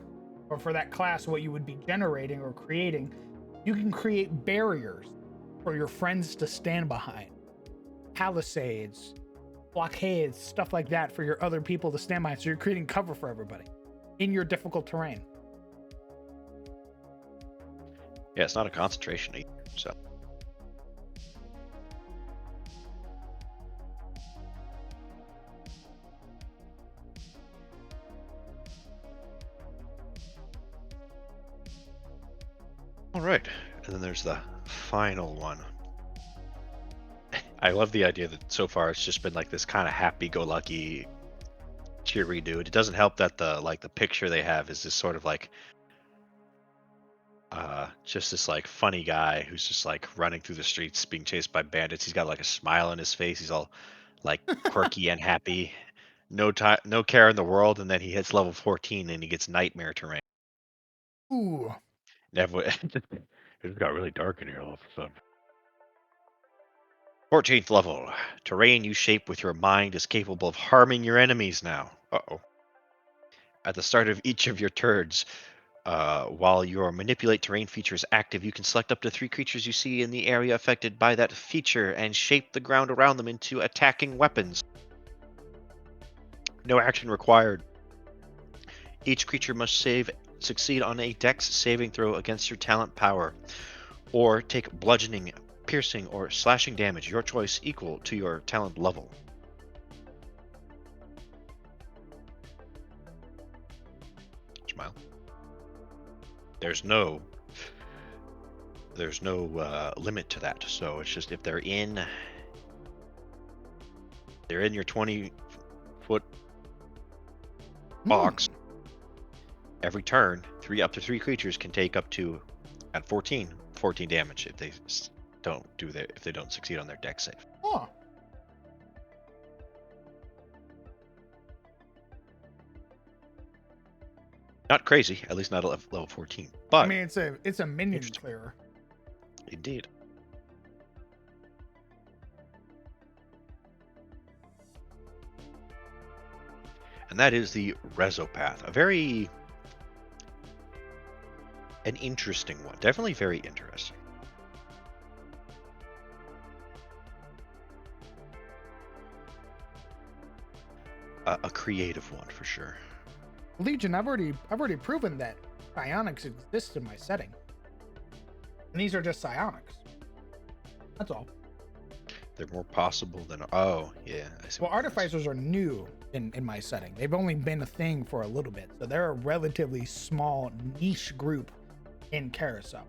[SPEAKER 1] or for that class, what you would be generating or creating. You can create barriers for your friends to stand behind, palisades, blockades, stuff like that for your other people to stand behind. So you're creating cover for everybody in your difficult terrain.
[SPEAKER 3] Yeah, it's not a concentration either, so. All right, and then there's the final one. I love the idea that so far it's just been like this kind of happy-go-lucky, cheery dude. It doesn't help that the picture they have is this sort of like, just this like funny guy who's just like running through the streets being chased by bandits. He's got like a smile on his face. He's all like quirky and happy. No care in the world, and then he hits level 14 and he gets nightmare terrain.
[SPEAKER 1] Ooh.
[SPEAKER 3] Never. It got really dark in here all of a sudden. 14th level. Terrain you shape with your mind is capable of harming your enemies now. Uh-oh. At the start of each of your turns, while your manipulate terrain feature is active, you can select up to 3 creatures you see in the area affected by that feature and shape the ground around them into attacking weapons. No action required. Each creature must succeed on a dex saving throw against your talent power, or take bludgeoning, piercing, or slashing damage, your choice, equal to your talent level. Smile. There's no limit to that, so it's just if they're in your 20-foot box. Every turn, up to 3 creatures can take up to, at 14 damage if they don't succeed on their dex save.
[SPEAKER 1] Oh.
[SPEAKER 3] Not crazy, at least not at level 14. But
[SPEAKER 1] I mean, it's a minion clearer.
[SPEAKER 3] Indeed. And that is the Resopath. An interesting one. Definitely very interesting. A creative one for sure.
[SPEAKER 1] Legion, I've already proven that psionics exist in my setting. And these are just psionics. That's all.
[SPEAKER 3] They're more possible than... Oh, yeah.
[SPEAKER 1] Well, artificers are new in my setting. They've only been a thing for a little bit. So they're a relatively small niche group in Carousel.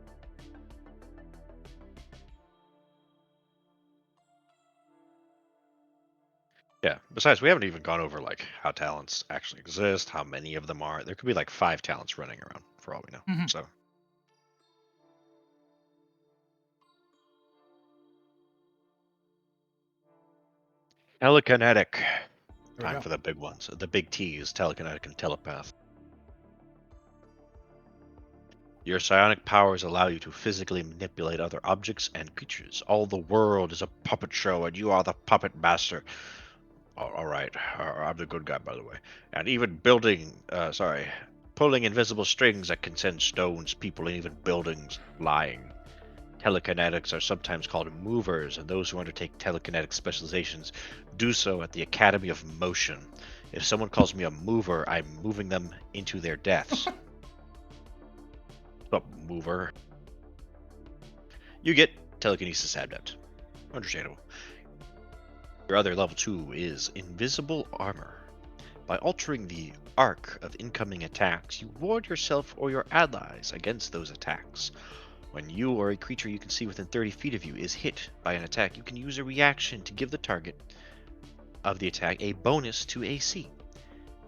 [SPEAKER 3] Yeah. Besides, we haven't even gone over like how talents actually exist, how many of them are. There could be like 5 talents running around for all we know.
[SPEAKER 1] Mm-hmm.
[SPEAKER 3] So... Telekinetic. Time for the big ones. The big T's, telekinetic and telepath. Your psionic powers allow you to physically manipulate other objects and creatures. All the world is a puppet show, and you are the puppet master. All right, I'm the good guy, by the way. And even pulling invisible strings that can send stones, people, and even buildings flying. Telekinetics are sometimes called movers, and those who undertake telekinetic specializations do so at the Academy of Motion. If someone calls me a mover, I'm moving them into their deaths. What's up, mover? You get telekinesis adept. Understandable. Your other level 2 is Invisible Armor. By altering the arc of incoming attacks, you ward yourself or your allies against those attacks. When you or a creature you can see within 30 feet of you is hit by an attack, you can use a reaction to give the target of the attack a bonus to AC.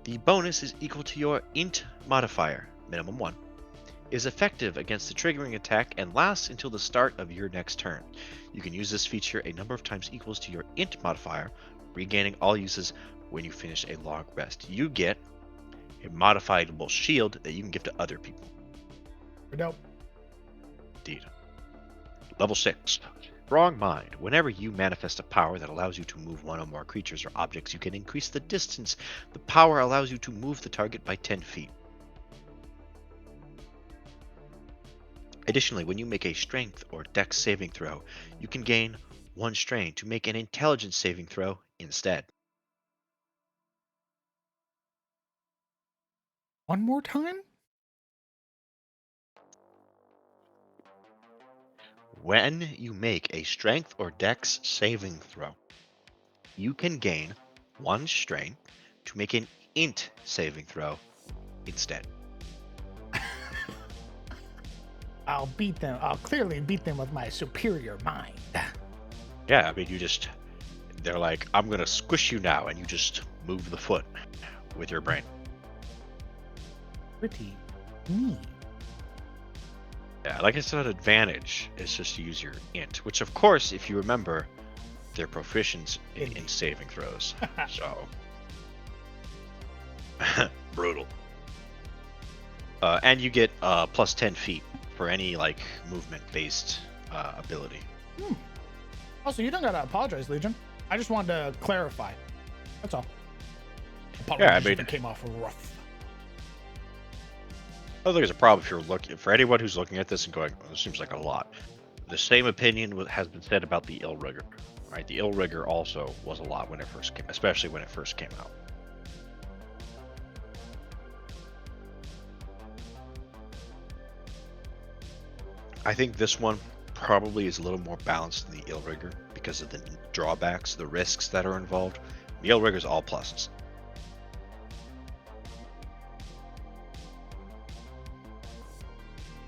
[SPEAKER 3] The bonus is equal to your int modifier, minimum 1, is effective against the triggering attack and lasts until the start of your next turn. You can use this feature a number of times equals to your int modifier, regaining all uses when you finish a long rest. You get a modifiable shield that you can give to other people.
[SPEAKER 1] Dope.
[SPEAKER 3] Indeed. Level 6. Strong Mind. Whenever you manifest a power that allows you to move one or more creatures or objects, you can increase the distance. The power allows you to move the target by 10 feet. Additionally, when you make a strength or dex saving throw, you can gain 1 strain to make an intelligence saving throw instead.
[SPEAKER 1] One more time?
[SPEAKER 3] When you make a strength or dex saving throw, you can gain 1 strain to make an int saving throw instead.
[SPEAKER 1] I'll beat them. I'll clearly beat them with my superior mind.
[SPEAKER 3] Yeah, I mean, they're like, I'm going to squish you now, and you just move the foot with your brain.
[SPEAKER 1] Pretty neat.
[SPEAKER 3] Yeah, like I said, advantage is just to use your int, which, of course, if you remember, they're proficient in saving throws. So, brutal. And you get plus 10 feet for any like movement-based ability.
[SPEAKER 1] Also, you don't gotta apologize, Legion. I just wanted to clarify. That's all.
[SPEAKER 3] Yeah, I
[SPEAKER 1] Apologies if
[SPEAKER 3] mean,
[SPEAKER 1] it came off rough.
[SPEAKER 3] I don't think there's a problem if you're looking. For anyone who's looking at this and going, oh, "This seems like a lot," the same opinion has been said about the Ill Rigger. Right, the Ill Rigger also was a lot when it first came, especially when it first came out. I think this one probably is a little more balanced than the Ill Rigger because of the drawbacks, the risks that are involved. The Ill Rigger is all pluses.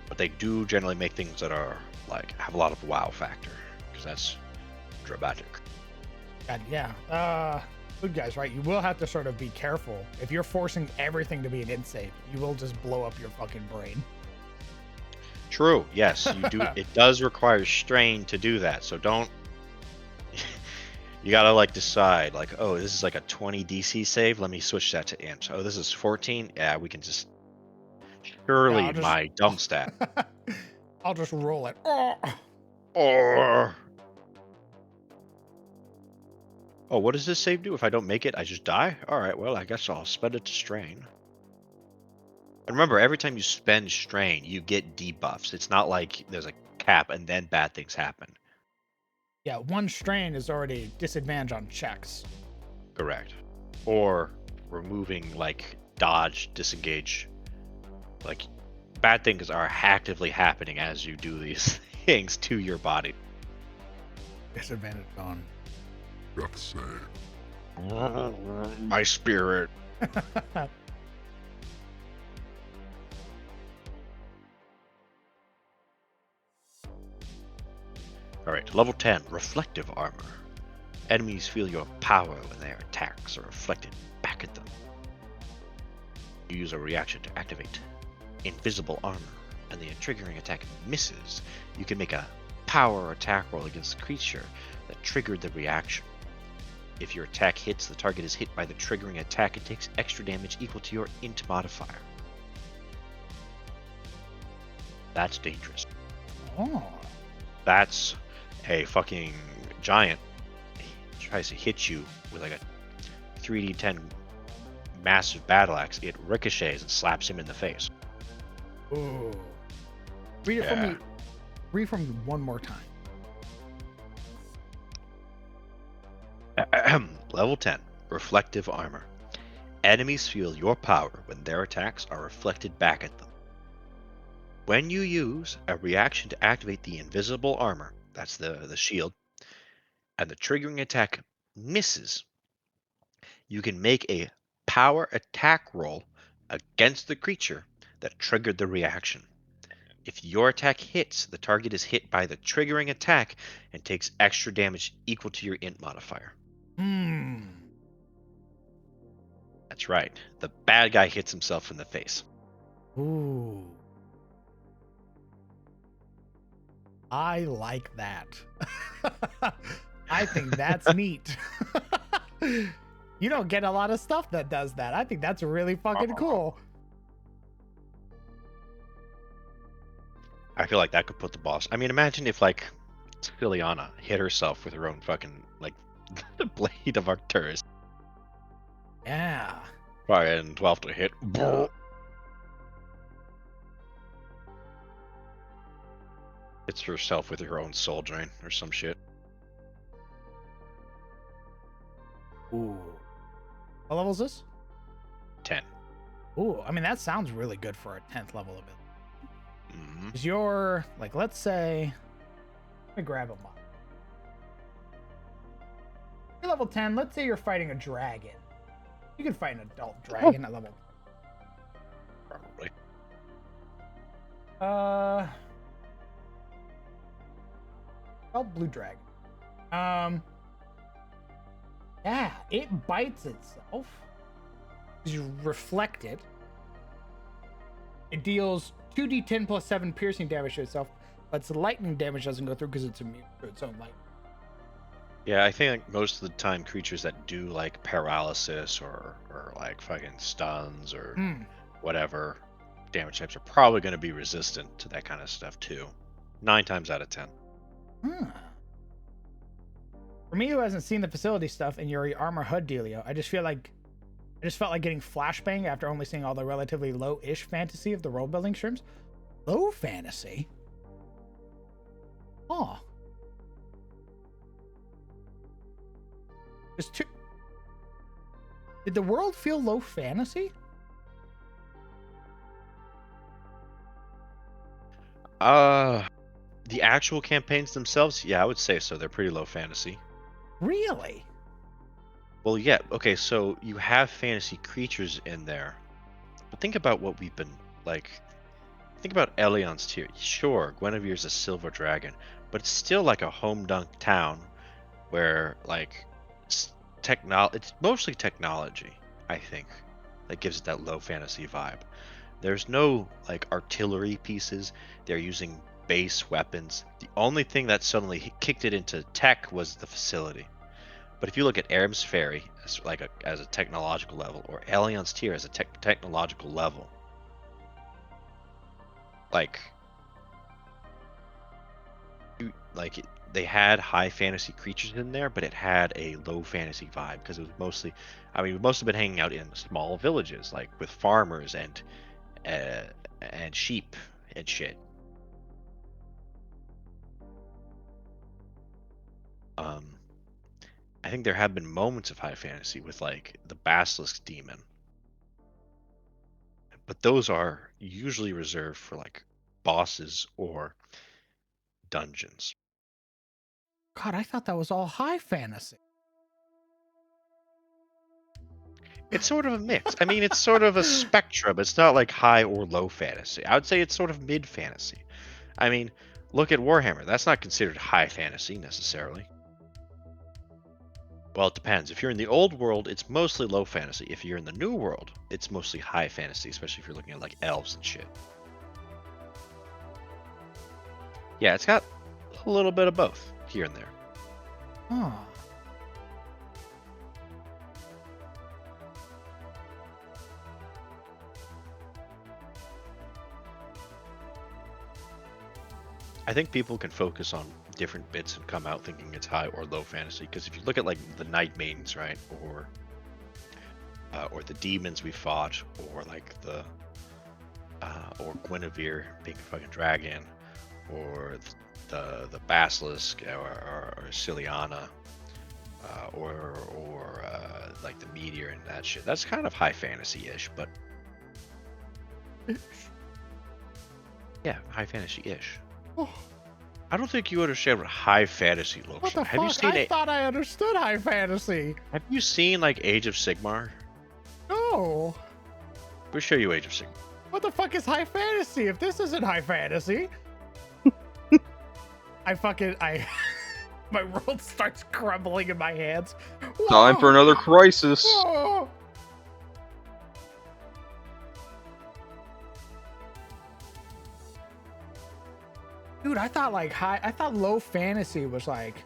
[SPEAKER 3] But they do generally make things that are like have a lot of wow factor because that's dramatic.
[SPEAKER 1] God, yeah. Good guys, right? You will have to sort of be careful. If you're forcing everything to be an int save, you will just blow up your fucking brain.
[SPEAKER 3] True. Yes, you do. It does require strain to do that. So don't. You gotta like decide, like, oh, this is like a 20 DC save. Let me switch that to int. Oh, this is 14. Yeah, we can just. Surely
[SPEAKER 1] Yeah,
[SPEAKER 3] my dumb stat.
[SPEAKER 1] I'll just roll it.
[SPEAKER 3] Or. Oh, what does this save do? If I don't make it, I just die? Alright, well, I guess I'll spend it to strain. And remember, every time you spend strain, you get debuffs. It's not like there's a cap and then bad things happen.
[SPEAKER 1] Yeah, 1 strain is already disadvantage on checks.
[SPEAKER 3] Correct. Or removing, like, dodge, disengage. Like, bad things are actively happening as you do these things to your body.
[SPEAKER 1] Disadvantage on.
[SPEAKER 4] Death save.
[SPEAKER 3] My spirit. Alright, level 10, Reflective Armor. Enemies feel your power when their attacks are reflected back at them. You use a reaction to activate Invisible Armor, and the triggering attack misses. You can make a power attack roll against the creature that triggered the reaction. If your attack hits, the target is hit by the triggering attack and takes extra damage equal to your int modifier. That's dangerous.
[SPEAKER 1] Oh.
[SPEAKER 3] That's a fucking giant. He tries to hit you with like a 3d10 massive battle axe. It ricochets and slaps him in the face.
[SPEAKER 1] Ooh. Read it from me. Read from me one more time.
[SPEAKER 3] Level 10, Reflective Armor. Enemies feel your power when their attacks are reflected back at them. When you use a reaction to activate the Invisible Armor, that's the shield, and the triggering attack misses, you can make a power attack roll against the creature that triggered the reaction. If your attack hits, the target is hit by the triggering attack and takes extra damage equal to your int modifier. That's right. The bad guy hits himself in the face.
[SPEAKER 1] Ooh. I like that. I think that's neat. You don't get a lot of stuff that does that. I think that's really fucking cool.
[SPEAKER 3] I feel like that could put the boss. I mean, imagine if like Ciliana hit herself with her own fucking, like, the blade of Arcturus.
[SPEAKER 1] Yeah.
[SPEAKER 3] Fire and 12 to hit. Hits herself with her own soul drain or some shit.
[SPEAKER 1] Ooh. What level is this?
[SPEAKER 3] 10.
[SPEAKER 1] Ooh, I mean, that sounds really good for a 10th level ability.
[SPEAKER 3] Mm-hmm.
[SPEAKER 1] Is your, like, let's say, let me grab a mod. You're level 10. Let's say you're fighting a dragon. You can fight an adult dragon at level.
[SPEAKER 3] Probably.
[SPEAKER 1] Adult blue dragon. Yeah, it bites itself. You reflect it. It deals 2d10 plus 7 piercing damage to itself, but its lightning damage doesn't go through because it's immune to its own lightning.
[SPEAKER 3] Yeah, I think like, most of the time creatures that do like paralysis or like fucking stuns or whatever damage types are probably going to be resistant to that kind of stuff too. 9 times out of 10.
[SPEAKER 1] For me, who hasn't seen the facility stuff and your armor HUD dealio, I just felt like getting flashbang after only seeing all the relatively low-ish fantasy of the role-building streams. Low fantasy? Oh. Just two. Did the world feel low fantasy?
[SPEAKER 3] The actual campaigns themselves, yeah, I would say so. They're pretty low fantasy.
[SPEAKER 1] Really?
[SPEAKER 3] Well, yeah. Okay, so you have fantasy creatures in there, but think about what we've been like. Think about Elion's tier. Sure, Guinevere's a silver dragon, but it's still like a home dunk town, where like it's mostly technology. I think that gives it that low fantasy vibe. There's no like artillery pieces. They're using base weapons. The only thing that suddenly kicked it into tech was the facility. But if you look at Aram's Ferry as like as a technological level, or Elion's Tier as a technological level, like they had high fantasy creatures in there, but it had a low fantasy vibe because it was mostly, I mean, we must have been hanging out in small villages, like with farmers and sheep and shit. I think there have been moments of high fantasy with like the Basilisk Demon, but those are usually reserved for like bosses or dungeons.
[SPEAKER 1] God, I thought that was all high fantasy.
[SPEAKER 3] It's sort of a mix. I mean, it's sort of a spectrum. It's not like high or low fantasy. I would say it's sort of mid fantasy. I mean, look at Warhammer. That's not considered high fantasy necessarily. Well, it depends. If you're in the old world, it's mostly low fantasy. If you're in the new world, it's mostly high fantasy, especially if you're looking at like elves and shit. Yeah, it's got a little bit of both here and there.
[SPEAKER 1] Huh.
[SPEAKER 3] I think people can focus on different bits and come out thinking it's high or low fantasy. Because if you look at like the Night Maidens, right, or the demons we fought, or like the or Guinevere being a fucking dragon, or the Basilisk or Ciliana, or like the meteor and that shit. That's kind of high fantasy-ish, but yeah, high fantasy-ish.
[SPEAKER 1] Oh.
[SPEAKER 3] I don't think you understand what high fantasy looks
[SPEAKER 1] What the
[SPEAKER 3] like. Have you
[SPEAKER 1] fuck?
[SPEAKER 3] seen
[SPEAKER 1] I thought I understood high fantasy.
[SPEAKER 3] Have you seen like Age of Sigmar?
[SPEAKER 1] No.
[SPEAKER 3] We'll show you Age of Sigmar.
[SPEAKER 1] What the fuck is high fantasy? If this isn't high fantasy, my world starts crumbling in my hands.
[SPEAKER 5] Time for another crisis.
[SPEAKER 1] Whoa. Dude, I thought low fantasy was like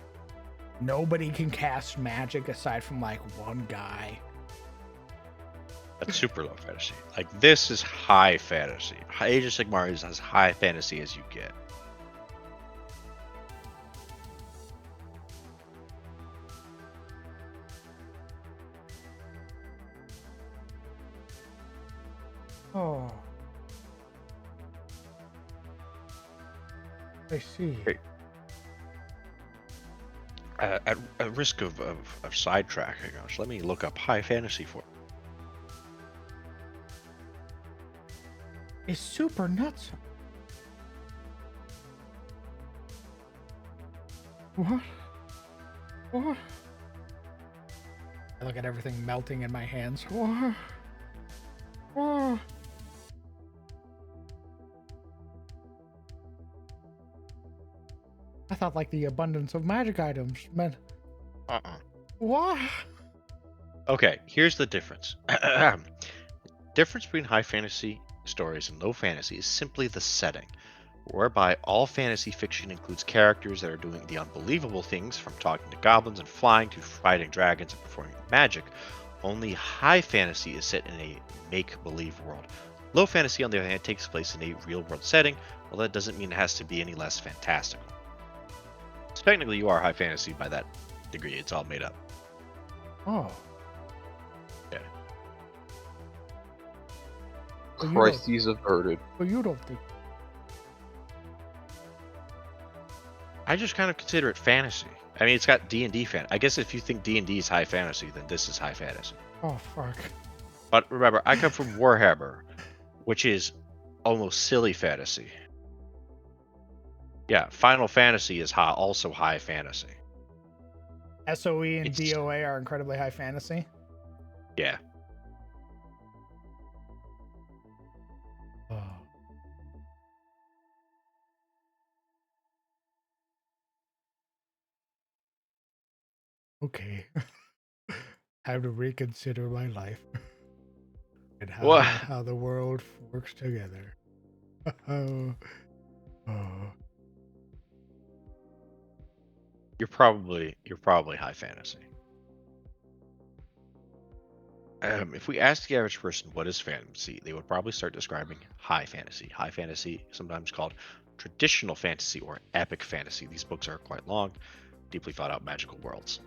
[SPEAKER 1] nobody can cast magic aside from like one guy.
[SPEAKER 3] That's super low fantasy. Like this is high fantasy. Age of Sigmar is as high fantasy as you get.
[SPEAKER 1] Oh. I see.
[SPEAKER 3] Okay. At risk of sidetracking us, let me look up high fantasy for.
[SPEAKER 1] It's super nuts. What? What? I look at everything melting in my hands. What? What? I thought like the abundance of magic items meant. What?
[SPEAKER 3] Okay, here's the difference. Difference between high fantasy stories and low fantasy is simply the setting, whereby all fantasy fiction includes characters that are doing the unbelievable things, from talking to goblins and flying to fighting dragons and performing magic. Only high fantasy is set in a make-believe world. Low fantasy, on the other hand, takes place in a real-world setting, although that doesn't mean it has to be any less fantastical. So technically, you are high fantasy by that degree. It's all made up.
[SPEAKER 1] Oh.
[SPEAKER 3] Yeah.
[SPEAKER 5] Christ, he's averted.
[SPEAKER 1] But you don't think.
[SPEAKER 3] I just kind of consider it fantasy. I mean, it's got D&D fan. I guess if you think D&D is high fantasy, then this is high fantasy.
[SPEAKER 1] Oh, fuck.
[SPEAKER 3] But remember, I come from Warhammer, which is almost silly fantasy. Yeah, Final Fantasy is also high fantasy.
[SPEAKER 1] SOE and DOA are incredibly high fantasy.
[SPEAKER 3] Yeah.
[SPEAKER 1] Oh. Okay. Have to reconsider my life and how the world works together. Oh.
[SPEAKER 3] You're probably high fantasy. If we ask the average person what is fantasy, they would probably start describing high fantasy. High fantasy, sometimes called traditional fantasy or epic fantasy. These books are quite long, deeply thought out magical worlds.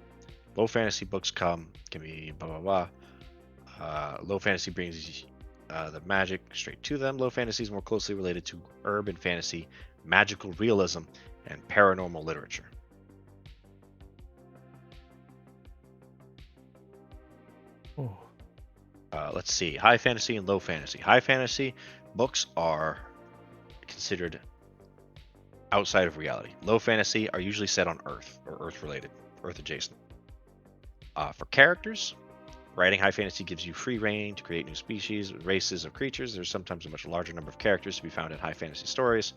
[SPEAKER 3] Low fantasy books can be blah blah blah. Low fantasy brings the magic straight to them. Low fantasy is more closely related to urban fantasy, magical realism, and paranormal literature.
[SPEAKER 1] Oh.
[SPEAKER 3] Let's see. High fantasy and low fantasy. High fantasy books are considered outside of reality. Low fantasy are usually set on Earth or Earth related, Earth adjacent. For characters, writing high fantasy gives you free reign to create new species, races of creatures. There's sometimes a much larger number of characters to be found in high fantasy stories.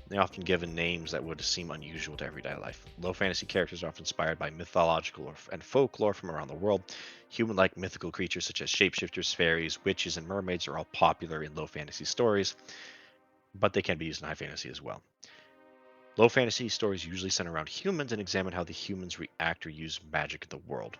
[SPEAKER 3] They're often given names that would seem unusual to everyday life. Low fantasy characters are often inspired by mythological and folklore from around the world. Human-like mythical creatures such as shapeshifters, fairies, witches, and mermaids are all popular in low fantasy stories, but they can be used in high fantasy as well. Low fantasy stories usually center around humans and examine how the humans react or use magic in the world.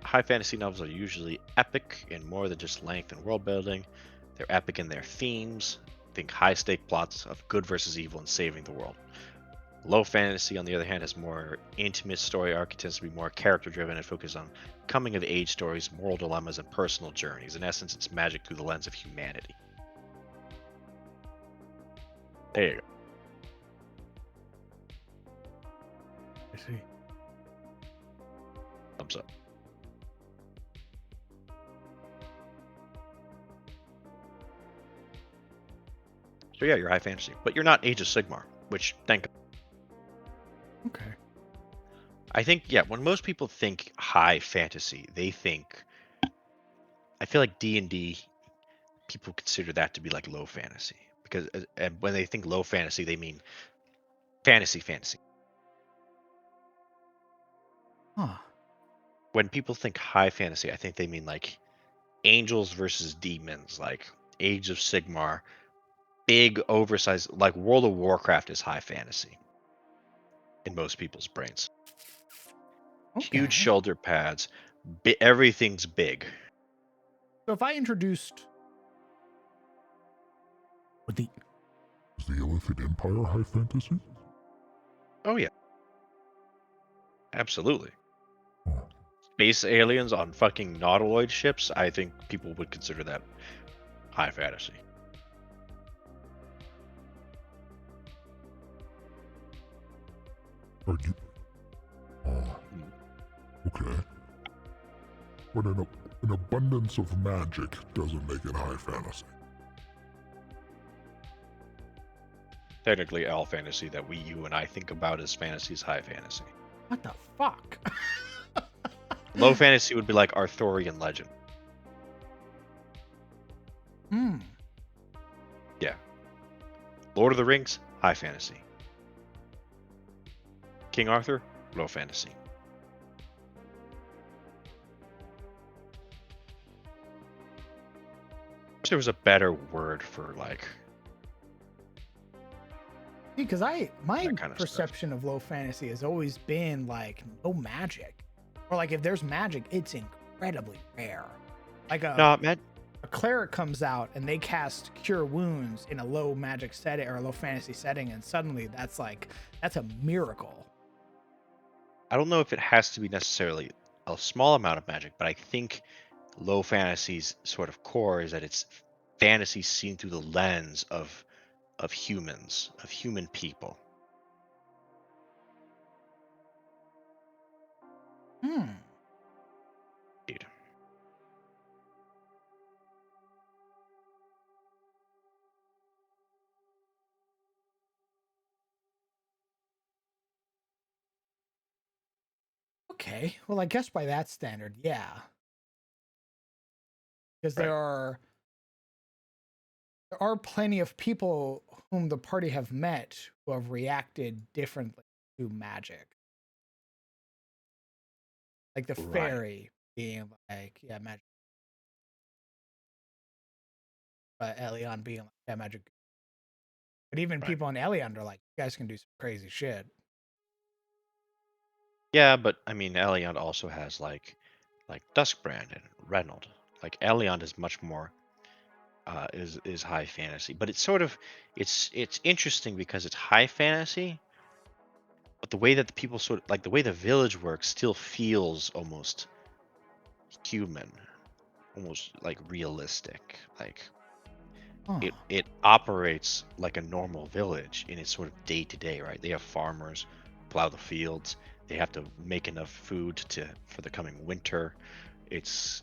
[SPEAKER 3] High fantasy novels are usually epic in more than just length and world building. They're epic in their themes. Think high stake plots of good versus evil and saving the world. Low fantasy, on the other hand, has more intimate story arc. It tends to be more character driven and focused on coming of age stories, moral dilemmas, and personal journeys. In essence, it's magic through the lens of humanity. There you go.
[SPEAKER 1] I see.
[SPEAKER 3] Thumbs up. So yeah, you're high fantasy, but you're not Age of Sigmar, which thank.
[SPEAKER 1] Okay.
[SPEAKER 3] I think when most people think high fantasy, they think. I feel like D&D, people consider that to be like low fantasy because and when they think low fantasy, they mean fantasy.
[SPEAKER 1] Huh.
[SPEAKER 3] When people think high fantasy, I think they mean like angels versus demons, like Age of Sigmar. Big, oversized, like World of Warcraft is high fantasy in most people's brains.
[SPEAKER 1] Okay.
[SPEAKER 3] Huge shoulder pads, everything's big.
[SPEAKER 1] So if I introduced
[SPEAKER 4] Is the Illithid Empire high fantasy?
[SPEAKER 3] Oh yeah. Absolutely.
[SPEAKER 4] Huh.
[SPEAKER 3] Space aliens on fucking nautiloid ships, I think people would consider that high fantasy.
[SPEAKER 4] Are you? Okay. But an abundance of magic doesn't make it high fantasy.
[SPEAKER 3] Technically, all fantasy that you and I think about as fantasy is high fantasy.
[SPEAKER 1] What the fuck?
[SPEAKER 3] Low fantasy would be like Arthurian legend.
[SPEAKER 1] Hmm.
[SPEAKER 3] Yeah. Lord of the Rings, high fantasy. King Arthur, low fantasy. Wish there was a better word for like
[SPEAKER 1] Because my
[SPEAKER 3] that kind of
[SPEAKER 1] perception of low fantasy has always been like no magic, or like if there's magic, it's incredibly rare. Like
[SPEAKER 3] no, man.
[SPEAKER 1] a cleric comes out and they cast cure wounds in a low magic setting or a low fantasy setting, and suddenly that's a miracle.
[SPEAKER 3] I don't know if it has to be necessarily a small amount of magic, but I think low fantasy's sort of core is that it's fantasy seen through the lens of humans, of human people.
[SPEAKER 1] Hmm.
[SPEAKER 3] Dude.
[SPEAKER 1] Okay. Well, I guess by that standard, yeah. Because
[SPEAKER 3] Right.
[SPEAKER 1] there are plenty of people whom the party have met who have reacted differently to magic. Like the
[SPEAKER 3] Right.
[SPEAKER 1] fairy being like, yeah, magic. But Elion being like, yeah, magic. But even
[SPEAKER 3] Right.
[SPEAKER 1] people in Elion are like, you guys can do some crazy shit.
[SPEAKER 3] Yeah, but I mean, Elion also has like Duskbrand and Reynold. Like Elion is much more is high fantasy, but it's sort of it's interesting because it's high fantasy, but the way that the people sort of like the way the village works still feels almost human, almost like realistic. Like
[SPEAKER 1] Huh.
[SPEAKER 3] it operates like a normal village in its sort of day to day, right? They have farmers plow the fields. They have to make enough food for the coming winter. It's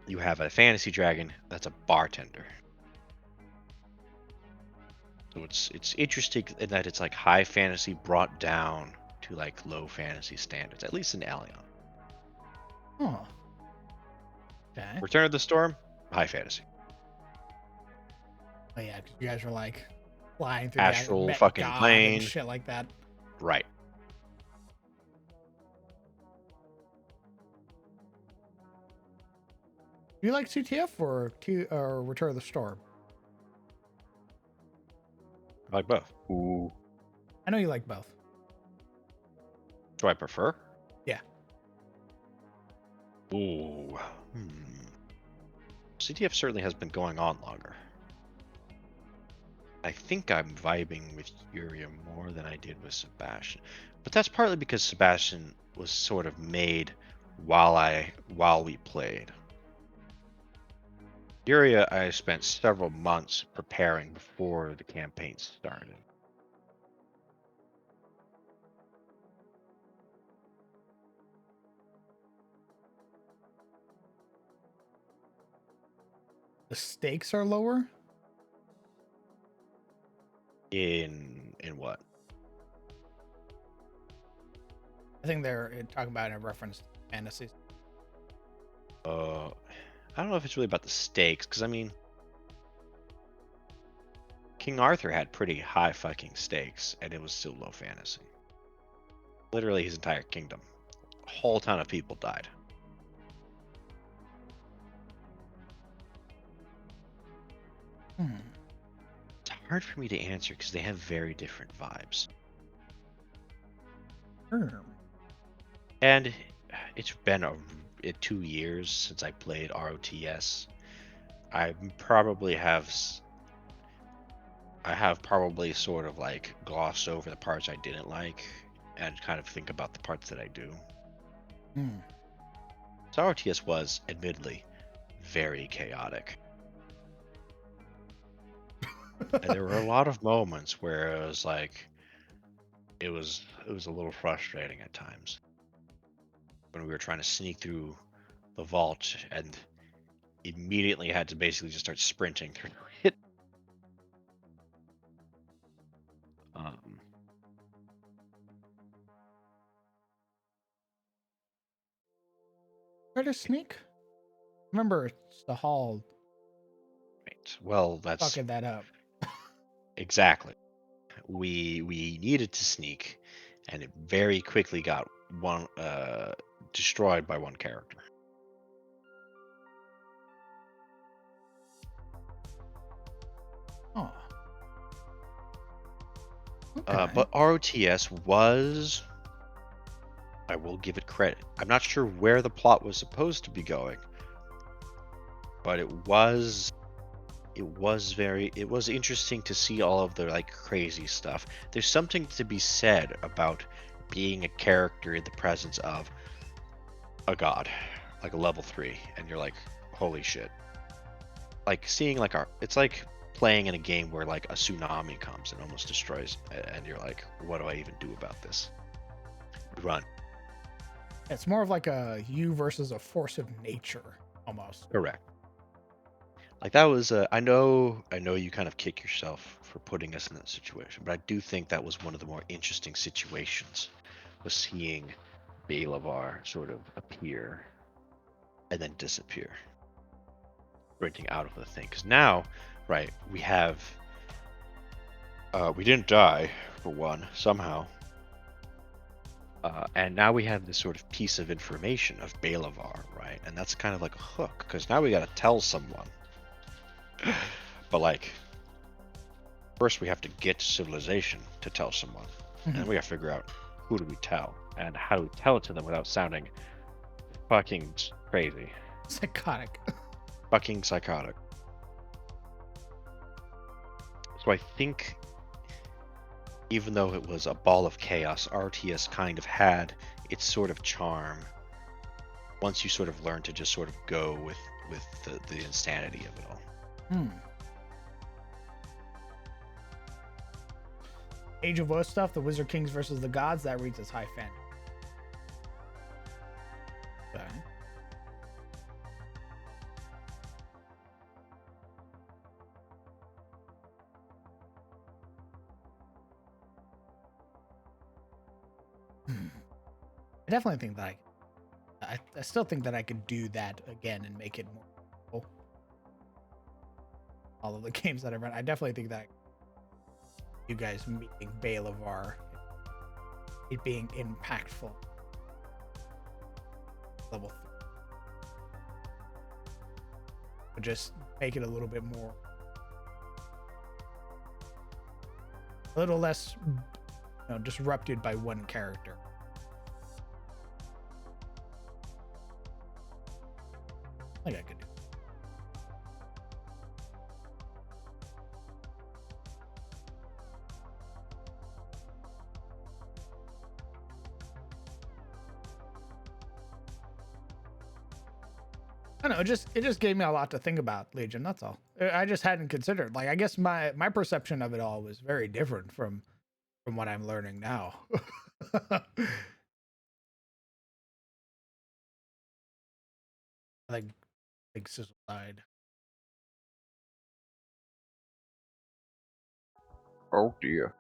[SPEAKER 3] you have a fantasy dragon that's a bartender. So it's interesting in that it's like high fantasy brought down to like low fantasy standards, at least in Alien.
[SPEAKER 1] Huh. Okay.
[SPEAKER 3] Return of the Storm, high fantasy.
[SPEAKER 1] Oh yeah, because you guys are like flying through
[SPEAKER 3] Astral
[SPEAKER 1] met
[SPEAKER 3] fucking
[SPEAKER 1] God
[SPEAKER 3] plane.
[SPEAKER 1] and shit like that.
[SPEAKER 3] Right.
[SPEAKER 1] Do you like CTF or Return of the Storm?
[SPEAKER 3] I like both.
[SPEAKER 5] Ooh.
[SPEAKER 1] I know you like both.
[SPEAKER 3] Do I prefer?
[SPEAKER 1] Yeah.
[SPEAKER 3] Ooh. CTF certainly has been going on longer. I think I'm vibing with Yuria more than I did with Sebastian. But that's partly because Sebastian was sort of made while we played. Yuria, I spent several months preparing before the campaign started.
[SPEAKER 1] The stakes are lower.
[SPEAKER 3] In what?
[SPEAKER 1] I think they're talking about it in reference to fantasies.
[SPEAKER 3] I don't know if it's really about the stakes, because I mean, King Arthur had pretty high fucking stakes, and it was still low fantasy. Literally his entire kingdom. A whole ton of people died. It's hard for me to answer because they have very different vibes. And it's been 2 years since I played ROTS. I have probably sort of like glossed over the parts I didn't like, and kind of think about the parts that I do.
[SPEAKER 1] Hmm.
[SPEAKER 3] So RTS was, admittedly, very chaotic. And there were a lot of moments where it was like, it was a little frustrating at times when we were trying to sneak through the vault and immediately had to basically just start sprinting through it.
[SPEAKER 1] Try to sneak. Remember, it's the hall
[SPEAKER 3] Right. Well, that's
[SPEAKER 1] fucking that up.
[SPEAKER 3] exactly. We needed to sneak, and it very quickly got destroyed by one character.
[SPEAKER 1] Oh. Okay.
[SPEAKER 3] But ROTS was, I will give it credit. I'm not sure where the plot was supposed to be going, but it was interesting to see all of the like crazy stuff. There's something to be said about being a character in the presence of a god, like a level 3, and you're like, holy shit. Like seeing like it's like playing in a game where like a tsunami comes and almost destroys, and you're like, what do I even do about this? Run.
[SPEAKER 1] It's more of like a you versus a force of nature, almost.
[SPEAKER 3] Correct. Like that was I know you kind of kick yourself for putting us in that situation, but I do think that was one of the more interesting situations, was seeing Balavar sort of appear and then disappear, sprinting out of the thing. Because now, right, we have we didn't die for one somehow, and now we have this sort of piece of information of Balavar, right? And that's kind of like a hook, because now we got to tell someone. But like, first we have to get to civilization to tell someone, and then we got to figure out who do we tell and how do we tell it to them without sounding fucking crazy,
[SPEAKER 1] Psychotic.
[SPEAKER 3] fucking psychotic. So I think, even though it was a ball of chaos, RTS kind of had its sort of charm once you sort of learn to just sort of go with the insanity of it all.
[SPEAKER 1] Age of Woe stuff, the Wizard Kings versus the Gods, that reads as high fantasy. Okay. I definitely think that I still think that I could do that again and make it more cool. All of the games that I've run, I definitely think that you guys meeting Balavar, it being impactful. Level 3. But just make it a little bit more, a little less, disrupted by one character. I think I could do. I don't know, it just gave me a lot to think about, Legion. That's all. I just hadn't considered. Like, I guess my perception of it all was very different from what I'm learning now. Like Sizzle died.
[SPEAKER 5] Oh dear.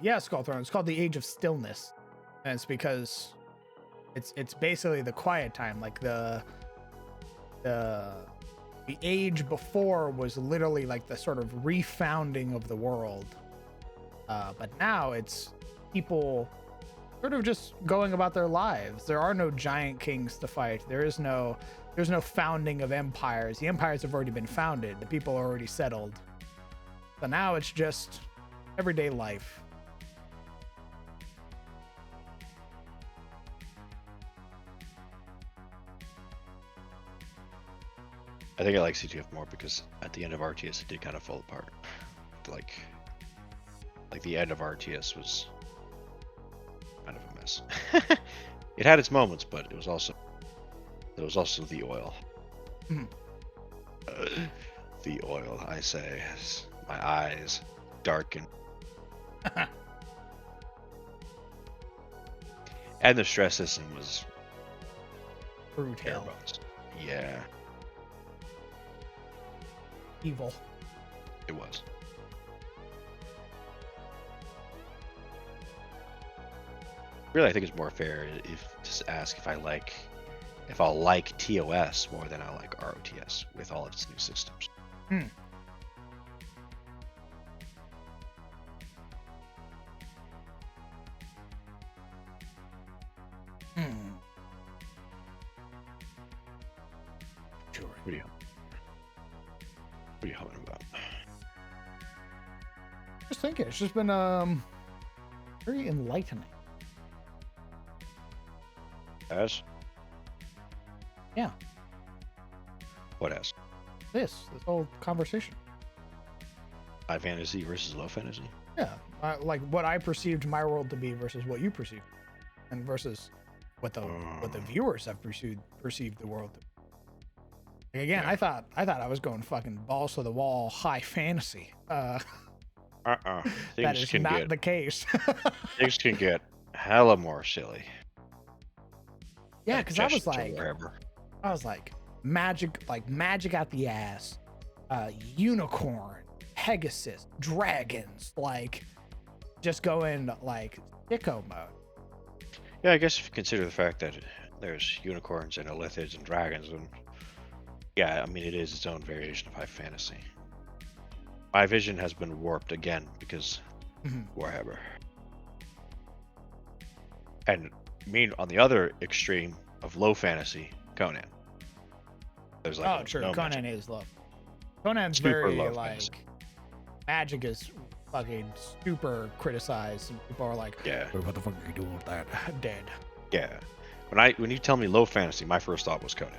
[SPEAKER 1] Yeah, Skull Throne. It's called the Age of Stillness, and it's because it's basically the quiet time. Like the age before was literally like the sort of refounding of the world, but now it's people sort of just going about their lives. There are no giant kings to fight. There's no founding of empires. The empires have already been founded. The people are already settled. So now it's just everyday life.
[SPEAKER 3] I think I like CTF more because at the end of RTS it did kind of fall apart. Like the end of RTS was kind of a mess. It had its moments, but it was also the oil.
[SPEAKER 1] Hmm.
[SPEAKER 3] The oil, I say, as my eyes darken. And the stress system was bare
[SPEAKER 1] Brutal.
[SPEAKER 3] bones. Yeah,
[SPEAKER 1] Evil.
[SPEAKER 3] it was. Really, I think it's more fair if to ask if I'll like TOS more than I like ROTS with all of its new systems.
[SPEAKER 1] Hmm. Sure.
[SPEAKER 3] What are you humming about?
[SPEAKER 1] Just thinking, it's just been very enlightening.
[SPEAKER 3] As?
[SPEAKER 1] Yeah.
[SPEAKER 3] What as?
[SPEAKER 1] This whole conversation.
[SPEAKER 3] High fantasy versus low fantasy?
[SPEAKER 1] Yeah, like what I perceived my world to be versus what you perceived, and versus what the viewers have perceived the world to be. Like, again,
[SPEAKER 3] Yeah.
[SPEAKER 1] I thought I was going fucking balls to the wall high fantasy. That
[SPEAKER 3] Things
[SPEAKER 1] is
[SPEAKER 3] can
[SPEAKER 1] not
[SPEAKER 3] get
[SPEAKER 1] the case.
[SPEAKER 3] things can get hella more silly.
[SPEAKER 1] Yeah, because I was
[SPEAKER 3] Adjacent to
[SPEAKER 1] like,
[SPEAKER 3] wherever.
[SPEAKER 1] magic out the ass, unicorn, Pegasus, dragons, like just going like sicko mode.
[SPEAKER 3] Yeah, I guess if you consider the fact that there's unicorns and elithids and dragons, and yeah, I mean it is its own variation of high fantasy. My vision has been warped again because Warhammer. And on the other extreme of low fantasy, Conan. There's like
[SPEAKER 1] Oh, true.
[SPEAKER 3] no
[SPEAKER 1] Conan
[SPEAKER 3] magic.
[SPEAKER 1] is low. Conan's
[SPEAKER 3] Super
[SPEAKER 1] very
[SPEAKER 3] low
[SPEAKER 1] like
[SPEAKER 3] fantasy.
[SPEAKER 1] magic is fucking super criticized, and people are like,
[SPEAKER 3] Yeah.
[SPEAKER 1] "Wait, what the fuck are you doing with that?" Dead.
[SPEAKER 3] Yeah. When you tell me low fantasy, my first thought was Conan.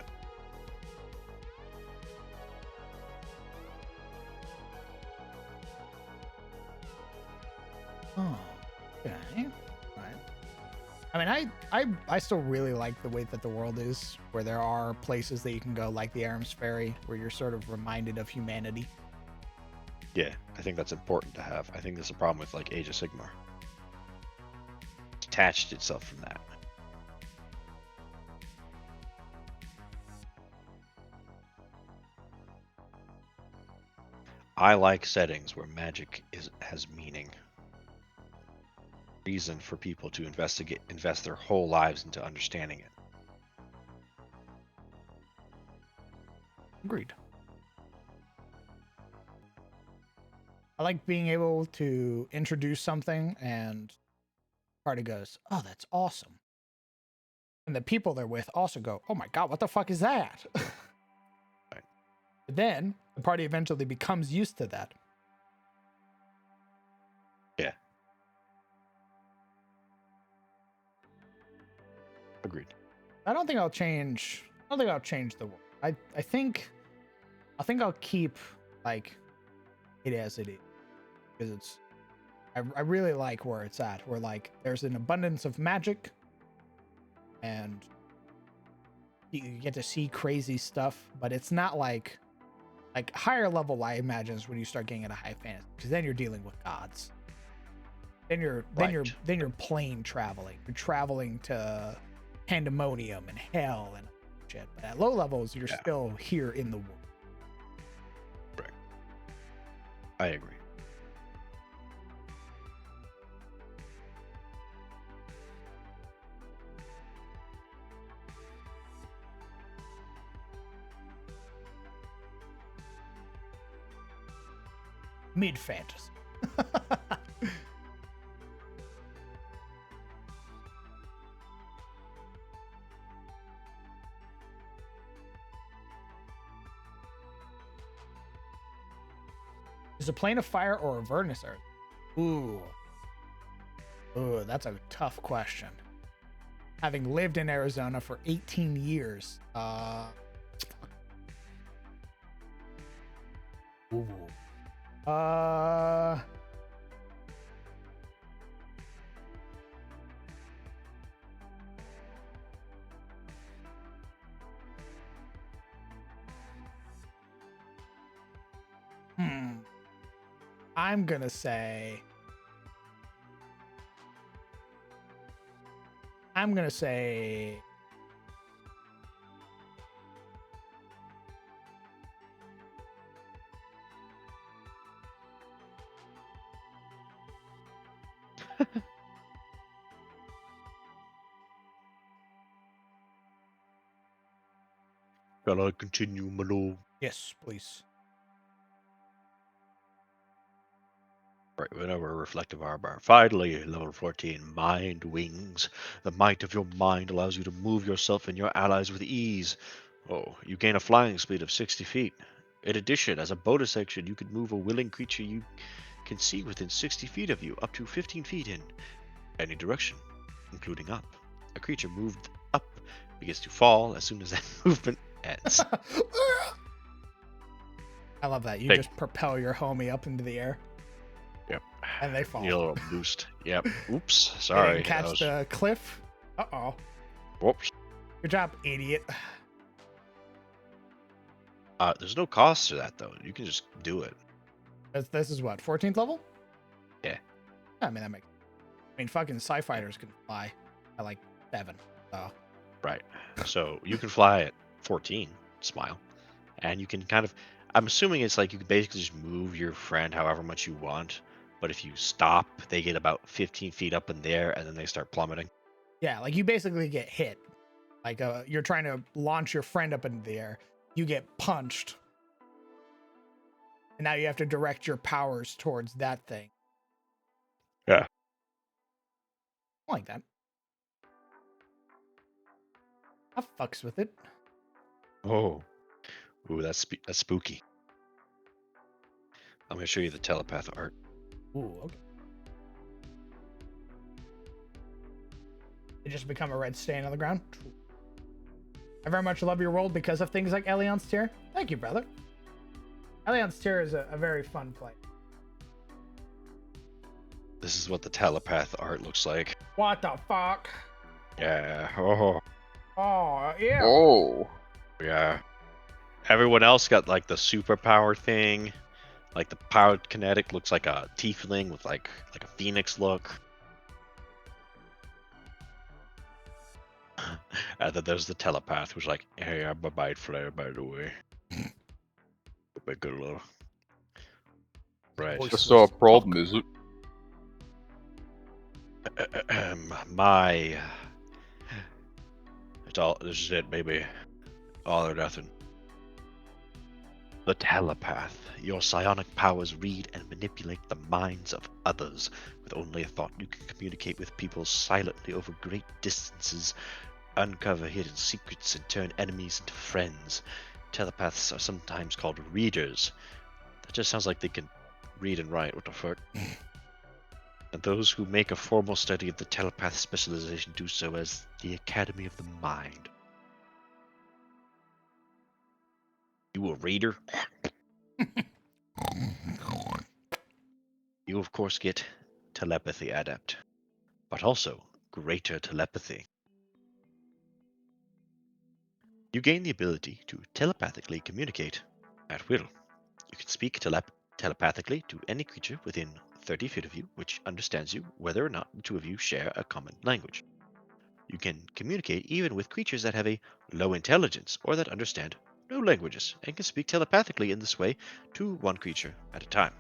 [SPEAKER 1] Oh, okay. Right. I mean, I still really like the way that the world is, where there are places that you can go, like the Aram's Ferry, where you're sort of reminded of humanity.
[SPEAKER 3] Yeah, I think that's important to have. I think there's a problem with like Age of Sigmar. Detached itself from that. I like settings where magic has meaning. Reason for people to invest their whole lives into understanding it.
[SPEAKER 1] Agreed. I like being able to introduce something and party goes, "Oh, that's awesome." And the people they're with also go, "Oh my god, what the fuck is that?"
[SPEAKER 3] Right.
[SPEAKER 1] But then the party eventually becomes used to that.
[SPEAKER 3] Yeah. Agreed.
[SPEAKER 1] I don't think I'll change the world. I think I'll keep like it as it is, because I really like where it's at, where like there's an abundance of magic and you get to see crazy stuff, but it's not like higher level. I imagine is when you start getting into high fantasy, because then you're dealing with gods. Then you're plane traveling. You're traveling to Pandemonium and hell and shit. But at low levels, you're still here in the world.
[SPEAKER 3] Right. I agree.
[SPEAKER 1] Mid fantasy. Is a plane of fire or a Avernus Earth? Ooh, that's a tough question. Having lived in Arizona for 18 years, Ooh. Uh. Hmm. I'm gonna say.
[SPEAKER 3] Shall I continue, my lord?
[SPEAKER 1] Yes, please.
[SPEAKER 3] Right, whenever reflective armor. Finally, level 14, Mind Wings. The might of your mind allows you to move yourself and your allies with ease. Oh, you gain a flying speed of 60 feet. In addition, as a bonus action, you can move a willing creature you can see within 60 feet of you, up to 15 feet in any direction, including up. A creature moved up begins to fall as soon as that movement ends.
[SPEAKER 1] I love that. You
[SPEAKER 3] Big.
[SPEAKER 1] just propel your homie up into the air.
[SPEAKER 3] Yep.
[SPEAKER 1] And they fall.
[SPEAKER 3] Need a little boost. Yep. Oops.
[SPEAKER 1] They
[SPEAKER 3] Sorry.
[SPEAKER 1] didn't catch the cliff. Uh-oh.
[SPEAKER 3] Whoops.
[SPEAKER 1] Good job, idiot.
[SPEAKER 3] There's no cost to that though. You can just do it.
[SPEAKER 1] This is what, 14th level?
[SPEAKER 3] Yeah.
[SPEAKER 1] I mean, fucking Sci-Fighters can fly at like 7. So.
[SPEAKER 3] Right. So you can fly at 14. Smile. And you can kind of. I'm assuming it's like you can basically just move your friend however much you want. But if you stop, they get about 15 feet up in the air and then they start plummeting.
[SPEAKER 1] Yeah, like you basically get hit. Like you're trying to launch your friend up into the air. You get punched. And now you have to direct your powers towards that thing.
[SPEAKER 3] Yeah.
[SPEAKER 1] I like that. I fucks with it.
[SPEAKER 3] Oh. Ooh, that's spooky. I'm gonna show you the telepath art.
[SPEAKER 1] Ooh, okay. It just become a red stain on the ground. I very much love your world because of things like Allianz Tier. Thank you, brother. Allianz Tier is a very fun play.
[SPEAKER 3] This is what the telepath art looks like.
[SPEAKER 1] What the fuck?
[SPEAKER 3] Yeah. Oh.
[SPEAKER 1] Oh, yeah.
[SPEAKER 5] Oh.
[SPEAKER 3] Yeah. Everyone else got like the superpower thing. Like the powered kinetic looks like a tiefling with like a phoenix look. And then there's the telepath who's like, hey, I'm a mind flare, by the way. Make it a little. Right.
[SPEAKER 5] That's not a problem, is it?
[SPEAKER 3] My. It's all. This is it, baby. All or nothing. The telepath. Your psionic powers read and manipulate the minds of others. With only a thought, you can communicate with people silently over great distances, uncover hidden secrets, and turn enemies into friends. Telepaths are sometimes called readers. That just sounds like they can read and write. What the fuck? And those who make a formal study of the telepath specialization do so as the Academy of the Mind. You a reader? You of course get telepathy adept, but also greater telepathy. You gain the ability to telepathically communicate at will. You can speak telepathically to any creature within 30 feet of you, which understands you, whether or not the two of you share a common language. You can communicate even with creatures that have a low intelligence or that understand no languages and can speak telepathically in this way to one creature at a time.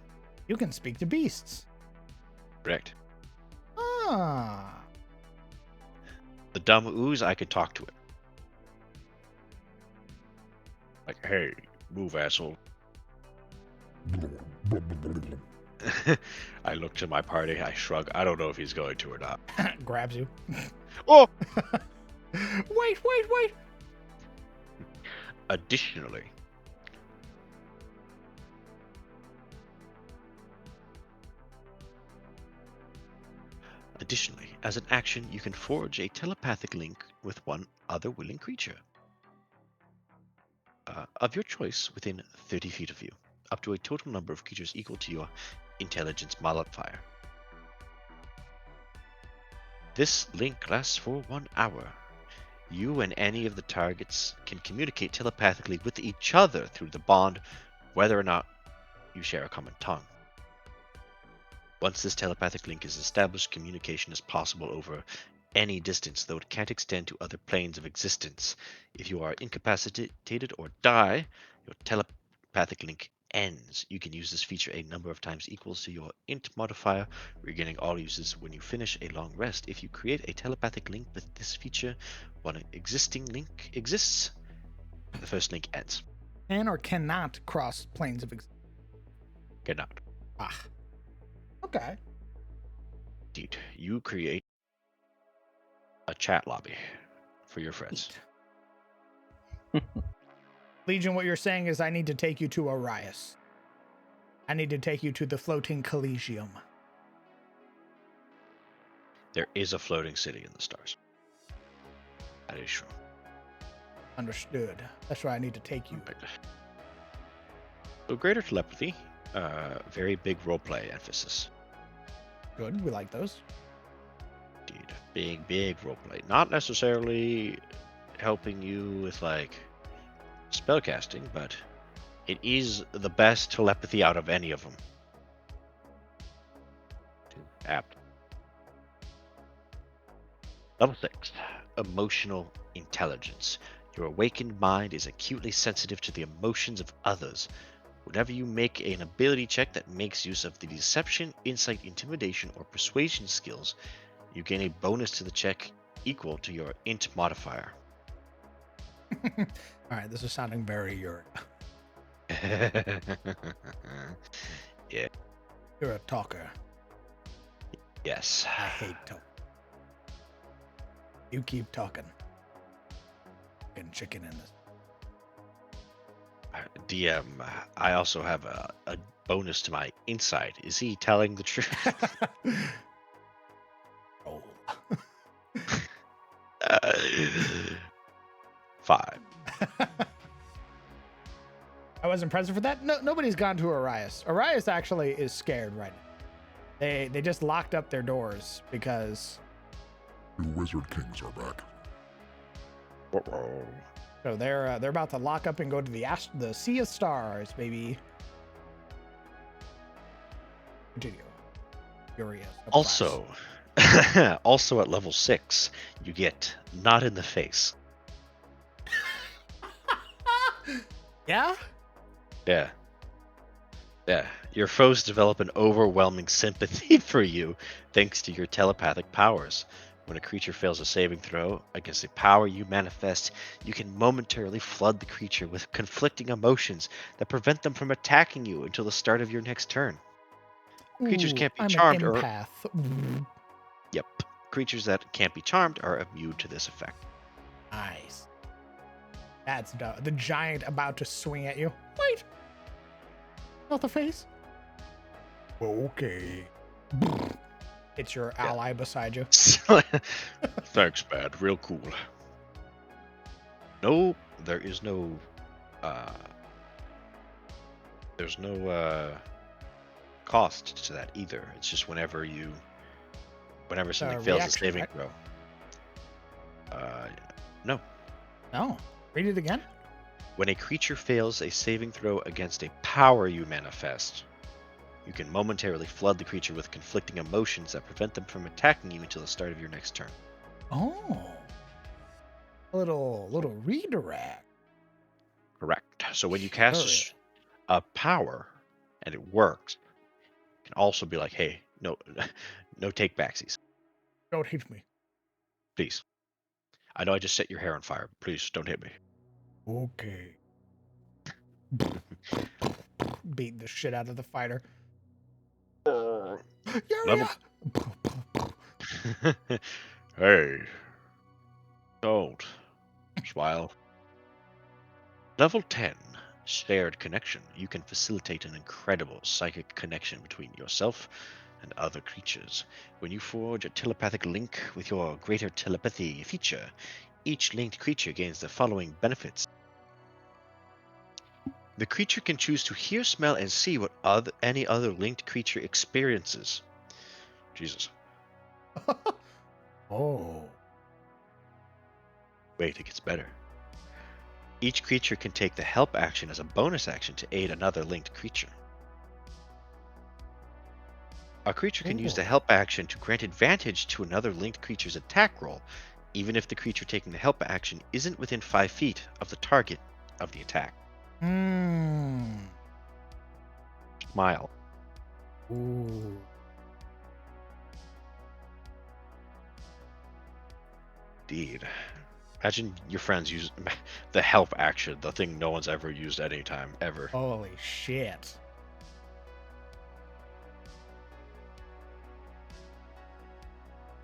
[SPEAKER 1] You can speak to beasts.
[SPEAKER 3] Correct.
[SPEAKER 1] Ah.
[SPEAKER 3] The dumb ooze, I can talk to it. Like, hey, move, asshole. I look to my party, I shrug. I don't know if he's going to or not.
[SPEAKER 1] Grabs you.
[SPEAKER 3] Oh!
[SPEAKER 1] Wait.
[SPEAKER 3] Additionally, as an action, you can forge a telepathic link with one other willing creature of your choice within 30 feet of you. up to a total number of creatures equal to your intelligence modifier. This link lasts for 1 hour. You and any of the targets can communicate telepathically with each other through the bond, whether or not you share a common tongue. Once this telepathic link is established, communication is possible over any distance, though it can't extend to other planes of existence. If you are incapacitated or die, your telepathic link ends. You can use this feature a number of times equals to your int modifier, regaining all uses when you finish a long rest. If you create a telepathic link with this feature when an existing link exists, the first link ends.
[SPEAKER 1] Can or cannot cross planes of
[SPEAKER 3] Cannot.
[SPEAKER 1] Ah. Okay.
[SPEAKER 3] Indeed. You create a chat lobby for your friends.
[SPEAKER 1] Legion, what you're saying is I need to take you to Arias. I need to take you to the floating Collegium.
[SPEAKER 3] There is a floating city in the stars. That is true.
[SPEAKER 1] Understood. That's where I need to take you.
[SPEAKER 3] Right. So greater telepathy, very big roleplay emphasis.
[SPEAKER 1] Good. We like those.
[SPEAKER 3] Indeed. Big roleplay. Not necessarily helping you with like spellcasting, but it is the best telepathy out of any of them. Apt. Level 6. Emotional intelligence. Your awakened mind is acutely sensitive to the emotions of others. Whenever you make an ability check that makes use of the deception, insight, intimidation, or persuasion skills, you gain a bonus to the check equal to your int modifier.
[SPEAKER 1] All right, this is sounding very Yuri.
[SPEAKER 3] Yeah.
[SPEAKER 1] You're a talker.
[SPEAKER 3] Yes.
[SPEAKER 1] I hate talk. You keep talking. Getting chicken in this.
[SPEAKER 3] DM, I also have a bonus to my insight. Is he telling the truth?
[SPEAKER 1] Roll.
[SPEAKER 3] 5.
[SPEAKER 1] I wasn't present for that. No, nobody's gone to Arias. Arias actually is scared right now. They just locked up their doors because
[SPEAKER 4] 2 Wizard Kings are back.
[SPEAKER 1] so they're about to lock up and go to the Sea of Stars, baby. Continue. Furious.
[SPEAKER 3] Also, also at level 6, you get not in the face.
[SPEAKER 1] Yeah.
[SPEAKER 3] Yeah. Yeah. Your foes develop an overwhelming sympathy for you thanks to your telepathic powers. When a creature fails a saving throw against a power you manifest, you can momentarily flood the creature with conflicting emotions that prevent them from attacking you until the start of your next turn. Creatures
[SPEAKER 1] Ooh,
[SPEAKER 3] can't be
[SPEAKER 1] I'm
[SPEAKER 3] charmed
[SPEAKER 1] an
[SPEAKER 3] or
[SPEAKER 1] empath.
[SPEAKER 3] Yep. Creatures that can't be charmed are immune to this effect.
[SPEAKER 1] Nice. That's dumb. The giant about to swing at you. Wait. Not the face. Okay. It's your ally beside you.
[SPEAKER 3] Thanks, man. Real cool. No, there is no. There's no cost to that either. It's just whenever something fails a
[SPEAKER 1] reaction,
[SPEAKER 3] saving
[SPEAKER 1] right?
[SPEAKER 3] throw. No.
[SPEAKER 1] No. Read it again.
[SPEAKER 3] When a creature fails a saving throw against a power you manifest, you can momentarily flood the creature with conflicting emotions that prevent them from attacking you until the start of your next turn.
[SPEAKER 1] Oh. A little redirect.
[SPEAKER 3] Correct. So when you cast a power and it works, you can also be like, hey, no take backsies.
[SPEAKER 1] Don't hit me.
[SPEAKER 3] Please. I know I just set your hair on fire, but please don't hit me.
[SPEAKER 1] Okay. Beating the shit out of the fighter.
[SPEAKER 3] Level... Hey. Don't. Smile. Level 10. Shared connection. You can facilitate an incredible psychic connection between yourself and other creatures. When you forge a telepathic link with your greater telepathy feature, each linked creature gains the following benefits. The creature can choose to hear, smell, and see what any other linked creature experiences. Jesus.
[SPEAKER 1] Oh.
[SPEAKER 3] Wait, it gets better. Each creature can take the help action as a bonus action to aid another linked creature. A creature can use the
[SPEAKER 1] Ooh.
[SPEAKER 3] help action to grant advantage to another linked creature's attack roll, even if the creature taking the help action isn't within 5 feet of the target of the attack.
[SPEAKER 1] Hmm.
[SPEAKER 3] Smile.
[SPEAKER 1] Ooh.
[SPEAKER 3] Indeed. Imagine your friends use the help action, the thing no one's ever used at any time, ever.
[SPEAKER 1] Holy shit.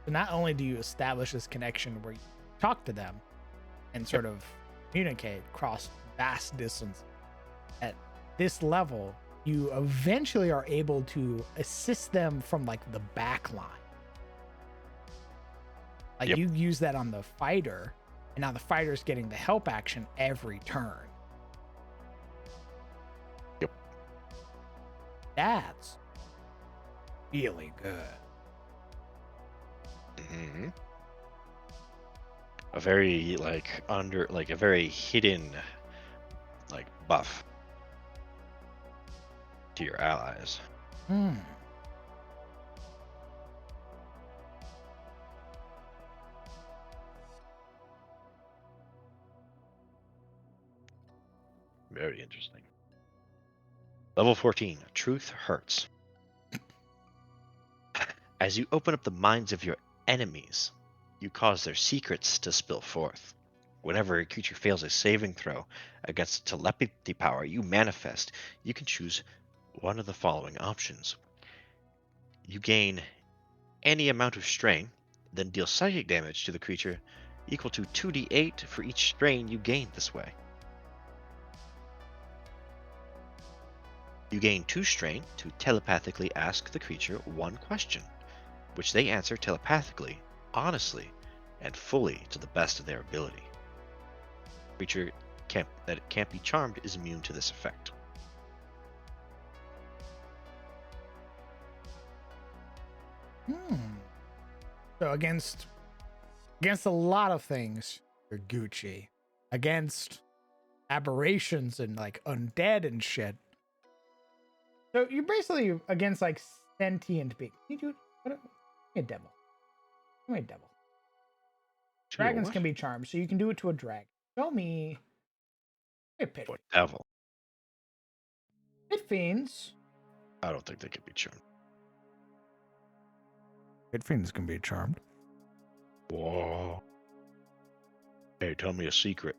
[SPEAKER 1] So not only do you establish this connection where you talk to them and sort of communicate across vast distance, at this level, you eventually are able to assist them from like the back line. Like
[SPEAKER 3] Yep.
[SPEAKER 1] you use that on the fighter, and now the fighter's getting the help action every turn.
[SPEAKER 3] Yep.
[SPEAKER 1] That's really good.
[SPEAKER 3] hmm A very a very hidden buff to your allies.
[SPEAKER 1] Hmm.
[SPEAKER 3] Very interesting. Level 14, Truth Hurts. As you open up the minds of your enemies, you cause their secrets to spill forth. Whenever a creature fails a saving throw against telepathy power you manifest, you can choose one of the following options. You gain any amount of strain, then deal psychic damage to the creature equal to 2d8 for each strain you gain this way. You gain 2 strain to telepathically ask the creature one question, which they answer telepathically, honestly, and fully to the best of their ability. Creature that can't be charmed is immune to this effect.
[SPEAKER 1] So against a lot of things, you're Gucci. Against aberrations and like undead and shit. So you're basically against like sentient beings. You do what? A devil. Give me a devil. Dragons can be charmed, so you can do it to a dragon. Show me a pit.
[SPEAKER 3] What devil?
[SPEAKER 1] Pit fiends.
[SPEAKER 3] I don't think they can be charmed.
[SPEAKER 1] Pit fiends can be charmed.
[SPEAKER 3] Whoa. Hey, tell me a secret.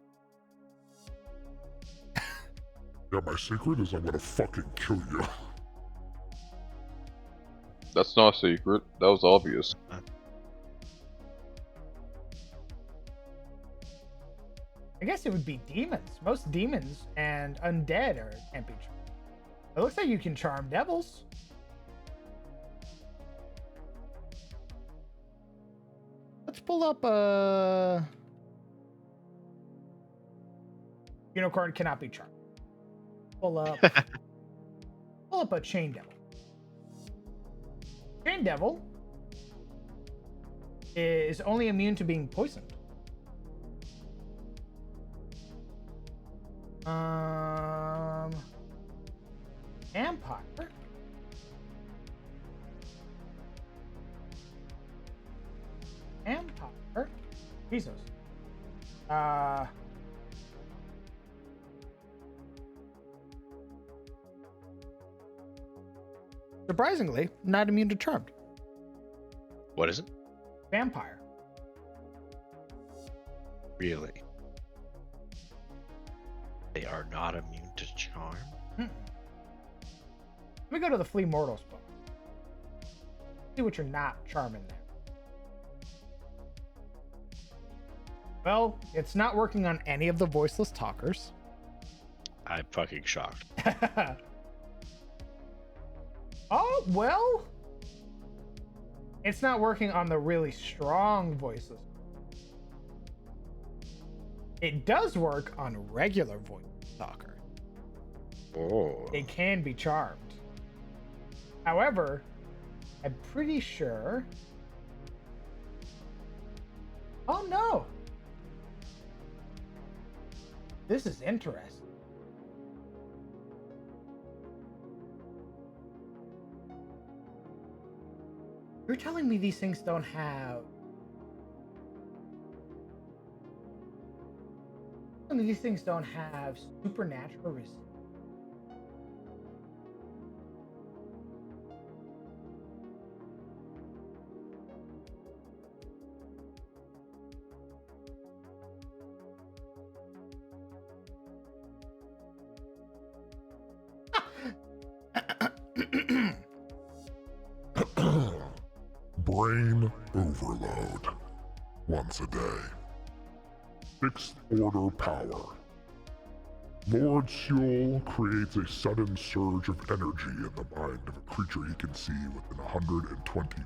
[SPEAKER 4] Yeah, my secret is I'm gonna fucking kill you.
[SPEAKER 5] That's not a secret. That was obvious.
[SPEAKER 1] I guess it would be demons. Most demons and undead can't be charmed. It looks like you can charm devils. Let's pull up unicorn cannot be charmed. Pull up a chain devil. Chain devil is only immune to being poisoned. Vampire. Vampire. Jesus. Surprisingly, not immune to charmed.
[SPEAKER 3] What is it?
[SPEAKER 1] Vampire.
[SPEAKER 3] Really? They are not immune to charm?
[SPEAKER 1] Let me go to the Flea Mortals book. See what you're not charming there. Well, it's not working on any of the voiceless talkers.
[SPEAKER 3] I'm fucking shocked.
[SPEAKER 1] Oh, well. It's not working on the really strong voices. It does work on regular voice talker.
[SPEAKER 3] Oh.
[SPEAKER 1] They can be charmed. However, I'm pretty sure. Oh no! This is interesting. You're telling me these things don't have. These things don't have supernatural resistance.
[SPEAKER 4] Brain overload. Once a day. Sixth order power. Lord Sheol creates a sudden surge of energy in the mind of a creature he can see within 120.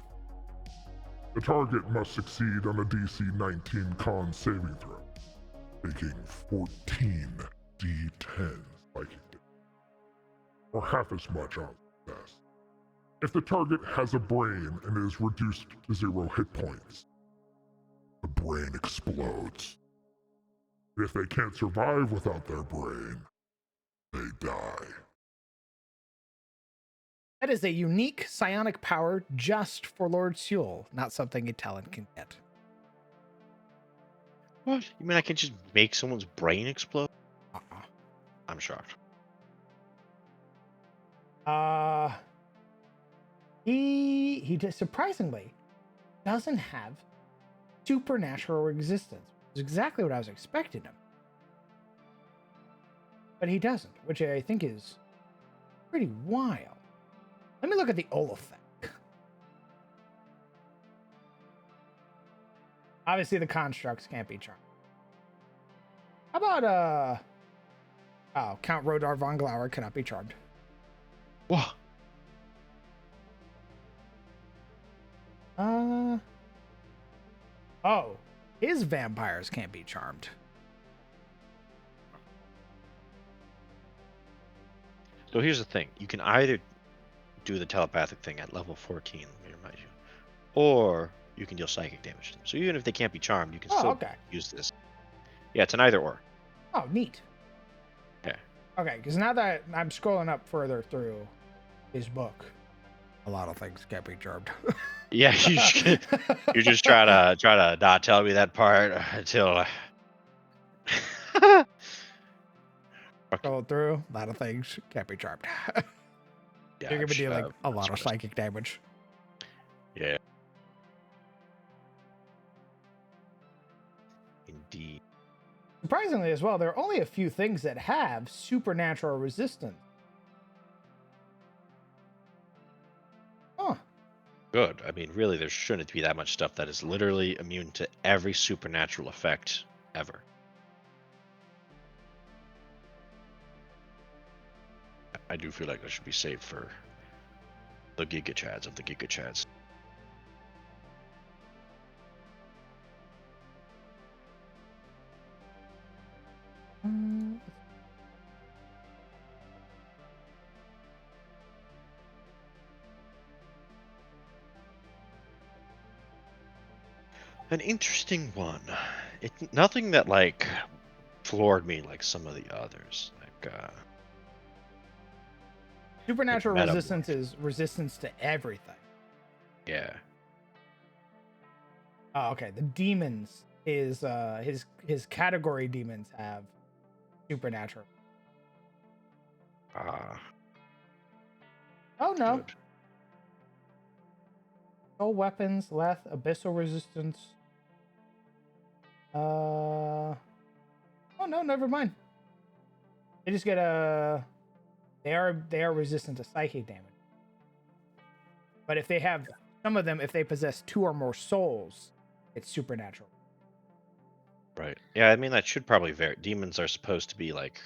[SPEAKER 4] The target must succeed on a DC 19 con saving throw, taking 14 D10 psychic damage, or half as much on success. If the target has a brain and is reduced to 0 hit points, the brain explodes. If they can't survive without their brain, they die.
[SPEAKER 1] That is a unique psionic power just for Lord Seul, not something a talent can get.
[SPEAKER 3] What? You mean I can just make someone's brain explode?
[SPEAKER 1] Uh-uh.
[SPEAKER 3] I'm shocked.
[SPEAKER 1] He just surprisingly doesn't have supernatural existence. It's exactly what I was expecting him. But he doesn't, which I think is pretty wild. Let me look at the Olafek. Obviously, the constructs can't be charmed. How about, oh, Count Rodar von Glauer cannot be charmed.
[SPEAKER 3] What?
[SPEAKER 1] Oh, his vampires can't be charmed.
[SPEAKER 3] So here's the thing. You can either do the telepathic thing at level 14, let me remind you, or you can deal psychic damage to them. So even if they can't be charmed, you can still use this. Yeah, it's an either or.
[SPEAKER 1] Oh, neat.
[SPEAKER 3] Yeah.
[SPEAKER 1] Okay, because now that I'm scrolling up further through his book, a lot of things can't be charmed.
[SPEAKER 3] Yeah, you just try to not tell me that part until.
[SPEAKER 1] Scroll through, a lot of things can't be charmed.
[SPEAKER 3] Yeah,
[SPEAKER 1] You're gonna be dealing a lot of
[SPEAKER 3] sort
[SPEAKER 1] psychic damage.
[SPEAKER 3] Yeah. Indeed.
[SPEAKER 1] Surprisingly, as well, there are only a few things that have supernatural resistance. Huh.
[SPEAKER 3] Good. I mean, really, there shouldn't be that much stuff that is literally immune to every supernatural effect ever. I do feel like that should be saved for the Giga Chads of the Giga Chads. An interesting one. Nothing that like floored me like some of the others. Like
[SPEAKER 1] Supernatural
[SPEAKER 3] Like
[SPEAKER 1] resistance is resistance to everything.
[SPEAKER 3] yeah.
[SPEAKER 1] Oh, okay. The demons is his category demons have supernatural. Oh no.
[SPEAKER 3] Good.
[SPEAKER 1] Soul weapons, Leth, abyssal resistance. Oh no, never mind. They just get they are resistant to psychic damage. But if they have some of them, if they possess 2 or more souls, it's supernatural.
[SPEAKER 3] Right. Yeah, I mean that should probably vary. Demons are supposed to be like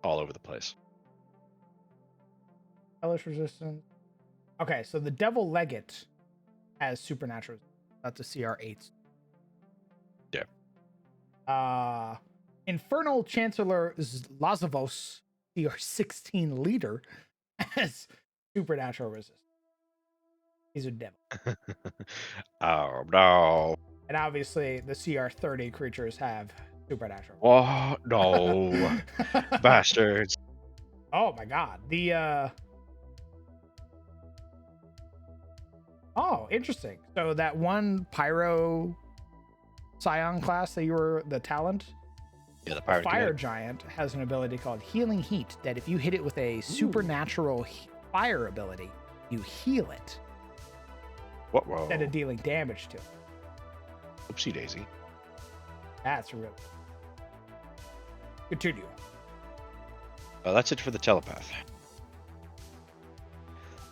[SPEAKER 3] all over the place.
[SPEAKER 1] Hellish resistance. Okay, so the Devil Legate has supernatural. That's a CR8.
[SPEAKER 3] Yeah.
[SPEAKER 1] Infernal Chancellor Lazavos CR16 leader has supernatural resistance. He's a devil.
[SPEAKER 3] Oh no.
[SPEAKER 1] And obviously, the CR30 creatures have supernatural.
[SPEAKER 3] Oh no. Bastards.
[SPEAKER 1] Oh my god. Oh, interesting. So that one Pyro Scion class that you were the talent,
[SPEAKER 3] Yeah, the
[SPEAKER 1] the
[SPEAKER 3] pirate
[SPEAKER 1] Fire
[SPEAKER 3] kinetic.
[SPEAKER 1] Giant has an ability called Healing Heat that if you hit it with a supernatural fire ability, you heal it
[SPEAKER 3] Whoa.
[SPEAKER 1] instead of dealing damage to it.
[SPEAKER 3] Oopsie daisy.
[SPEAKER 1] That's really continue.
[SPEAKER 3] That's it for the telepath.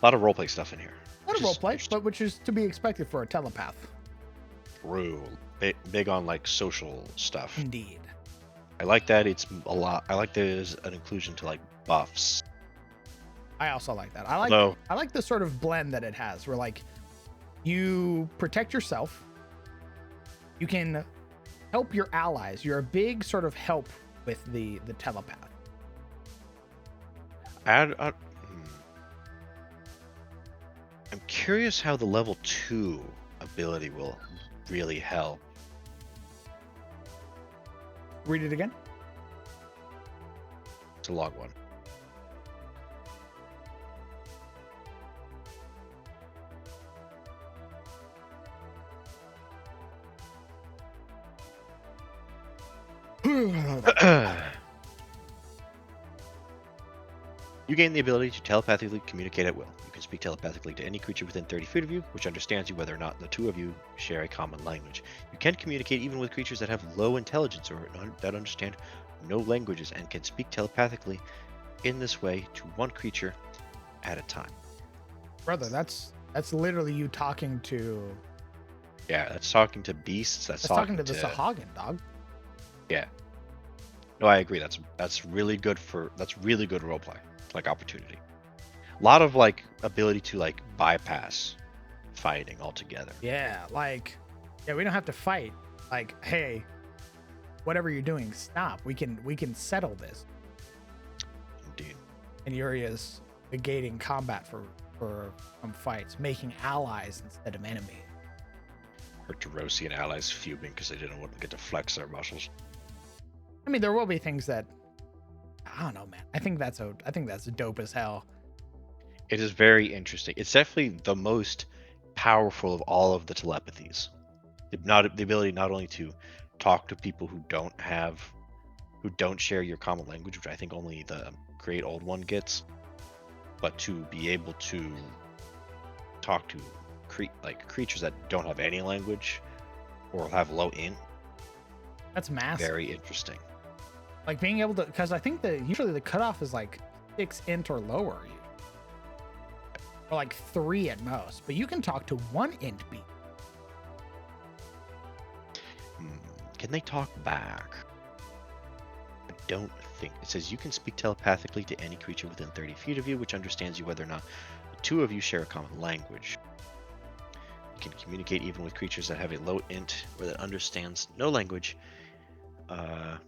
[SPEAKER 3] A lot of roleplay stuff in here.
[SPEAKER 1] Not a
[SPEAKER 3] which is
[SPEAKER 1] roleplay,
[SPEAKER 3] interesting.
[SPEAKER 1] but which is to be expected for a telepath.
[SPEAKER 3] True. Big on like social stuff.
[SPEAKER 1] Indeed.
[SPEAKER 3] I like that it's a lot. I like there's an inclusion to like buffs.
[SPEAKER 1] I also like that.
[SPEAKER 3] Although,
[SPEAKER 1] I like the sort of blend that it has where like you protect yourself. You can help your allies. You're a big sort of help with the telepath.
[SPEAKER 3] I'm curious how the level 2 ability will really help.
[SPEAKER 1] Read it again.
[SPEAKER 3] It's a long one. You gain the ability to telepathically communicate at will. You can speak telepathically to any creature within 30 feet of you, which understands you whether or not the two of you share a common language. You can communicate even with creatures that have low intelligence or that understand no languages and can speak telepathically in this way to one creature at a time.
[SPEAKER 1] Brother, that's literally you talking to.
[SPEAKER 3] Yeah, that's talking to beasts. That's
[SPEAKER 1] talking to the Sahagin, dog.
[SPEAKER 3] Yeah. No, I agree. That's really good roleplay, like opportunity. A lot of like ability to like bypass fighting altogether.
[SPEAKER 1] Yeah, like, yeah, we don't have to fight. Like, hey, whatever you're doing, stop. We can settle this.
[SPEAKER 3] Indeed.
[SPEAKER 1] And Yuri is negating combat for some fights, making allies instead of enemies.
[SPEAKER 3] Her Tarosian allies fuming because they didn't want to get to flex their muscles.
[SPEAKER 1] I mean, there will be things that I don't know, man. I think that's dope as hell.
[SPEAKER 3] It is very interesting. It's definitely the most powerful of all of the telepathies. The ability not only to talk to people who don't share your common language, which I think only the Great Old One gets, but to be able to talk to creatures that don't have any language or have low int.
[SPEAKER 1] That's massive.
[SPEAKER 3] Very interesting.
[SPEAKER 1] Like being able to, because I think that usually the cutoff is like 6 int or lower, or like 3 at most. But you can talk to 1 int beat.
[SPEAKER 3] Can they talk back? I don't think. It says you can speak telepathically to any creature within 30 feet of you, which understands you whether or not the two of you share a common language. You can communicate even with creatures that have a low int or that understands no language. And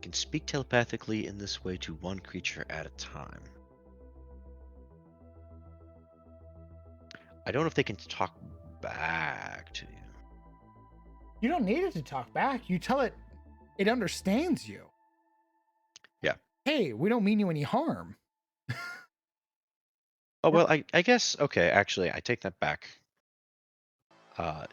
[SPEAKER 3] can speak telepathically in this way to one creature at a time. I don't know if they can talk back to you.
[SPEAKER 1] You don't need it to talk back. You tell it, it understands you.
[SPEAKER 3] Yeah.
[SPEAKER 1] Hey, we don't mean you any harm.
[SPEAKER 3] Oh, well, I guess, okay, actually, I take that back.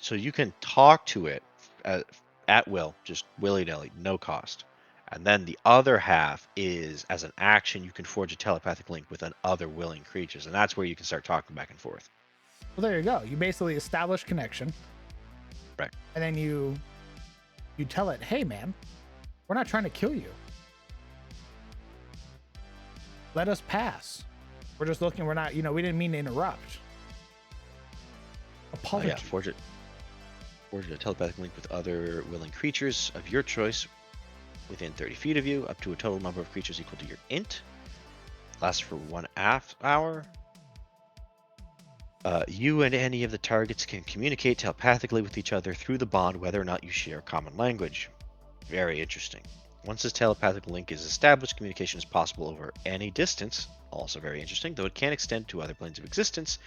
[SPEAKER 3] So you can talk to it at will, just willy-nilly, no cost. And then the other half is, as an action, you can forge a telepathic link with other willing creatures. And that's where you can start talking back and forth.
[SPEAKER 1] Well, there you go. You basically establish connection.
[SPEAKER 3] Right.
[SPEAKER 1] And then you tell it, hey, man, we're not trying to kill you. Let us pass. We're just looking, we're not, we didn't mean to interrupt. Apology.
[SPEAKER 3] Yeah, forge a telepathic link with other willing creatures of your choice within 30 feet of you, up to a total number of creatures equal to your int. Lasts for 1 hour. You and any of the targets can communicate telepathically with each other through the bond, whether or not you share a common language. Very interesting. Once this telepathic link is established, communication is possible over any distance. Also very interesting, though it can extend to other planes of existence.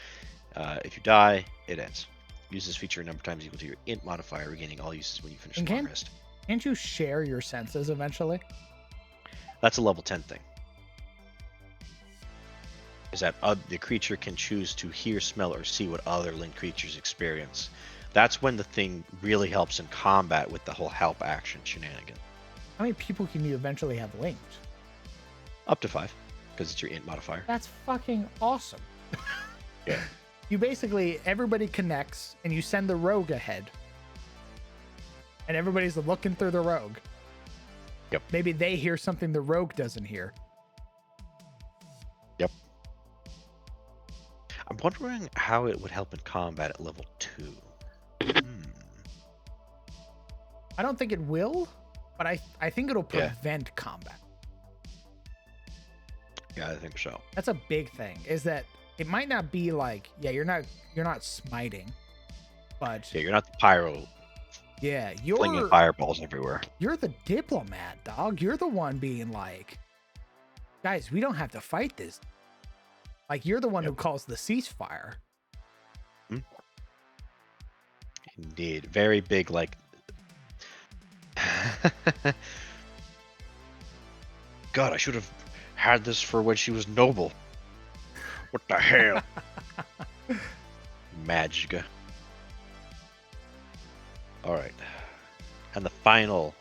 [SPEAKER 3] If you die, it ends. Use this feature a number of times equal to your int modifier, regaining all uses when you finish
[SPEAKER 1] And
[SPEAKER 3] long rest.
[SPEAKER 1] Can't you share your senses eventually?
[SPEAKER 3] That's a level 10 thing. Is that the creature can choose to hear, smell, or see what other linked creatures experience. That's when the thing really helps in combat with the whole help action shenanigan.
[SPEAKER 1] How many people can you eventually have linked?
[SPEAKER 3] Up to 5, because it's your int modifier.
[SPEAKER 1] That's fucking awesome.
[SPEAKER 3] Yeah.
[SPEAKER 1] You basically, everybody connects and you send the rogue ahead. And everybody's looking through the rogue.
[SPEAKER 3] Yep.
[SPEAKER 1] Maybe they hear something the rogue doesn't hear.
[SPEAKER 3] Yep. I'm wondering how it would help in combat at level 2.
[SPEAKER 1] I don't think it will, but I think it'll prevent combat.
[SPEAKER 3] Yeah, I think so.
[SPEAKER 1] That's a big thing, is that it might not be like, yeah, you're not smiting, but
[SPEAKER 3] Yeah, you're not the pyro
[SPEAKER 1] yeah,
[SPEAKER 3] flinging fireballs everywhere.
[SPEAKER 1] You're the diplomat, dog. You're the one being like, guys, we don't have to fight this. Like, you're the one who calls the ceasefire.
[SPEAKER 3] Indeed. Very big, like... God, I should have had this for when she was noble. What the hell? Magica. Alright. And the final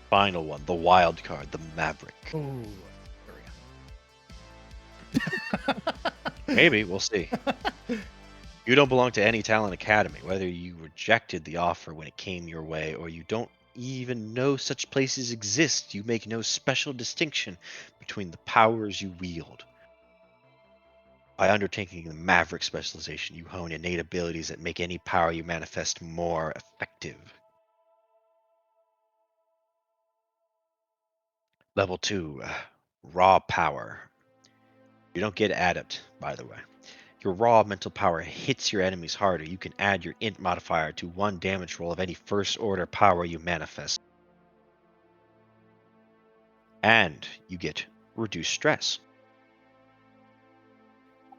[SPEAKER 3] one, the wild card, the Maverick.
[SPEAKER 1] Ooh,
[SPEAKER 3] Maybe, we'll see. You don't belong to any talent academy, whether you rejected the offer when it came your way or you don't even know such places exist. You make no special distinction between the powers you wield. By undertaking the Maverick specialization, you hone innate abilities that make any power you manifest more effective. Level 2, Raw Power. You don't get Adept, by the way. Your raw mental power hits your enemies harder. You can add your int modifier to one damage roll of any first order power you manifest. And you get reduced stress.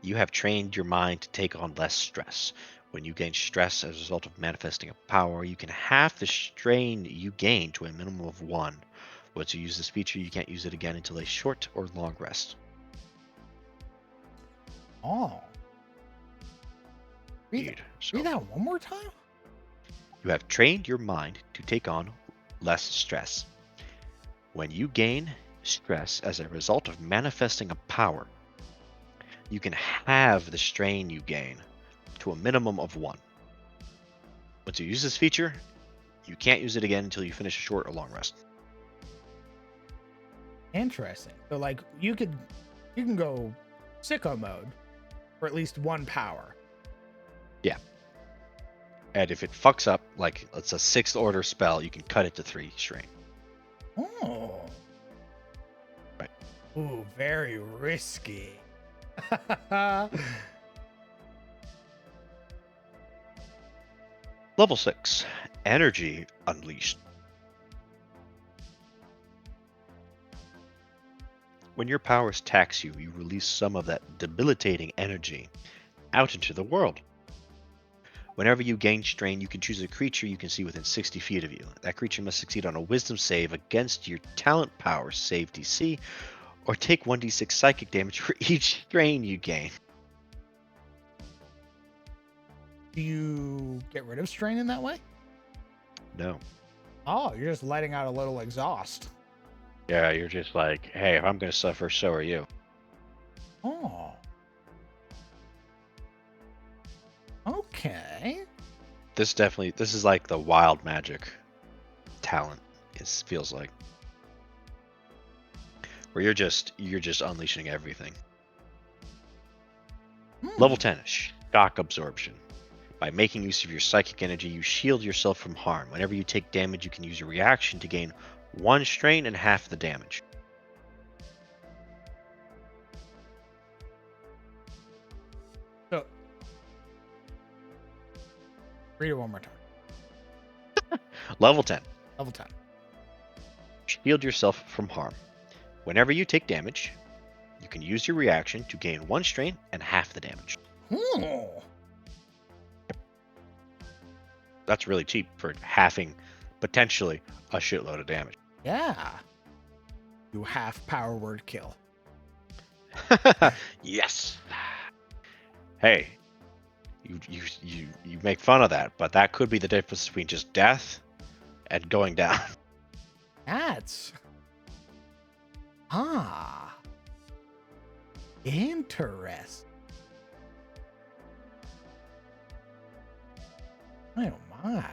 [SPEAKER 3] You have trained your mind to take on less stress. When you gain stress as a result of manifesting a power, you can half the strain you gain to a minimum of 1. Once you use this feature, you can't use it again until a short or long rest.
[SPEAKER 1] Oh. Read that one more time?
[SPEAKER 3] You have trained your mind to take on less stress. When you gain stress as a result of manifesting a power, you can halve the strain you gain to a minimum of 1. Once you use this feature, you can't use it again until you finish a short or long rest.
[SPEAKER 1] Interesting. So, like, you can go sicko mode for at least 1 power.
[SPEAKER 3] Yeah. And if it fucks up, like it's a 6th order spell, you can cut it to 3 strain.
[SPEAKER 1] Oh.
[SPEAKER 3] Right.
[SPEAKER 1] Ooh, very risky.
[SPEAKER 3] Level 6, Energy Unleashed. When your powers tax you, you release some of that debilitating energy out into the world. Whenever you gain strain, you can choose a creature you can see within 60 feet of you. That creature must succeed on a wisdom save against your talent power save DC, or take 1d6 psychic damage for each strain you gain.
[SPEAKER 1] Do you get rid of strain in that way?
[SPEAKER 3] No.
[SPEAKER 1] Oh, you're just letting out a little exhaust.
[SPEAKER 3] Yeah, you're just like, hey, if I'm going to suffer, so are you.
[SPEAKER 1] Oh. Okay.
[SPEAKER 3] This is like the wild magic talent, it feels like. Where you're just unleashing everything. Level 10, Shock Absorption. By making use of your psychic energy, you shield yourself from harm. Whenever you take damage, you can use your reaction to gain 1 strain and half the damage.
[SPEAKER 1] So, read it one more time.
[SPEAKER 3] Level 10.
[SPEAKER 1] Level 10.
[SPEAKER 3] Shield yourself from harm. Whenever you take damage, you can use your reaction to gain 1 strain and half the damage. That's really cheap for halving potentially a shitload of damage.
[SPEAKER 1] Yeah. You half power word kill.
[SPEAKER 3] Yes. Hey, you make fun of that, but that could be the difference between just death and going down.
[SPEAKER 1] That's interesting. Oh my.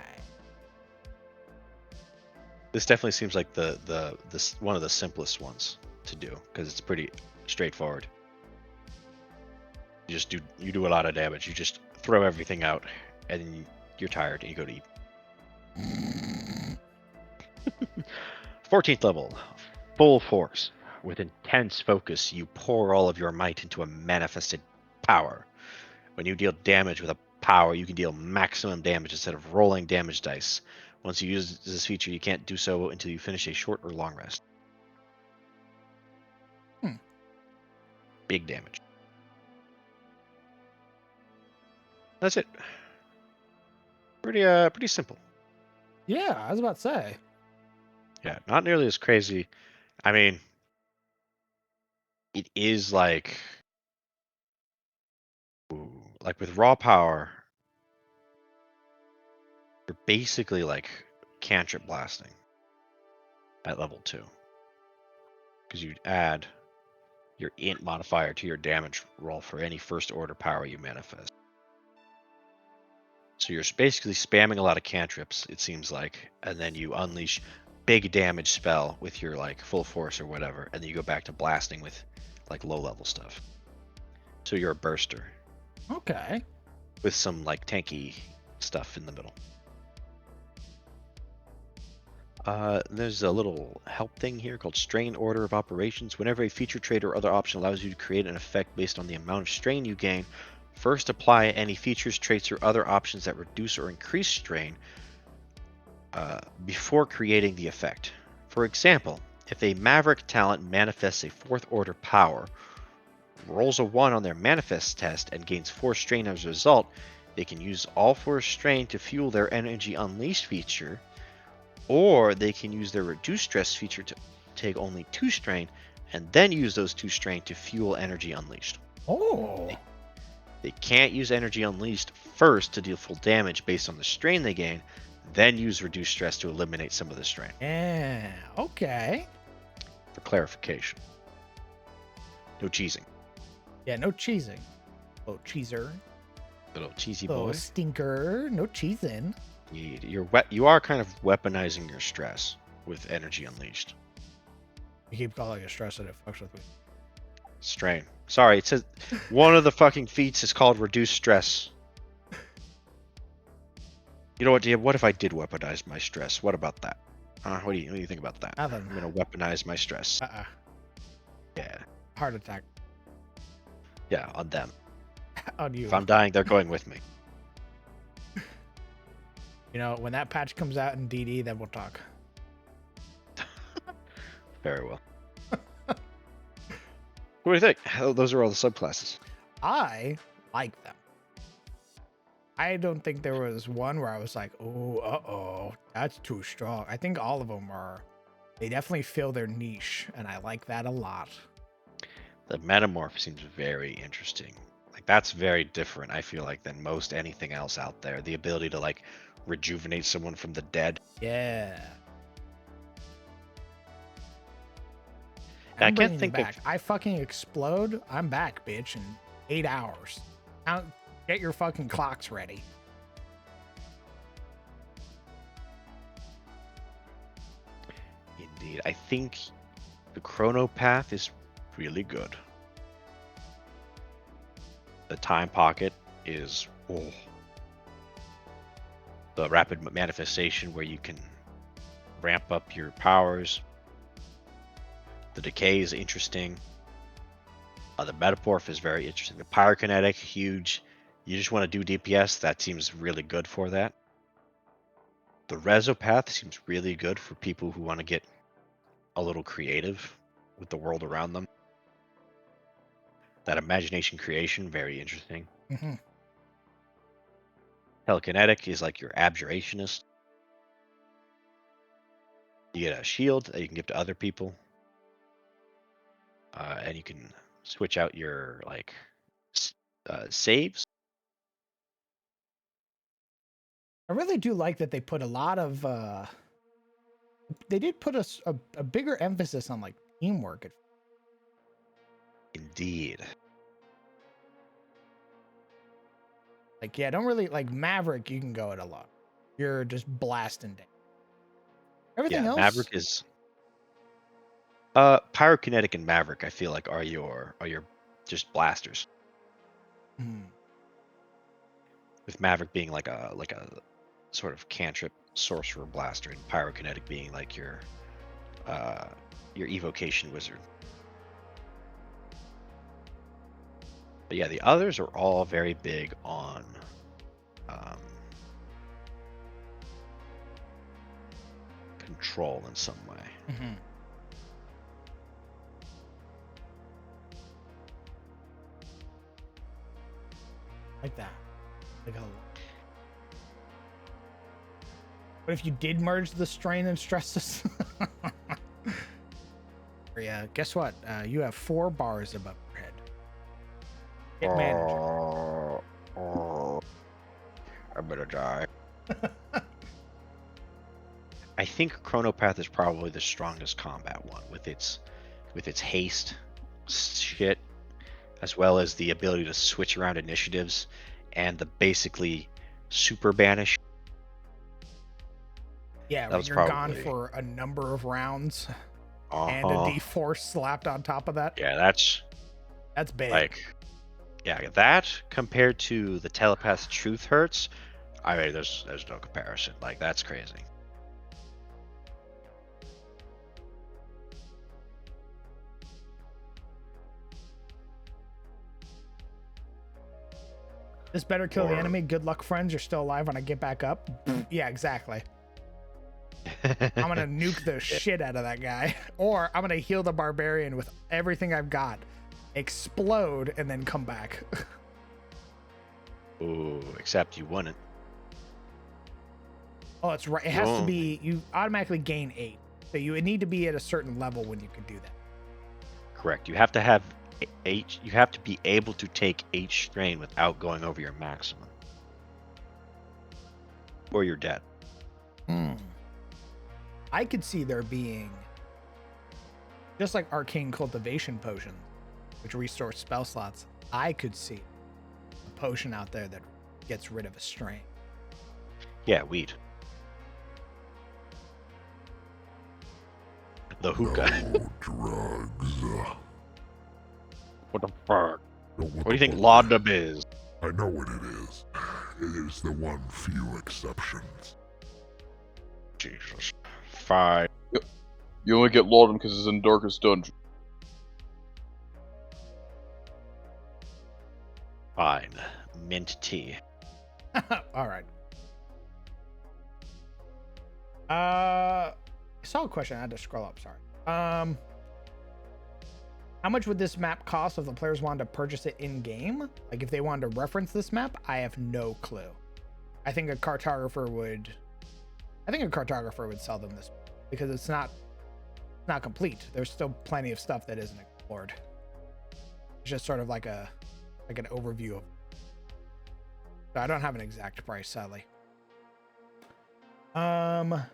[SPEAKER 3] This definitely seems like the one of the simplest ones to do because it's pretty straightforward. You do a lot of damage. You just throw everything out, and then you're tired and you go to eat. 14th level, full force. With intense focus, you pour all of your might into a manifested power. When you deal damage with a power, you can deal maximum damage instead of rolling damage dice. Once you use this feature, you can't do so until you finish a short or long rest. Big damage. That's it. Pretty simple.
[SPEAKER 1] Yeah, I was about to say.
[SPEAKER 3] Yeah, not nearly as crazy. I mean, it is like with raw power, you're basically like cantrip blasting at level 2. Because you'd add your int modifier to your damage roll for any first order power you manifest. So you're basically spamming a lot of cantrips, it seems like, and then you unleash big damage spell with your like full force or whatever, and then you go back to blasting with like low level stuff. So you're a burster.
[SPEAKER 1] Okay.
[SPEAKER 3] With some like tanky stuff in the middle. There's a little help thing here called strain order of operations. Whenever a feature trait or other option allows you to create an effect based on the amount of strain you gain, first apply any features, traits, or other options that reduce or increase strain before creating the effect. For example, if a Maverick talent manifests a 4th order power, rolls a 1 on their manifest test, and gains 4 strain as a result, they can use all 4 strain to fuel their energy unleashed feature, or they can use their reduced stress feature to take only 2 strain and then use those 2 strain to fuel energy unleashed.
[SPEAKER 1] Oh.
[SPEAKER 3] They can't use energy unleashed first to deal full damage based on the strain they gain, then use reduced stress to eliminate some of the strain.
[SPEAKER 1] Yeah, okay.
[SPEAKER 3] For clarification. No cheesing.
[SPEAKER 1] Yeah, no cheesing. Little cheeser.
[SPEAKER 3] Little cheesy
[SPEAKER 1] Little
[SPEAKER 3] boy.
[SPEAKER 1] stinker. No cheesing.
[SPEAKER 3] You are kind of weaponizing your stress with energy unleashed.
[SPEAKER 1] You keep calling it stress and it fucks with me.
[SPEAKER 3] Strain. Sorry, it says one of the fucking feats is called reduced stress. You know what, Dia? What if I did weaponize my stress? What about that? What do you think about that?
[SPEAKER 1] Nothing.
[SPEAKER 3] I'm gonna weaponize my stress. Yeah.
[SPEAKER 1] Heart attack.
[SPEAKER 3] Yeah, on them.
[SPEAKER 1] On you.
[SPEAKER 3] If I'm dying, they're going with me.
[SPEAKER 1] You know, when that patch comes out in DD, then we'll talk.
[SPEAKER 3] Very well. What do you think? Those are all the subclasses.
[SPEAKER 1] I like them. I don't think there was one where I was like, oh, that's too strong. I think all of them are. They definitely fill their niche, and I like that a lot.
[SPEAKER 3] The metamorph seems very interesting. Like that's very different, I feel like, than most anything else out there. The ability to like rejuvenate someone from the dead.
[SPEAKER 1] Yeah.
[SPEAKER 3] I can't think
[SPEAKER 1] back. I fucking explode. I'm back, bitch, in 8 hours. Now, get your fucking clocks ready.
[SPEAKER 3] Indeed. I think the chrono path is really good. The time pocket is the rapid manifestation where you can ramp up your powers. The decay is interesting. The metamorph is very interesting. The pyrokinetic, huge. You just want to do DPS, that seems really good for that. The resopath seems really good for people who want to get a little creative with the world around them. That imagination creation, very interesting.
[SPEAKER 1] Hmm.
[SPEAKER 3] Telekinetic is like your abjurationist. You get a shield that you can give to other people, and you can switch out your like saves.
[SPEAKER 1] I really do like that they put a lot of. They did put a bigger emphasis on like teamwork.
[SPEAKER 3] Indeed.
[SPEAKER 1] Like, yeah, don't really like Maverick. You can go it alone. You're just blasting down. Everything
[SPEAKER 3] Yeah,
[SPEAKER 1] else.
[SPEAKER 3] Maverick is pyrokinetic and Maverick. I feel like are your just blasters.
[SPEAKER 1] Hmm.
[SPEAKER 3] With Maverick being like a sort of cantrip sorcerer blaster, and pyrokinetic being like your evocation wizard. But yeah, the others are all very big on control in some way.
[SPEAKER 1] Mm-hmm. Like that. Like a. But if you did merge the strain and stresses, yeah, guess what? You have 4 bars above your head. Hit manager.
[SPEAKER 3] I better die. I think Chronopath is probably the strongest combat one with its haste shit, as well as the ability to switch around initiatives and the basically super banish.
[SPEAKER 1] Yeah,
[SPEAKER 3] That
[SPEAKER 1] when
[SPEAKER 3] was
[SPEAKER 1] you're
[SPEAKER 3] probably
[SPEAKER 1] gone for a number of rounds and a
[SPEAKER 3] uh-huh.
[SPEAKER 1] D4 slapped on top of that.
[SPEAKER 3] Yeah, that's
[SPEAKER 1] big.
[SPEAKER 3] like, yeah, that compared to the Telepath's Truth hurts. I mean, there's no comparison. Like, that's crazy.
[SPEAKER 1] This better kill the enemy. Good luck, friends. You're still alive when I get back up. Yeah, exactly. I'm gonna nuke the shit out of that guy, or I'm gonna heal the barbarian with everything I've got, explode, and then come back.
[SPEAKER 3] Ooh, except you wouldn't.
[SPEAKER 1] Oh, that's right. It has to be. You automatically gain 8, so you would need to be at a certain level when you can do that.
[SPEAKER 3] Correct. You have to have 8. You have to be able to take 8 strain without going over your maximum, or you're dead.
[SPEAKER 1] I could see there being just like arcane cultivation potions, which restore spell slots. I could see a potion out there that gets rid of a strain.
[SPEAKER 3] Yeah, weed. The hookah.
[SPEAKER 4] No drugs.
[SPEAKER 3] What the fuck?
[SPEAKER 4] No,
[SPEAKER 3] What do you think laudanum is?
[SPEAKER 4] I know what it is. It is the one few exceptions.
[SPEAKER 3] Jesus. Fine.
[SPEAKER 5] You only get laudanum because it's in Darkest Dungeon.
[SPEAKER 3] Fine. Mint tea.
[SPEAKER 1] All right. I saw a question. I had to scroll up. Sorry. How much would this map cost if the players wanted to purchase it in game? Like if they wanted to reference this map, I have no clue. I think a cartographer would sell them this because it's not complete. There's still plenty of stuff that isn't explored. It's just sort of like an overview of. So I don't have an exact price, sadly. I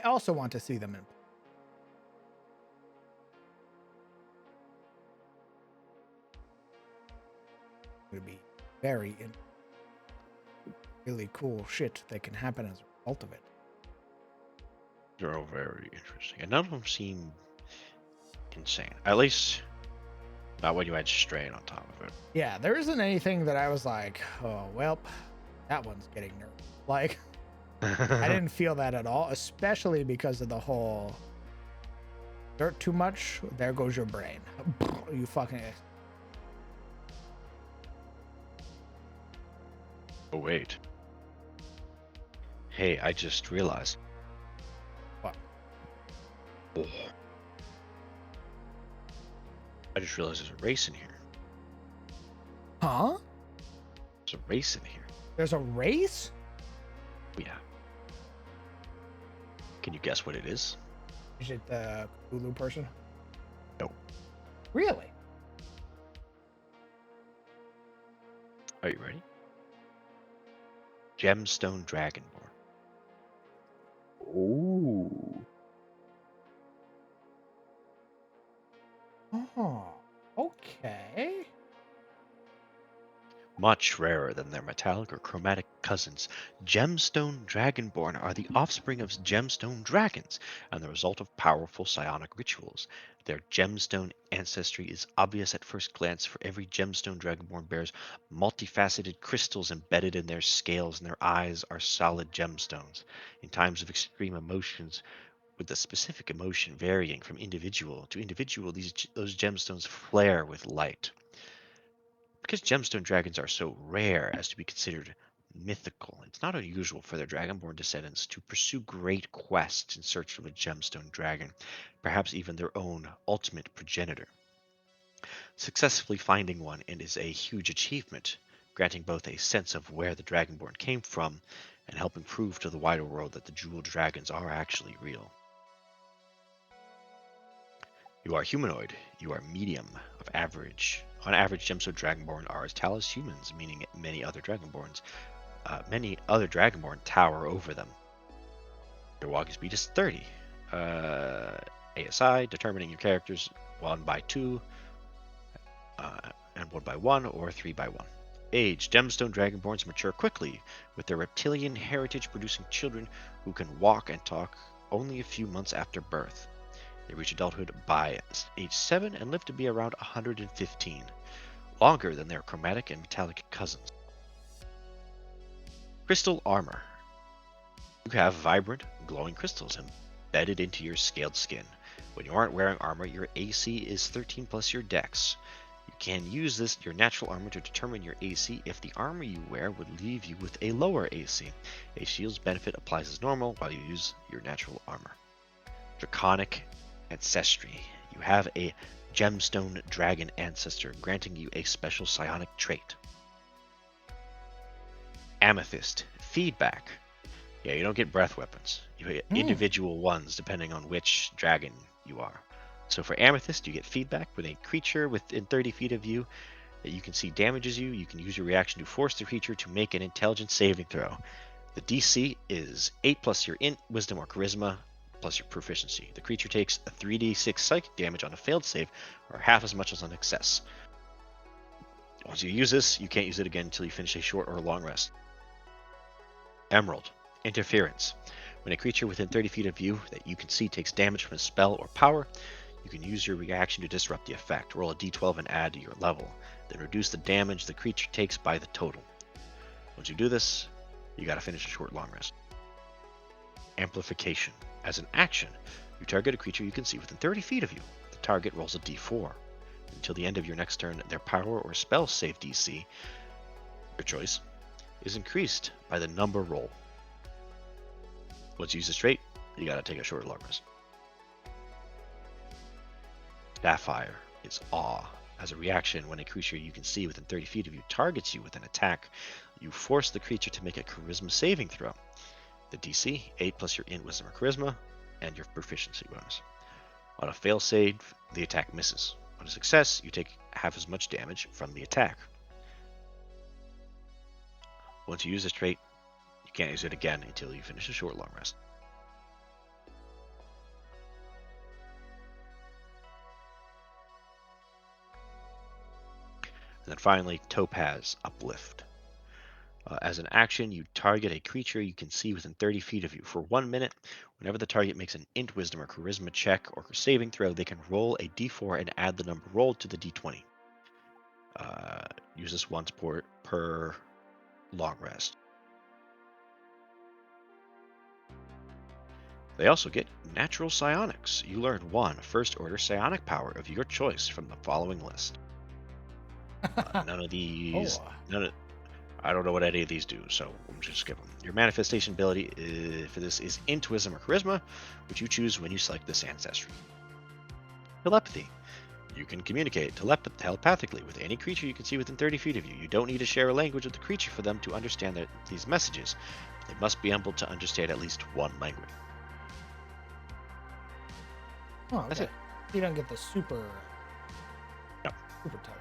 [SPEAKER 1] also want to see them in. Would be very really cool shit that can happen as a result of it.
[SPEAKER 3] They're all very interesting, and none of them seem insane. At least, not when you add strain on top of it.
[SPEAKER 1] Yeah, there isn't anything that I was like, oh well, that one's getting nervous. Like, I didn't feel that at all, especially because of the whole dirt too much. There goes your brain. You fucking.
[SPEAKER 3] Oh wait. Hey, I just realized.
[SPEAKER 1] What?
[SPEAKER 3] Oh. I just realized there's a race in here.
[SPEAKER 1] Huh?
[SPEAKER 3] There's a race in here.
[SPEAKER 1] There's a race?
[SPEAKER 3] Oh, yeah. Can you guess what it is?
[SPEAKER 1] Is it the Cthulhu person?
[SPEAKER 3] No.
[SPEAKER 1] Really?
[SPEAKER 3] Are you ready? Gemstone Dragonborn.
[SPEAKER 5] Ooh.
[SPEAKER 1] Oh, okay.
[SPEAKER 3] Much rarer than their metallic or chromatic cousins, gemstone dragonborn are the offspring of gemstone dragons and the result of powerful psionic rituals. Their gemstone ancestry is obvious at first glance, for every gemstone dragonborn bears multifaceted crystals embedded in their scales, and their eyes are solid gemstones. In times of extreme emotions, with the specific emotion varying from individual to individual, those gemstones flare with light. Because gemstone dragons are so rare as to be considered mythical, it's not unusual for their dragonborn descendants to pursue great quests in search of a gemstone dragon, perhaps even their own ultimate progenitor. Successfully finding one is a huge achievement, granting both a sense of where the dragonborn came from and helping prove to the wider world that the jeweled dragons are actually real. You are humanoid. You are medium of average. On average, gemstone dragonborn are as tall as humans, meaning many other dragonborn tower over them. Their walking speed is 30. ASI, determining your characters 1 by 2, and 1 by 1, or 3 by 1. Age: gemstone dragonborns mature quickly, with their reptilian heritage producing children who can walk and talk only a few months after birth. They reach adulthood by age 7 and live to be around 115, longer than their chromatic and metallic cousins. Crystal armor. You have vibrant, glowing crystals embedded into your scaled skin. When you aren't wearing armor, your AC is 13 plus your dex. You can use your natural armor to determine your AC if the armor you wear would leave you with a lower AC. A shield's benefit applies as normal while you use your natural armor. Draconic ancestry. You have a gemstone dragon ancestor, granting you a special psionic trait. Amethyst. Feedback. Yeah, you don't get breath weapons. You get individual ones depending on which dragon you are. So for Amethyst, you get feedback. When a creature within 30 feet of you that you can see damages you, you can use your reaction to force the creature to make an intelligence saving throw. The DC is 8 plus your int, wisdom, or charisma, plus your proficiency. The creature takes a 3d6 psychic damage on a failed save, or half as much as on success. Once you use this, you can't use it again until you finish a short or long rest. Emerald. Interference. When a creature within 30 feet of you that you can see takes damage from a spell or power, you can use your reaction to disrupt the effect. Roll a d12 and add to your level. Then reduce the damage the creature takes by the total. Once you do this, you gotta finish a short long rest. Amplification. As an action, you target a creature you can see within 30 feet of you. The target rolls a d4. Until the end of your next turn, their power or spell save DC, your choice, is increased by the number roll. Once you use this trait, you gotta take a short long rest. Sapphire is awe. As a reaction, when a creature you can see within 30 feet of you targets you with an attack, you force the creature to make a charisma saving throw. The DC, 8 plus your int, wisdom, or charisma, and your proficiency bonus. On a fail save, the attack misses. On a success, you take half as much damage from the attack. Once you use this trait, you can't use it again until you finish a short long rest. And then finally, Topaz Uplift. As an action, you target a creature you can see within 30 feet of you. For 1 minute, whenever the target makes an int, wisdom, or charisma check or saving throw, they can roll a d4 and add the number rolled to the d20. Use this once per long rest. They also get natural psionics. You learn one first order psionic power of your choice from the following list. None of these.
[SPEAKER 1] Oh.
[SPEAKER 3] I don't know what any of these do, so we'll just skip them. Your manifestation ability for this is Intuition or Charisma, which you choose when you select this ancestry. Telepathy. You can communicate telepathically with any creature you can see within 30 feet of you. You don't need to share a language with the creature for them to understand these messages. They must be able to understand at least one language.
[SPEAKER 1] Oh, okay.
[SPEAKER 3] That's it.
[SPEAKER 1] You don't get the super.
[SPEAKER 3] No.
[SPEAKER 1] Super type.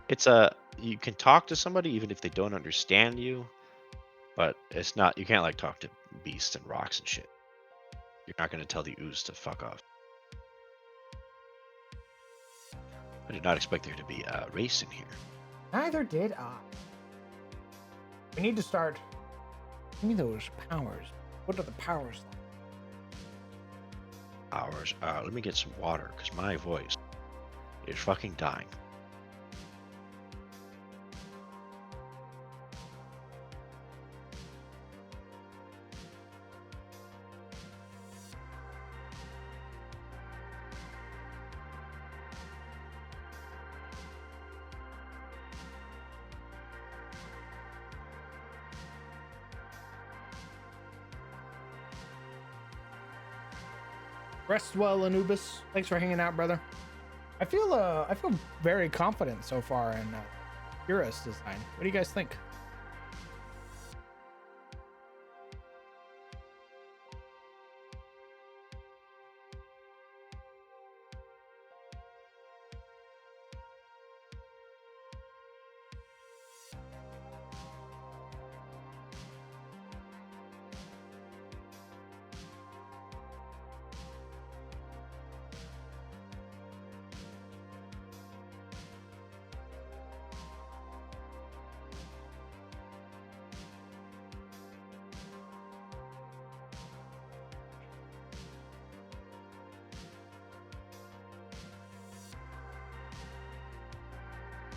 [SPEAKER 3] It's you can talk to somebody even if they don't understand you, but it's not. You can't like talk to beasts and rocks and shit. You're not going to tell the ooze to fuck off. I did not expect there to be a race in here.
[SPEAKER 1] Neither did I. We need to start. Give me those powers. What are the powers like?
[SPEAKER 3] Hours. Let me get some water because my voice is fucking dying.
[SPEAKER 1] Rest well, Anubis. Thanks for hanging out, brother. I feel very confident so far in Kira's design. What do you guys think?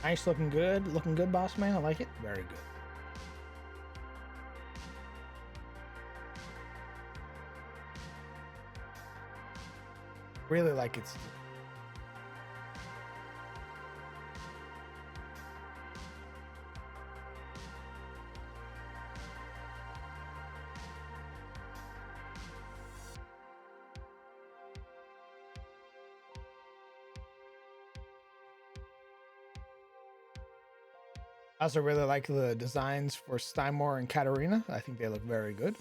[SPEAKER 1] Nice, looking good, boss man. I like it. Very good. Really like it. I also really like the designs for Stymore and Katarina. I think they look very good.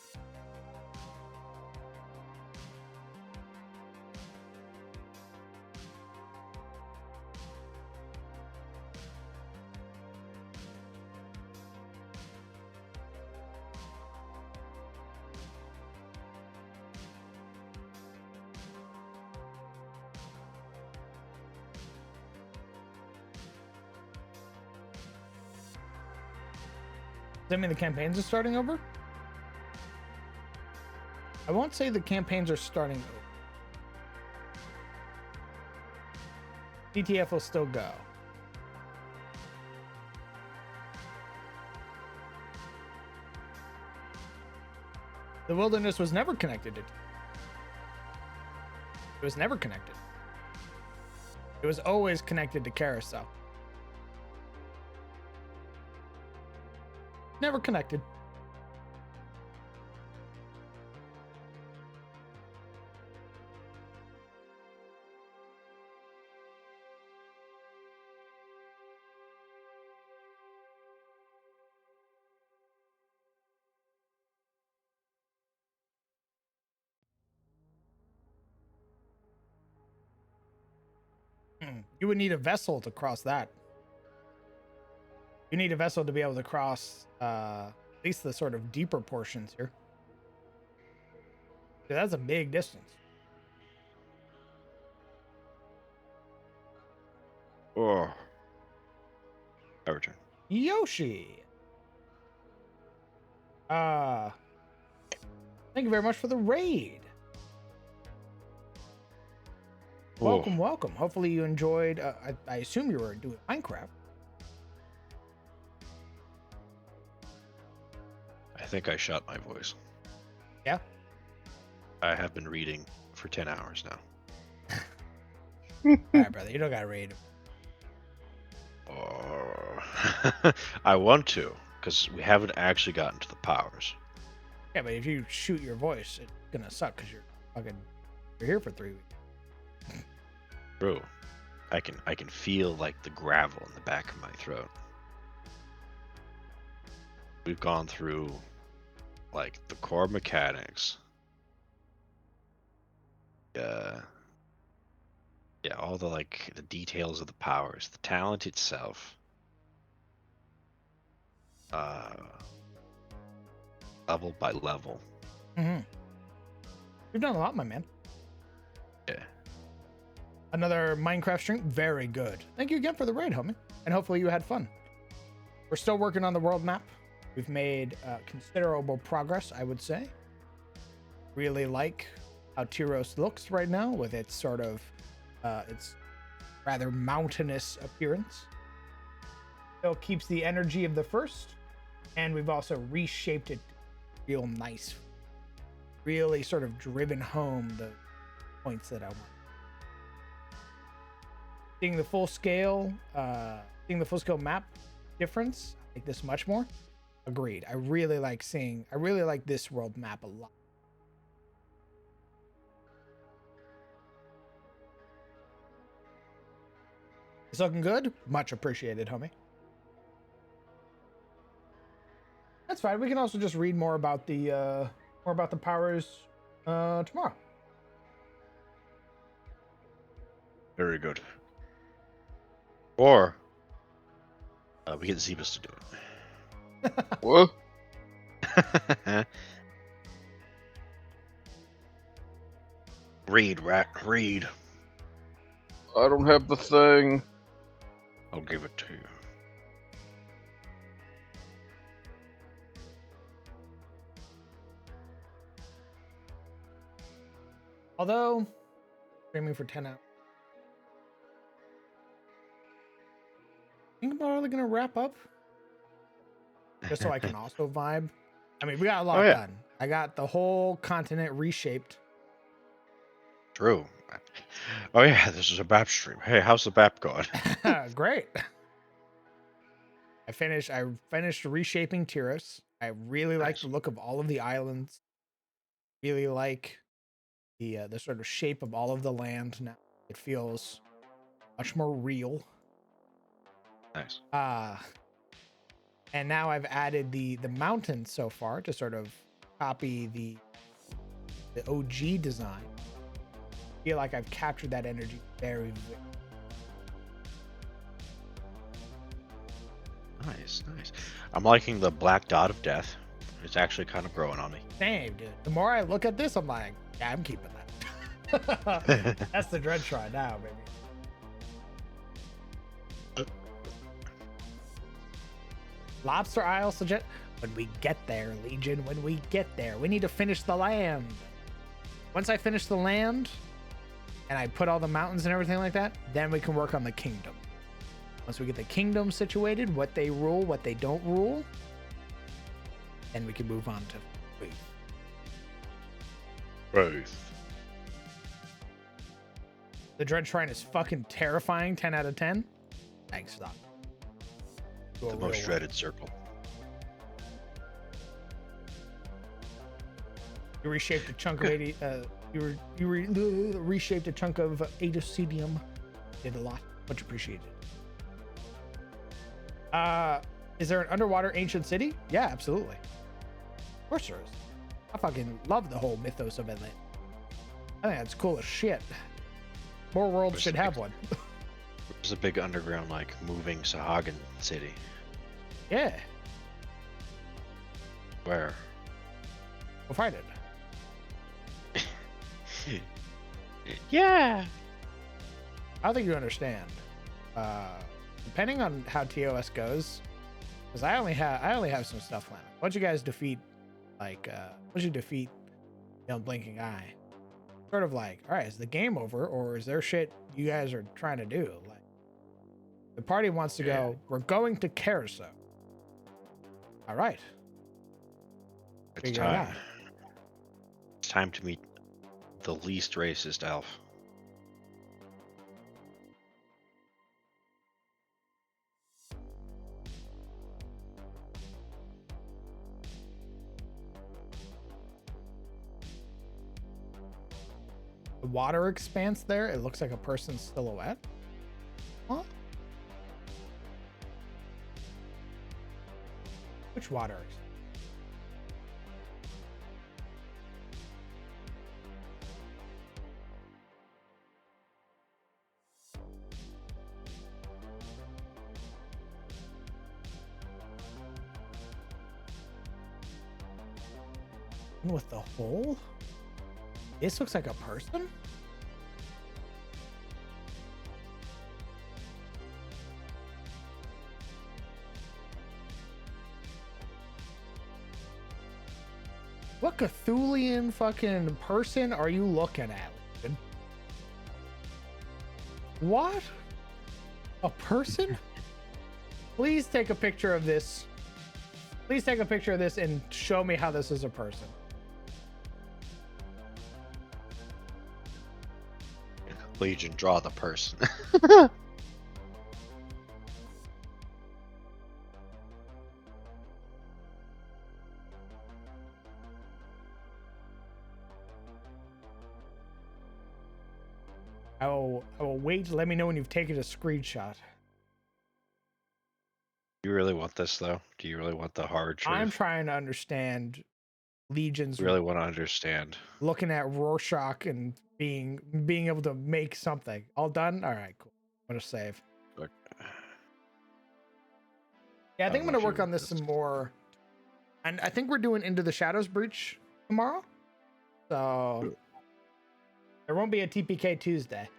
[SPEAKER 1] Does that mean the campaigns are starting over? I won't say the campaigns are starting over. DTF will still go. The wilderness was never connected to. It was never connected. It was always connected to Carousel. Never connected. You would need a vessel to cross that. You need a vessel to be able to cross at least the sort of deeper portions here. So that's a big distance.
[SPEAKER 3] Oh. I return.
[SPEAKER 1] Yoshi. Thank you very much for the raid. Welcome, welcome. Hopefully you enjoyed. I assume you were doing Minecraft.
[SPEAKER 3] I think I shot my voice.
[SPEAKER 1] Yeah.
[SPEAKER 3] I have been reading for 10 hours now.
[SPEAKER 1] All right, brother. You don't gotta raid.
[SPEAKER 3] I want to, because we haven't actually gotten to the powers.
[SPEAKER 1] Yeah, but if you shoot your voice, it's gonna suck because you're here for 3 weeks.
[SPEAKER 3] True. I can feel like the gravel in the back of my throat. We've gone through like the core mechanics. Yeah, all the the details of the powers, the talent itself. Level by level.
[SPEAKER 1] Mm-hmm. You've done a lot, my man.
[SPEAKER 3] Yeah.
[SPEAKER 1] Another Minecraft stream, very good. Thank you again for the raid, homie, and hopefully you had fun. We're still working on the world map. We've made considerable progress, I would say. Really like how Tyros looks right now with its sort of its rather mountainous appearance. Still keeps the energy of the first, and we've also reshaped it real nice. Really sort of driven home the points that I want. Seeing the full scale map difference, I like this much more. Agreed. I really like this world map a lot. It's looking good. Much appreciated, homie. That's fine. We can also just read more about the powers tomorrow.
[SPEAKER 3] Very good. Or we get Zebus to do it.
[SPEAKER 5] What?
[SPEAKER 3] Read, rat, read.
[SPEAKER 5] I don't have the thing.
[SPEAKER 3] I'll give it to you.
[SPEAKER 1] Although streaming for 10 hours. Think about really gonna wrap up. Just so I can also vibe. I mean, we got a lot done. I got the whole continent reshaped.
[SPEAKER 3] True. Oh yeah, this is a BAP stream. Hey, how's the BAP going?
[SPEAKER 1] Great. I finished reshaping Tyros. I really like the look of all of the islands. Really like the sort of shape of all of the land now. It feels much more real.
[SPEAKER 3] Nice.
[SPEAKER 1] And now I've added the mountains so far to sort of copy the OG design. I feel like I've captured that energy very well.
[SPEAKER 3] Nice, nice. I'm liking the black dot of death. It's actually kind of growing on me.
[SPEAKER 1] Same, dude. The more I look at this, I'm like, yeah, I'm keeping that. That's the Dread Shrine now, baby. Lobster Isle suggest when we get there, Legion. When we get there, we need to finish the land. Once I finish the land, and I put all the mountains and everything like that, then we can work on the kingdom. Once we get the kingdom situated, what they rule, what they don't rule, then we can move on to faith.
[SPEAKER 3] Faith.
[SPEAKER 1] The Dread Shrine is fucking terrifying. 10 out of 10. Thanks, Doc.
[SPEAKER 3] The most dreaded circle.
[SPEAKER 1] You reshaped a chunk of 80. Reshaped a chunk of Adocidium. Did a lot. Much appreciated. Is there an underwater ancient city? Yeah, absolutely. Of course there is. I fucking love the whole mythos of Atlantis. I think that's cool as shit. More worlds should have one.
[SPEAKER 3] There's a big underground, moving Sahagin city.
[SPEAKER 1] Yeah.
[SPEAKER 3] Where?
[SPEAKER 1] We'll find it.
[SPEAKER 3] Yeah.
[SPEAKER 1] I don't think you understand. Depending on how TOS goes, because I only have some stuff planned. Once you guys defeat, once you defeat the Unblinking Eye, sort of all right, is the game over, or is there shit you guys are trying to do? The party wants to go. We're going to Carousel. All right.
[SPEAKER 3] It's time. It's time to meet the least racist elf.
[SPEAKER 1] The water expanse there, it looks like a person's silhouette. Huh? Which water? With the hole? This looks like a person? What Cthulhian fucking person are you looking at, Logan? What? A person? Please take a picture of this. Please take a picture of this and show me how this is a person.
[SPEAKER 3] Legion, draw the person.
[SPEAKER 1] I will wait to let me know when you've taken a screenshot.
[SPEAKER 3] Do you really want this though? Do you really want the hard truth?
[SPEAKER 1] I'm trying to understand Legion's
[SPEAKER 3] really want to understand.
[SPEAKER 1] Looking at Rorschach and being able to make something. All done? All right, cool. I'm gonna save.
[SPEAKER 3] Look.
[SPEAKER 1] Yeah, I think I'm gonna work on this some more. And I think we're doing Into the Shadows Breach tomorrow. So there won't be a TPK Tuesday.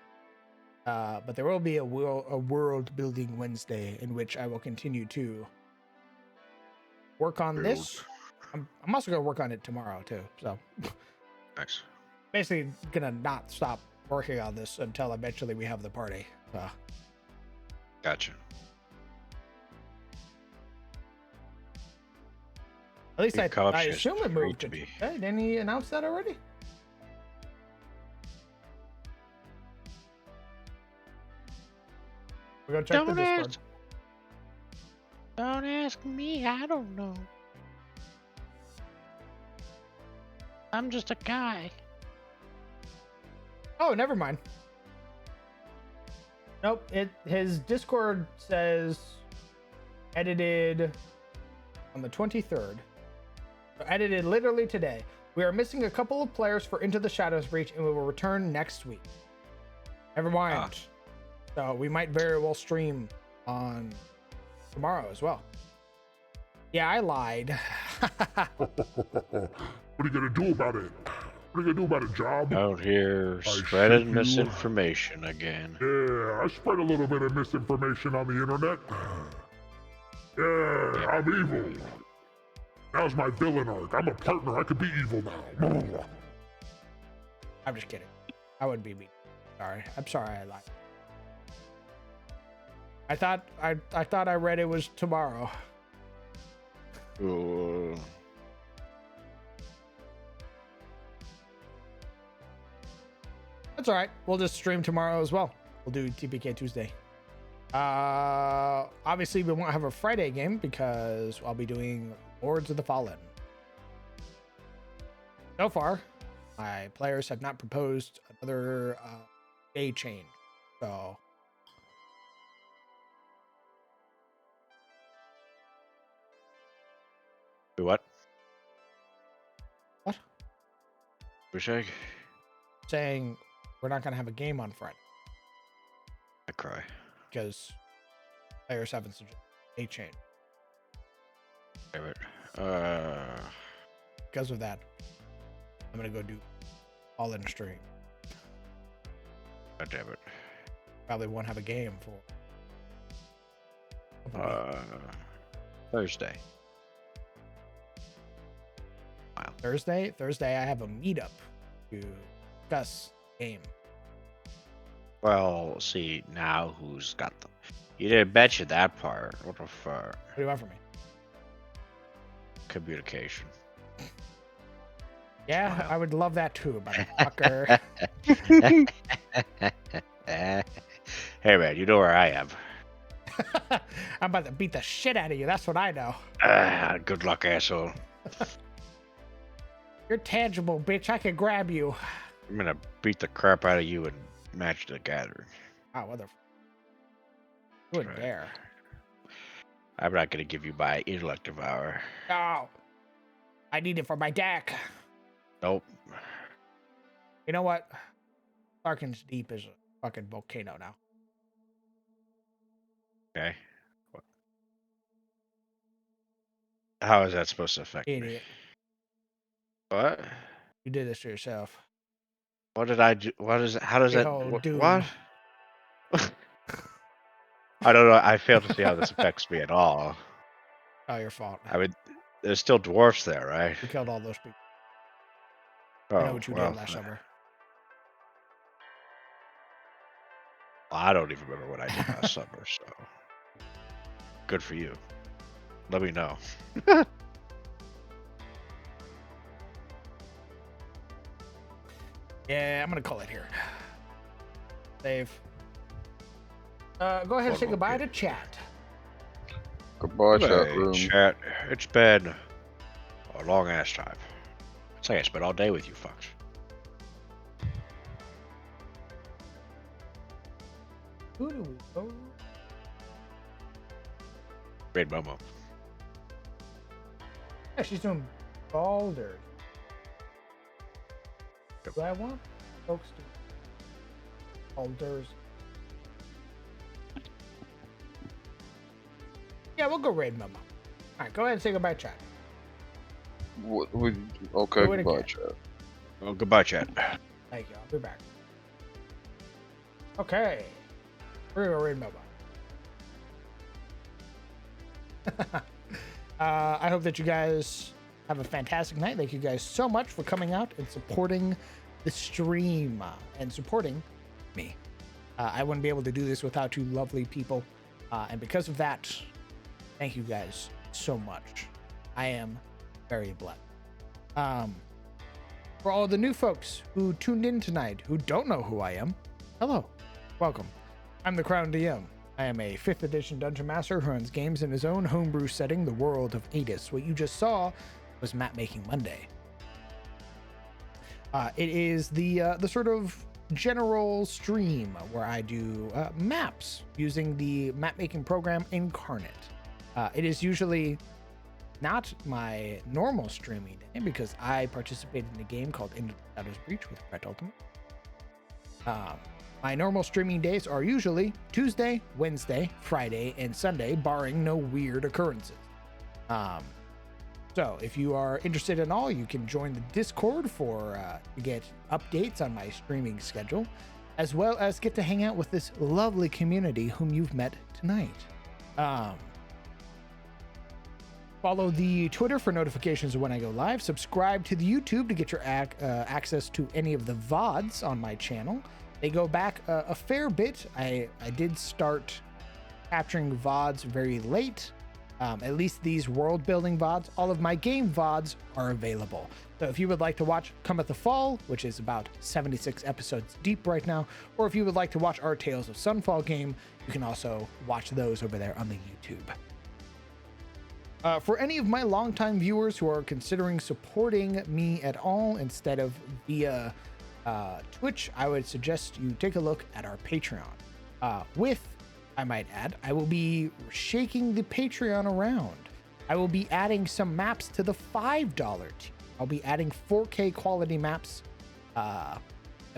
[SPEAKER 1] But there will be a world building Wednesday in which I will continue to work on this. I'm also gonna work on it tomorrow too. So
[SPEAKER 3] nice.
[SPEAKER 1] Basically gonna not stop working on this until eventually we have the party.
[SPEAKER 3] Gotcha.
[SPEAKER 1] At least I assume it moved to be. Hey, didn't he announce that already? We're gonna check the Discord.
[SPEAKER 3] Don't ask me, I don't know. I'm just a guy.
[SPEAKER 1] Oh, never mind. Nope, his Discord says edited on the 23rd. So edited literally today. We are missing a couple of players for Into the Shadows Breach and we will return next week. Never mind. So we might very well stream on tomorrow as well. Yeah, I lied.
[SPEAKER 4] What are you gonna do about it? What are you gonna do about it, Job?
[SPEAKER 3] Out here spreading misinformation again.
[SPEAKER 4] Yeah, I spread a little bit of misinformation on the internet. Yeah, I'm evil. Now's my villain arc. I'm a partner. I could be evil now.
[SPEAKER 1] I'm just kidding. I wouldn't be mean. Sorry. I'm sorry I lied. I thought I read it was tomorrow. That's all right. We'll just stream tomorrow as well. We'll do TPK Tuesday. Obviously we won't have a Friday game because I'll be doing Lords of the Fallen. So far, my players have not proposed another day change. So
[SPEAKER 3] What?
[SPEAKER 1] What?
[SPEAKER 3] We're saying?
[SPEAKER 1] Saying we're not going to have a game on Friday.
[SPEAKER 3] I cry.
[SPEAKER 1] Because players haven't suggested a change.
[SPEAKER 3] Damn it.
[SPEAKER 1] Because of that, I'm going to go do all in stream.
[SPEAKER 3] God damn it.
[SPEAKER 1] Probably won't have a game for
[SPEAKER 3] Thursday.
[SPEAKER 1] Wow. Thursday I have a meetup to discuss game.
[SPEAKER 3] Well, see, now who's got the... You didn't mention that part. What the fuck?
[SPEAKER 1] What do you want from me?
[SPEAKER 3] Communication.
[SPEAKER 1] Yeah,
[SPEAKER 3] Smile.
[SPEAKER 1] I would love that too, motherfucker.
[SPEAKER 3] Hey man, you know where I am.
[SPEAKER 1] I'm about to beat the shit out of you. That's what I know.
[SPEAKER 3] Good luck, asshole.
[SPEAKER 1] You're tangible, bitch. I can grab you.
[SPEAKER 3] I'm gonna beat the crap out of you and Magic the Gathering.
[SPEAKER 1] Oh, what the? You wouldn't
[SPEAKER 3] Right.
[SPEAKER 1] dare.
[SPEAKER 3] I'm not gonna give you my intellect devour.
[SPEAKER 1] No. I need it for my deck.
[SPEAKER 3] Nope.
[SPEAKER 1] You know what? Larkin's Deep is a fucking volcano now.
[SPEAKER 3] Okay. How is that supposed to affect me?
[SPEAKER 1] Idiot.
[SPEAKER 3] What?
[SPEAKER 1] You did this to yourself.
[SPEAKER 3] What did I do? What is? How does that?
[SPEAKER 1] Behold,
[SPEAKER 3] What?
[SPEAKER 1] doom.
[SPEAKER 3] What? I don't know. I fail to see how this affects me at all.
[SPEAKER 1] Oh, your fault.
[SPEAKER 3] I mean, there's still dwarfs there, right?
[SPEAKER 1] You killed all those people.
[SPEAKER 3] Oh,
[SPEAKER 1] I know what you
[SPEAKER 3] well,
[SPEAKER 1] did last summer.
[SPEAKER 3] I don't even remember what I did last summer, so good for you. Let me know.
[SPEAKER 1] Yeah, I'm gonna call it here. Save. Go ahead and say goodbye to chat.
[SPEAKER 5] Goodbye, chat
[SPEAKER 3] Hey,
[SPEAKER 5] room.
[SPEAKER 3] chat. It's been a long ass time. It's like I spent all day with you fucks.
[SPEAKER 1] Who do we go?
[SPEAKER 3] Great Momo.
[SPEAKER 1] Yeah, she's doing Baldur's. Do I want folks to Baldur's? Yeah, we'll go raid Momo. Alright, go ahead and say goodbye, chat.
[SPEAKER 5] Okay,
[SPEAKER 1] Do it
[SPEAKER 5] goodbye,
[SPEAKER 1] again.
[SPEAKER 5] chat.
[SPEAKER 3] Well, goodbye, chat.
[SPEAKER 1] Thank you. I'll be back. Okay. We're gonna raid Momo. I hope that you guys have a fantastic night. Thank you guys so much for coming out and supporting the stream and supporting me. I wouldn't be able to do this without you lovely people. And because of that, thank you guys so much. I am very blessed. For all the new folks who tuned in tonight who don't know who I am, hello, welcome. I'm the Crown DM. I am a 5th edition Dungeon Master who runs games in his own homebrew setting, the world of Adis. What you just saw was Map Making Monday. It is the sort of general stream where I do maps using the map making program Incarnate. It is usually not my normal streaming day because I participated in a game called Into the Shadow's Breach with Brett Ultimate. My normal streaming days are usually Tuesday, Wednesday, Friday, and Sunday, barring no weird occurrences. So if you are interested in all, you can join the Discord to get updates on my streaming schedule, as well as get to hang out with this lovely community whom you've met tonight. Follow the Twitter for notifications of when I go live. Subscribe to the YouTube to get your access to any of the VODs on my channel. They go back a fair bit. I did start capturing VODs very late. At least these world building VODs. All of my game VODs are available. So if you would like to watch Come at the Fall, which is about 76 episodes deep right now, or if you would like to watch our Tales of Sunfall game, you can also watch those over there on the YouTube. For any of my longtime viewers who are considering supporting me at all instead of via Twitch, I would suggest you take a look at our Patreon. I might add, I will be shaking the Patreon around. I will be adding some maps to the $5 tier. I'll be adding 4K quality maps. I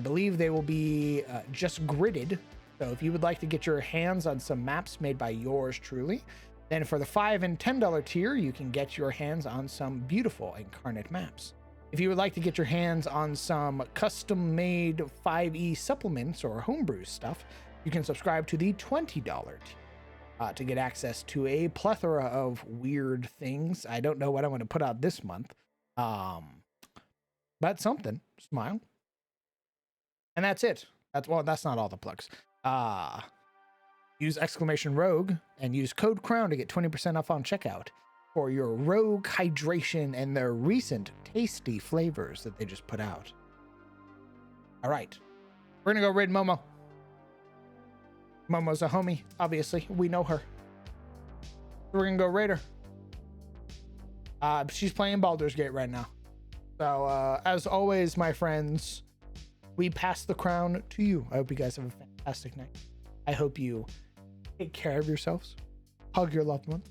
[SPEAKER 1] believe they will be just gridded. So if you would like to get your hands on some maps made by yours truly, then for the $5 and $10 tier, you can get your hands on some beautiful Incarnate maps. If you would like to get your hands on some custom-made 5e supplements or homebrew stuff, you can subscribe to the $20 tier to get access to a plethora of weird things. I don't know what I'm going to put out this month, but something. Smile. And that's it. That's not all the plugs. Use !Rogue and use code CROWN to get 20% off on checkout for your Rogue hydration and their recent tasty flavors that they just put out. All right, we're gonna go raid Momo. Momo's a homie, obviously. We know her. We're gonna go raid her. She's playing Baldur's Gate right now. So, as always, my friends, we pass the crown to you. I hope you guys have a fantastic night. I hope you take care of yourselves. Hug your loved ones.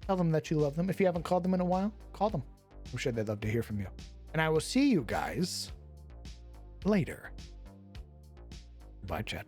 [SPEAKER 1] Tell them that you love them. If you haven't called them in a while, call them. I'm sure they'd love to hear from you. And I will see you guys later. Bye, chat.